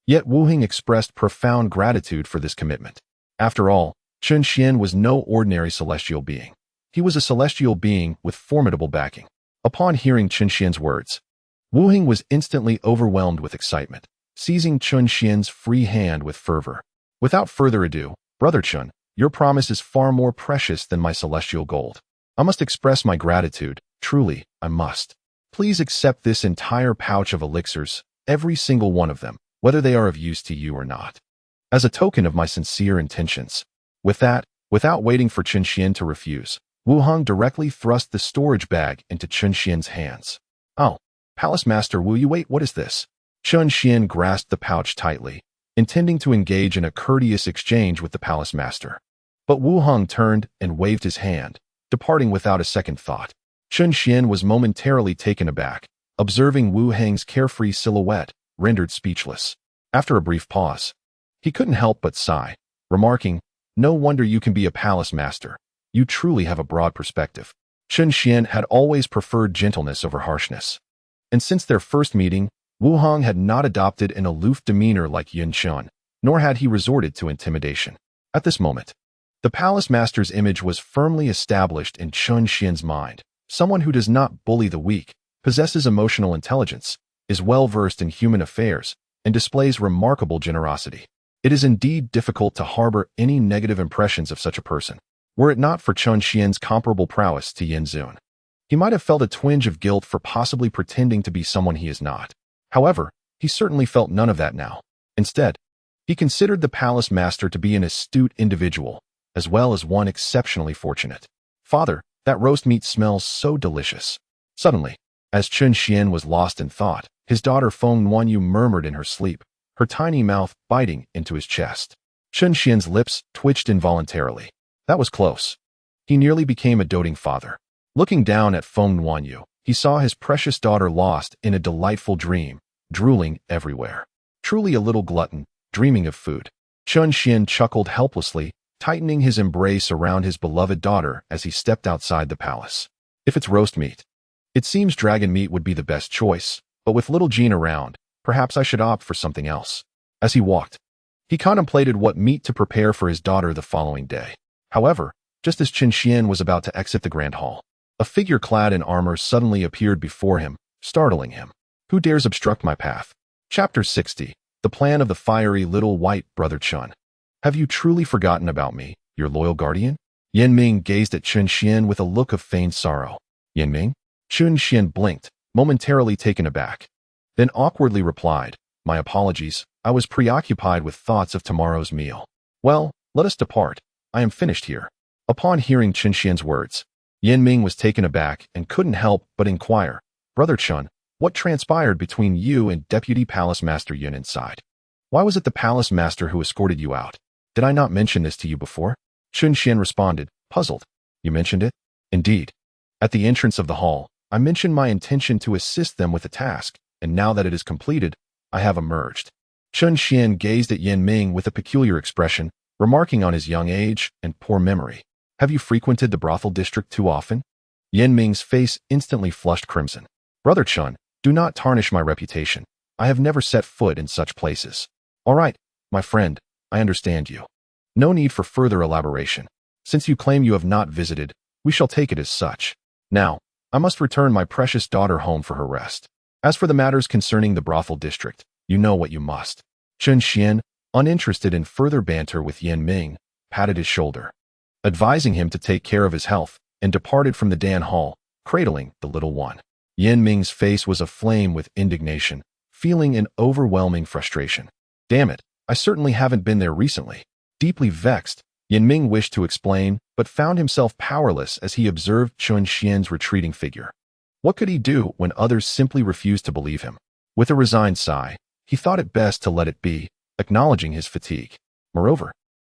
[SPEAKER 1] Yet Wu Heng expressed profound gratitude for this commitment. After all, Chen Xian was no ordinary celestial being. He was a celestial being with formidable backing. Upon hearing Chen Xian's words, Wu Hing was instantly overwhelmed with excitement, seizing Chun Xian's free hand with fervor. Without further ado, Brother Chun, your promise is far more precious than my celestial gold. I must express my gratitude, truly, I must. Please accept this entire pouch of elixirs, every single one of them, whether they are of use to you or not, as a token of my sincere intentions. With that, without waiting for Chun Xian to refuse, Wu Hong directly thrust the storage bag into Chun Xian's hands. Oh, Palace Master, will you wait? What is this? Chun Xian grasped the pouch tightly, intending to engage in a courteous exchange with the Palace Master. But Wu Hong turned and waved his hand, departing without a second thought. Chun Xian was momentarily taken aback, observing Wu Heng's carefree silhouette, rendered speechless. After a brief pause, he couldn't help but sigh, remarking, "No wonder you can be a Palace Master. You truly have a broad perspective." Chun Xian had always preferred gentleness over harshness. And since their first meeting, Wu Hong had not adopted an aloof demeanor like Yin Chun, nor had he resorted to intimidation. At this moment, the Palace Master's image was firmly established in Chun Xian's mind. Someone who does not bully the weak, possesses emotional intelligence, is well-versed in human affairs, and displays remarkable generosity. It is indeed difficult to harbor any negative impressions of such a person. Were it not for Chun Xian's comparable prowess to Yin Zun, he might have felt a twinge of guilt for possibly pretending to be someone he is not. However, he certainly felt none of that now. Instead, he considered the Palace Master to be an astute individual, as well as one exceptionally fortunate. "Father, that roast meat smells so delicious." Suddenly, as Chun Xian was lost in thought, his daughter Feng Nuanyu murmured in her sleep, her tiny mouth biting into his chest. Chun Xian's lips twitched involuntarily. That was close. He nearly became a doting father. Looking down at Feng Nuanyu, he saw his precious daughter lost in a delightful dream, drooling everywhere. Truly a little glutton, dreaming of food. Chun Xian chuckled helplessly, tightening his embrace around his beloved daughter as he stepped outside the palace. If it's roast meat, it seems dragon meat would be the best choice, but with little Jean around, perhaps I should opt for something else. As he walked, he contemplated what meat to prepare for his daughter the following day. However, just as Chun Xian was about to exit the grand hall, a figure clad in armor suddenly appeared before him, startling him. "Who dares obstruct my path?" Chapter 60. The Plan of the Fiery Little White Brother Chun. "Have you truly forgotten about me, your loyal guardian?" Yan Ming gazed at Chun Xian with a look of feigned sorrow. "Yan Ming?" Chun Xian blinked, momentarily taken aback, then awkwardly replied, "My apologies, I was preoccupied with thoughts of tomorrow's meal." "Well, let us depart. I am finished here." Upon hearing Chun Xian's words, Yan Ming was taken aback and couldn't help but inquire, "Brother Chun, what transpired between you and Deputy Palace Master Yin inside? Why was it the Palace Master who escorted you out? Did I not mention this to you before?" Chun Xian responded, puzzled. "You mentioned it?" "Indeed. At the entrance of the hall, I mentioned my intention to assist them with the task, and now that it is completed, I have emerged." Chun Xian gazed at Yan Ming with a peculiar expression, remarking on his young age and poor memory. "Have you frequented the brothel district too often?" Yan Ming's face instantly flushed crimson. "Brother Chun, do not tarnish my reputation. I have never set foot in such places." "All right, my friend, I understand you. No need for further elaboration. Since you claim you have not visited, we shall take it as such. Now, I must return my precious daughter home for her rest. As for the matters concerning the brothel district, you know what you must." Chun Xian, uninterested in further banter with Yan Ming, patted his shoulder, advising him to take care of his health, and departed from the Dan Hall, cradling the little one. Yan Ming's face was aflame with indignation, feeling an overwhelming frustration. "Damn it, I certainly haven't been there recently." Deeply vexed, Yan Ming wished to explain, but found himself powerless as he observed Chun Xian's retreating figure. What could he do when others simply refused to believe him? With a resigned sigh, he thought it best to let it be, acknowledging his fatigue. Moreover,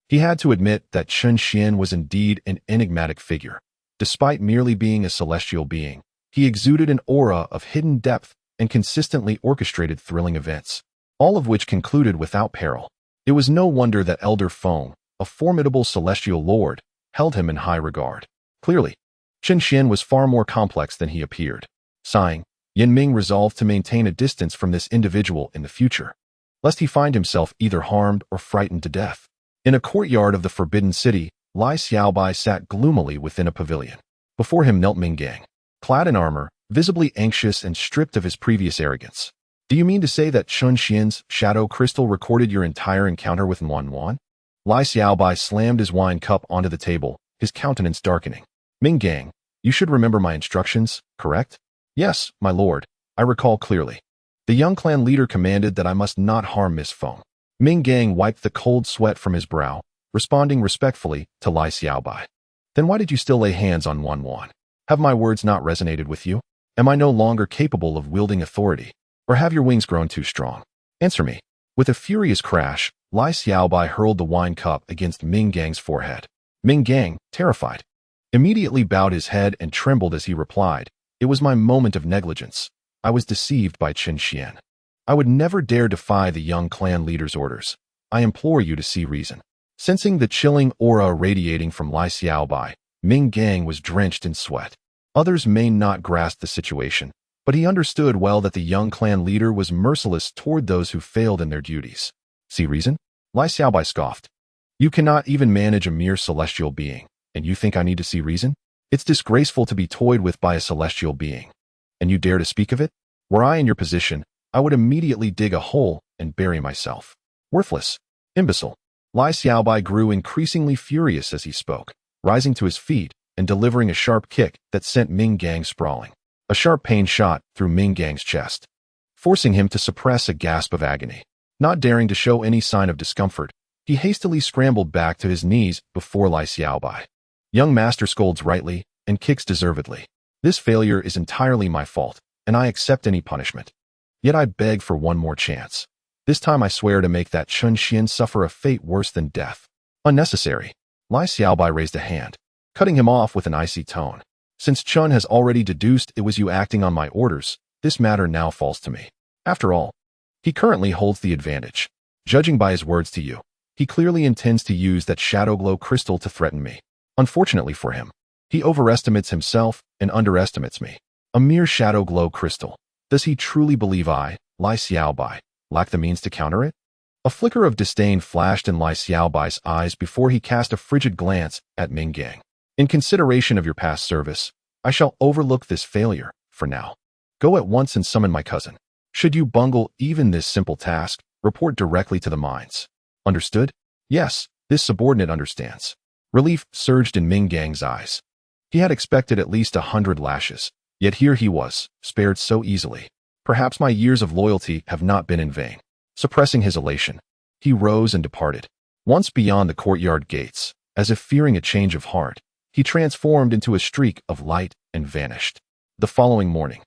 [SPEAKER 1] he had to admit that Chun Xian was indeed an enigmatic figure. Despite merely being a celestial being, he exuded an aura of hidden depth and consistently orchestrated thrilling events, all of which concluded without peril. It was no wonder that Elder Feng, a formidable celestial lord, held him in high regard. Clearly, Chun Xian was far more complex than he appeared. Sighing, Yan Ming resolved to maintain a distance from this individual in the future, lest he find himself either harmed or frightened to death. In a courtyard of the Forbidden City, Lai Xiaobai sat gloomily within a pavilion. Before him knelt Ming Gang. Clad in armor, visibly anxious and stripped of his previous arrogance. Do you mean to say that Chun Xian's shadow crystal recorded your entire encounter with Wan? Lai Xiaobai slammed his wine cup onto the table, his countenance darkening. Ming Gang, you should remember my instructions, correct? Yes, my lord, I recall clearly. The young clan leader commanded that I must not harm Miss Feng. Ming Gang wiped the cold sweat from his brow, responding respectfully to Lai Xiaobai. Then why did you still lay hands on Wan? Have my words not resonated with you? Am I no longer capable of wielding authority? Or have your wings grown too strong? Answer me. With a furious crash, Lai Xiaobai hurled the wine cup against Ming Gang's forehead. Ming Gang, terrified, immediately bowed his head and trembled as he replied, "It was my moment of negligence. I was deceived by Qin Xian. I would never dare defy the young clan leader's orders. I implore you to see reason." Sensing the chilling aura radiating from Lai Xiaobai, Ming Gang was drenched in sweat. Others may not grasp the situation, but he understood well that the young clan leader was merciless toward those who failed in their duties. See reason? Lai Xiaobai scoffed. You cannot even manage a mere celestial being, and you think I need to see reason? It's disgraceful to be toyed with by a celestial being. And you dare to speak of it? Were I in your position, I would immediately dig a hole and bury myself. Worthless. Imbecile. Lai Xiaobai grew increasingly furious as he spoke, rising to his feet and delivering a sharp kick that sent Ming Gang sprawling. A sharp pain shot through Ming Gang's chest, forcing him to suppress a gasp of agony. Not daring to show any sign of discomfort, he hastily scrambled back to his knees before Lai Xiaobai. Young master scolds rightly and kicks deservedly. This failure is entirely my fault, and I accept any punishment. Yet I beg for one more chance. This time I swear to make that Chun Xian suffer a fate worse than death. Unnecessary. Lai Xiaobai raised a hand, cutting him off with an icy tone. Since Chun has already deduced it was you acting on my orders, this matter now falls to me. After all, he currently holds the advantage. Judging by his words to you, he clearly intends to use that shadow glow crystal to threaten me. Unfortunately for him, he overestimates himself and underestimates me. A mere shadow glow crystal. Does he truly believe I, Lai Xiaobai, lack the means to counter it? A flicker of disdain flashed in Lai Xiaobai's eyes before he cast a frigid glance at Ming Gang. In consideration of your past service, I shall overlook this failure, for now. Go at once and summon my cousin. Should you bungle even this simple task, report directly to the mines. Understood? Yes, this subordinate understands. Relief surged in Ming Gang's eyes. He had expected at least 100 lashes, yet here he was, spared so easily. Perhaps my years of loyalty have not been in vain. Suppressing his elation, he rose and departed. Once beyond the courtyard gates, as if fearing a change of heart, he transformed into a streak of light and vanished. The following morning,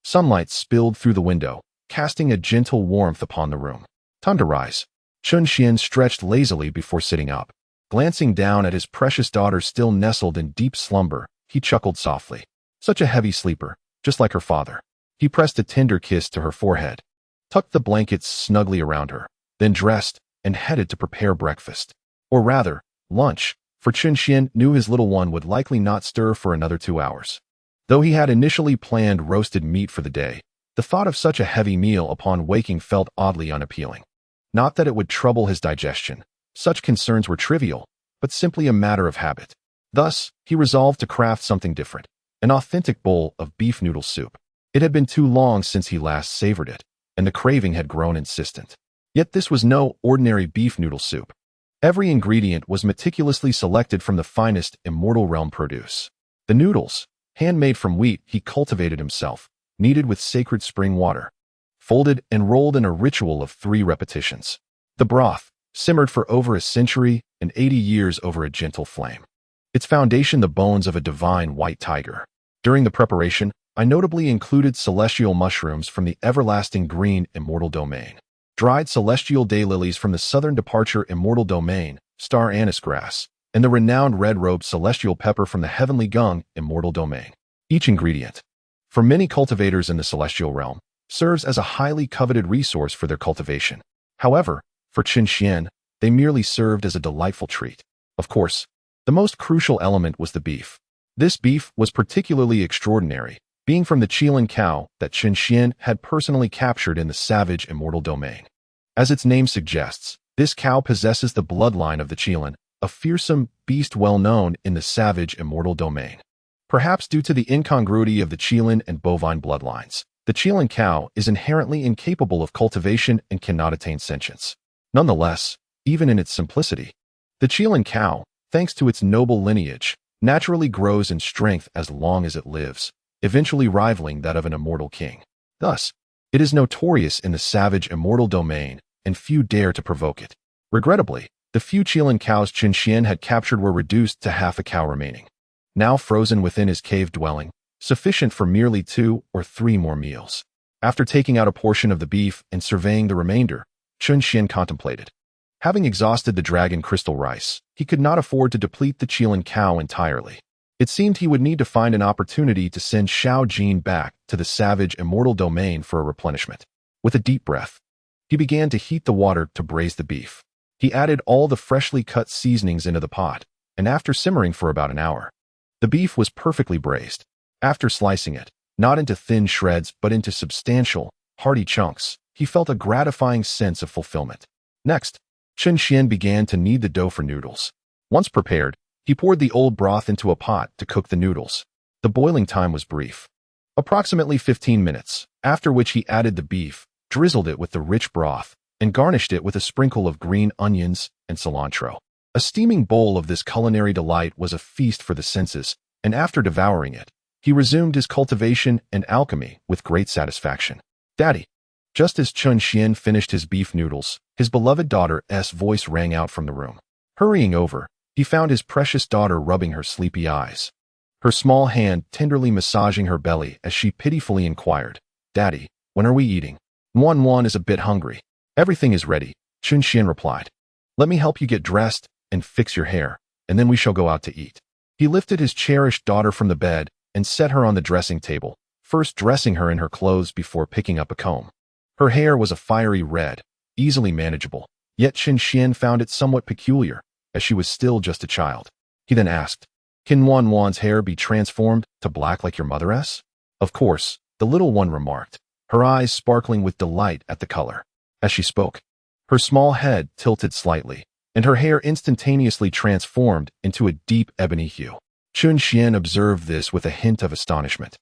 [SPEAKER 1] sunlight spilled through the window, casting a gentle warmth upon the room. Time to rise. Chun Xian stretched lazily before sitting up. Glancing down at his precious daughter still nestled in deep slumber, he chuckled softly. Such a heavy sleeper, just like her father. He pressed a tender kiss to her forehead, tucked the blankets snugly around her, then dressed and headed to prepare breakfast. Or rather, lunch, for Chun Xian knew his little one would likely not stir for another 2 hours. Though he had initially planned roasted meat for the day, the thought of such a heavy meal upon waking felt oddly unappealing. Not that it would trouble his digestion. Such concerns were trivial, but simply a matter of habit. Thus, he resolved to craft something different, an authentic bowl of beef noodle soup. It had been too long since he last savored it, and the craving had grown insistent. Yet this was no ordinary beef noodle soup. Every ingredient was meticulously selected from the finest Immortal realm produce. The noodles, handmade from wheat he cultivated himself, kneaded with sacred spring water, folded and rolled in a ritual of 3 repetitions. The broth, simmered for over a century and 80 years over a gentle flame. Its foundation the bones of a divine white tiger. During the preparation, I notably included celestial mushrooms from the everlasting green Immortal domain, dried celestial daylilies from the southern departure Immortal domain, star anise grass, and the renowned red-robed celestial pepper from the heavenly gung Immortal domain. Each ingredient, for many cultivators in the celestial realm, serves as a highly coveted resource for their cultivation. However, for Qin Xian, they merely served as a delightful treat. Of course, the most crucial element was the beef. This beef was particularly extraordinary, being from the Qilin cow that Qin Xian had personally captured in the savage Immortal domain. As its name suggests, this cow possesses the bloodline of the Qilin, a fearsome beast well known in the savage Immortal domain. Perhaps due to the incongruity of the Qilin and bovine bloodlines, the Qilin cow is inherently incapable of cultivation and cannot attain sentience. Nonetheless, even in its simplicity, the Qilin cow, thanks to its noble lineage, naturally grows in strength as long as it lives, eventually rivaling that of an immortal king. Thus, it is notorious in the savage immortal domain, and few dare to provoke it. Regrettably, the few Qilin cows Qin Xian had captured were reduced to half a cow remaining, now frozen within his cave dwelling, sufficient for merely 2 or 3 more meals. After taking out a portion of the beef and surveying the remainder, Qin Xian contemplated. Having exhausted the dragon crystal rice, he could not afford to deplete the Qilin cow entirely. It seemed he would need to find an opportunity to send Xiao Jin back to the savage immortal domain for a replenishment. With a deep breath, he began to heat the water to braise the beef. He added all the freshly cut seasonings into the pot, and after simmering for about an hour, the beef was perfectly braised. After slicing it, not into thin shreds but into substantial, hearty chunks, he felt a gratifying sense of fulfillment. Next, Qin Xian began to knead the dough for noodles. Once prepared, he poured the old broth into a pot to cook the noodles. The boiling time was brief, approximately 15 minutes, after which he added the beef, drizzled it with the rich broth, and garnished it with a sprinkle of green onions and cilantro. A steaming bowl of this culinary delight was a feast for the senses, and after devouring it, he resumed his cultivation and alchemy with great satisfaction. "Daddy." Just as Qin Xian finished his beef noodles, his beloved daughter's voice rang out from the room. Hurrying over, he found his precious daughter rubbing her sleepy eyes, her small hand tenderly massaging her belly as she pitifully inquired, "Daddy, when are we eating? Wan is a bit hungry." "Everything is ready," Qin Xian replied. "Let me help you get dressed and fix your hair, and then we shall go out to eat." He lifted his cherished daughter from the bed and set her on the dressing table, first dressing her in her clothes before picking up a comb. Her hair was a fiery red, easily manageable, yet Qin Xian found it somewhat peculiar, as she was still just a child. He then asked, "Can Wan's hair be transformed to black like your mother's?" "Of course," the little one remarked, her eyes sparkling with delight at the color. As she spoke, her small head tilted slightly, and her hair instantaneously transformed into a deep ebony hue. Qin Xian observed this with a hint of astonishment,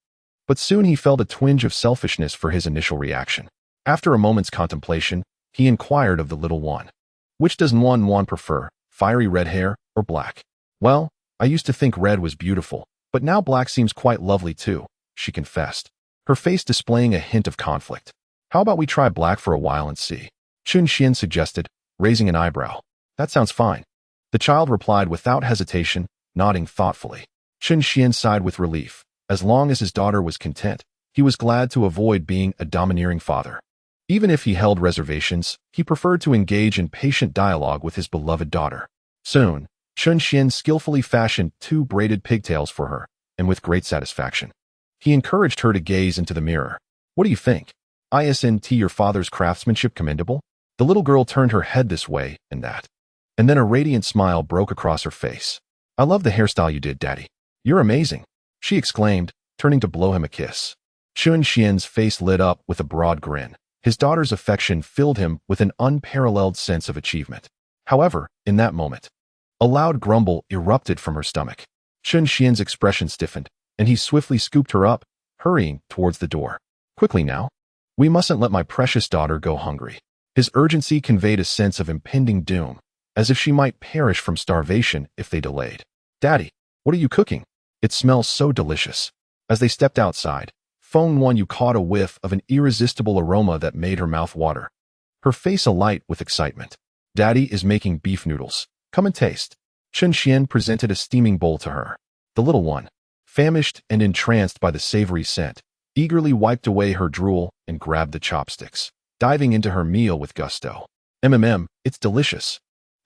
[SPEAKER 1] but soon he felt a twinge of selfishness for his initial reaction. After a moment's contemplation, he inquired of the little one, "Which does Wan prefer, fiery red hair or black?" "Well, I used to think red was beautiful, but now black seems quite lovely too," she confessed, her face displaying a hint of conflict. "How about we try black for a while and see?" Qin Xian suggested, raising an eyebrow. "That sounds fine." The child replied without hesitation, nodding thoughtfully. Qin Xian sighed with relief. As long as his daughter was content, he was glad to avoid being a domineering father. Even if he held reservations, he preferred to engage in patient dialogue with his beloved daughter. Soon, Qin Xian skillfully fashioned 2 braided pigtails for her, and with great satisfaction, he encouraged her to gaze into the mirror. "What do you think? Isn't your father's craftsmanship commendable?" The little girl turned her head this way and that, and then a radiant smile broke across her face. "I love the hairstyle you did, Daddy. You're amazing," she exclaimed, turning to blow him a kiss. Qin Xian's face lit up with a broad grin. His daughter's affection filled him with an unparalleled sense of achievement. However, in that moment, a loud grumble erupted from her stomach. Qin Xian's expression stiffened, and he swiftly scooped her up, hurrying towards the door. "Quickly now. We mustn't let my precious daughter go hungry." His urgency conveyed a sense of impending doom, as if she might perish from starvation if they delayed. "Daddy, what are you cooking? It smells so delicious." As they stepped outside, Wan caught a whiff of an irresistible aroma that made her mouth water, her face alight with excitement. "Daddy is making beef noodles. Come and taste." Qin Xian presented a steaming bowl to her. The little one, famished and entranced by the savory scent, eagerly wiped away her drool and grabbed the chopsticks, diving into her meal with gusto. It's delicious.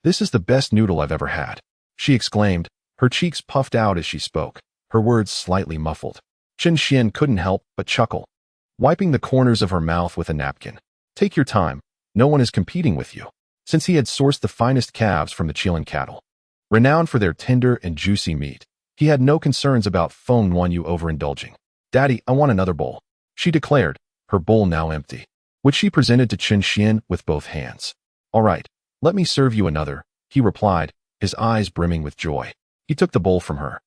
[SPEAKER 1] This is the best noodle I've ever had," she exclaimed, her cheeks puffed out as she spoke, her words slightly muffled. Qin Xian couldn't help but chuckle, wiping the corners of her mouth with a napkin. "Take your time. No one is competing with you." Since he had sourced the finest calves from the Qilin cattle, renowned for their tender and juicy meat, he had no concerns about Wan overindulging. "Daddy, I want another bowl," she declared, her bowl now empty, which she presented to Qin Xian with both hands. "All right, let me serve you another," he replied, his eyes brimming with joy. He took the bowl from her,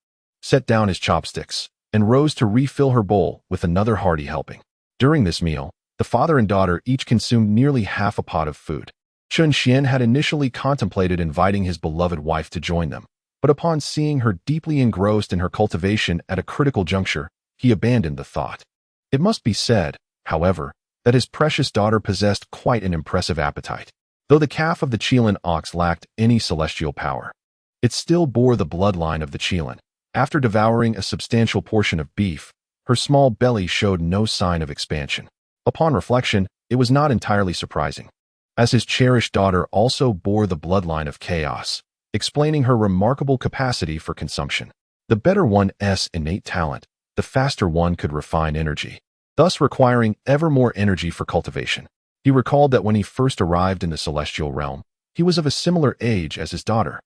[SPEAKER 1] set down his chopsticks, and rose to refill her bowl with another hearty helping. During this meal, the father and daughter each consumed nearly half a pot of food. Chun Xian had initially contemplated inviting his beloved wife to join them, but upon seeing her deeply engrossed in her cultivation at a critical juncture, he abandoned the thought. It must be said, however, that his precious daughter possessed quite an impressive appetite. Though the calf of the Qilin ox lacked any celestial power, it still bore the bloodline of the Qilin. After devouring a substantial portion of beef, her small belly showed no sign of expansion. Upon reflection, it was not entirely surprising, as his cherished daughter also bore the bloodline of chaos, explaining her remarkable capacity for consumption. The better one's innate talent, the faster one could refine energy, thus requiring ever more energy for cultivation. He recalled that when he first arrived in the celestial realm, he was of a similar age as his daughter,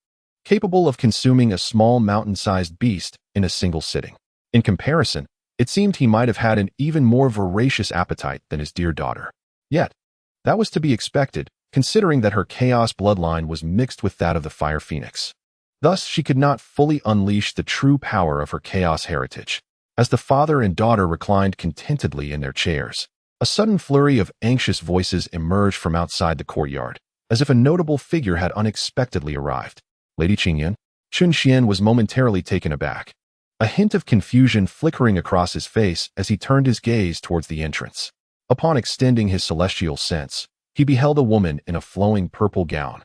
[SPEAKER 1] capable of consuming a small mountain-sized beast in a single sitting. In comparison, it seemed he might have had an even more voracious appetite than his dear daughter. Yet, that was to be expected, considering that her chaos bloodline was mixed with that of the fire phoenix. Thus, she could not fully unleash the true power of her chaos heritage. As the father and daughter reclined contentedly in their chairs, a sudden flurry of anxious voices emerged from outside the courtyard, as if a notable figure had unexpectedly arrived. Lady Qingyan? Chun Xian was momentarily taken aback, a hint of confusion flickering across his face as he turned his gaze towards the entrance. Upon extending his celestial sense, he beheld a woman in a flowing purple gown,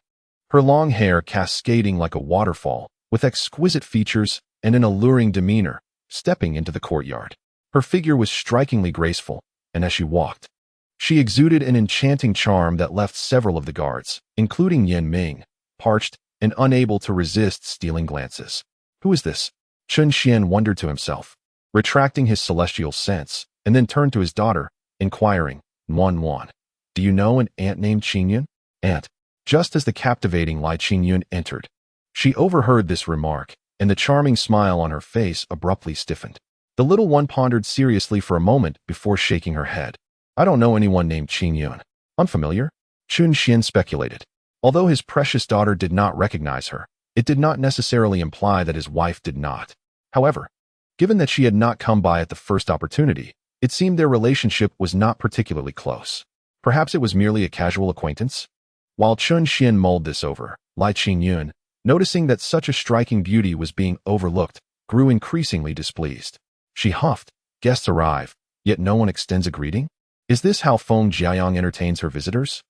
[SPEAKER 1] her long hair cascading like a waterfall, with exquisite features and an alluring demeanor, stepping into the courtyard. Her figure was strikingly graceful, and as she walked, she exuded an enchanting charm that left several of the guards, including Yan Ming, parched and unable to resist stealing glances. Who is this? Chun Xian wondered to himself, retracting his celestial sense, and then turned to his daughter, inquiring, Wan, do you know an aunt named Qingyun? Aunt. Just as the captivating Lai Qingyun entered, she overheard this remark, and the charming smile on her face abruptly stiffened. The little one pondered seriously for a moment before shaking her head. I don't know anyone named Qingyun. Unfamiliar? Chun Xian speculated. Although his precious daughter did not recognize her, it did not necessarily imply that his wife did not. However, given that she had not come by at the first opportunity, it seemed their relationship was not particularly close. Perhaps it was merely a casual acquaintance? While Chun Xian mulled this over, Lai Qingyun, noticing that such a striking beauty was being overlooked, grew increasingly displeased. She huffed, guests arrive, yet no one extends a greeting? Is this how Feng Jiayang entertains her visitors?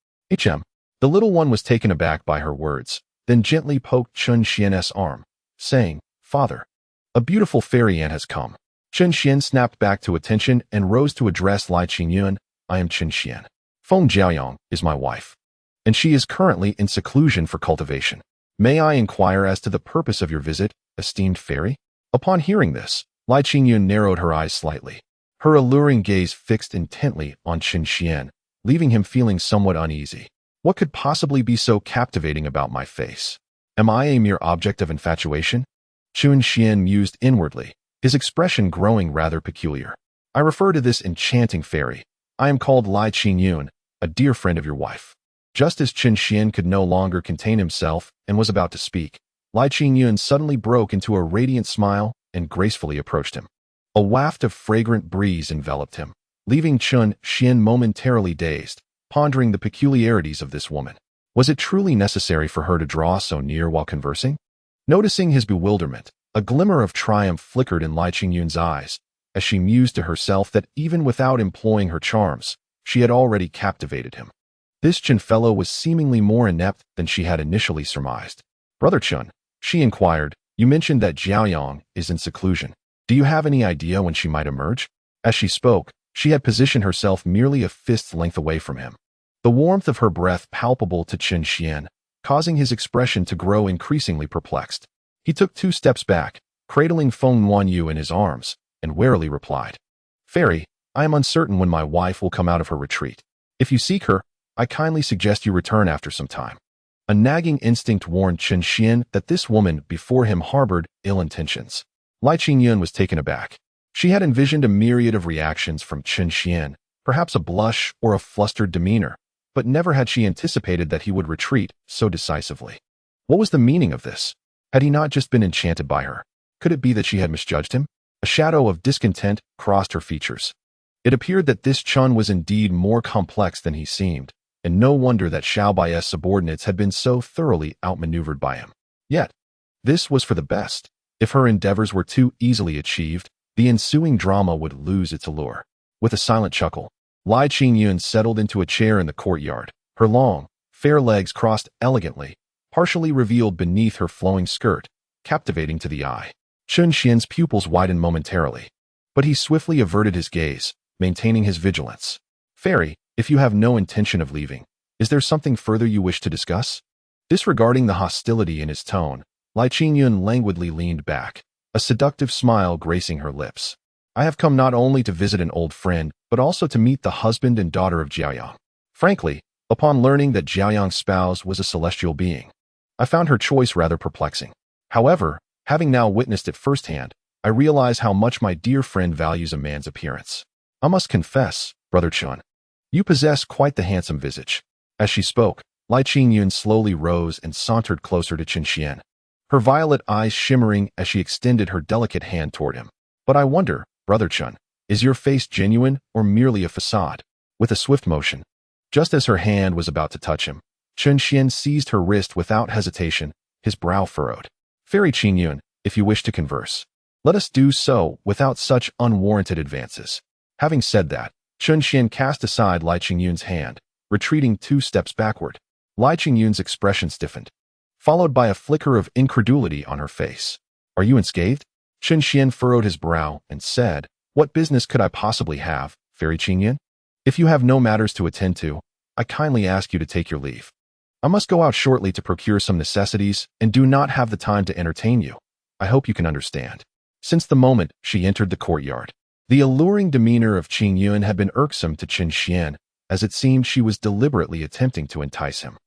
[SPEAKER 1] The little one was taken aback by her words, then gently poked Chun Xian's arm, saying, Father, a beautiful fairy aunt has come. Chun Xian snapped back to attention and rose to address Lai Qingyun. I am Chun Xian. Feng Jiayang is my wife, and she is currently in seclusion for cultivation. May I inquire as to the purpose of your visit, esteemed fairy? Upon hearing this, Lai Qingyun narrowed her eyes slightly, her alluring gaze fixed intently on Chun Xian, leaving him feeling somewhat uneasy. What could possibly be so captivating about my face? Am I a mere object of infatuation? Chun Xian mused inwardly, his expression growing rather peculiar. I refer to this enchanting fairy. I am called Lai Qingyun, a dear friend of your wife. Just as Chun Xian could no longer contain himself and was about to speak, Lai Qingyun suddenly broke into a radiant smile and gracefully approached him. A waft of fragrant breeze enveloped him, leaving Chun Xian momentarily dazed, pondering the peculiarities of this woman. Was it truly necessary for her to draw so near while conversing? Noticing his bewilderment, a glimmer of triumph flickered in Lai Qingyun's eyes, as she mused to herself that even without employing her charms, she had already captivated him. This Chun fellow was seemingly more inept than she had initially surmised. Brother Chun, she inquired, you mentioned that Jiaoyang is in seclusion. Do you have any idea when she might emerge? As she spoke, she had positioned herself merely a fist's length away from him, the warmth of her breath palpable to Chun Xian, causing his expression to grow increasingly perplexed. He took 2 steps back, cradling Feng Wanyu in his arms, and warily replied, Fairy, I am uncertain when my wife will come out of her retreat. If you seek her, I kindly suggest you return after some time. A nagging instinct warned Chun Xian that this woman before him harbored ill intentions. Lai Qingyun was taken aback. She had envisioned a myriad of reactions from Chun Xian, perhaps a blush or a flustered demeanor, but never had she anticipated that he would retreat so decisively. What was the meaning of this? Had he not just been enchanted by her? Could it be that she had misjudged him? A shadow of discontent crossed her features. It appeared that this Chun was indeed more complex than he seemed, and no wonder that Xiao Bai's subordinates had been so thoroughly outmaneuvered by him. Yet, this was for the best. If her endeavors were too easily achieved, the ensuing drama would lose its allure. With a silent chuckle, Lai Qingyun settled into a chair in the courtyard. Her long, fair legs crossed elegantly, partially revealed beneath her flowing skirt, captivating to the eye. Chun Xian's pupils widened momentarily, but he swiftly averted his gaze, maintaining his vigilance. "Fairy, if you have no intention of leaving, is there something further you wish to discuss?" Disregarding the hostility in his tone, Lai Qingyun languidly leaned back, a seductive smile gracing her lips. "I have come not only to visit an old friend, but also to meet the husband and daughter of Jiaoyang." Frankly, upon learning that Jiaoyang's spouse was a celestial being, I found her choice rather perplexing. However, having now witnessed it firsthand, I realize how much my dear friend values a man's appearance. "I must confess, Brother Chun, you possess quite the handsome visage." As she spoke, Lai Qingyun slowly rose and sauntered closer to Chun Xian, her violet eyes shimmering as she extended her delicate hand toward him. "But I wonder, Brother Chun, is your face genuine or merely a facade?" With a swift motion, just as her hand was about to touch him, Chun Xian seized her wrist without hesitation, his brow furrowed. "Fairy Qingyun, if you wish to converse, let us do so without such unwarranted advances." Having said that, Chun Xian cast aside Lai Qingyun's hand, retreating 2 steps backward. Lai Qingyun's expression stiffened, followed by a flicker of incredulity on her face. "Are you unscathed?" Chun Xian furrowed his brow and said, "What business could I possibly have, Fairy Qingyun? If you have no matters to attend to, I kindly ask you to take your leave. I must go out shortly to procure some necessities and do not have the time to entertain you. I hope you can understand." Since the moment she entered the courtyard, the alluring demeanor of Qingyun had been irksome to Chun Xian, as it seemed she was deliberately attempting to entice him.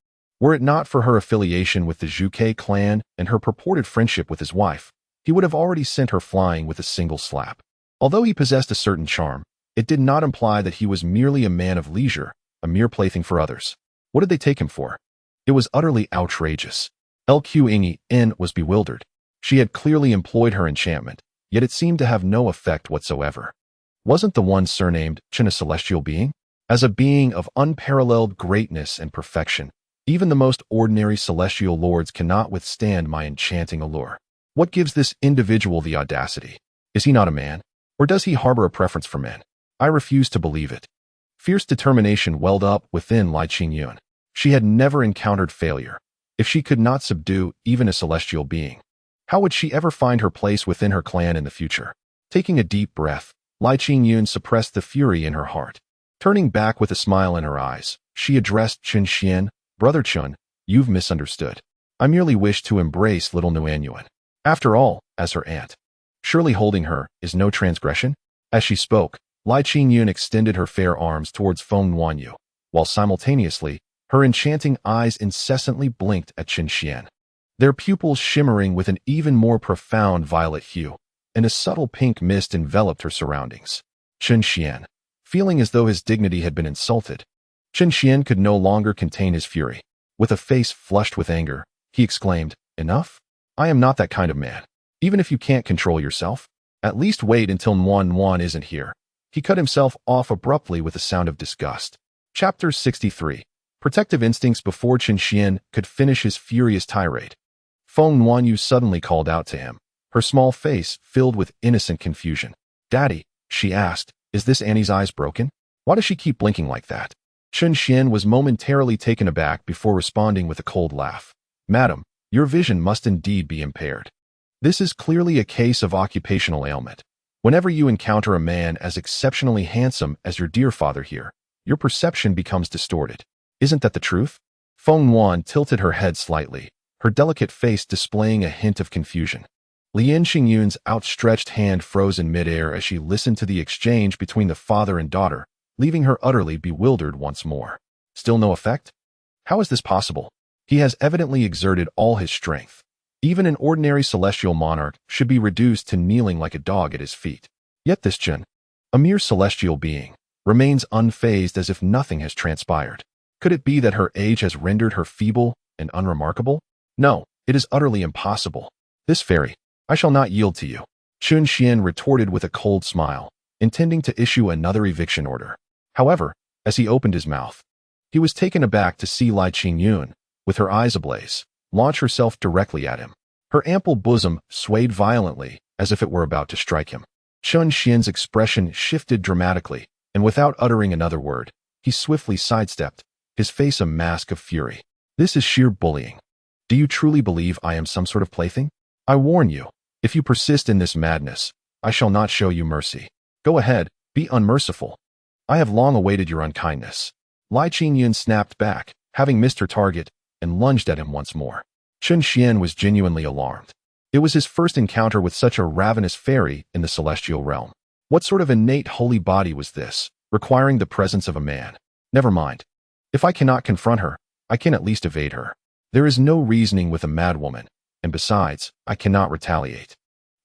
[SPEAKER 1] Were it not for her affiliation with the Zhuke clan and her purported friendship with his wife, he would have already sent her flying with a single slap. Although he possessed a certain charm, it did not imply that he was merely a man of leisure, a mere plaything for others. What did they take him for? It was utterly outrageous. Lqing was bewildered. She had clearly employed her enchantment, yet it seemed to have no effect whatsoever. Wasn't the one surnamed Chen a celestial being? As a being of unparalleled greatness and perfection, even the most ordinary celestial lords cannot withstand my enchanting allure. What gives this individual the audacity? Is he not a man? Or does he harbor a preference for men? I refuse to believe it. Fierce determination welled up within Lai Qingyun. She had never encountered failure. If she could not subdue even a celestial being, how would she ever find her place within her clan in the future? Taking a deep breath, Lai Qingyun suppressed the fury in her heart. Turning back with a smile in her eyes, she addressed Chun Xian, "Brother Chun, you've misunderstood. I merely wish to embrace little Nuanyuan. After all, as her aunt, surely holding her is no transgression." As she spoke, Lai Qingyun extended her fair arms towards Feng Nuanyu, while simultaneously, her enchanting eyes incessantly blinked at Chun Xian, their pupils shimmering with an even more profound violet hue, and a subtle pink mist enveloped her surroundings. Chun Xian, feeling as though his dignity had been insulted, Chun Xian could no longer contain his fury. With a face flushed with anger, he exclaimed, "Enough? I am not that kind of man. Even if you can't control yourself, at least wait until Nuan isn't here." He cut himself off abruptly with a sound of disgust. Chapter 63. Protective instincts. Before Chun Xian could finish his furious tirade, Feng Nuanyu suddenly called out to him, her small face filled with innocent confusion. "Daddy," she asked, "is this Annie's eyes broken? Why does she keep blinking like that?" Chun Xian was momentarily taken aback before responding with a cold laugh. "Madam, your vision must indeed be impaired. This is clearly a case of occupational ailment. Whenever you encounter a man as exceptionally handsome as your dear father here, your perception becomes distorted. Isn't that the truth?" Feng Nuan tilted her head slightly, her delicate face displaying a hint of confusion. Lian Xingyun's outstretched hand froze in midair as she listened to the exchange between the father and daughter, leaving her utterly bewildered once more. Still no effect? How is this possible? He has evidently exerted all his strength. Even an ordinary celestial monarch should be reduced to kneeling like a dog at his feet. Yet this Jin, a mere celestial being, remains unfazed as if nothing has transpired. Could it be that her age has rendered her feeble and unremarkable? No, it is utterly impossible. This fairy, I shall not yield to you. Chun Xian retorted with a cold smile, intending to issue another eviction order. However, as he opened his mouth, he was taken aback to see Lai Qingyun, with her eyes ablaze, launch herself directly at him. Her ample bosom swayed violently, as if it were about to strike him. Chun Xian's expression shifted dramatically, and without uttering another word, he swiftly sidestepped, his face a mask of fury. This is sheer bullying. Do you truly believe I am some sort of plaything? I warn you, if you persist in this madness, I shall not show you mercy. Go ahead, be unmerciful. I have long awaited your unkindness. Lai Qingyun snapped back, having missed her target, and lunged at him once more. Chun Xian was genuinely alarmed. It was his first encounter with such a ravenous fairy in the celestial realm. What sort of innate holy body was this, requiring the presence of a man? Never mind. If I cannot confront her, I can at least evade her. There is no reasoning with a madwoman, and besides, I cannot retaliate,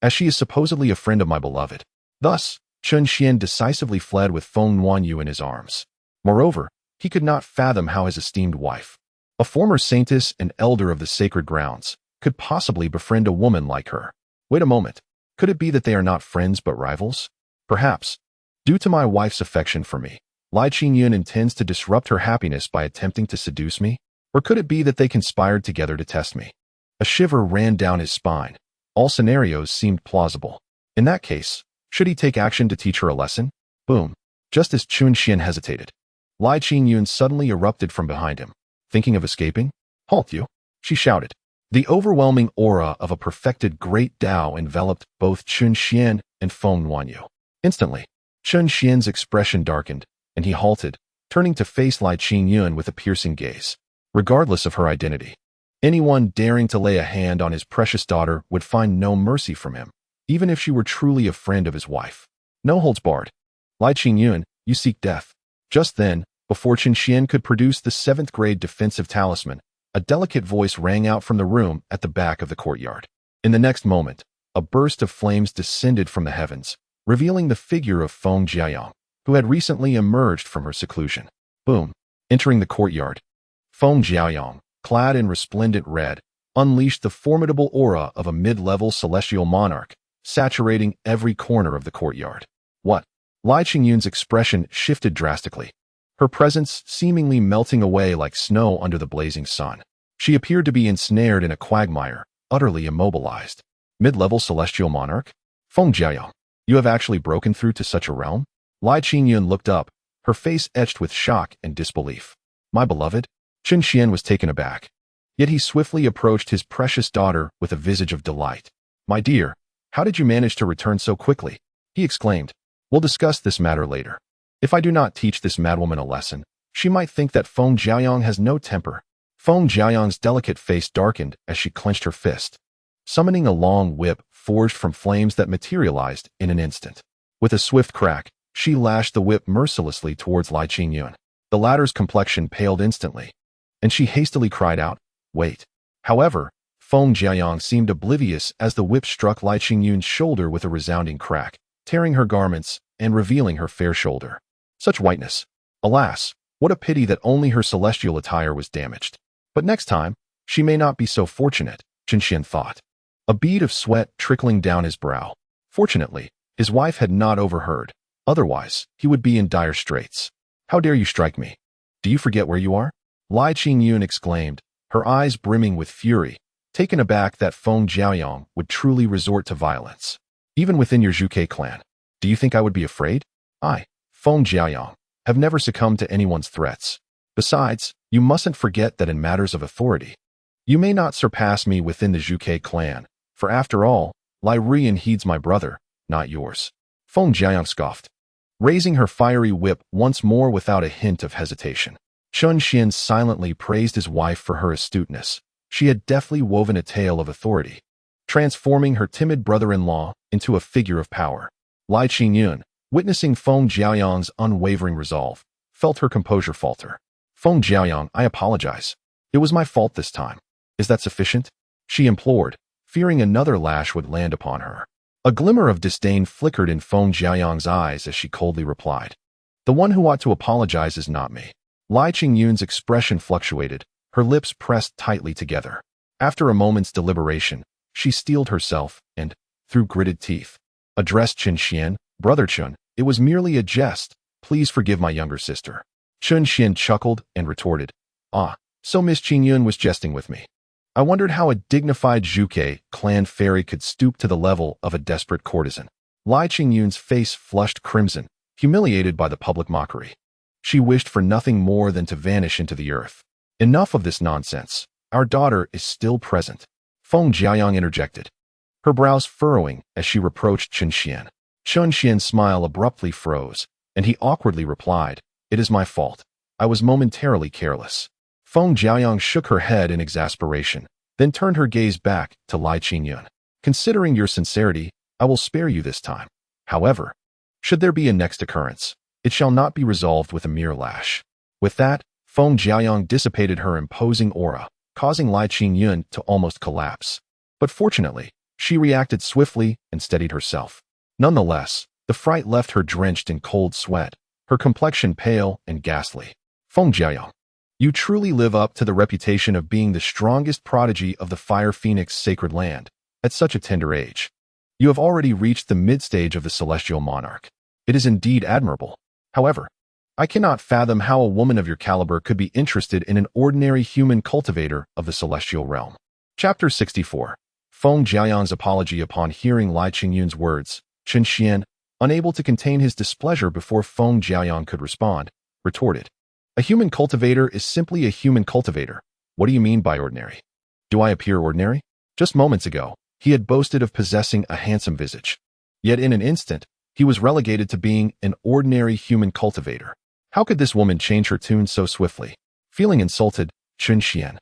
[SPEAKER 1] as she is supposedly a friend of my beloved. Thus, Chun Xian decisively fled with Feng Nuanyu in his arms. Moreover, he could not fathom how his esteemed wife, a former saintess and elder of the sacred grounds, could possibly befriend a woman like her. Wait a moment. Could it be that they are not friends but rivals? Perhaps, due to my wife's affection for me, Lai Qingyun intends to disrupt her happiness by attempting to seduce me? Or could it be that they conspired together to test me? A shiver ran down his spine. All scenarios seemed plausible. In that case, should he take action to teach her a lesson? Boom. Just as Chun Xian hesitated, Lai Qingyun suddenly erupted from behind him. Thinking of escaping? Halt you! She shouted. The overwhelming aura of a perfected great Tao enveloped both Chun Xian and Feng Nuanyu. Instantly, Chun Xian's expression darkened, and he halted, turning to face Lai Qingyun with a piercing gaze. Regardless of her identity, anyone daring to lay a hand on his precious daughter would find no mercy from him, even if she were truly a friend of his wife. No holds barred. Lai Qingyun, you seek death. Just then, before Chun Xian could produce the 7th grade defensive talisman, a delicate voice rang out from the room at the back of the courtyard. In the next moment, a burst of flames descended from the heavens, revealing the figure of Feng Jiayang, who had recently emerged from her seclusion. Boom. Entering the courtyard, Feng Jiayang, clad in resplendent red, unleashed the formidable aura of a mid-level celestial monarch, saturating every corner of the courtyard. What? Lai Qingyun's expression shifted drastically, her presence seemingly melting away like snow under the blazing sun. She appeared to be ensnared in a quagmire, utterly immobilized. Mid-level celestial monarch? Feng Jiayang, you have actually broken through to such a realm? Lai Qingyun looked up, her face etched with shock and disbelief. My beloved? Chun Xian was taken aback. Yet he swiftly approached his precious daughter with a visage of delight. My dear, how did you manage to return so quickly? He exclaimed. We'll discuss this matter later. If I do not teach this madwoman a lesson, she might think that Feng Jiayang has no temper. Feng Jiayang's delicate face darkened as she clenched her fist, summoning a long whip forged from flames that materialized in an instant. With a swift crack, she lashed the whip mercilessly towards Lai Qingyun. The latter's complexion paled instantly, and she hastily cried out, wait. However, Feng Jiayang seemed oblivious as the whip struck Lai Qingyun's shoulder with a resounding crack, tearing her garments and revealing her fair shoulder. Such whiteness! Alas, what a pity that only her celestial attire was damaged. But next time, she may not be so fortunate, Chun Xian thought. A bead of sweat trickling down his brow. Fortunately, his wife had not overheard. Otherwise, he would be in dire straits. How dare you strike me? Do you forget where you are? Lai Qingyun exclaimed, her eyes brimming with fury, taken aback that Feng Jiayang would truly resort to violence. Even within your Zhuke clan, do you think I would be afraid? I, Feng Jiayang, have never succumbed to anyone's threats. Besides, you mustn't forget that in matters of authority, you may not surpass me within the Zhuke clan, for after all, Lai Rian heeds my brother, not yours. Feng Jiayang scoffed, raising her fiery whip once more without a hint of hesitation. Chun Xian silently praised his wife for her astuteness. She had deftly woven a tale of authority, transforming her timid brother-in-law into a figure of power. Lai Qingyun, witnessing Feng Jiayang's unwavering resolve, felt her composure falter. Feng Jiayang, I apologize. It was my fault this time. Is that sufficient? She implored, fearing another lash would land upon her. A glimmer of disdain flickered in Feng Jiayang's eyes as she coldly replied. The one who ought to apologize is not me. Lai Qingyun's expression fluctuated, her lips pressed tightly together. After a moment's deliberation, she steeled herself and, through gritted teeth, addressed Chen Xian. "Brother Chun, it was merely a jest. Please forgive my younger sister." Chen Xian chuckled and retorted, "Ah, so Miss Qingyun was jesting with me. I wondered how a dignified Zhuge clan fairy could stoop to the level of a desperate courtesan." Lai Qingyun's face flushed crimson, humiliated by the public mockery. She wished for nothing more than to vanish into the earth. "Enough of this nonsense. Our daughter is still present," Feng Jiayang interjected, her brows furrowing as she reproached Chen Xian. Chen Xian's smile abruptly froze, and he awkwardly replied, "It is my fault. I was momentarily careless." Feng Jiayang shook her head in exasperation, then turned her gaze back to Lai Qingyun. "Considering your sincerity, I will spare you this time. However, should there be a next occurrence, it shall not be resolved with a mere lash." With that, Feng Jiayang dissipated her imposing aura, causing Lai Qingyun to almost collapse. But fortunately, she reacted swiftly and steadied herself. Nonetheless, the fright left her drenched in cold sweat, her complexion pale and ghastly. "Feng Jiayang, you truly live up to the reputation of being the strongest prodigy of the Fire Phoenix sacred land at such a tender age. You have already reached the mid-stage of the celestial monarch. It is indeed admirable. However, I cannot fathom how a woman of your caliber could be interested in an ordinary human cultivator of the celestial realm." Chapter 64. Feng Jiayang's apology. Upon hearing Lai Qingyun's words, Chen Xian, unable to contain his displeasure before Feng Jiayang could respond, retorted, "A human cultivator is simply a human cultivator. What do you mean by ordinary? Do I appear ordinary?" Just moments ago, he had boasted of possessing a handsome visage. Yet in an instant, he was relegated to being an ordinary human cultivator. How could this woman change her tune so swiftly? Feeling insulted, Chen Xian,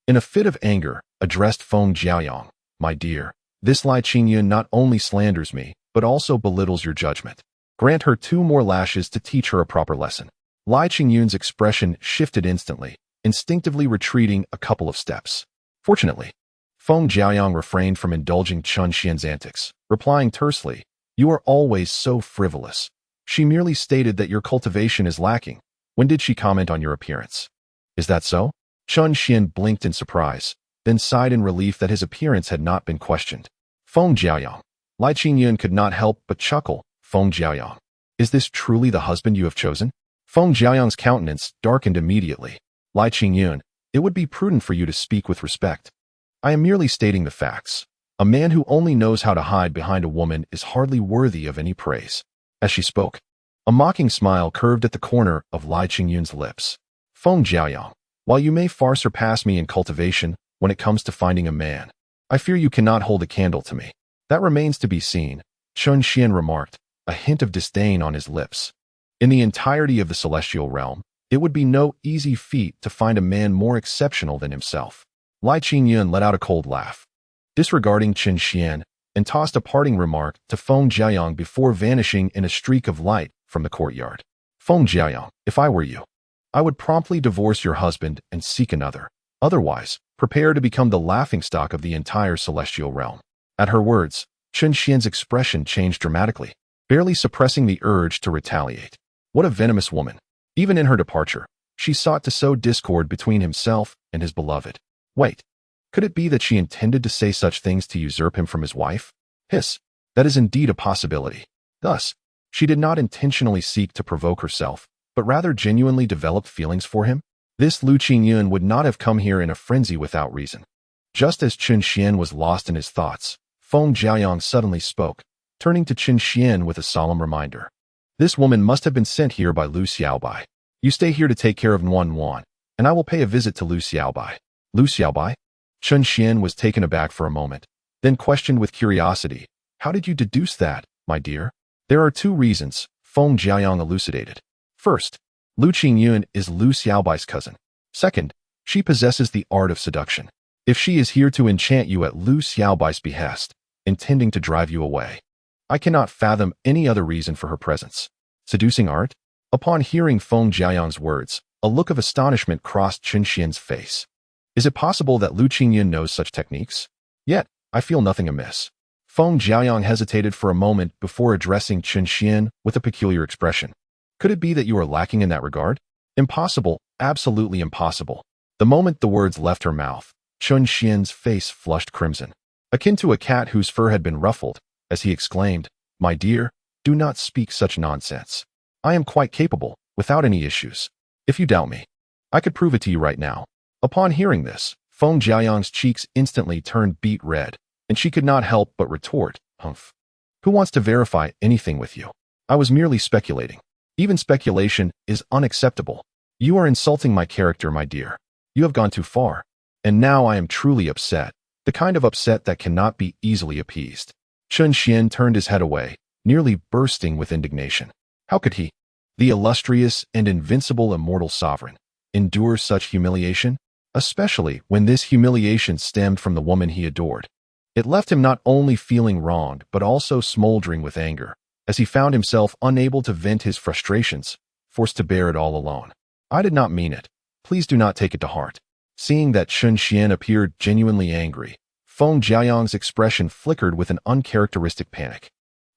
[SPEAKER 1] in a fit of anger, addressed Feng Jiayang, "My dear, this Lai Qingyun not only slanders me, but also belittles your judgment. Grant her 2 more lashes to teach her a proper lesson." Lai Qingyun's expression shifted instantly, instinctively retreating a couple of steps. Fortunately, Feng Jiayang refrained from indulging Chen Xian's antics, replying tersely, "You are always so frivolous. She merely stated that your cultivation is lacking. When did she comment on your appearance?" "Is that so?" Chen Xian blinked in surprise, then sighed in relief that his appearance had not been questioned. "Feng Jiayang." Lai Qingyun could not help but chuckle. "Feng Jiayang, is this truly the husband you have chosen?" Feng Jiayang's countenance darkened immediately. "Lai Qingyun, it would be prudent for you to speak with respect. I am merely stating the facts. A man who only knows how to hide behind a woman is hardly worthy of any praise." As she spoke, a mocking smile curved at the corner of Lai Qingyun's lips. "Feng Jiayang, while you may far surpass me in cultivation when it comes to finding a man, I fear you cannot hold a candle to me." "That remains to be seen," Chen Xian remarked, a hint of disdain on his lips. In the entirety of the celestial realm, it would be no easy feat to find a man more exceptional than himself. Lai Qingyun let out a cold laugh, disregarding Chen Xian, and tossed a parting remark to Feng Jiayang before vanishing in a streak of light from the courtyard. "Feng Jiayang, if I were you, I would promptly divorce your husband and seek another. Otherwise, prepare to become the laughingstock of the entire celestial realm." At her words, Chen Xian's expression changed dramatically, barely suppressing the urge to retaliate. What a venomous woman. Even in her departure, she sought to sow discord between himself and his beloved. Wait. Could it be that she intended to say such things to usurp him from his wife? Hiss, that is indeed a possibility. Thus, she did not intentionally seek to provoke herself, but rather genuinely developed feelings for him? This Lu Qingyun would not have come here in a frenzy without reason. Just as Chen Xian was lost in his thoughts, Feng Jiayang suddenly spoke, turning to Chen Xian with a solemn reminder. "This woman must have been sent here by Lu Xiaobai. You stay here to take care of Nuan Wan, and I will pay a visit to Lu Xiaobai." "Lu Xiaobai?" Chen Xian was taken aback for a moment, then questioned with curiosity, "How did you deduce that, my dear?" "There are 2 reasons," Feng Jiayang elucidated. "First, Lu Qingyun is Lu Xiaobai's cousin. Second, she possesses the art of seduction. If she is here to enchant you at Lu Xiaobai's behest, intending to drive you away, I cannot fathom any other reason for her presence." "Seducing art?" Upon hearing Feng Jiayang's words, a look of astonishment crossed Chen Xian's face. Is it possible that Lu Qingyun knows such techniques? Yet, I feel nothing amiss. Feng Jiayang hesitated for a moment before addressing Chen Xian with a peculiar expression. "Could it be that you are lacking in that regard?" "Impossible, absolutely impossible." The moment the words left her mouth, Chen Xian's face flushed crimson. akin to a cat whose fur had been ruffled, as he exclaimed, "My dear, do not speak such nonsense. I am quite capable, without any issues. If you doubt me, I could prove it to you right now." Upon hearing this, Feng Jiaoyang's cheeks instantly turned beet red, and she could not help but retort, "Humph. Who wants to verify anything with you? I was merely speculating. Even speculation is unacceptable. You are insulting my character, my dear. You have gone too far. And now I am truly upset, the kind of upset that cannot be easily appeased." Chen Xian turned his head away, nearly bursting with indignation. How could he, the illustrious and invincible immortal sovereign, endure such humiliation? Especially when this humiliation stemmed from the woman he adored. It left him not only feeling wronged, but also smoldering with anger, as he found himself unable to vent his frustrations, forced to bear it all alone. "I did not mean it. Please do not take it to heart." Seeing that Chen Xian appeared genuinely angry, Feng Jiaoyang's expression flickered with an uncharacteristic panic.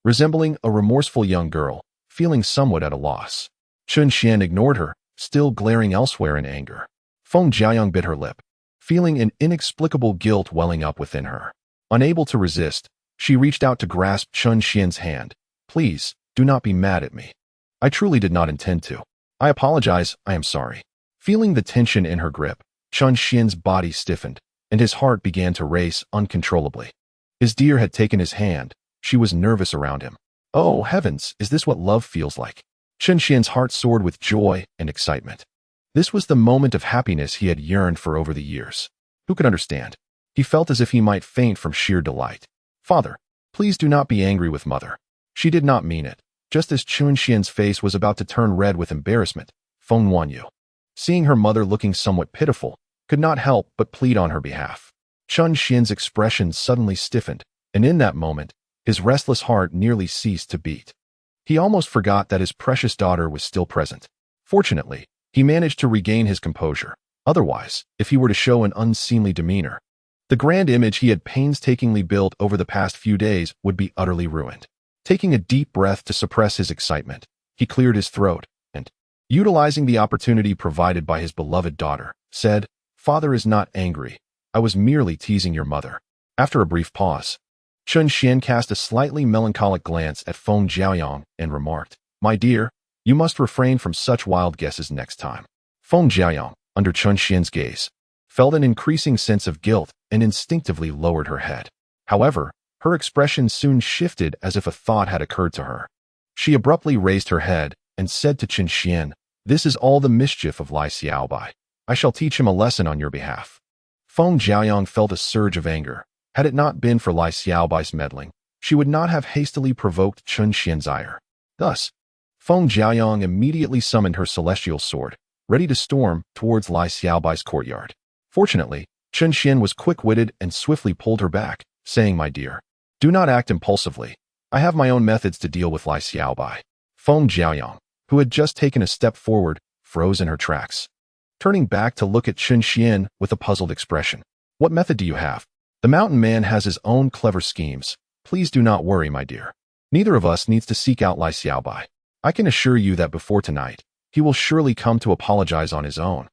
[SPEAKER 1] Resembling a remorseful young girl, feeling somewhat at a loss, Chen Xian ignored her, still glaring elsewhere in anger. Feng Jiaoyang bit her lip, feeling an inexplicable guilt welling up within her. Unable to resist, she reached out to grasp Chen Xian's hand. "Please, do not be mad at me. I truly did not intend to. I apologize, I am sorry." Feeling the tension in her grip, Chen Xian's body stiffened, and his heart began to race uncontrollably. His dear had taken his hand. She was nervous around him. Oh, heavens, is this what love feels like? Chen Xian's heart soared with joy and excitement. This was the moment of happiness he had yearned for over the years. Who could understand? He felt as if he might faint from sheer delight. "Father, please do not be angry with mother. She did not mean it." Just as Chen Xian's face was about to turn red with embarrassment, Feng Wanyu, seeing her mother looking somewhat pitiful, could not help but plead on her behalf. Chen Xian's expression suddenly stiffened, and in that moment, his restless heart nearly ceased to beat. He almost forgot that his precious daughter was still present. Fortunately, he managed to regain his composure. Otherwise, if he were to show an unseemly demeanor, the grand image he had painstakingly built over the past few days would be utterly ruined. Taking a deep breath to suppress his excitement, he cleared his throat and, utilizing the opportunity provided by his beloved daughter, said, "Father is not angry. I was merely teasing your mother." After a brief pause, Chen Xian cast a slightly melancholic glance at Feng Jiaoyang and remarked, "My dear, you must refrain from such wild guesses next time." Feng Jiaoyang, under Chen Xian's gaze, felt an increasing sense of guilt and instinctively lowered her head. However, her expression soon shifted as if a thought had occurred to her. She abruptly raised her head and said to Chen Xian, "This is all the mischief of Lai Xiaobai. I shall teach him a lesson on your behalf." Feng Jiaoyang felt a surge of anger. Had it not been for Lai Xiaobai's meddling, she would not have hastily provoked Chen Xian's ire. Thus, Feng Jiaoyang immediately summoned her celestial sword, ready to storm towards Lai Xiaobai's courtyard. Fortunately, Chen Xian was quick-witted and swiftly pulled her back, saying, "My dear, do not act impulsively. I have my own methods to deal with Lai Xiaobai." Feng Jiaoyang, who had just taken a step forward, froze in her tracks, turning back to look at Chen Xian with a puzzled expression. "What method do you have? The mountain man has his own clever schemes. Please do not worry, my dear. Neither of us needs to seek out Lai Xiaobai. I can assure you that before tonight, he will surely come to apologize on his own."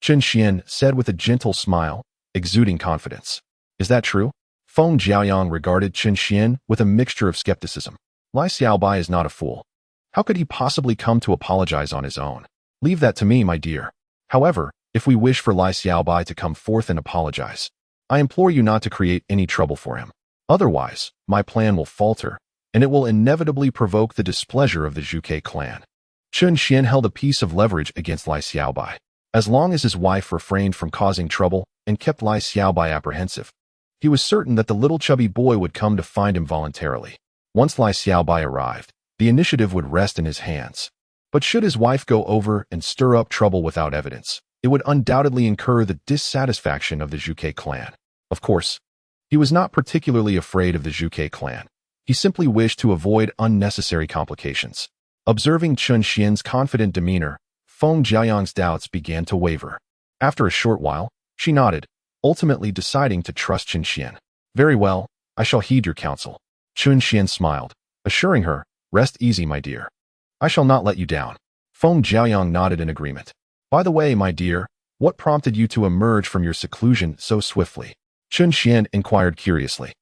[SPEAKER 1] Chen Xian said with a gentle smile, exuding confidence. "Is that true?" Feng Jiaoyang regarded Chen Xian with a mixture of skepticism. Lai Xiaobai is not a fool. How could he possibly come to apologize on his own? Leave that to me, my dear. However, if we wish for Lai Xiaobai to come forth and apologize, I implore you not to create any trouble for him. Otherwise, my plan will falter, and it will inevitably provoke the displeasure of the Zhuge clan. Chen Xian held a piece of leverage against Lai Xiaobai. As long as his wife refrained from causing trouble and kept Lai Xiaobai apprehensive, he was certain that the little chubby boy would come to find him voluntarily. Once Lai Xiaobai arrived, the initiative would rest in his hands. But should his wife go over and stir up trouble without evidence, it would undoubtedly incur the dissatisfaction of the Zhuge clan. Of course, he was not particularly afraid of the Zhuge clan. He simply wished to avoid unnecessary complications. Observing Chen Xian's confident demeanor, Feng Jiaoyang's doubts began to waver. After a short while, she nodded, ultimately deciding to trust Chen Xian. "Very well, I shall heed your counsel." Chen Xian smiled, assuring her, "Rest easy, my dear. I shall not let you down." Feng Jiaoyang nodded in agreement. "By the way, my dear, what prompted you to emerge from your seclusion so swiftly?" Chen Xian inquired curiously.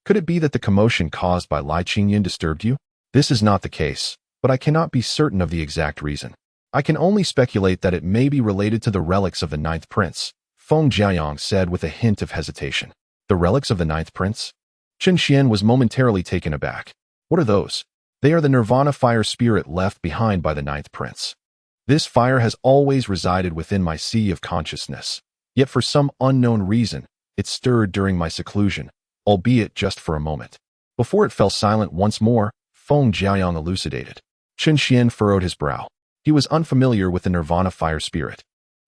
[SPEAKER 1] Could it be that the commotion caused by Lai Qingyan disturbed you? This is not the case, but I cannot be certain of the exact reason. I can only speculate that it may be related to the relics of the Ninth Prince, Feng Jiayang said with a hint of hesitation. The relics of the Ninth Prince? Chen Xian was momentarily taken aback. What are those? They are the Nirvana fire spirit left behind by the Ninth Prince. This fire has always resided within my sea of consciousness, yet for some unknown reason, it stirred during my seclusion, albeit just for a moment. Before it fell silent once more, Feng Jiayang elucidated. Chen Xian furrowed his brow. He was unfamiliar with the Nirvana fire spirit.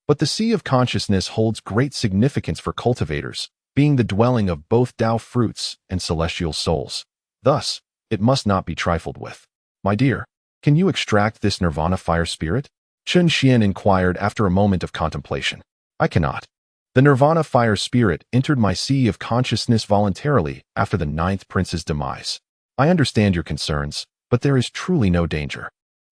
[SPEAKER 1] But the sea of consciousness holds great significance for cultivators, being the dwelling of both Tao fruits and celestial souls. Thus, it must not be trifled with. My dear, can you extract this Nirvana fire spirit? Chen Xian inquired after a moment of contemplation. I cannot. The Nirvana fire spirit entered my sea of consciousness voluntarily after the Ninth Prince's demise. I understand your concerns, but there is truly no danger.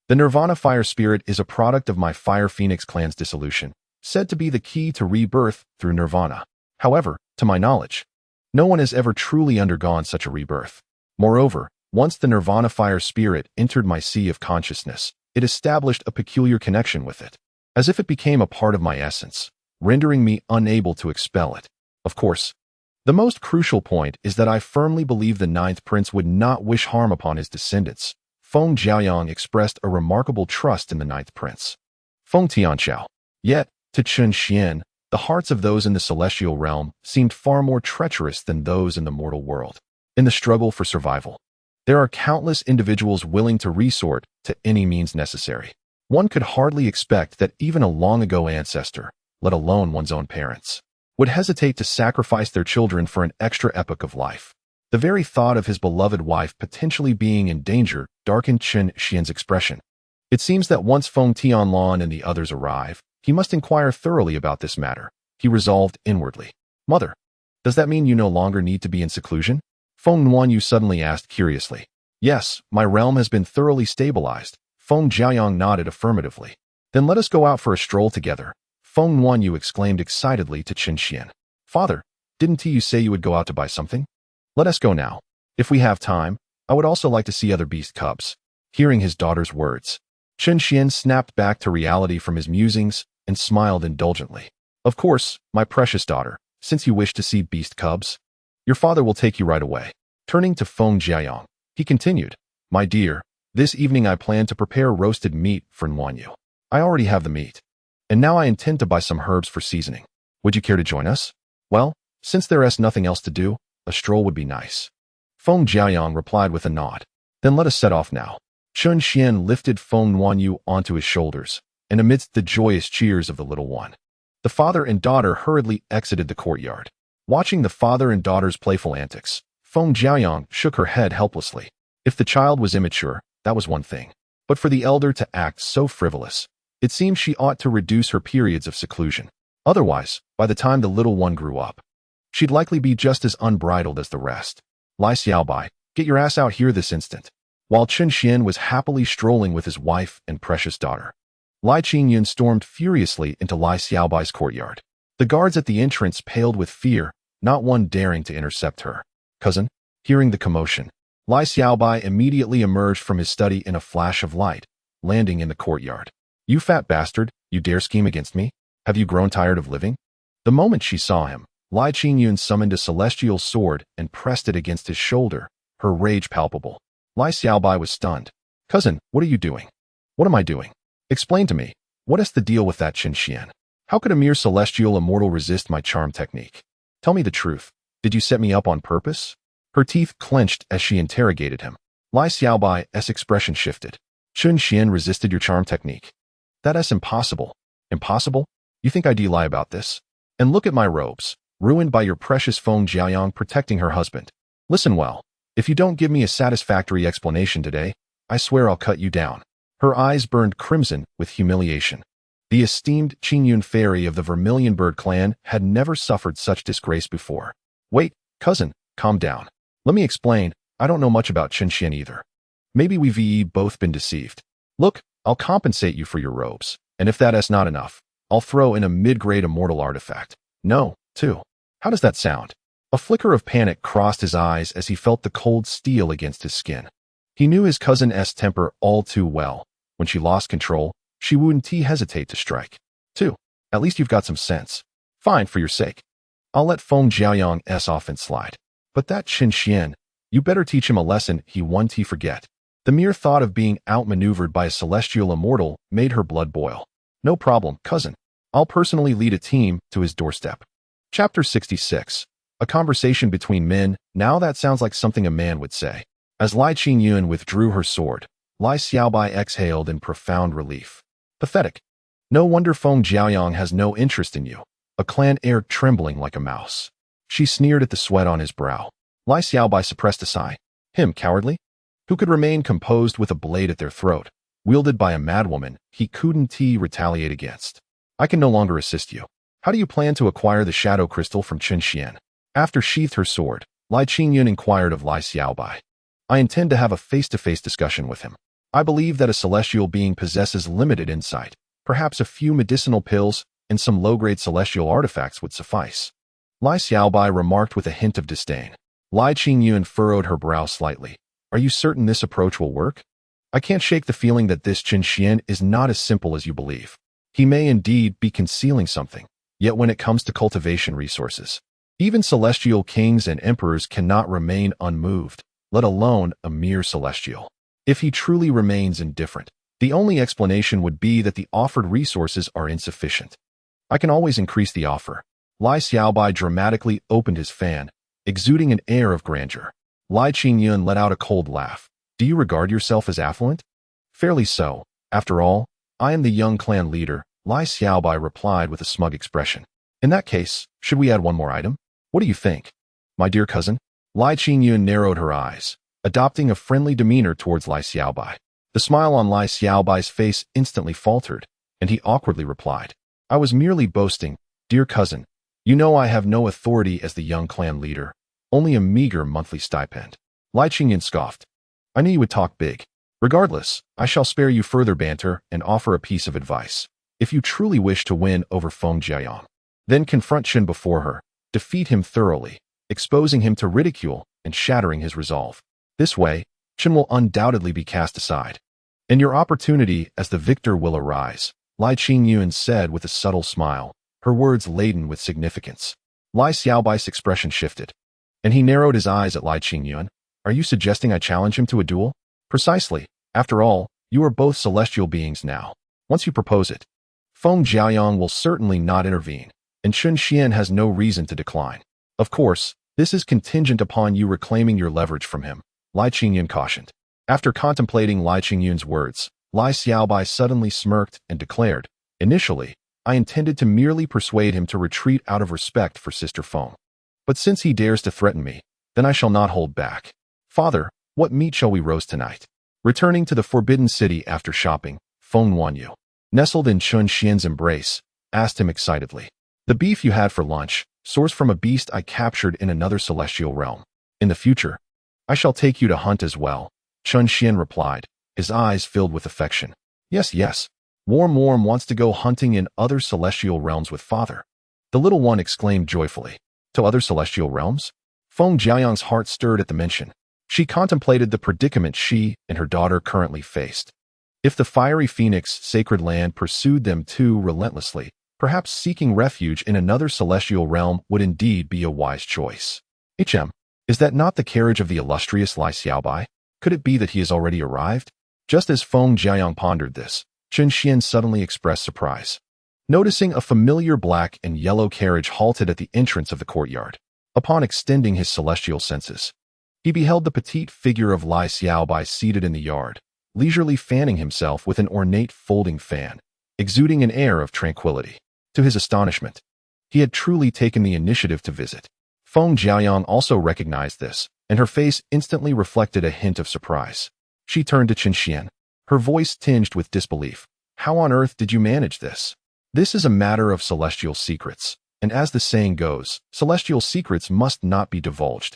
[SPEAKER 1] The Nirvana fire spirit is a product of my Fire Phoenix clan's dissolution, said to be the key to rebirth through Nirvana. However, to my knowledge, no one has ever truly undergone such a rebirth. Moreover, once the Nirvana fire spirit entered my sea of consciousness, it established a peculiar connection with it, as if it became a part of my essence, rendering me unable to expel it. Of course, the most crucial point is that I firmly believe the Ninth Prince would not wish harm upon his descendants. Feng Jiayang expressed a remarkable trust in the Ninth Prince. Feng Tianqiao. Yet, to Chen Xian, the hearts of those in the celestial realm seemed far more treacherous than those in the mortal world. In the struggle for survival, there are countless individuals willing to resort to any means necessary. One could hardly expect that even a long-ago ancestor, let alone one's own parents, would hesitate to sacrifice their children for an extra epoch of life. The very thought of his beloved wife potentially being in danger darkened Chen Xian's expression. It seems that once Feng Tianlan and the others arrive, he must inquire thoroughly about this matter. He resolved inwardly. Mother, does that mean you no longer need to be in seclusion? Feng Nuanyu suddenly asked curiously. Yes, my realm has been thoroughly stabilized. Feng Jiayang nodded affirmatively. Then let us go out for a stroll together. Feng Nuanyu exclaimed excitedly to Chen Xian. Father, didn't you say you would go out to buy something? Let us go now. If we have time, I would also like to see other beast cubs. Hearing his daughter's words, Chen Xian snapped back to reality from his musings and smiled indulgently. Of course, my precious daughter, since you wish to see beast cubs, your father will take you right away. Turning to Feng Jiayang, he continued, My dear, this evening I plan to prepare roasted meat for Nuanyu. I already have the meat, and now I intend to buy some herbs for seasoning. Would you care to join us? Well, since there is nothing else to do, a stroll would be nice. Feng Jiayang replied with a nod. Then let us set off now. Chen Xian lifted Feng Nuanyu onto his shoulders, and amidst the joyous cheers of the little one, the father and daughter hurriedly exited the courtyard. Watching the father and daughter's playful antics, Feng Jiayang shook her head helplessly. If the child was immature, that was one thing. But for the elder to act so frivolous, it seemed she ought to reduce her periods of seclusion. Otherwise, by the time the little one grew up, she'd likely be just as unbridled as the rest. Lai Xiaobai, get your ass out here this instant. While Chen Xian was happily strolling with his wife and precious daughter, Lai Qingyun stormed furiously into Lai Xiaobai's courtyard. The guards at the entrance paled with fear, not one daring to intercept her. Cousin, hearing the commotion, Lai Xiaobai immediately emerged from his study in a flash of light, landing in the courtyard. You fat bastard, you dare scheme against me? Have you grown tired of living? The moment she saw him, Lai Qingyun summoned a celestial sword and pressed it against his shoulder, her rage palpable. Lai Xiaobai was stunned. Cousin, what are you doing? What am I doing? Explain to me. What is the deal with that Chen Xian? How could a mere celestial immortal resist my charm technique? Tell me the truth. Did you set me up on purpose? Her teeth clenched as she interrogated him. Lai Xiaobai's expression shifted. Chen Xian resisted your charm technique. That is impossible. Impossible? You think I'd lie about this? And look at my robes, ruined by your precious Feng Jiayang protecting her husband. Listen well. If you don't give me a satisfactory explanation today, I swear I'll cut you down. Her eyes burned crimson with humiliation. The esteemed Qingyun fairy of the Vermilion Bird clan had never suffered such disgrace before. Wait, cousin, calm down. Let me explain. I don't know much about Chen Xian either. Maybe we've both been deceived. Look, I'll compensate you for your robes, and if that is not enough, I'll throw in a mid-grade immortal artifact. No, too. How does that sound? A flicker of panic crossed his eyes as he felt the cold steel against his skin. He knew his cousin's temper all too well. When she lost control, she wouldn't hesitate to strike. 2. At least you've got some sense. Fine, for your sake. I'll let Feng Jiaoyang's offense slide. But that Qin Xian, you better teach him a lesson he won't forget. The mere thought of being outmaneuvered by a celestial immortal made her blood boil. No problem, cousin. I'll personally lead a team to his doorstep. Chapter 66. A conversation between men. Now that sounds like something a man would say. As Lai Qingyun withdrew her sword, Lai Xiaobai exhaled in profound relief. Pathetic. No wonder Feng Jiaoyang has no interest in you. A clan heir trembling like a mouse. She sneered at the sweat on his brow. Lai Xiaobai suppressed a sigh. Him, cowardly? Who could remain composed with a blade at their throat, wielded by a madwoman he couldn't retaliate against? I can no longer assist you. How do you plan to acquire the shadow crystal from Qin Xian? After sheathed her sword, Lai Qingyun inquired of Lai Xiaobai. I intend to have a face-to-face discussion with him. I believe that a celestial being possesses limited insight. Perhaps a few medicinal pills and some low-grade celestial artifacts would suffice. Lai Xiaobai remarked with a hint of disdain. Lai Qingyun furrowed her brow slightly. Are you certain this approach will work? I can't shake the feeling that this Qin Xian is not as simple as you believe. He may indeed be concealing something, yet when it comes to cultivation resources, even celestial kings and emperors cannot remain unmoved, let alone a mere celestial. If he truly remains indifferent, the only explanation would be that the offered resources are insufficient. I can always increase the offer. Lai Xiaobai dramatically opened his fan, exuding an air of grandeur. Lai Qingyun let out a cold laugh. Do you regard yourself as affluent? Fairly so. After all, I am the young clan leader, Lai Xiaobai replied with a smug expression. In that case, should we add one more item? What do you think? My dear cousin? Lai Qingyun narrowed her eyes, adopting a friendly demeanor towards Lai Xiaobai. The smile on Lai Xiaobai's face instantly faltered, and he awkwardly replied. I was merely boasting, dear cousin. You know I have no authority as the young clan leader, only a meager monthly stipend. Lai Qingyun scoffed. I knew you would talk big. Regardless, I shall spare you further banter and offer a piece of advice. If you truly wish to win over Feng Jiaoyang, then confront Qin before her, defeat him thoroughly, exposing him to ridicule and shattering his resolve. This way, Qin will undoubtedly be cast aside, and your opportunity as the victor will arise, Lai Qingyun said with a subtle smile, her words laden with significance. Lai Xiaobai's expression shifted, and he narrowed his eyes at Lai Qingyun. Are you suggesting I challenge him to a duel? Precisely. After all, you are both celestial beings now. Once you propose it, Feng Jiaoyang will certainly not intervene, and Qin Xian has no reason to decline. Of course, this is contingent upon you reclaiming your leverage from him, Lai Qingyun cautioned. After contemplating Lai Qingyun's words, Lai Xiaobai suddenly smirked and declared, Initially, I intended to merely persuade him to retreat out of respect for Sister Feng. But since he dares to threaten me, then I shall not hold back. Father, what meat shall we roast tonight? Returning to the Forbidden City after shopping, Feng Wanyu, nestled in Qin Xian's embrace, asked him excitedly. The beef you had for lunch, sourced from a beast I captured in another celestial realm. In the future, I shall take you to hunt as well, Qin Xian replied, his eyes filled with affection. Yes, yes. Warm wants to go hunting in other celestial realms with father. The little one exclaimed joyfully. To other celestial realms? Feng Jiaoyang's heart stirred at the mention. She contemplated the predicament she and her daughter currently faced. If the fiery phoenix sacred land pursued them too relentlessly, perhaps seeking refuge in another celestial realm would indeed be a wise choice. Is that not the carriage of the illustrious Lai Xiaobai? Could it be that he has already arrived? Just as Feng Jiaoyang pondered this, Qin Xian suddenly expressed surprise, noticing a familiar black and yellow carriage halted at the entrance of the courtyard. Upon extending his celestial senses, he beheld the petite figure of Lai Xiaobai seated in the yard, leisurely fanning himself with an ornate folding fan, exuding an air of tranquility. To his astonishment, he had truly taken the initiative to visit. Feng Jiaoyang also recognized this, and her face instantly reflected a hint of surprise. She turned to Qin Xian, her voice tinged with disbelief. How on earth did you manage this? This is a matter of celestial secrets, and as the saying goes, celestial secrets must not be divulged.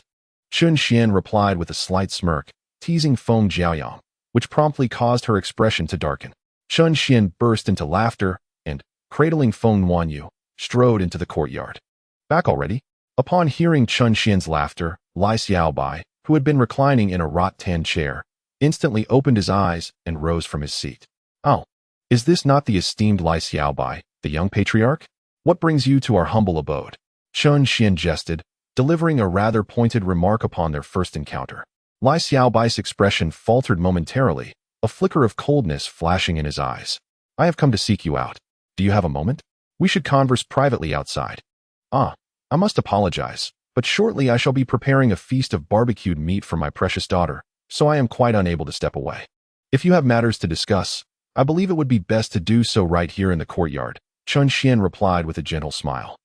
[SPEAKER 1] Qin Xian replied with a slight smirk, teasing Feng Jiaoyang, which promptly caused her expression to darken. Qin Xian burst into laughter and, cradling Feng Wanyu, strode into the courtyard. Back already? Upon hearing Chun Xian's laughter, Lai Xiaobai, who had been reclining in a rattan chair, instantly opened his eyes and rose from his seat. Oh, is this not the esteemed Lai Xiaobai, the young patriarch? What brings you to our humble abode? Chun Xian jested, delivering a rather pointed remark upon their first encounter. Lai Xiaobai's expression faltered momentarily, a flicker of coldness flashing in his eyes. I have come to seek you out. Do you have a moment? We should converse privately outside. Ah, I must apologize, but shortly I shall be preparing a feast of barbecued meat for my precious daughter, so I am quite unable to step away. If you have matters to discuss, I believe it would be best to do so right here in the courtyard, Chun Xian replied with a gentle smile.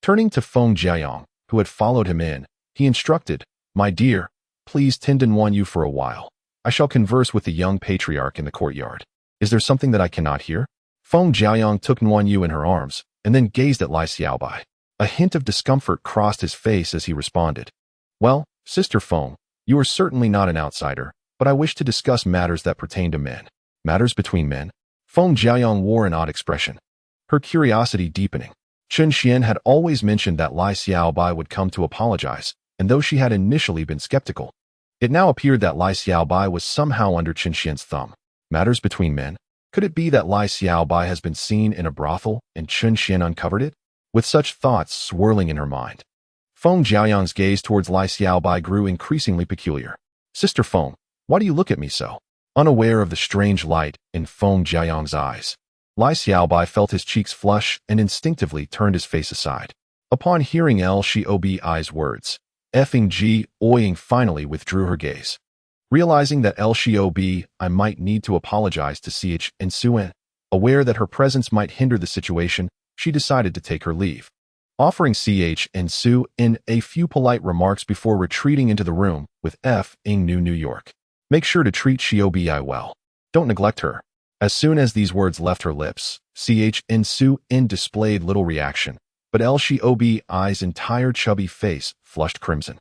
[SPEAKER 1] Turning to Feng Jiayong, who had followed him in, he instructed, My dear, please tend Nuan Yu for a while. I shall converse with the young patriarch in the courtyard. Is there something that I cannot hear? Feng Jiayong took Nuan Yu in her arms, and then gazed at Lai Xiaobai. A hint of discomfort crossed his face as he responded. Well, Sister Feng, you are certainly not an outsider, but I wish to discuss matters that pertain to men. Matters between men? Feng Jiayong wore an odd expression, her curiosity deepening. Chun Xian had always mentioned that Lai Xiaobai would come to apologize, and though she had initially been skeptical, it now appeared that Lai Xiaobai was somehow under Chun Xian's thumb. Matters between men? Could it be that Lai Xiaobai has been seen in a brothel and Chun Xian uncovered it? With such thoughts swirling in her mind, Feng Jiayong's gaze towards Lai Xiaobai grew increasingly peculiar. Sister Feng, why do you look at me so? Unaware of the strange light in Feng Jiayong's eyes, Lai Xiaobai felt his cheeks flush and instinctively turned his face aside. Upon hearing L Xiaobai's words, Feng Jiayong finally withdrew her gaze. Realizing that L Xiaobai might need to apologize to Ch and Suen, aware that her presence might hinder the situation, she decided to take her leave, offering Ch and Su in a few polite remarks before retreating into the room with New York. Make sure to treat Xiaobai well. Don't neglect her. As soon as these words left her lips, Ch and Su in displayed little reaction, but L Xiaobai's entire chubby face flushed crimson.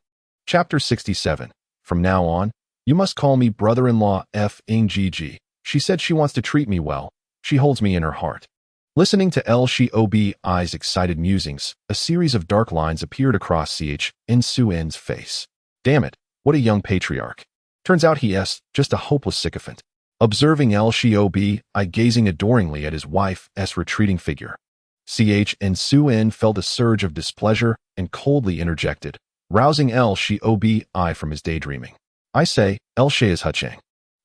[SPEAKER 1] Chapter 67. From now on, you must call me brother-in-law Feng Gg. She said she wants to treat me well. She holds me in her heart. Listening to L Xiaobai's excited musings, a series of dark lines appeared across Ch and Suen's face. Damn it, what a young patriarch. Turns out he is just a hopeless sycophant. Observing L Xiaobai gazing adoringly at his wife's retreating figure, Ch and Suen felt a surge of displeasure and coldly interjected, rousing L Xiaobai from his daydreaming. I say, El She is Huchang.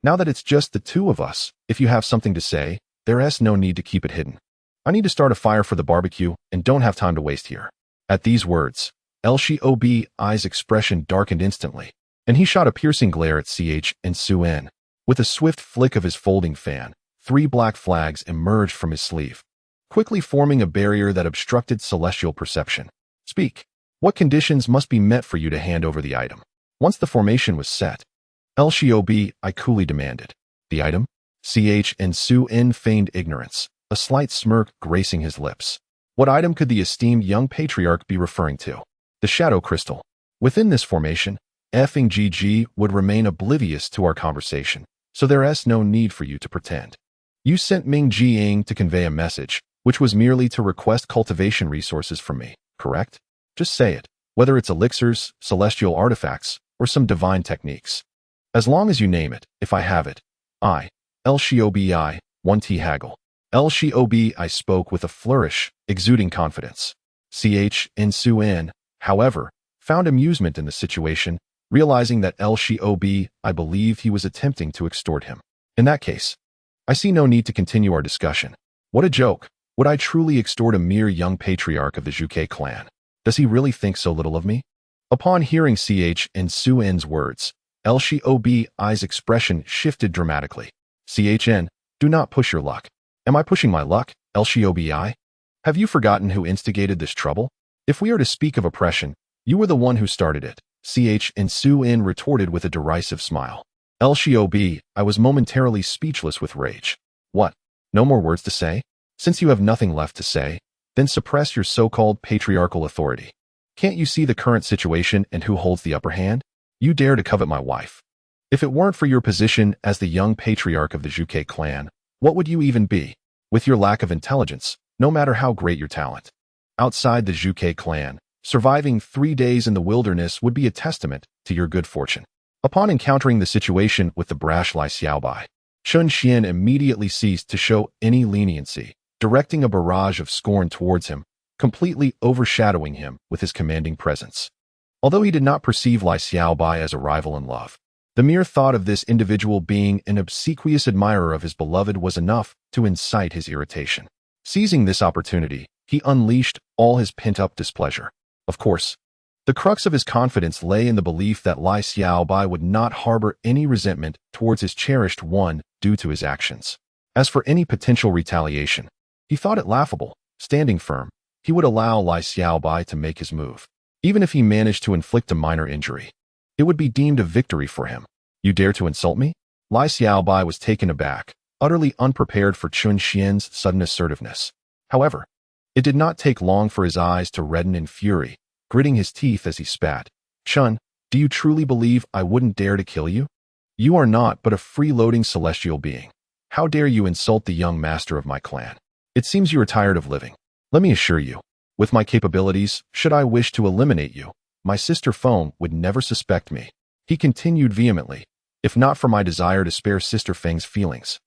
[SPEAKER 1] Now that it's just the two of us, if you have something to say, there's no need to keep it hidden. I need to start a fire for the barbecue and don't have time to waste here. At these words, L Xiaobai's expression darkened instantly, and he shot a piercing glare at Ch and Suen. With a swift flick of his folding fan, 3 black flags emerged from his sleeve, quickly forming a barrier that obstructed celestial perception. Speak. What conditions must be met for you to hand over the item? Once the formation was set, L Xiaobai coolly demanded. The item? Ch and Suen feigned ignorance, a slight smirk gracing his lips. What item could the esteemed young patriarch be referring to? The shadow crystal. Within this formation, Feng Gg would remain oblivious to our conversation, so there is no need for you to pretend. You sent Ming Jiang to convey a message, which was merely to request cultivation resources from me, correct? Just say it, whether it's elixirs, celestial artifacts, or some divine techniques. As long as you name it, if I have it, I, L Xiaobai, 1T haggle. L Xiaobai spoke with a flourish, exuding confidence. Ch and Suen, however, found amusement in the situation, realizing that L Xiaobai believed he was attempting to extort him. In that case, I see no need to continue our discussion. What a joke. Would I truly extort a mere young patriarch of the Zhuke clan? Does he really think so little of me? Upon hearing Ch and Suen's words, L Xiaobai's expression shifted dramatically. Chn, do not push your luck. Am I pushing my luck, L Xiaobai? Have you forgotten who instigated this trouble? If we are to speak of oppression, you were the one who started it, Ch and Suen retorted with a derisive smile. L Xiaobai, I was momentarily speechless with rage. What? No more words to say? Since you have nothing left to say, then suppress your so-called patriarchal authority. Can't you see the current situation and who holds the upper hand? You dare to covet my wife. If it weren't for your position as the young patriarch of the Zhuke clan, what would you even be? With your lack of intelligence, no matter how great your talent. Outside the Zhuke clan, Surviving 3 days in the wilderness would be a testament to your good fortune. Upon encountering the situation with the brash Lai Xiaobai, Chun Xian immediately ceased to show any leniency, directing a barrage of scorn towards him, completely overshadowing him with his commanding presence. Although he did not perceive Lai Xiaobai as a rival in love, the mere thought of this individual being an obsequious admirer of his beloved was enough to incite his irritation. Seizing this opportunity, he unleashed all his pent-up displeasure. Of course, the crux of his confidence lay in the belief that Lai Xiaobai would not harbor any resentment towards his cherished one due to his actions. As for any potential retaliation, he thought it laughable. Standing firm, he would allow Lai Xiaobai to make his move. Even if he managed to inflict a minor injury, it would be deemed a victory for him. You dare to insult me? Lai Xiaobai was taken aback, utterly unprepared for Chun Xian's sudden assertiveness. However, it did not take long for his eyes to redden in fury, gritting his teeth as he spat. Chun, do you truly believe I wouldn't dare to kill you? You are not but a freeloading celestial being. How dare you insult the young master of my clan? It seems you are tired of living. Let me assure you, with my capabilities, should I wish to eliminate you, my sister Feng would never suspect me. He continued vehemently, if not for my desire to spare Sister Feng's feelings.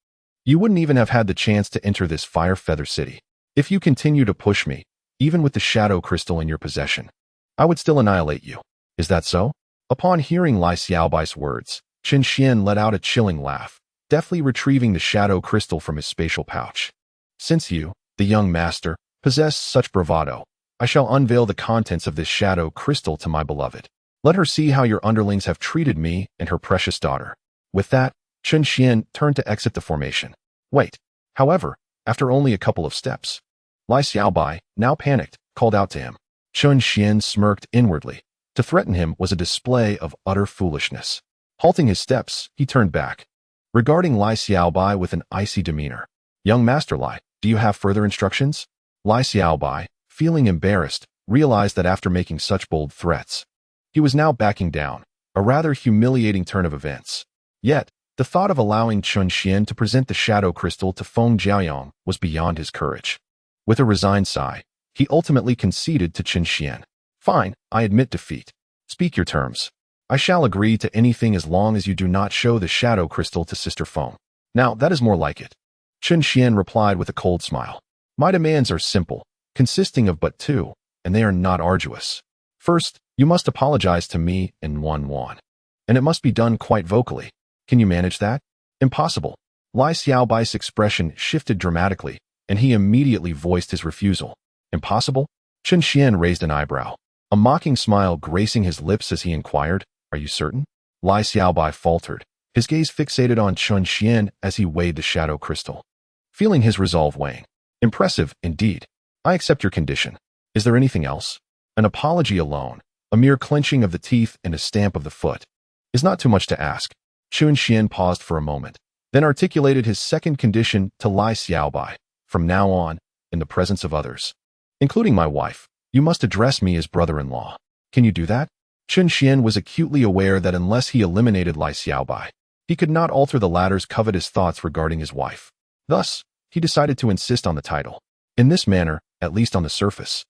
[SPEAKER 1] You wouldn't even have had the chance to enter this Fire Feather City. If you continue to push me, even with the shadow crystal in your possession, I would still annihilate you. Is that so? Upon hearing Lai Xiaobai's words, Chun Xian let out a chilling laugh, deftly retrieving the shadow crystal from his spatial pouch. Since you, the young master, possess such bravado, I shall unveil the contents of this shadow crystal to my beloved. Let her see how your underlings have treated me and her precious daughter. With that, Chun Xian turned to exit the formation. Wait. However, after only a couple of steps, Lai Xiaobai, now panicked, called out to him. Chun Xian smirked inwardly. To threaten him was a display of utter foolishness. Halting his steps, he turned back, regarding Lai Xiaobai with an icy demeanor. Young Master Lai, do you have further instructions? Lai Xiaobai, feeling embarrassed, realized that after making such bold threats, he was now backing down, a rather humiliating turn of events. Yet, the thought of allowing Chun Xian to present the shadow crystal to Feng Jiaoyong was beyond his courage. With a resigned sigh, he ultimately conceded to Chun Xian. Fine, I admit defeat. Speak your terms. I shall agree to anything as long as you do not show the shadow crystal to Sister Feng. Now, that is more like it. Chun Xian replied with a cold smile. My demands are simple, consisting of but two, and they are not arduous. First, you must apologize to me in 1-1. And it must be done quite vocally. Can you manage that? Impossible. Lai Xiaobai's expression shifted dramatically, and he immediately voiced his refusal. Impossible? Chun Xian raised an eyebrow, a mocking smile gracing his lips as he inquired, Are you certain? Lai Xiaobai faltered, his gaze fixated on Chun Xian as he weighed the shadow crystal. Feeling his resolve weighing. Impressive, indeed. I accept your condition. Is there anything else? An apology alone, a mere clenching of the teeth and a stamp of the foot, is not too much to ask. Chun Xian paused for a moment, then articulated his second condition to Lai Xiaobai. From now on, in the presence of others, including my wife, you must address me as brother-in-law. Can you do that? Chun Xian was acutely aware that unless he eliminated Lai Xiaobai, he could not alter the latter's covetous thoughts regarding his wife. Thus, he decided to insist on the title. In this manner, at least on the surface,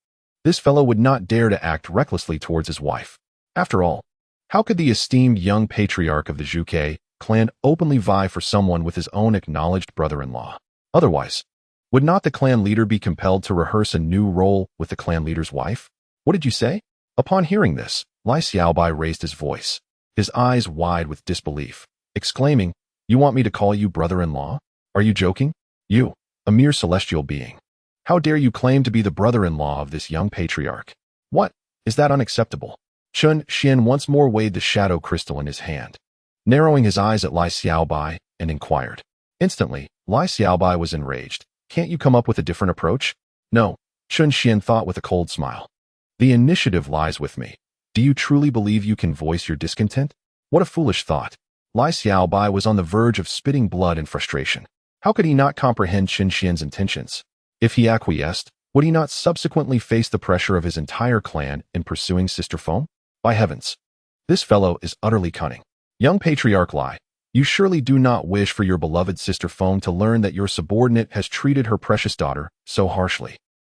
[SPEAKER 1] this fellow would not dare to act recklessly towards his wife. After all, how could the esteemed young patriarch of the Zhuge clan openly vie for someone with his own acknowledged brother-in-law? Otherwise, would not the clan leader be compelled to rehearse a new role with the clan leader's wife? What did you say? Upon hearing this, Lai Xiaobai raised his voice, his eyes wide with disbelief, exclaiming, You want me to call you brother-in-law? Are you joking? You, a mere celestial being. How dare you claim to be the brother-in-law of this young patriarch? What? Is that unacceptable? Chun Xian once more weighed the shadow crystal in his hand, narrowing his eyes at Lai Xiaobai, and inquired. Instantly, Lai Xiaobai was enraged. Can't you come up with a different approach? No, Chun Xian thought with a cold smile. The initiative lies with me. Do you truly believe you can voice your discontent? What a foolish thought. Lai Xiaobai was on the verge of spitting blood in frustration. How could he not comprehend Chun Xian's intentions? If he acquiesced, would he not subsequently face the pressure of his entire clan in pursuing Sister Feng? By heavens, this fellow is utterly cunning. Young Patriarch Lai, you surely do not wish for your beloved Sister Feng to learn that your subordinate has treated her precious daughter so harshly,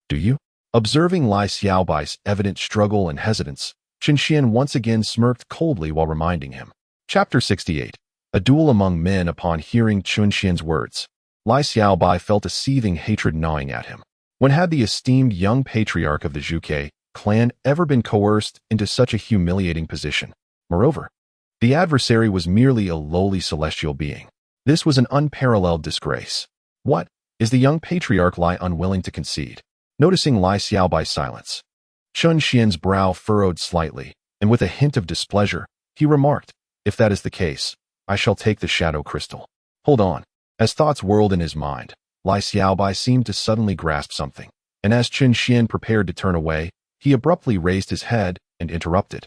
[SPEAKER 1] do you? Observing Lai Xiaobai's evident struggle and hesitance, Chen Xian once again smirked coldly while reminding him. Chapter 68. A duel among men. Upon hearing Chen Xian's words, Lai Xiaobai felt a seething hatred gnawing at him. When had the esteemed young patriarch of the Zhuge clan ever been coerced into such a humiliating position? Moreover, the adversary was merely a lowly celestial being. This was an unparalleled disgrace. What? Is the young patriarch Lai unwilling to concede? Noticing Lai Xiaobai's silence, Chen Xian's brow furrowed slightly, and with a hint of displeasure, he remarked, "If that is the case, I shall take the shadow crystal." Hold on. As thoughts whirled in his mind, Lai Xiaobai seemed to suddenly grasp something, and as Chen Xian prepared to turn away, he abruptly raised his head and interrupted.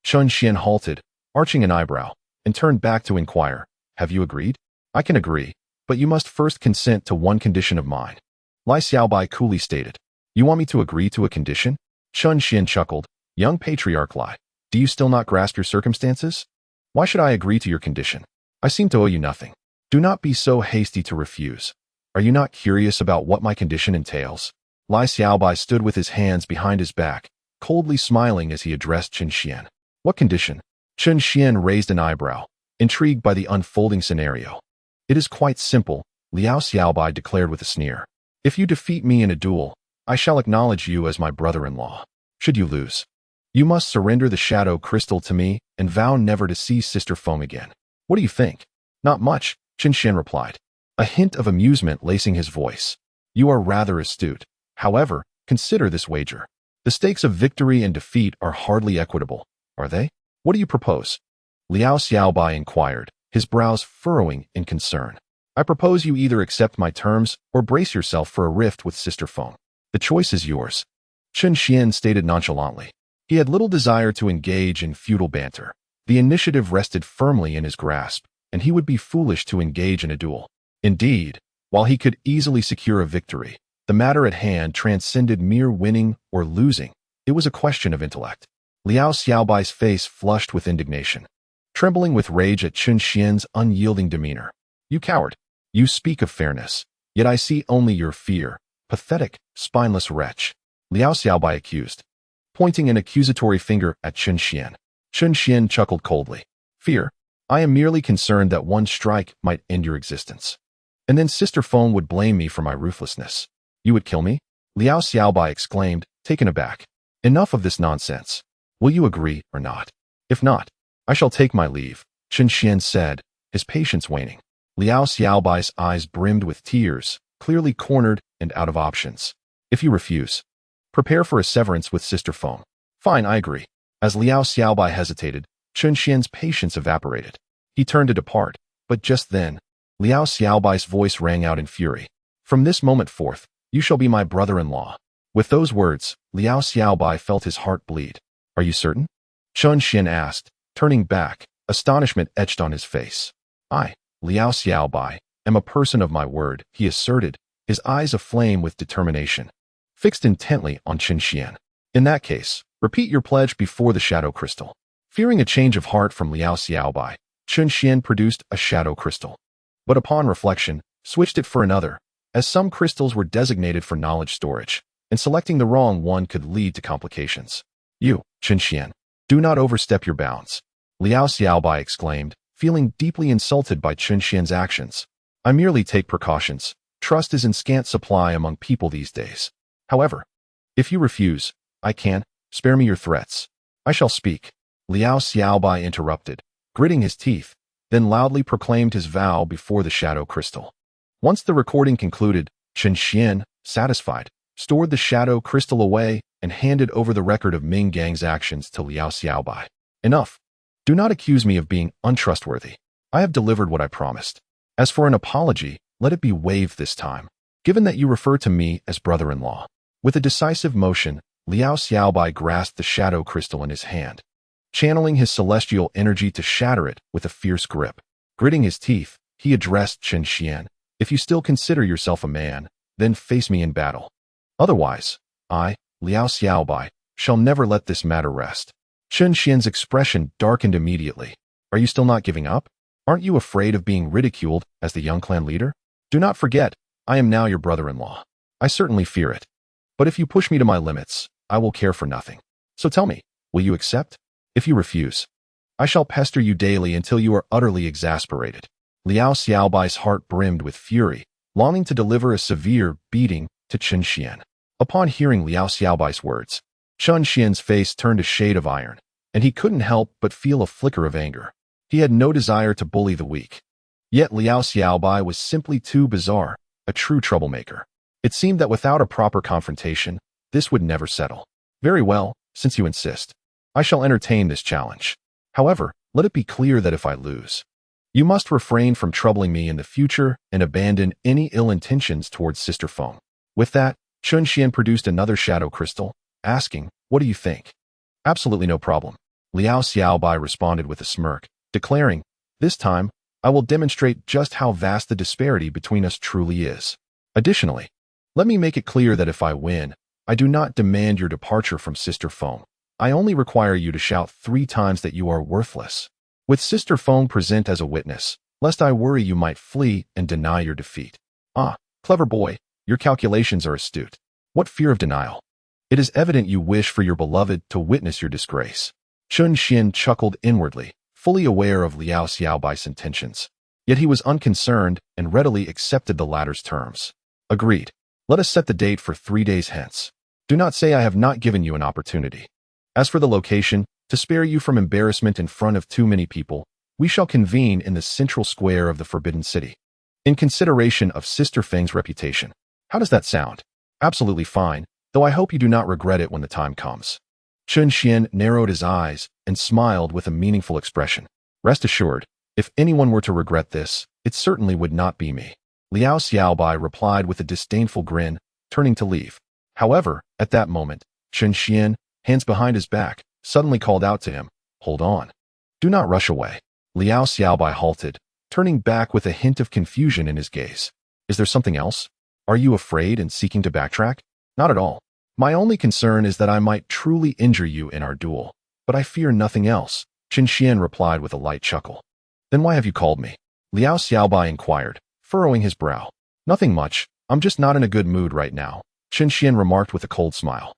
[SPEAKER 1] Chen Xian halted, arching an eyebrow, and turned back to inquire, "Have you agreed?" "I can agree, but you must first consent to one condition of mine," Lai Xiaobai coolly stated. "You want me to agree to a condition?" Chen Xian chuckled. "Young patriarch Lai, do you still not grasp your circumstances? Why should I agree to your condition? I seem to owe you nothing. Do not be so hasty to refuse. Are you not curious about what my condition entails?" Lai Xiaobai stood with his hands behind his back, coldly smiling as he addressed Chen Xian. "What condition?" Chen Xian raised an eyebrow, intrigued by the unfolding scenario. "It is quite simple," Liao Xiaobai declared with a sneer. "If you defeat me in a duel, I shall acknowledge you as my brother-in-law. Should you lose, you must surrender the shadow crystal to me and vow never to see Sister Feng again. What do you think?" "Not much," Chen Xian replied, a hint of amusement lacing his voice. "You are rather astute. However, consider this wager. The stakes of victory and defeat are hardly equitable, are they? What do you propose?" Liao Xiaobai inquired, his brows furrowing in concern. "I propose you either accept my terms or brace yourself for a rift with Sister Feng. The choice is yours," Chen Xian stated nonchalantly. He had little desire to engage in futile banter. The initiative rested firmly in his grasp, and he would be foolish to engage in a duel. Indeed, while he could easily secure a victory, the matter at hand transcended mere winning or losing. It was a question of intellect. Liao Xiaobai's face flushed with indignation, trembling with rage at Chen Xian's unyielding demeanor. "You coward! You speak of fairness, yet I see only your fear. Pathetic, spineless wretch," Liao Xiaobai accused, pointing an accusatory finger at Chen Xian. Chen Xian chuckled coldly. "Fear? I am merely concerned that one strike might end your existence. And then Sister Feng would blame me for my ruthlessness." "You would kill me?" Liao Xiaobai exclaimed, taken aback. "Enough of this nonsense. Will you agree or not? If not, I shall take my leave," Chen Xian said, his patience waning. Liao Xiaobai's eyes brimmed with tears, clearly cornered and out of options. "If you refuse, prepare for a severance with Sister Feng." "Fine, I agree." As Liao Xiaobai hesitated, Chen Xian's patience evaporated. He turned to depart, but just then, Liao Xiaobai's voice rang out in fury. "From this moment forth, you shall be my brother-in-law." With those words, Liao Xiaobai felt his heart bleed. "Are you certain?" Chen Xian asked, turning back, astonishment etched on his face. "I, Liao Xiaobai, am a person of my word," he asserted, his eyes aflame with determination, fixed intently on Chen Xian. "In that case, repeat your pledge before the shadow crystal." Fearing a change of heart from Liao Xiaobai, Chen Xian produced a shadow crystal, but upon reflection, switched it for another, as some crystals were designated for knowledge storage, and selecting the wrong one could lead to complications. "You, Chen Xian, do not overstep your bounds," Liao Xiaobai exclaimed, feeling deeply insulted by Chen Xian's actions. "I merely take precautions. Trust is in scant supply among people these days. However, if you refuse, I can. Spare me your threats. I shall speak." Liao Xiaobai interrupted, gritting his teeth, then loudly proclaimed his vow before the shadow crystal. Once the recording concluded, Chen Xian, satisfied, stored the shadow crystal away and handed over the record of Ming Gang's actions to Liao Xiaobai. "Enough. Do not accuse me of being untrustworthy. I have delivered what I promised. As for an apology, let it be waived this time, given that you refer to me as brother-in-law." With a decisive motion, Liao Xiaobai grasped the shadow crystal in his hand, channeling his celestial energy to shatter it with a fierce grip. Gritting his teeth, he addressed Chen Xian. "If you still consider yourself a man, then face me in battle. Otherwise, I, Liao Xiaobai, shall never let this matter rest." Chen Xian's expression darkened immediately. "Are you still not giving up? Aren't you afraid of being ridiculed as the young clan leader? Do not forget, I am now your brother-in-law." "I certainly fear it. But if you push me to my limits, I will care for nothing. So tell me, will you accept? If you refuse, I shall pester you daily until you are utterly exasperated. Liao Xiaobai's heart brimmed with fury, longing to deliver a severe beating to Chen Xian. Upon hearing Liao Xiaobai's words, Chen Xian's face turned a shade of iron, and he couldn't help but feel a flicker of anger. He had no desire to bully the weak. Yet Liao Xiaobai was simply too bizarre, a true troublemaker. It seemed that without a proper confrontation, this would never settle. Very well, since you insist, I shall entertain this challenge. However, let it be clear that if I lose, you must refrain from troubling me in the future and abandon any ill intentions towards Sister Feng. With that, Chen Xian produced another shadow crystal, asking, "What do you think?" "Absolutely no problem." Liao Xiaobai responded with a smirk, declaring, "This time, I will demonstrate just how vast the disparity between us truly is. Additionally, let me make it clear that if I win, I do not demand your departure from Sister Feng. I only require you to shout 3 times that you are worthless, with Sister Feng present as a witness, lest I worry you might flee and deny your defeat." "Ah, clever boy, your calculations are astute. What fear of denial? It is evident you wish for your beloved to witness your disgrace." Chen Xian chuckled inwardly, fully aware of Liao Xiaobai's intentions. Yet he was unconcerned and readily accepted the latter's terms. "Agreed. Let us set the date for 3 days hence. Do not say I have not given you an opportunity. As for the location, to spare you from embarrassment in front of too many people, we shall convene in the central square of the Forbidden City. In consideration of Sister Feng's reputation. How does that sound?" "Absolutely fine, though I hope you do not regret it when the time comes." Chen Xian narrowed his eyes and smiled with a meaningful expression. "Rest assured, if anyone were to regret this, it certainly would not be me." Liao Xiaobai replied with a disdainful grin, turning to leave. However, at that moment, Chen Xian, hands behind his back, suddenly called out to him, "Hold on. Do not rush away." Liao Xiaobai halted, turning back with a hint of confusion in his gaze. "Is there something else? Are you afraid and seeking to backtrack?" "Not at all. My only concern is that I might truly injure you in our duel, but I fear nothing else," Chen Xian replied with a light chuckle. "Then why have you called me?" Liao Xiaobai inquired, furrowing his brow. "Nothing much. I'm just not in a good mood right now," Chen Xian remarked with a cold smile.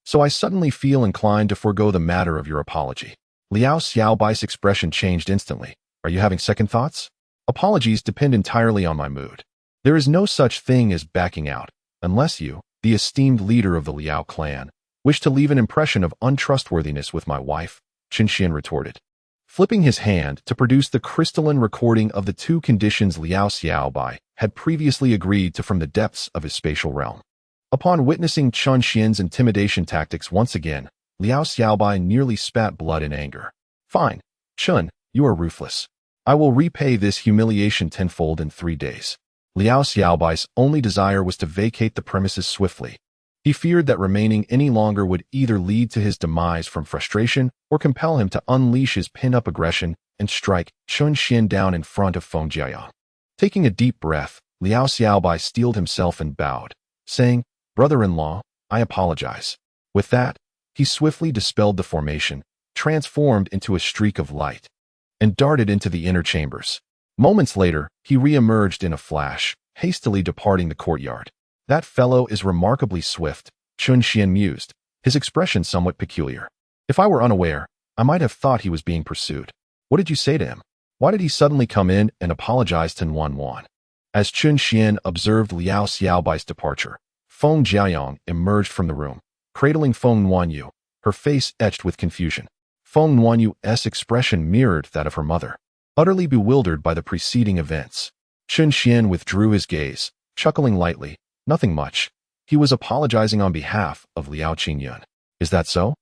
[SPEAKER 1] "So I suddenly feel inclined to forego the matter of your apology." Liao Xiaobai's expression changed instantly. "Are you having second thoughts?" "Apologies depend entirely on my mood. There is no such thing as backing out, unless you, the esteemed leader of the Liao clan, wish to leave an impression of untrustworthiness with my wife," Chen Xian retorted, flipping his hand to produce the crystalline recording of the 2 conditions Liao Xiaobai had previously agreed to from the depths of his spatial realm. Upon witnessing Chen Xian's intimidation tactics once again, Liao Xiaobai nearly spat blood in anger. "Fine, Chen, you are ruthless. I will repay this humiliation tenfold in 3 days." Liao Xiaobai's only desire was to vacate the premises swiftly. He feared that remaining any longer would either lead to his demise from frustration or compel him to unleash his pin-up aggression and strike Chen Xian down in front of Feng Jiayang. Taking a deep breath, Liao Xiaobai steeled himself and bowed, saying, "Brother-in-law, I apologize." With that, he swiftly dispelled the formation, transformed into a streak of light, and darted into the inner chambers. Moments later, he re-emerged in a flash, hastily departing the courtyard. "That fellow is remarkably swift," Chen Xian mused, his expression somewhat peculiar. "If I were unaware, I might have thought he was being pursued." "What did you say to him? Why did he suddenly come in and apologize to Wan?" As Chen Xian observed Liao Xiaobai's departure, Feng Jiayang emerged from the room, cradling Feng Nuanyu, her face etched with confusion. Feng Nuanyu's expression mirrored that of her mother. Utterly bewildered by the preceding events, Chen Xian withdrew his gaze, chuckling lightly. "Nothing much. He was apologizing on behalf of Liao Qingyun." "Is that so?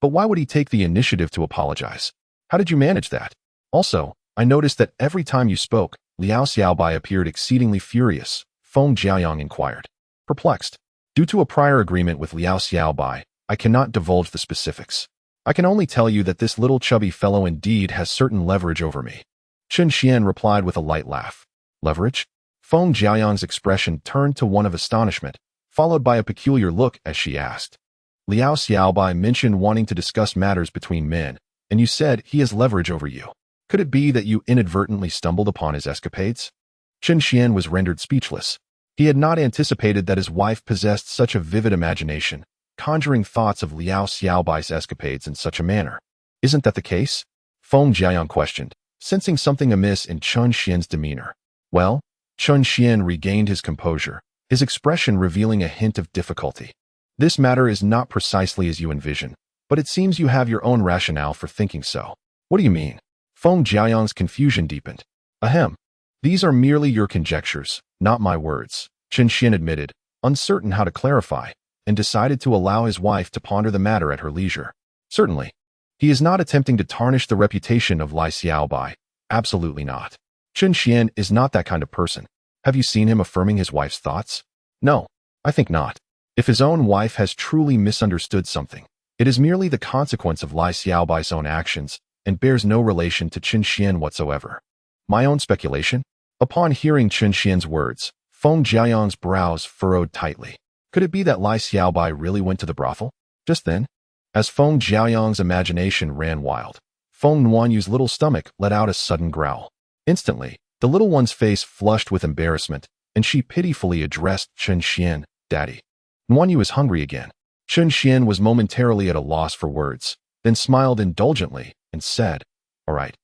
[SPEAKER 1] But why would he take the initiative to apologize? How did you manage that? Also, I noticed that every time you spoke, Liao Xiaobai appeared exceedingly furious," Feng Jiayang inquired. Perplexed. "Due to a prior agreement with Liao Xiaobai, I cannot divulge the specifics. I can only tell you that this little chubby fellow indeed has certain leverage over me." Chen Xian replied with a light laugh. "Leverage?" Feng Jiayang's expression turned to one of astonishment, followed by a peculiar look as she asked. "Liao Xiaobai mentioned wanting to discuss matters between men, and you said he has leverage over you. Could it be that you inadvertently stumbled upon his escapades?" Chen Xian was rendered speechless. He had not anticipated that his wife possessed such a vivid imagination, conjuring thoughts of Liao Xiaobai's escapades in such a manner. Isn't that the case? Feng Jiayang questioned, sensing something amiss in Chun Xian's demeanor. Well, Chun Xian regained his composure, his expression revealing a hint of difficulty. This matter is not precisely as you envision, but it seems you have your own rationale for thinking so. What do you mean? Feng Jiayang's confusion deepened. Ahem. These are merely your conjectures, not my words, Chun Xian admitted, uncertain how to clarify, and decided to allow his wife to ponder the matter at her leisure. Certainly. He is not attempting to tarnish the reputation of Lai Xiaobai. Absolutely not. Chun Xian is not that kind of person. Have you seen him affirming his wife's thoughts? No, I think not. If his own wife has truly misunderstood something, it is merely the consequence of Lai Xiaobai's own actions and bears no relation to Chun Xian whatsoever. My own speculation? Upon hearing Chun Xian's words, Feng Jiayang's brows furrowed tightly. Could it be that Lai Xiaobai really went to the brothel? Just then, as Feng Jiayang's imagination ran wild, Feng Nuanyu's little stomach let out a sudden growl. Instantly, the little one's face flushed with embarrassment, and she pitifully addressed Chun Xian, Daddy. Nuanyu is hungry again. Chun Xian was momentarily at a loss for words, then smiled indulgently and said, All right.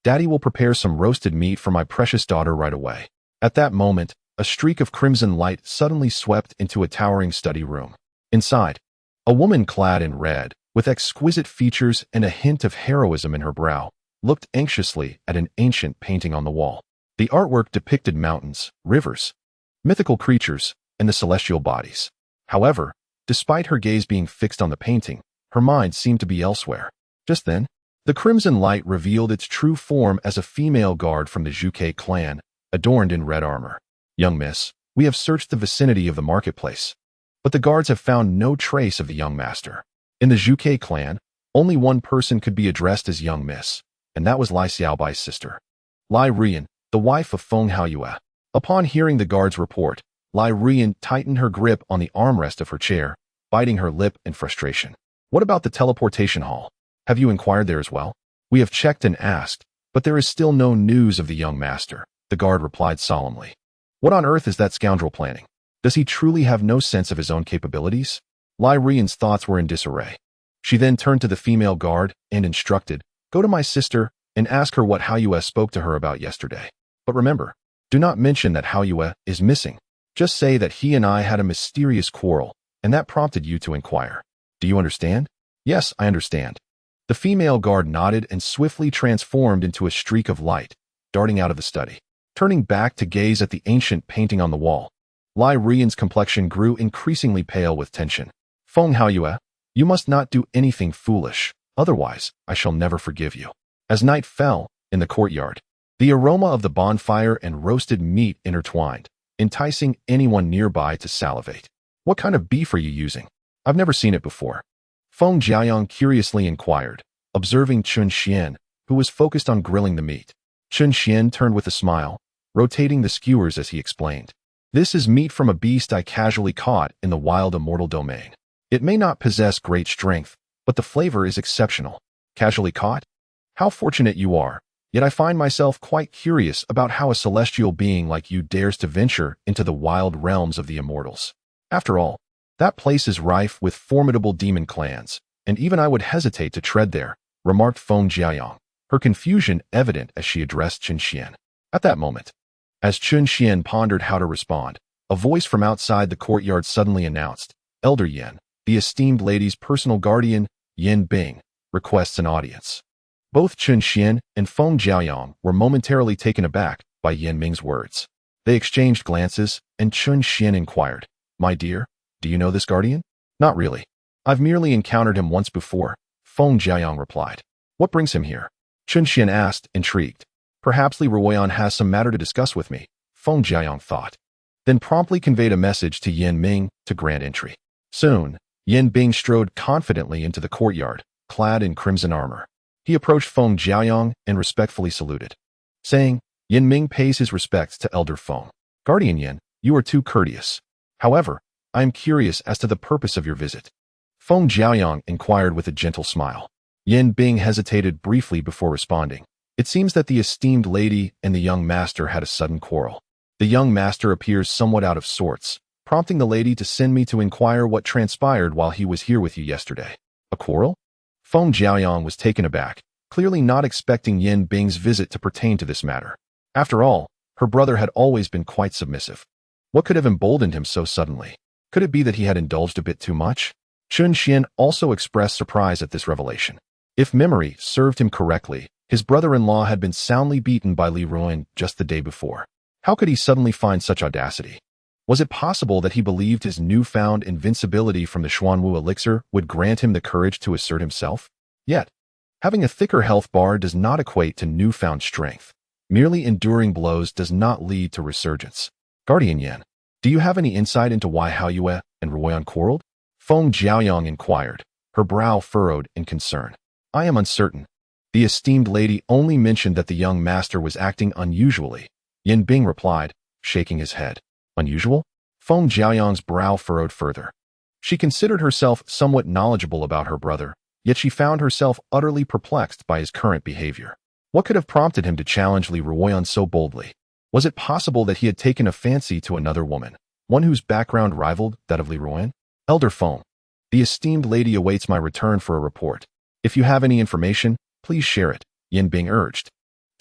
[SPEAKER 1] Daddy will prepare some roasted meat for my precious daughter right away. At that moment, a streak of crimson light suddenly swept into a towering study room. Inside, a woman clad in red, with exquisite features and a hint of heroism in her brow, looked anxiously at an ancient painting on the wall. The artwork depicted mountains, rivers, mythical creatures, and the celestial bodies. However, despite her gaze being fixed on the painting, her mind seemed to be elsewhere. Just then, the crimson light revealed its true form as a female guard from the Zhuke clan, adorned in red armor. Young miss, we have searched the vicinity of the marketplace, but the guards have found no trace of the young master. In the Zhuke clan, only one person could be addressed as young miss, and that was Lai Xiaobai's sister, Lai Rian, the wife of Feng Haoyue. Upon hearing the guard's report, Lai Rian tightened her grip on the armrest of her chair, biting her lip in frustration. What about the teleportation hall? Have you inquired there as well? We have checked and asked, but there is still no news of the young master, the guard replied solemnly. What on earth is that scoundrel planning? Does he truly have no sense of his own capabilities? Lai Rian's thoughts were in disarray. She then turned to the female guard and instructed, Go to my sister and ask her what Haoyue spoke to her about yesterday. But remember, do not mention that Haoyue is missing. Just say that he and I had a mysterious quarrel, and that prompted you to inquire. Do you understand? Yes, I understand. The female guard nodded and swiftly transformed into a streak of light, darting out of the study. Turning back to gaze at the ancient painting on the wall, Lai Rian's complexion grew increasingly pale with tension. Feng Haoyue, you must not do anything foolish, otherwise I shall never forgive you. As night fell, in the courtyard, the aroma of the bonfire and roasted meat intertwined, enticing anyone nearby to salivate. What kind of beef are you using? I've never seen it before. Feng Jiayang curiously inquired, observing Chun Xian, who was focused on grilling the meat. Chun Xian turned with a smile, rotating the skewers as he explained. This is meat from a beast I casually caught in the wild Immortal domain. It may not possess great strength, but the flavor is exceptional. Casually caught? How fortunate you are, yet I find myself quite curious about how a celestial being like you dares to venture into the wild realms of the Immortals. After all, that place is rife with formidable demon clans, and even I would hesitate to tread there, remarked Feng Jiayang, her confusion evident as she addressed Chun Xian. At that moment, as Chun Xian pondered how to respond, a voice from outside the courtyard suddenly announced, Elder Yan, the esteemed lady's personal guardian, Yan Bing, requests an audience. Both Chun Xian and Feng Jiayang were momentarily taken aback by Yan Ming's words. They exchanged glances, and Chun Xian inquired, My dear, do you know this guardian? Not really. I've merely encountered him once before, Feng Jiayang replied. What brings him here? Chun Xian asked, intrigued. Perhaps Li Ruoyan has some matter to discuss with me, Feng Jiayang thought. Then promptly conveyed a message to Yan Ming to grant entry. Soon, Yan Bing strode confidently into the courtyard, clad in crimson armor. He approached Feng Jiayang and respectfully saluted, saying, Yan Ming pays his respects to Elder Feng. Guardian Yan, you are too courteous. However, I am curious as to the purpose of your visit. Feng Jiayang inquired with a gentle smile. Yan Bing hesitated briefly before responding. It seems that the esteemed lady and the young master had a sudden quarrel. The young master appears somewhat out of sorts, prompting the lady to send me to inquire what transpired while he was here with you yesterday. A quarrel? Feng Jiaoyang was taken aback, clearly not expecting Yin Bing's visit to pertain to this matter. After all, her brother had always been quite submissive. What could have emboldened him so suddenly? Could it be that he had indulged a bit too much? Chun Xian also expressed surprise at this revelation. If memory served him correctly, his brother-in-law had been soundly beaten by Li Ruan just the day before. How could he suddenly find such audacity? Was it possible that he believed his newfound invincibility from the Xuanwu elixir would grant him the courage to assert himself? Yet, having a thicker health bar does not equate to newfound strength. Merely enduring blows does not lead to resurgence. Guardian Yan, do you have any insight into why Hao Yue and Ruoyan quarreled? Feng Jiaoyang inquired, her brow furrowed in concern. I am uncertain. The esteemed lady only mentioned that the young master was acting unusually. Yin Bing replied, shaking his head. Unusual? Feng Jiaoyang's brow furrowed further. She considered herself somewhat knowledgeable about her brother, yet she found herself utterly perplexed by his current behavior. What could have prompted him to challenge Li Ruoyan so boldly? Was it possible that he had taken a fancy to another woman, one whose background rivaled that of Li Ruoyan? Elder Feng, the esteemed lady awaits my return for a report. If you have any information, please share it, Yin Bing urged.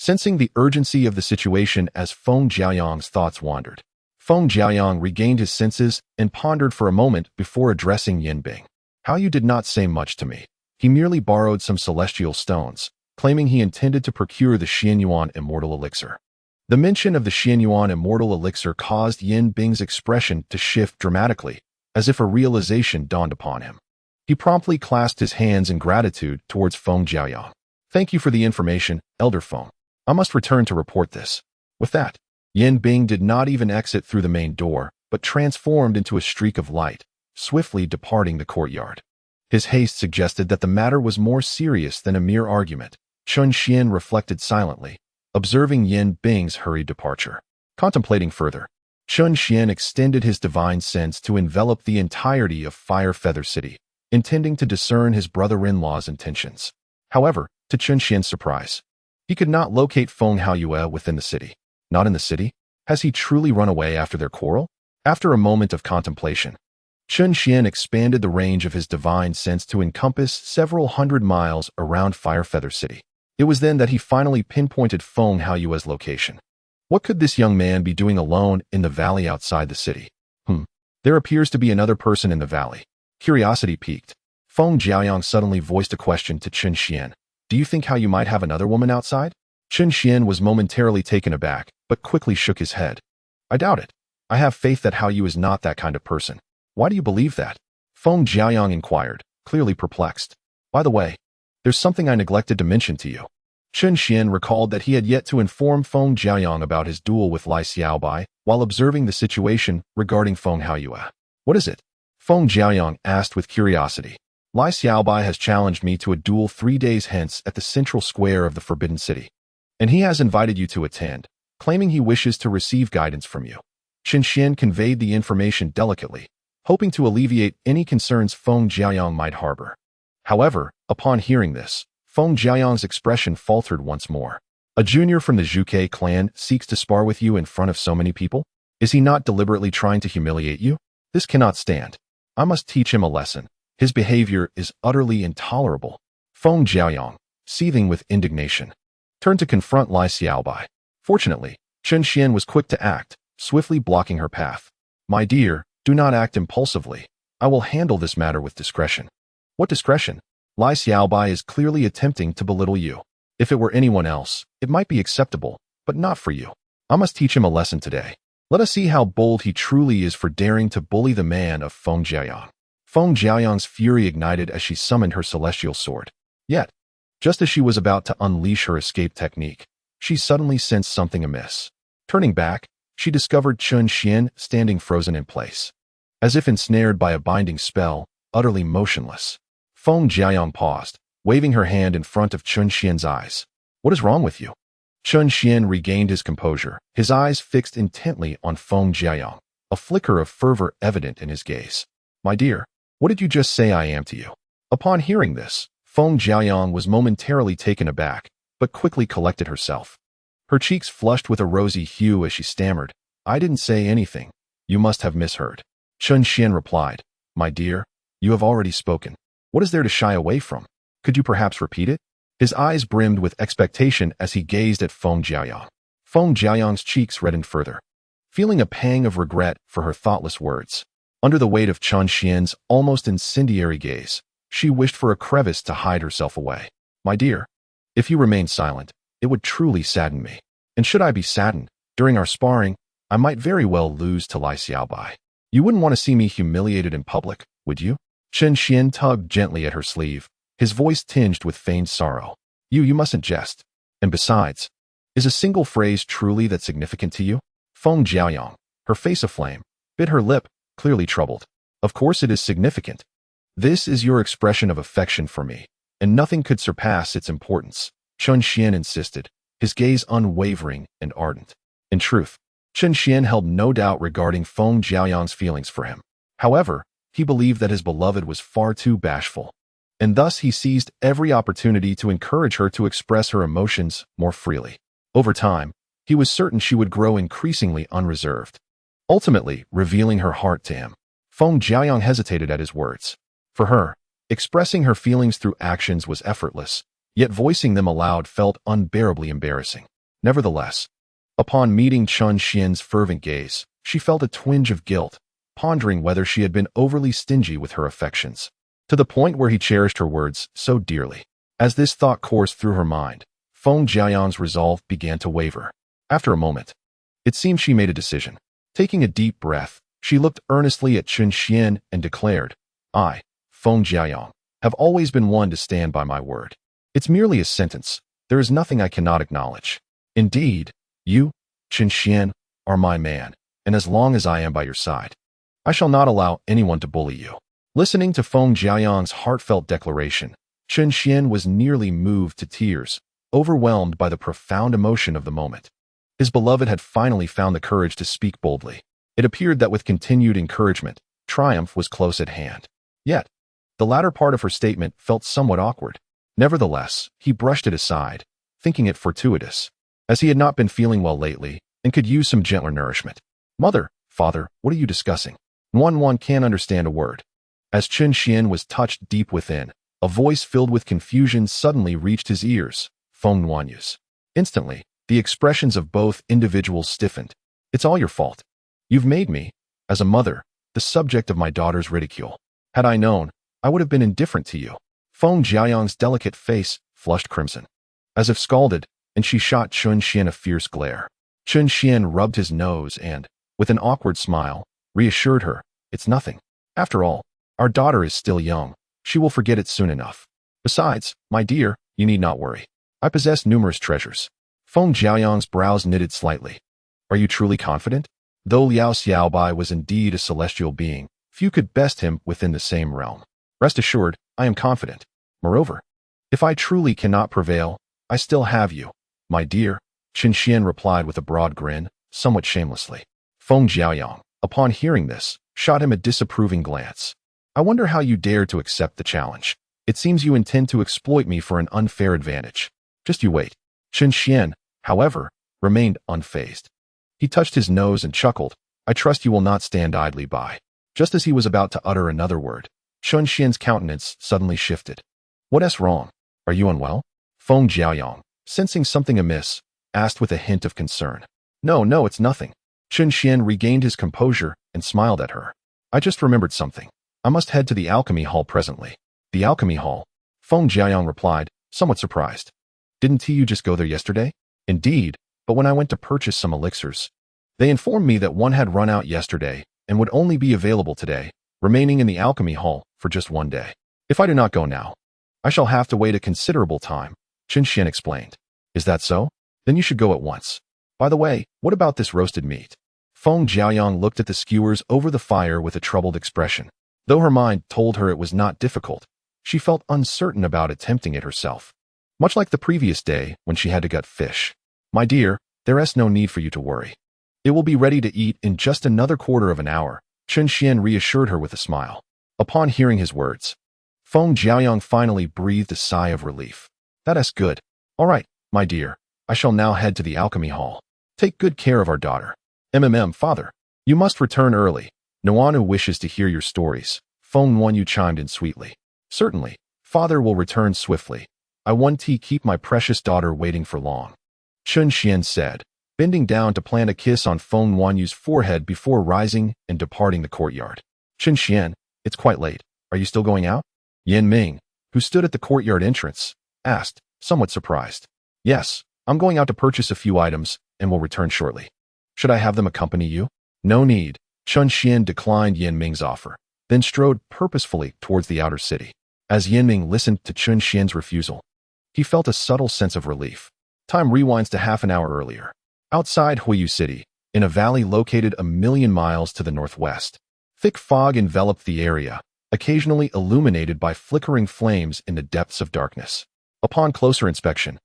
[SPEAKER 1] Sensing the urgency of the situation as Feng Jiaoyang's thoughts wandered, Feng Jiaoyang regained his senses and pondered for a moment before addressing Yin Bing. Hao Yu did not say much to me. He merely borrowed some celestial stones, claiming he intended to procure the Xianyuan Immortal elixir. The mention of the Xianyuan Immortal elixir caused Yin Bing's expression to shift dramatically, as if a realization dawned upon him. He promptly clasped his hands in gratitude towards Feng Jiaoyang. Thank you for the information, Elder Feng. I must return to report this. With that, Yin Bing did not even exit through the main door, but transformed into a streak of light, swiftly departing the courtyard. His haste suggested that the matter was more serious than a mere argument. Chun Xian reflected silently, observing Yin Bing's hurried departure. Contemplating further, Chun Xian extended his divine sense to envelop the entirety of Fire Feather City, intending to discern his brother-in-law's intentions. However, to Chun Xian's surprise, he could not locate Feng Haoyue within the city. Not in the city? Has he truly run away after their quarrel? After a moment of contemplation, Chun Xian expanded the range of his divine sense to encompass several hundred miles around Fire Feather City. It was then that he finally pinpointed Feng Haoyue's location. What could this young man be doing alone in the valley outside the city? There appears to be another person in the valley. Curiosity piqued. Feng Jiaoyang suddenly voiced a question to Chun Xian. Do you think how you might have another woman outside? Chun Xian was momentarily taken aback, but quickly shook his head. I doubt it. I have faith that Hao Yu is not that kind of person. Why do you believe that? Feng Jiaoyang inquired, clearly perplexed. By the way, there's something I neglected to mention to you. Chun Xian recalled that he had yet to inform Feng Jiaoyang about his duel with Lai Xiaobai while observing the situation regarding Feng Haoyue. What is it? Feng Jiaoyang asked with curiosity. Lai Xiaobai has challenged me to a duel 3 days hence at the central square of the Forbidden City, and he has invited you to attend, claiming he wishes to receive guidance from you. Chun Xian conveyed the information delicately, hoping to alleviate any concerns Feng Jiaoyang might harbor. However, upon hearing this, Feng Jiaoyang's expression faltered once more. A junior from the Zhuke clan seeks to spar with you in front of so many people? Is he not deliberately trying to humiliate you? This cannot stand. I must teach him a lesson. His behavior is utterly intolerable. Feng Jiaoyang, seething with indignation, turned to confront Lai Xiaobai. Fortunately, Chun Xian was quick to act, swiftly blocking her path. My dear, do not act impulsively. I will handle this matter with discretion. What discretion? Lai Xiaobai is clearly attempting to belittle you. If it were anyone else, it might be acceptable, but not for you. I must teach him a lesson today. Let us see how bold he truly is for daring to bully the man of Feng Jiaoyang. Feng Jiaoyang's fury ignited as she summoned her celestial sword. Yet, just as she was about to unleash her escape technique, she suddenly sensed something amiss. Turning back, she discovered Chun Xian standing frozen in place. As if ensnared by a binding spell, utterly motionless. Feng Jiaoyang paused, waving her hand in front of Chun Xian's eyes. What is wrong with you? Chun Xian regained his composure, his eyes fixed intently on Feng Jiaoyang, a flicker of fervor evident in his gaze. My dear, what did you just say I am to you? Upon hearing this, Feng Jiaoyang was momentarily taken aback, but quickly collected herself. Her cheeks flushed with a rosy hue as she stammered, I didn't say anything. You must have misheard. Chen Xian replied, My dear, you have already spoken. What is there to shy away from? Could you perhaps repeat it? His eyes brimmed with expectation as he gazed at Feng Jiaoyang. Feng Jiaoyang's cheeks reddened further, feeling a pang of regret for her thoughtless words. Under the weight of Chen Xian's almost incendiary gaze, she wished for a crevice to hide herself away. My dear, if you remain silent, it would truly sadden me. And should I be saddened, during our sparring, I might very well lose to Lai Xiaobai. You wouldn't want to see me humiliated in public, would you? Chen Xian tugged gently at her sleeve, his voice tinged with feigned sorrow. You mustn't jest. And besides, is a single phrase truly that significant to you? Feng Jiaoyang, her face aflame, bit her lip, clearly troubled. Of course it is significant. This is your expression of affection for me, and nothing could surpass its importance, Chen Xian insisted, his gaze unwavering and ardent. In truth, Chen Xian held no doubt regarding Feng Jiaoyang's feelings for him. However, he believed that his beloved was far too bashful, and thus he seized every opportunity to encourage her to express her emotions more freely. Over time, he was certain she would grow increasingly unreserved, ultimately revealing her heart to him. Feng Jiaoyang hesitated at his words. For her, expressing her feelings through actions was effortless, yet voicing them aloud felt unbearably embarrassing. Nevertheless, upon meeting Chen Xian's fervent gaze, she felt a twinge of guilt, pondering whether she had been overly stingy with her affections, to the point where he cherished her words so dearly. As this thought coursed through her mind, Feng Jiaoyang's resolve began to waver. After a moment, it seemed she made a decision. Taking a deep breath, she looked earnestly at Chen Xian and declared, I, Feng Jiaoyang, have always been one to stand by my word. It's merely a sentence. There is nothing I cannot acknowledge. Indeed, you, Chen Xian, are my man, and as long as I am by your side, I shall not allow anyone to bully you. Listening to Feng Jiaoyang's heartfelt declaration, Chen Xian was nearly moved to tears, overwhelmed by the profound emotion of the moment. His beloved had finally found the courage to speak boldly. It appeared that with continued encouragement, triumph was close at hand. Yet, the latter part of her statement felt somewhat awkward. Nevertheless, he brushed it aside, thinking it fortuitous, as he had not been feeling well lately and could use some gentler nourishment. Mother, father, what are you discussing? One can't understand a word. As Chen Xian was touched deep within, a voice filled with confusion suddenly reached his ears. Feng Nuanyu's. Instantly, the expressions of both individuals stiffened. It's all your fault. You've made me, as a mother, the subject of my daughter's ridicule. Had I known, I would have been indifferent to you. Feng Jiaoyang's delicate face flushed crimson, as if scalded, and she shot Chen Xian a fierce glare. Chen Xian rubbed his nose and, with an awkward smile, reassured her, It's nothing. After all, our daughter is still young. She will forget it soon enough. Besides, my dear, you need not worry. I possess numerous treasures. Feng Jiaoyang's brows knitted slightly. Are you truly confident? Though Liao Xiaobai was indeed a celestial being, few could best him within the same realm. Rest assured, I am confident. Moreover, if I truly cannot prevail, I still have you, my dear, Chen Xian replied with a broad grin, somewhat shamelessly. Feng Jiaoyang, upon hearing this, shot him a disapproving glance. I wonder how you dare to accept the challenge. It seems you intend to exploit me for an unfair advantage. Just you wait. Chen Xian, however, remained unfazed. He touched his nose and chuckled. I trust you will not stand idly by. Just as he was about to utter another word, Chen Xian's countenance suddenly shifted. What's wrong? Are you unwell? Feng Jiaoyang, sensing something amiss, asked with a hint of concern. No, it's nothing. Chen Xian regained his composure and smiled at her. I just remembered something. I must head to the alchemy hall presently. The alchemy hall? Feng Jiaoyang replied, somewhat surprised. Didn't you just go there yesterday? Indeed, but when I went to purchase some elixirs, they informed me that one had run out yesterday and would only be available today, remaining in the alchemy hall for just one day. If I do not go now, I shall have to wait a considerable time, Chen Xian explained. Is that so? Then you should go at once. By the way, what about this roasted meat? Feng Jiaoyang looked at the skewers over the fire with a troubled expression. Though her mind told her it was not difficult, she felt uncertain about attempting it herself. Much like the previous day when she had to gut fish. My dear, there is no need for you to worry. It will be ready to eat in just another quarter of an hour, Chen Xian reassured her with a smile. Upon hearing his words, Feng Jiaoyang finally breathed a sigh of relief. That's good. All right, my dear, I shall now head to the alchemy hall. Take good care of our daughter. Father. You must return early. Noanu wishes to hear your stories. Feng Wanyu chimed in sweetly. Certainly. Father will return swiftly. I won't keep my precious daughter waiting for long. Chun Xian said, bending down to plant a kiss on Feng Wanyu's forehead before rising and departing the courtyard. Chun Xian, it's quite late. Are you still going out? Yan Ming, who stood at the courtyard entrance, asked, somewhat surprised. Yes, I'm going out to purchase a few items and will return shortly. Should I have them accompany you? No need. Chun Xian declined Yan Ming's offer, then strode purposefully towards the outer city. As Yan Ming listened to Chun Xian's refusal, he felt a subtle sense of relief. Time rewinds to half an hour earlier. Outside Huiyu City, in a valley located 1,000,000 miles to the northwest, thick fog enveloped the area, occasionally illuminated by flickering flames in the depths of darkness. Upon closer inspection,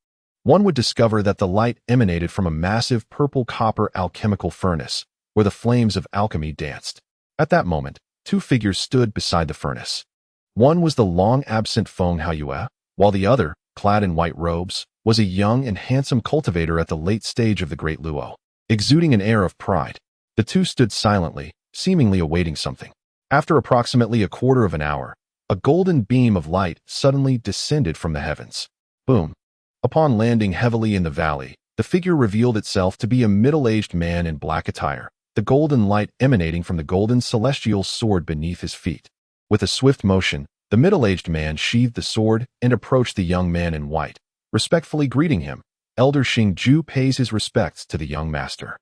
[SPEAKER 1] one would discover that the light emanated from a massive purple-copper alchemical furnace, where the flames of alchemy danced. At that moment, two figures stood beside the furnace. One was the long-absent Feng Haiyue, while the other, clad in white robes, was a young and handsome cultivator at the late stage of the Great Luo. Exuding an air of pride, the two stood silently, seemingly awaiting something. After approximately a quarter of an hour, a golden beam of light suddenly descended from the heavens. Boom! Upon landing heavily in the valley, the figure revealed itself to be a middle-aged man in black attire, the golden light emanating from the golden celestial sword beneath his feet. With a swift motion, the middle-aged man sheathed the sword and approached the young man in white, respectfully greeting him. Elder Xing Ju pays his respects to the young master.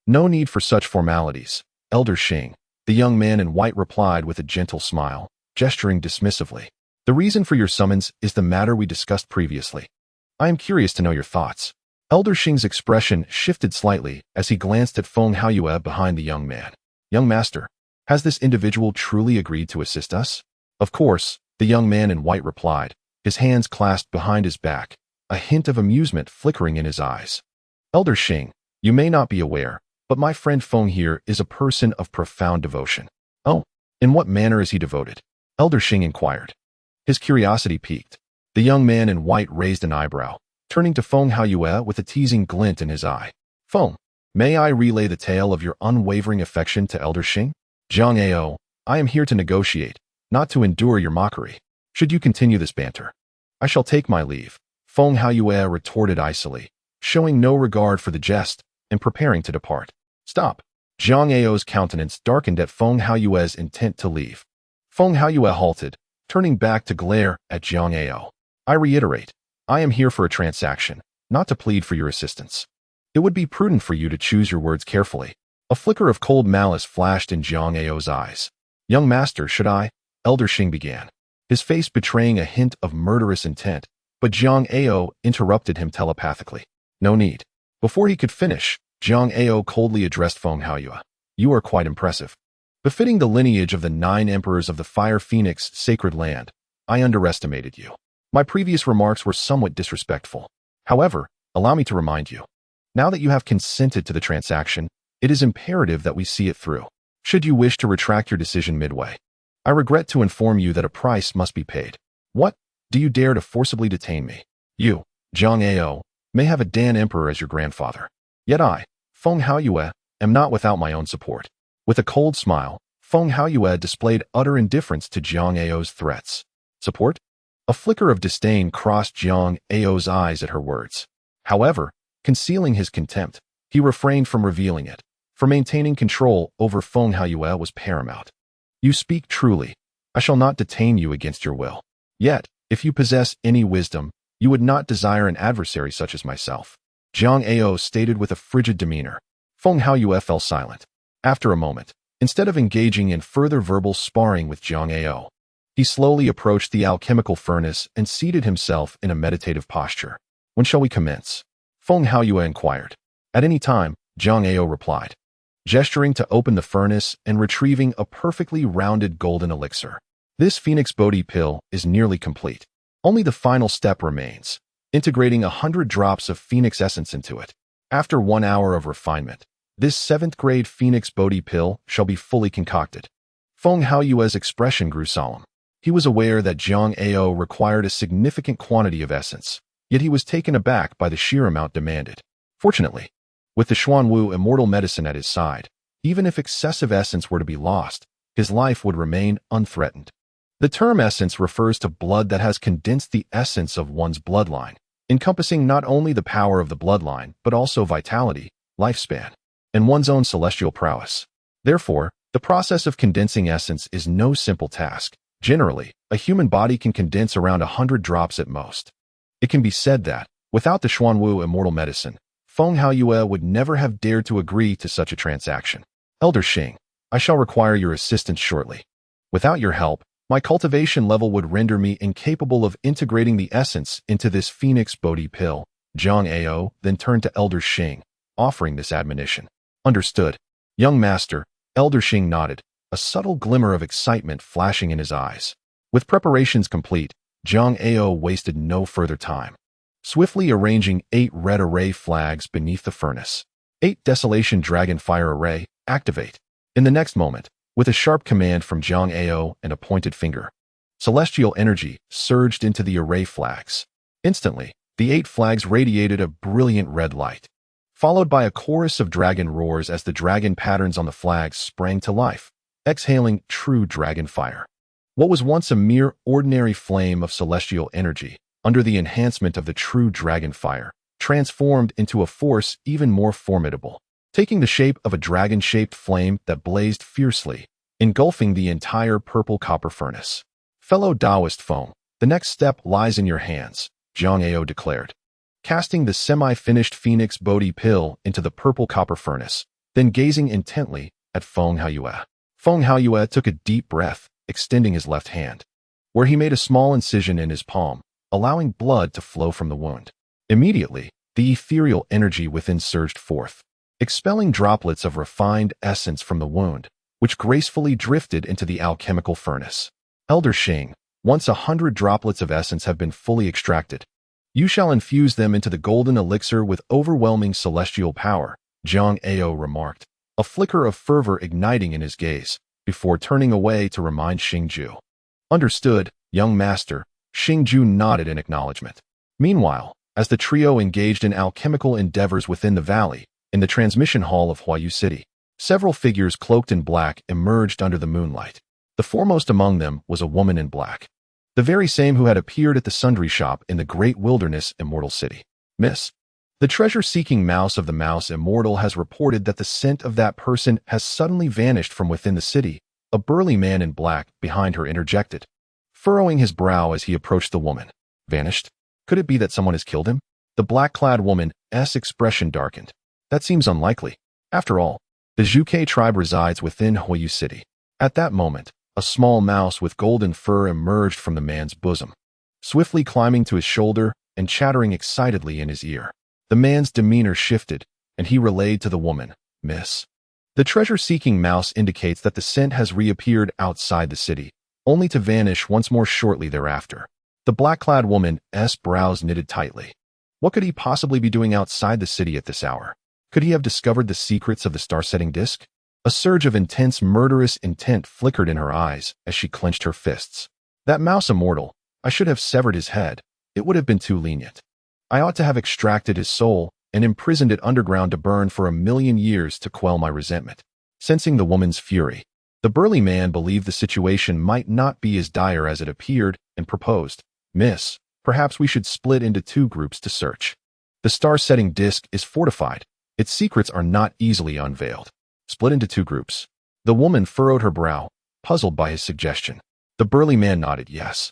[SPEAKER 1] No need for such formalities, Elder Xing, the young man in white replied with a gentle smile, gesturing dismissively. The reason for your summons is the matter we discussed previously. I am curious to know your thoughts. Elder Xing's expression shifted slightly as he glanced at Feng Haiyue behind the young man. Young master, has this individual truly agreed to assist us? Of course, the young man in white replied, his hands clasped behind his back, a hint of amusement flickering in his eyes. Elder Xing, you may not be aware, but my friend Feng here is a person of profound devotion. Oh, in what manner is he devoted? Elder Xing inquired. His curiosity piqued. The young man in white raised an eyebrow, turning to Feng Haiyue with a teasing glint in his eye. Feng, may I relay the tale of your unwavering affection to Elder Xing? Zhang Ao, I am here to negotiate, not to endure your mockery. Should you continue this banter, I shall take my leave. Feng Haiyue retorted icily, showing no regard for the jest, and preparing to depart. Stop. Zhang Ao's countenance darkened at Feng Haiyue's intent to leave. Feng Haiyue halted, turning back to glare at Zhang Ao. I reiterate, I am here for a transaction, not to plead for your assistance. It would be prudent for you to choose your words carefully. A flicker of cold malice flashed in Zhang Ao's eyes. Young master, should I? Elder Xing began, his face betraying a hint of murderous intent, but Zhang Ao interrupted him telepathically. No need. Before he could finish, Zhang Ao coldly addressed Feng Haiyue. You are quite impressive. Befitting the lineage of the 9 emperors of the Fire Phoenix sacred land, I underestimated you. My previous remarks were somewhat disrespectful. However, allow me to remind you. Now that you have consented to the transaction, it is imperative that we see it through. Should you wish to retract your decision midway, I regret to inform you that a price must be paid. What? Do you dare to forcibly detain me? You, Zhang Ao, may have a Dan Emperor as your grandfather. Yet I, Feng Haiyue, am not without my own support. With a cold smile, Feng Haiyue displayed utter indifference to Zhang Ao's threats. Support? A flicker of disdain crossed Zhang Ao's eyes at her words. However, concealing his contempt, he refrained from revealing it, for maintaining control over Feng Haiyue was paramount. You speak truly. I shall not detain you against your will. Yet, if you possess any wisdom, you would not desire an adversary such as myself. Zhang Ao stated with a frigid demeanor. Feng Haiyue fell silent. After a moment, instead of engaging in further verbal sparring with Zhang Ao, he slowly approached the alchemical furnace and seated himself in a meditative posture. When shall we commence? Feng Haiyue inquired. At any time, Zhang Ao replied, gesturing to open the furnace and retrieving a perfectly rounded golden elixir. This Phoenix Bodhi pill is nearly complete. Only the final step remains, integrating 100 drops of Phoenix essence into it. After 1 hour of refinement, this 7th-grade Phoenix Bodhi pill shall be fully concocted. Feng Haiyue's expression grew solemn. He was aware that Zhang Ao required a significant quantity of essence, yet he was taken aback by the sheer amount demanded. Fortunately, With the Xuanwu immortal medicine at his side, even if excessive essence were to be lost, his life would remain unthreatened. The term essence refers to blood that has condensed the essence of one's bloodline, encompassing not only the power of the bloodline, but also vitality, lifespan, and one's own celestial prowess. Therefore, the process of condensing essence is no simple task. Generally, a human body can condense around 100 drops at most. It can be said that, without the Xuanwu immortal medicine, Feng Haoyue would never have dared to agree to such a transaction. Elder Xing, I shall require your assistance shortly. Without your help, my cultivation level would render me incapable of integrating the essence into this Phoenix Bodhi pill. Zhang Ao then turned to Elder Xing, offering this admonition. Understood. Young master, Elder Xing nodded, a subtle glimmer of excitement flashing in his eyes. With preparations complete, Zhang Ao wasted no further time. Swiftly arranging 8 red array flags beneath the furnace. 8 Desolation Dragon Fire Array, activate. In the next moment, with a sharp command from Zhang Ao and a pointed finger, celestial energy surged into the array flags. Instantly, the 8 flags radiated a brilliant red light, followed by a chorus of dragon roars as the dragon patterns on the flags sprang to life, exhaling true dragon fire. What was once a mere ordinary flame of celestial energy, under the enhancement of the true dragon fire, transformed into a force even more formidable, taking the shape of a dragon-shaped flame that blazed fiercely, engulfing the entire purple copper furnace. Fellow Taoist Feng, the next step lies in your hands, Zhang Ao declared, casting the semi-finished Phoenix Bodhi pill into the purple copper furnace, then gazing intently at Feng Haoyue. Feng Haoyue took a deep breath, extending his left hand, where he made a small incision in his palm, allowing blood to flow from the wound. Immediately, the ethereal energy within surged forth, expelling droplets of refined essence from the wound, which gracefully drifted into the alchemical furnace. Elder Xing, once 100 droplets of essence have been fully extracted, you shall infuse them into the golden elixir with overwhelming celestial power, Zhang Ao remarked, a flicker of fervor igniting in his gaze, before turning away to remind Xingju. Understood, young master, Xingju nodded in acknowledgement. Meanwhile, as the trio engaged in alchemical endeavors within the valley, in the transmission hall of Huayu City, several figures cloaked in black emerged under the moonlight. The foremost among them was a woman in black, the very same who had appeared at the sundry shop in the great wilderness Immortal City. Miss, the treasure-seeking mouse of the mouse Immortal has reported that the scent of that person has suddenly vanished from within the city, a burly man in black behind her interjected, furrowing his brow as he approached the woman. Vanished? Could it be that someone has killed him? The black-clad woman's expression darkened. That seems unlikely. After all, the Zhuke tribe resides within Huayu City. At that moment, a small mouse with golden fur emerged from the man's bosom, swiftly climbing to his shoulder and chattering excitedly in his ear. The man's demeanor shifted, and he relayed to the woman, Miss. The treasure-seeking mouse indicates that the scent has reappeared outside the city, only to vanish once more shortly thereafter. The black-clad woman's brows knitted tightly. What could he possibly be doing outside the city at this hour? Could he have discovered the secrets of the star-setting disk? A surge of intense, murderous intent flickered in her eyes as she clenched her fists. That mouse Immortal, I should have severed his head. It would have been too lenient. I ought to have extracted his soul and imprisoned it underground to burn for 1,000,000 years to quell my resentment. Sensing the woman's fury, the burly man believed the situation might not be as dire as it appeared and proposed, Miss, perhaps we should split into 2 groups to search. The star-setting disk is fortified. Its secrets are not easily unveiled. Split into 2 groups. The woman furrowed her brow, puzzled by his suggestion. The burly man nodded yes.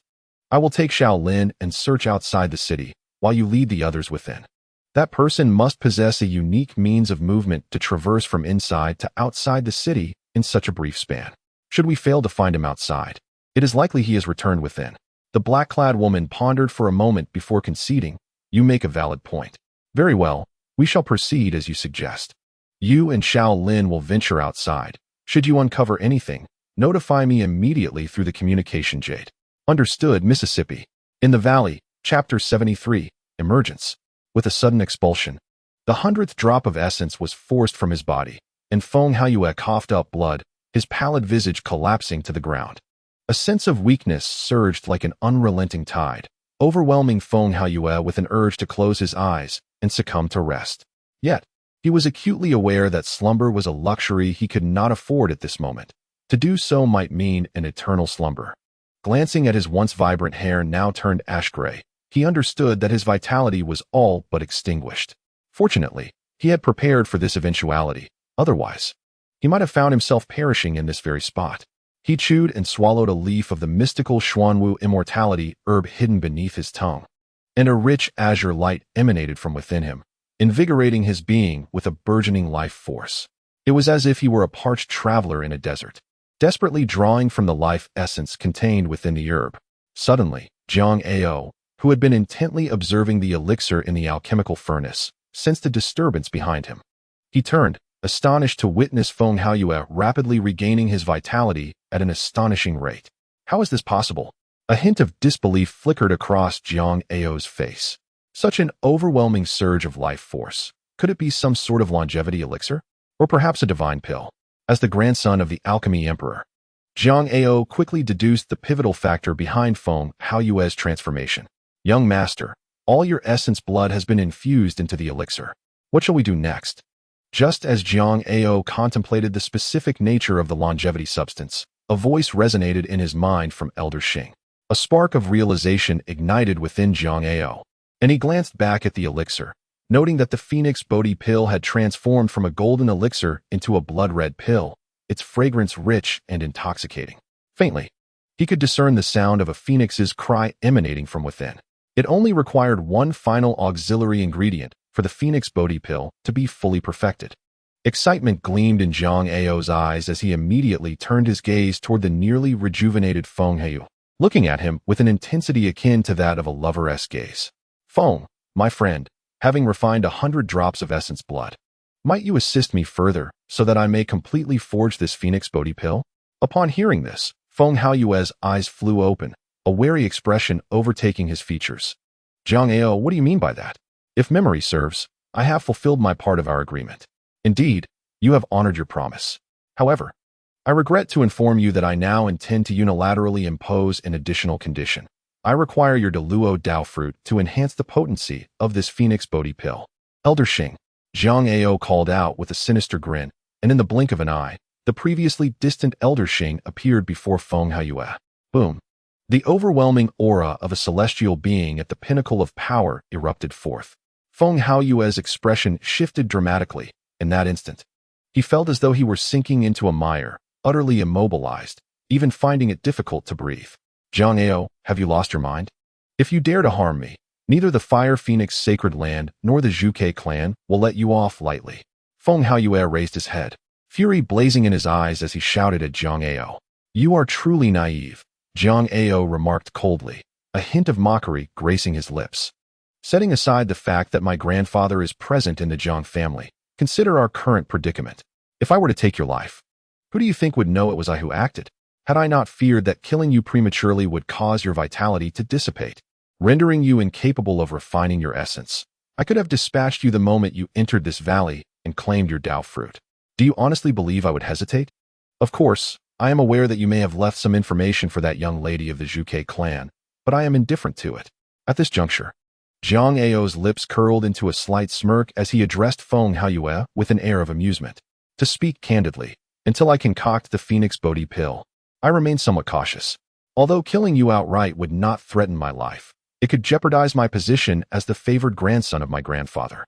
[SPEAKER 1] I will take Shaolin and search outside the city, while you lead the others within. That person must possess a unique means of movement to traverse from inside to outside the city in such a brief span. Should we fail to find him outside, it is likely he has returned within. The black-clad woman pondered for a moment before conceding, You make a valid point. Very well, we shall proceed as you suggest. You and Shaolin will venture outside. Should you uncover anything, notify me immediately through the communication jade. Understood, Mississippi. In the valley, Chapter 73, Emergence. With a sudden expulsion, the 100th drop of essence was forced from his body, and Feng Haoyue coughed up blood, his pallid visage collapsing to the ground. A sense of weakness surged like an unrelenting tide, overwhelming Feng Haoyue with an urge to close his eyes and succumb to rest. Yet, He was acutely aware that slumber was a luxury he could not afford at this moment. To do so might mean an eternal slumber. Glancing at his once vibrant hair now turned ash-gray, he understood that his vitality was all but extinguished. Fortunately, he had prepared for this eventuality. Otherwise, he might have found himself perishing in this very spot. He chewed and swallowed a leaf of the mystical Xuanwu immortality herb hidden beneath his tongue, and a rich azure light emanated from within him, invigorating his being with a burgeoning life force. It was as if he were a parched traveler in a desert, desperately drawing from the life essence contained within the herb. Suddenly, Jiang Ao, who had been intently observing the elixir in the alchemical furnace, sensed a disturbance behind him. He turned, astonished to witness Feng Haoyue rapidly regaining his vitality at an astonishing rate. How is this possible? A hint of disbelief flickered across Jiang Ao's face. Such an overwhelming surge of life force. Could it be some sort of longevity elixir? Or perhaps a divine pill? As the grandson of the alchemy emperor, Jiang Ao quickly deduced the pivotal factor behind Feng Haoyue's transformation. Young master, all your essence blood has been infused into the elixir. What shall we do next? Just as Jiang Ao contemplated the specific nature of the longevity substance, a voice resonated in his mind from Elder Xing. A spark of realization ignited within Jiang Ao, and he glanced back at the elixir, noting that the Phoenix Bodhi pill had transformed from a golden elixir into a blood-red pill, its fragrance rich and intoxicating. Faintly, he could discern the sound of a phoenix's cry emanating from within. It only required one final auxiliary ingredient for the Phoenix Bodhi pill to be fully perfected. Excitement gleamed in Jiang Ao's eyes as he immediately turned his gaze toward the nearly rejuvenated Feng Haoyue, looking at him with an intensity akin to that of a lover's gaze. Feng, my friend, having refined 100 drops of essence blood, might you assist me further so that I may completely forge this Phoenix Bodhi pill? Upon hearing this, Feng Haoyue's eyes flew open, a wary expression overtaking his features. Jiang Ao, what do you mean by that? If memory serves, I have fulfilled my part of our agreement. Indeed, you have honored your promise. However, I regret to inform you that I now intend to unilaterally impose an additional condition. I require your Deluo Dao fruit to enhance the potency of this Phoenix Bodhi pill. Elder Xing, Jiang Ao called out with a sinister grin, and in the blink of an eye, the previously distant Elder Xing appeared before Feng Haoyue. Boom. The overwhelming aura of a celestial being at the pinnacle of power erupted forth. Feng Haoyue's expression shifted dramatically in that instant. He felt as though he were sinking into a mire, utterly immobilized, even finding it difficult to breathe. Jiang Ao, have you lost your mind? If you dare to harm me, neither the Fire Phoenix Sacred Land nor the Zhuke clan will let you off lightly. Feng Haoyue raised his head, fury blazing in his eyes as he shouted at Jiang Ao. You are truly naive, Jiang Ao remarked coldly, a hint of mockery gracing his lips. Setting aside the fact that my grandfather is present in the Jiang family, consider our current predicament. If I were to take your life, who do you think would know it was I who acted? Had I not feared that killing you prematurely would cause your vitality to dissipate, rendering you incapable of refining your essence, I could have dispatched you the moment you entered this valley and claimed your Dao fruit. Do you honestly believe I would hesitate? Of course, I am aware that you may have left some information for that young lady of the Zhuke clan, but I am indifferent to it. At this juncture, Jiang Ao's lips curled into a slight smirk as he addressed Feng Haoyue with an air of amusement. To speak candidly, until I concoct the Phoenix Bodhi pill, I remain somewhat cautious. Although killing you outright would not threaten my life, it could jeopardize my position as the favored grandson of my grandfather,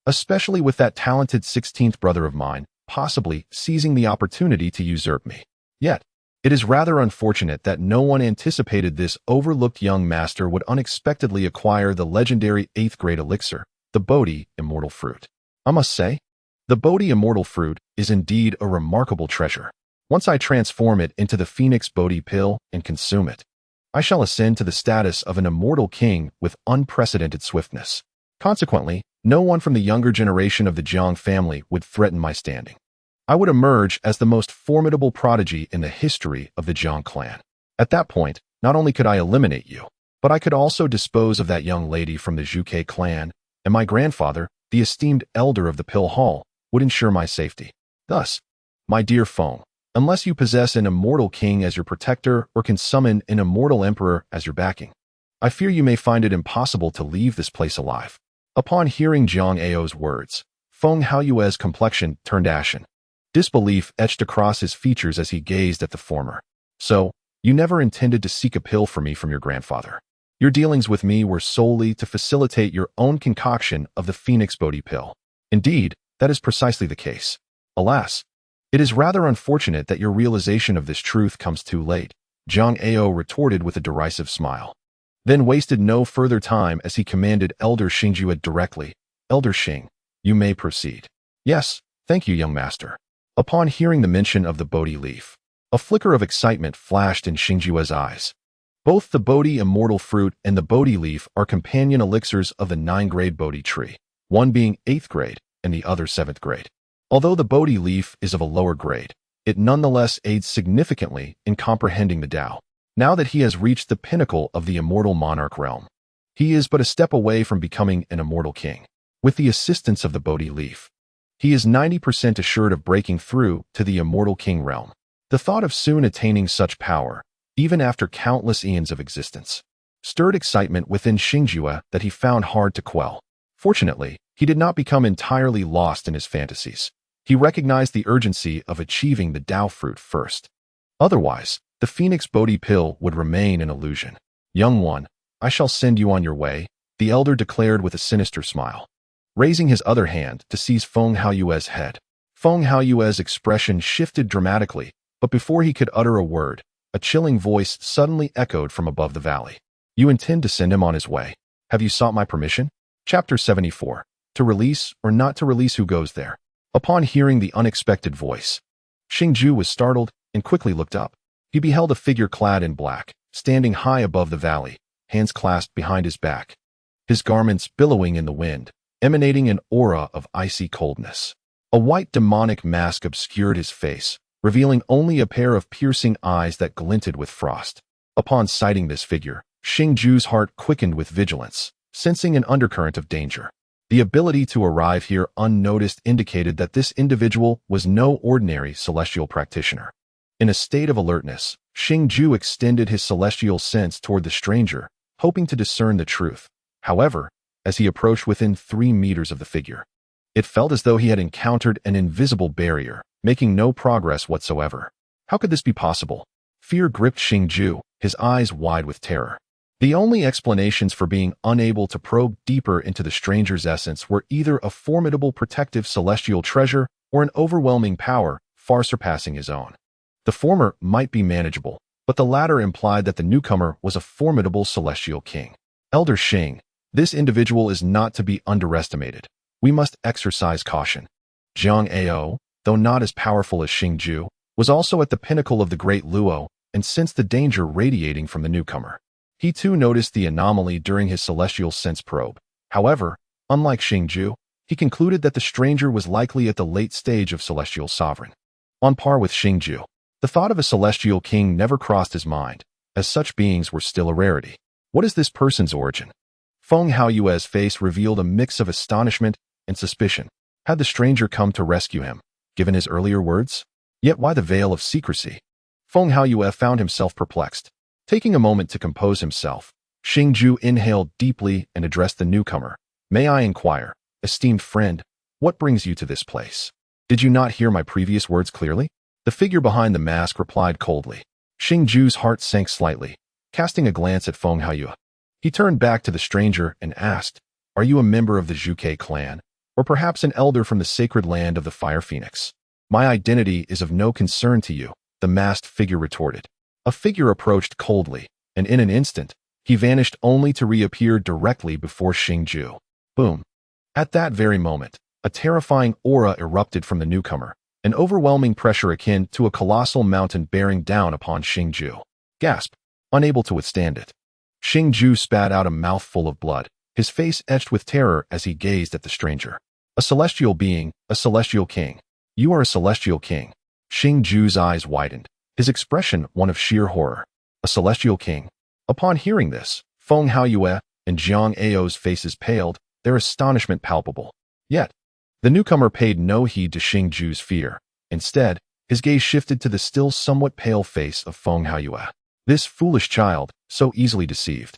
[SPEAKER 1] especially with that talented 16th brother of mine possibly seizing the opportunity to usurp me. Yet, it is rather unfortunate that no one anticipated this overlooked young master would unexpectedly acquire the legendary 8th grade elixir, the Bodhi Immortal fruit. I must say, the Bodhi Immortal fruit is indeed a remarkable treasure. Once I transform it into the Phoenix Bodhi pill and consume it, I shall ascend to the status of an immortal king with unprecedented swiftness. Consequently, no one from the younger generation of the Jiang family would threaten my standing. I would emerge as the most formidable prodigy in the history of the Jiang clan. At that point, not only could I eliminate you, but I could also dispose of that young lady from the Zhuke clan, and my grandfather, the esteemed elder of the Pill Hall, would ensure my safety. Thus, my dear Feng, unless you possess an immortal king as your protector or can summon an immortal emperor as your backing, I fear you may find it impossible to leave this place alive. Upon hearing Jiang Ao's words, Feng Haoyue's complexion turned ashen. Disbelief etched across his features as he gazed at the former. So, you never intended to seek a pill for me from your grandfather. Your dealings with me were solely to facilitate your own concoction of the Phoenix Bodhi pill. Indeed, that is precisely the case. Alas, it is rather unfortunate that your realization of this truth comes too late, Jiang Ao retorted with a derisive smile. Then wasted no further time as he commanded Elder Xingjue directly. Elder Xing, you may proceed. Yes, thank you, young master. Upon hearing the mention of the Bodhi leaf, a flicker of excitement flashed in Xingjue's eyes. Both the Bodhi immortal fruit and the Bodhi leaf are companion elixirs of the 9th-grade Bodhi tree, one being 8th grade and the other 7th grade. Although the Bodhi leaf is of a lower grade, it nonetheless aids significantly in comprehending the Tao. Now that he has reached the pinnacle of the immortal monarch realm, he is but a step away from becoming an immortal king. With the assistance of the Bodhi leaf, he is 90% assured of breaking through to the immortal king realm. The thought of soon attaining such power, even after countless eons of existence, stirred excitement within Xingjue that he found hard to quell. Fortunately, he did not become entirely lost in his fantasies. He recognized the urgency of achieving the Tao fruit first. Otherwise, the Phoenix Bodhi pill would remain an illusion. Young one, I shall send you on your way, the elder declared with a sinister smile, raising his other hand to seize Feng Haoyue's head. Feng Haoyue's expression shifted dramatically, but before he could utter a word, a chilling voice suddenly echoed from above the valley. You intend to send him on his way. Have you sought my permission? Chapter 74. To release or not to release, who goes there? Upon hearing the unexpected voice, Xingju was startled and quickly looked up. He beheld a figure clad in black, standing high above the valley, hands clasped behind his back, his garments billowing in the wind, emanating an aura of icy coldness. A white demonic mask obscured his face, revealing only a pair of piercing eyes that glinted with frost. Upon sighting this figure, Xingju's heart quickened with vigilance, sensing an undercurrent of danger. The ability to arrive here unnoticed indicated that this individual was no ordinary celestial practitioner. In a state of alertness, Xingju extended his celestial sense toward the stranger, hoping to discern the truth. However, as he approached within 3 meters of the figure, it felt as though he had encountered an invisible barrier, making no progress whatsoever. How could this be possible? Fear gripped Xingju, his eyes wide with terror. The only explanations for being unable to probe deeper into the stranger's essence were either a formidable protective celestial treasure or an overwhelming power far surpassing his own. The former might be manageable, but the latter implied that the newcomer was a formidable celestial king. Elder Xing, this individual is not to be underestimated. We must exercise caution. Jiang Ao, though not as powerful as Xingju, was also at the pinnacle of the great Luo and sensed the danger radiating from the newcomer. He too noticed the anomaly during his celestial sense probe. However, unlike Xingju, he concluded that the stranger was likely at the late stage of celestial sovereign. On par with Xingju, the thought of a celestial king never crossed his mind, as such beings were still a rarity. What is this person's origin? Feng Haoyue's face revealed a mix of astonishment and suspicion. Had the stranger come to rescue him, given his earlier words? Yet why the veil of secrecy? Feng Haoyue found himself perplexed. Taking a moment to compose himself, Xingju inhaled deeply and addressed the newcomer. May I inquire, esteemed friend, what brings you to this place? Did you not hear my previous words clearly? The figure behind the mask replied coldly. Xingju's heart sank slightly, casting a glance at Feng Haoyue. He turned back to the stranger and asked, Are you a member of the Zhuke clan, or perhaps an elder from the sacred land of the Fire Phoenix? My identity is of no concern to you, the masked figure retorted. A figure approached coldly, and in an instant, he vanished only to reappear directly before Xingju. Boom. At that very moment, a terrifying aura erupted from the newcomer, an overwhelming pressure akin to a colossal mountain bearing down upon Xingju. Gasp, unable to withstand it. Xingju spat out a mouthful of blood, his face etched with terror as he gazed at the stranger. A celestial being, a celestial king. You are a celestial king. Xingju's eyes widened, his expression one of sheer horror. A celestial king. Upon hearing this, Feng Haoyue and Jiang Ao's faces paled, their astonishment palpable. Yet, the newcomer paid no heed to Xingju's fear. Instead, his gaze shifted to the still somewhat pale face of Feng Haoyue. This foolish child, so easily deceived,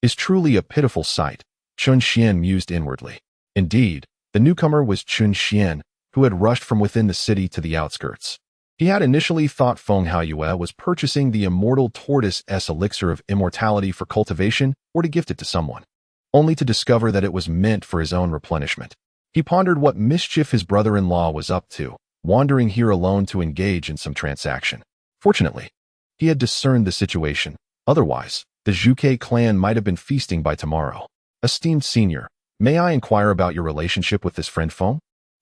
[SPEAKER 1] is truly a pitiful sight, Chun Xian mused inwardly. Indeed, The newcomer was Chun Xian, who had rushed from within the city to the outskirts. He had initially thought Feng Haoyue was purchasing the Immortal Tortoise-S elixir of immortality for cultivation or to gift it to someone, only to discover that it was meant for his own replenishment. He pondered what mischief his brother-in-law was up to, wandering here alone to engage in some transaction. Fortunately, he had discerned the situation. Otherwise, the Zhuge clan might have been feasting by tomorrow. Esteemed senior, may I inquire about your relationship with this friend Feng?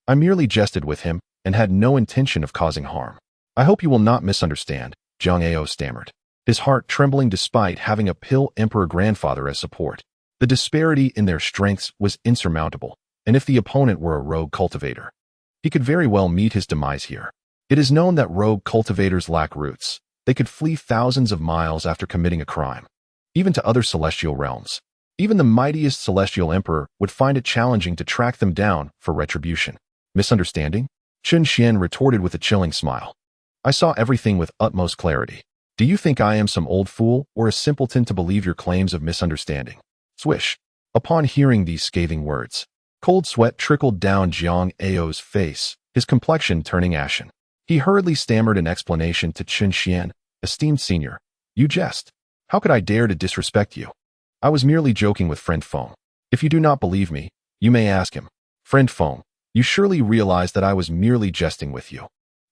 [SPEAKER 1] I merely jested with him and had no intention of causing harm. I hope you will not misunderstand, Zhang Ao stammered, his heart trembling despite having a Pill Emperor grandfather as support. The disparity in their strengths was insurmountable, and if the opponent were a rogue cultivator, he could very well meet his demise here. It is known that rogue cultivators lack roots. They could flee thousands of miles after committing a crime, even to other celestial realms. Even the mightiest celestial emperor would find it challenging to track them down for retribution. Misunderstanding? Chun Xian retorted with a chilling smile. I saw everything with utmost clarity. Do you think I am some old fool or a simpleton to believe your claims of misunderstanding? Swish. Upon hearing these scathing words, cold sweat trickled down Zhang Ao's face, his complexion turning ashen. He hurriedly stammered an explanation to Chun Xian. Esteemed senior, you jest. How could I dare to disrespect you? I was merely joking with friend Feng. If you do not believe me, you may ask him. Friend Feng, you surely realize that I was merely jesting with you.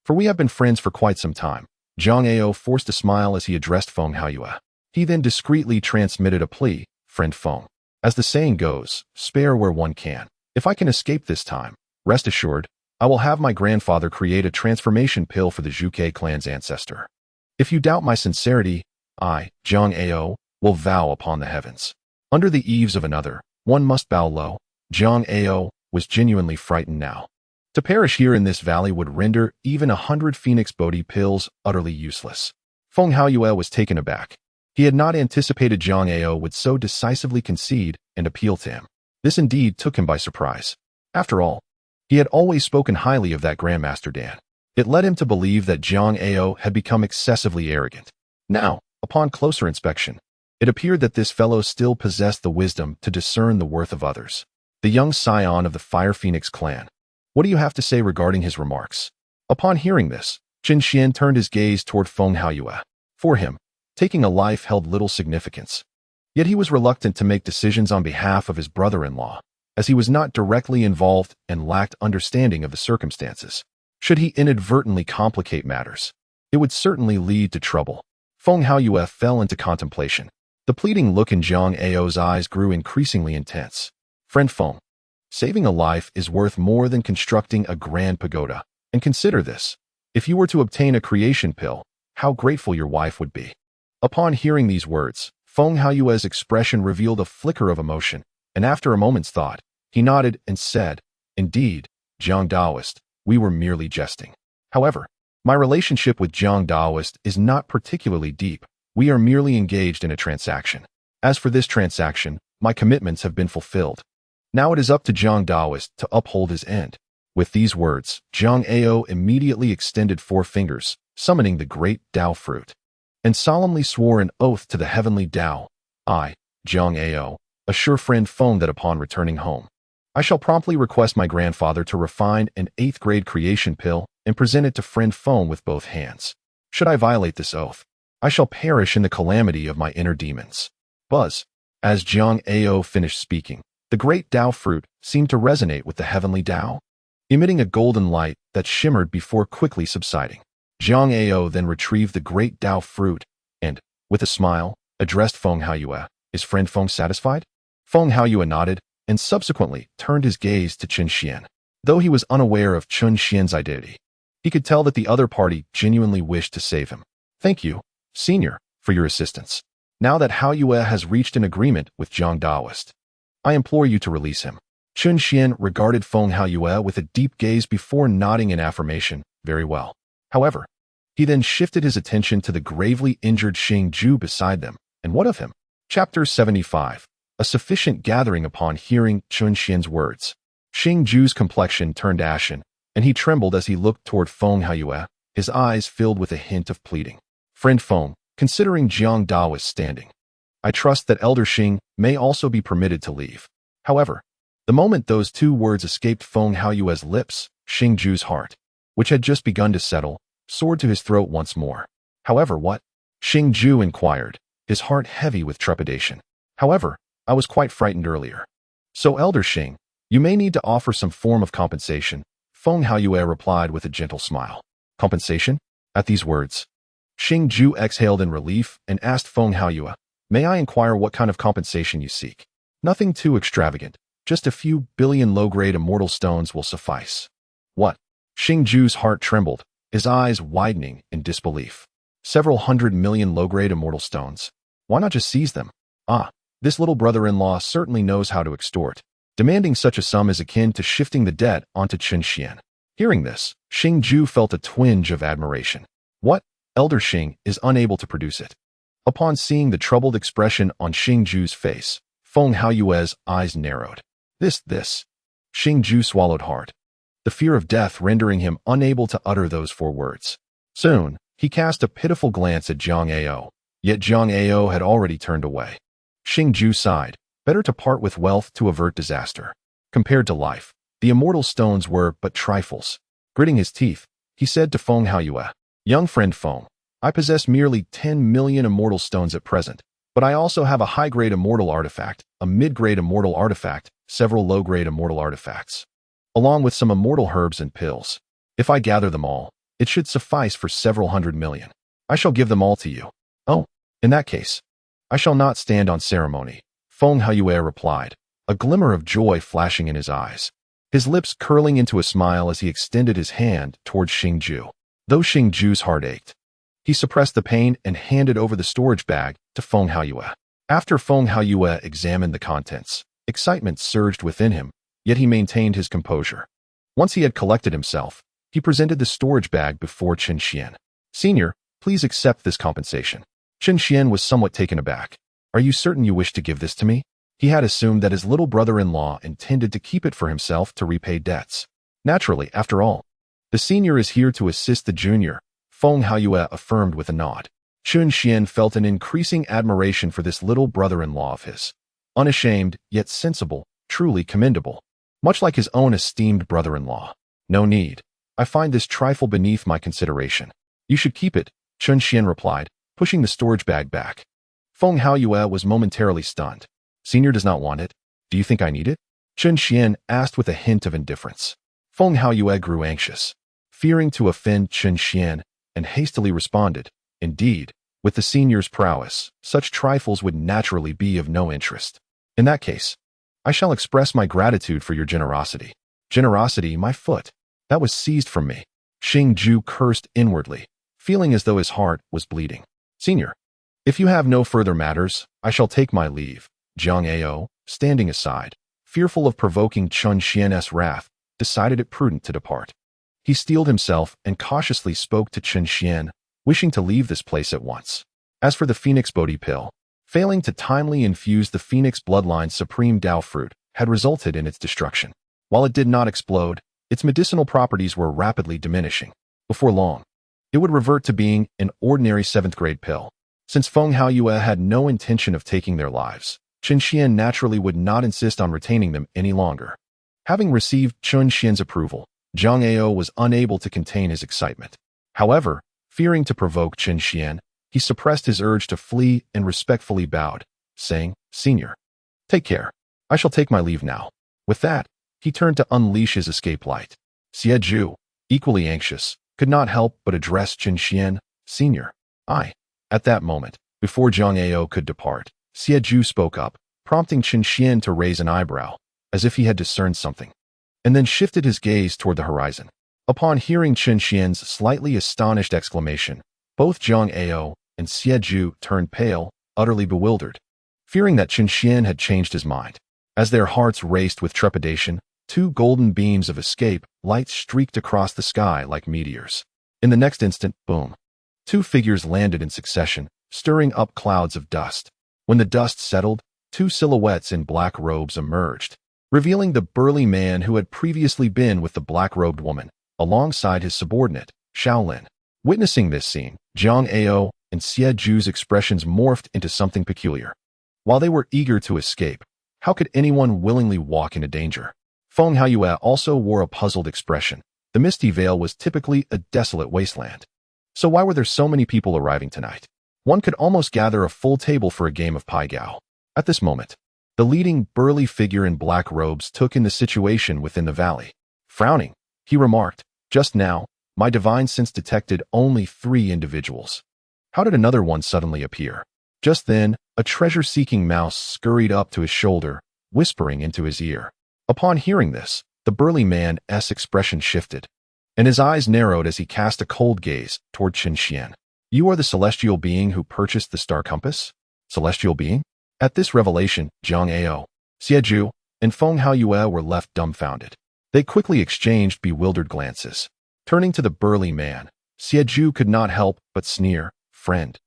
[SPEAKER 1] For we have been friends for quite some time. Zhang Ao forced a smile as he addressed Feng Haoyue. He then discreetly transmitted a plea, friend Feng. As the saying goes, spare where one can. If I can escape this time, rest assured, I will have my grandfather create a transformation pill for the Zhuge clan's ancestor. If you doubt my sincerity, I, Zhang Ao, will vow upon the heavens. Under the eaves of another, one must bow low. Zhang Ao was genuinely frightened now. To perish here in this valley would render even 100 Phoenix Bodhi pills utterly useless. Feng Haoyue was taken aback. He had not anticipated Zhang Ao would so decisively concede and appeal to him. This indeed took him by surprise. After all, he had always spoken highly of that Grandmaster Dan. It led him to believe that Zhang Ao had become excessively arrogant. Now, upon closer inspection, it appeared that this fellow still possessed the wisdom to discern the worth of others. The young scion of the Fire Phoenix clan. What do you have to say regarding his remarks? Upon hearing this, Chun Xian turned his gaze toward Feng Haoyue. For him, taking a life held little significance. Yet he was reluctant to make decisions on behalf of his brother-in-law, as he was not directly involved and lacked understanding of the circumstances. Should he inadvertently complicate matters, it would certainly lead to trouble. Feng Haoyue fell into contemplation. The pleading look in Zhang Ao's eyes grew increasingly intense. Friend Feng, saving a life is worth more than constructing a grand pagoda. And consider this. If you were to obtain a creation pill, how grateful your wife would be. Upon hearing these words, Feng Haoyue's expression revealed a flicker of emotion, and after a moment's thought, he nodded and said, Indeed, Zhang Daoist, we were merely jesting. However, my relationship with Zhang Daoist is not particularly deep. We are merely engaged in a transaction. As for this transaction, my commitments have been fulfilled. Now it is up to Zhang Daoist to uphold his end. With these words, Zhang Ao immediately extended 4 fingers, summoning the great Tao fruit, and solemnly swore an oath to the heavenly Tao. I, Zhang Ao, assure friend Feng that upon returning home, I shall promptly request my grandfather to refine an 8th grade creation pill and present it to friend Feng with both hands. Should I violate this oath, I shall perish in the calamity of my inner demons. Buzz. As Zhang Ao finished speaking, the great Tao fruit seemed to resonate with the heavenly Tao, emitting a golden light that shimmered before quickly subsiding. Zhang Ao then retrieved the great Tao fruit and, with a smile, addressed Feng Haoyue. Is friend Feng satisfied? Feng Haoyue nodded and subsequently turned his gaze to Chun Xian. Though he was unaware of Chun Xian's identity, he could tell that the other party genuinely wished to save him. Thank you, senior, for your assistance. Now that Haoyue has reached an agreement with Zhang Daoist, I implore you to release him. Chun Xian regarded Feng Haoyue with a deep gaze before nodding in affirmation. Very well. However, he then shifted his attention to the gravely injured Xing Ju beside them. And what of him? Chapter 75. A sufficient gathering. Upon hearing Chun Xian's words, Xing Ju's complexion turned ashen, and he trembled as he looked toward Feng Haoyue, his eyes filled with a hint of pleading. Friend Feng, considering Zhang Daoist's standing, I trust that Elder Xing may also be permitted to leave. However, The moment those two words escaped Feng Haoyue's lips, Xing Ju's heart, which had just begun to settle, soared to his throat once more. However, what? Xing Ju inquired, his heart heavy with trepidation. However, I was quite frightened earlier. So, Elder Xing, you may need to offer some form of compensation, Feng Haoyue replied with a gentle smile. Compensation? At these words, Xing Ju exhaled in relief and asked Feng Haoyue, may I inquire what kind of compensation you seek? Nothing too extravagant, just a few billion low-grade immortal stones will suffice. What? Xing Ju's heart trembled, his eyes widening in disbelief. Several 100 million low-grade immortal stones. Why not just seize them? Ah, this little brother-in-law certainly knows how to extort. Demanding such a sum is akin to shifting the debt onto Chen Xian. Hearing this, Xing Ju felt a twinge of admiration. What? Elder Xing is unable to produce it. Upon seeing the troubled expression on Xing Ju's face, Feng Haoyue's eyes narrowed. This. Xing Ju swallowed hard, the fear of death rendering him unable to utter those 4 words. Soon, he cast a pitiful glance at Zhang Ao, yet Zhang Ao had already turned away. Xing Ju sighed, better to part with wealth to avert disaster. Compared to life, the immortal stones were but trifles. Gritting his teeth, he said to Feng Haoyue, young friend Feng, I possess merely 10 million immortal stones at present, but I also have a high-grade immortal artifact, a mid-grade immortal artifact, several low-grade immortal artifacts, along with some immortal herbs and pills. If I gather them all, it should suffice for several 100 million. I shall give them all to you. Oh, in that case, I shall not stand on ceremony, Feng Haoyue replied, a glimmer of joy flashing in his eyes, his lips curling into a smile as he extended his hand towards Xing Ju. Though Xing Ju's heart ached, he suppressed the pain and handed over the storage bag to Feng Haoyue. After Feng Haoyue examined the contents, excitement surged within him, yet he maintained his composure. Once he had collected himself, he presented the storage bag before Chen Xian. Senior, please accept this compensation. Chen Xian was somewhat taken aback. Are you certain you wish to give this to me? He had assumed that his little brother-in-law intended to keep it for himself to repay debts. Naturally, after all, the senior is here to assist the junior, Feng Haoyue affirmed with a nod. Chen Xian felt an increasing admiration for this little brother-in-law of his. Unashamed, yet sensible, truly commendable. Much like his own esteemed brother-in-law. No need. I find this trifle beneath my consideration. You should keep it, Chen Xian replied, pushing the storage bag back. Feng Haoyue was momentarily stunned. Senior does not want it. Do you think I need it? Chen Xian asked with a hint of indifference. Feng Haoyue grew anxious, fearing to offend Chen Xian, and hastily responded, indeed, with the senior's prowess, such trifles would naturally be of no interest. In that case, I shall express my gratitude for your generosity. Generosity, my foot. That was seized from me. Xing Ju cursed inwardly, feeling as though his heart was bleeding. Senior, if you have no further matters, I shall take my leave. Zhang Ao, standing aside, fearful of provoking Chen Xian's wrath, decided it prudent to depart. He steeled himself and cautiously spoke to Chen Xian, wishing to leave this place at once. As for the Phoenix Bodhi pill, failing to timely infuse the Phoenix bloodline's supreme Dao fruit had resulted in its destruction. While it did not explode, its medicinal properties were rapidly diminishing. Before long, it would revert to being an ordinary 7th-grade pill. Since Feng Haoyue had no intention of taking their lives, Chen Xian naturally would not insist on retaining them any longer. Having received Chen Xian's approval, Zhang Ao was unable to contain his excitement. However, fearing to provoke Chen Xian, he suppressed his urge to flee and respectfully bowed, saying, Senior, take care. I shall take my leave now. With that, he turned to unleash his escape light. Xie Ju, equally anxious, could not help but address Chen Xian, Senior. At that moment, before Zhang Ao could depart, Xie Ju spoke up, prompting Chen Xian to raise an eyebrow, as if he had discerned something, and then shifted his gaze toward the horizon. Upon hearing Chen Xian's slightly astonished exclamation, both Zhang Ao and Xie Ju turned pale, utterly bewildered, fearing that Chen Xian had changed his mind. As their hearts raced with trepidation, 2 golden beams of escape light streaked across the sky like meteors. In the next instant, boom. 2 figures landed in succession, stirring up clouds of dust. When the dust settled, 2 silhouettes in black robes emerged, revealing the burly man who had previously been with the black-robed woman, alongside his subordinate, Shaolin. Witnessing this scene, Zhang Ao and Xie Ju's expressions morphed into something peculiar. While they were eager to escape, How could anyone willingly walk into danger? Feng Haoyue also wore a puzzled expression. The misty veil was typically a desolate wasteland. So why were there so many people arriving tonight? One could almost gather a full table for a game of Pai Gao. At this moment, the leading burly figure in black robes took in the situation within the valley. Frowning, he remarked, "Just now, my divine sense detected only 3 individuals. How did another one suddenly appear?" Just then, a treasure-seeking mouse scurried up to his shoulder, whispering into his ear. Upon hearing this, the burly man's expression shifted, and his eyes narrowed as he cast a cold gaze toward Qin Xian. "You are the celestial being who purchased the star compass? Celestial being?" At this revelation, Zhang Ao, Xie and Feng Haoyue were left dumbfounded. They quickly exchanged bewildered glances. Turning to the burly man, Xie could not help but sneer, "Friend,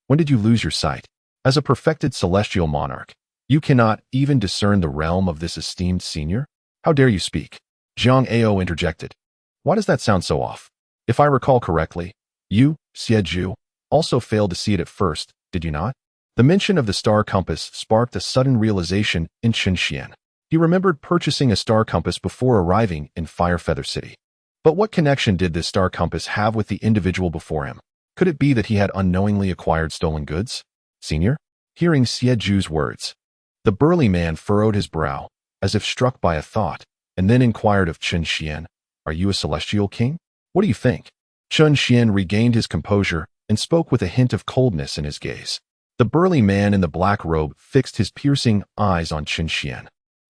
[SPEAKER 1] when did you lose your sight? As a perfected celestial monarch, you cannot even discern the realm of this esteemed senior? How dare you speak?" Zhang Ao interjected. "Why does that sound so off? If I recall correctly, you, Xie, also failed to see it at first, did you not?" The mention of the star compass sparked a sudden realization in Qin Xian. He remembered purchasing a star compass before arriving in Firefeather City. But what connection did this star compass have with the individual before him? Could it be that he had unknowingly acquired stolen goods? "Senior?" Hearing Xie words, the burly man furrowed his brow, as if struck by a thought, and then inquired of Qin Xian, "Are you a celestial king? What do you think?" Qin Xian regained his composure and spoke with a hint of coldness in his gaze. The burly man in the black robe fixed his piercing eyes on Qin Xian.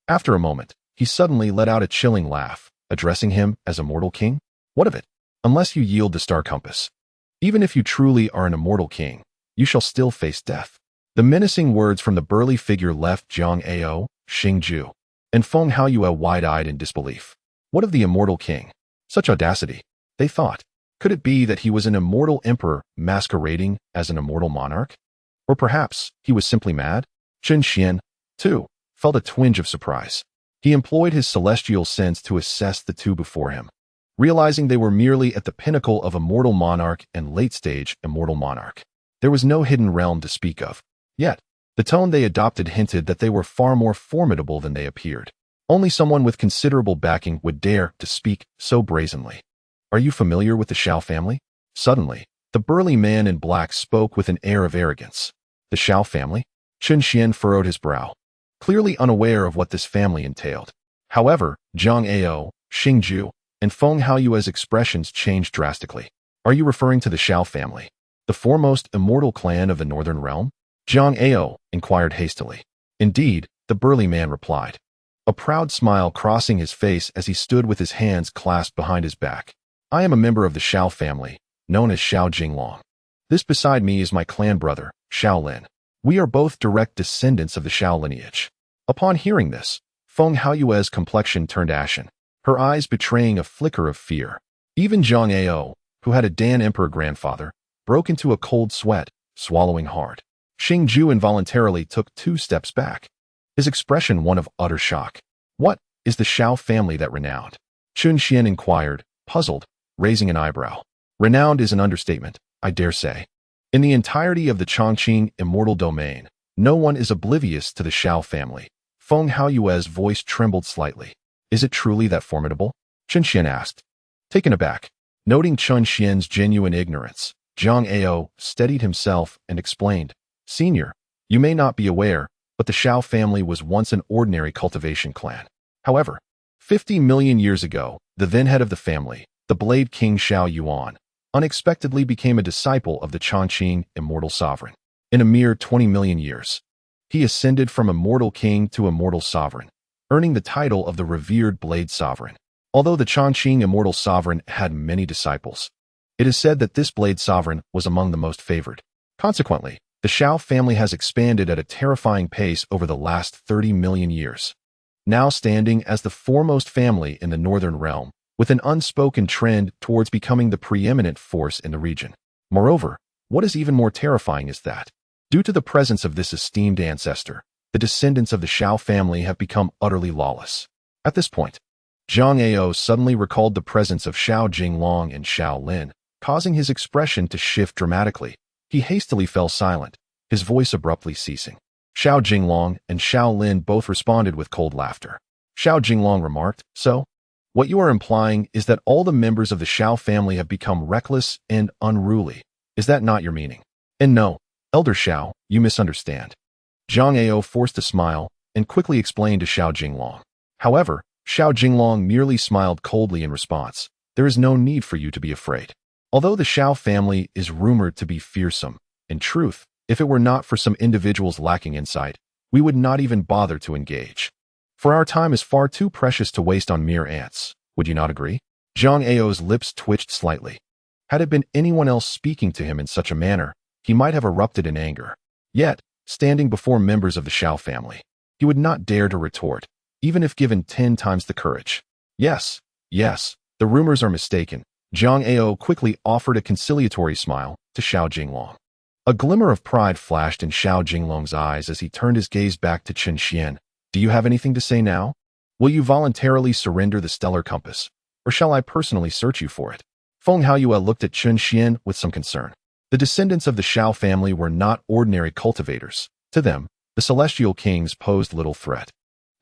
[SPEAKER 1] After a moment, he suddenly let out a chilling laugh, addressing him as Immortal King. "What of it? Unless you yield the star compass. Even if you truly are an immortal king, you shall still face death." The menacing words from the burly figure left Zhang Ao, Xingju, and Feng Haoyue wide-eyed in disbelief. What of the immortal king? Such audacity, they thought. Could it be that he was an immortal emperor masquerading as an immortal monarch? Or perhaps he was simply mad? Qin Xian, too, felt a twinge of surprise. He employed his celestial sense to assess the two before him, realizing they were merely at the pinnacle of immortal monarch and late-stage immortal monarch. There was no hidden realm to speak of. Yet, the tone they adopted hinted that they were far more formidable than they appeared. Only someone with considerable backing would dare to speak so brazenly. "Are you familiar with the Shao family?" Suddenly, the burly man in black spoke with an air of arrogance. "The Shao family?" Qin Xian furrowed his brow, clearly unaware of what this family entailed. However, Zhang Ao, Xingju, and Feng Haoyue's expressions changed drastically. "Are you referring to the Shao family, the foremost immortal clan of the Northern Realm?" Zhang Ao inquired hastily. "Indeed," the burly man replied, a proud smile crossing his face as he stood with his hands clasped behind his back. "I am a member of the Shao family, known as Shao Jinglong. This beside me is my clan brother, Shao Lin. We are both direct descendants of the Shao lineage." Upon hearing this, Feng Haoyue's complexion turned ashen, her eyes betraying a flicker of fear. Even Zhang Ao, who had a Dan Emperor grandfather, broke into a cold sweat, swallowing hard. Xingju involuntarily took 2 steps back, his expression one of utter shock. "What, is the Shao family that renowned?" Qin Xian inquired, puzzled, raising an eyebrow. "Renowned is an understatement, I dare say. In the entirety of the Chongqing immortal domain, no one is oblivious to the Shao family." Feng Haoyue's voice trembled slightly. "Is it truly that formidable?" Qin Xian asked. Taken aback, noting Qin Xian's genuine ignorance, Zhang Ao steadied himself and explained, "Senior, you may not be aware, but the Shao family was once an ordinary cultivation clan. However, 50 million years ago, the then head of the family, the Blade King Shao Yuan, unexpectedly became a disciple of the Chongqing immortal sovereign. In a mere 20 million years, he ascended from immortal king to immortal sovereign, earning the title of the revered Blade Sovereign. Although the Chongqing immortal sovereign had many disciples, it is said that this Blade Sovereign was among the most favored. Consequently, the Shao family has expanded at a terrifying pace over the last 30 million years, now standing as the foremost family in the Northern Realm, with an unspoken trend towards becoming the preeminent force in the region. Moreover, what is even more terrifying is that, due to the presence of this esteemed ancestor, the descendants of the Shao family have become utterly lawless." At this point, Zhang Ao suddenly recalled the presence of Shao Jinglong and Shao Lin, causing his expression to shift dramatically. He hastily fell silent, his voice abruptly ceasing. Xiao Jinglong and Xiao Lin both responded with cold laughter. Xiao Jinglong remarked, "So, what you are implying is that all the members of the Xiao family have become reckless and unruly. Is that not your meaning?" "And no, Elder Xiao, you misunderstand." Zhang Ao forced a smile and quickly explained to Xiao Jinglong. However, Xiao Jinglong merely smiled coldly in response. "There is no need for you to be afraid. Although the Xiao family is rumored to be fearsome, in truth, if it were not for some individuals lacking insight, we would not even bother to engage. For our time is far too precious to waste on mere ants. Would you not agree?" Zhang Ao's lips twitched slightly. Had it been anyone else speaking to him in such a manner, he might have erupted in anger. Yet, standing before members of the Xiao family, he would not dare to retort, even if given 10 times the courage. Yes, the rumors are mistaken." Zhang Ao quickly offered a conciliatory smile to Xiao Jinglong. A glimmer of pride flashed in Xiao Jinglong's eyes as he turned his gaze back to Chen Xian. "Do you have anything to say now? Will you voluntarily surrender the stellar compass, or shall I personally search you for it?" Feng Haoyue looked at Chen Xian with some concern. The descendants of the Xiao family were not ordinary cultivators. To them, the celestial kings posed little threat.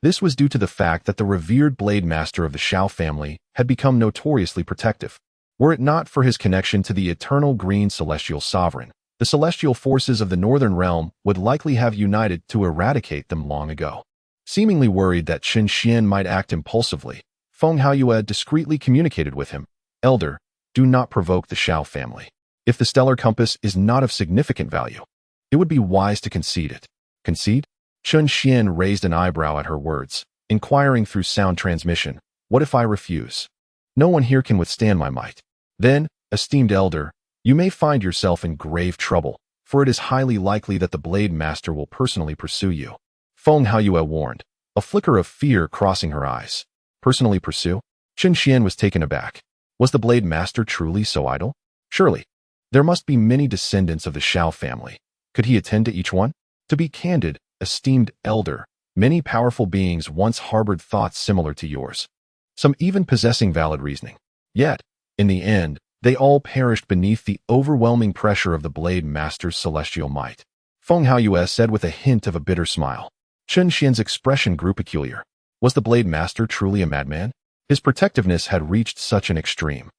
[SPEAKER 1] This was due to the fact that the revered blade master of the Xiao family had become notoriously protective. Were it not for his connection to the eternal green celestial sovereign, the celestial forces of the northern realm would likely have united to eradicate them long ago. Seemingly worried that Chen Xian might act impulsively, Feng Haoyue discreetly communicated with him, "Elder, do not provoke the Xiao family. If the stellar compass is not of significant value, it would be wise to concede it." "Concede?" Chen Xian raised an eyebrow at her words, inquiring through sound transmission, "What if I refuse? No one here can withstand my might." "Then, esteemed elder, you may find yourself in grave trouble, for it is highly likely that the Blade Master will personally pursue you." Feng Haoyue warned, a flicker of fear crossing her eyes. "Personally pursue?" Chen Xian was taken aback. Was the Blade Master truly so idle? Surely, there must be many descendants of the Xiao family. Could he attend to each one? To be candid, esteemed elder, many powerful beings once harbored thoughts similar to yours, some even possessing valid reasoning. Yet, in the end, they all perished beneath the overwhelming pressure of the Blade Master's celestial might. Feng Haoyue said with a hint of a bitter smile. Chen Xian's expression grew peculiar. Was the Blade Master truly a madman? His protectiveness had reached such an extreme.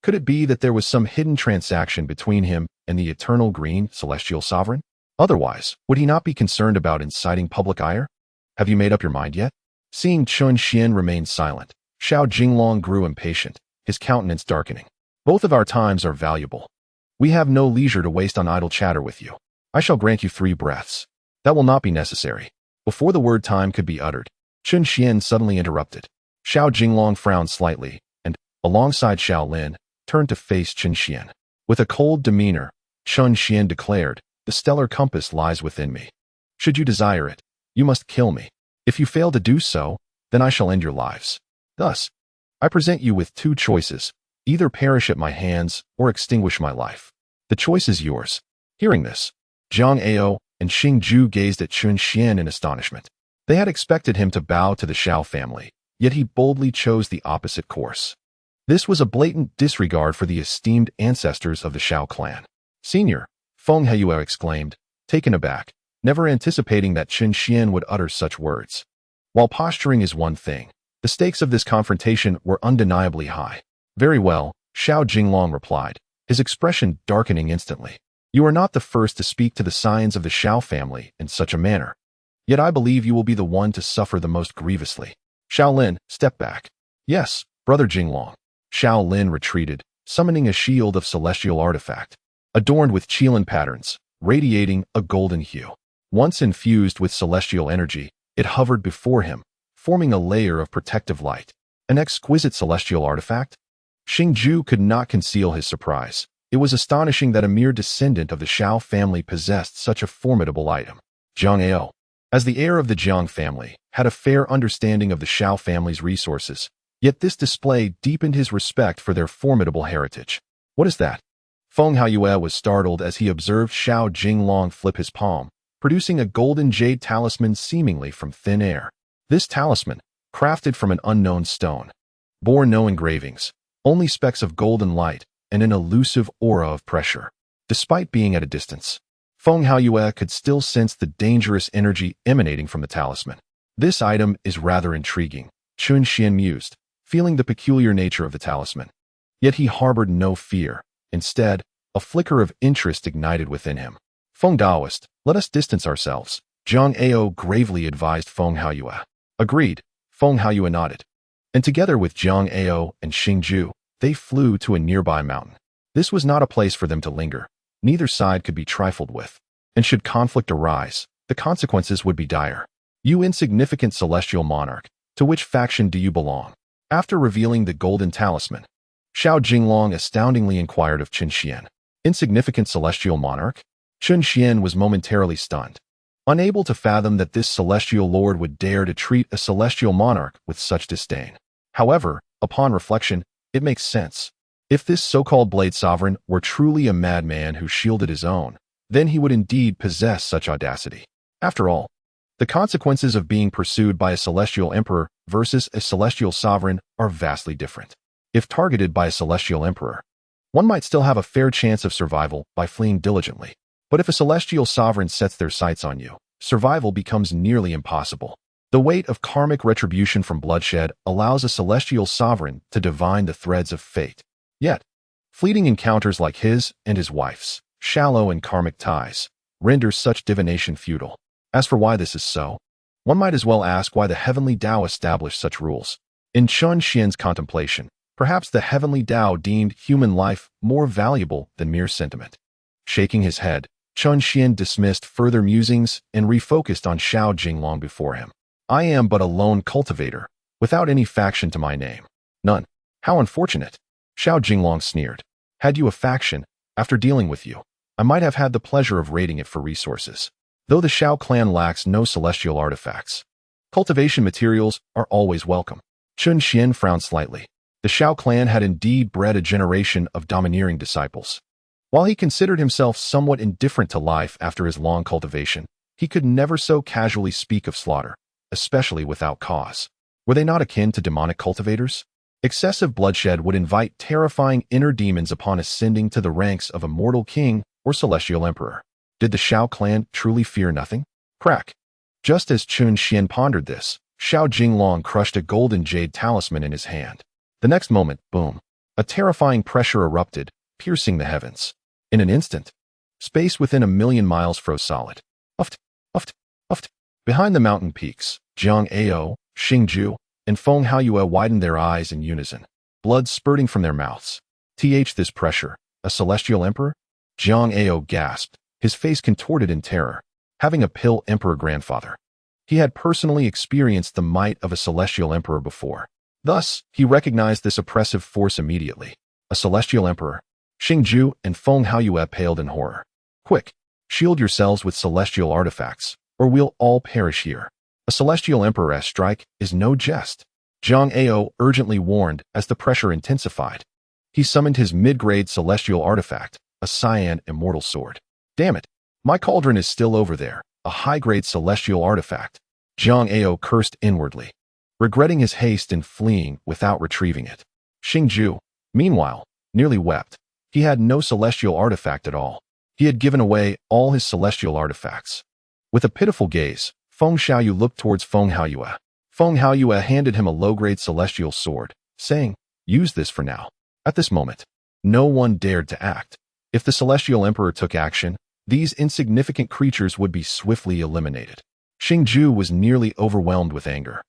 [SPEAKER 1] Could it be that there was some hidden transaction between him and the eternal green celestial sovereign? Otherwise, would he not be concerned about inciting public ire? "Have you made up your mind yet?" Seeing Chen Xian remain silent, Xiao Jinglong grew impatient, his countenance darkening. "Both of our times are valuable. We have no leisure to waste on idle chatter with you. I shall grant you 3 breaths. That will not be necessary." Before the word time could be uttered, Chen Xian suddenly interrupted. Xiao Jinglong frowned slightly, and, alongside Xiao Lin, turned to face Chen Xian. With a cold demeanor, Chen Xian declared, "The stellar compass lies within me. Should you desire it, you must kill me. If you fail to do so, then I shall end your lives. Thus, I present you with 2 choices, either perish at my hands or extinguish my life. The choice is yours." Hearing this, Zhang Ao and Xing Ju gazed at Chen Xian in astonishment. They had expected him to bow to the Xiao family, yet he boldly chose the opposite course. This was a blatant disregard for the esteemed ancestors of the Xiao clan. "Senior," Feng Haoyue exclaimed, taken aback, never anticipating that Chen Xian would utter such words. While posturing is one thing, the stakes of this confrontation were undeniably high. "Very well," Xiao Jinglong replied, his expression darkening instantly. "You are not the first to speak to the scions of the Xiao family in such a manner. Yet I believe you will be the one to suffer the most grievously." Xiao Lin, step back. "Yes, brother Jinglong." Xiao Lin retreated, summoning a shield of celestial artifact, adorned with Qilin patterns, radiating a golden hue. Once infused with celestial energy, it hovered before him, forming a layer of protective light. An exquisite celestial artifact? Xing Ju could not conceal his surprise. It was astonishing that a mere descendant of the Xiao family possessed such a formidable item. Zhang Ao, as the heir of the Jiang family, had a fair understanding of the Xiao family's resources, yet this display deepened his respect for their formidable heritage. "What is that?" Feng Haoyue was startled as he observed Xiao Jinglong flip his palm, producing a golden jade talisman seemingly from thin air. This talisman, crafted from an unknown stone, bore no engravings, only specks of golden light and an elusive aura of pressure. Despite being at a distance, Feng Haoyue could still sense the dangerous energy emanating from the talisman. This item is rather intriguing, Chun Xian mused, feeling the peculiar nature of the talisman. Yet he harbored no fear. Instead, a flicker of interest ignited within him. Feng Daoist, let us distance ourselves, Zhang Ao gravely advised Feng Haoyue. Agreed, Feng Haoyue nodded. And together with Zhang Ao and Xingju, they flew to a nearby mountain. This was not a place for them to linger. Neither side could be trifled with. And should conflict arise, the consequences would be dire. You insignificant celestial monarch, to which faction do you belong? After revealing the golden talisman, Xiao Jinglong astoundingly inquired of Chun Xian. Insignificant celestial monarch? Chun Xian was momentarily stunned, unable to fathom that this celestial lord would dare to treat a celestial monarch with such disdain. However, upon reflection, it makes sense. If this so-called Blade Sovereign were truly a madman who shielded his own, then he would indeed possess such audacity. After all, the consequences of being pursued by a celestial emperor versus a celestial sovereign are vastly different. If targeted by a celestial emperor, one might still have a fair chance of survival by fleeing diligently. But if a celestial sovereign sets their sights on you, survival becomes nearly impossible. The weight of karmic retribution from bloodshed allows a celestial sovereign to divine the threads of fate. Yet, fleeting encounters like his and his wife's, shallow and karmic ties, render such divination futile. As for why this is so, one might as well ask why the heavenly Tao established such rules. In Chun Xian's contemplation, perhaps the heavenly Tao deemed human life more valuable than mere sentiment. Shaking his head, Chun Xian dismissed further musings and refocused on Xiao Jinglong before him. I am but a lone cultivator, without any faction to my name. None. How unfortunate. Xiao Jinglong sneered. Had you a faction, after dealing with you, I might have had the pleasure of raiding it for resources. Though the Xiao clan lacks no celestial artifacts, cultivation materials are always welcome. Chun Xian frowned slightly. The Xiao clan had indeed bred a generation of domineering disciples. While he considered himself somewhat indifferent to life after his long cultivation, he could never so casually speak of slaughter, especially without cause. Were they not akin to demonic cultivators? Excessive bloodshed would invite terrifying inner demons upon ascending to the ranks of a mortal king or celestial emperor. Did the Xiao clan truly fear nothing? Crack. Just as Chun Xian pondered this, Xiao Jinglong crushed a golden jade talisman in his hand. The next moment, boom, a terrifying pressure erupted, piercing the heavens. In an instant, space within 1,000,000 miles froze solid. Uft, uft, uft. Behind the mountain peaks, Zhang Ao, Xingju, and Feng Haoyue widened their eyes in unison, blood spurting from their mouths. This pressure, a celestial emperor? Zhang Ao gasped, his face contorted in terror. Having a pill emperor grandfather, he had personally experienced the might of a celestial emperor before. Thus, he recognized this oppressive force immediately. A celestial emperor. Xingju and Feng Haoyue paled in horror. Quick, shield yourselves with celestial artifacts, or we'll all perish here. A celestial emperor's strike is no jest. Zhang Ao urgently warned as the pressure intensified. He summoned his mid-grade celestial artifact, a cyan immortal sword. Damn it, my cauldron is still over there, a high-grade celestial artifact. Zhang Ao cursed inwardly, regretting his haste in fleeing without retrieving it. Xingju, meanwhile, nearly wept. He had no celestial artifact at all. He had given away all his celestial artifacts. With a pitiful gaze, Feng Xiaoyu looked towards Feng Haoyue. Feng Haoyue handed him a low-grade celestial sword, saying, use this for now. At this moment, no one dared to act. If the celestial emperor took action, these insignificant creatures would be swiftly eliminated. Xingju was nearly overwhelmed with anger.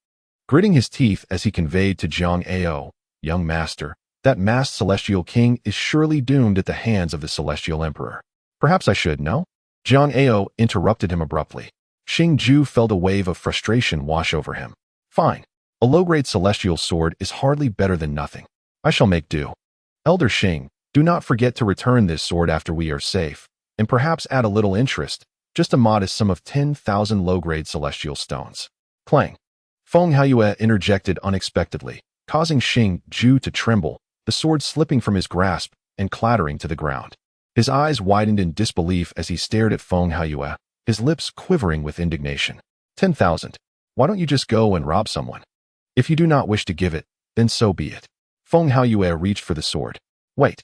[SPEAKER 1] Gritting his teeth as he conveyed to Zhang Ao, young master, that masked celestial king is surely doomed at the hands of the celestial emperor. Perhaps I should, no? Zhang Ao interrupted him abruptly. Xingju felt a wave of frustration wash over him. Fine. A low-grade celestial sword is hardly better than nothing. I shall make do. Elder Xing, do not forget to return this sword after we are safe, and perhaps add a little interest, just a modest sum of 10,000 low-grade celestial stones. Clang. Feng Haoyue interjected unexpectedly, causing Xingju to tremble, the sword slipping from his grasp and clattering to the ground. His eyes widened in disbelief as he stared at Feng Haoyue, his lips quivering with indignation. 10,000. Why don't you just go and rob someone? If you do not wish to give it, then so be it. Feng Haoyue reached for the sword. Wait.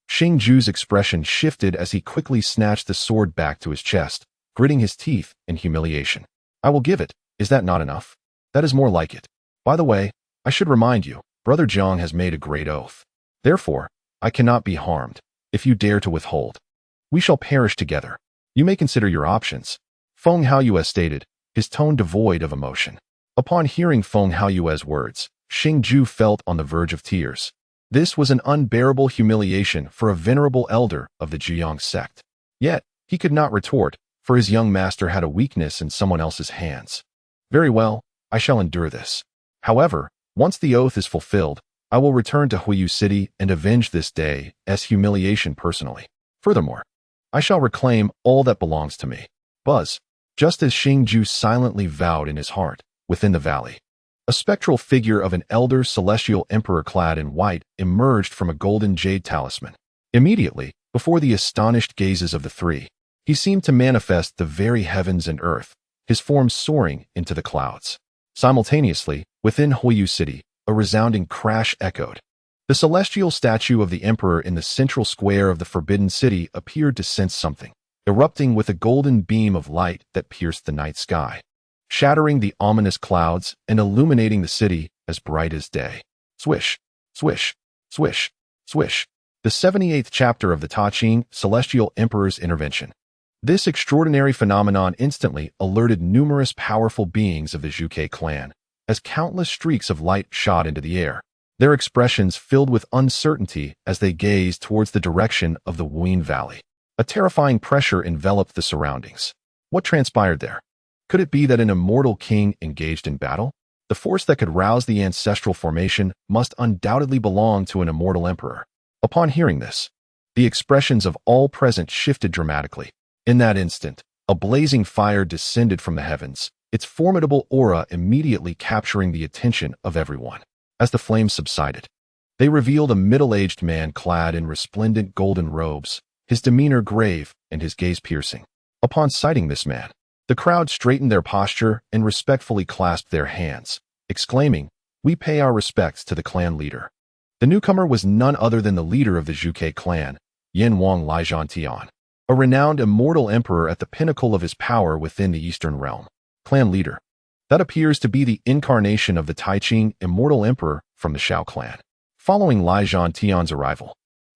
[SPEAKER 1] Xingju's expression shifted as he quickly snatched the sword back to his chest, gritting his teeth in humiliation. I will give it. Is that not enough? That is more like it. By the way, I should remind you, Brother Jiang has made a great oath. Therefore, I cannot be harmed. If you dare to withhold, we shall perish together. You may consider your options. Feng Haoyue stated, his tone devoid of emotion. Upon hearing Feng Haoyue's words, Xingju felt on the verge of tears. This was an unbearable humiliation for a venerable elder of the Jiang sect. Yet, he could not retort, for his young master had a weakness in someone else's hands. Very well, I shall endure this. However, once the oath is fulfilled, I will return to Huiyu City and avenge this day's humiliation personally. Furthermore, I shall reclaim all that belongs to me. Buzz, just as Xingju silently vowed in his heart, within the valley, a spectral figure of an elder celestial emperor clad in white emerged from a golden jade talisman. Immediately, before the astonished gazes of the three, he seemed to manifest the very heavens and earth, his form soaring into the clouds. Simultaneously, within Huiyu City, a resounding crash echoed. The celestial statue of the emperor in the central square of the Forbidden City appeared to sense something, erupting with a golden beam of light that pierced the night sky, shattering the ominous clouds and illuminating the city as bright as day. Swish, swish, swish, swish. The 78th chapter of the Ta Ching, Celestial Emperor's Intervention. This extraordinary phenomenon instantly alerted numerous powerful beings of the Zhuge clan, as countless streaks of light shot into the air, their expressions filled with uncertainty as they gazed towards the direction of the Wuyin Valley. A terrifying pressure enveloped the surroundings. What transpired there? Could it be that an immortal king engaged in battle? The force that could rouse the ancestral formation must undoubtedly belong to an immortal emperor. Upon hearing this, the expressions of all present shifted dramatically. In that instant, a blazing fire descended from the heavens, its formidable aura immediately capturing the attention of everyone. As the flames subsided, they revealed a middle-aged man clad in resplendent golden robes, his demeanor grave and his gaze piercing. Upon sighting this man, the crowd straightened their posture and respectfully clasped their hands, exclaiming, "We pay our respects to the clan leader." The newcomer was none other than the leader of the Zhuge clan, Yin Wang Lijiantian, a renowned immortal emperor at the pinnacle of his power within the Eastern Realm. Clan leader. That appears to be the incarnation of the Taiching immortal emperor from the Shao clan. Following Lijiantian's arrival,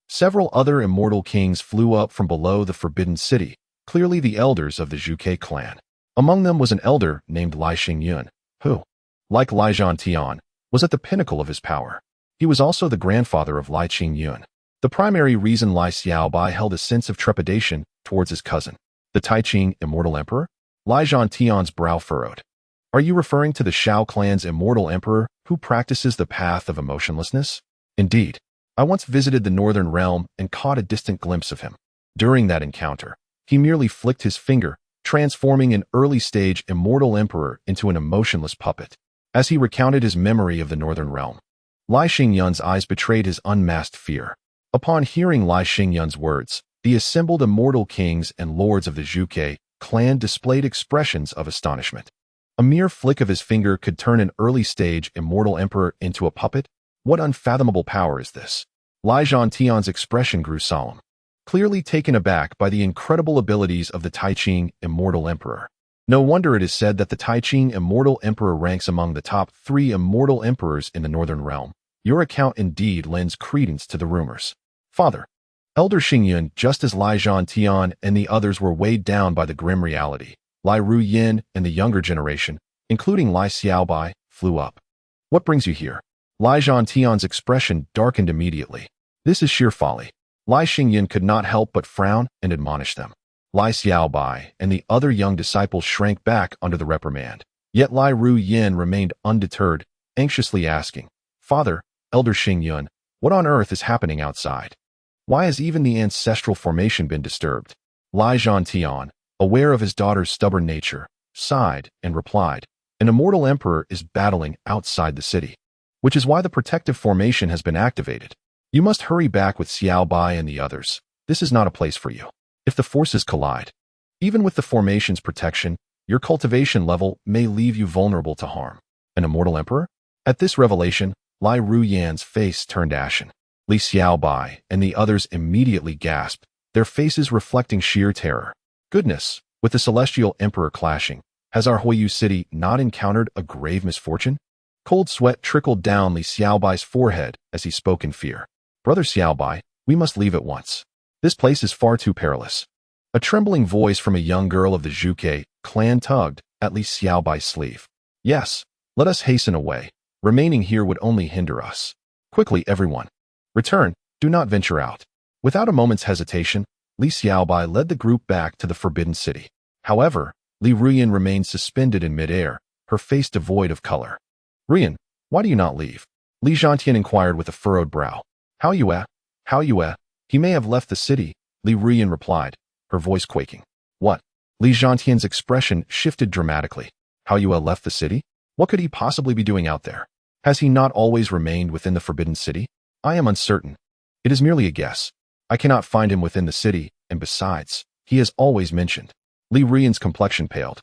[SPEAKER 1] several other immortal kings flew up from below the Forbidden City, clearly the elders of the Zhuge clan. Among them was an elder named Lai Xingyun, who, like Lijiantian, was at the pinnacle of his power. He was also the grandfather of Lai Qingyun. The primary reason Lai Xiaobai held a sense of trepidation towards his cousin, the Taiching immortal emperor, Lijiantian's brow furrowed. Are you referring to the Shao clan's immortal emperor who practices the path of emotionlessness? Indeed, I once visited the Northern Realm and caught a distant glimpse of him. During that encounter, he merely flicked his finger, transforming an early-stage immortal emperor into an emotionless puppet. As he recounted his memory of the Northern Realm, Lai Xingyun's eyes betrayed his unmasked fear. Upon hearing Lai Xingyun's words, the assembled immortal kings and lords of the Zhuge clan displayed expressions of astonishment. A mere flick of his finger could turn an early-stage immortal emperor into a puppet? What unfathomable power is this? Lai Zhantian's expression grew solemn, clearly taken aback by the incredible abilities of the Taiching immortal emperor. No wonder it is said that the Taiching immortal emperor ranks among the top 3 immortal emperors in the Northern Realm. Your account indeed lends credence to the rumors. Father, Elder Xingyun, just as Lai Zhantian and the others were weighed down by the grim reality, Lai Ruyin and the younger generation, including Lai Xiaobai, flew up. What brings you here? Lai Zhantian's expression darkened immediately. This is sheer folly. Lai Xingyun could not help but frown and admonish them. Lai Xiaobai and the other young disciples shrank back under the reprimand. Yet Lai Ruyin remained undeterred, anxiously asking, Father, Elder Xingyun, what on earth is happening outside? Why has even the ancestral formation been disturbed? Lai Zhantian, aware of his daughter's stubborn nature, sighed and replied, An immortal emperor is battling outside the city, which is why the protective formation has been activated. You must hurry back with Xiaobai and the others. This is not a place for you. If the forces collide, even with the formation's protection, your cultivation level may leave you vulnerable to harm. An immortal emperor? At this revelation, Lai Ruyan's face turned ashen. Li Xiaobai and the others immediately gasped, their faces reflecting sheer terror. Goodness, with the Celestial Emperor clashing, has our Huiyu city not encountered a grave misfortune? Cold sweat trickled down Li Xiaobai's forehead as he spoke in fear. Brother Xiaobai, we must leave at once. This place is far too perilous. A trembling voice from a young girl of the Zhuge clan tugged at Li Xiaobai's sleeve. Yes, let us hasten away. Remaining here would only hinder us. Quickly, everyone. Return, do not venture out. Without a moment's hesitation, Li Xiaobai led the group back to the Forbidden City. However, Li Ruyan remained suspended in midair, her face devoid of color. Ruyan, why do you not leave? Li Zhantian inquired with a furrowed brow. How Yue? He may have left the city, Li Ruyan replied, her voice quaking. What? Li Zhantian's expression shifted dramatically. How Yue left the city? What could he possibly be doing out there? Has he not always remained within the Forbidden City? I am uncertain. It is merely a guess. I cannot find him within the city, and besides, he is always mentioned. Li Ruyan's complexion paled,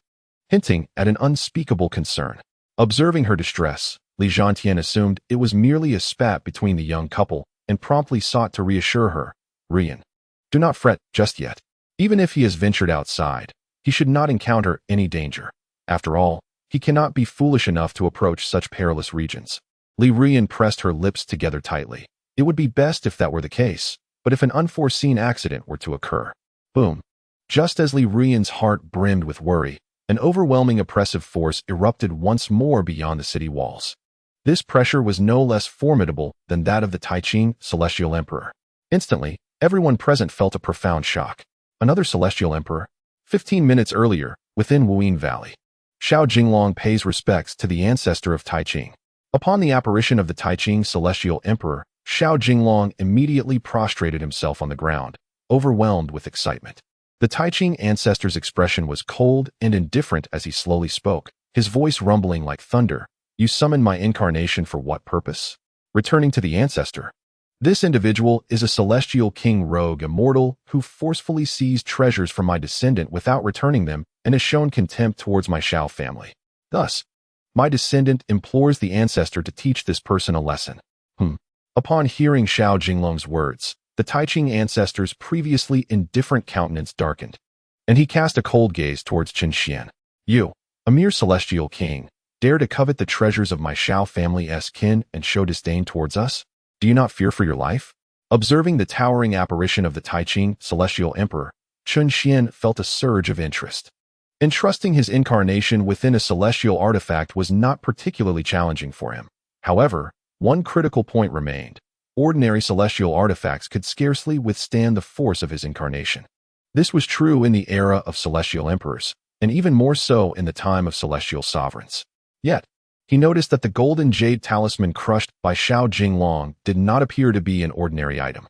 [SPEAKER 1] hinting at an unspeakable concern. Observing her distress, Li Zhantian assumed it was merely a spat between the young couple and promptly sought to reassure her. Ruyan, do not fret just yet. Even if he has ventured outside, he should not encounter any danger. After all, he cannot be foolish enough to approach such perilous regions. Li Ruyan pressed her lips together tightly. It would be best if that were the case, but if an unforeseen accident were to occur. Boom. Just as Li Ruyan's heart brimmed with worry, an overwhelming oppressive force erupted once more beyond the city walls. This pressure was no less formidable than that of the Taiqing Celestial Emperor. Instantly, everyone present felt a profound shock. Another Celestial Emperor? 15 minutes earlier, within Wuyin Valley. Xiao Jinglong pays respects to the ancestor of Taiqing. Upon the apparition of the Taiqing Celestial Emperor, Xiao Jinglong immediately prostrated himself on the ground, overwhelmed with excitement. The Taiqing ancestor's expression was cold and indifferent as he slowly spoke, his voice rumbling like thunder. You summoned my incarnation for what purpose? Returning to the ancestor. This individual is a celestial king rogue immortal who forcefully seized treasures from my descendant without returning them and has shown contempt towards my Xiao family. Thus, my descendant implores the ancestor to teach this person a lesson. Upon hearing Xiao Jinglong's words, the Taiqing ancestor's previously indifferent countenance darkened, and he cast a cold gaze towards Qin Xian. You, a mere celestial king, dare to covet the treasures of my Xiao family's kin and show disdain towards us? Do you not fear for your life? Observing the towering apparition of the Taiqing Celestial Emperor, Qin Xian felt a surge of interest. Entrusting his incarnation within a celestial artifact was not particularly challenging for him. However, one critical point remained. Ordinary celestial artifacts could scarcely withstand the force of his incarnation. This was true in the era of celestial emperors, and even more so in the time of celestial sovereigns. Yet, he noticed that the golden jade talisman crushed by Xiao Jinglong did not appear to be an ordinary item.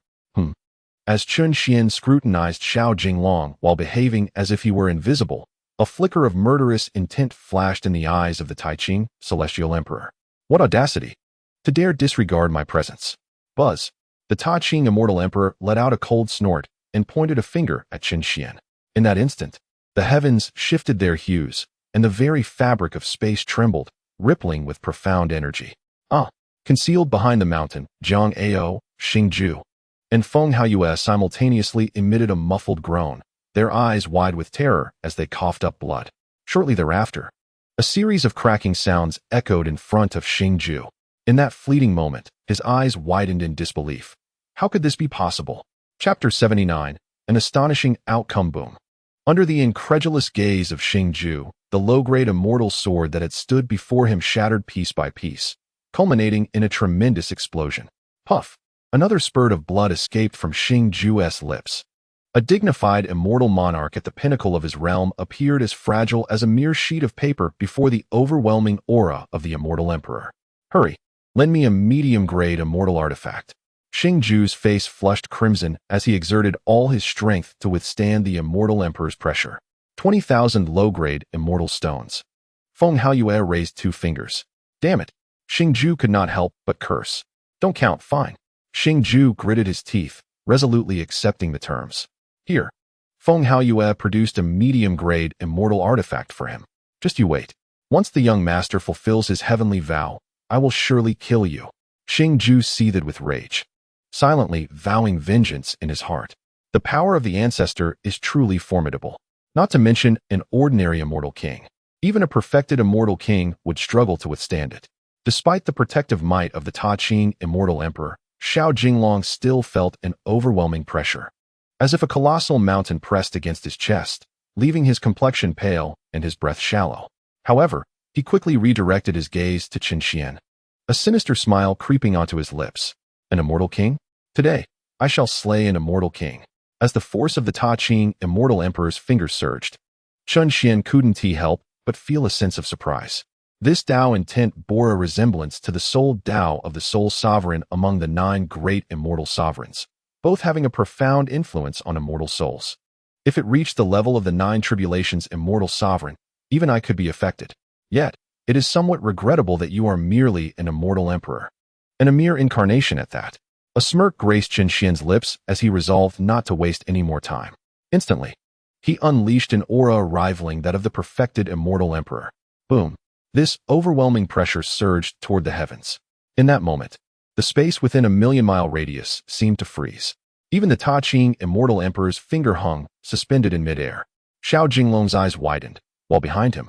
[SPEAKER 1] As Qin Xian scrutinized Xiao Jinglong while behaving as if he were invisible, a flicker of murderous intent flashed in the eyes of the Taiqing Celestial Emperor. What audacity! To dare disregard my presence. Buzz. The Taiqing Immortal Emperor let out a cold snort and pointed a finger at Qin Xian. In that instant, the heavens shifted their hues, and the very fabric of space trembled, rippling with profound energy. Concealed behind the mountain, Jiang Ao, Xingju, and Feng Haoyue simultaneously emitted a muffled groan, their eyes wide with terror as they coughed up blood. Shortly thereafter, a series of cracking sounds echoed in front of Xingju. In that fleeting moment, his eyes widened in disbelief. How could this be possible? Chapter 79, An Astonishing Outcome Boom. Under the incredulous gaze of Xingju, the low-grade immortal sword that had stood before him shattered piece by piece, culminating in a tremendous explosion. Puff! Another spurt of blood escaped from Xingju's lips. A dignified immortal monarch at the pinnacle of his realm appeared as fragile as a mere sheet of paper before the overwhelming aura of the immortal emperor. Hurry, lend me a medium-grade immortal artifact. Xingju's face flushed crimson as he exerted all his strength to withstand the immortal emperor's pressure. 20,000 low-grade immortal stones. Feng Haoyue raised 2 fingers. Damn it! Xingju could not help but curse. Don't count, fine. Xingju gritted his teeth, resolutely accepting the terms. Here. Feng Haoyue produced a medium-grade immortal artifact for him. Just you wait. Once the young master fulfills his heavenly vow, I will surely kill you. Xingju seethed with rage. silently vowing vengeance in his heart. The power of the ancestor is truly formidable, not to mention an ordinary immortal king. Even a perfected immortal king would struggle to withstand it. Despite the protective might of the Ta Ching immortal emperor, Xiao Jinglong still felt an overwhelming pressure, as if a colossal mountain pressed against his chest, leaving his complexion pale and his breath shallow. However, he quickly redirected his gaze to Qin Xian, a sinister smile creeping onto his lips. An immortal king? Today, I shall slay an immortal king. As the force of the Ta Ching immortal emperor's fingers surged, Qin Xian couldn't help but feel a sense of surprise. This Dao intent bore a resemblance to the soul Dao of the sole sovereign among the 9 great immortal sovereigns, both having a profound influence on immortal souls. If it reached the level of the 9 tribulations immortal sovereign, even I could be affected. Yet, it is somewhat regrettable that you are merely an immortal emperor, and a mere incarnation at that. A smirk graced Qin Xian's lips as he resolved not to waste any more time. Instantly, he unleashed an aura rivaling that of the perfected immortal emperor. Boom! This overwhelming pressure surged toward the heavens. In that moment, the space within a 1,000,000-mile radius seemed to freeze. Even the Ta Ching immortal emperor's finger hung, suspended in midair. Xiao Jinglong's eyes widened, while behind him,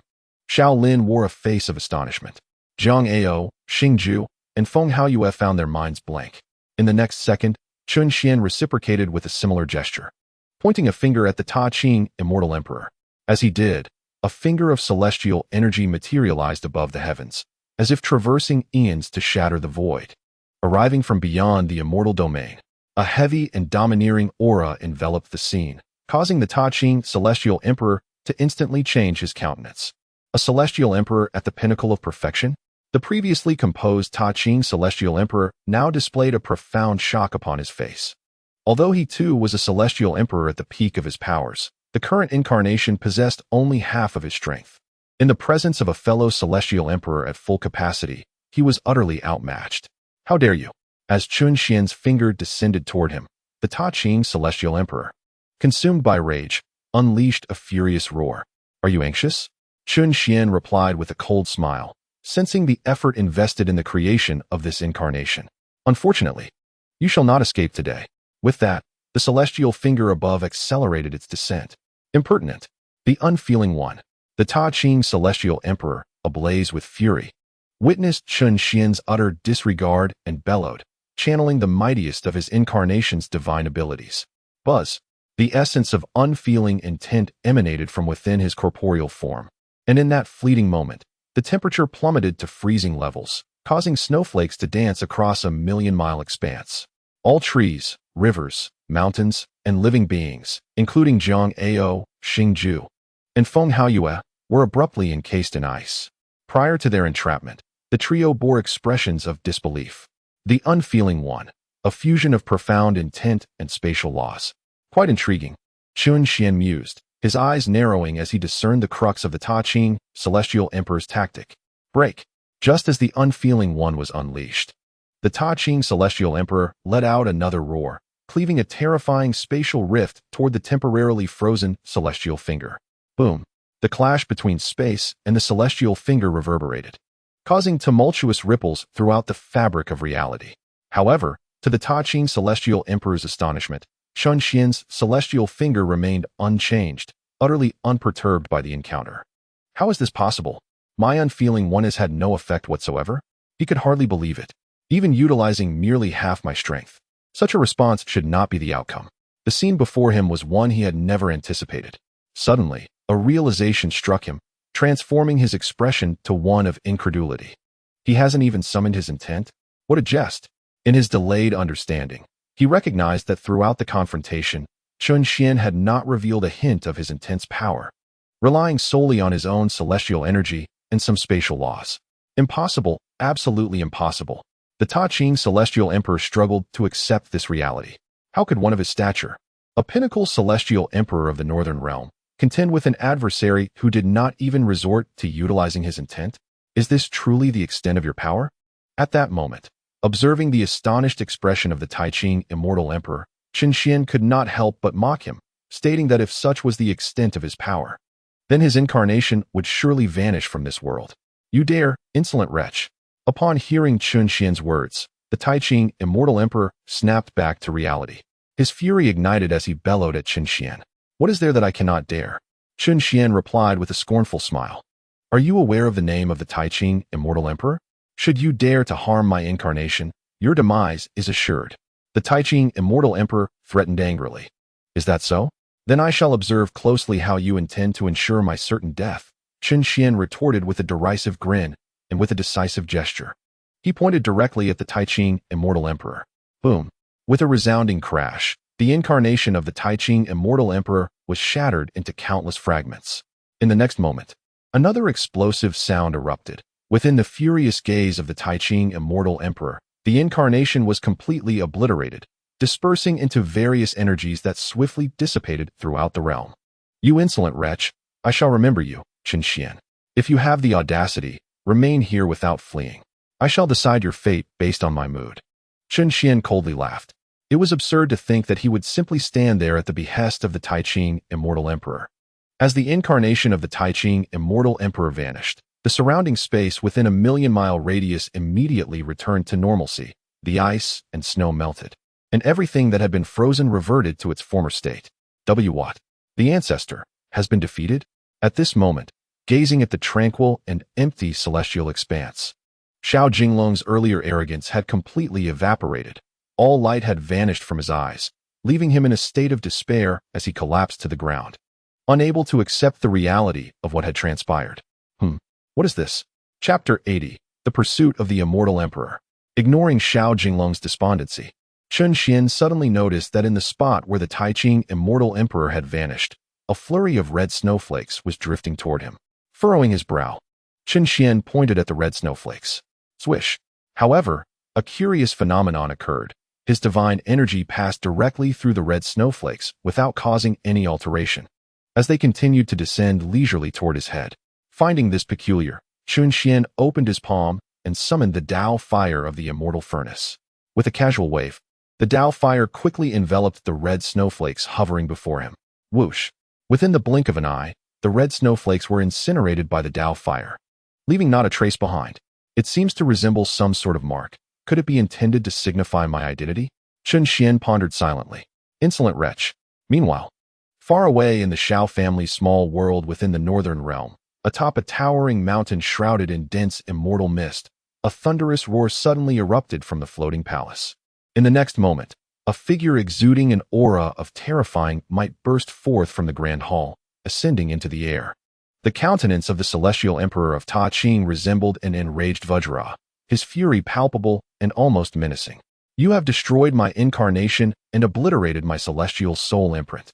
[SPEAKER 1] Xiao Lin wore a face of astonishment. Zhang Ao, Xing Ju, and Feng Haoyue found their minds blank. In the next second, Qin Xian reciprocated with a similar gesture, pointing a finger at the Ta Ching immortal emperor. As he did, a finger of celestial energy materialized above the heavens, as if traversing eons to shatter the void. Arriving from beyond the immortal domain, a heavy and domineering aura enveloped the scene, causing the Ta Ching celestial emperor to instantly change his countenance. A celestial emperor at the pinnacle of perfection? The previously composed Ta Ching celestial emperor now displayed a profound shock upon his face. Although he too was a celestial emperor at the peak of his powers, the current incarnation possessed only half of his strength. In the presence of a fellow celestial emperor at full capacity, he was utterly outmatched. How dare you? As Qin Xian's finger descended toward him, the Ta Ching celestial emperor, consumed by rage, unleashed a furious roar. Are you anxious? Qin Xian replied with a cold smile, sensing the effort invested in the creation of this incarnation. Unfortunately, you shall not escape today. With that, the celestial finger above accelerated its descent. Impertinent. The unfeeling one, the Ta Ching celestial emperor, ablaze with fury, witnessed Qin Xian's utter disregard and bellowed, channeling the mightiest of his incarnation's divine abilities. Buzz. The essence of unfeeling intent emanated from within his corporeal form, and in that fleeting moment, the temperature plummeted to freezing levels, causing snowflakes to dance across a 1,000,000-mile expanse. All trees, rivers, mountains, and living beings, including Zhang Ao, Xing Ju, and Feng Haoyue, were abruptly encased in ice. Prior to their entrapment, the trio bore expressions of disbelief. The unfeeling one, a fusion of profound intent and spatial laws. Quite intriguing, Qin Xian mused, his eyes narrowing as he discerned the crux of the Ta Ching celestial emperor's tactic. Break. Just as the unfeeling one was unleashed, the Ta Ching celestial emperor let out another roar, cleaving a terrifying spatial rift toward the temporarily frozen celestial finger. Boom! The clash between space and the celestial finger reverberated, causing tumultuous ripples throughout the fabric of reality. However, to the Ta Ching celestial emperor's astonishment, Qin Xian's celestial finger remained unchanged, utterly unperturbed by the encounter. How is this possible? My unfeeling one has had no effect whatsoever? He could hardly believe it. Even utilizing merely half my strength, such a response should not be the outcome. The scene before him was one he had never anticipated. Suddenly, a realization struck him, transforming his expression to one of incredulity. He hasn't even summoned his intent? What a jest! In his delayed understanding, he recognized that throughout the confrontation, Qin Xian had not revealed a hint of his intense power, relying solely on his own celestial energy and some spatial laws. Impossible, absolutely impossible. The Ta Ching celestial emperor struggled to accept this reality. How could one of his stature, a pinnacle celestial emperor of the northern realm, contend with an adversary who did not even resort to utilizing his intent? Is this truly the extent of your power? At that moment, observing the astonished expression of the Tai Ching immortal emperor, Qin Xian could not help but mock him, stating that if such was the extent of his power, then his incarnation would surely vanish from this world. You dare, insolent wretch! Upon hearing Qin Xian's words, The Tai Ching Immortal Emperor snapped back to reality. His fury ignited as he bellowed at Chen Xian. What is there that I cannot dare? Chen Xian replied with a scornful smile. Are you aware of the name of the Tai Ching Immortal Emperor? Should you dare to harm my incarnation, your demise is assured. The Tai Ching Immortal Emperor threatened angrily. Is that so? Then I shall observe closely how you intend to ensure my certain death. Chen Xian retorted with a derisive grin and with a decisive gesture. He pointed directly at the Tai Ching Immortal Emperor. Boom! With a resounding crash, the incarnation of the Tai Ching Immortal Emperor was shattered into countless fragments. In the next moment, another explosive sound erupted. Within the furious gaze of the Tai Ching Immortal Emperor, the incarnation was completely obliterated, dispersing into various energies that swiftly dissipated throughout the realm. You insolent wretch, I shall remember you, Chen Xian. If you have the audacity, remain here without fleeing. I shall decide your fate based on my mood. Chen Xian coldly laughed. It was absurd to think that he would simply stand there at the behest of the Tai Ching Immortal Emperor. As the incarnation of the Tai Ching Immortal Emperor vanished, the surrounding space within a million-mile radius immediately returned to normalcy. The ice and snow melted, and everything that had been frozen reverted to its former state. What? The ancestor has been defeated? At this moment, gazing at the tranquil and empty celestial expanse, Xiao Jinglong's earlier arrogance had completely evaporated. All light had vanished from his eyes, leaving him in a state of despair as he collapsed to the ground, unable to accept the reality of what had transpired. What is this? Chapter 80, The Pursuit of the Immortal Emperor. Ignoring Xiao Jinglong's despondency, Chen Xian suddenly noticed that in the spot where the Tai Ching Immortal Emperor had vanished, a flurry of red snowflakes was drifting toward him. Furrowing his brow, Chen Xian pointed at the red snowflakes. Swish! However, a curious phenomenon occurred. His divine energy passed directly through the red snowflakes without causing any alteration, as they continued to descend leisurely toward his head. Finding this peculiar, Chen Xian opened his palm and summoned the Tao fire of the immortal furnace. With a casual wave, the Tao fire quickly enveloped the red snowflakes hovering before him. Whoosh! Within the blink of an eye, the red snowflakes were incinerated by the Tao fire, leaving not a trace behind. It seems to resemble some sort of mark. Could it be intended to signify my identity? Chen Xian pondered silently. Insolent wretch. Meanwhile, far away in the Xiao family's small world within the northern realm, atop a towering mountain shrouded in dense immortal mist, a thunderous roar suddenly erupted from the floating palace. In the next moment, a figure exuding an aura of terrifying might burst forth from the grand hall, ascending into the air. The countenance of the celestial emperor of Ta Ching resembled an enraged Vajra, his fury palpable and almost menacing. You have destroyed my incarnation and obliterated my celestial soul imprint.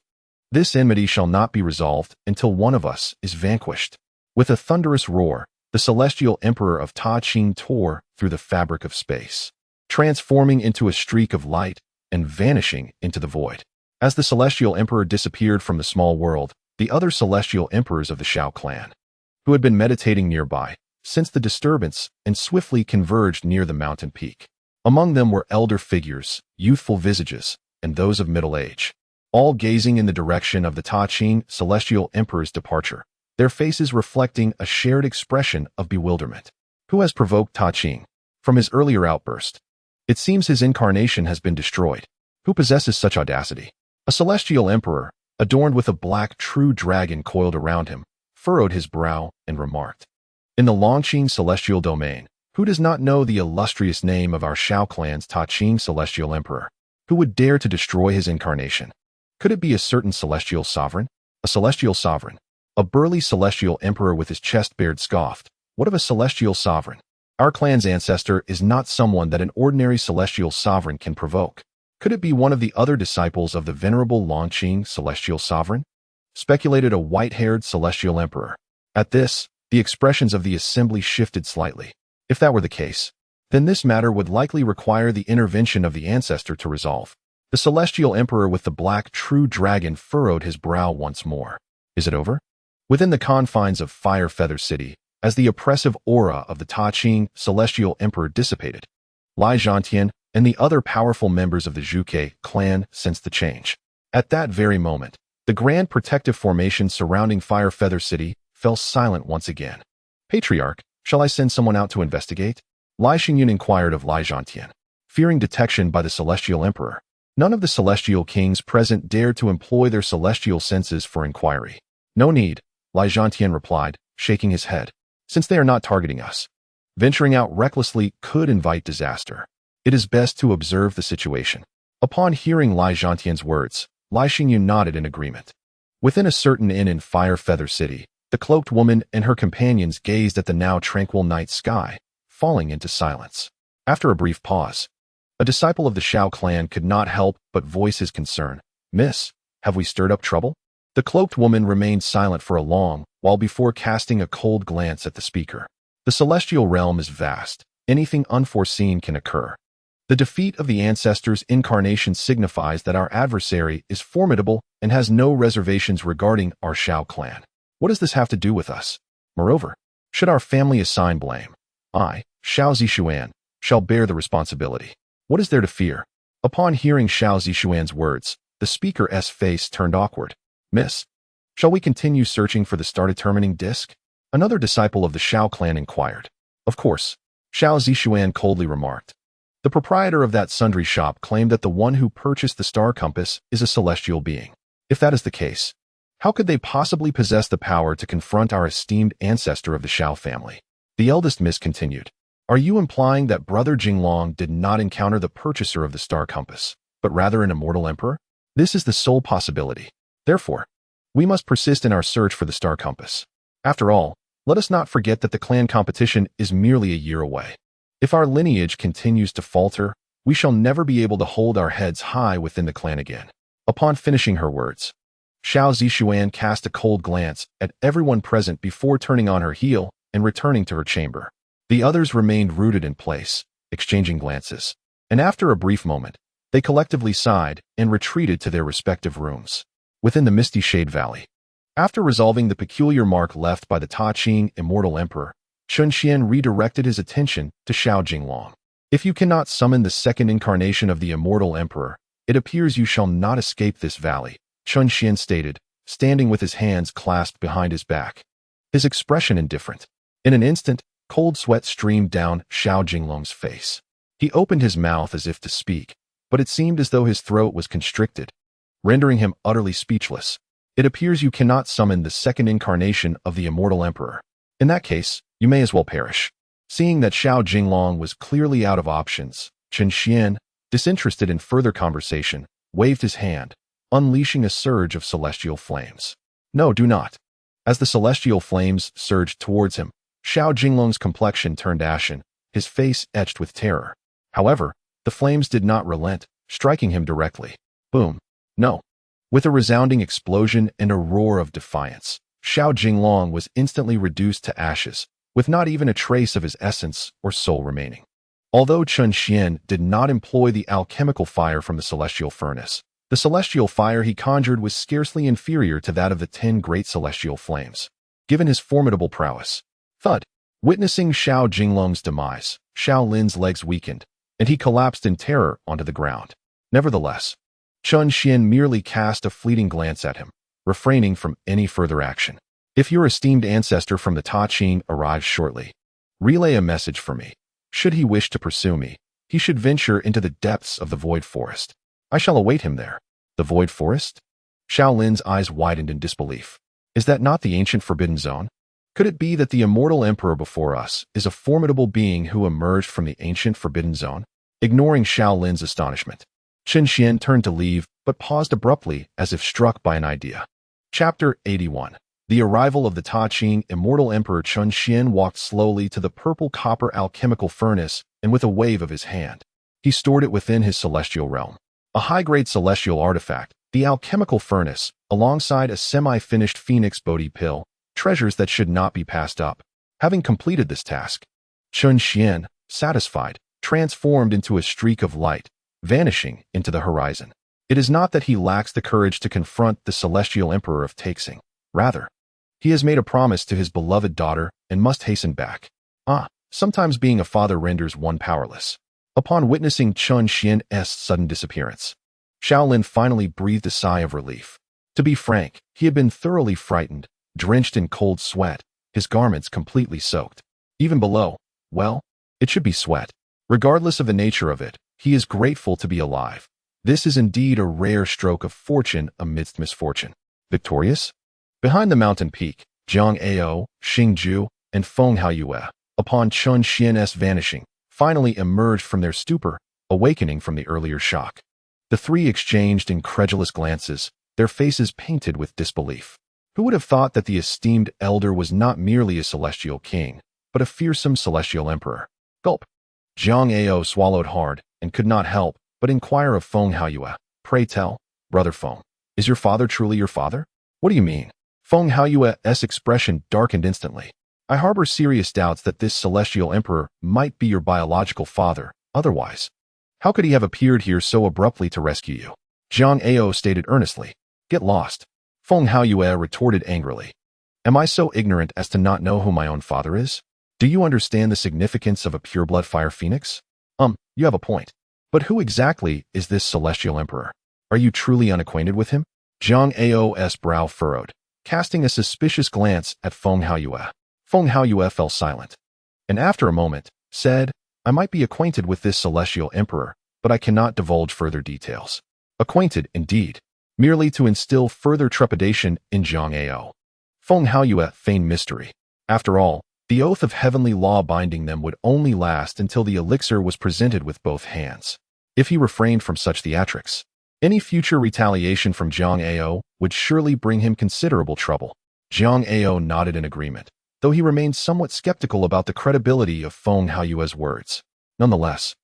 [SPEAKER 1] This enmity shall not be resolved until one of us is vanquished. With a thunderous roar, the celestial emperor of Ta Ching tore through the fabric of space, transforming into a streak of light and vanishing into the void. As the celestial emperor disappeared from the small world, the other celestial emperors of the Xiao clan, who had been meditating nearby, sensed the disturbance and swiftly converged near the mountain peak. Among them were elder figures, youthful visages, and those of middle age, all gazing in the direction of the Ta Ching celestial emperor's departure, their faces reflecting a shared expression of bewilderment. Who has provoked Ta Ching? From his earlier outburst, it seems his incarnation has been destroyed. Who possesses such audacity? A celestial emperor, adorned with a black true dragon coiled around him, furrowed his brow and remarked. In the Longqing celestial domain, who does not know the illustrious name of our Xiao clan's Ta Ching celestial emperor? Who would dare to destroy his incarnation? Could it be a certain celestial sovereign? A celestial sovereign. A burly celestial emperor with his chest bared scoffed. What of a celestial sovereign? Our clan's ancestor is not someone that an ordinary celestial sovereign can provoke. Could it be one of the other disciples of the venerable Longqing celestial sovereign? Speculated a white-haired celestial emperor. At this, the expressions of the assembly shifted slightly. If that were the case, then this matter would likely require the intervention of the ancestor to resolve. The celestial emperor with the black true dragon furrowed his brow once more. Is it over? Within the confines of Fire Feather City, as the oppressive aura of the Ta Ching celestial emperor dissipated, Lai Zhantian and the other powerful members of the Zhuke clan sensed the change. At that very moment, the grand protective formation surrounding Fire Feather City fell silent once again. Patriarch, shall I send someone out to investigate? Lai Xingyun inquired of Lai Zhantian. fearing detection by the Celestial Emperor. None of the Celestial Kings present dared to employ their celestial senses for inquiry. No need, Lai Zhantian replied, shaking his head. Since they are not targeting us, venturing out recklessly could invite disaster. It is best to observe the situation. Upon hearing Lai Zhantian's words, Lai Xingyu nodded in agreement. Within a certain inn in Fire Feather City, the cloaked woman and her companions gazed at the now tranquil night sky, falling into silence. After a brief pause, a disciple of the Shao clan could not help but voice his concern. Miss, have we stirred up trouble? The cloaked woman remained silent for a long while before casting a cold glance at the speaker. The celestial realm is vast. Anything unforeseen can occur. The defeat of the ancestors' incarnation signifies that our adversary is formidable and has no reservations regarding our Shao clan. What does this have to do with us? Moreover, should our family assign blame, I, Shao Zishuan, shall bear the responsibility. What is there to fear? Upon hearing Shao Zishuan's words, the speaker's face turned awkward. Miss, shall we continue searching for the star-determining disc? Another disciple of the Shao clan inquired. Of course, Shao Zishuan coldly remarked. The proprietor of that sundry shop claimed that the one who purchased the star compass is a celestial being. If that is the case, how could they possibly possess the power to confront our esteemed ancestor of the Shao family? The eldest miss continued. Are you implying that Brother Jinglong did not encounter the purchaser of the star compass, but rather an immortal emperor? This is the sole possibility. Therefore, we must persist in our search for the star compass. After all, let us not forget that the clan competition is merely a year away. If our lineage continues to falter, we shall never be able to hold our heads high within the clan again. Upon finishing her words, Shao Zishuan cast a cold glance at everyone present before turning on her heel and returning to her chamber. The others remained rooted in place, exchanging glances, and after a brief moment, they collectively sighed and retreated to their respective rooms. Within the Misty Shade Valley, after resolving the peculiar mark left by the Ta Qing Immortal Emperor, Chun Xian redirected his attention to Shao Jinglong. If you cannot summon the second incarnation of the Immortal Emperor, it appears you shall not escape this valley, Chun Xian stated, standing with his hands clasped behind his back. His expression indifferent. In an instant, cold sweat streamed down Shao Jinglong's face. He opened his mouth as if to speak, but it seemed as though his throat was constricted, rendering him utterly speechless. It appears you cannot summon the second incarnation of the Immortal Emperor. In that case, you may as well perish. Seeing that Shao Jinglong was clearly out of options, Chun Xian, disinterested in further conversation, waved his hand, unleashing a surge of celestial flames. No, do not. As the celestial flames surged towards him, Shao Jinglong's complexion turned ashen, his face etched with terror. However, the flames did not relent, striking him directly. Boom. No. With a resounding explosion and a roar of defiance, Shao Jinglong was instantly reduced to ashes, with not even a trace of his essence or soul remaining. Although Chun Xian did not employ the alchemical fire from the celestial furnace, the celestial fire he conjured was scarcely inferior to that of the 10 great celestial flames. Given his formidable prowess, thud. Witnessing Shao Jinglong's demise, Shao Lin's legs weakened, and he collapsed in terror onto the ground. Nevertheless, Chun Xian merely cast a fleeting glance at him, refraining from any further action. If your esteemed ancestor from the Ta Qing arrives shortly, relay a message for me. Should he wish to pursue me, he should venture into the depths of the Void Forest. I shall await him there. The Void Forest? Shao Lin's eyes widened in disbelief. Is that not the ancient Forbidden Zone? Could it be that the Immortal Emperor before us is a formidable being who emerged from the ancient Forbidden Zone? Ignoring Shao Lin's astonishment, Chun Xian turned to leave, but paused abruptly as if struck by an idea. Chapter 81. The arrival of the Ta Qing Immortal Emperor. Chun Xian walked slowly to the purple copper alchemical furnace, and with a wave of his hand, he stored it within his celestial realm. A high-grade celestial artifact, the alchemical furnace, alongside a semi-finished phoenix Bodhi pill, treasures that should not be passed up. Having completed this task, Chun Xian, satisfied, transformed into a streak of light, vanishing into the horizon. It is not that he lacks the courage to confront the celestial emperor of Taixing. Rather, he has made a promise to his beloved daughter and must hasten back. Sometimes being a father renders one powerless. Upon witnessing Chun Xian's sudden disappearance, Shao Lin finally breathed a sigh of relief. To be frank, he had been thoroughly frightened, drenched in cold sweat, his garments completely soaked. Even below, well, it should be sweat. Regardless of the nature of it, He is grateful to be alive. This is indeed a rare stroke of fortune amidst misfortune. Victorious? Behind the mountain peak, Zhang Ao, Xingju, and Feng Haoyue, upon Chun Xian's vanishing, finally emerged from their stupor, awakening from the earlier shock. The three exchanged incredulous glances, their faces painted with disbelief. Who would have thought that the esteemed elder was not merely a celestial king, but a fearsome celestial emperor? Gulp. Zhang Ao swallowed hard and could not help but inquire of Feng Haoyue. Pray tell, brother Feng, is your father truly your father? What do you mean? Feng Haoyue's expression darkened instantly. I harbor serious doubts that this celestial emperor might be your biological father, otherwise. How could he have appeared here so abruptly to rescue you? Zhang Ao stated earnestly. Get lost. Feng Haoyue retorted angrily. Am I so ignorant as to not know who my own father is? Do you understand the significance of a pureblood fire phoenix? You have a point. But who exactly is this celestial emperor? Are you truly unacquainted with him? Zhang Ao's brow furrowed, casting a suspicious glance at Feng Haoyue. Feng Haoyue fell silent, and after a moment, said, I might be acquainted with this celestial emperor, but I cannot divulge further details. Acquainted, indeed, merely to instill further trepidation in Zhang Ao. Feng Haoyue feigned mystery. After all, the oath of heavenly law binding them would only last until the elixir was presented with both hands. If he refrained from such theatrics, any future retaliation from Zhang Ao would surely bring him considerable trouble. Zhang Ao nodded in agreement, though he remained somewhat skeptical about the credibility of Feng Haoyue's words. Nonetheless,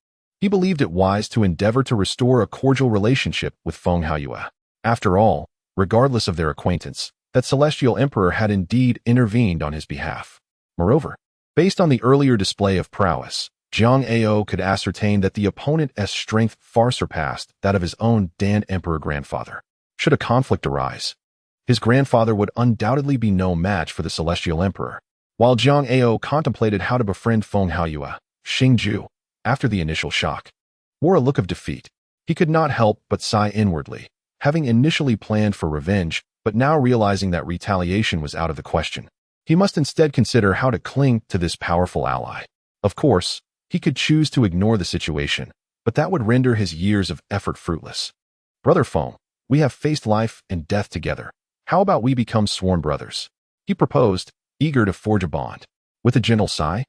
[SPEAKER 1] he believed it wise to endeavor to restore a cordial relationship with Feng Haoyue. After all, regardless of their acquaintance, that celestial emperor had indeed intervened on his behalf. Moreover, based on the earlier display of prowess, Zhang Ao could ascertain that the opponent's strength far surpassed that of his own Dan Emperor grandfather. Should a conflict arise, his grandfather would undoubtedly be no match for the celestial emperor. While Zhang Ao contemplated how to befriend Feng Haoyue, Xingju, after the initial shock, wore a look of defeat. He could not help but sigh inwardly, having initially planned for revenge, but now realizing that retaliation was out of the question. He must instead consider how to cling to this powerful ally. Of course, he could choose to ignore the situation, but that would render his years of effort fruitless. Brother Feng, we have faced life and death together. How about we become sworn brothers? He proposed, eager to forge a bond. With a gentle sigh,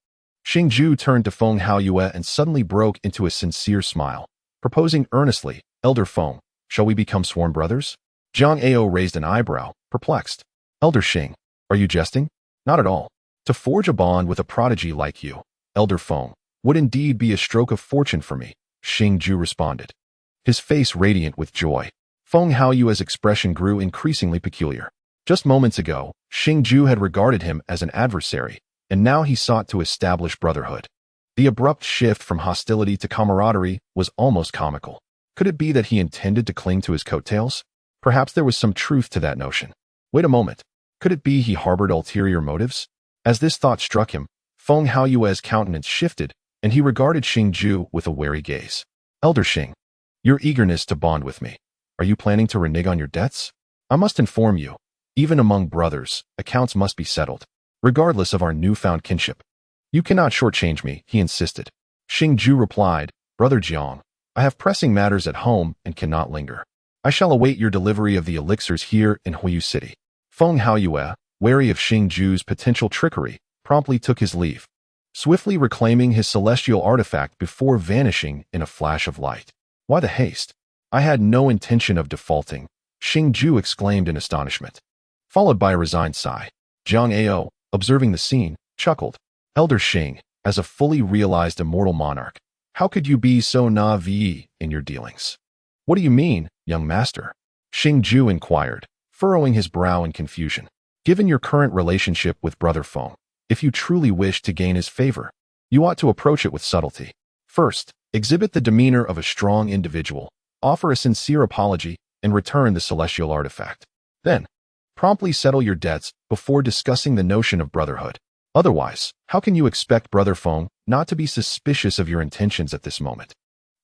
[SPEAKER 1] Xingju turned to Feng Haoyue and suddenly broke into a sincere smile, proposing earnestly, Elder Feng, shall we become sworn brothers? Zhang Ao raised an eyebrow, perplexed. Elder Xing, are you jesting? Not at all. To forge a bond with a prodigy like you, Elder Feng, would indeed be a stroke of fortune for me, Xingju responded, his face radiant with joy. Feng Haoyue's expression grew increasingly peculiar. Just moments ago, Xingju had regarded him as an adversary, and now he sought to establish brotherhood. The abrupt shift from hostility to camaraderie was almost comical. Could it be that he intended to cling to his coattails? Perhaps there was some truth to that notion. Wait a moment. Could it be he harbored ulterior motives? As this thought struck him, Feng Haoyue's countenance shifted, and he regarded Xingju with a wary gaze. Elder Xing, your eagerness to bond with me. Are you planning to renege on your debts? I must inform you, even among brothers, accounts must be settled, regardless of our newfound kinship. You cannot shortchange me, he insisted. Xingju replied, Brother Jiang, I have pressing matters at home and cannot linger. I shall await your delivery of the elixirs here in Huiyu City. Feng Haoyue, wary of Xingju's potential trickery, promptly took his leave, swiftly reclaiming his celestial artifact before vanishing in a flash of light. Why the haste? I had no intention of defaulting, Xingju exclaimed in astonishment. Followed by a resigned sigh, Zhang Ao, observing the scene, chuckled. Elder Xing, as a fully realized immortal monarch, how could you be so naive in your dealings? What do you mean, young master? Xingju inquired, furrowing his brow in confusion. Given your current relationship with Brother Feng, if you truly wish to gain his favor, you ought to approach it with subtlety. First, exhibit the demeanor of a strong individual, offer a sincere apology, and return the celestial artifact. Then, promptly settle your debts before discussing the notion of brotherhood. Otherwise, how can you expect Brother Feng not to be suspicious of your intentions at this moment?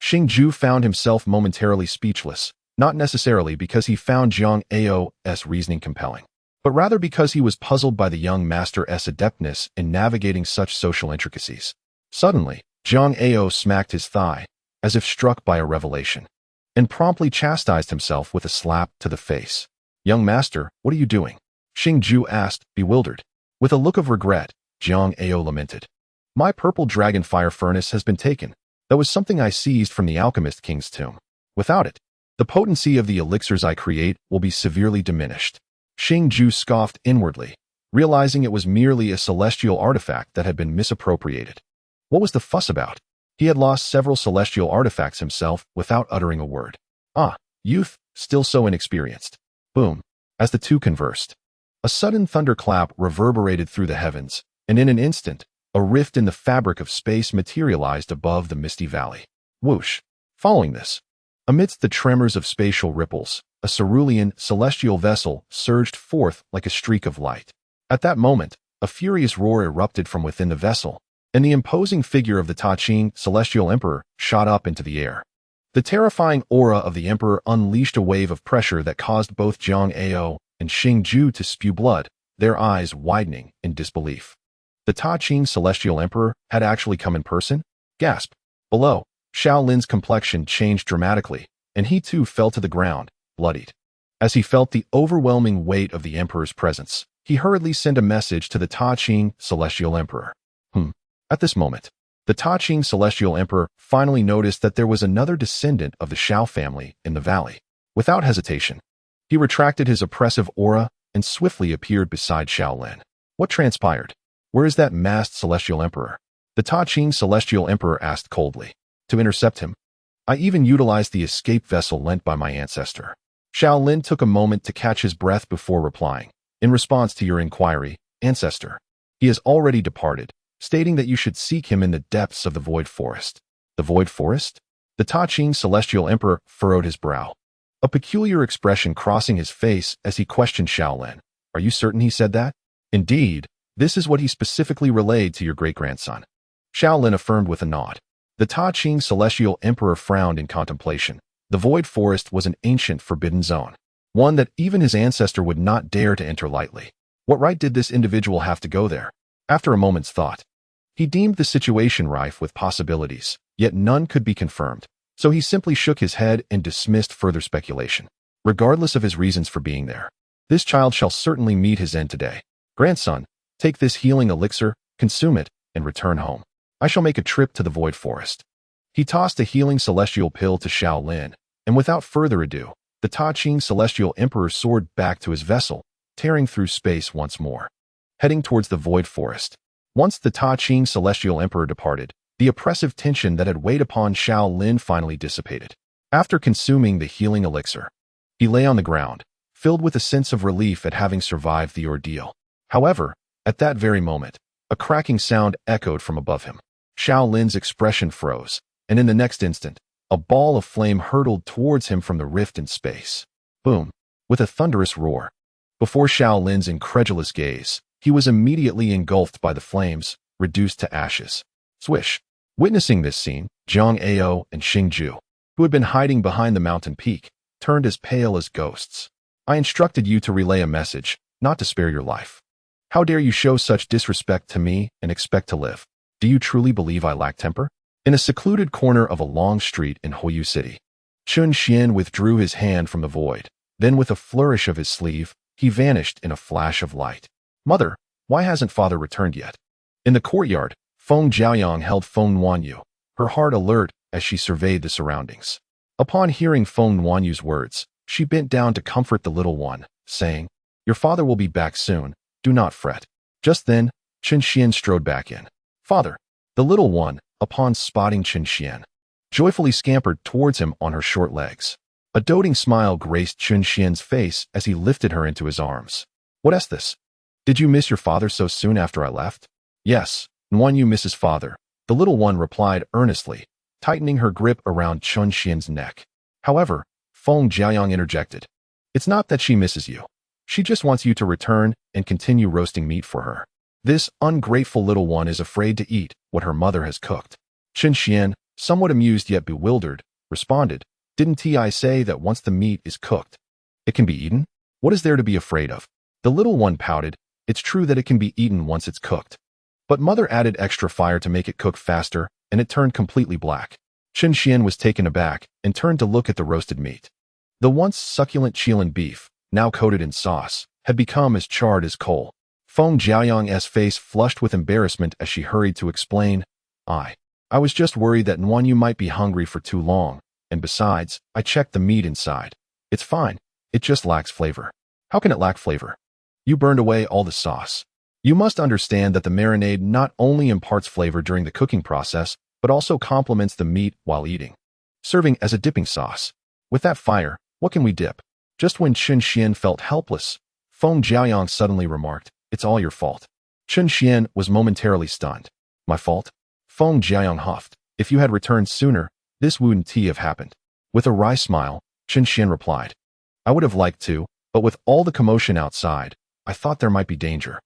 [SPEAKER 1] Xingju found himself momentarily speechless, not necessarily because he found Zhang Ao's reasoning compelling, but rather because he was puzzled by the young master's adeptness in navigating such social intricacies. Suddenly, Zhang Ao smacked his thigh, as if struck by a revelation, and promptly chastised himself with a slap to the face. "Young master, what are you doing?" Xingju asked, bewildered. With a look of regret, Jiang Ao lamented. "My purple dragon fire furnace has been taken. That was something I seized from the alchemist king's tomb. Without it, the potency of the elixirs I create will be severely diminished." Xingju scoffed inwardly, realizing it was merely a celestial artifact that had been misappropriated. What was the fuss about? He had lost several celestial artifacts himself without uttering a word. Ah, youth, still so inexperienced. Boom. As the two conversed, a sudden thunderclap reverberated through the heavens, and in an instant, a rift in the fabric of space materialized above the misty valley. Whoosh. Following this, amidst the tremors of spatial ripples, a cerulean, celestial vessel surged forth like a streak of light. At that moment, a furious roar erupted from within the vessel, and the imposing figure of the Ta-Ching celestial emperor shot up into the air. The terrifying aura of the emperor unleashed a wave of pressure that caused both Jiang Ao and Xingju to spew blood, their eyes widening in disbelief. The Ta-Ching celestial emperor had actually come in person? Gasp. Below, Shaolin's complexion changed dramatically, and he too fell to the ground, bloodied. As he felt the overwhelming weight of the emperor's presence, he hurriedly sent a message to the Ta-Ching celestial emperor. At this moment, the Ta-Ching celestial emperor finally noticed that there was another descendant of the Shao family in the valley. Without hesitation, he retracted his oppressive aura and swiftly appeared beside Shaolin. What transpired? Where is that masked celestial emperor? The Ta-Ching celestial emperor asked coldly. To intercept him, I even utilized the escape vessel lent by my ancestor. Shaolin took a moment to catch his breath before replying. In response to your inquiry, ancestor, he has already departed, stating that you should seek him in the depths of the Void Forest. The Void Forest? The Ta-Ching celestial emperor furrowed his brow, a peculiar expression crossing his face as he questioned Shaolin. Are you certain he said that? Indeed, this is what he specifically relayed to your great-grandson. Shaolin affirmed with a nod. The Ta-Ching celestial emperor frowned in contemplation. The Void Forest was an ancient forbidden zone, one that even his ancestor would not dare to enter lightly. What right did this individual have to go there? After a moment's thought, he deemed the situation rife with possibilities, yet none could be confirmed, so he simply shook his head and dismissed further speculation. Regardless of his reasons for being there, this child shall certainly meet his end today. Grandson, take this healing elixir, consume it, and return home. I shall make a trip to the Void Forest. He tossed a healing celestial pill to Shaolin, and without further ado, the Ta-Ching celestial emperor soared back to his vessel, tearing through space once more, heading towards the Void Forest. Once the Ta-Ching celestial emperor departed, the oppressive tension that had weighed upon Shaolin finally dissipated. After consuming the healing elixir, he lay on the ground, filled with a sense of relief at having survived the ordeal. However, at that very moment, a cracking sound echoed from above him. Shaolin's expression froze, and in the next instant, a ball of flame hurtled towards him from the rift in space. Boom! With a thunderous roar. Before Shaolin's incredulous gaze, he was immediately engulfed by the flames, reduced to ashes. Swish! Witnessing this scene, Jiang Ao and Xingju, who had been hiding behind the mountain peak, turned as pale as ghosts. I instructed you to relay a message, not to spare your life. How dare you show such disrespect to me and expect to live? Do you truly believe I lack temper? In a secluded corner of a long street in Huoyu City, Chun Xian withdrew his hand from the void. Then with a flourish of his sleeve, he vanished in a flash of light. Mother, why hasn't father returned yet? In the courtyard, Feng Jiaoyang held Feng Nuanyu, her heart alert as she surveyed the surroundings. Upon hearing Feng Nuanyu's words, she bent down to comfort the little one, saying, Your father will be back soon, do not fret. Just then, Chun Xian strode back in. Father, the little one, upon spotting Chun Xian, joyfully scampered towards him on her short legs. A doting smile graced Chun Xian's face as he lifted her into his arms. What is this? Did you miss your father so soon after I left? Yes, Nuanyu misses father, the little one replied earnestly, tightening her grip around Chun Xian's neck. However, Feng Jiaoyang interjected. It's not that she misses you. She just wants you to return and continue roasting meat for her. This ungrateful little one is afraid to eat what her mother has cooked. Chun Xian, somewhat amused yet bewildered, responded, Didn't I say that once the meat is cooked, it can be eaten? What is there to be afraid of? The little one pouted. It's true that it can be eaten once it's cooked. But mother added extra fire to make it cook faster, and it turned completely black. Chen Xian was taken aback and turned to look at the roasted meat. The once succulent Qilin beef, now coated in sauce, had become as charred as coal. Feng Jiaoyang's face flushed with embarrassment as she hurried to explain, I was just worried that Nuanyu might be hungry for too long, and besides, I checked the meat inside. It's fine, it just lacks flavor. How can it lack flavor? You burned away all the sauce. You must understand that the marinade not only imparts flavor during the cooking process, but also complements the meat while eating, serving as a dipping sauce. With that fire, what can we dip? Just when Chen Xian felt helpless, Feng Jiaoyang suddenly remarked, It's all your fault. Chen Xian was momentarily stunned. My fault? Feng Jiaoyang huffed. If you had returned sooner, this wouldn't have happened. With a wry smile, Chen Xian replied, I would have liked to, but with all the commotion outside, I thought there might be danger.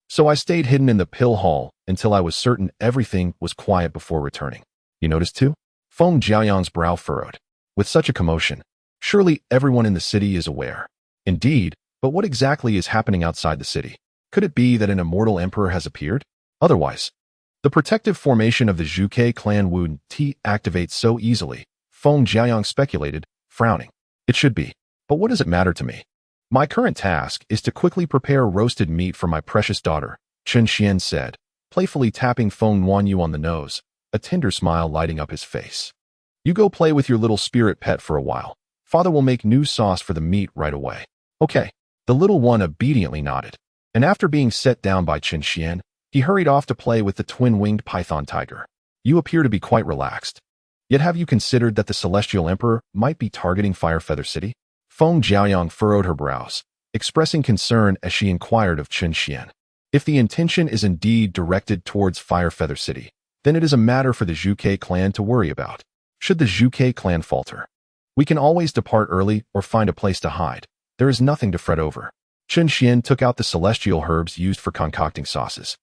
[SPEAKER 1] So I stayed hidden in the pill hall until I was certain everything was quiet before returning. You noticed too? Feng Jiaoyang's brow furrowed. With such a commotion, surely everyone in the city is aware. Indeed, but what exactly is happening outside the city? Could it be that an immortal emperor has appeared? Otherwise, the protective formation of the Zhuge clan wouldn't activate so easily, Feng Jiaoyang speculated, frowning. It should be. But what does it matter to me? My current task is to quickly prepare roasted meat for my precious daughter, Chen Xian said, playfully tapping Feng Nuanyu on the nose, a tender smile lighting up his face. You go play with your little spirit pet for a while. Father will make new sauce for the meat right away. Okay. The little one obediently nodded. And after being set down by Chen Xian, he hurried off to play with the twin-winged python tiger. You appear to be quite relaxed. Yet have you considered that the Celestial Emperor might be targeting Firefeather City? Feng Jiaoyang furrowed her brows, expressing concern as she inquired of Chen Xian. If the intention is indeed directed towards Firefeather City, then it is a matter for the Zhuge clan to worry about. Should the Zhuge clan falter, we can always depart early or find a place to hide. There is nothing to fret over. Chen Xian took out the celestial herbs used for concocting sauces,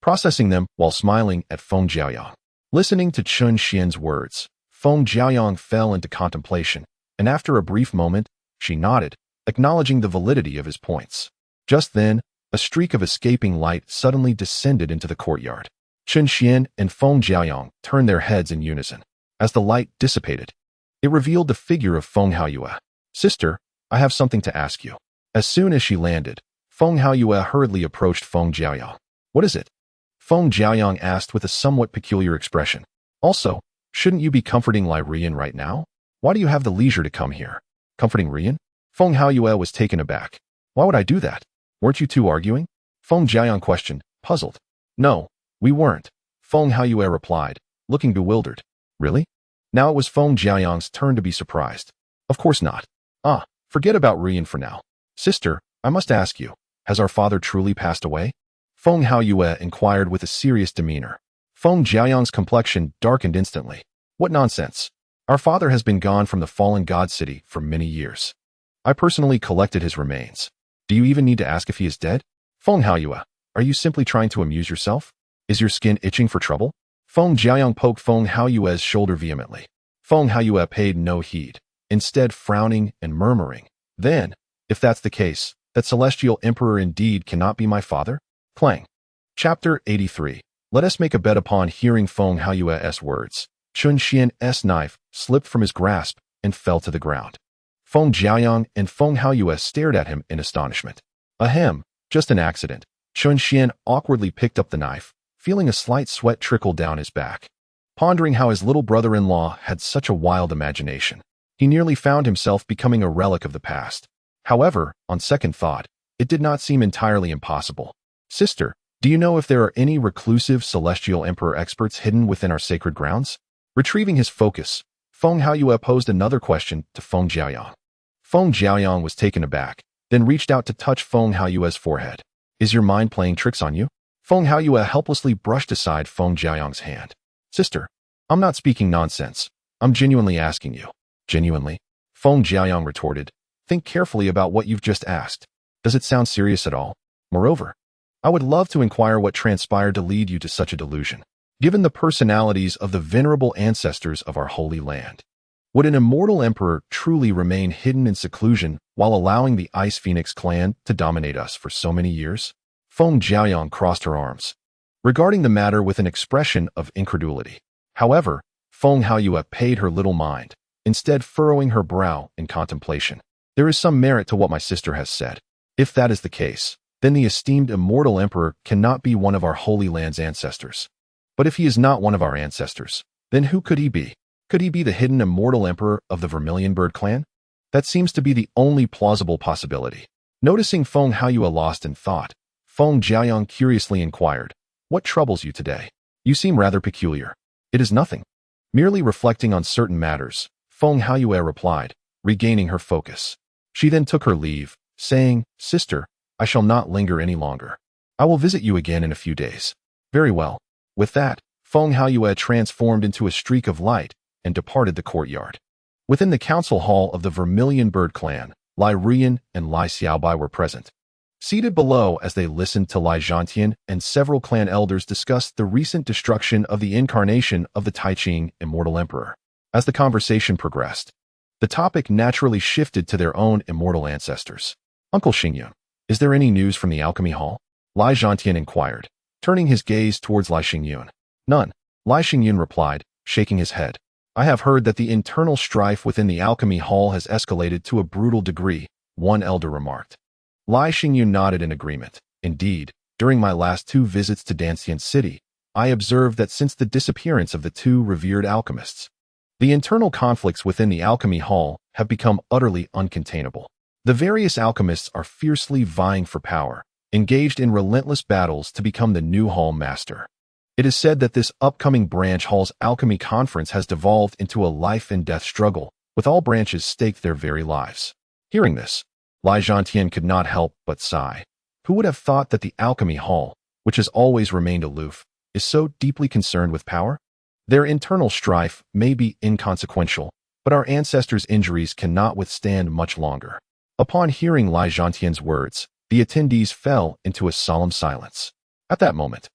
[SPEAKER 1] processing them while smiling at Feng Jiaoyang. Listening to Chen Xian's words, Feng Jiaoyang fell into contemplation, and after a brief moment, she nodded, acknowledging the validity of his points. Just then, a streak of escaping light suddenly descended into the courtyard. Chen Xian and Feng Jiaoyang turned their heads in unison. As the light dissipated, it revealed the figure of Feng Haoyue. Sister, I have something to ask you. As soon as she landed, Feng Haoyue hurriedly approached Feng Jiaoyang. What is it? Feng Jiaoyang asked with a somewhat peculiar expression. Also, shouldn't you be comforting Lai Rian right now? Why do you have the leisure to come here? Comforting Rian? Feng Haoyue was taken aback. Why would I do that? Weren't you two arguing? Feng Jiaoyang questioned, puzzled. No, we weren't, Feng Haoyue replied, looking bewildered. Really? Now it was Feng Jiaoyang's turn to be surprised. Of course not. Forget about Rian for now. Sister, I must ask you, has our father truly passed away? Feng Haoyue inquired with a serious demeanor. Feng Jiaoyang's complexion darkened instantly. What nonsense. Our father has been gone from the fallen god city for many years. I personally collected his remains. Do you even need to ask if he is dead? Feng Haoyue, are you simply trying to amuse yourself? Is your skin itching for trouble? Feng Jiaoyang poked Feng Haoyue's shoulder vehemently. Feng Haoyue paid no heed, instead frowning and murmuring. Then, if that's the case, that Celestial Emperor indeed cannot be my father? Clang. Chapter 83. Let us make a bet upon hearing Feng Haoyue's words. Chen Xian's knife slipped from his grasp and fell to the ground. Feng Jiaoyang and Feng Haoyue stared at him in astonishment. Ahem, just an accident. Chen Xian awkwardly picked up the knife, feeling a slight sweat trickle down his back. Pondering how his little brother-in-law had such a wild imagination, he nearly found himself becoming a relic of the past. However, on second thought, it did not seem entirely impossible. Sister, do you know if there are any reclusive Celestial Emperor experts hidden within our sacred grounds? Retrieving his focus, Feng Haoyue posed another question to Feng Jiaoyang. Feng Jiaoyang was taken aback, then reached out to touch Feng Haoyue's forehead. Is your mind playing tricks on you? Feng Haoyue helplessly brushed aside Feng Jiaoyang's hand. Sister, I'm not speaking nonsense. I'm genuinely asking you. Genuinely? Feng Jiaoyang retorted. Think carefully about what you've just asked. Does it sound serious at all? Moreover, I would love to inquire what transpired to lead you to such a delusion. Given the personalities of the venerable ancestors of our holy land, would an immortal emperor truly remain hidden in seclusion while allowing the Ice Phoenix clan to dominate us for so many years? Feng Jiaoyang crossed her arms, regarding the matter with an expression of incredulity. However, Feng Haoyue paid her little mind, instead furrowing her brow in contemplation. There is some merit to what my sister has said. If that is the case, then the esteemed Immortal Emperor cannot be one of our Holy Land's ancestors. But if he is not one of our ancestors, then who could he be? Could he be the hidden Immortal Emperor of the Vermilion Bird clan? That seems to be the only plausible possibility. Noticing Feng Haoyue lost in thought, Feng Jiayong curiously inquired, "What troubles you today? You seem rather peculiar." "It is nothing. Merely reflecting on certain matters," Feng Haoyue replied, regaining her focus. She then took her leave, saying, "Sister, I shall not linger any longer. I will visit you again in a few days." "Very well." With that, Feng Haoyue transformed into a streak of light and departed the courtyard. Within the council hall of the Vermilion Bird clan, Lai Ruyan and Lai Xiaobai were present. Seated below as they listened to Lai Zhantian and several clan elders discuss the recent destruction of the incarnation of the Taiqing Immortal Emperor. As the conversation progressed, the topic naturally shifted to their own immortal ancestors. "Uncle Xingyun, is there any news from the alchemy hall?" Lai Zhantian inquired, turning his gaze towards Lai Xingyun. "None," Lai Xingyun replied, shaking his head. "I have heard that the internal strife within the alchemy hall has escalated to a brutal degree," one elder remarked. Lai Xingyun nodded in agreement. "Indeed, during my last 2 visits to Dancian City, I observed that since the disappearance of the 2 revered alchemists, the internal conflicts within the alchemy hall have become utterly uncontainable. The various alchemists are fiercely vying for power, engaged in relentless battles to become the new hall master. It is said that this upcoming branch hall's alchemy conference has devolved into a life-and-death struggle, with all branches staked their very lives." Hearing this, Lai Zhantian could not help but sigh. Who would have thought that the alchemy hall, which has always remained aloof, is so deeply concerned with power? Their internal strife may be inconsequential, but our ancestors' injuries cannot withstand much longer. Upon hearing Lai Zhantian's words, the attendees fell into a solemn silence. At that moment,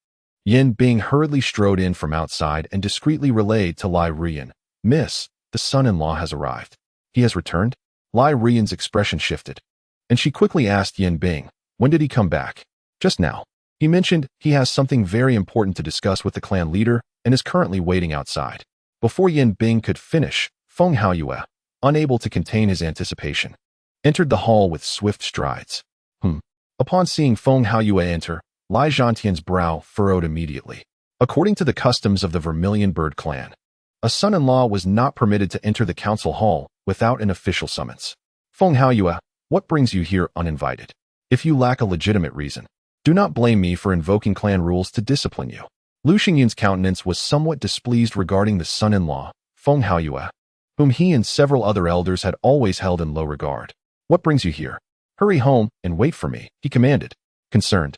[SPEAKER 1] Yin Bing hurriedly strode in from outside and discreetly relayed to Lai Ruyan, "Miss, the son-in-law has arrived." "He has returned?" Lai Ruyan's expression shifted, and she quickly asked Yin Bing, "When did he come back?" "Just now. He mentioned he has something very important to discuss with the clan leader and is currently waiting outside." Before Yin Bing could finish, Feng Haoyue, unable to contain his anticipation, entered the hall with swift strides. Upon seeing Feng Haoyue enter, Lai Zhantian's brow furrowed immediately. According to the customs of the Vermilion Bird clan, a son-in-law was not permitted to enter the council hall without an official summons. "Feng Haoyue, what brings you here uninvited? If you lack a legitimate reason, do not blame me for invoking clan rules to discipline you." Lu Xingyun's countenance was somewhat displeased regarding the son-in-law, Feng Haoyue, whom he and several other elders had always held in low regard. "What brings you here? Hurry home and wait for me," he commanded. Concerned,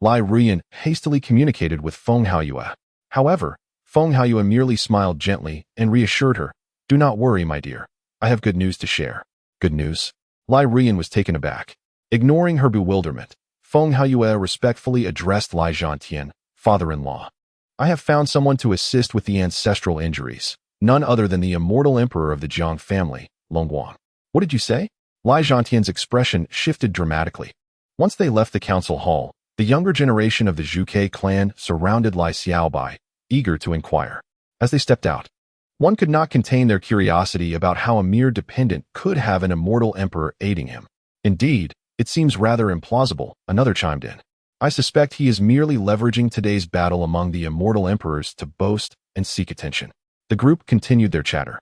[SPEAKER 1] Lai Ruyan hastily communicated with Feng Haoyue. However, Feng Haoyue merely smiled gently and reassured her, "Do not worry, my dear. I have good news to share." "Good news?" Lai Ruyan was taken aback. Ignoring her bewilderment, Feng Haoyue respectfully addressed Lai Zhantian, "Father-in-law, I have found someone to assist with the ancestral injuries, none other than the Immortal Emperor of the Jiang family, Longguang." "What did you say?" Lai Zhantian's expression shifted dramatically. Once they left the council hall, the younger generation of the Zhuke clan surrounded Lai Xiaobai, eager to inquire. As they stepped out, one could not contain their curiosity about how a mere dependent could have an immortal emperor aiding him. "Indeed, it seems rather implausible," another chimed in. "I suspect he is merely leveraging today's battle among the immortal emperors to boast and seek attention." The group continued their chatter,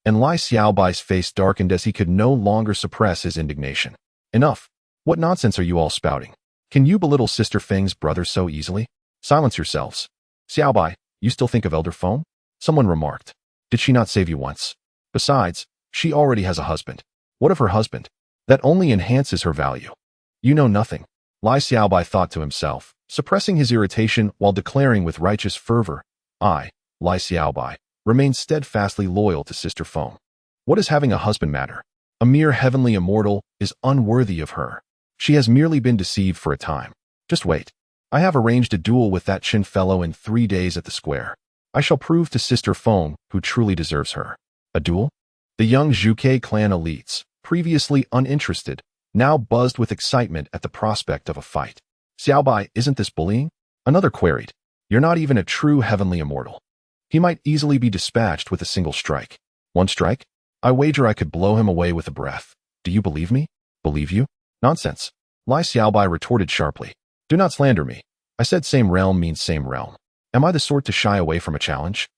[SPEAKER 1] and Lai Xiaobai's face darkened as he could no longer suppress his indignation. "Enough! What nonsense are you all spouting? Can you belittle Sister Feng's brother so easily? Silence yourselves." "Xiaobai, you still think of Elder Feng?" someone remarked. "Did she not save you once? Besides, she already has a husband." "What of her husband? That only enhances her value." "You know nothing," Lai Xiaobai thought to himself, suppressing his irritation while declaring with righteous fervor, "I, Lai Xiaobai, remain steadfastly loyal to Sister Feng. What does having a husband matter? A mere heavenly immortal is unworthy of her. She has merely been deceived for a time. Just wait. I have arranged a duel with that Chin fellow in 3 days at the square. I shall prove to Sister Feng who truly deserves her." "A duel?" The young Zhuke clan elites, previously uninterested, now buzzed with excitement at the prospect of a fight. "Xiaobai, isn't this bullying?" Another queried. "You're not even a true heavenly immortal. He might easily be dispatched with a single strike. One strike? I wager I could blow him away with a breath. Do you believe me? Believe you? Nonsense. Lai Xiaobai retorted sharply. Do not slander me. I said same realm means same realm. Am I the sort to shy away from a challenge?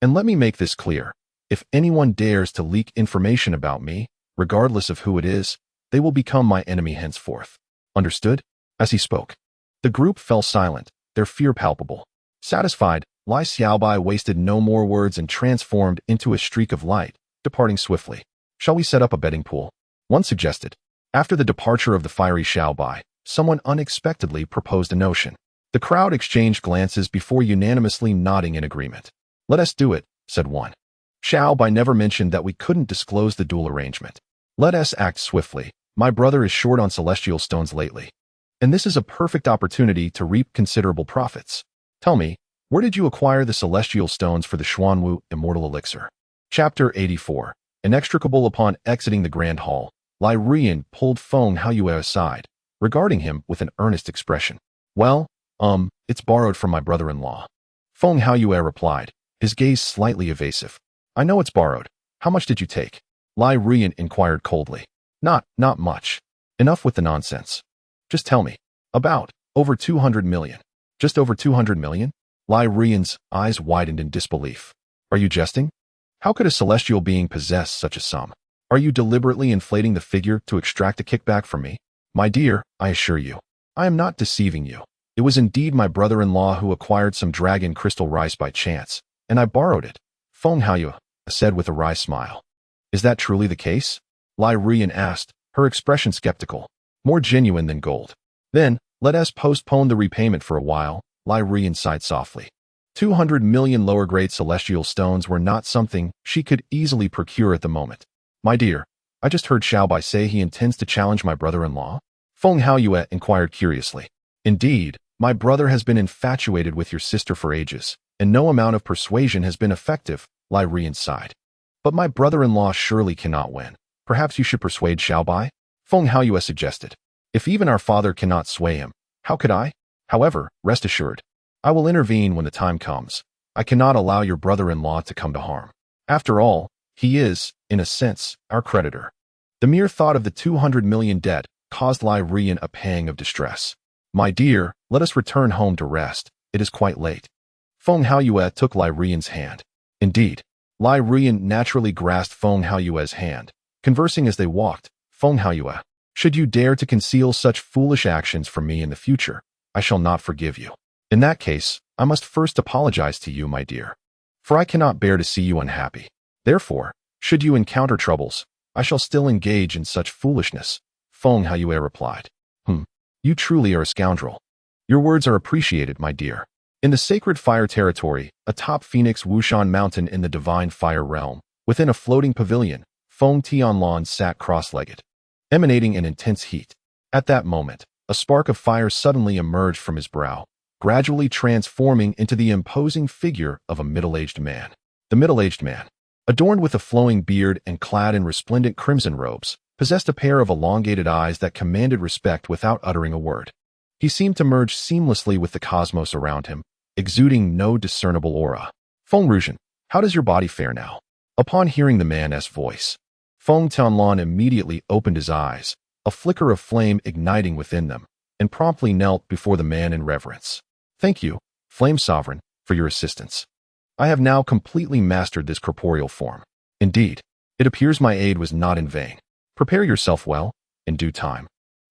[SPEAKER 1] And let me make this clear. If anyone dares to leak information about me, regardless of who it is, they will become my enemy henceforth. Understood? As he spoke, the group fell silent, their fear palpable. Satisfied, Lai Xiaobai wasted no more words and transformed into a streak of light, departing swiftly. Shall we set up a betting pool? One suggested. After the departure of the fiery Xiaobai, someone unexpectedly proposed a notion. The crowd exchanged glances before unanimously nodding in agreement. Let us do it, said one. Xiaobai never mentioned that we couldn't disclose the duel arrangement. Let us act swiftly. My brother is short on celestial stones lately, and this is a perfect opportunity to reap considerable profits. Tell me, where did you acquire the celestial stones for the Xuanwu Immortal Elixir? Chapter 84. Inextricable. Upon exiting the Grand Hall, Lai Rian pulled Feng Haoyue aside, regarding him with an earnest expression. Well, it's borrowed from my brother-in-law. Feng Haoyue replied, his gaze slightly evasive. I know it's borrowed. How much did you take? Lai Rian inquired coldly. Not much. Enough with the nonsense. Just tell me. About over 200 million. Just over 200 million? Lai Rian's eyes widened in disbelief. Are you jesting? How could a celestial being possess such a sum? Are you deliberately inflating the figure to extract a kickback from me? My dear, I assure you, I am not deceiving you. It was indeed my brother-in-law who acquired some dragon crystal rice by chance, and I borrowed it. Feng Haoyue said with a wry smile. Is that truly the case? Lai Rian asked, her expression skeptical. More genuine than gold. Then, let us postpone the repayment for a while, Lai Rian sighed softly. 200 million lower-grade celestial stones were not something she could easily procure at the moment. My dear, I just heard Xiaobai say he intends to challenge my brother-in-law? Feng Haoyue inquired curiously. Indeed, my brother has been infatuated with your sister for ages, and no amount of persuasion has been effective, Lai Rian sighed. But my brother-in-law surely cannot win. Perhaps you should persuade Xiaobai? Feng Haoyue suggested. If even our father cannot sway him, how could I? However, rest assured, I will intervene when the time comes. I cannot allow your brother-in-law to come to harm. After all, he is, in a sense, our creditor. The mere thought of the 200 million debt caused Lai Rian a pang of distress. My dear, let us return home to rest. It is quite late. Feng Haoyue took Lai Rian's hand. Indeed, Lai Rian naturally grasped Feng Haoyue's hand. Conversing as they walked, Feng Haoyue, should you dare to conceal such foolish actions from me in the future, I shall not forgive you. In that case, I must first apologize to you, my dear. For I cannot bear to see you unhappy. Therefore, should you encounter troubles, I shall still engage in such foolishness, Feng Haoyue replied. You truly are a scoundrel. Your words are appreciated, my dear. In the sacred fire territory, atop Phoenix Wushan Mountain in the divine fire realm, within a floating pavilion, Feng Tianlan sat cross-legged, emanating an intense heat. At that moment, a spark of fire suddenly emerged from his brow, gradually transforming into the imposing figure of a middle-aged man. The middle-aged man, adorned with a flowing beard and clad in resplendent crimson robes, possessed a pair of elongated eyes that commanded respect without uttering a word. He seemed to merge seamlessly with the cosmos around him, exuding no discernible aura. Feng Rujian, how does your body fare now? Upon hearing the man's voice, Feng Tianlan immediately opened his eyes, a flicker of flame igniting within them, and promptly knelt before the man in reverence. Thank you, Flame Sovereign, for your assistance. I have now completely mastered this corporeal form. Indeed, it appears my aid was not in vain. Prepare yourself well, in due time.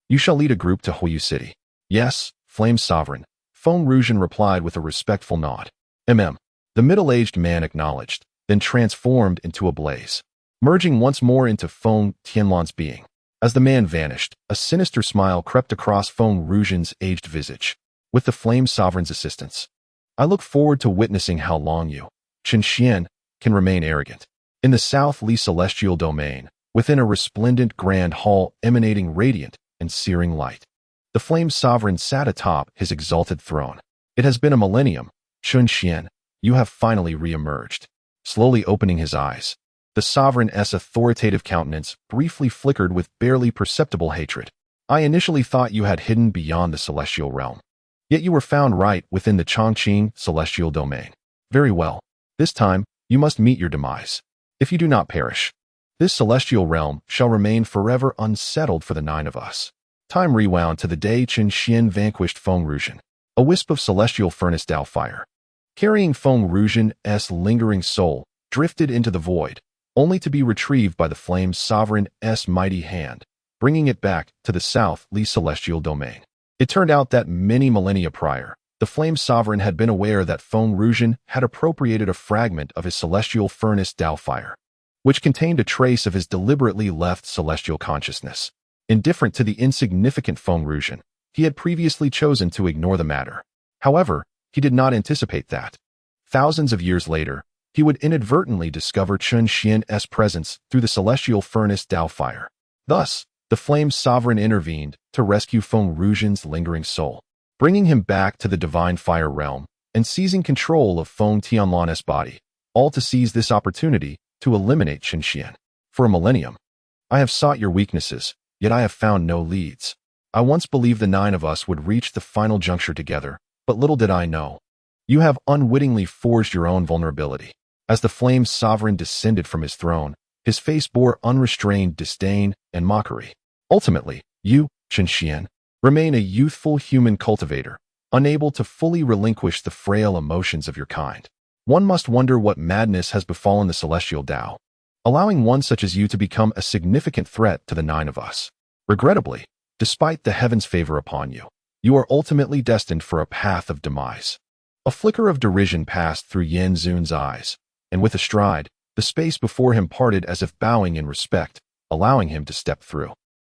[SPEAKER 1] You shall lead a group to Huoyu City. Yes, Flame Sovereign, Feng Rujian replied with a respectful nod. The middle-aged man acknowledged, then transformed into a blaze, merging once more into Feng Tianlan's being. As the man vanished, a sinister smile crept across Feng Rujian's aged visage. With the Flame Sovereign's assistance, I look forward to witnessing how long you, Chen Xian, can remain arrogant. In the South Li Celestial Domain, within a resplendent grand hall emanating radiant and searing light, the Flame Sovereign sat atop his exalted throne. It has been a millennium, Chen Xian, you have finally re-emerged. Slowly opening his eyes, the Sovereign's authoritative countenance briefly flickered with barely perceptible hatred. I initially thought you had hidden beyond the celestial realm. Yet you were found right within the Chongqing celestial domain. Very well. This time, you must meet your demise. If you do not perish, this celestial realm shall remain forever unsettled for the 9 of us. Time rewound to the day Chen Xian vanquished Feng Ruxian, a wisp of celestial furnace Dao fire. Carrying Feng Ruxian's lingering soul, drifted into the void, only to be retrieved by the Flame's Sovereign's mighty hand, bringing it back to the South Li celestial domain. It turned out that many millennia prior, the Flame Sovereign had been aware that Feng Ruxian had appropriated a fragment of his celestial furnace Dao fire, which contained a trace of his deliberately left celestial consciousness. Indifferent to the insignificant Feng Ruxian, he had previously chosen to ignore the matter. However, he did not anticipate that, thousands of years later, he would inadvertently discover Chen Xian's presence through the celestial furnace Dao fire. Thus, the Flame Sovereign intervened to rescue Feng Ruxian's lingering soul, bringing him back to the divine fire realm and seizing control of Feng Tianlan's body, all to seize this opportunity to eliminate Chen Xian. For a millennium, I have sought your weaknesses, yet I have found no leads. I once believed the 9 of us would reach the final juncture together, but little did I know. You have unwittingly forged your own vulnerability. As the Flame Sovereign descended from his throne, his face bore unrestrained disdain and mockery. Ultimately, you, Chen Xian, remain a youthful human cultivator, unable to fully relinquish the frail emotions of your kind. One must wonder what madness has befallen the celestial Dao, allowing one such as you to become a significant threat to the 9 of us. Regrettably, despite the heavens' favor upon you, you are ultimately destined for a path of demise. A flicker of derision passed through Yan Zun's eyes, and with a stride, the space before him parted as if bowing in respect, allowing him to step through.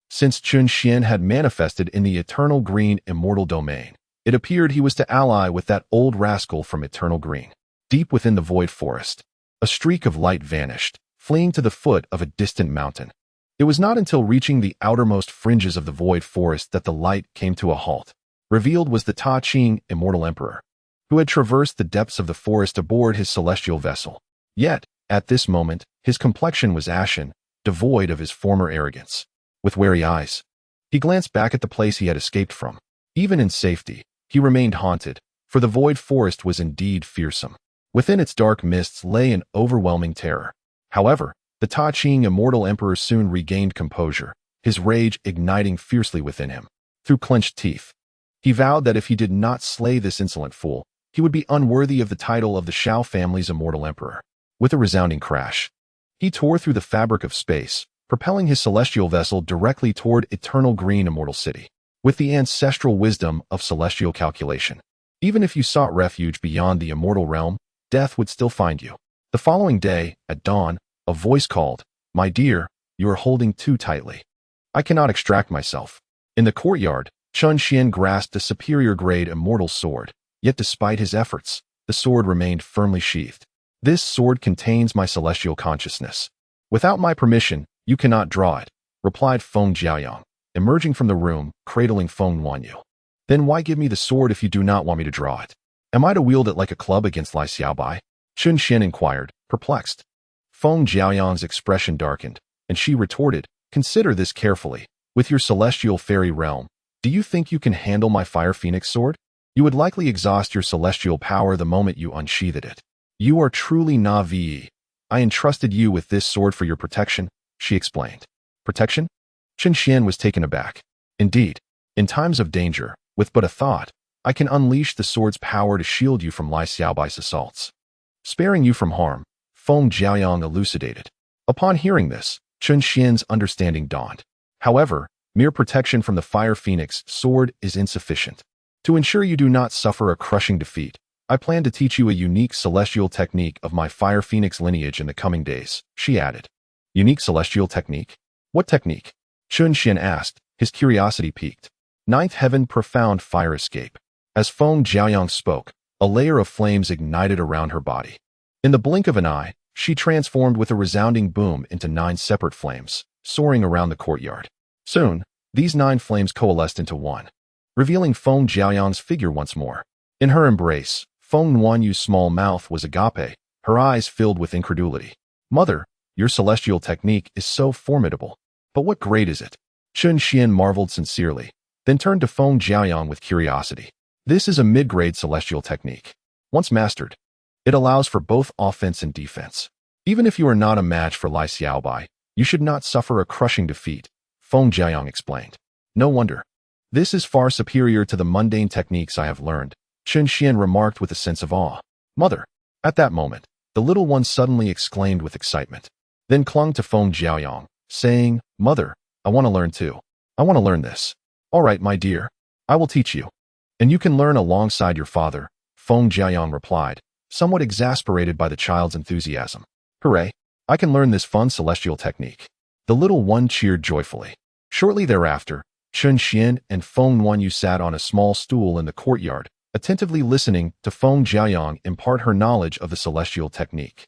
[SPEAKER 1] Since Chen Xian had manifested in the eternal green immortal domain, it appeared he was to ally with that old rascal from eternal green. Deep within the void forest, a streak of light vanished, fleeing to the foot of a distant mountain. It was not until reaching the outermost fringes of the void forest that the light came to a halt. Revealed was the Ta Ching Immortal Emperor, who had traversed the depths of the forest aboard his celestial vessel. Yet, at this moment, his complexion was ashen, devoid of his former arrogance. With wary eyes, he glanced back at the place he had escaped from. Even in safety, he remained haunted, for the void forest was indeed fearsome. Within its dark mists lay an overwhelming terror. However, the Ta Ching Immortal Emperor soon regained composure, his rage igniting fiercely within him. Through clenched teeth, he vowed that if he did not slay this insolent fool, he would be unworthy of the title of the Shao family's Immortal Emperor. With a resounding crash, he tore through the fabric of space, propelling his celestial vessel directly toward eternal green Immortal City. With the ancestral wisdom of celestial calculation, even if you sought refuge beyond the immortal realm, death would still find you. The following day, at dawn, a voice called, "My dear, you are holding too tightly. I cannot extract myself." In the courtyard, Chen Xian grasped a superior-grade immortal sword, yet despite his efforts, the sword remained firmly sheathed. "This sword contains my celestial consciousness. Without my permission, you cannot draw it," replied Feng Jiaoyang, emerging from the room, cradling Feng Wanyu. "Then why give me the sword if you do not want me to draw it? Am I to wield it like a club against Lai Xiaobai?" Chen Xian inquired, perplexed. Feng Jiaoyang's expression darkened, and she retorted, "Consider this carefully. With your celestial fairy realm, do you think you can handle my fire phoenix sword? You would likely exhaust your celestial power the moment you unsheathed it. You are truly Navi. I entrusted you with this sword for your protection," she explained. "Protection?" Chen Xian was taken aback. "Indeed, in times of danger, with but a thought, I can unleash the sword's power to shield you from Lai Xiaobai's assaults, sparing you from harm," Feng Jiaoyang elucidated. Upon hearing this, Chen Xian's understanding dawned. However, mere protection from the Fire Phoenix sword is insufficient. To ensure you do not suffer a crushing defeat, I plan to teach you a unique celestial technique of my Fire Phoenix lineage in the coming days, she added. Unique celestial technique? What technique? Chen Xian asked, his curiosity piqued. Ninth Heaven Profound Fire Escape. As Feng Jiaoyang spoke, a layer of flames ignited around her body. In the blink of an eye, she transformed with a resounding boom into 9 separate flames, soaring around the courtyard. Soon, these 9 flames coalesced into one, revealing Feng Jiaoyang's figure once more. In her embrace, Feng Nuanyu's small mouth was agape, her eyes filled with incredulity. "Mother, your celestial technique is so formidable. But what grade is it?" Chen Xian marveled sincerely, then turned to Feng Jiaoyang with curiosity. "This is a mid-grade celestial technique. Once mastered, It allows for both offense and defense. Even if you are not a match for Lai Xiaobai, you should not suffer a crushing defeat, Feng Jiayang explained. No wonder. This is far superior to the mundane techniques I have learned, Chen Xian remarked with a sense of awe. Mother. At that moment, the little one suddenly exclaimed with excitement, then clung to Feng Jiayang, saying, Mother, I want to learn too. I want to learn this. All right, my dear. I will teach you. And you can learn alongside your father, Feng Jiayang replied, somewhat exasperated by the child's enthusiasm. Hooray! I can learn this fun celestial technique. The little one cheered joyfully. Shortly thereafter, Chen Xian and Feng Nuanyu sat on a small stool in the courtyard, attentively listening to Feng Jiayang impart her knowledge of the celestial technique.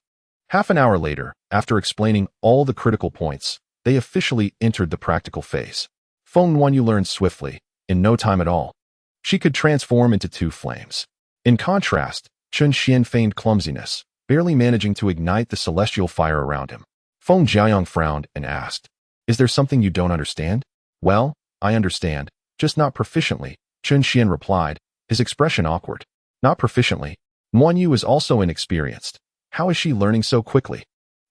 [SPEAKER 1] Half an hour later, after explaining all the critical points, they officially entered the practical phase. Feng Nuanyu learned swiftly, in no time at all. She could transform into two flames. In contrast, Chen Xian feigned clumsiness, barely managing to ignite the celestial fire around him. Feng Jiayang frowned and asked, Is there something you don't understand? Well, I understand, just not proficiently, Chen Xian replied, his expression awkward. Not proficiently. Nuanyu is also inexperienced. How is she learning so quickly?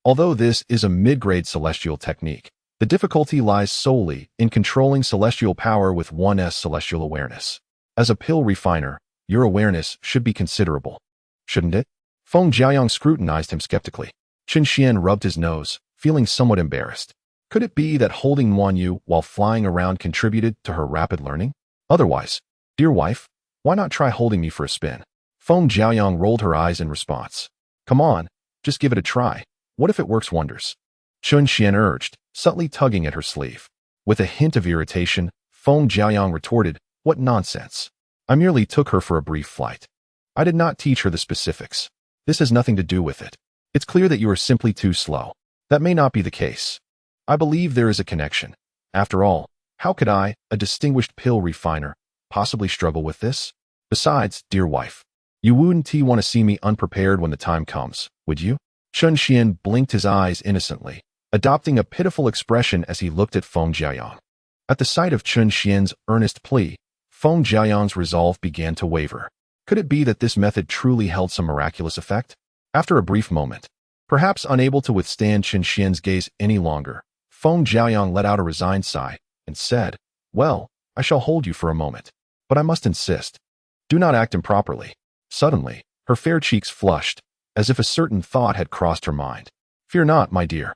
[SPEAKER 1] Although this is a mid-grade celestial technique, the difficulty lies solely in controlling celestial power with one's celestial awareness. As a pill refiner, your awareness should be considerable. Shouldn't it? Feng Jiayang scrutinized him skeptically. Chen Xian rubbed his nose, feeling somewhat embarrassed. Could it be that holding Nuanyu while flying around contributed to her rapid learning? Otherwise, dear wife, why not try holding me for a spin? Feng Jiayang rolled her eyes in response. Come on, just give it a try. What if it works wonders? Chen Xian urged, subtly tugging at her sleeve. With a hint of irritation, Feng Jiayang retorted, What nonsense. I merely took her for a brief flight. I did not teach her the specifics. This has nothing to do with it. It's clear that you are simply too slow. That may not be the case. I believe there is a connection. After all, how could I, a distinguished pill refiner, possibly struggle with this? Besides, dear wife, you wouldn't want to see me unprepared when the time comes, would you? Chen Xian blinked his eyes innocently, adopting a pitiful expression as he looked at Feng Jiayang. At the sight of Chen Xian's earnest plea, Feng Jiayang's resolve began to waver. Could it be that this method truly held some miraculous effect? After a brief moment, perhaps unable to withstand Chen Xian's gaze any longer, Feng Jiayang let out a resigned sigh and said, Well, I shall hold you for a moment, but I must insist. Do not act improperly. Suddenly, her fair cheeks flushed, as if a certain thought had crossed her mind. Fear not, my dear.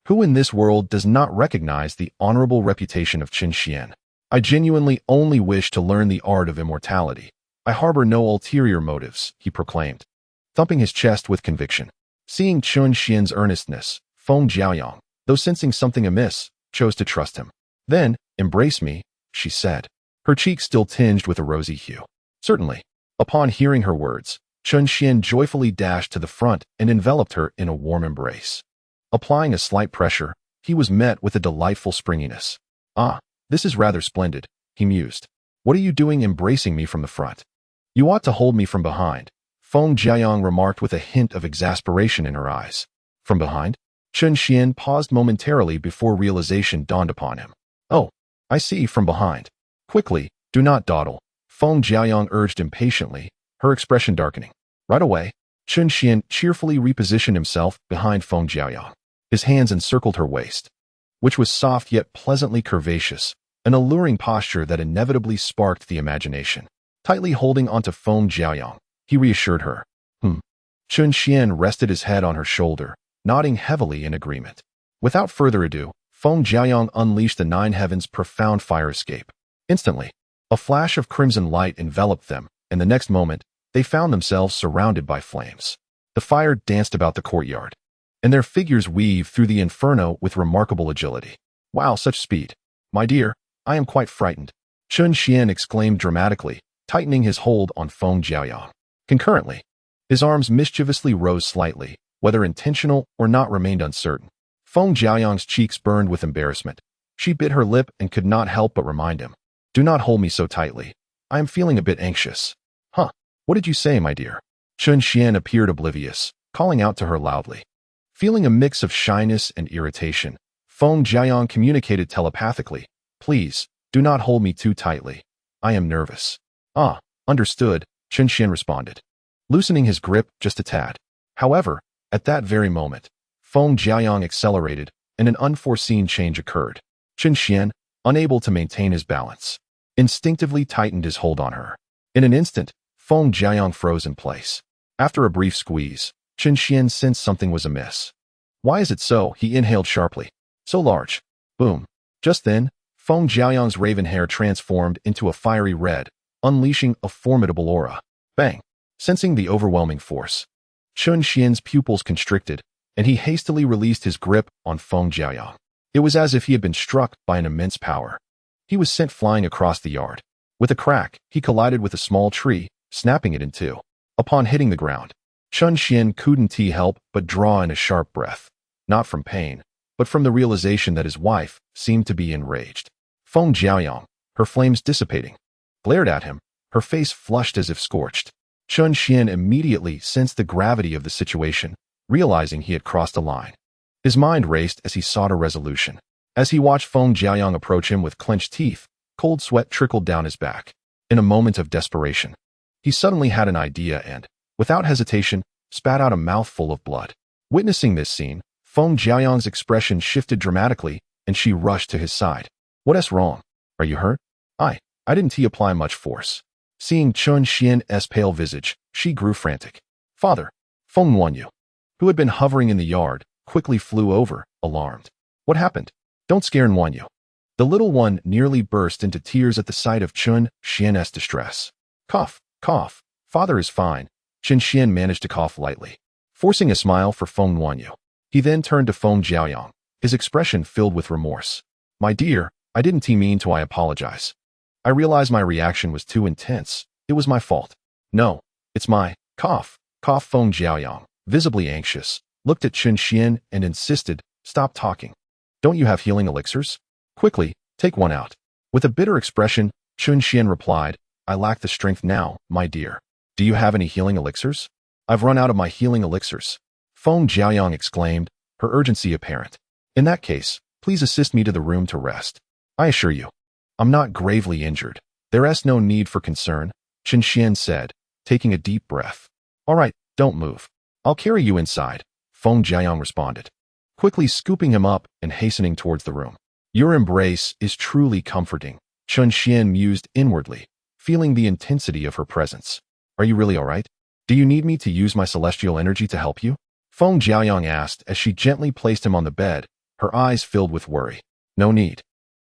[SPEAKER 1] Who in this world does not recognize the honorable reputation of Chen Xian? I genuinely only wish to learn the art of immortality. I harbor no ulterior motives, he proclaimed, thumping his chest with conviction. Seeing Chen Xian's earnestness, Feng Jiayang, though sensing something amiss, chose to trust him. Then, embrace me, she said, her cheeks still tinged with a rosy hue. Certainly. Upon hearing her words, Chen Xian joyfully dashed to the front and enveloped her in a warm embrace. Applying a slight pressure, he was met with a delightful springiness. Ah, this is rather splendid, he mused. What are you doing embracing me from the front? You ought to hold me from behind, Feng Jiayang remarked with a hint of exasperation in her eyes. From behind? Chen Xian paused momentarily before realization dawned upon him. Oh, I see, from behind. Quickly, do not dawdle, Feng Jiayang urged impatiently, her expression darkening. Right away, Chen Xian cheerfully repositioned himself behind Feng Jiayang. His hands encircled her waist, which was soft yet pleasantly curvaceous, an alluring posture that inevitably sparked the imagination. Tightly holding onto Feng Jiayang, he reassured her. Chen Xian rested his head on her shoulder, nodding heavily in agreement. Without further ado, Feng Jiayang unleashed the nine heavens' profound fire escape. Instantly, a flash of crimson light enveloped them, and the next moment, they found themselves surrounded by flames. The fire danced about the courtyard, and their figures weaved through the inferno with remarkable agility. Wow, such speed. My dear, I am quite frightened, Chen Xian exclaimed dramatically, tightening his hold on Feng Jiayang. Concurrently, his arms mischievously rose slightly, whether intentional or not remained uncertain. Feng Jiayang's cheeks burned with embarrassment. She bit her lip and could not help but remind him. Do not hold me so tightly. I am feeling a bit anxious. Huh, what did you say, my dear? Chen Xian appeared oblivious, calling out to her loudly. Feeling a mix of shyness and irritation, Feng Jiayang communicated telepathically. Please, do not hold me too tightly. I am nervous. Ah, understood, Chen Xian responded. loosening his grip just a tad. However, at that very moment, Feng Jiaoyang accelerated, and an unforeseen change occurred. Chen Xian, unable to maintain his balance, instinctively tightened his hold on her. In an instant, Feng Jiaoyang froze in place. After a brief squeeze, Chen Xian sensed something was amiss. Why is it so? He inhaled sharply. So large. Boom. Just then, Feng Jiaoyang's raven hair transformed into a fiery red, unleashing a formidable aura. Bang! Sensing the overwhelming force, Chen Xian's pupils constricted, and he hastily released his grip on Feng Jiaoyang. It was as if he had been struck by an immense power. He was sent flying across the yard. With a crack, he collided with a small tree, snapping it in two. Upon hitting the ground, Chen Xian couldn't help but draw in a sharp breath, not from pain, but from the realization that his wife seemed to be enraged. Feng Jiaoyang, her flames dissipating, glared at him, her face flushed as if scorched. Chen Xian immediately sensed the gravity of the situation, realizing he had crossed a line. His mind raced as he sought a resolution. As he watched Feng Jiaoyang approach him with clenched teeth, cold sweat trickled down his back. In a moment of desperation, he suddenly had an idea and, without hesitation, spat out a mouthful of blood. Witnessing this scene, Feng Jiaoyang's expression shifted dramatically, and she rushed to his side. What's wrong? Are you hurt? I didn't apply much force. Seeing Chen Xian's pale visage, she grew frantic. Father, Feng Wanyu, who had been hovering in the yard, quickly flew over, alarmed. What happened? Don't scare Wanyu. The little one nearly burst into tears at the sight of Chen Xian's distress. Cough, cough. Father is fine. Chen Xian managed to cough lightly, forcing a smile for Feng Wanyu. He then turned to Feng Jiaoyang, his expression filled with remorse. My dear, I didn't mean to. I apologize. I realize my reaction was too intense. It was my fault. No, it's my cough. Feng Jiaoyang, visibly anxious, looked at Chen Xian and insisted, stop talking. Don't you have healing elixirs? Quickly, take one out. With a bitter expression, Chen Xian replied, I lack the strength now, my dear. Do you have any healing elixirs? I've run out of my healing elixirs. Feng Jiaoyang exclaimed, her urgency apparent. In that case, please assist me to the room to rest. I assure you, I'm not gravely injured. There's no need for concern, Chen Xian said, taking a deep breath. All right, don't move. I'll carry you inside, Feng Jiaoyang responded, quickly scooping him up and hastening towards the room. Your embrace is truly comforting, Chen Xian mused inwardly, feeling the intensity of her presence. Are you really all right? Do you need me to use my celestial energy to help you? Feng Jiaoyang asked as she gently placed him on the bed, her eyes filled with worry. No need.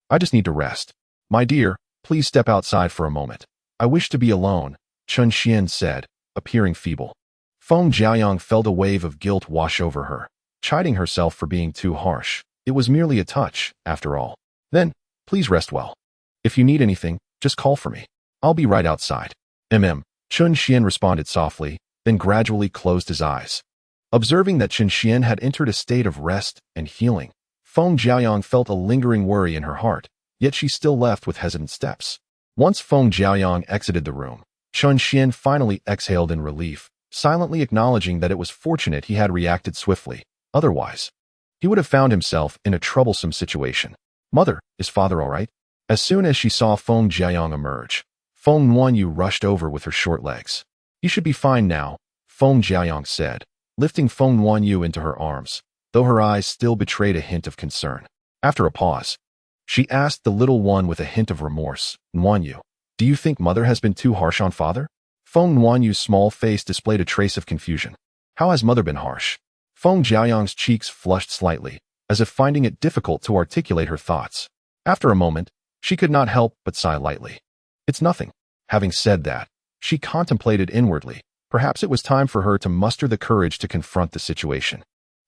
[SPEAKER 1] I just need to rest. My dear, please step outside for a moment. I wish to be alone, Chen Xian said, appearing feeble. Feng Jiaoyang felt a wave of guilt wash over her, chiding herself for being too harsh. It was merely a touch, after all. Then, please rest well. If you need anything, just call for me. I'll be right outside. Chen Xian responded softly, then gradually closed his eyes. Observing that Chen Xian had entered a state of rest and healing, Feng Jiaoyang felt a lingering worry in her heart, yet she still left with hesitant steps. Once Feng Jiaoyang exited the room, Chen Xian finally exhaled in relief, silently acknowledging that it was fortunate he had reacted swiftly. Otherwise, he would have found himself in a troublesome situation. Mother, is father all right? As soon as she saw Feng Jiaoyang emerge, Feng Wanyu rushed over with her short legs. He should be fine now, Feng Jiaoyang said, lifting Feng Wanyu into her arms, though her eyes still betrayed a hint of concern. After a pause, she asked the little one with a hint of remorse, Wanyu, do you think mother has been too harsh on father? Feng Wanyu's small face displayed a trace of confusion. How has mother been harsh? Feng Jiaoyang's cheeks flushed slightly, as if finding it difficult to articulate her thoughts. After a moment, she could not help but sigh lightly. It's nothing. Having said that, she contemplated inwardly. Perhaps it was time for her to muster the courage to confront the situation.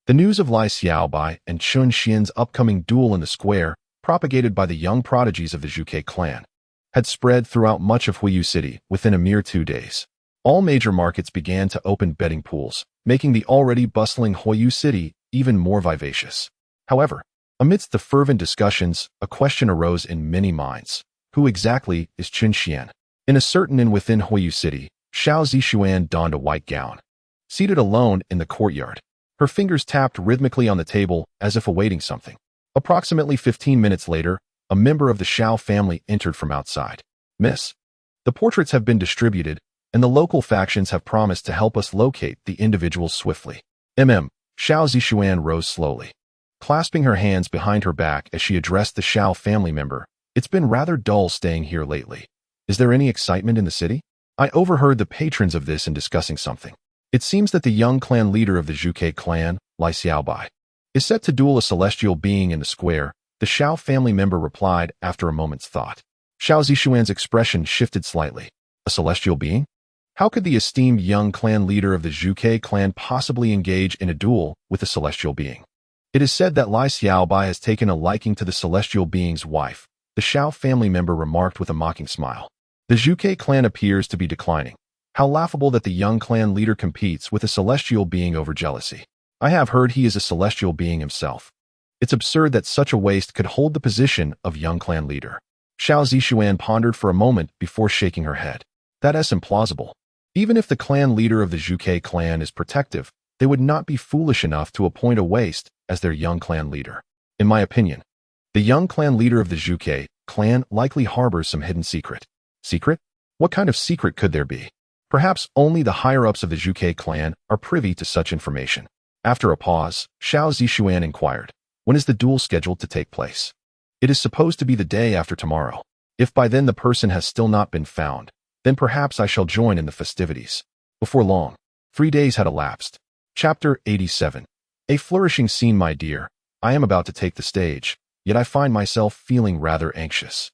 [SPEAKER 1] The news of Lai Xiaobai and Chen Xian's upcoming duel in the square, propagated by the young prodigies of the Zhuge clan, had spread throughout much of Huiyu City within a mere 2 days. All major markets began to open betting pools, making the already bustling Huiyu City even more vivacious. However, amidst the fervent discussions, a question arose in many minds. Who exactly is Chen Xian? In a certain inn within Huiyu City, Xiao Zixuan donned a white gown. Seated alone in the courtyard, her fingers tapped rhythmically on the table as if awaiting something. Approximately 15 minutes later, a member of the Xiao family entered from outside. Miss, the portraits have been distributed, and the local factions have promised to help us locate the individuals swiftly. Xiao Zixuan rose slowly, clasping her hands behind her back as she addressed the Xiao family member. It's been rather dull staying here lately. Is there any excitement in the city? I overheard the patrons of this in discussing something. It seems that the young clan leader of the Zhuke clan, Lai Xiaobai, is set to duel a celestial being in the square, the Xiao family member replied after a moment's thought. Xiao Zixuan's expression shifted slightly. A celestial being? How could the esteemed young clan leader of the Zhuke clan possibly engage in a duel with a celestial being? It is said that Lai Xiaobai has taken a liking to the celestial being's wife, the Xiao family member remarked with a mocking smile. The Zhuke clan appears to be declining. How laughable that the young clan leader competes with a celestial being over jealousy. I have heard he is a celestial being himself. It's absurd that such a waste could hold the position of young clan leader. Xiao Zixuan pondered for a moment before shaking her head. That is implausible. Even if the clan leader of the Zhuke clan is protective, they would not be foolish enough to appoint a waste as their young clan leader. In my opinion, the young clan leader of the Zhuke clan likely harbors some hidden secret. Secret? What kind of secret could there be? Perhaps only the higher-ups of the Zhuke clan are privy to such information. After a pause, Xiao Zixuan inquired, when is the duel scheduled to take place? It is supposed to be the day after tomorrow. If by then the person has still not been found, then perhaps I shall join in the festivities. Before long, 3 days had elapsed. Chapter 87. A flourishing scene, my dear. I am about to take the stage, yet I find myself feeling rather anxious.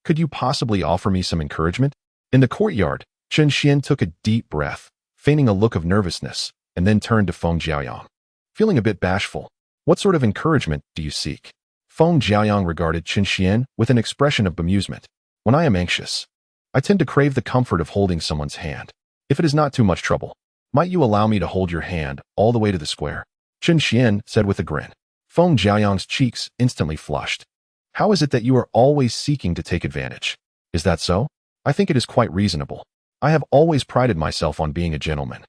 [SPEAKER 1] Could you possibly offer me some encouragement? In the courtyard, Chen Xian took a deep breath, feigning a look of nervousness, and then turned to Feng Jiaoyang. Feeling a bit bashful, what sort of encouragement do you seek? Feng Jiaoyang regarded Chen Xian with an expression of bemusement. When I am anxious, I tend to crave the comfort of holding someone's hand. If it is not too much trouble, might you allow me to hold your hand all the way to the square? Chen Xian said with a grin. Feng Jiaoyang's cheeks instantly flushed. How is it that you are always seeking to take advantage? Is that so? I think it is quite reasonable. I have always prided myself on being a gentleman.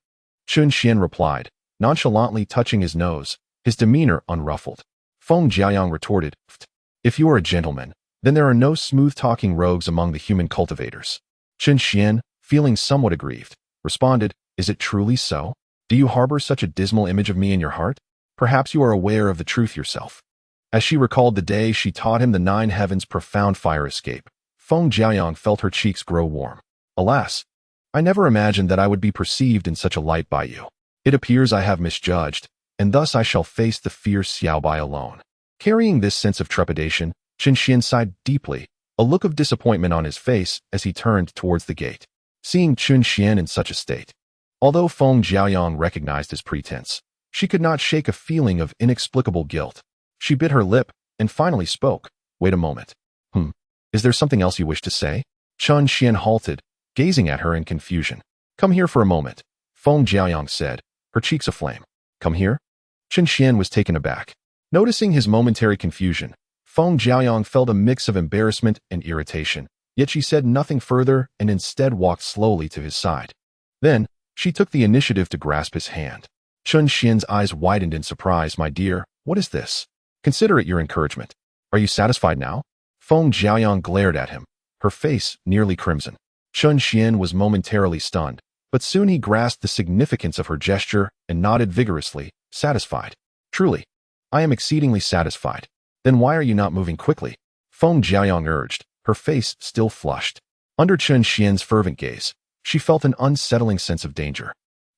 [SPEAKER 1] Chen Xian replied, nonchalantly touching his nose, his demeanor unruffled. Feng Jiaoyang retorted, if you are a gentleman, then there are no smooth-talking rogues among the human cultivators. Chen Xian, feeling somewhat aggrieved, responded, is it truly so? Do you harbor such a dismal image of me in your heart? Perhaps you are aware of the truth yourself. As she recalled the day she taught him the 9 heavens' profound fire escape, Feng Jiaoyang felt her cheeks grow warm. Alas, I never imagined that I would be perceived in such a light by you. It appears I have misjudged, and thus I shall face the fierce Xiaobai alone. Carrying this sense of trepidation, Chen Xian sighed deeply, a look of disappointment on his face as he turned towards the gate. Seeing Chen Xian in such a state, although Feng Jiaoyang recognized his pretense, she could not shake a feeling of inexplicable guilt. She bit her lip and finally spoke. Wait a moment. Is there something else you wish to say? Chen Xian halted, gazing at her in confusion. Come here for a moment, Feng Jiaoyang said, her cheeks aflame. Come here? Chen Xian was taken aback. Noticing his momentary confusion, Feng Jiaoyang felt a mix of embarrassment and irritation, yet she said nothing further and instead walked slowly to his side. Then, she took the initiative to grasp his hand. Chen Xian's eyes widened in surprise. My dear, what is this? Consider it your encouragement. Are you satisfied now? Feng Jiaoyang glared at him, her face nearly crimson. Chen Xian was momentarily stunned, but soon he grasped the significance of her gesture and nodded vigorously, satisfied. Truly, I am exceedingly satisfied. Then why are you not moving quickly? Feng Jiaoyang urged, her face still flushed. Under Chen Xian's fervent gaze, she felt an unsettling sense of danger,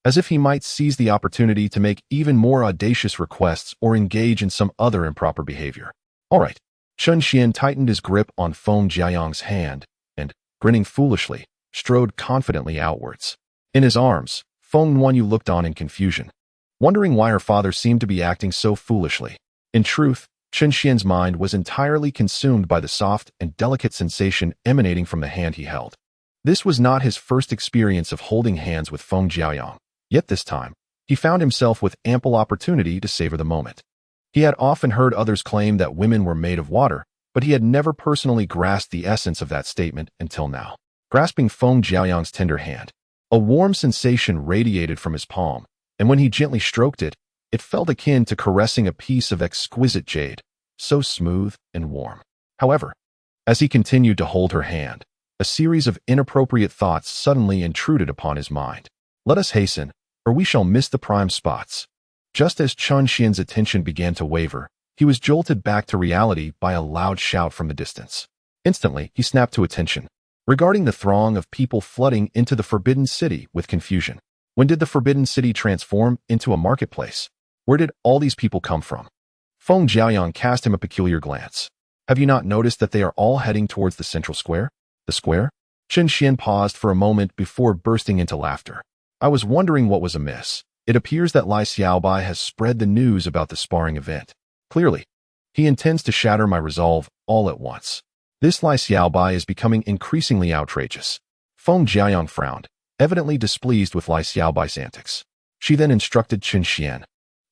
[SPEAKER 1] as if he might seize the opportunity to make even more audacious requests or engage in some other improper behavior. All right. Chen Xian tightened his grip on Feng Jiaoyang's hand and, grinning foolishly, strode confidently outwards. In his arms, Feng Nuanyu looked on in confusion, wondering why her father seemed to be acting so foolishly. In truth, Chen Xian's mind was entirely consumed by the soft and delicate sensation emanating from the hand he held. This was not his first experience of holding hands with Feng Jiaoyang, yet this time, he found himself with ample opportunity to savor the moment. He had often heard others claim that women were made of water, but he had never personally grasped the essence of that statement until now. Grasping Feng Jiaoyang's tender hand, a warm sensation radiated from his palm, and when he gently stroked it, it felt akin to caressing a piece of exquisite jade, so smooth and warm. However, as he continued to hold her hand, A series of inappropriate thoughts suddenly intruded upon his mind. Let us hasten, or we shall miss the prime spots. Just as Chun Xian's attention began to waver, he was jolted back to reality by a loud shout from the distance. Instantly, he snapped to attention, regarding the throng of people flooding into the Forbidden City with confusion. When did the Forbidden City transform into a marketplace? Where did all these people come from? Feng Jiaoyang cast him a peculiar glance. Have you not noticed that they are all heading towards the central square? The square? Chun Xian paused for a moment before bursting into laughter. I was wondering what was amiss. It appears that Lai Xiaobai has spread the news about the sparring event. Clearly, he intends to shatter my resolve all at once. This Lai Xiaobai is becoming increasingly outrageous. Feng Jiaoyang frowned, evidently displeased with Lai Xiaobai's antics. She then instructed Chun Xian.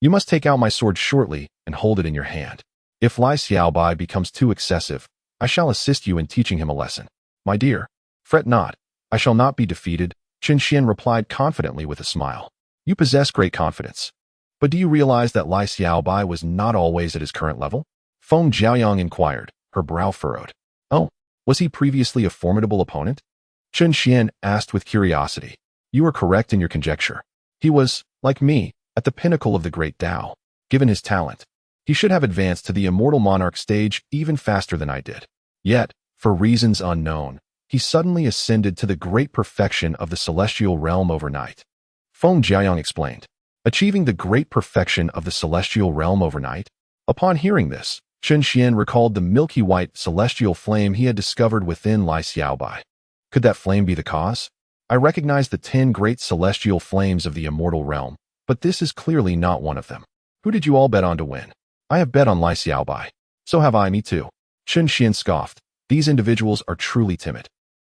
[SPEAKER 1] You must take out my sword shortly and hold it in your hand. If Lai Xiaobai becomes too excessive, I shall assist you in teaching him a lesson. My dear, fret not. I shall not be defeated, Chun Xian replied confidently with a smile. You possess great confidence. But do you realize that Lai Xiaobai was not always at his current level? Feng Jiaoyang inquired, her brow furrowed. Oh, was he previously a formidable opponent? Chun Xian asked with curiosity. You are correct in your conjecture. He was, like me, at the pinnacle of the great Tao. Given his talent, he should have advanced to the Immortal Monarch stage even faster than I did. Yet, for reasons unknown, he suddenly ascended to the great perfection of the celestial realm overnight. Feng Jiaoyang explained. Achieving the great perfection of the celestial realm overnight? Upon hearing this, Chun Xian recalled the milky white celestial flame he had discovered within Lai Xiaobai. Could that flame be the cause? I recognize the 10 great celestial flames of the immortal realm, but this is clearly not one of them. Who did you all bet on to win? I have bet on Lai Xiaobai. So have I, me too. Chun Xian scoffed. These individuals are truly timid.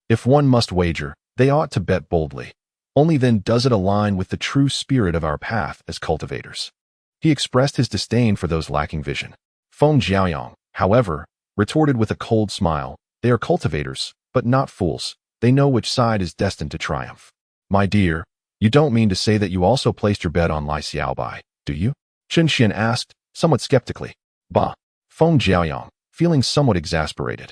[SPEAKER 1] If one must wager, they ought to bet boldly. Only then does it align with the true spirit of our path as cultivators. He expressed his disdain for those lacking vision. Feng Jiaoyang, however, retorted with a cold smile. They are cultivators, but not fools. They know which side is destined to triumph. My dear, you don't mean to say that you also placed your bet on Lai Xiaobai, do you? Chun Xian asked, somewhat skeptically. Bah! Feng Jiaoyang, feeling somewhat exasperated,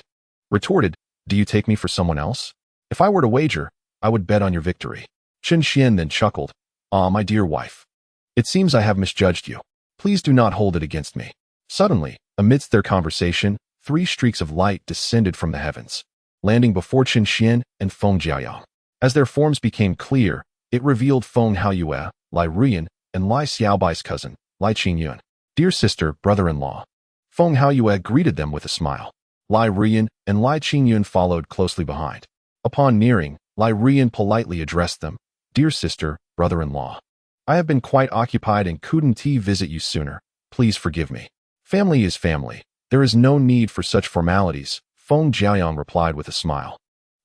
[SPEAKER 1] retorted, do you take me for someone else? If I were to wager, I would bet on your victory. Chun Xian then chuckled. Ah, my dear wife. It seems I have misjudged you. Please do not hold it against me. Suddenly, amidst their conversation, 3 streaks of light descended from the heavens, landing before Chun Xian and Feng Jiaoyang. As their forms became clear, it revealed Feng Haoyue, Lai Ruyan, and Lai Xiaobai's cousin, Lai Qingyun. Dear sister, brother-in-law. Feng Haoyue greeted them with a smile. Lai Ruyan and Lai Qingyun followed closely behind. Upon nearing, Lai Ruyan politely addressed them. Dear sister, brother-in-law. I have been quite occupied and couldn't visit you sooner. Please forgive me. Family is family. There is no need for such formalities, Feng Jiaoyang replied with a smile.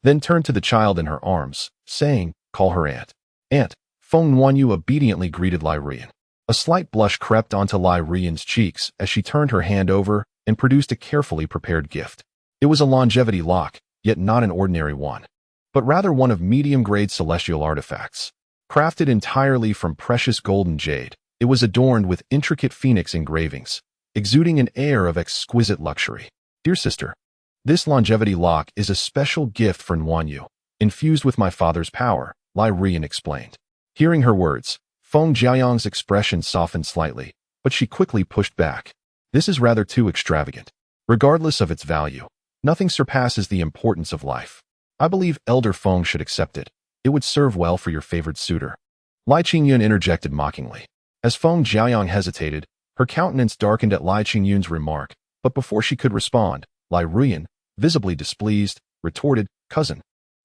[SPEAKER 1] Then turned to the child in her arms, saying, call her aunt. Aunt. Feng Wanyu obediently greeted Lai Ruyan. A slight blush crept onto Lai Ruyan's cheeks as she turned her hand over and produced a carefully prepared gift. It was a longevity lock, yet not an ordinary one, but rather one of medium-grade celestial artifacts. Crafted entirely from precious golden jade, it was adorned with intricate phoenix engravings, exuding an air of exquisite luxury. Dear sister, this longevity lock is a special gift for Nwanyu, infused with my father's power, Lai Ruyan explained. Hearing her words, Feng Jiaoyang's expression softened slightly, but she quickly pushed back. This is rather too extravagant. Regardless of its value, nothing surpasses the importance of life. I believe Elder Feng should accept it. It would serve well for your favored suitor. Lai Qingyun interjected mockingly. As Feng Jiaoyang hesitated, her countenance darkened at Lai Qingyun's remark, but before she could respond, Lai Ruyan, visibly displeased, retorted, cousin.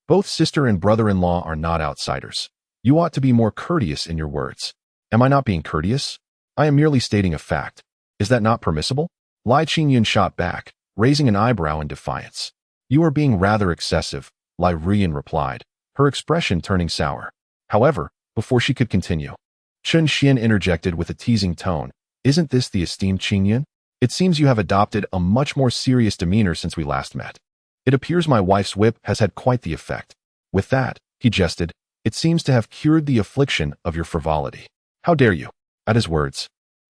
[SPEAKER 1] Both sister and brother-in-law are not outsiders. You ought to be more courteous in your words. Am I not being courteous? I am merely stating a fact. Is that not permissible? Lai Qingyun shot back, raising an eyebrow in defiance. You are being rather excessive, Lai Ruyan replied, her expression turning sour. However, before she could continue, Chun Xian interjected with a teasing tone. Isn't this the esteemed Qingyun? It seems you have adopted a much more serious demeanor since we last met. It appears my wife's whip has had quite the effect. With that, he jested, it seems to have cured the affliction of your frivolity. How dare you? At his words,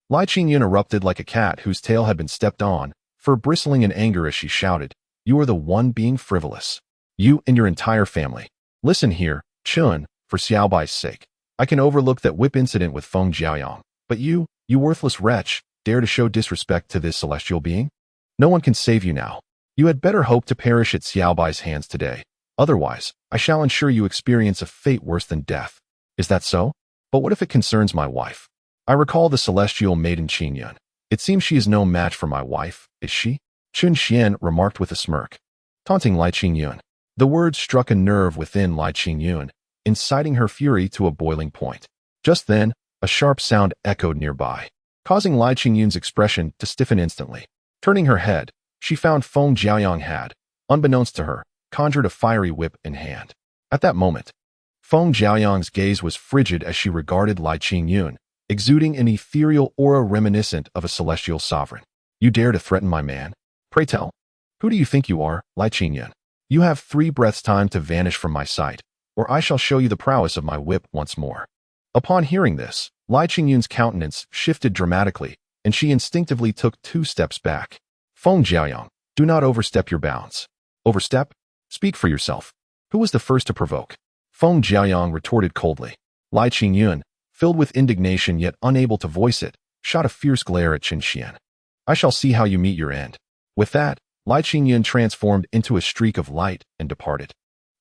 [SPEAKER 1] Lai Qingyun erupted like a cat whose tail had been stepped on, fur bristling in anger as she shouted, you are the one being frivolous. You and your entire family. Listen here, Chun, for Xiaobai's sake. I can overlook that whip incident with Feng Jiaoyang, but you worthless wretch, dare to show disrespect to this celestial being? No one can save you now. You had better hope to perish at Xiaobai's hands today. Otherwise, I shall ensure you experience a fate worse than death. Is that so? But what if it concerns my wife? I recall the celestial maiden Qingyun. It seems she is no match for my wife, is she? Chun Xian remarked with a smirk, taunting Lai Qingyun. The words struck a nerve within Lai Qingyun, inciting her fury to a boiling point. Just then, a sharp sound echoed nearby, causing Lai Qingyun's expression to stiffen instantly. Turning her head, she found Feng Jiaoyang had, unbeknownst to her, conjured a fiery whip in hand. At that moment, Feng Jiaoyang's gaze was frigid as she regarded Lai Qingyun, exuding an ethereal aura reminiscent of a celestial sovereign. You dare to threaten my man? Pray tell, who do you think you are, Lai Qingyun? You have 3 breaths' time to vanish from my sight, or I shall show you the prowess of my whip once more. Upon hearing this, Lai Qingyun's countenance shifted dramatically, and she instinctively took 2 steps back. Feng Jiaoyang, do not overstep your bounds. Overstep? Speak for yourself. Who was the first to provoke? Feng Jiaoyang retorted coldly. Lai Qingyun, filled with indignation yet unable to voice it, shot a fierce glare at Qin Xian. I shall see how you meet your end. With that, Lai Qingyun transformed into a streak of light and departed,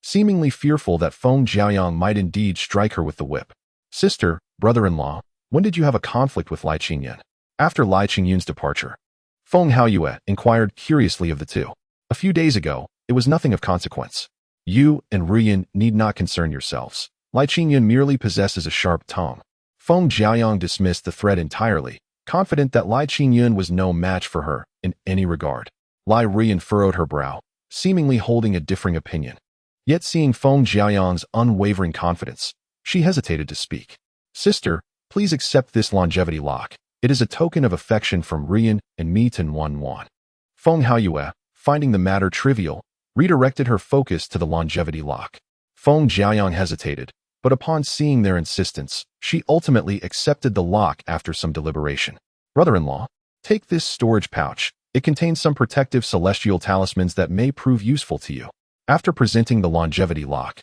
[SPEAKER 1] seemingly fearful that Feng Jiaoyang might indeed strike her with the whip. Sister, brother-in-law, when did you have a conflict with Lai Qingyun? After Lai Qingyun's departure, Feng Haoyue inquired curiously of the two. A few days ago, it was nothing of consequence. You and Ruyin need not concern yourselves. Lai Qingyun merely possesses a sharp tongue. Feng Jiaoyang dismissed the threat entirely, confident that Lai Qingyun was no match for her in any regard. Lai Ruyin furrowed her brow, seemingly holding a differing opinion. Yet seeing Feng Jiaoyang's unwavering confidence, she hesitated to speak. Sister, please accept this longevity lock. It is a token of affection from Ruyin and me to Wan. Feng Haoyue, finding the matter trivial, redirected her focus to the longevity lock. Feng Jiaoyang hesitated, but upon seeing their insistence, she ultimately accepted the lock after some deliberation. Brother-in-law, take this storage pouch. It contains some protective celestial talismans that may prove useful to you. After presenting the longevity lock,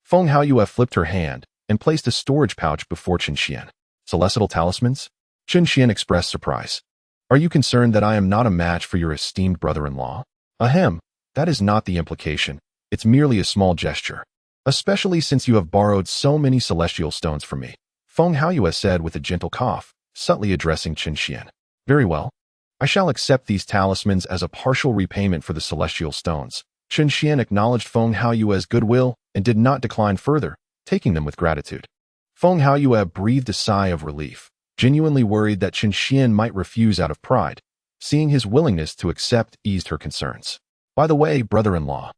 [SPEAKER 1] Feng Haoyue flipped her hand and placed a storage pouch before Qin Xian. Celestial talismans? Qin Xian expressed surprise. Are you concerned that I am not a match for your esteemed brother-in-law? Ahem, that is not the implication. It's merely a small gesture. Especially since you have borrowed so many celestial stones from me. Feng Haoyue said with a gentle cough, subtly addressing Qin Xian. Very well. I shall accept these talismans as a partial repayment for the celestial stones. Qin Xian acknowledged Feng Haoyue's goodwill and did not decline further, taking them with gratitude. Feng Haoyue breathed a sigh of relief, genuinely worried that Qin Xian might refuse out of pride. Seeing his willingness to accept eased her concerns. By the way, brother-in-law,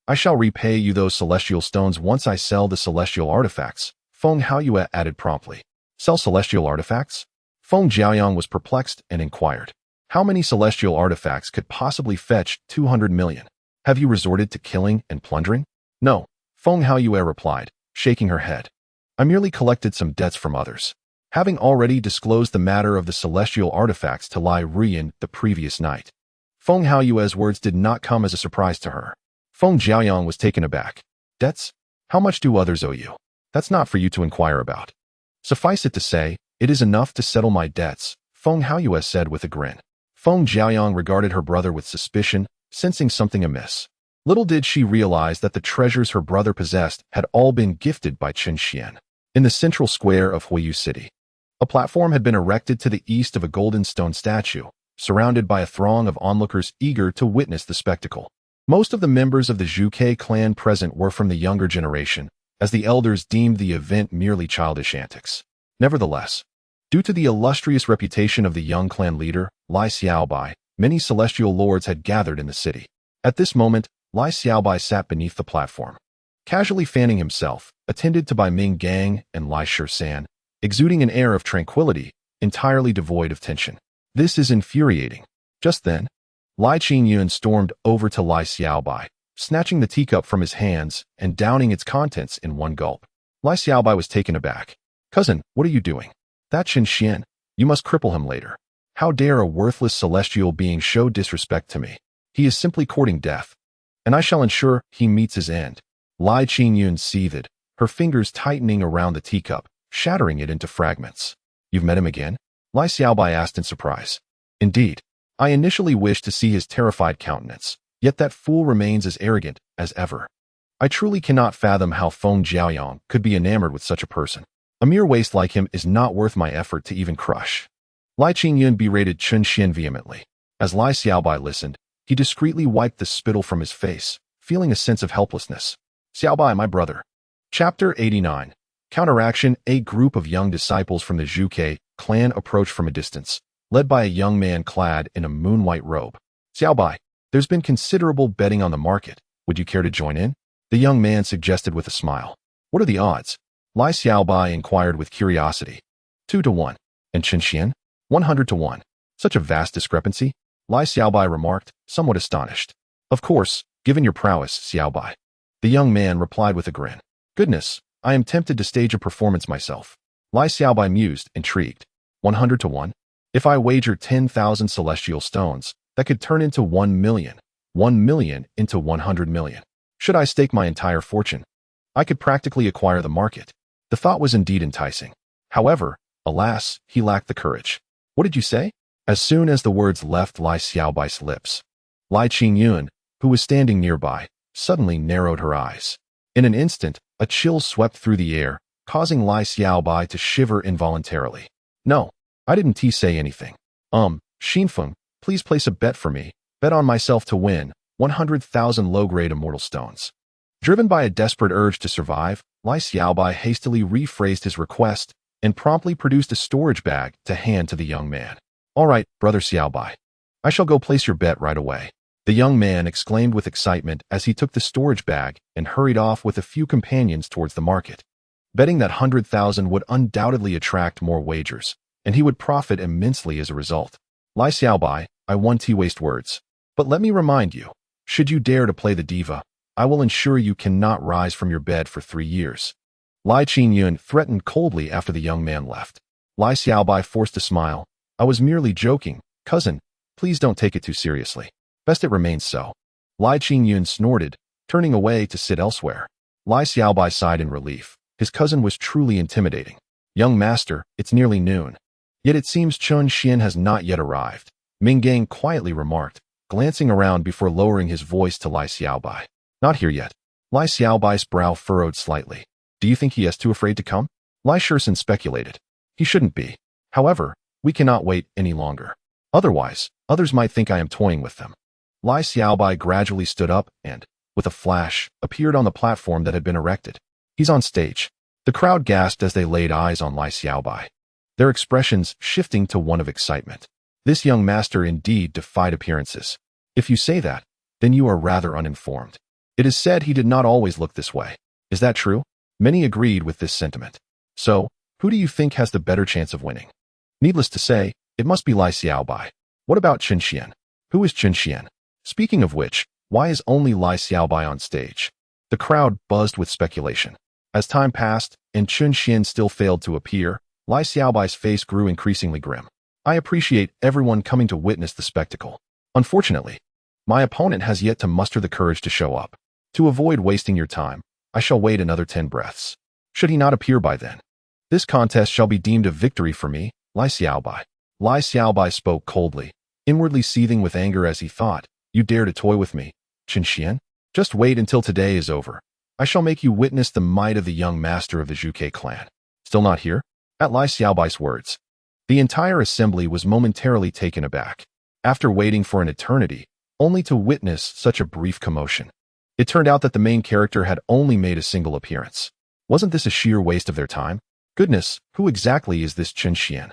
[SPEAKER 1] I shall repay you those celestial stones once I sell the celestial artifacts, Feng Haoyue added promptly. Sell celestial artifacts? Feng Jiaoyang was perplexed and inquired. How many celestial artifacts could possibly fetch 200 million? Have you resorted to killing and plundering? No, Feng Haoyue replied, shaking her head. I merely collected some debts from others, having already disclosed the matter of the celestial artifacts to Lai Ruyin the previous night. Feng Haoyue's words did not come as a surprise to her. Feng Jiaoyang was taken aback. Debts? How much do others owe you? That's not for you to inquire about. Suffice it to say, it is enough to settle my debts, Feng Haoyue said with a grin. Feng Jiaoyang regarded her brother with suspicion, sensing something amiss. Little did she realize that the treasures her brother possessed had all been gifted by Qin Xian. In the central square of Huiyu City, a platform had been erected to the east of a golden stone statue, surrounded by a throng of onlookers eager to witness the spectacle. Most of the members of the Zhuke clan present were from the younger generation, as the elders deemed the event merely childish antics. Nevertheless, due to the illustrious reputation of the young clan leader, Lai Xiaobai, many celestial lords had gathered in the city. At this moment, Lai Xiaobai sat beneath the platform, casually fanning himself, attended to by Ming Gang and Lai Shisan, exuding an air of tranquility, entirely devoid of tension. This is infuriating. Just then, Lai Qingyun stormed over to Lai Xiaobai, snatching the teacup from his hands and downing its contents in one gulp. Lai Xiaobai was taken aback. Cousin, what are you doing? That Qin Xian, you must cripple him later. How dare a worthless celestial being show disrespect to me? He is simply courting death. and I shall ensure he meets his end. Lai Qingyun seethed, her fingers tightening around the teacup, shattering it into fragments. You've met him again? Lai Xiaobai asked in surprise. Indeed. I initially wished to see his terrified countenance, yet that fool remains as arrogant as ever. I truly cannot fathom how Feng Jiaoyang could be enamored with such a person. A mere waste like him is not worth my effort to even crush. Lai Qingyun berated Chen Xian vehemently. As Lai Xiaobai listened, he discreetly wiped the spittle from his face, feeling a sense of helplessness. Xiaobai, my brother. Chapter 89. Counteraction. A group of young disciples from the Zhuke clan approached from a distance, led by a young man clad in a moon-white robe. Xiaobai, there's been considerable betting on the market. Would you care to join in? The young man suggested with a smile. What are the odds? Lai Xiaobai inquired with curiosity. 2-1. And Chen Xian? 100-1. Such a vast discrepancy? Lai Xiaobai remarked, somewhat astonished. Of course, given your prowess, Xiaobai. The young man replied with a grin. Goodness, I am tempted to stage a performance myself. Lai Xiaobai mused, intrigued. 100-1? If I wager 10,000 celestial stones, that could turn into 1 million. 1 million into 100 million. Should I stake my entire fortune? I could practically acquire the market. The thought was indeed enticing. However, alas, he lacked the courage. What did you say? As soon as the words left Lai Xiaobai's lips, Lai Qingyun, who was standing nearby, suddenly narrowed her eyes. In an instant, a chill swept through the air, causing Lai Xiaobai to shiver involuntarily. No, I didn't say anything. Xinfeng, please place a bet for me. Bet on myself to win 100,000 low-grade immortal stones. Driven by a desperate urge to survive, Lai Xiaobai hastily rephrased his request and promptly produced a storage bag to hand to the young man. All right, brother Xiaobai. I shall go place your bet right away. The young man exclaimed with excitement as he took the storage bag and hurried off with a few companions towards the market. Betting that 100,000 would undoubtedly attract more wagers, and he would profit immensely as a result. Lai Xiaobai, I won't waste words. But let me remind you, should you dare to play the diva, I will ensure you cannot rise from your bed for 3 years. Lai Qingyun threatened coldly after the young man left. Lai Xiaobai forced a smile. I was merely joking, cousin. Please don't take it too seriously. Best it remains so. Lai Qingyun snorted, turning away to sit elsewhere. Lai Xiaobai sighed in relief. His cousin was truly intimidating. Young master, it's nearly noon. Yet it seems Chen Xian has not yet arrived, Ming Gang quietly remarked, glancing around before lowering his voice to Lai Xiaobai. Not here yet. Lai Xiaobai's brow furrowed slightly. Do you think he is too afraid to come? Lai Shursen speculated. He shouldn't be. However, we cannot wait any longer. Otherwise, others might think I am toying with them. Lai Xiaobai gradually stood up and, with a flash, appeared on the platform that had been erected. He's on stage. The crowd gasped as they laid eyes on Lai Xiaobai, their expressions shifting to one of excitement. This young master indeed defied appearances. If you say that, then you are rather uninformed. It is said he did not always look this way. Is that true? Many agreed with this sentiment. So, who do you think has the better chance of winning? Needless to say, it must be Lai Xiaobai. What about Chen Xian? Who is Chen Xian? Speaking of which, why is only Lai Xiaobai on stage? The crowd buzzed with speculation. As time passed, and Chen Xian still failed to appear, Lai Xiaobai's face grew increasingly grim. I appreciate everyone coming to witness the spectacle. Unfortunately, my opponent has yet to muster the courage to show up. To avoid wasting your time, I shall wait another 10 breaths. Should he not appear by then, this contest shall be deemed a victory for me, Lai Xiaobai. Lai Xiaobai spoke coldly, inwardly seething with anger as he thought, you dare to toy with me, Chen Xian? Just wait until today is over. I shall make you witness the might of the young master of the Zhuke clan. Still not here? At Lai Xiaobai's words, the entire assembly was momentarily taken aback, after waiting for an eternity, only to witness such a brief commotion. It turned out that the main character had only made a single appearance. Wasn't this a sheer waste of their time? Goodness, who exactly is this Chen Xian?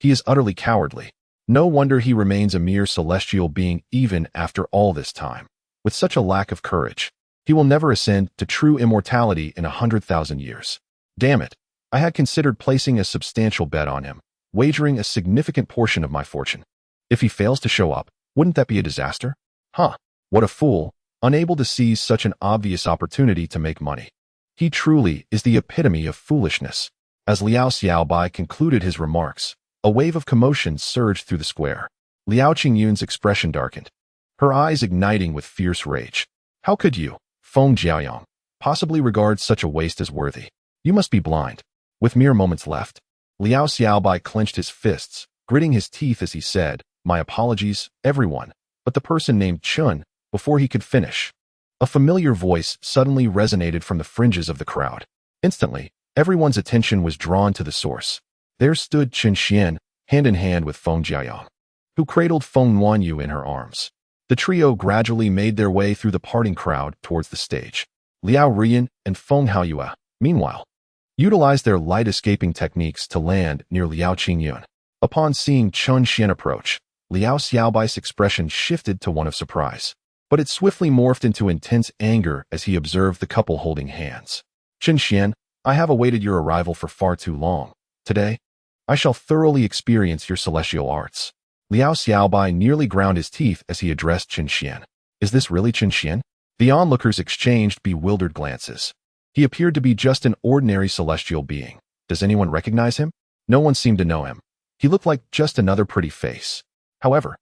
[SPEAKER 1] He is utterly cowardly. No wonder he remains a mere celestial being even after all this time. With such a lack of courage, he will never ascend to true immortality in 100,000 years. Damn it, I had considered placing a substantial bet on him, wagering a significant portion of my fortune. If he fails to show up, wouldn't that be a disaster? Huh, what a fool, unable to seize such an obvious opportunity to make money. He truly is the epitome of foolishness. As Liao Xiaobai concluded his remarks, a wave of commotion surged through the square. Liao Qingyun's expression darkened, her eyes igniting with fierce rage. How could you, Feng Jiaoyang, possibly regard such a waste as worthy? You must be blind. With mere moments left, Liao Xiaobai clenched his fists, gritting his teeth as he said, "My apologies, everyone," but the person named Chun, before he could finish. A familiar voice suddenly resonated from the fringes of the crowd. Instantly, everyone's attention was drawn to the source. There stood Chen Xian, hand in hand with Feng Jiayang, who cradled Feng Wanyu in her arms. The trio gradually made their way through the parting crowd towards the stage. Liao Rian and Feng Haoyue, meanwhile, utilized their light-escaping techniques to land near Liao Qingyun. Upon seeing Chen Xian approach, Liao Xiaobai's expression shifted to one of surprise, but it swiftly morphed into intense anger as he observed the couple holding hands. "Chen Xian, I have awaited your arrival for far too long. Today, I shall thoroughly experience your celestial arts." Liao Xiaobai nearly ground his teeth as he addressed Chen Xian. "Is this really Chen Xian?" The onlookers exchanged bewildered glances. He appeared to be just an ordinary celestial being. Does anyone recognize him? No one seemed to know him. He looked like just another pretty face. However,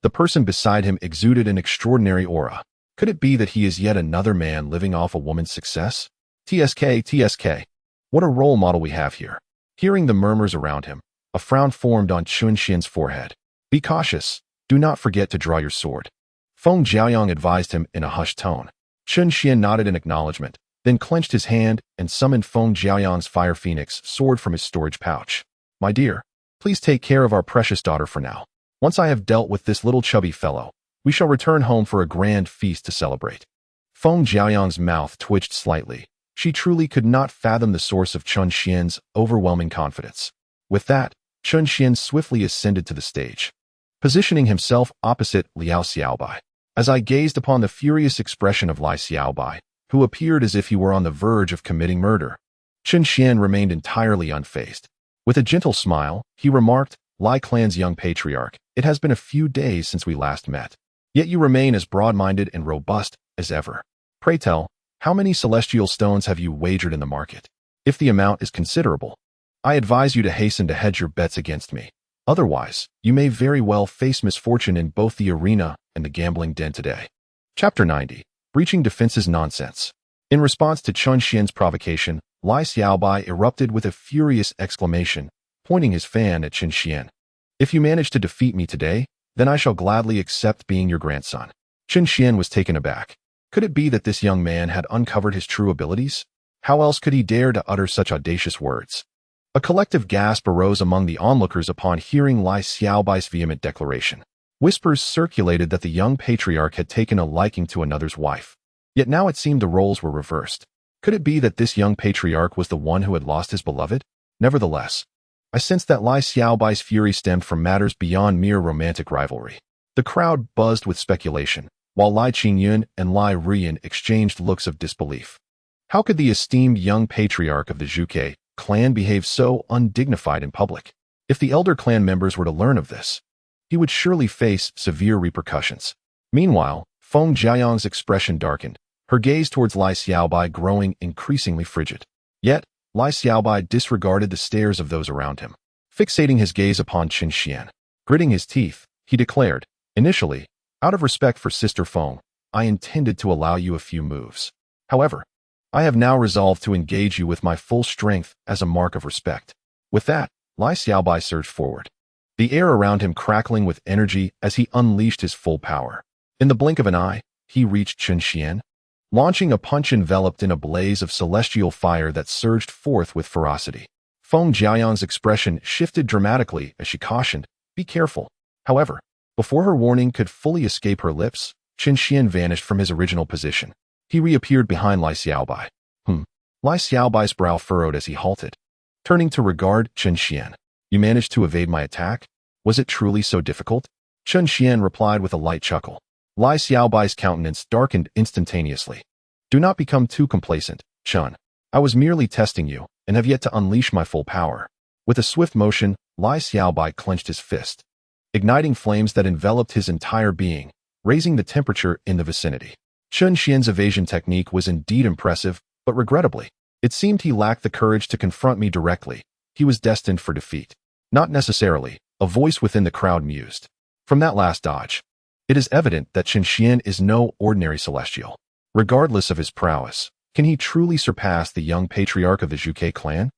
[SPEAKER 1] the person beside him exuded an extraordinary aura. Could it be that he is yet another man living off a woman's success? TSK, what a role model we have here. Hearing the murmurs around him, a frown formed on Chun Xian's forehead. "Be cautious. Do not forget to draw your sword," Feng Jiaoyang advised him in a hushed tone. Chun Xian nodded in acknowledgement, then clenched his hand and summoned Feng Jiaoyang's Fire Phoenix sword from his storage pouch. "My dear, please take care of our precious daughter for now. Once I have dealt with this little chubby fellow, we shall return home for a grand feast to celebrate." Feng Jiaoyang's mouth twitched slightly. She truly could not fathom the source of Chun Xian's overwhelming confidence. With that, Chun Xian swiftly ascended to the stage, positioning himself opposite Liao Xiaobai. As I gazed upon the furious expression of Liao Xiaobai, who appeared as if he were on the verge of committing murder, Chun Xian remained entirely unfazed. With a gentle smile, he remarked, "Lai clan's young patriarch, it has been a few days since we last met. Yet you remain as broad-minded and robust as ever. Pray tell, how many celestial stones have you wagered in the market? If the amount is considerable, I advise you to hasten to hedge your bets against me. Otherwise, you may very well face misfortune in both the arena and the gambling den today." Chapter 90. Breaching Defenses Nonsense. In response to Chun Xian's provocation, Lai Xiaobai erupted with a furious exclamation, pointing his fan at Chen Xian. "If you manage to defeat me today, then I shall gladly accept being your grandson." Chen Xian was taken aback. Could it be that this young man had uncovered his true abilities? How else could he dare to utter such audacious words? A collective gasp arose among the onlookers upon hearing Lai Xiaobai's vehement declaration. Whispers circulated that the young patriarch had taken a liking to another's wife. Yet now it seemed the roles were reversed. Could it be that this young patriarch was the one who had lost his beloved? Nevertheless, I sensed that Lai Xiaobai's fury stemmed from matters beyond mere romantic rivalry. The crowd buzzed with speculation, while Lai Qingyun and Lai Rian exchanged looks of disbelief. How could the esteemed young patriarch of the Zhuge clan behave so undignified in public? If the elder clan members were to learn of this, he would surely face severe repercussions. Meanwhile, Feng Jiayang's expression darkened, her gaze towards Lai Xiaobai growing increasingly frigid. Yet, Lai Xiaobai disregarded the stares of those around him. Fixating his gaze upon Chen Xian, gritting his teeth, he declared, "Initially, out of respect for Sister Feng, I intended to allow you a few moves. However, I have now resolved to engage you with my full strength as a mark of respect." With that, Lai Xiaobai surged forward, the air around him crackling with energy as he unleashed his full power. In the blink of an eye, he reached Chen Xian, launching a punch enveloped in a blaze of celestial fire that surged forth with ferocity. Feng Jiayang's expression shifted dramatically as she cautioned, "Be careful." However, before her warning could fully escape her lips, Chen Xian vanished from his original position. He reappeared behind Lai Xiaobai. Lai Xiaobai's brow furrowed as he halted. Turning to regard Chen Xian, "You managed to evade my attack? Was it truly so difficult?" Chen Xian replied with a light chuckle. Lai Xiaobai's countenance darkened instantaneously. "Do not become too complacent, Chen. I was merely testing you, and have yet to unleash my full power." With a swift motion, Lai Xiaobai clenched his fist, igniting flames that enveloped his entire being, raising the temperature in the vicinity. Chen Xian's evasion technique was indeed impressive, but regrettably, it seemed he lacked the courage to confront me directly. He was destined for defeat. "Not necessarily," a voice within the crowd mused. "From that last dodge, it is evident that Chen Xian is no ordinary celestial." Regardless of his prowess, can he truly surpass the young patriarch of the Zhuge clan?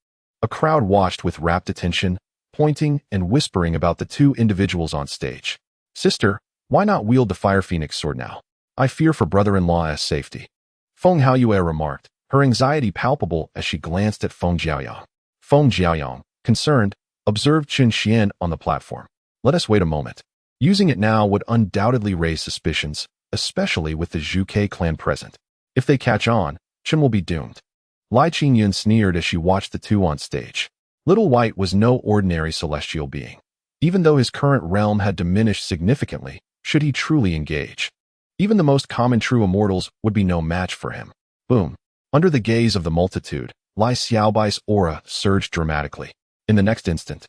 [SPEAKER 1] A crowd watched with rapt attention, pointing and whispering about the two individuals on stage. Sister, why not wield the Fire Phoenix sword now? I fear for brother-in-law's safety. Feng Haoyue remarked, her anxiety palpable as she glanced at Feng Jiaoyang. Feng Jiaoyang, concerned, observed Qin Xian on the platform. Let us wait a moment. Using it now would undoubtedly raise suspicions, especially with the Zhuge clan present. If they catch on, Qin will be doomed. Lai Qingyun sneered as she watched the two on stage. Little White was no ordinary celestial being. Even though his current realm had diminished significantly, should he truly engage, even the most common true immortals would be no match for him. Boom. Under the gaze of the multitude, Lai Xiaobai's aura surged dramatically. In the next instant,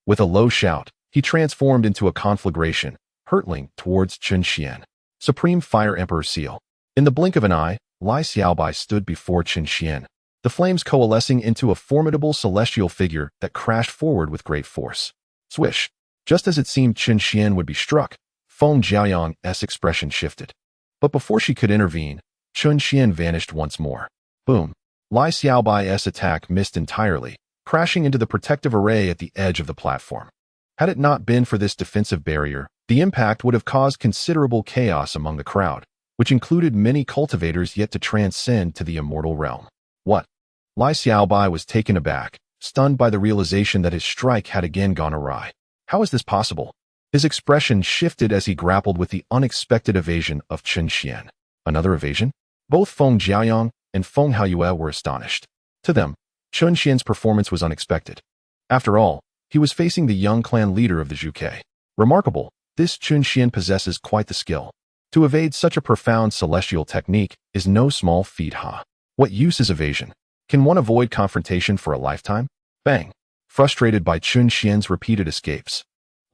[SPEAKER 1] with a low shout, he transformed into a conflagration, hurtling towards Qin Xian. Supreme Fire Emperor Seal. In the blink of an eye, Lai Xiaobai stood before Qin Xian, the flames coalescing into a formidable celestial figure that crashed forward with great force. Swish. Just as it seemed Qin Xian would be struck, Feng Jiaoyang's expression shifted. But before she could intervene, Qin Xian vanished once more. Boom. Lai Xiaobai's attack missed entirely, crashing into the protective array at the edge of the platform. Had it not been for this defensive barrier, the impact would have caused considerable chaos among the crowd, which included many cultivators yet to transcend to the immortal realm. What? Lai Xiaobai was taken aback, stunned by the realization that his strike had again gone awry. How is this possible? His expression shifted as he grappled with the unexpected evasion of Qin Xian. Another evasion? Both Feng Jiaoyang and Feng Haoyue were astonished. To them, Qin Xian's performance was unexpected. After all, he was facing the young clan leader of the Zhuge. Remarkable, this Qin Xian possesses quite the skill. To evade such a profound celestial technique is no small feat, huh? What use is evasion? Can one avoid confrontation for a lifetime? Bang! Frustrated by Qin Xian's repeated escapes,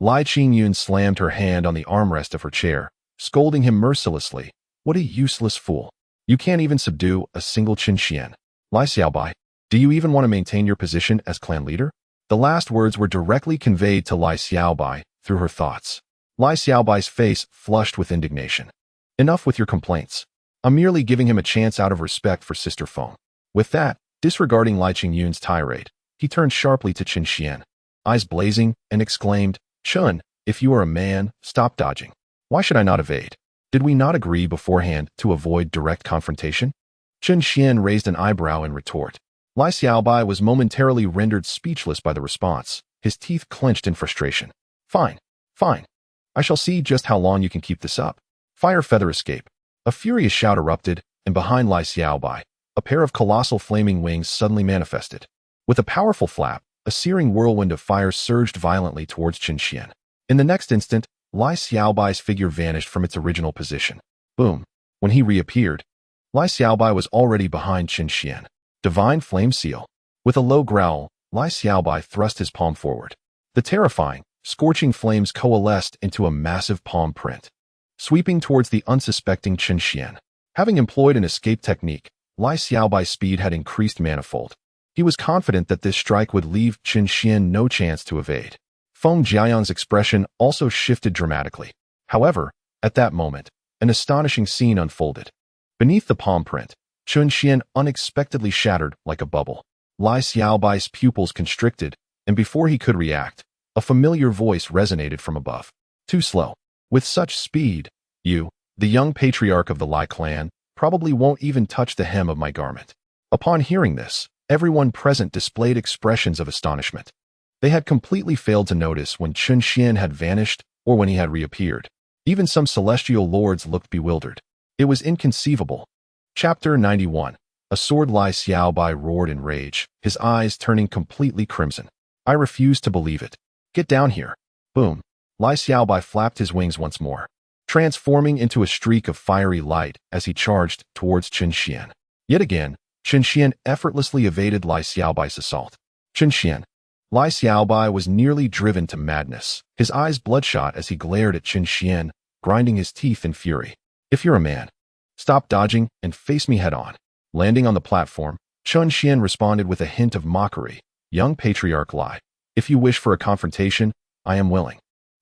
[SPEAKER 1] Lai Qingyun slammed her hand on the armrest of her chair, scolding him mercilessly. What a useless fool. You can't even subdue a single Qin Xian. Lai Xiaobai, do you even want to maintain your position as clan leader? The last words were directly conveyed to Lai Xiaobai through her thoughts. Lai Xiaobai's face flushed with indignation. Enough with your complaints. I'm merely giving him a chance out of respect for Sister Feng. With that, disregarding Lai Qingyun's tirade, he turned sharply to Qin Xian, eyes blazing, and exclaimed, Chun, if you are a man, stop dodging. Why should I not evade? Did we not agree beforehand to avoid direct confrontation? Qin Xian raised an eyebrow in retort. Lai Xiaobai was momentarily rendered speechless by the response, his teeth clenched in frustration. Fine, fine. I shall see just how long you can keep this up. Fire feather escape. A furious shout erupted, and behind Lai Xiaobai, a pair of colossal flaming wings suddenly manifested. With a powerful flap, a searing whirlwind of fire surged violently towards Qin Xian. In the next instant, Lai Xiaobai's figure vanished from its original position. Boom. When he reappeared, Lai Xiaobai was already behind Qin Xian. Divine Flame Seal. With a low growl, Lai Xiaobai thrust his palm forward. The terrifying, scorching flames coalesced into a massive palm print, sweeping towards the unsuspecting Qin Xian. Having employed an escape technique, Lai Xiaobai's speed had increased manifold. He was confident that this strike would leave Qin Xian no chance to evade. Feng Jiaoyang's expression also shifted dramatically. However, at that moment, an astonishing scene unfolded. Beneath the palm print, Qin Xian unexpectedly shattered like a bubble. Lai Xiaobai's pupils constricted, and before he could react, a familiar voice resonated from above. Too slow. With such speed, you, the young patriarch of the Lai clan, probably won't even touch the hem of my garment. Upon hearing this, everyone present displayed expressions of astonishment. They had completely failed to notice when Qin Xian had vanished or when he had reappeared. Even some celestial lords looked bewildered. It was inconceivable. Chapter 91. A sword. Lai Xiaobai roared in rage, his eyes turning completely crimson. I refuse to believe it. Get down here. Boom. Lai Xiaobai flapped his wings once more, transforming into a streak of fiery light as he charged towards Qin Xian. Yet again, Qin Xian effortlessly evaded Lai Xiaobai's assault. Qin Xian. Lai Xiaobai was nearly driven to madness, his eyes bloodshot as he glared at Qin Xian, grinding his teeth in fury. If you're a man, stop dodging and face me head-on. Landing on the platform, Qin Xian responded with a hint of mockery. Young Patriarch Lai, if you wish for a confrontation, I am willing.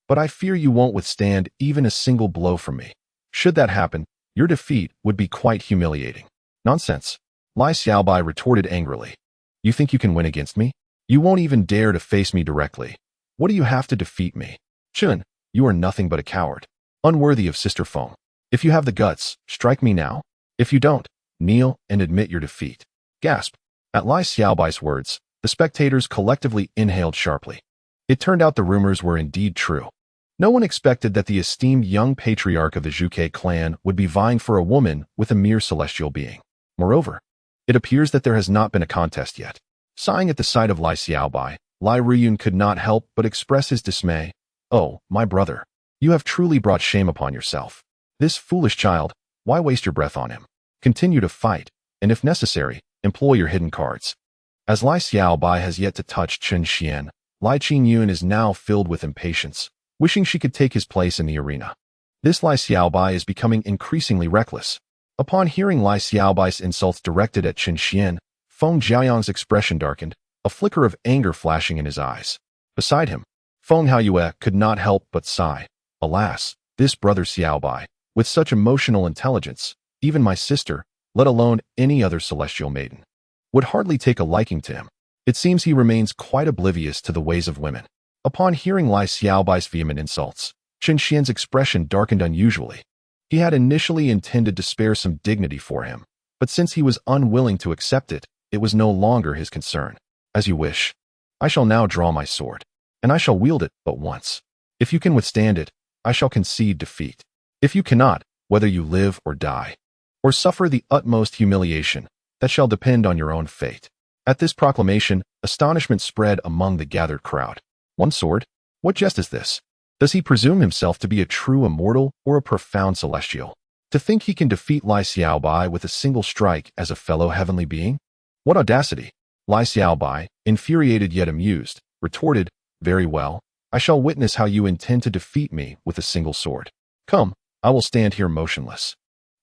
[SPEAKER 1] But I fear you won't withstand even a single blow from me. Should that happen, Your defeat would be quite humiliating. Nonsense. Lai Xiaobai retorted angrily. You think you can win against me? You won't even dare to face me directly. What do you have to defeat me? Chun, you are nothing but a coward. Unworthy of Sister Feng. If you have the guts, strike me now. If you don't, kneel and admit your defeat. Gasp. At Lai Xiaobai's words, the spectators collectively inhaled sharply. It turned out the rumors were indeed true. No one expected that the esteemed young patriarch of the Zhuke clan would be vying for a woman with a mere celestial being. Moreover, it appears that there has not been a contest yet. Sighing at the sight of Lai Xiaobai, Lai Ruyun could not help but express his dismay. Oh, my brother, you have truly brought shame upon yourself. This foolish child, why waste your breath on him? Continue to fight, and if necessary, employ your hidden cards. As Lai Xiaobai has yet to touch Chen Xian, Lai Qingyun is now filled with impatience, wishing she could take his place in the arena. This Lai Xiaobai is becoming increasingly reckless. Upon hearing Lai Xiaobai's insults directed at Chen Xian, Feng Jiaoyang's expression darkened, a flicker of anger flashing in his eyes. Beside him, Feng Haoyue could not help but sigh. Alas, this brother Xiaobai, with such emotional intelligence, even my sister, let alone any other celestial maiden, would hardly take a liking to him. It seems he remains quite oblivious to the ways of women. Upon hearing Lai Xiaobai's vehement insults, Chen Xian's expression darkened unusually. He had initially intended to spare some dignity for him, but since he was unwilling to accept it, it was no longer his concern. As you wish. I shall now draw my sword, and I shall wield it but once. If you can withstand it, I shall concede defeat. If you cannot, whether you live or die, or suffer the utmost humiliation, that shall depend on your own fate. At this proclamation, astonishment spread among the gathered crowd. One sword? What jest is this? Does he presume himself to be a true immortal or a profound celestial? To think he can defeat Lai Xiaobai with a single strike as a fellow heavenly being? What audacity! Lai Xiaobai, infuriated yet amused, retorted, Very well, I shall witness how you intend to defeat me with a single sword. Come, I will stand here motionless.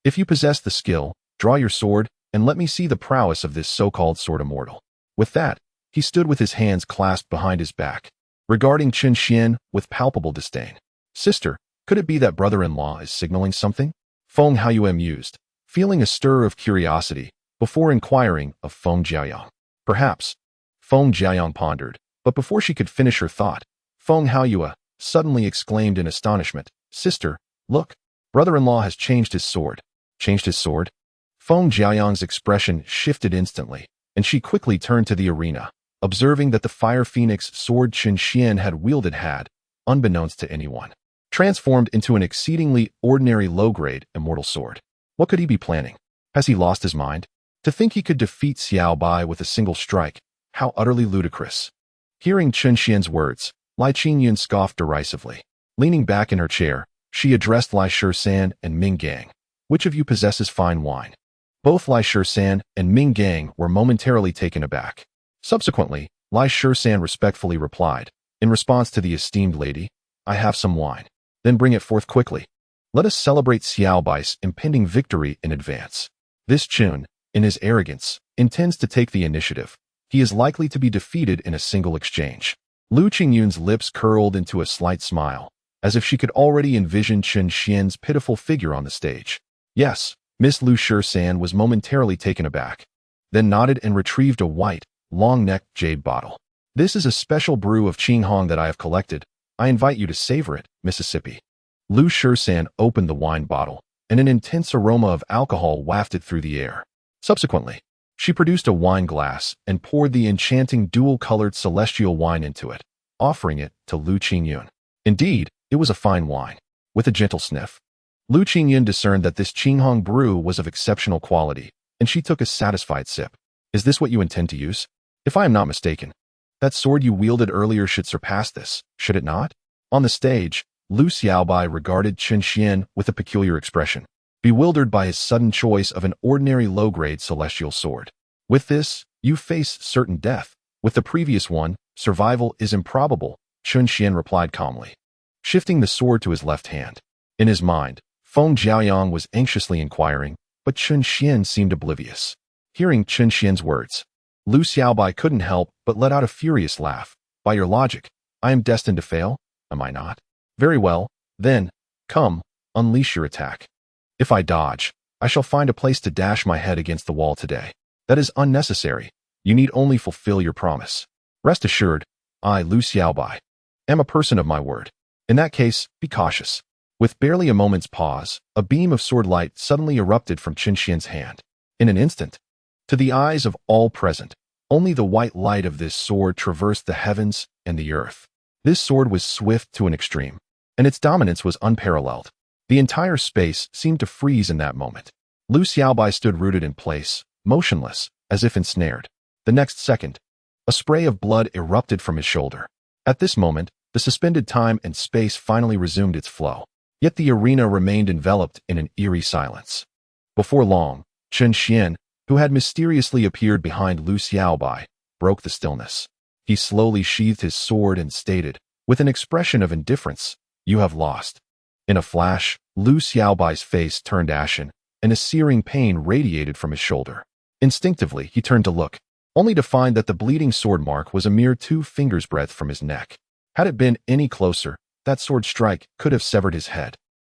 [SPEAKER 1] If you possess the skill, draw your sword, and let me see the prowess of this so-called sword immortal. With that, he stood with his hands clasped behind his back, regarding Chen Xian with palpable disdain. Sister, could it be that brother-in-law is signaling something? Feng Haoyue mused, feeling a stir of curiosity, before inquiring of Feng Jiaoyang. Perhaps. Feng Jiaoyang pondered, but before she could finish her thought, Feng Haoyue suddenly exclaimed in astonishment, Sister, look, brother-in-law has changed his sword. Changed his sword? Feng Jiaoyang's expression shifted instantly, and she quickly turned to the arena, observing that the Fire Phoenix sword Chen Xian had wielded had, unbeknownst to anyone, transformed into an exceedingly ordinary low-grade immortal sword. What could he be planning? Has he lost his mind? To think he could defeat Xiaobai with a single strike, how utterly ludicrous. Hearing Chen Xian's words, Lai Qingyun scoffed derisively. Leaning back in her chair, she addressed Lai Shisan and Ming Gang. Which of you possesses fine wine? Both Lai Shisan and Ming Gang were momentarily taken aback. Subsequently, Lai Shisan respectfully replied, in response to the esteemed lady, I have some wine. Then bring it forth quickly. Let us celebrate Xiaobai's impending victory in advance. This Chun, in his arrogance, intends to take the initiative. He is likely to be defeated in a single exchange. Lu Qingyun's lips curled into a slight smile, as if she could already envision Chen Xian's pitiful figure on the stage. Yes, Miss Lu Shisan was momentarily taken aback, then nodded and retrieved a white, long-necked jade bottle. This is a special brew of Qinghong that I have collected. I invite you to savor it, Mississippi. Lu Shisan opened the wine bottle, and an intense aroma of alcohol wafted through the air. Subsequently, she produced a wine glass and poured the enchanting dual-colored celestial wine into it, offering it to Lu Qingyun. Indeed, it was a fine wine. With a gentle sniff, Lu Qingyun discerned that this Qinghong brew was of exceptional quality, and she took a satisfied sip. Is this what you intend to use? If I am not mistaken, that sword you wielded earlier should surpass this, should it not? On the stage, Lu Xiaobai regarded Chen Xian with a peculiar expression, bewildered by his sudden choice of an ordinary low-grade celestial sword. With this, you face certain death. With the previous one, survival is improbable, Chen Xian replied calmly, shifting the sword to his left hand. In his mind, Feng Jiaoyang was anxiously inquiring, but Chen Xian seemed oblivious. Hearing Chen Xian's words, Lu Xiaobai couldn't help but let out a furious laugh. By your logic, I am destined to fail, am I not? Very well, then, come, unleash your attack. If I dodge, I shall find a place to dash my head against the wall today. That is unnecessary. You need only fulfill your promise. Rest assured, I, Lu Xiaobai, am a person of my word. In that case, be cautious. With barely a moment's pause, a beam of sword light suddenly erupted from Qin Xian's hand. In an instant, to the eyes of all present, only the white light of this sword traversed the heavens and the earth. This sword was swift to an extreme, and its dominance was unparalleled. The entire space seemed to freeze in that moment. Lu Xiaobai stood rooted in place, motionless, as if ensnared. The next second, a spray of blood erupted from his shoulder. At this moment, the suspended time and space finally resumed its flow. Yet the arena remained enveloped in an eerie silence. Before long, Qin Xian, who had mysteriously appeared behind Lu Xiaobai, broke the stillness. He slowly sheathed his sword and stated, with an expression of indifference, "You have lost." In a flash, Lu Xiaobai's face turned ashen, and a searing pain radiated from his shoulder. Instinctively, he turned to look, only to find that the bleeding sword mark was a mere 2 fingers' breadth from his neck. Had it been any closer, that sword strike could have severed his head.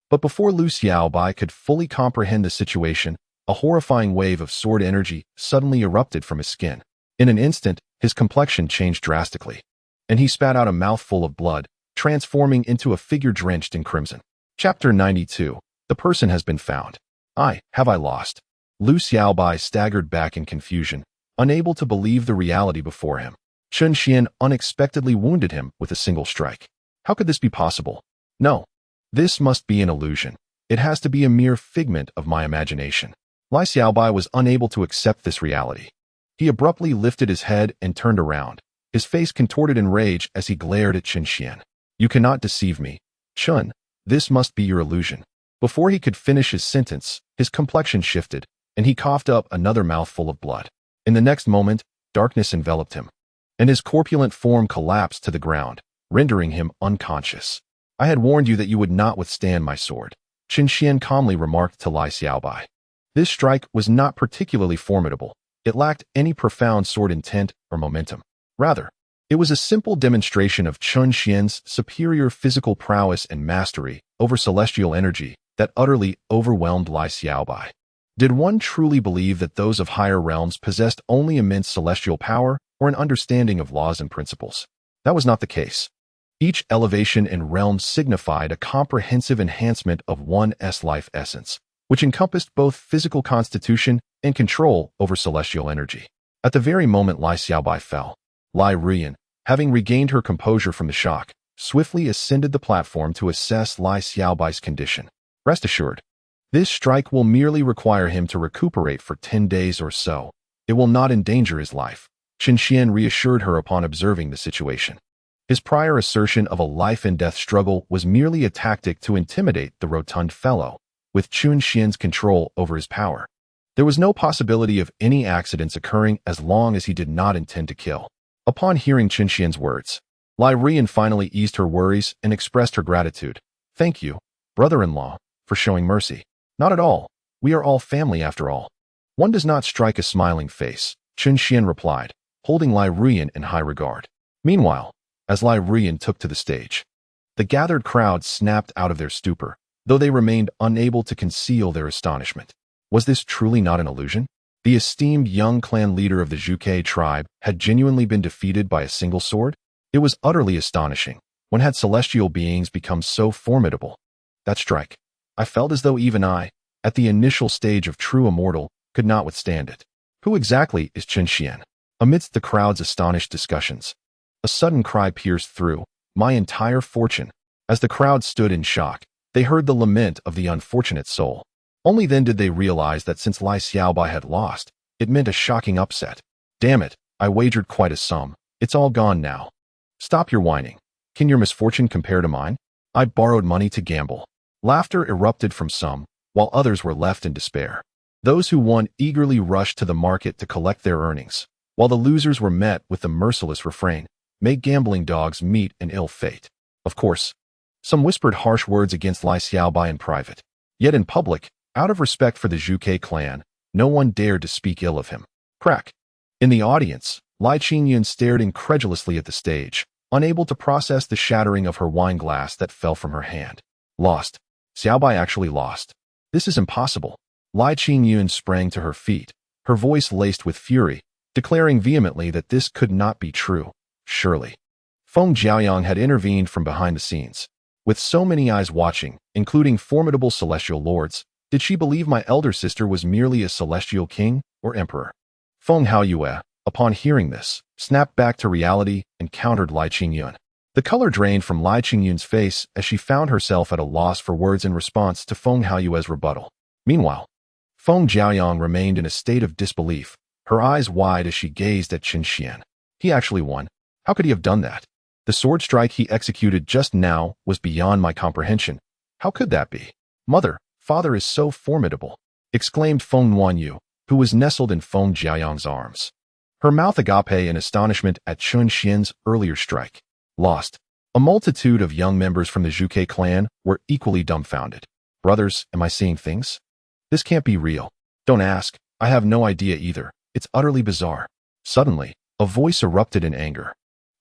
[SPEAKER 1] But before Lu Xiaobai could fully comprehend the situation, a horrifying wave of sword energy suddenly erupted from his skin. In an instant, his complexion changed drastically, and he spat out a mouthful of blood, transforming into a figure drenched in crimson. Chapter 92. The person has been found. Have I lost? Lu Xiaobai staggered back in confusion, unable to believe the reality before him. Qin Xian unexpectedly wounded him with a single strike. How could this be possible? No. This must be an illusion. It has to be a mere figment of my imagination. Lu Xiaobai was unable to accept this reality. He abruptly lifted his head and turned around, his face contorted in rage as he glared at Qin Xian. You cannot deceive me. Chun, this must be your illusion. Before he could finish his sentence, his complexion shifted, and he coughed up another mouthful of blood. In the next moment, darkness enveloped him, and his corpulent form collapsed to the ground, rendering him unconscious. I had warned you that you would not withstand my sword, Qin Xian calmly remarked to Lu Xiaobai. This strike was not particularly formidable. It lacked any profound sword intent or momentum. Rather, it was a simple demonstration of Qin Xian's superior physical prowess and mastery over celestial energy that utterly overwhelmed Lu Xiaobai. Did one truly believe that those of higher realms possessed only immense celestial power or an understanding of laws and principles? That was not the case. Each elevation in realm signified a comprehensive enhancement of one's life essence, which encompassed both physical constitution and control over celestial energy. At the very moment Lu Xiaobai fell, Lai Ruyan, having regained her composure from the shock, swiftly ascended the platform to assess Lu Xiaobai's condition. Rest assured, this strike will merely require him to recuperate for 10 days or so. It will not endanger his life, Qin Xian reassured her upon observing the situation. His prior assertion of a life-and-death struggle was merely a tactic to intimidate the rotund fellow, with Qin Xian's control over his power. There was no possibility of any accidents occurring as long as he did not intend to kill. Upon hearing Qin Xian's words, Lai Ruyan finally eased her worries and expressed her gratitude. Thank you, brother-in-law, for showing mercy. Not at all. We are all family after all. One does not strike a smiling face, Qin Xian replied, holding Lai Ruyan in high regard. Meanwhile, as Lai Ruyan took to the stage, the gathered crowd snapped out of their stupor, though they remained unable to conceal their astonishment. Was this truly not an illusion? The esteemed young clan leader of the Zhuge tribe had genuinely been defeated by a single sword? It was utterly astonishing. When had celestial beings become so formidable? That strike, I felt as though even I, at the initial stage of true immortal, could not withstand it. Who exactly is Qin Xian? Amidst the crowd's astonished discussions, a sudden cry pierced through, my entire fortune. As the crowd stood in shock, they heard the lament of the unfortunate soul. Only then did they realize that since Lu Xiaobai had lost, it meant a shocking upset. Damn it, I wagered quite a sum. It's all gone now. Stop your whining. Can your misfortune compare to mine? I borrowed money to gamble. Laughter erupted from some, while others were left in despair. Those who won eagerly rushed to the market to collect their earnings, while the losers were met with the merciless refrain, "May gambling dogs meet an ill fate." Of course, some whispered harsh words against Lu Xiaobai in private. Yet in public, out of respect for the Zhuge clan, no one dared to speak ill of him. Crack. In the audience, Lai Qingyun stared incredulously at the stage, unable to process the shattering of her wine glass that fell from her hand. Lost. Xiaobai actually lost. This is impossible. Lai Qingyun sprang to her feet, her voice laced with fury, declaring vehemently that this could not be true. Surely. Feng Jiaoyang had intervened from behind the scenes. With so many eyes watching, including formidable celestial lords, did she believe my elder sister was merely a celestial king or emperor? Feng Haoyue, upon hearing this, snapped back to reality and countered Lai Qingyun. The color drained from Lai Qingyun's face as she found herself at a loss for words in response to Feng Haoyue's rebuttal. Meanwhile, Feng Jiaoyang remained in a state of disbelief, her eyes wide as she gazed at Qin Xian. He actually won. How could he have done that? The sword strike he executed just now was beyond my comprehension. How could that be? Mother, father is so formidable, exclaimed Feng Nuanyu, who was nestled in Feng Jiaoyang's arms. Her mouth agape in astonishment at Qin Xian's earlier strike. Lost. A multitude of young members from the Zhuke clan were equally dumbfounded. Brothers, am I seeing things? This can't be real. Don't ask. I have no idea either. It's utterly bizarre. Suddenly, a voice erupted in anger,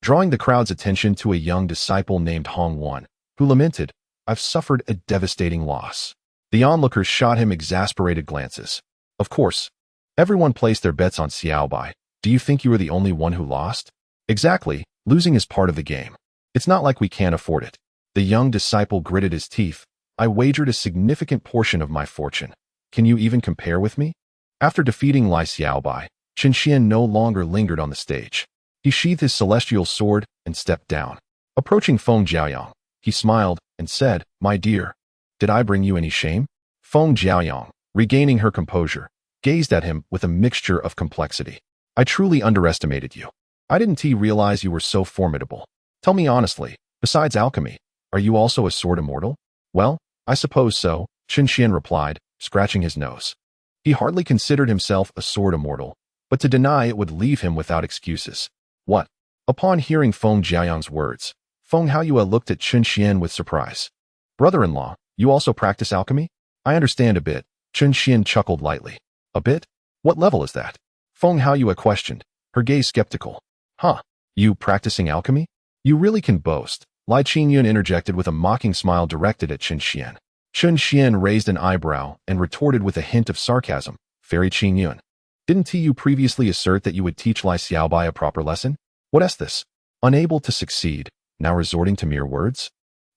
[SPEAKER 1] drawing the crowd's attention to a young disciple named Hong Wan, who lamented, I've suffered a devastating loss. The onlookers shot him exasperated glances. Of course. Everyone placed their bets on Xiaobai. Do you think you were the only one who lost? Exactly. Losing is part of the game. It's not like we can't afford it. The young disciple gritted his teeth. I wagered a significant portion of my fortune. Can you even compare with me? After defeating Lai Xiaobai, Qin Xian no longer lingered on the stage. He sheathed his celestial sword and stepped down. Approaching Feng Jiaoyang, he smiled and said, My dear, did I bring you any shame? Feng Jiaoyang, regaining her composure, gazed at him with a mixture of complexity. I truly underestimated you. I didn't realize you were so formidable. Tell me honestly, besides alchemy, are you also a sword immortal? Well, I suppose so, Qin Xian replied, scratching his nose. He hardly considered himself a sword immortal, but to deny it would leave him without excuses. What? Upon hearing Feng Jiaoyang's words, Feng Haoyue looked at Qin Xian with surprise. Brother-in-law, you also practice alchemy? I understand a bit, Qin Xian chuckled lightly. A bit? What level is that? Feng Haoyue questioned, her gaze skeptical. Huh, you practicing alchemy? You really can boast, Lai Qingyun interjected with a mocking smile directed at Qin Xian. Qin Xian raised an eyebrow and retorted with a hint of sarcasm, Fairy Qingyun. Didn't you previously assert that you would teach Lai Xiaobai a proper lesson? What is this? Unable to succeed, now resorting to mere words?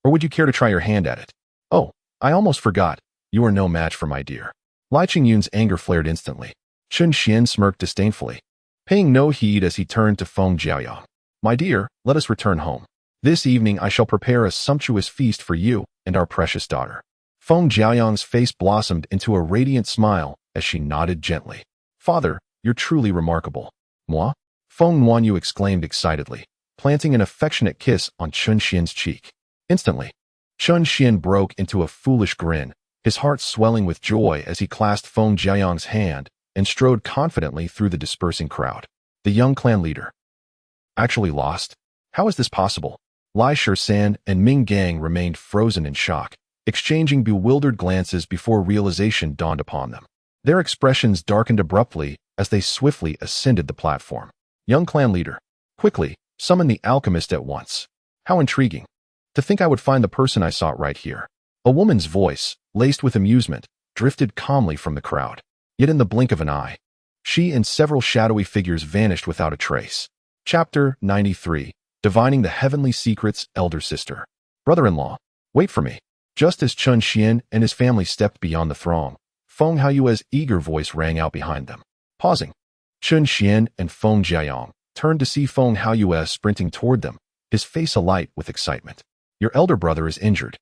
[SPEAKER 1] Or would you care to try your hand at it? Oh, I almost forgot. You are no match for my dear. Lai Qingyun's anger flared instantly. Qin Xian smirked disdainfully, paying no heed as he turned to Feng Jiaoyang. My dear, let us return home. This evening I shall prepare a sumptuous feast for you and our precious daughter. Feng Jiaoyang's face blossomed into a radiant smile as she nodded gently. Father, you're truly remarkable. Moi? Feng Nuanyu exclaimed excitedly, planting an affectionate kiss on Qin Xian's cheek. Instantly, Qin Xian broke into a foolish grin, his heart swelling with joy as he clasped Feng Jiaoyang's hand and strode confidently through the dispersing crowd. The young clan leader. Actually lost? How is this possible? Lai Shisan and Ming Gang remained frozen in shock, exchanging bewildered glances before realization dawned upon them. Their expressions darkened abruptly as they swiftly ascended the platform. Young clan leader, quickly, summon the alchemist at once. How intriguing. To think I would find the person I sought right here. A woman's voice, laced with amusement, drifted calmly from the crowd. Yet in the blink of an eye, she and several shadowy figures vanished without a trace. Chapter 93, Divining the Heavenly Secrets, Elder Sister. Brother-in-law, wait for me. Just as Qin Xian and his family stepped beyond the throng, Feng Haoyue's eager voice rang out behind them. Pausing, Qin Xian and Feng Jiaoyang turned to see Feng Haoyue sprinting toward them, his face alight with excitement. Your elder brother is injured.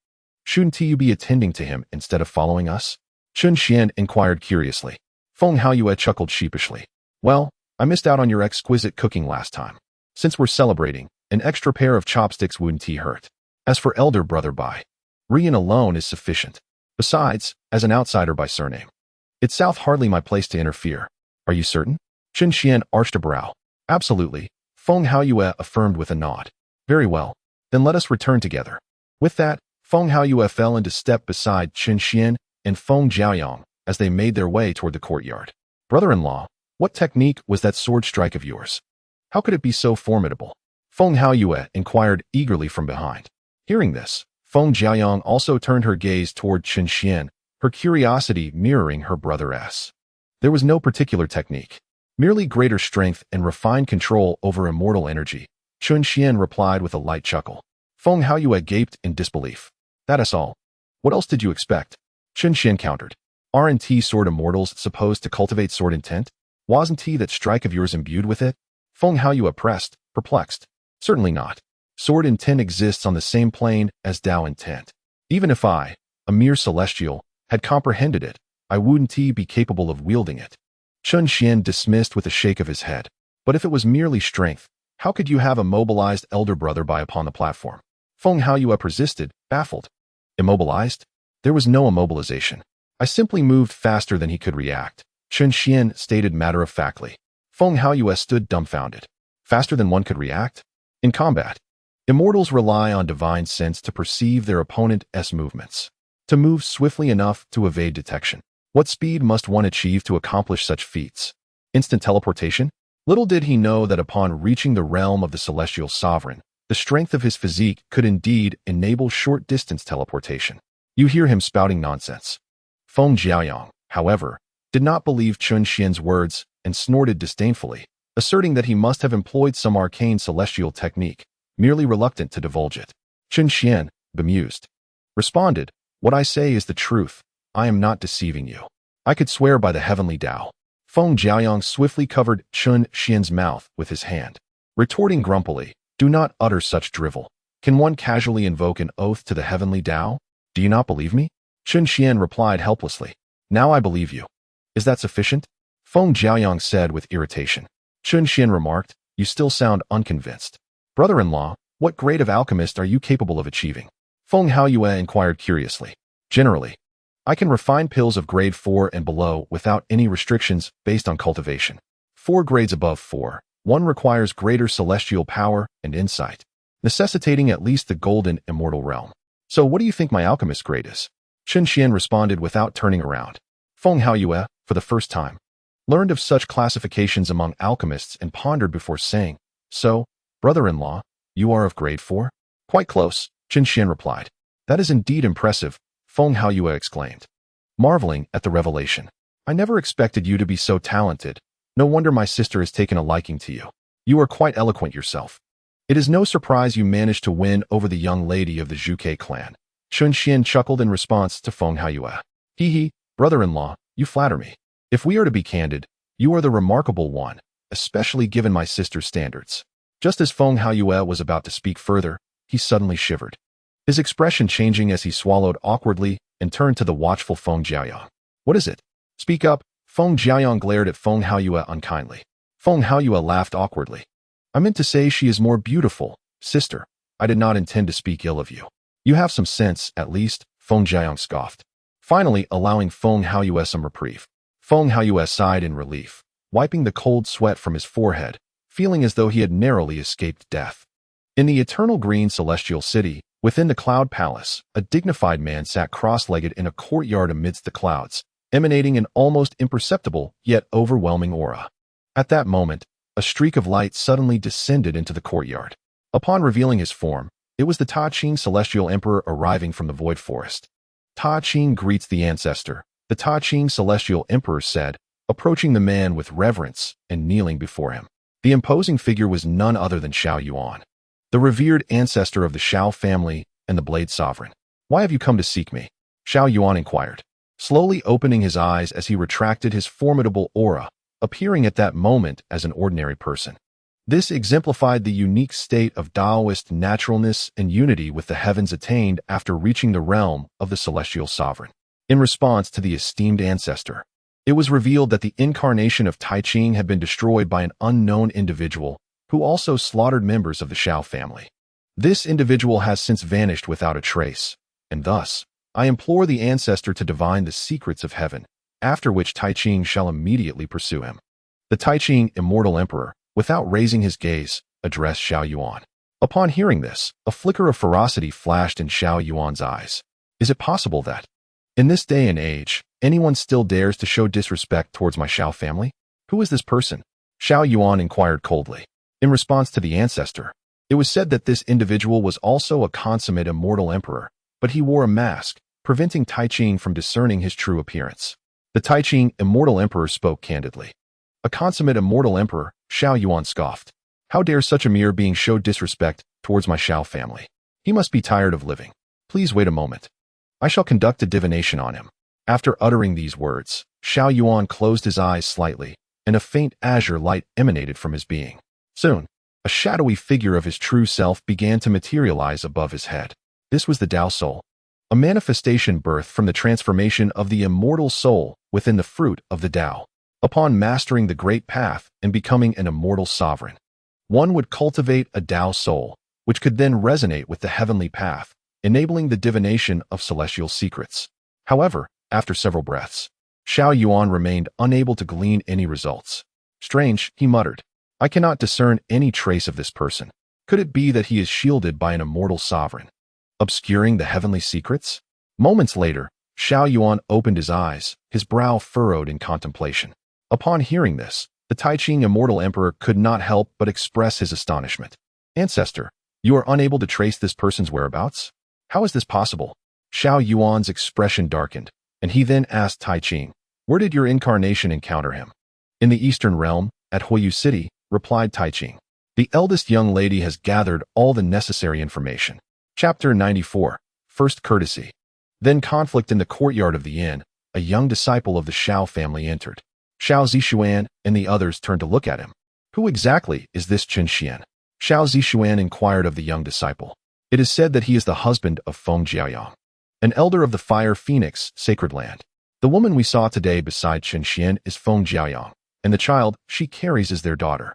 [SPEAKER 1] Shouldn't you be attending to him instead of following us? Qin Xian inquired curiously. Feng Haoyue chuckled sheepishly. Well, I missed out on your exquisite cooking last time. Since we're celebrating, an extra pair of chopsticks wouldn't hurt. As for elder brother Bai, Rian alone is sufficient. Besides, as an outsider by surname, it's south hardly my place to interfere. Are you certain? Qin Xian arched a brow. Absolutely, Feng Haoyue affirmed with a nod. Very well, then let us return together. With that, Feng Haoyue fell into step beside Qin Xian and Feng Jiaoyang as they made their way toward the courtyard. Brother-in-law, what technique was that sword strike of yours? How could it be so formidable? Feng Haoyue inquired eagerly from behind. Hearing this, Feng Jiaoyang also turned her gaze toward Qin Xian, her curiosity mirroring her brother's. There was no particular technique, merely greater strength and refined control over immortal energy. Chun Xian replied with a light chuckle. Feng Haoyue gaped in disbelief. That is all. What else did you expect? Chun Xian countered. Aren't sword immortals supposed to cultivate sword intent? Wasn't that strike of yours imbued with it? Feng Haoyue pressed, perplexed. Certainly not. Sword intent exists on the same plane as Dao intent. Even if I, a mere celestial, had comprehended it, I wouldn't be capable of wielding it. Chun Xian dismissed with a shake of his head. But if it was merely strength, how could you have immobilized elder brother by upon the platform? Feng Haoyue persisted, baffled. Immobilized? There was no immobilization. I simply moved faster than he could react, Chun Xian stated matter-of-factly. Feng Haoyue stood dumbfounded. Faster than one could react? In combat, immortals rely on divine sense to perceive their opponent's movements, to move swiftly enough to evade detection. What speed must one achieve to accomplish such feats? Instant teleportation? Little did he know that upon reaching the realm of the celestial sovereign, the strength of his physique could indeed enable short-distance teleportation. You hear him spouting nonsense. Feng Jiaoyang, however, did not believe Chun Xian's words and snorted disdainfully, asserting that he must have employed some arcane celestial technique, merely reluctant to divulge it. Chun Xian, bemused, responded, What I say is the truth. I am not deceiving you. I could swear by the heavenly Tao. Feng Jiaoyang swiftly covered Chun Xian's mouth with his hand, retorting grumpily, Do not utter such drivel. Can one casually invoke an oath to the heavenly Tao? Do you not believe me? Chun Xian replied helplessly. Now I believe you. Is that sufficient? Feng Jiaoyang said with irritation. Chun Xian remarked, You still sound unconvinced. Brother-in-law, what grade of alchemist are you capable of achieving? Feng Haoyue inquired curiously. Generally, I can refine pills of grade 4 and below without any restrictions based on cultivation. 4 grades above 4, one requires greater celestial power and insight, necessitating at least the golden immortal realm. So what do you think my alchemist grade is? Chun Xian responded without turning around. Feng Haoyue, for the first time, learned of such classifications among alchemists and pondered before saying, So, brother-in-law, you are of grade 4? Quite close, Chun Xian replied. That is indeed impressive, Feng Haoyue exclaimed, marveling at the revelation. I never expected you to be so talented. No wonder my sister has taken a liking to you. You are quite eloquent yourself. It is no surprise you managed to win over the young lady of the Zhuke clan. Chun Xian chuckled in response to Feng Haoyue. Hee, brother-in-law, you flatter me. If we are to be candid, you are the remarkable one, especially given my sister's standards. Just as Feng Haoyue was about to speak further, he suddenly shivered, his expression changing as he swallowed awkwardly and turned to the watchful Feng Jiaoyang. What is it? Speak up. Feng Jiaoyang glared at Feng Haoyue unkindly. Feng Haoyue laughed awkwardly. I meant to say she is more beautiful, sister. I did not intend to speak ill of you. You have some sense, at least, Feng Jiaoyang scoffed, finally allowing Feng Haoyue some reprieve. Feng Haoyue sighed in relief, wiping the cold sweat from his forehead, feeling as though he had narrowly escaped death. In the eternal green celestial city, within the cloud palace, a dignified man sat cross-legged in a courtyard amidst the clouds, emanating an almost imperceptible yet overwhelming aura. At that moment, a streak of light suddenly descended into the courtyard. Upon revealing his form, it was the Ta Ching Celestial Emperor arriving from the Void Forest. Ta Ching greets the ancestor, the Ta Ching Celestial Emperor said, approaching the man with reverence and kneeling before him. The imposing figure was none other than Xiao Yuan, the revered ancestor of the Xiao family and the Blade Sovereign. Why have you come to seek me? Xiao Yuan inquired, slowly opening his eyes as he retracted his formidable aura, appearing at that moment as an ordinary person. This exemplified the unique state of Taoist naturalness and unity with the heavens attained after reaching the realm of the celestial sovereign. In response to the esteemed ancestor, it was revealed that the incarnation of Tai Ching had been destroyed by an unknown individual who also slaughtered members of the Xiao family. This individual has since vanished without a trace, and thus, I implore the ancestor to divine the secrets of heaven, after which Tai Ching shall immediately pursue him. The Tai Ching Immortal Emperor, without raising his gaze, addressed Xiao Yuan. Upon hearing this, a flicker of ferocity flashed in Xiao Yuan's eyes. Is it possible that, in this day and age, anyone still dares to show disrespect towards my Xiao family? Who is this person? Xiao Yuan inquired coldly. In response to the ancestor, it was said that this individual was also a consummate immortal emperor, but he wore a mask, preventing Tai Ching from discerning his true appearance. The Tai Ching Immortal Emperor spoke candidly. A consummate Immortal Emperor, Xiao Yuan scoffed. How dare such a mere being show disrespect towards my Xiao family? He must be tired of living. Please wait a moment. I shall conduct a divination on him. After uttering these words, Xiao Yuan closed his eyes slightly, and a faint azure light emanated from his being. Soon, a shadowy figure of his true self began to materialize above his head. This was the Tao Soul, a manifestation birthed from the transformation of the immortal soul within the fruit of the Tao. Upon mastering the great path and becoming an immortal sovereign, one would cultivate a Tao soul, which could then resonate with the heavenly path, enabling the divination of celestial secrets. However, after several breaths, Xiao Yuan remained unable to glean any results. Strange, he muttered. I cannot discern any trace of this person. Could it be that he is shielded by an immortal sovereign, obscuring the heavenly secrets? Moments later, Xiao Yuan opened his eyes, his brow furrowed in contemplation. Upon hearing this, the Tai Ching Immortal Emperor could not help but express his astonishment. Ancestor, you are unable to trace this person's whereabouts? How is this possible? Xiao Yuan's expression darkened, and he then asked Tai Ching, where did your incarnation encounter him? In the Eastern Realm, at Huoyu City, replied Tai Ching. The eldest young lady has gathered all the necessary information. Chapter 94, First Courtesy. Then conflict in the courtyard of the inn, a young disciple of the Xiao family entered. Xiao Zixuan and the others turned to look at him. Who exactly is this Chen Xian? Xiao Zixuan inquired of the young disciple. It is said that he is the husband of Feng Jiaoyang, an elder of the Fire Phoenix Sacred Land. The woman we saw today beside Chen Xian is Feng Jiaoyang, and the child she carries is their daughter.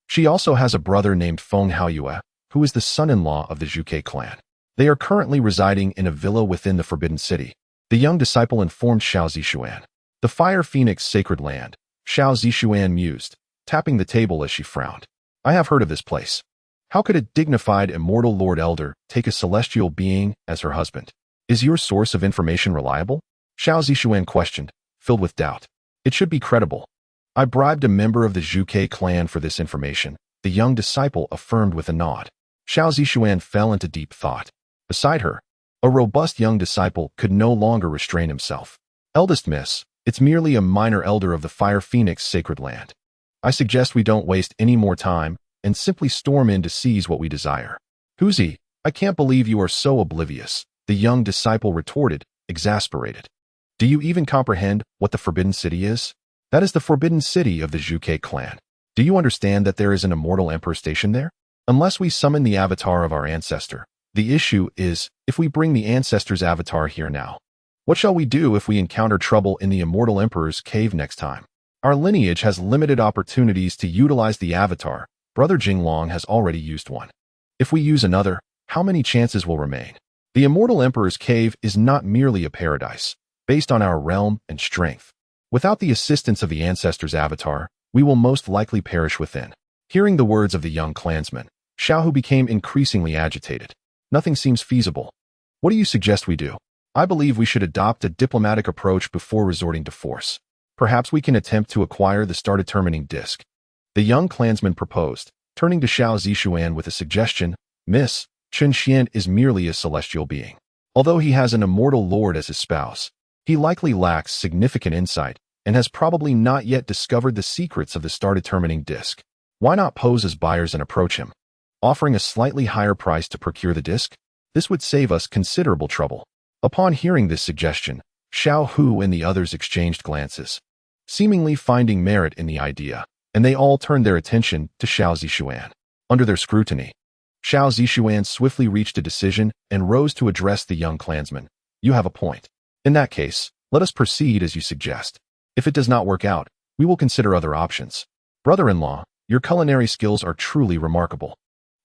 [SPEAKER 1] She also has a brother named Feng Haoyue, who is the son-in-law of the Zhuke clan. They are currently residing in a villa within the Forbidden City. The young disciple informed Xiao Zixuan. The Fire Phoenix Sacred Land, Xiao Zixuan mused, tapping the table as she frowned. I have heard of this place. How could a dignified immortal Lord Elder take a celestial being as her husband? Is your source of information reliable? Xiao Zixuan questioned, filled with doubt. It should be credible. I bribed a member of the Zhuke clan for this information, the young disciple affirmed with a nod. Xiao Zixuan fell into deep thought. Beside her, a robust young disciple could no longer restrain himself. Eldest miss, it's merely a minor elder of the Fire Phoenix Sacred Land. I suggest we don't waste any more time and simply storm in to seize what we desire. Who's he? I can't believe you are so oblivious, the young disciple retorted, exasperated. Do you even comprehend what the Forbidden City is? That is the Forbidden City of the Zhuke clan. Do you understand that there is an immortal emperor stationed there? Unless we summon the avatar of our ancestor, the issue is, if we bring the ancestor's avatar here now, what shall we do if we encounter trouble in the immortal emperor's cave next time? Our lineage has limited opportunities to utilize the avatar. Brother Jinglong has already used one. If we use another, how many chances will remain? The immortal emperor's cave is not merely a paradise, based on our realm and strength. Without the assistance of the ancestor's avatar, we will most likely perish within. Hearing the words of the young clansman, Xiao became increasingly agitated. Nothing seems feasible. What do you suggest we do? I believe we should adopt a diplomatic approach before resorting to force. Perhaps we can attempt to acquire the star-determining disc. The young clansman proposed, turning to Xiao Zixuan with a suggestion. Miss, Chen Xian is merely a celestial being. Although he has an immortal lord as his spouse, he likely lacks significant insight and has probably not yet discovered the secrets of the star-determining disc. Why not pose as buyers and approach him, offering a slightly higher price to procure the disc? This would save us considerable trouble. Upon hearing this suggestion, Xiao Hu and the others exchanged glances, seemingly finding merit in the idea, and they all turned their attention to Xiao Zixuan. Under their scrutiny, Xiao Zixuan swiftly reached a decision and rose to address the young clansman. You have a point. In that case, let us proceed as you suggest. If it does not work out, we will consider other options. Brother-in-law, your culinary skills are truly remarkable.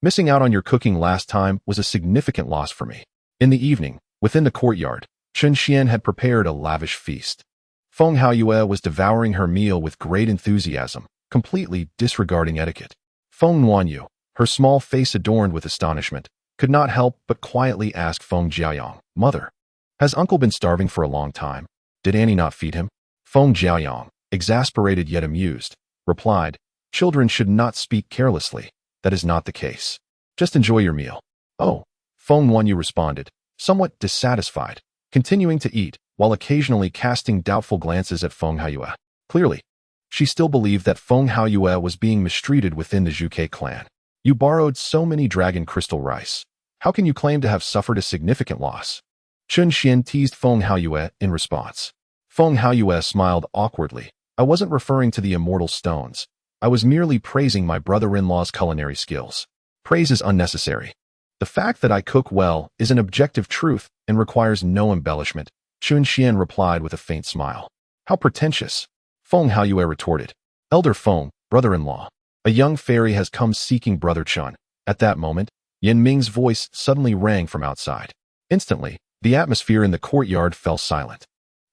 [SPEAKER 1] Missing out on your cooking last time was a significant loss for me. In the evening, within the courtyard, Chen Xian had prepared a lavish feast. Feng Haoyue was devouring her meal with great enthusiasm, completely disregarding etiquette. Feng Nuanyu, her small face adorned with astonishment, could not help but quietly ask Feng Jiaoyang, Mother, has uncle been starving for a long time? Did Annie not feed him? Feng Jiaoyang, exasperated yet amused, replied, Children should not speak carelessly. That is not the case. Just enjoy your meal. Oh, Feng Nuanyu responded, somewhat dissatisfied. continuing to eat, while occasionally casting doubtful glances at Feng Haiyue. Clearly, she still believed that Feng Haiyue was being mistreated within the Zhuke clan. You borrowed so many dragon crystal rice. How can you claim to have suffered a significant loss? Chun Xian teased Feng Haiyue in response. Feng Haiyue smiled awkwardly. I wasn't referring to the immortal stones. I was merely praising my brother-in-law's culinary skills. Praise is unnecessary. The fact that I cook well is an objective truth and requires no embellishment, Chun Xian replied with a faint smile. How pretentious, Feng Haiyue retorted. Elder Feng, brother-in-law. A young fairy has come seeking Brother Chun. At that moment, Yan Ming's voice suddenly rang from outside. Instantly, the atmosphere in the courtyard fell silent.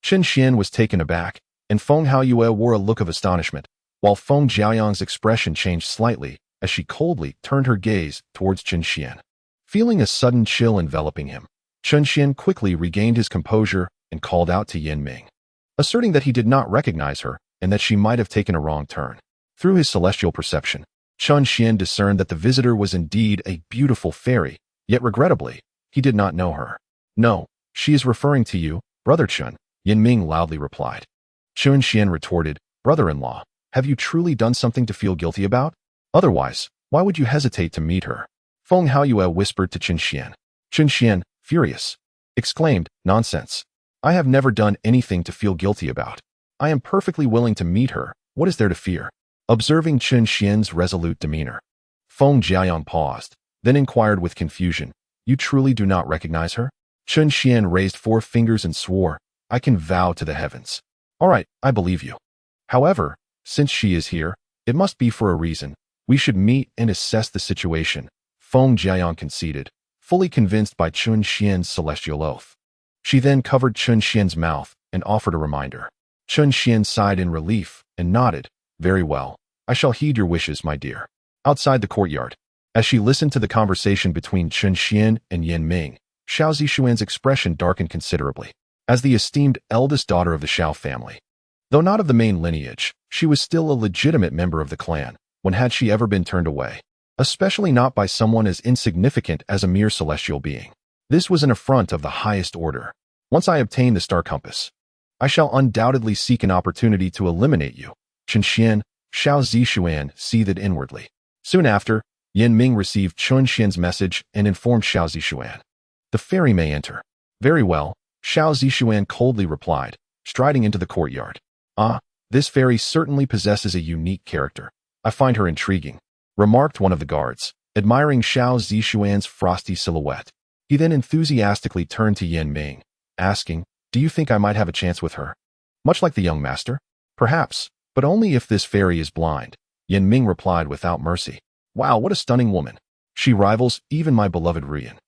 [SPEAKER 1] Chun Xian was taken aback, and Feng Haiyue wore a look of astonishment, while Feng Jiaoyang's expression changed slightly as she coldly turned her gaze towards Chun Xian. Feeling a sudden chill enveloping him, Chun Xian quickly regained his composure and called out to Yan Ming, asserting that he did not recognize her and that she might have taken a wrong turn. Through his celestial perception, Chun Xian discerned that the visitor was indeed a beautiful fairy, yet regrettably, he did not know her. No, she is referring to you, Brother Chun, Yan Ming loudly replied. Chun Xian retorted, Brother-in-law, have you truly done something to feel guilty about? Otherwise, why would you hesitate to meet her? Feng Haiyue whispered to Chun Xian. Chun Xian, furious, exclaimed, Nonsense. I have never done anything to feel guilty about. I am perfectly willing to meet her. What is there to fear? Observing Chun Xian's resolute demeanor, Feng Jiaoyang paused, then inquired with confusion, You truly do not recognize her? Chun Xian raised 4 fingers and swore, I can vow to the heavens. All right, I believe you. However, since she is here, it must be for a reason. We should meet and assess the situation, Feng Jiaoyang conceded, fully convinced by Chun Xian's celestial oath. She then covered Chun Xian's mouth and offered a reminder. Chun Xian sighed in relief and nodded. Very well. I shall heed your wishes, my dear. Outside the courtyard, as she listened to the conversation between Chun Xian and Yan Ming, Xiao Zixuan's expression darkened considerably. As the esteemed eldest daughter of the Xiao family, though not of the main lineage, she was still a legitimate member of the clan. When had she ever been turned away? Especially not by someone as insignificant as a mere celestial being. This was an affront of the highest order. Once I obtain the star compass, I shall undoubtedly seek an opportunity to eliminate you. Chun Xian, Xiao Zixuan seethed inwardly. Soon after, Yan Ming received Chun Xian's message and informed Xiao Zixuan. The fairy may enter. Very well, Xiao Zixuan coldly replied, striding into the courtyard. Ah, this fairy certainly possesses a unique character. I find her intriguing, remarked one of the guards, admiring Xiao Zixuan's frosty silhouette. He then enthusiastically turned to Yan Ming, asking, Do you think I might have a chance with her? Much like the young master? Perhaps, but only if this fairy is blind, Yan Ming replied without mercy. Wow, what a stunning woman. She rivals even my beloved Rian.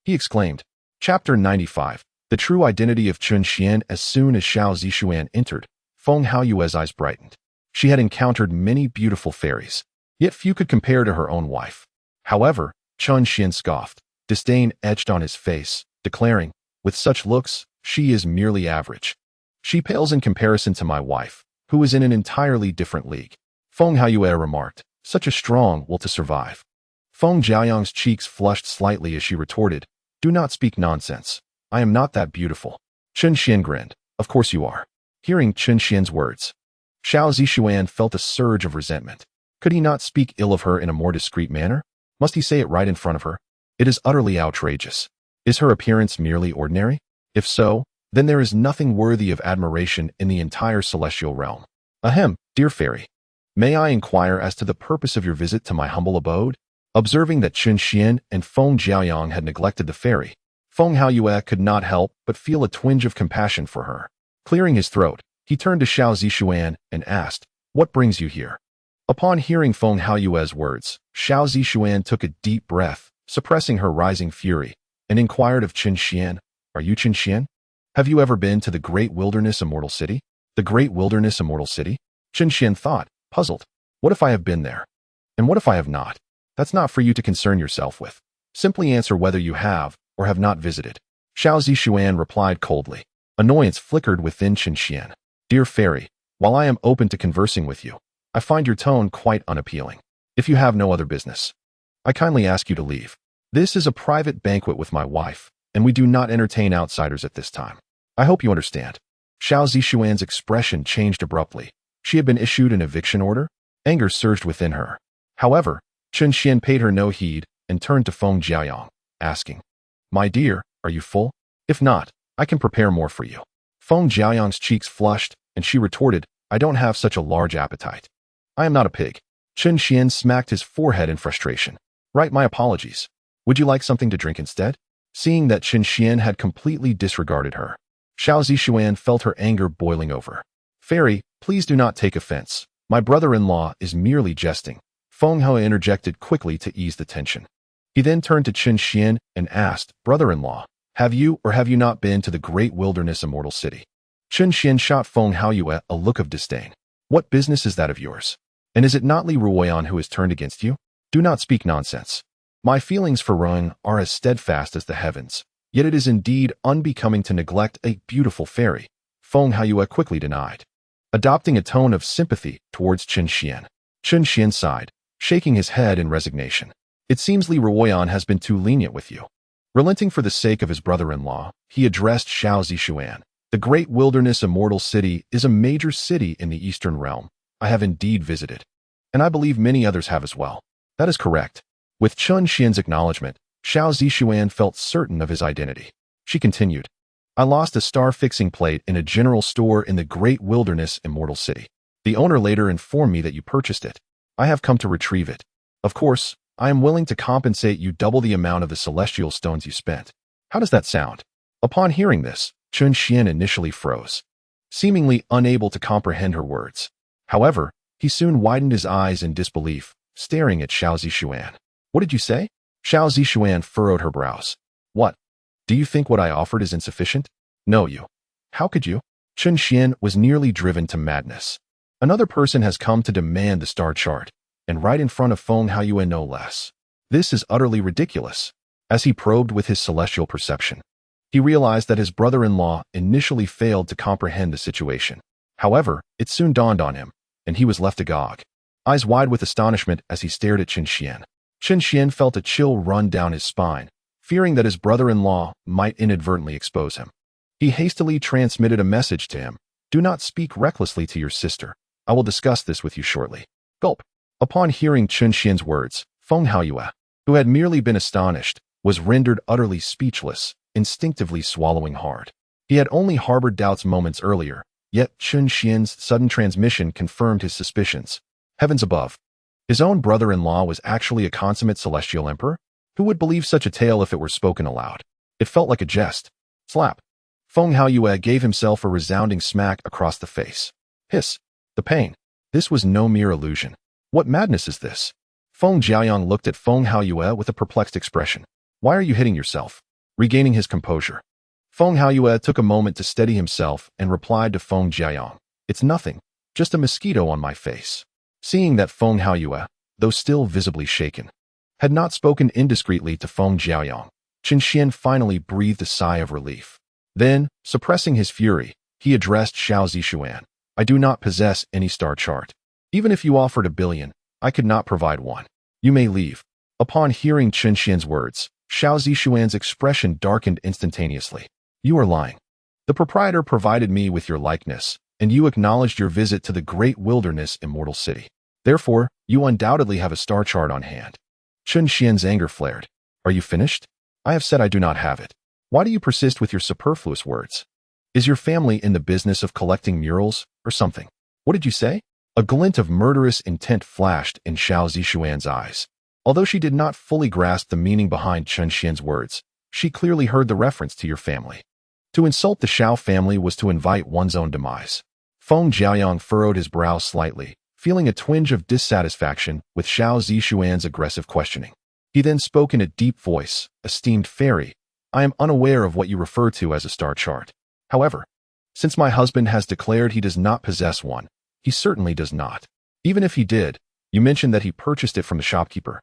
[SPEAKER 1] He exclaimed. Chapter 95. The true identity of Chun Xian. As soon as Xiao Zixuan entered, Feng Haiyue's eyes brightened. She had encountered many beautiful fairies, yet few could compare to her own wife. However, Chun Xian scoffed, disdain etched on his face, declaring, With such looks, she is merely average. She pales in comparison to my wife, who is in an entirely different league. Feng Haiyue remarked, Such a strong will to survive. Feng Jiaoyang's cheeks flushed slightly as she retorted, Do not speak nonsense. I am not that beautiful. Chun Xian grinned. Of course you are. Hearing Chun Xian's words, Xiao Zixuan felt a surge of resentment. Could he not speak ill of her in a more discreet manner? Must he say it right in front of her? It is utterly outrageous. Is her appearance merely ordinary? If so, then there is nothing worthy of admiration in the entire celestial realm. Ahem, dear fairy. May I inquire as to the purpose of your visit to my humble abode? Observing that Chun Xian and Feng Jiaoyang had neglected the fairy, Feng Haiyue could not help but feel a twinge of compassion for her. Clearing his throat, he turned to Xiao Zixuan and asked, What brings you here? Upon hearing Feng Haiyue's words, Xiao Zixuan took a deep breath, suppressing her rising fury, and inquired of Chun Xian, Are you Chun Xian? Have you ever been to the great wilderness Immortal City? The great wilderness Immortal City? Chun Xian thought, puzzled. What if I have been there? And what if I have not? That's not for you to concern yourself with. Simply answer whether you have or have not visited. Xiao Zixuan replied coldly. Annoyance flickered within Chun Xian. Dear fairy, while I am open to conversing with you, I find your tone quite unappealing. If you have no other business, I kindly ask you to leave. This is a private banquet with my wife, and we do not entertain outsiders at this time. I hope you understand. Xiao Zixuan's expression changed abruptly. She had been issued an eviction order? Anger surged within her. However, Chen Xian paid her no heed and turned to Feng Jiaoyang, asking, "My dear, are you full? If not, I can prepare more for you." Feng Jiaoyang's cheeks flushed, and she retorted, "I don't have such a large appetite. I am not a pig." Chen Xian smacked his forehead in frustration. "Write my apologies. Would you like something to drink instead?" Seeing that Chen Xian had completely disregarded her, Xiao Zixuan felt her anger boiling over. "Fairy, please do not take offense. My brother-in-law is merely jesting." Feng He interjected quickly to ease the tension. He then turned to Chen Xian and asked, "Brother-in-law, have you or have you not been to the great wilderness Immortal City?" Chen Xian shot Feng Haoyue a look of disdain. "What business is that of yours? And is it not Li Ruoyan who has turned against you? Do not speak nonsense. My feelings for Ruoyan are as steadfast as the heavens, yet it is indeed unbecoming to neglect a beautiful fairy," Feng Haoyue quickly denied, adopting a tone of sympathy towards Chen Xian. Chen Xian sighed, shaking his head in resignation. "It seems Li Ruoyan has been too lenient with you." Relenting for the sake of his brother-in-law, he addressed Xiao Zixuan. "The great wilderness Immortal City is a major city in the Eastern Realm. I have indeed visited, and I believe many others have as well." "That is correct." With Chen Xian's acknowledgement, Xiao Zixuan felt certain of his identity. She continued, "I lost a star-fixing plate in a general store in the great wilderness Immortal City. The owner later informed me that you purchased it. I have come to retrieve it. Of course, I am willing to compensate you double the amount of the celestial stones you spent. How does that sound?" Upon hearing this, Chen Xian initially froze, seemingly unable to comprehend her words. However, he soon widened his eyes in disbelief, staring at Xiao Zixuan. "What did you say?" Xiao Zixuan furrowed her brows. "What? Do you think what I offered is insufficient? No, you. How could you?" Chen Xian was nearly driven to madness. Another person has come to demand the star chart, and right in front of Feng Haoyue no less. This is utterly ridiculous. As he probed with his celestial perception, he realized that his brother-in-law initially failed to comprehend the situation. However, it soon dawned on him, and he was left agog, eyes wide with astonishment as he stared at Chen Xian. Chen Xian felt a chill run down his spine, fearing that his brother-in-law might inadvertently expose him. He hastily transmitted a message to him. "Do not speak recklessly to your sister. I will discuss this with you shortly." Gulp. Upon hearing Chen Xian's words, Feng Haoyue, who had merely been astonished, was rendered utterly speechless, instinctively swallowing hard. He had only harbored doubts moments earlier, yet Chen Xian's sudden transmission confirmed his suspicions. Heavens above! His own brother-in-law was actually a consummate celestial emperor? Who would believe such a tale if it were spoken aloud? It felt like a jest. Slap. Feng Haoyue gave himself a resounding smack across the face. Hiss. The pain. This was no mere illusion. What madness is this? Feng Jiaoyang looked at Feng Haoyue with a perplexed expression. "Why are you hitting yourself?" Regaining his composure, Feng Haoyue took a moment to steady himself and replied to Feng Jiaoyang, "It's nothing, just a mosquito on my face." Seeing that Feng Haoyue, though still visibly shaken, had not spoken indiscreetly to Feng Jiaoyang, Chen Xian finally breathed a sigh of relief. Then, suppressing his fury, he addressed Xiao Zixuan. "I do not possess any star chart. Even if you offered 1,000,000,000, I could not provide one. You may leave." Upon hearing Chen Xian's words, Xiao Zixuan's expression darkened instantaneously. "You are lying. The proprietor provided me with your likeness, and you acknowledged your visit to the great wilderness Immortal City. Therefore, you undoubtedly have a star chart on hand." Chen Xian's anger flared. "Are you finished? I have said I do not have it. Why do you persist with your superfluous words? Is your family in the business of collecting murals or something? What did you say?" A glint of murderous intent flashed in Xiao Zixuan's eyes. Although she did not fully grasp the meaning behind Chen Xian's words, she clearly heard the reference to your family. To insult the Xiao family was to invite one's own demise. Feng Jiaoyang furrowed his brow slightly, feeling a twinge of dissatisfaction with Xiao Zixuan's aggressive questioning. He then spoke in a deep voice, "Esteemed fairy, I am unaware of what you refer to as a star chart. However, since my husband has declared he does not possess one, he certainly does not. Even if he did, you mentioned that he purchased it from the shopkeeper.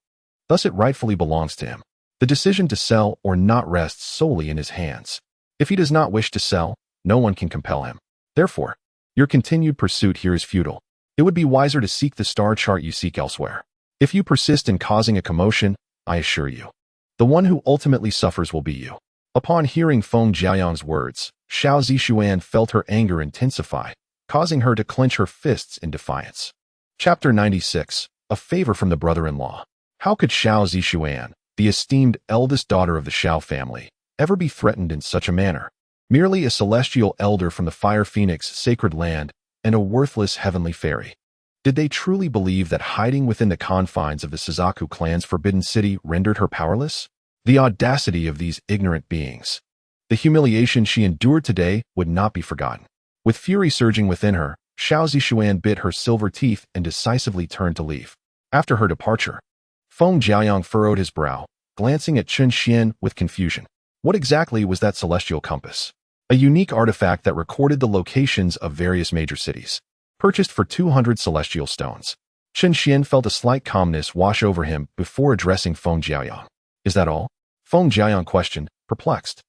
[SPEAKER 1] Thus it rightfully belongs to him. The decision to sell or not rests solely in his hands. If he does not wish to sell, no one can compel him. Therefore, your continued pursuit here is futile. It would be wiser to seek the star chart you seek elsewhere. If you persist in causing a commotion, I assure you, the one who ultimately suffers will be you." Upon hearing Feng Jiaoyang's words, Xiao Zixuan felt her anger intensify, causing her to clench her fists in defiance. Chapter 96. A favor from the brother-in-law. How could Xiao Zixuan, the esteemed eldest daughter of the Xiao family, ever be threatened in such a manner? Merely a celestial elder from the Fire Phoenix sacred land and a worthless heavenly fairy. Did they truly believe that hiding within the confines of the Suzaku clan's forbidden city rendered her powerless? The audacity of these ignorant beings. The humiliation she endured today would not be forgotten. With fury surging within her, Xiao Zixuan bit her silver teeth and decisively turned to leave. After her departure, Feng Jiaoyang furrowed his brow, glancing at Chen Xian with confusion. What exactly was that celestial compass? A unique artifact that recorded the locations of various major cities. Purchased for 200 celestial stones. Chen Xian felt a slight calmness wash over him before addressing Feng Jiaoyang. Is that all? Feng Jiaoyang questioned, perplexed.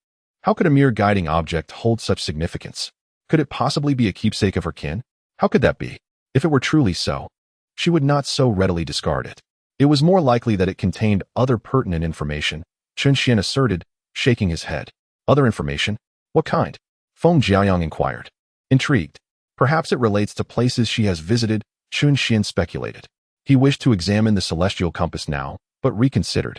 [SPEAKER 1] How could a mere guiding object hold such significance? Could it possibly be a keepsake of her kin? How could that be? If it were truly so, she would not so readily discard it. It was more likely that it contained other pertinent information, Chen Xian asserted, shaking his head. Other information? What kind? Feng Jiaoyang inquired. Intrigued. Perhaps it relates to places she has visited, Chen Xian speculated. He wished to examine the celestial compass now, but reconsidered,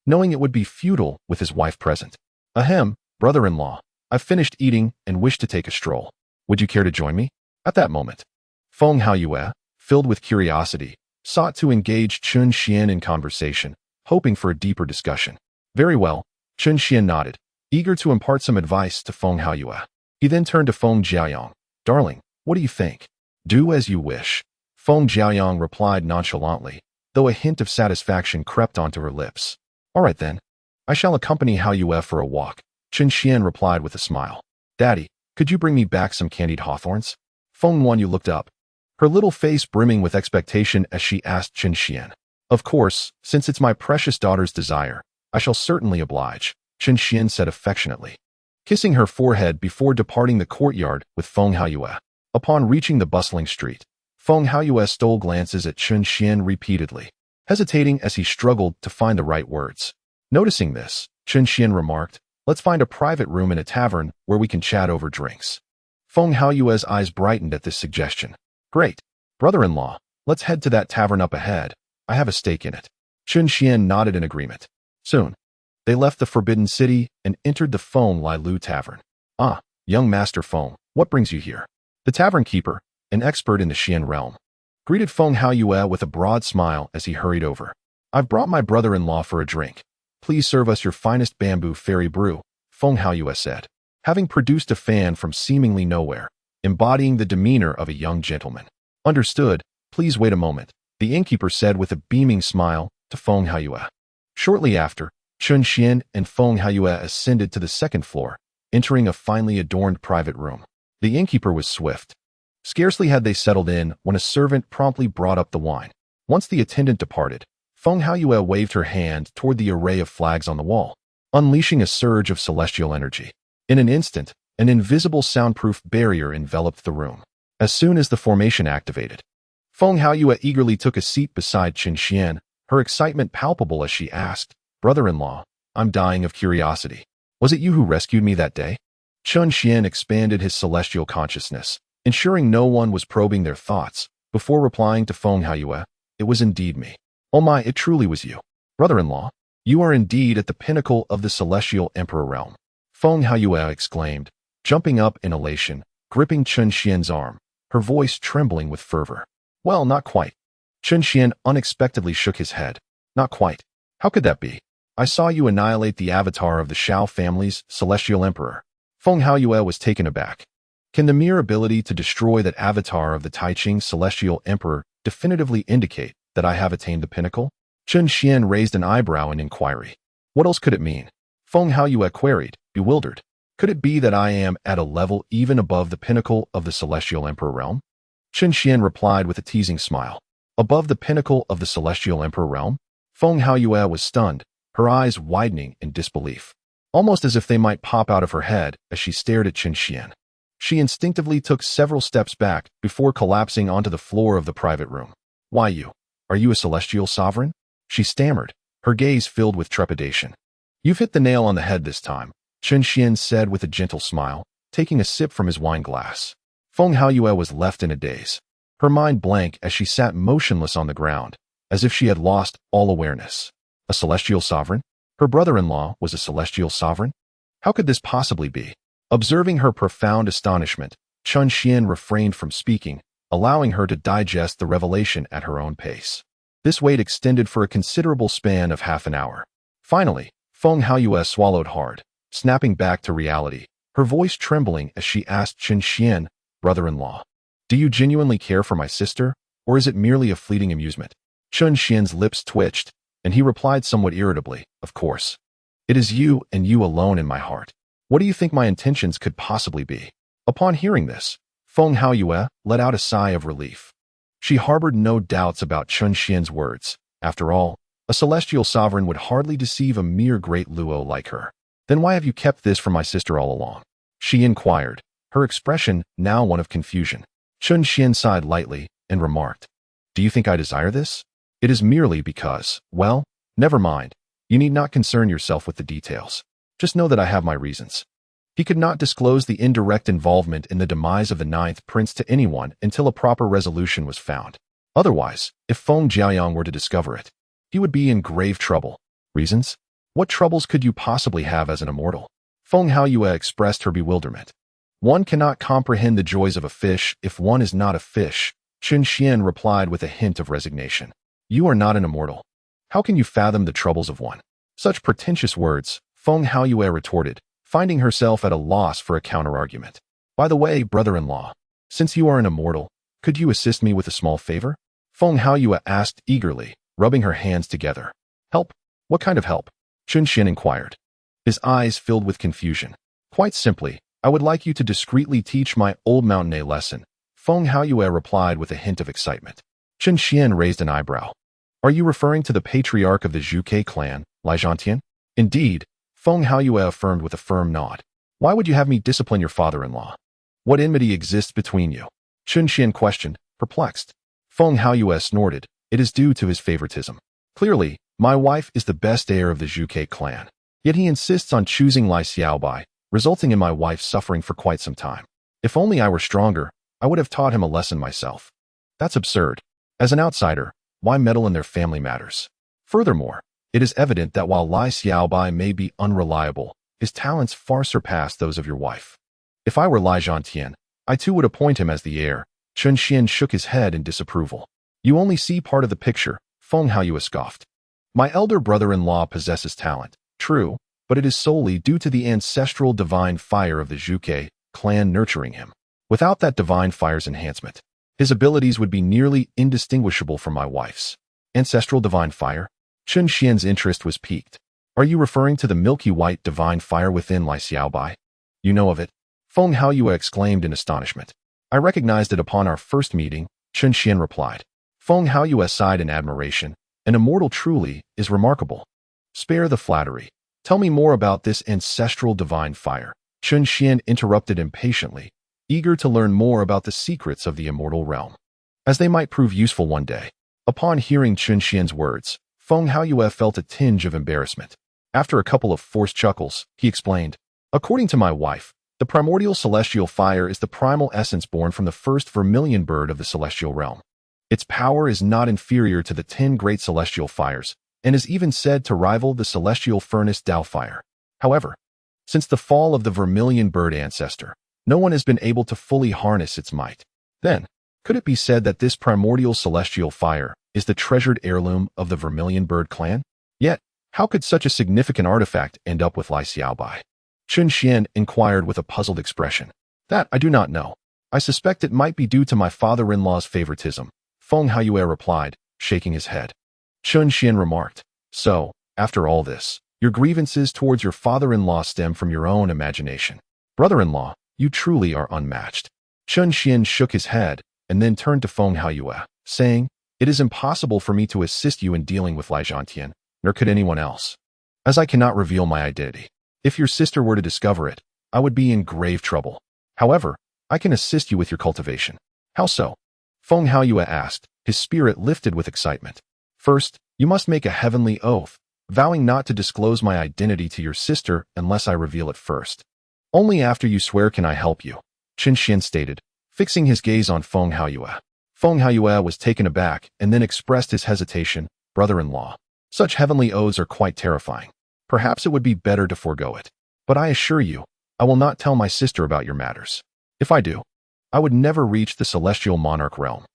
[SPEAKER 1] knowing it would be futile with his wife present. Ahem, brother-in-law, I've finished eating and wish to take a stroll. Would you care to join me? At that moment, Feng Haoyue, filled with curiosity, sought to engage Chen Xian in conversation, hoping for a deeper discussion. Very well, Chen Xian nodded, eager to impart some advice to Feng Haoyue. He then turned to Feng Jiaoyang. Darling, what do you think? Do as you wish. Feng Jiaoyang replied nonchalantly, though a hint of satisfaction crept onto her lips. All right then. I shall accompany Haoyue for a walk, Chen Xian replied with a smile. Daddy, could you bring me back some candied hawthorns? Feng Wanyu looked up, her little face brimming with expectation as she asked Chen Xian. Of course, since it's my precious daughter's desire, I shall certainly oblige, Chen Xian said affectionately, kissing her forehead before departing the courtyard with Feng Haoyue. Upon reaching the bustling street, Feng Haoyue stole glances at Chen Xian repeatedly, hesitating as he struggled to find the right words. Noticing this, Chen Xian remarked, let's find a private room in a tavern where we can chat over drinks. Feng Haoyue's eyes brightened at this suggestion. Great. Brother-in-law, let's head to that tavern up ahead. I have a stake in it. Chen Xian nodded in agreement. Soon, they left the Forbidden City and entered the Feng Lai Lu Tavern. Ah, young Master Feng, what brings you here? The tavern keeper, an expert in the Xian realm, greeted Feng Haoyue with a broad smile as he hurried over. I've brought my brother-in-law for a drink. Please serve us your finest bamboo fairy brew, Feng Haoyue said, having produced a fan from seemingly nowhere, embodying the demeanor of a young gentleman. Understood, please wait a moment, the innkeeper said with a beaming smile to Feng Haoyue. Shortly after, Chen Xian and Feng Haoyue ascended to the second floor, entering a finely adorned private room. The innkeeper was swift. Scarcely had they settled in when a servant promptly brought up the wine. Once the attendant departed, Feng Haoyue waved her hand toward the array of flags on the wall, unleashing a surge of celestial energy. In an instant, an invisible soundproof barrier enveloped the room. As soon as the formation activated, Feng Haoyue eagerly took a seat beside Chen Xian, her excitement palpable as she asked, Brother-in-law, I'm dying of curiosity. Was it you who rescued me that day? Chen Xian expanded his celestial consciousness, ensuring no one was probing their thoughts, before replying to Feng Haoyue, it was indeed me. Oh my, it truly was you. Brother-in-law, you are indeed at the pinnacle of the celestial emperor realm. Feng Haoyue exclaimed, jumping up in elation, gripping Chen Xian's arm, her voice trembling with fervor. Well, not quite. Chen Xian unexpectedly shook his head. Not quite. How could that be? I saw you annihilate the avatar of the Xiao family's celestial emperor. Feng Haoyue was taken aback. Can the mere ability to destroy that avatar of the Taiqing celestial emperor definitively indicate that I have attained the pinnacle? Chen Xian raised an eyebrow in inquiry. What else could it mean? Feng Haoyue queried, bewildered. Could it be that I am at a level even above the pinnacle of the celestial emperor realm? Chen Xian replied with a teasing smile. Above the pinnacle of the celestial emperor realm? Feng Haoyue was stunned, her eyes widening in disbelief, almost as if they might pop out of her head as she stared at Chen Xian. She instinctively took several steps back before collapsing onto the floor of the private room. Why you? Are you a celestial sovereign? She stammered, her gaze filled with trepidation. You've hit the nail on the head this time, Chen Xian said with a gentle smile, taking a sip from his wine glass. Feng Haoyue was left in a daze, her mind blank as she sat motionless on the ground, as if she had lost all awareness. A celestial sovereign? Her brother-in-law was a celestial sovereign? How could this possibly be? Observing her profound astonishment, Chun Xian refrained from speaking, allowing her to digest the revelation at her own pace. This wait extended for a considerable span of half an hour. Finally, Feng Haoyue swallowed hard, snapping back to reality, her voice trembling as she asked Chun Xian, brother-in-law, "Do you genuinely care for my sister, or is it merely a fleeting amusement?" Chun Xian's lips twitched, and he replied somewhat irritably, "Of course. It is you and you alone in my heart. What do you think my intentions could possibly be?" Upon hearing this, Feng Haoyue let out a sigh of relief. She harbored no doubts about Chun Xian's words. After all, a celestial sovereign would hardly deceive a mere great luo like her. "Then why have you kept this from my sister all along?" she inquired, her expression now one of confusion. Chun Xian sighed lightly and remarked, "Do you think I desire this? It is merely because, well, never mind. You need not concern yourself with the details. Just know that I have my reasons." He could not disclose the indirect involvement in the demise of the ninth prince to anyone until a proper resolution was found. Otherwise, if Feng Jiaoyang were to discover it, he would be in grave trouble. Reasons? What troubles could you possibly have as an immortal? Feng Haoyue expressed her bewilderment. "One cannot comprehend the joys of a fish if one is not a fish," Chun Xian replied with a hint of resignation. "You are not an immortal. How can you fathom the troubles of one?" Such pretentious words, Feng Haoyue retorted, finding herself at a loss for a counterargument. "By the way, brother-in-law, since you are an immortal, could you assist me with a small favor?" Feng Haoyue asked eagerly, rubbing her hands together. "Help? What kind of help?" Chun Xian inquired. His eyes filled with confusion. "Quite simply, I would like you to discreetly teach my old mountain a lesson," Feng Haoyue replied with a hint of excitement. Chun Xian raised an eyebrow. "Are you referring to the patriarch of the Zhuge clan, Lai Zhantian?" "Indeed," Feng Haoyue affirmed with a firm nod. "Why would you have me discipline your father-in-law? What enmity exists between you?" Chun Xian questioned, perplexed. Feng Haoyue snorted. "It is due to his favoritism. Clearly, my wife is the best heir of the Zhuge clan. Yet he insists on choosing Lai Xiaobai, resulting in my wife suffering for quite some time. If only I were stronger, I would have taught him a lesson myself. That's absurd. As an outsider, why meddle in their family matters? Furthermore, it is evident that while Lai Xiaobai may be unreliable, his talents far surpass those of your wife. If I were Lai Zhantian, I too would appoint him as the heir." Chun Xian shook his head in disapproval. "You only see part of the picture," Feng Haoyue scoffed. "My elder brother-in-law possesses talent, true, but it is solely due to the ancestral divine fire of the Zhuge clan nurturing him. Without that divine fire's enhancement, his abilities would be nearly indistinguishable from my wife's." "Ancestral divine fire?" Chun Xian's interest was piqued. "Are you referring to the milky white divine fire within Lai Xiaobai?" "You know of it?" Feng Haoyue exclaimed in astonishment. "I recognized it upon our first meeting," Chun Xian replied. Feng Haoyue sighed in admiration. "An immortal truly is remarkable." "Spare the flattery. Tell me more about this ancestral divine fire," Chun Xian interrupted impatiently, eager to learn more about the secrets of the immortal realm, as they might prove useful one day. Upon hearing Chun Xian's words, Feng Haoyue felt a tinge of embarrassment. After a couple of forced chuckles, he explained, "According to my wife, the primordial celestial fire is the primal essence born from the first vermilion bird of the celestial realm. Its power is not inferior to the 10 great celestial fires, and is even said to rival the celestial furnace Dao fire. However, since the fall of the vermilion bird ancestor, no one has been able to fully harness its might. Then, could it be said that this primordial celestial fire is the treasured heirloom of the vermilion bird clan? Yet, how could such a significant artifact end up with Lai Xiaobai?" Chun Xian inquired with a puzzled expression. "That I do not know. I suspect it might be due to my father-in-law's favoritism," Feng Haoyue replied, shaking his head. Chun Xian remarked, "So, after all this, your grievances towards your father-in-law stem from your own imagination. Brother-in-law, you truly are unmatched." Chun Xian shook his head, and then turned to Feng Haoyue, saying, "It is impossible for me to assist you in dealing with Lai Zhantian, nor could anyone else, as I cannot reveal my identity. If your sister were to discover it, I would be in grave trouble. However, I can assist you with your cultivation." "How so?" Feng Haoyue asked, his spirit lifted with excitement. "First, you must make a heavenly oath, vowing not to disclose my identity to your sister unless I reveal it first. Only after you swear can I help you, Qin Xian stated, fixing his gaze on Feng Haoyue. Feng Haoyue was taken aback and then expressed his hesitation. Brother-in-law, such heavenly oaths are quite terrifying. Perhaps it would be better to forego it. But I assure you, I will not tell my sister about your matters. If I do, I would never reach the celestial monarch realm.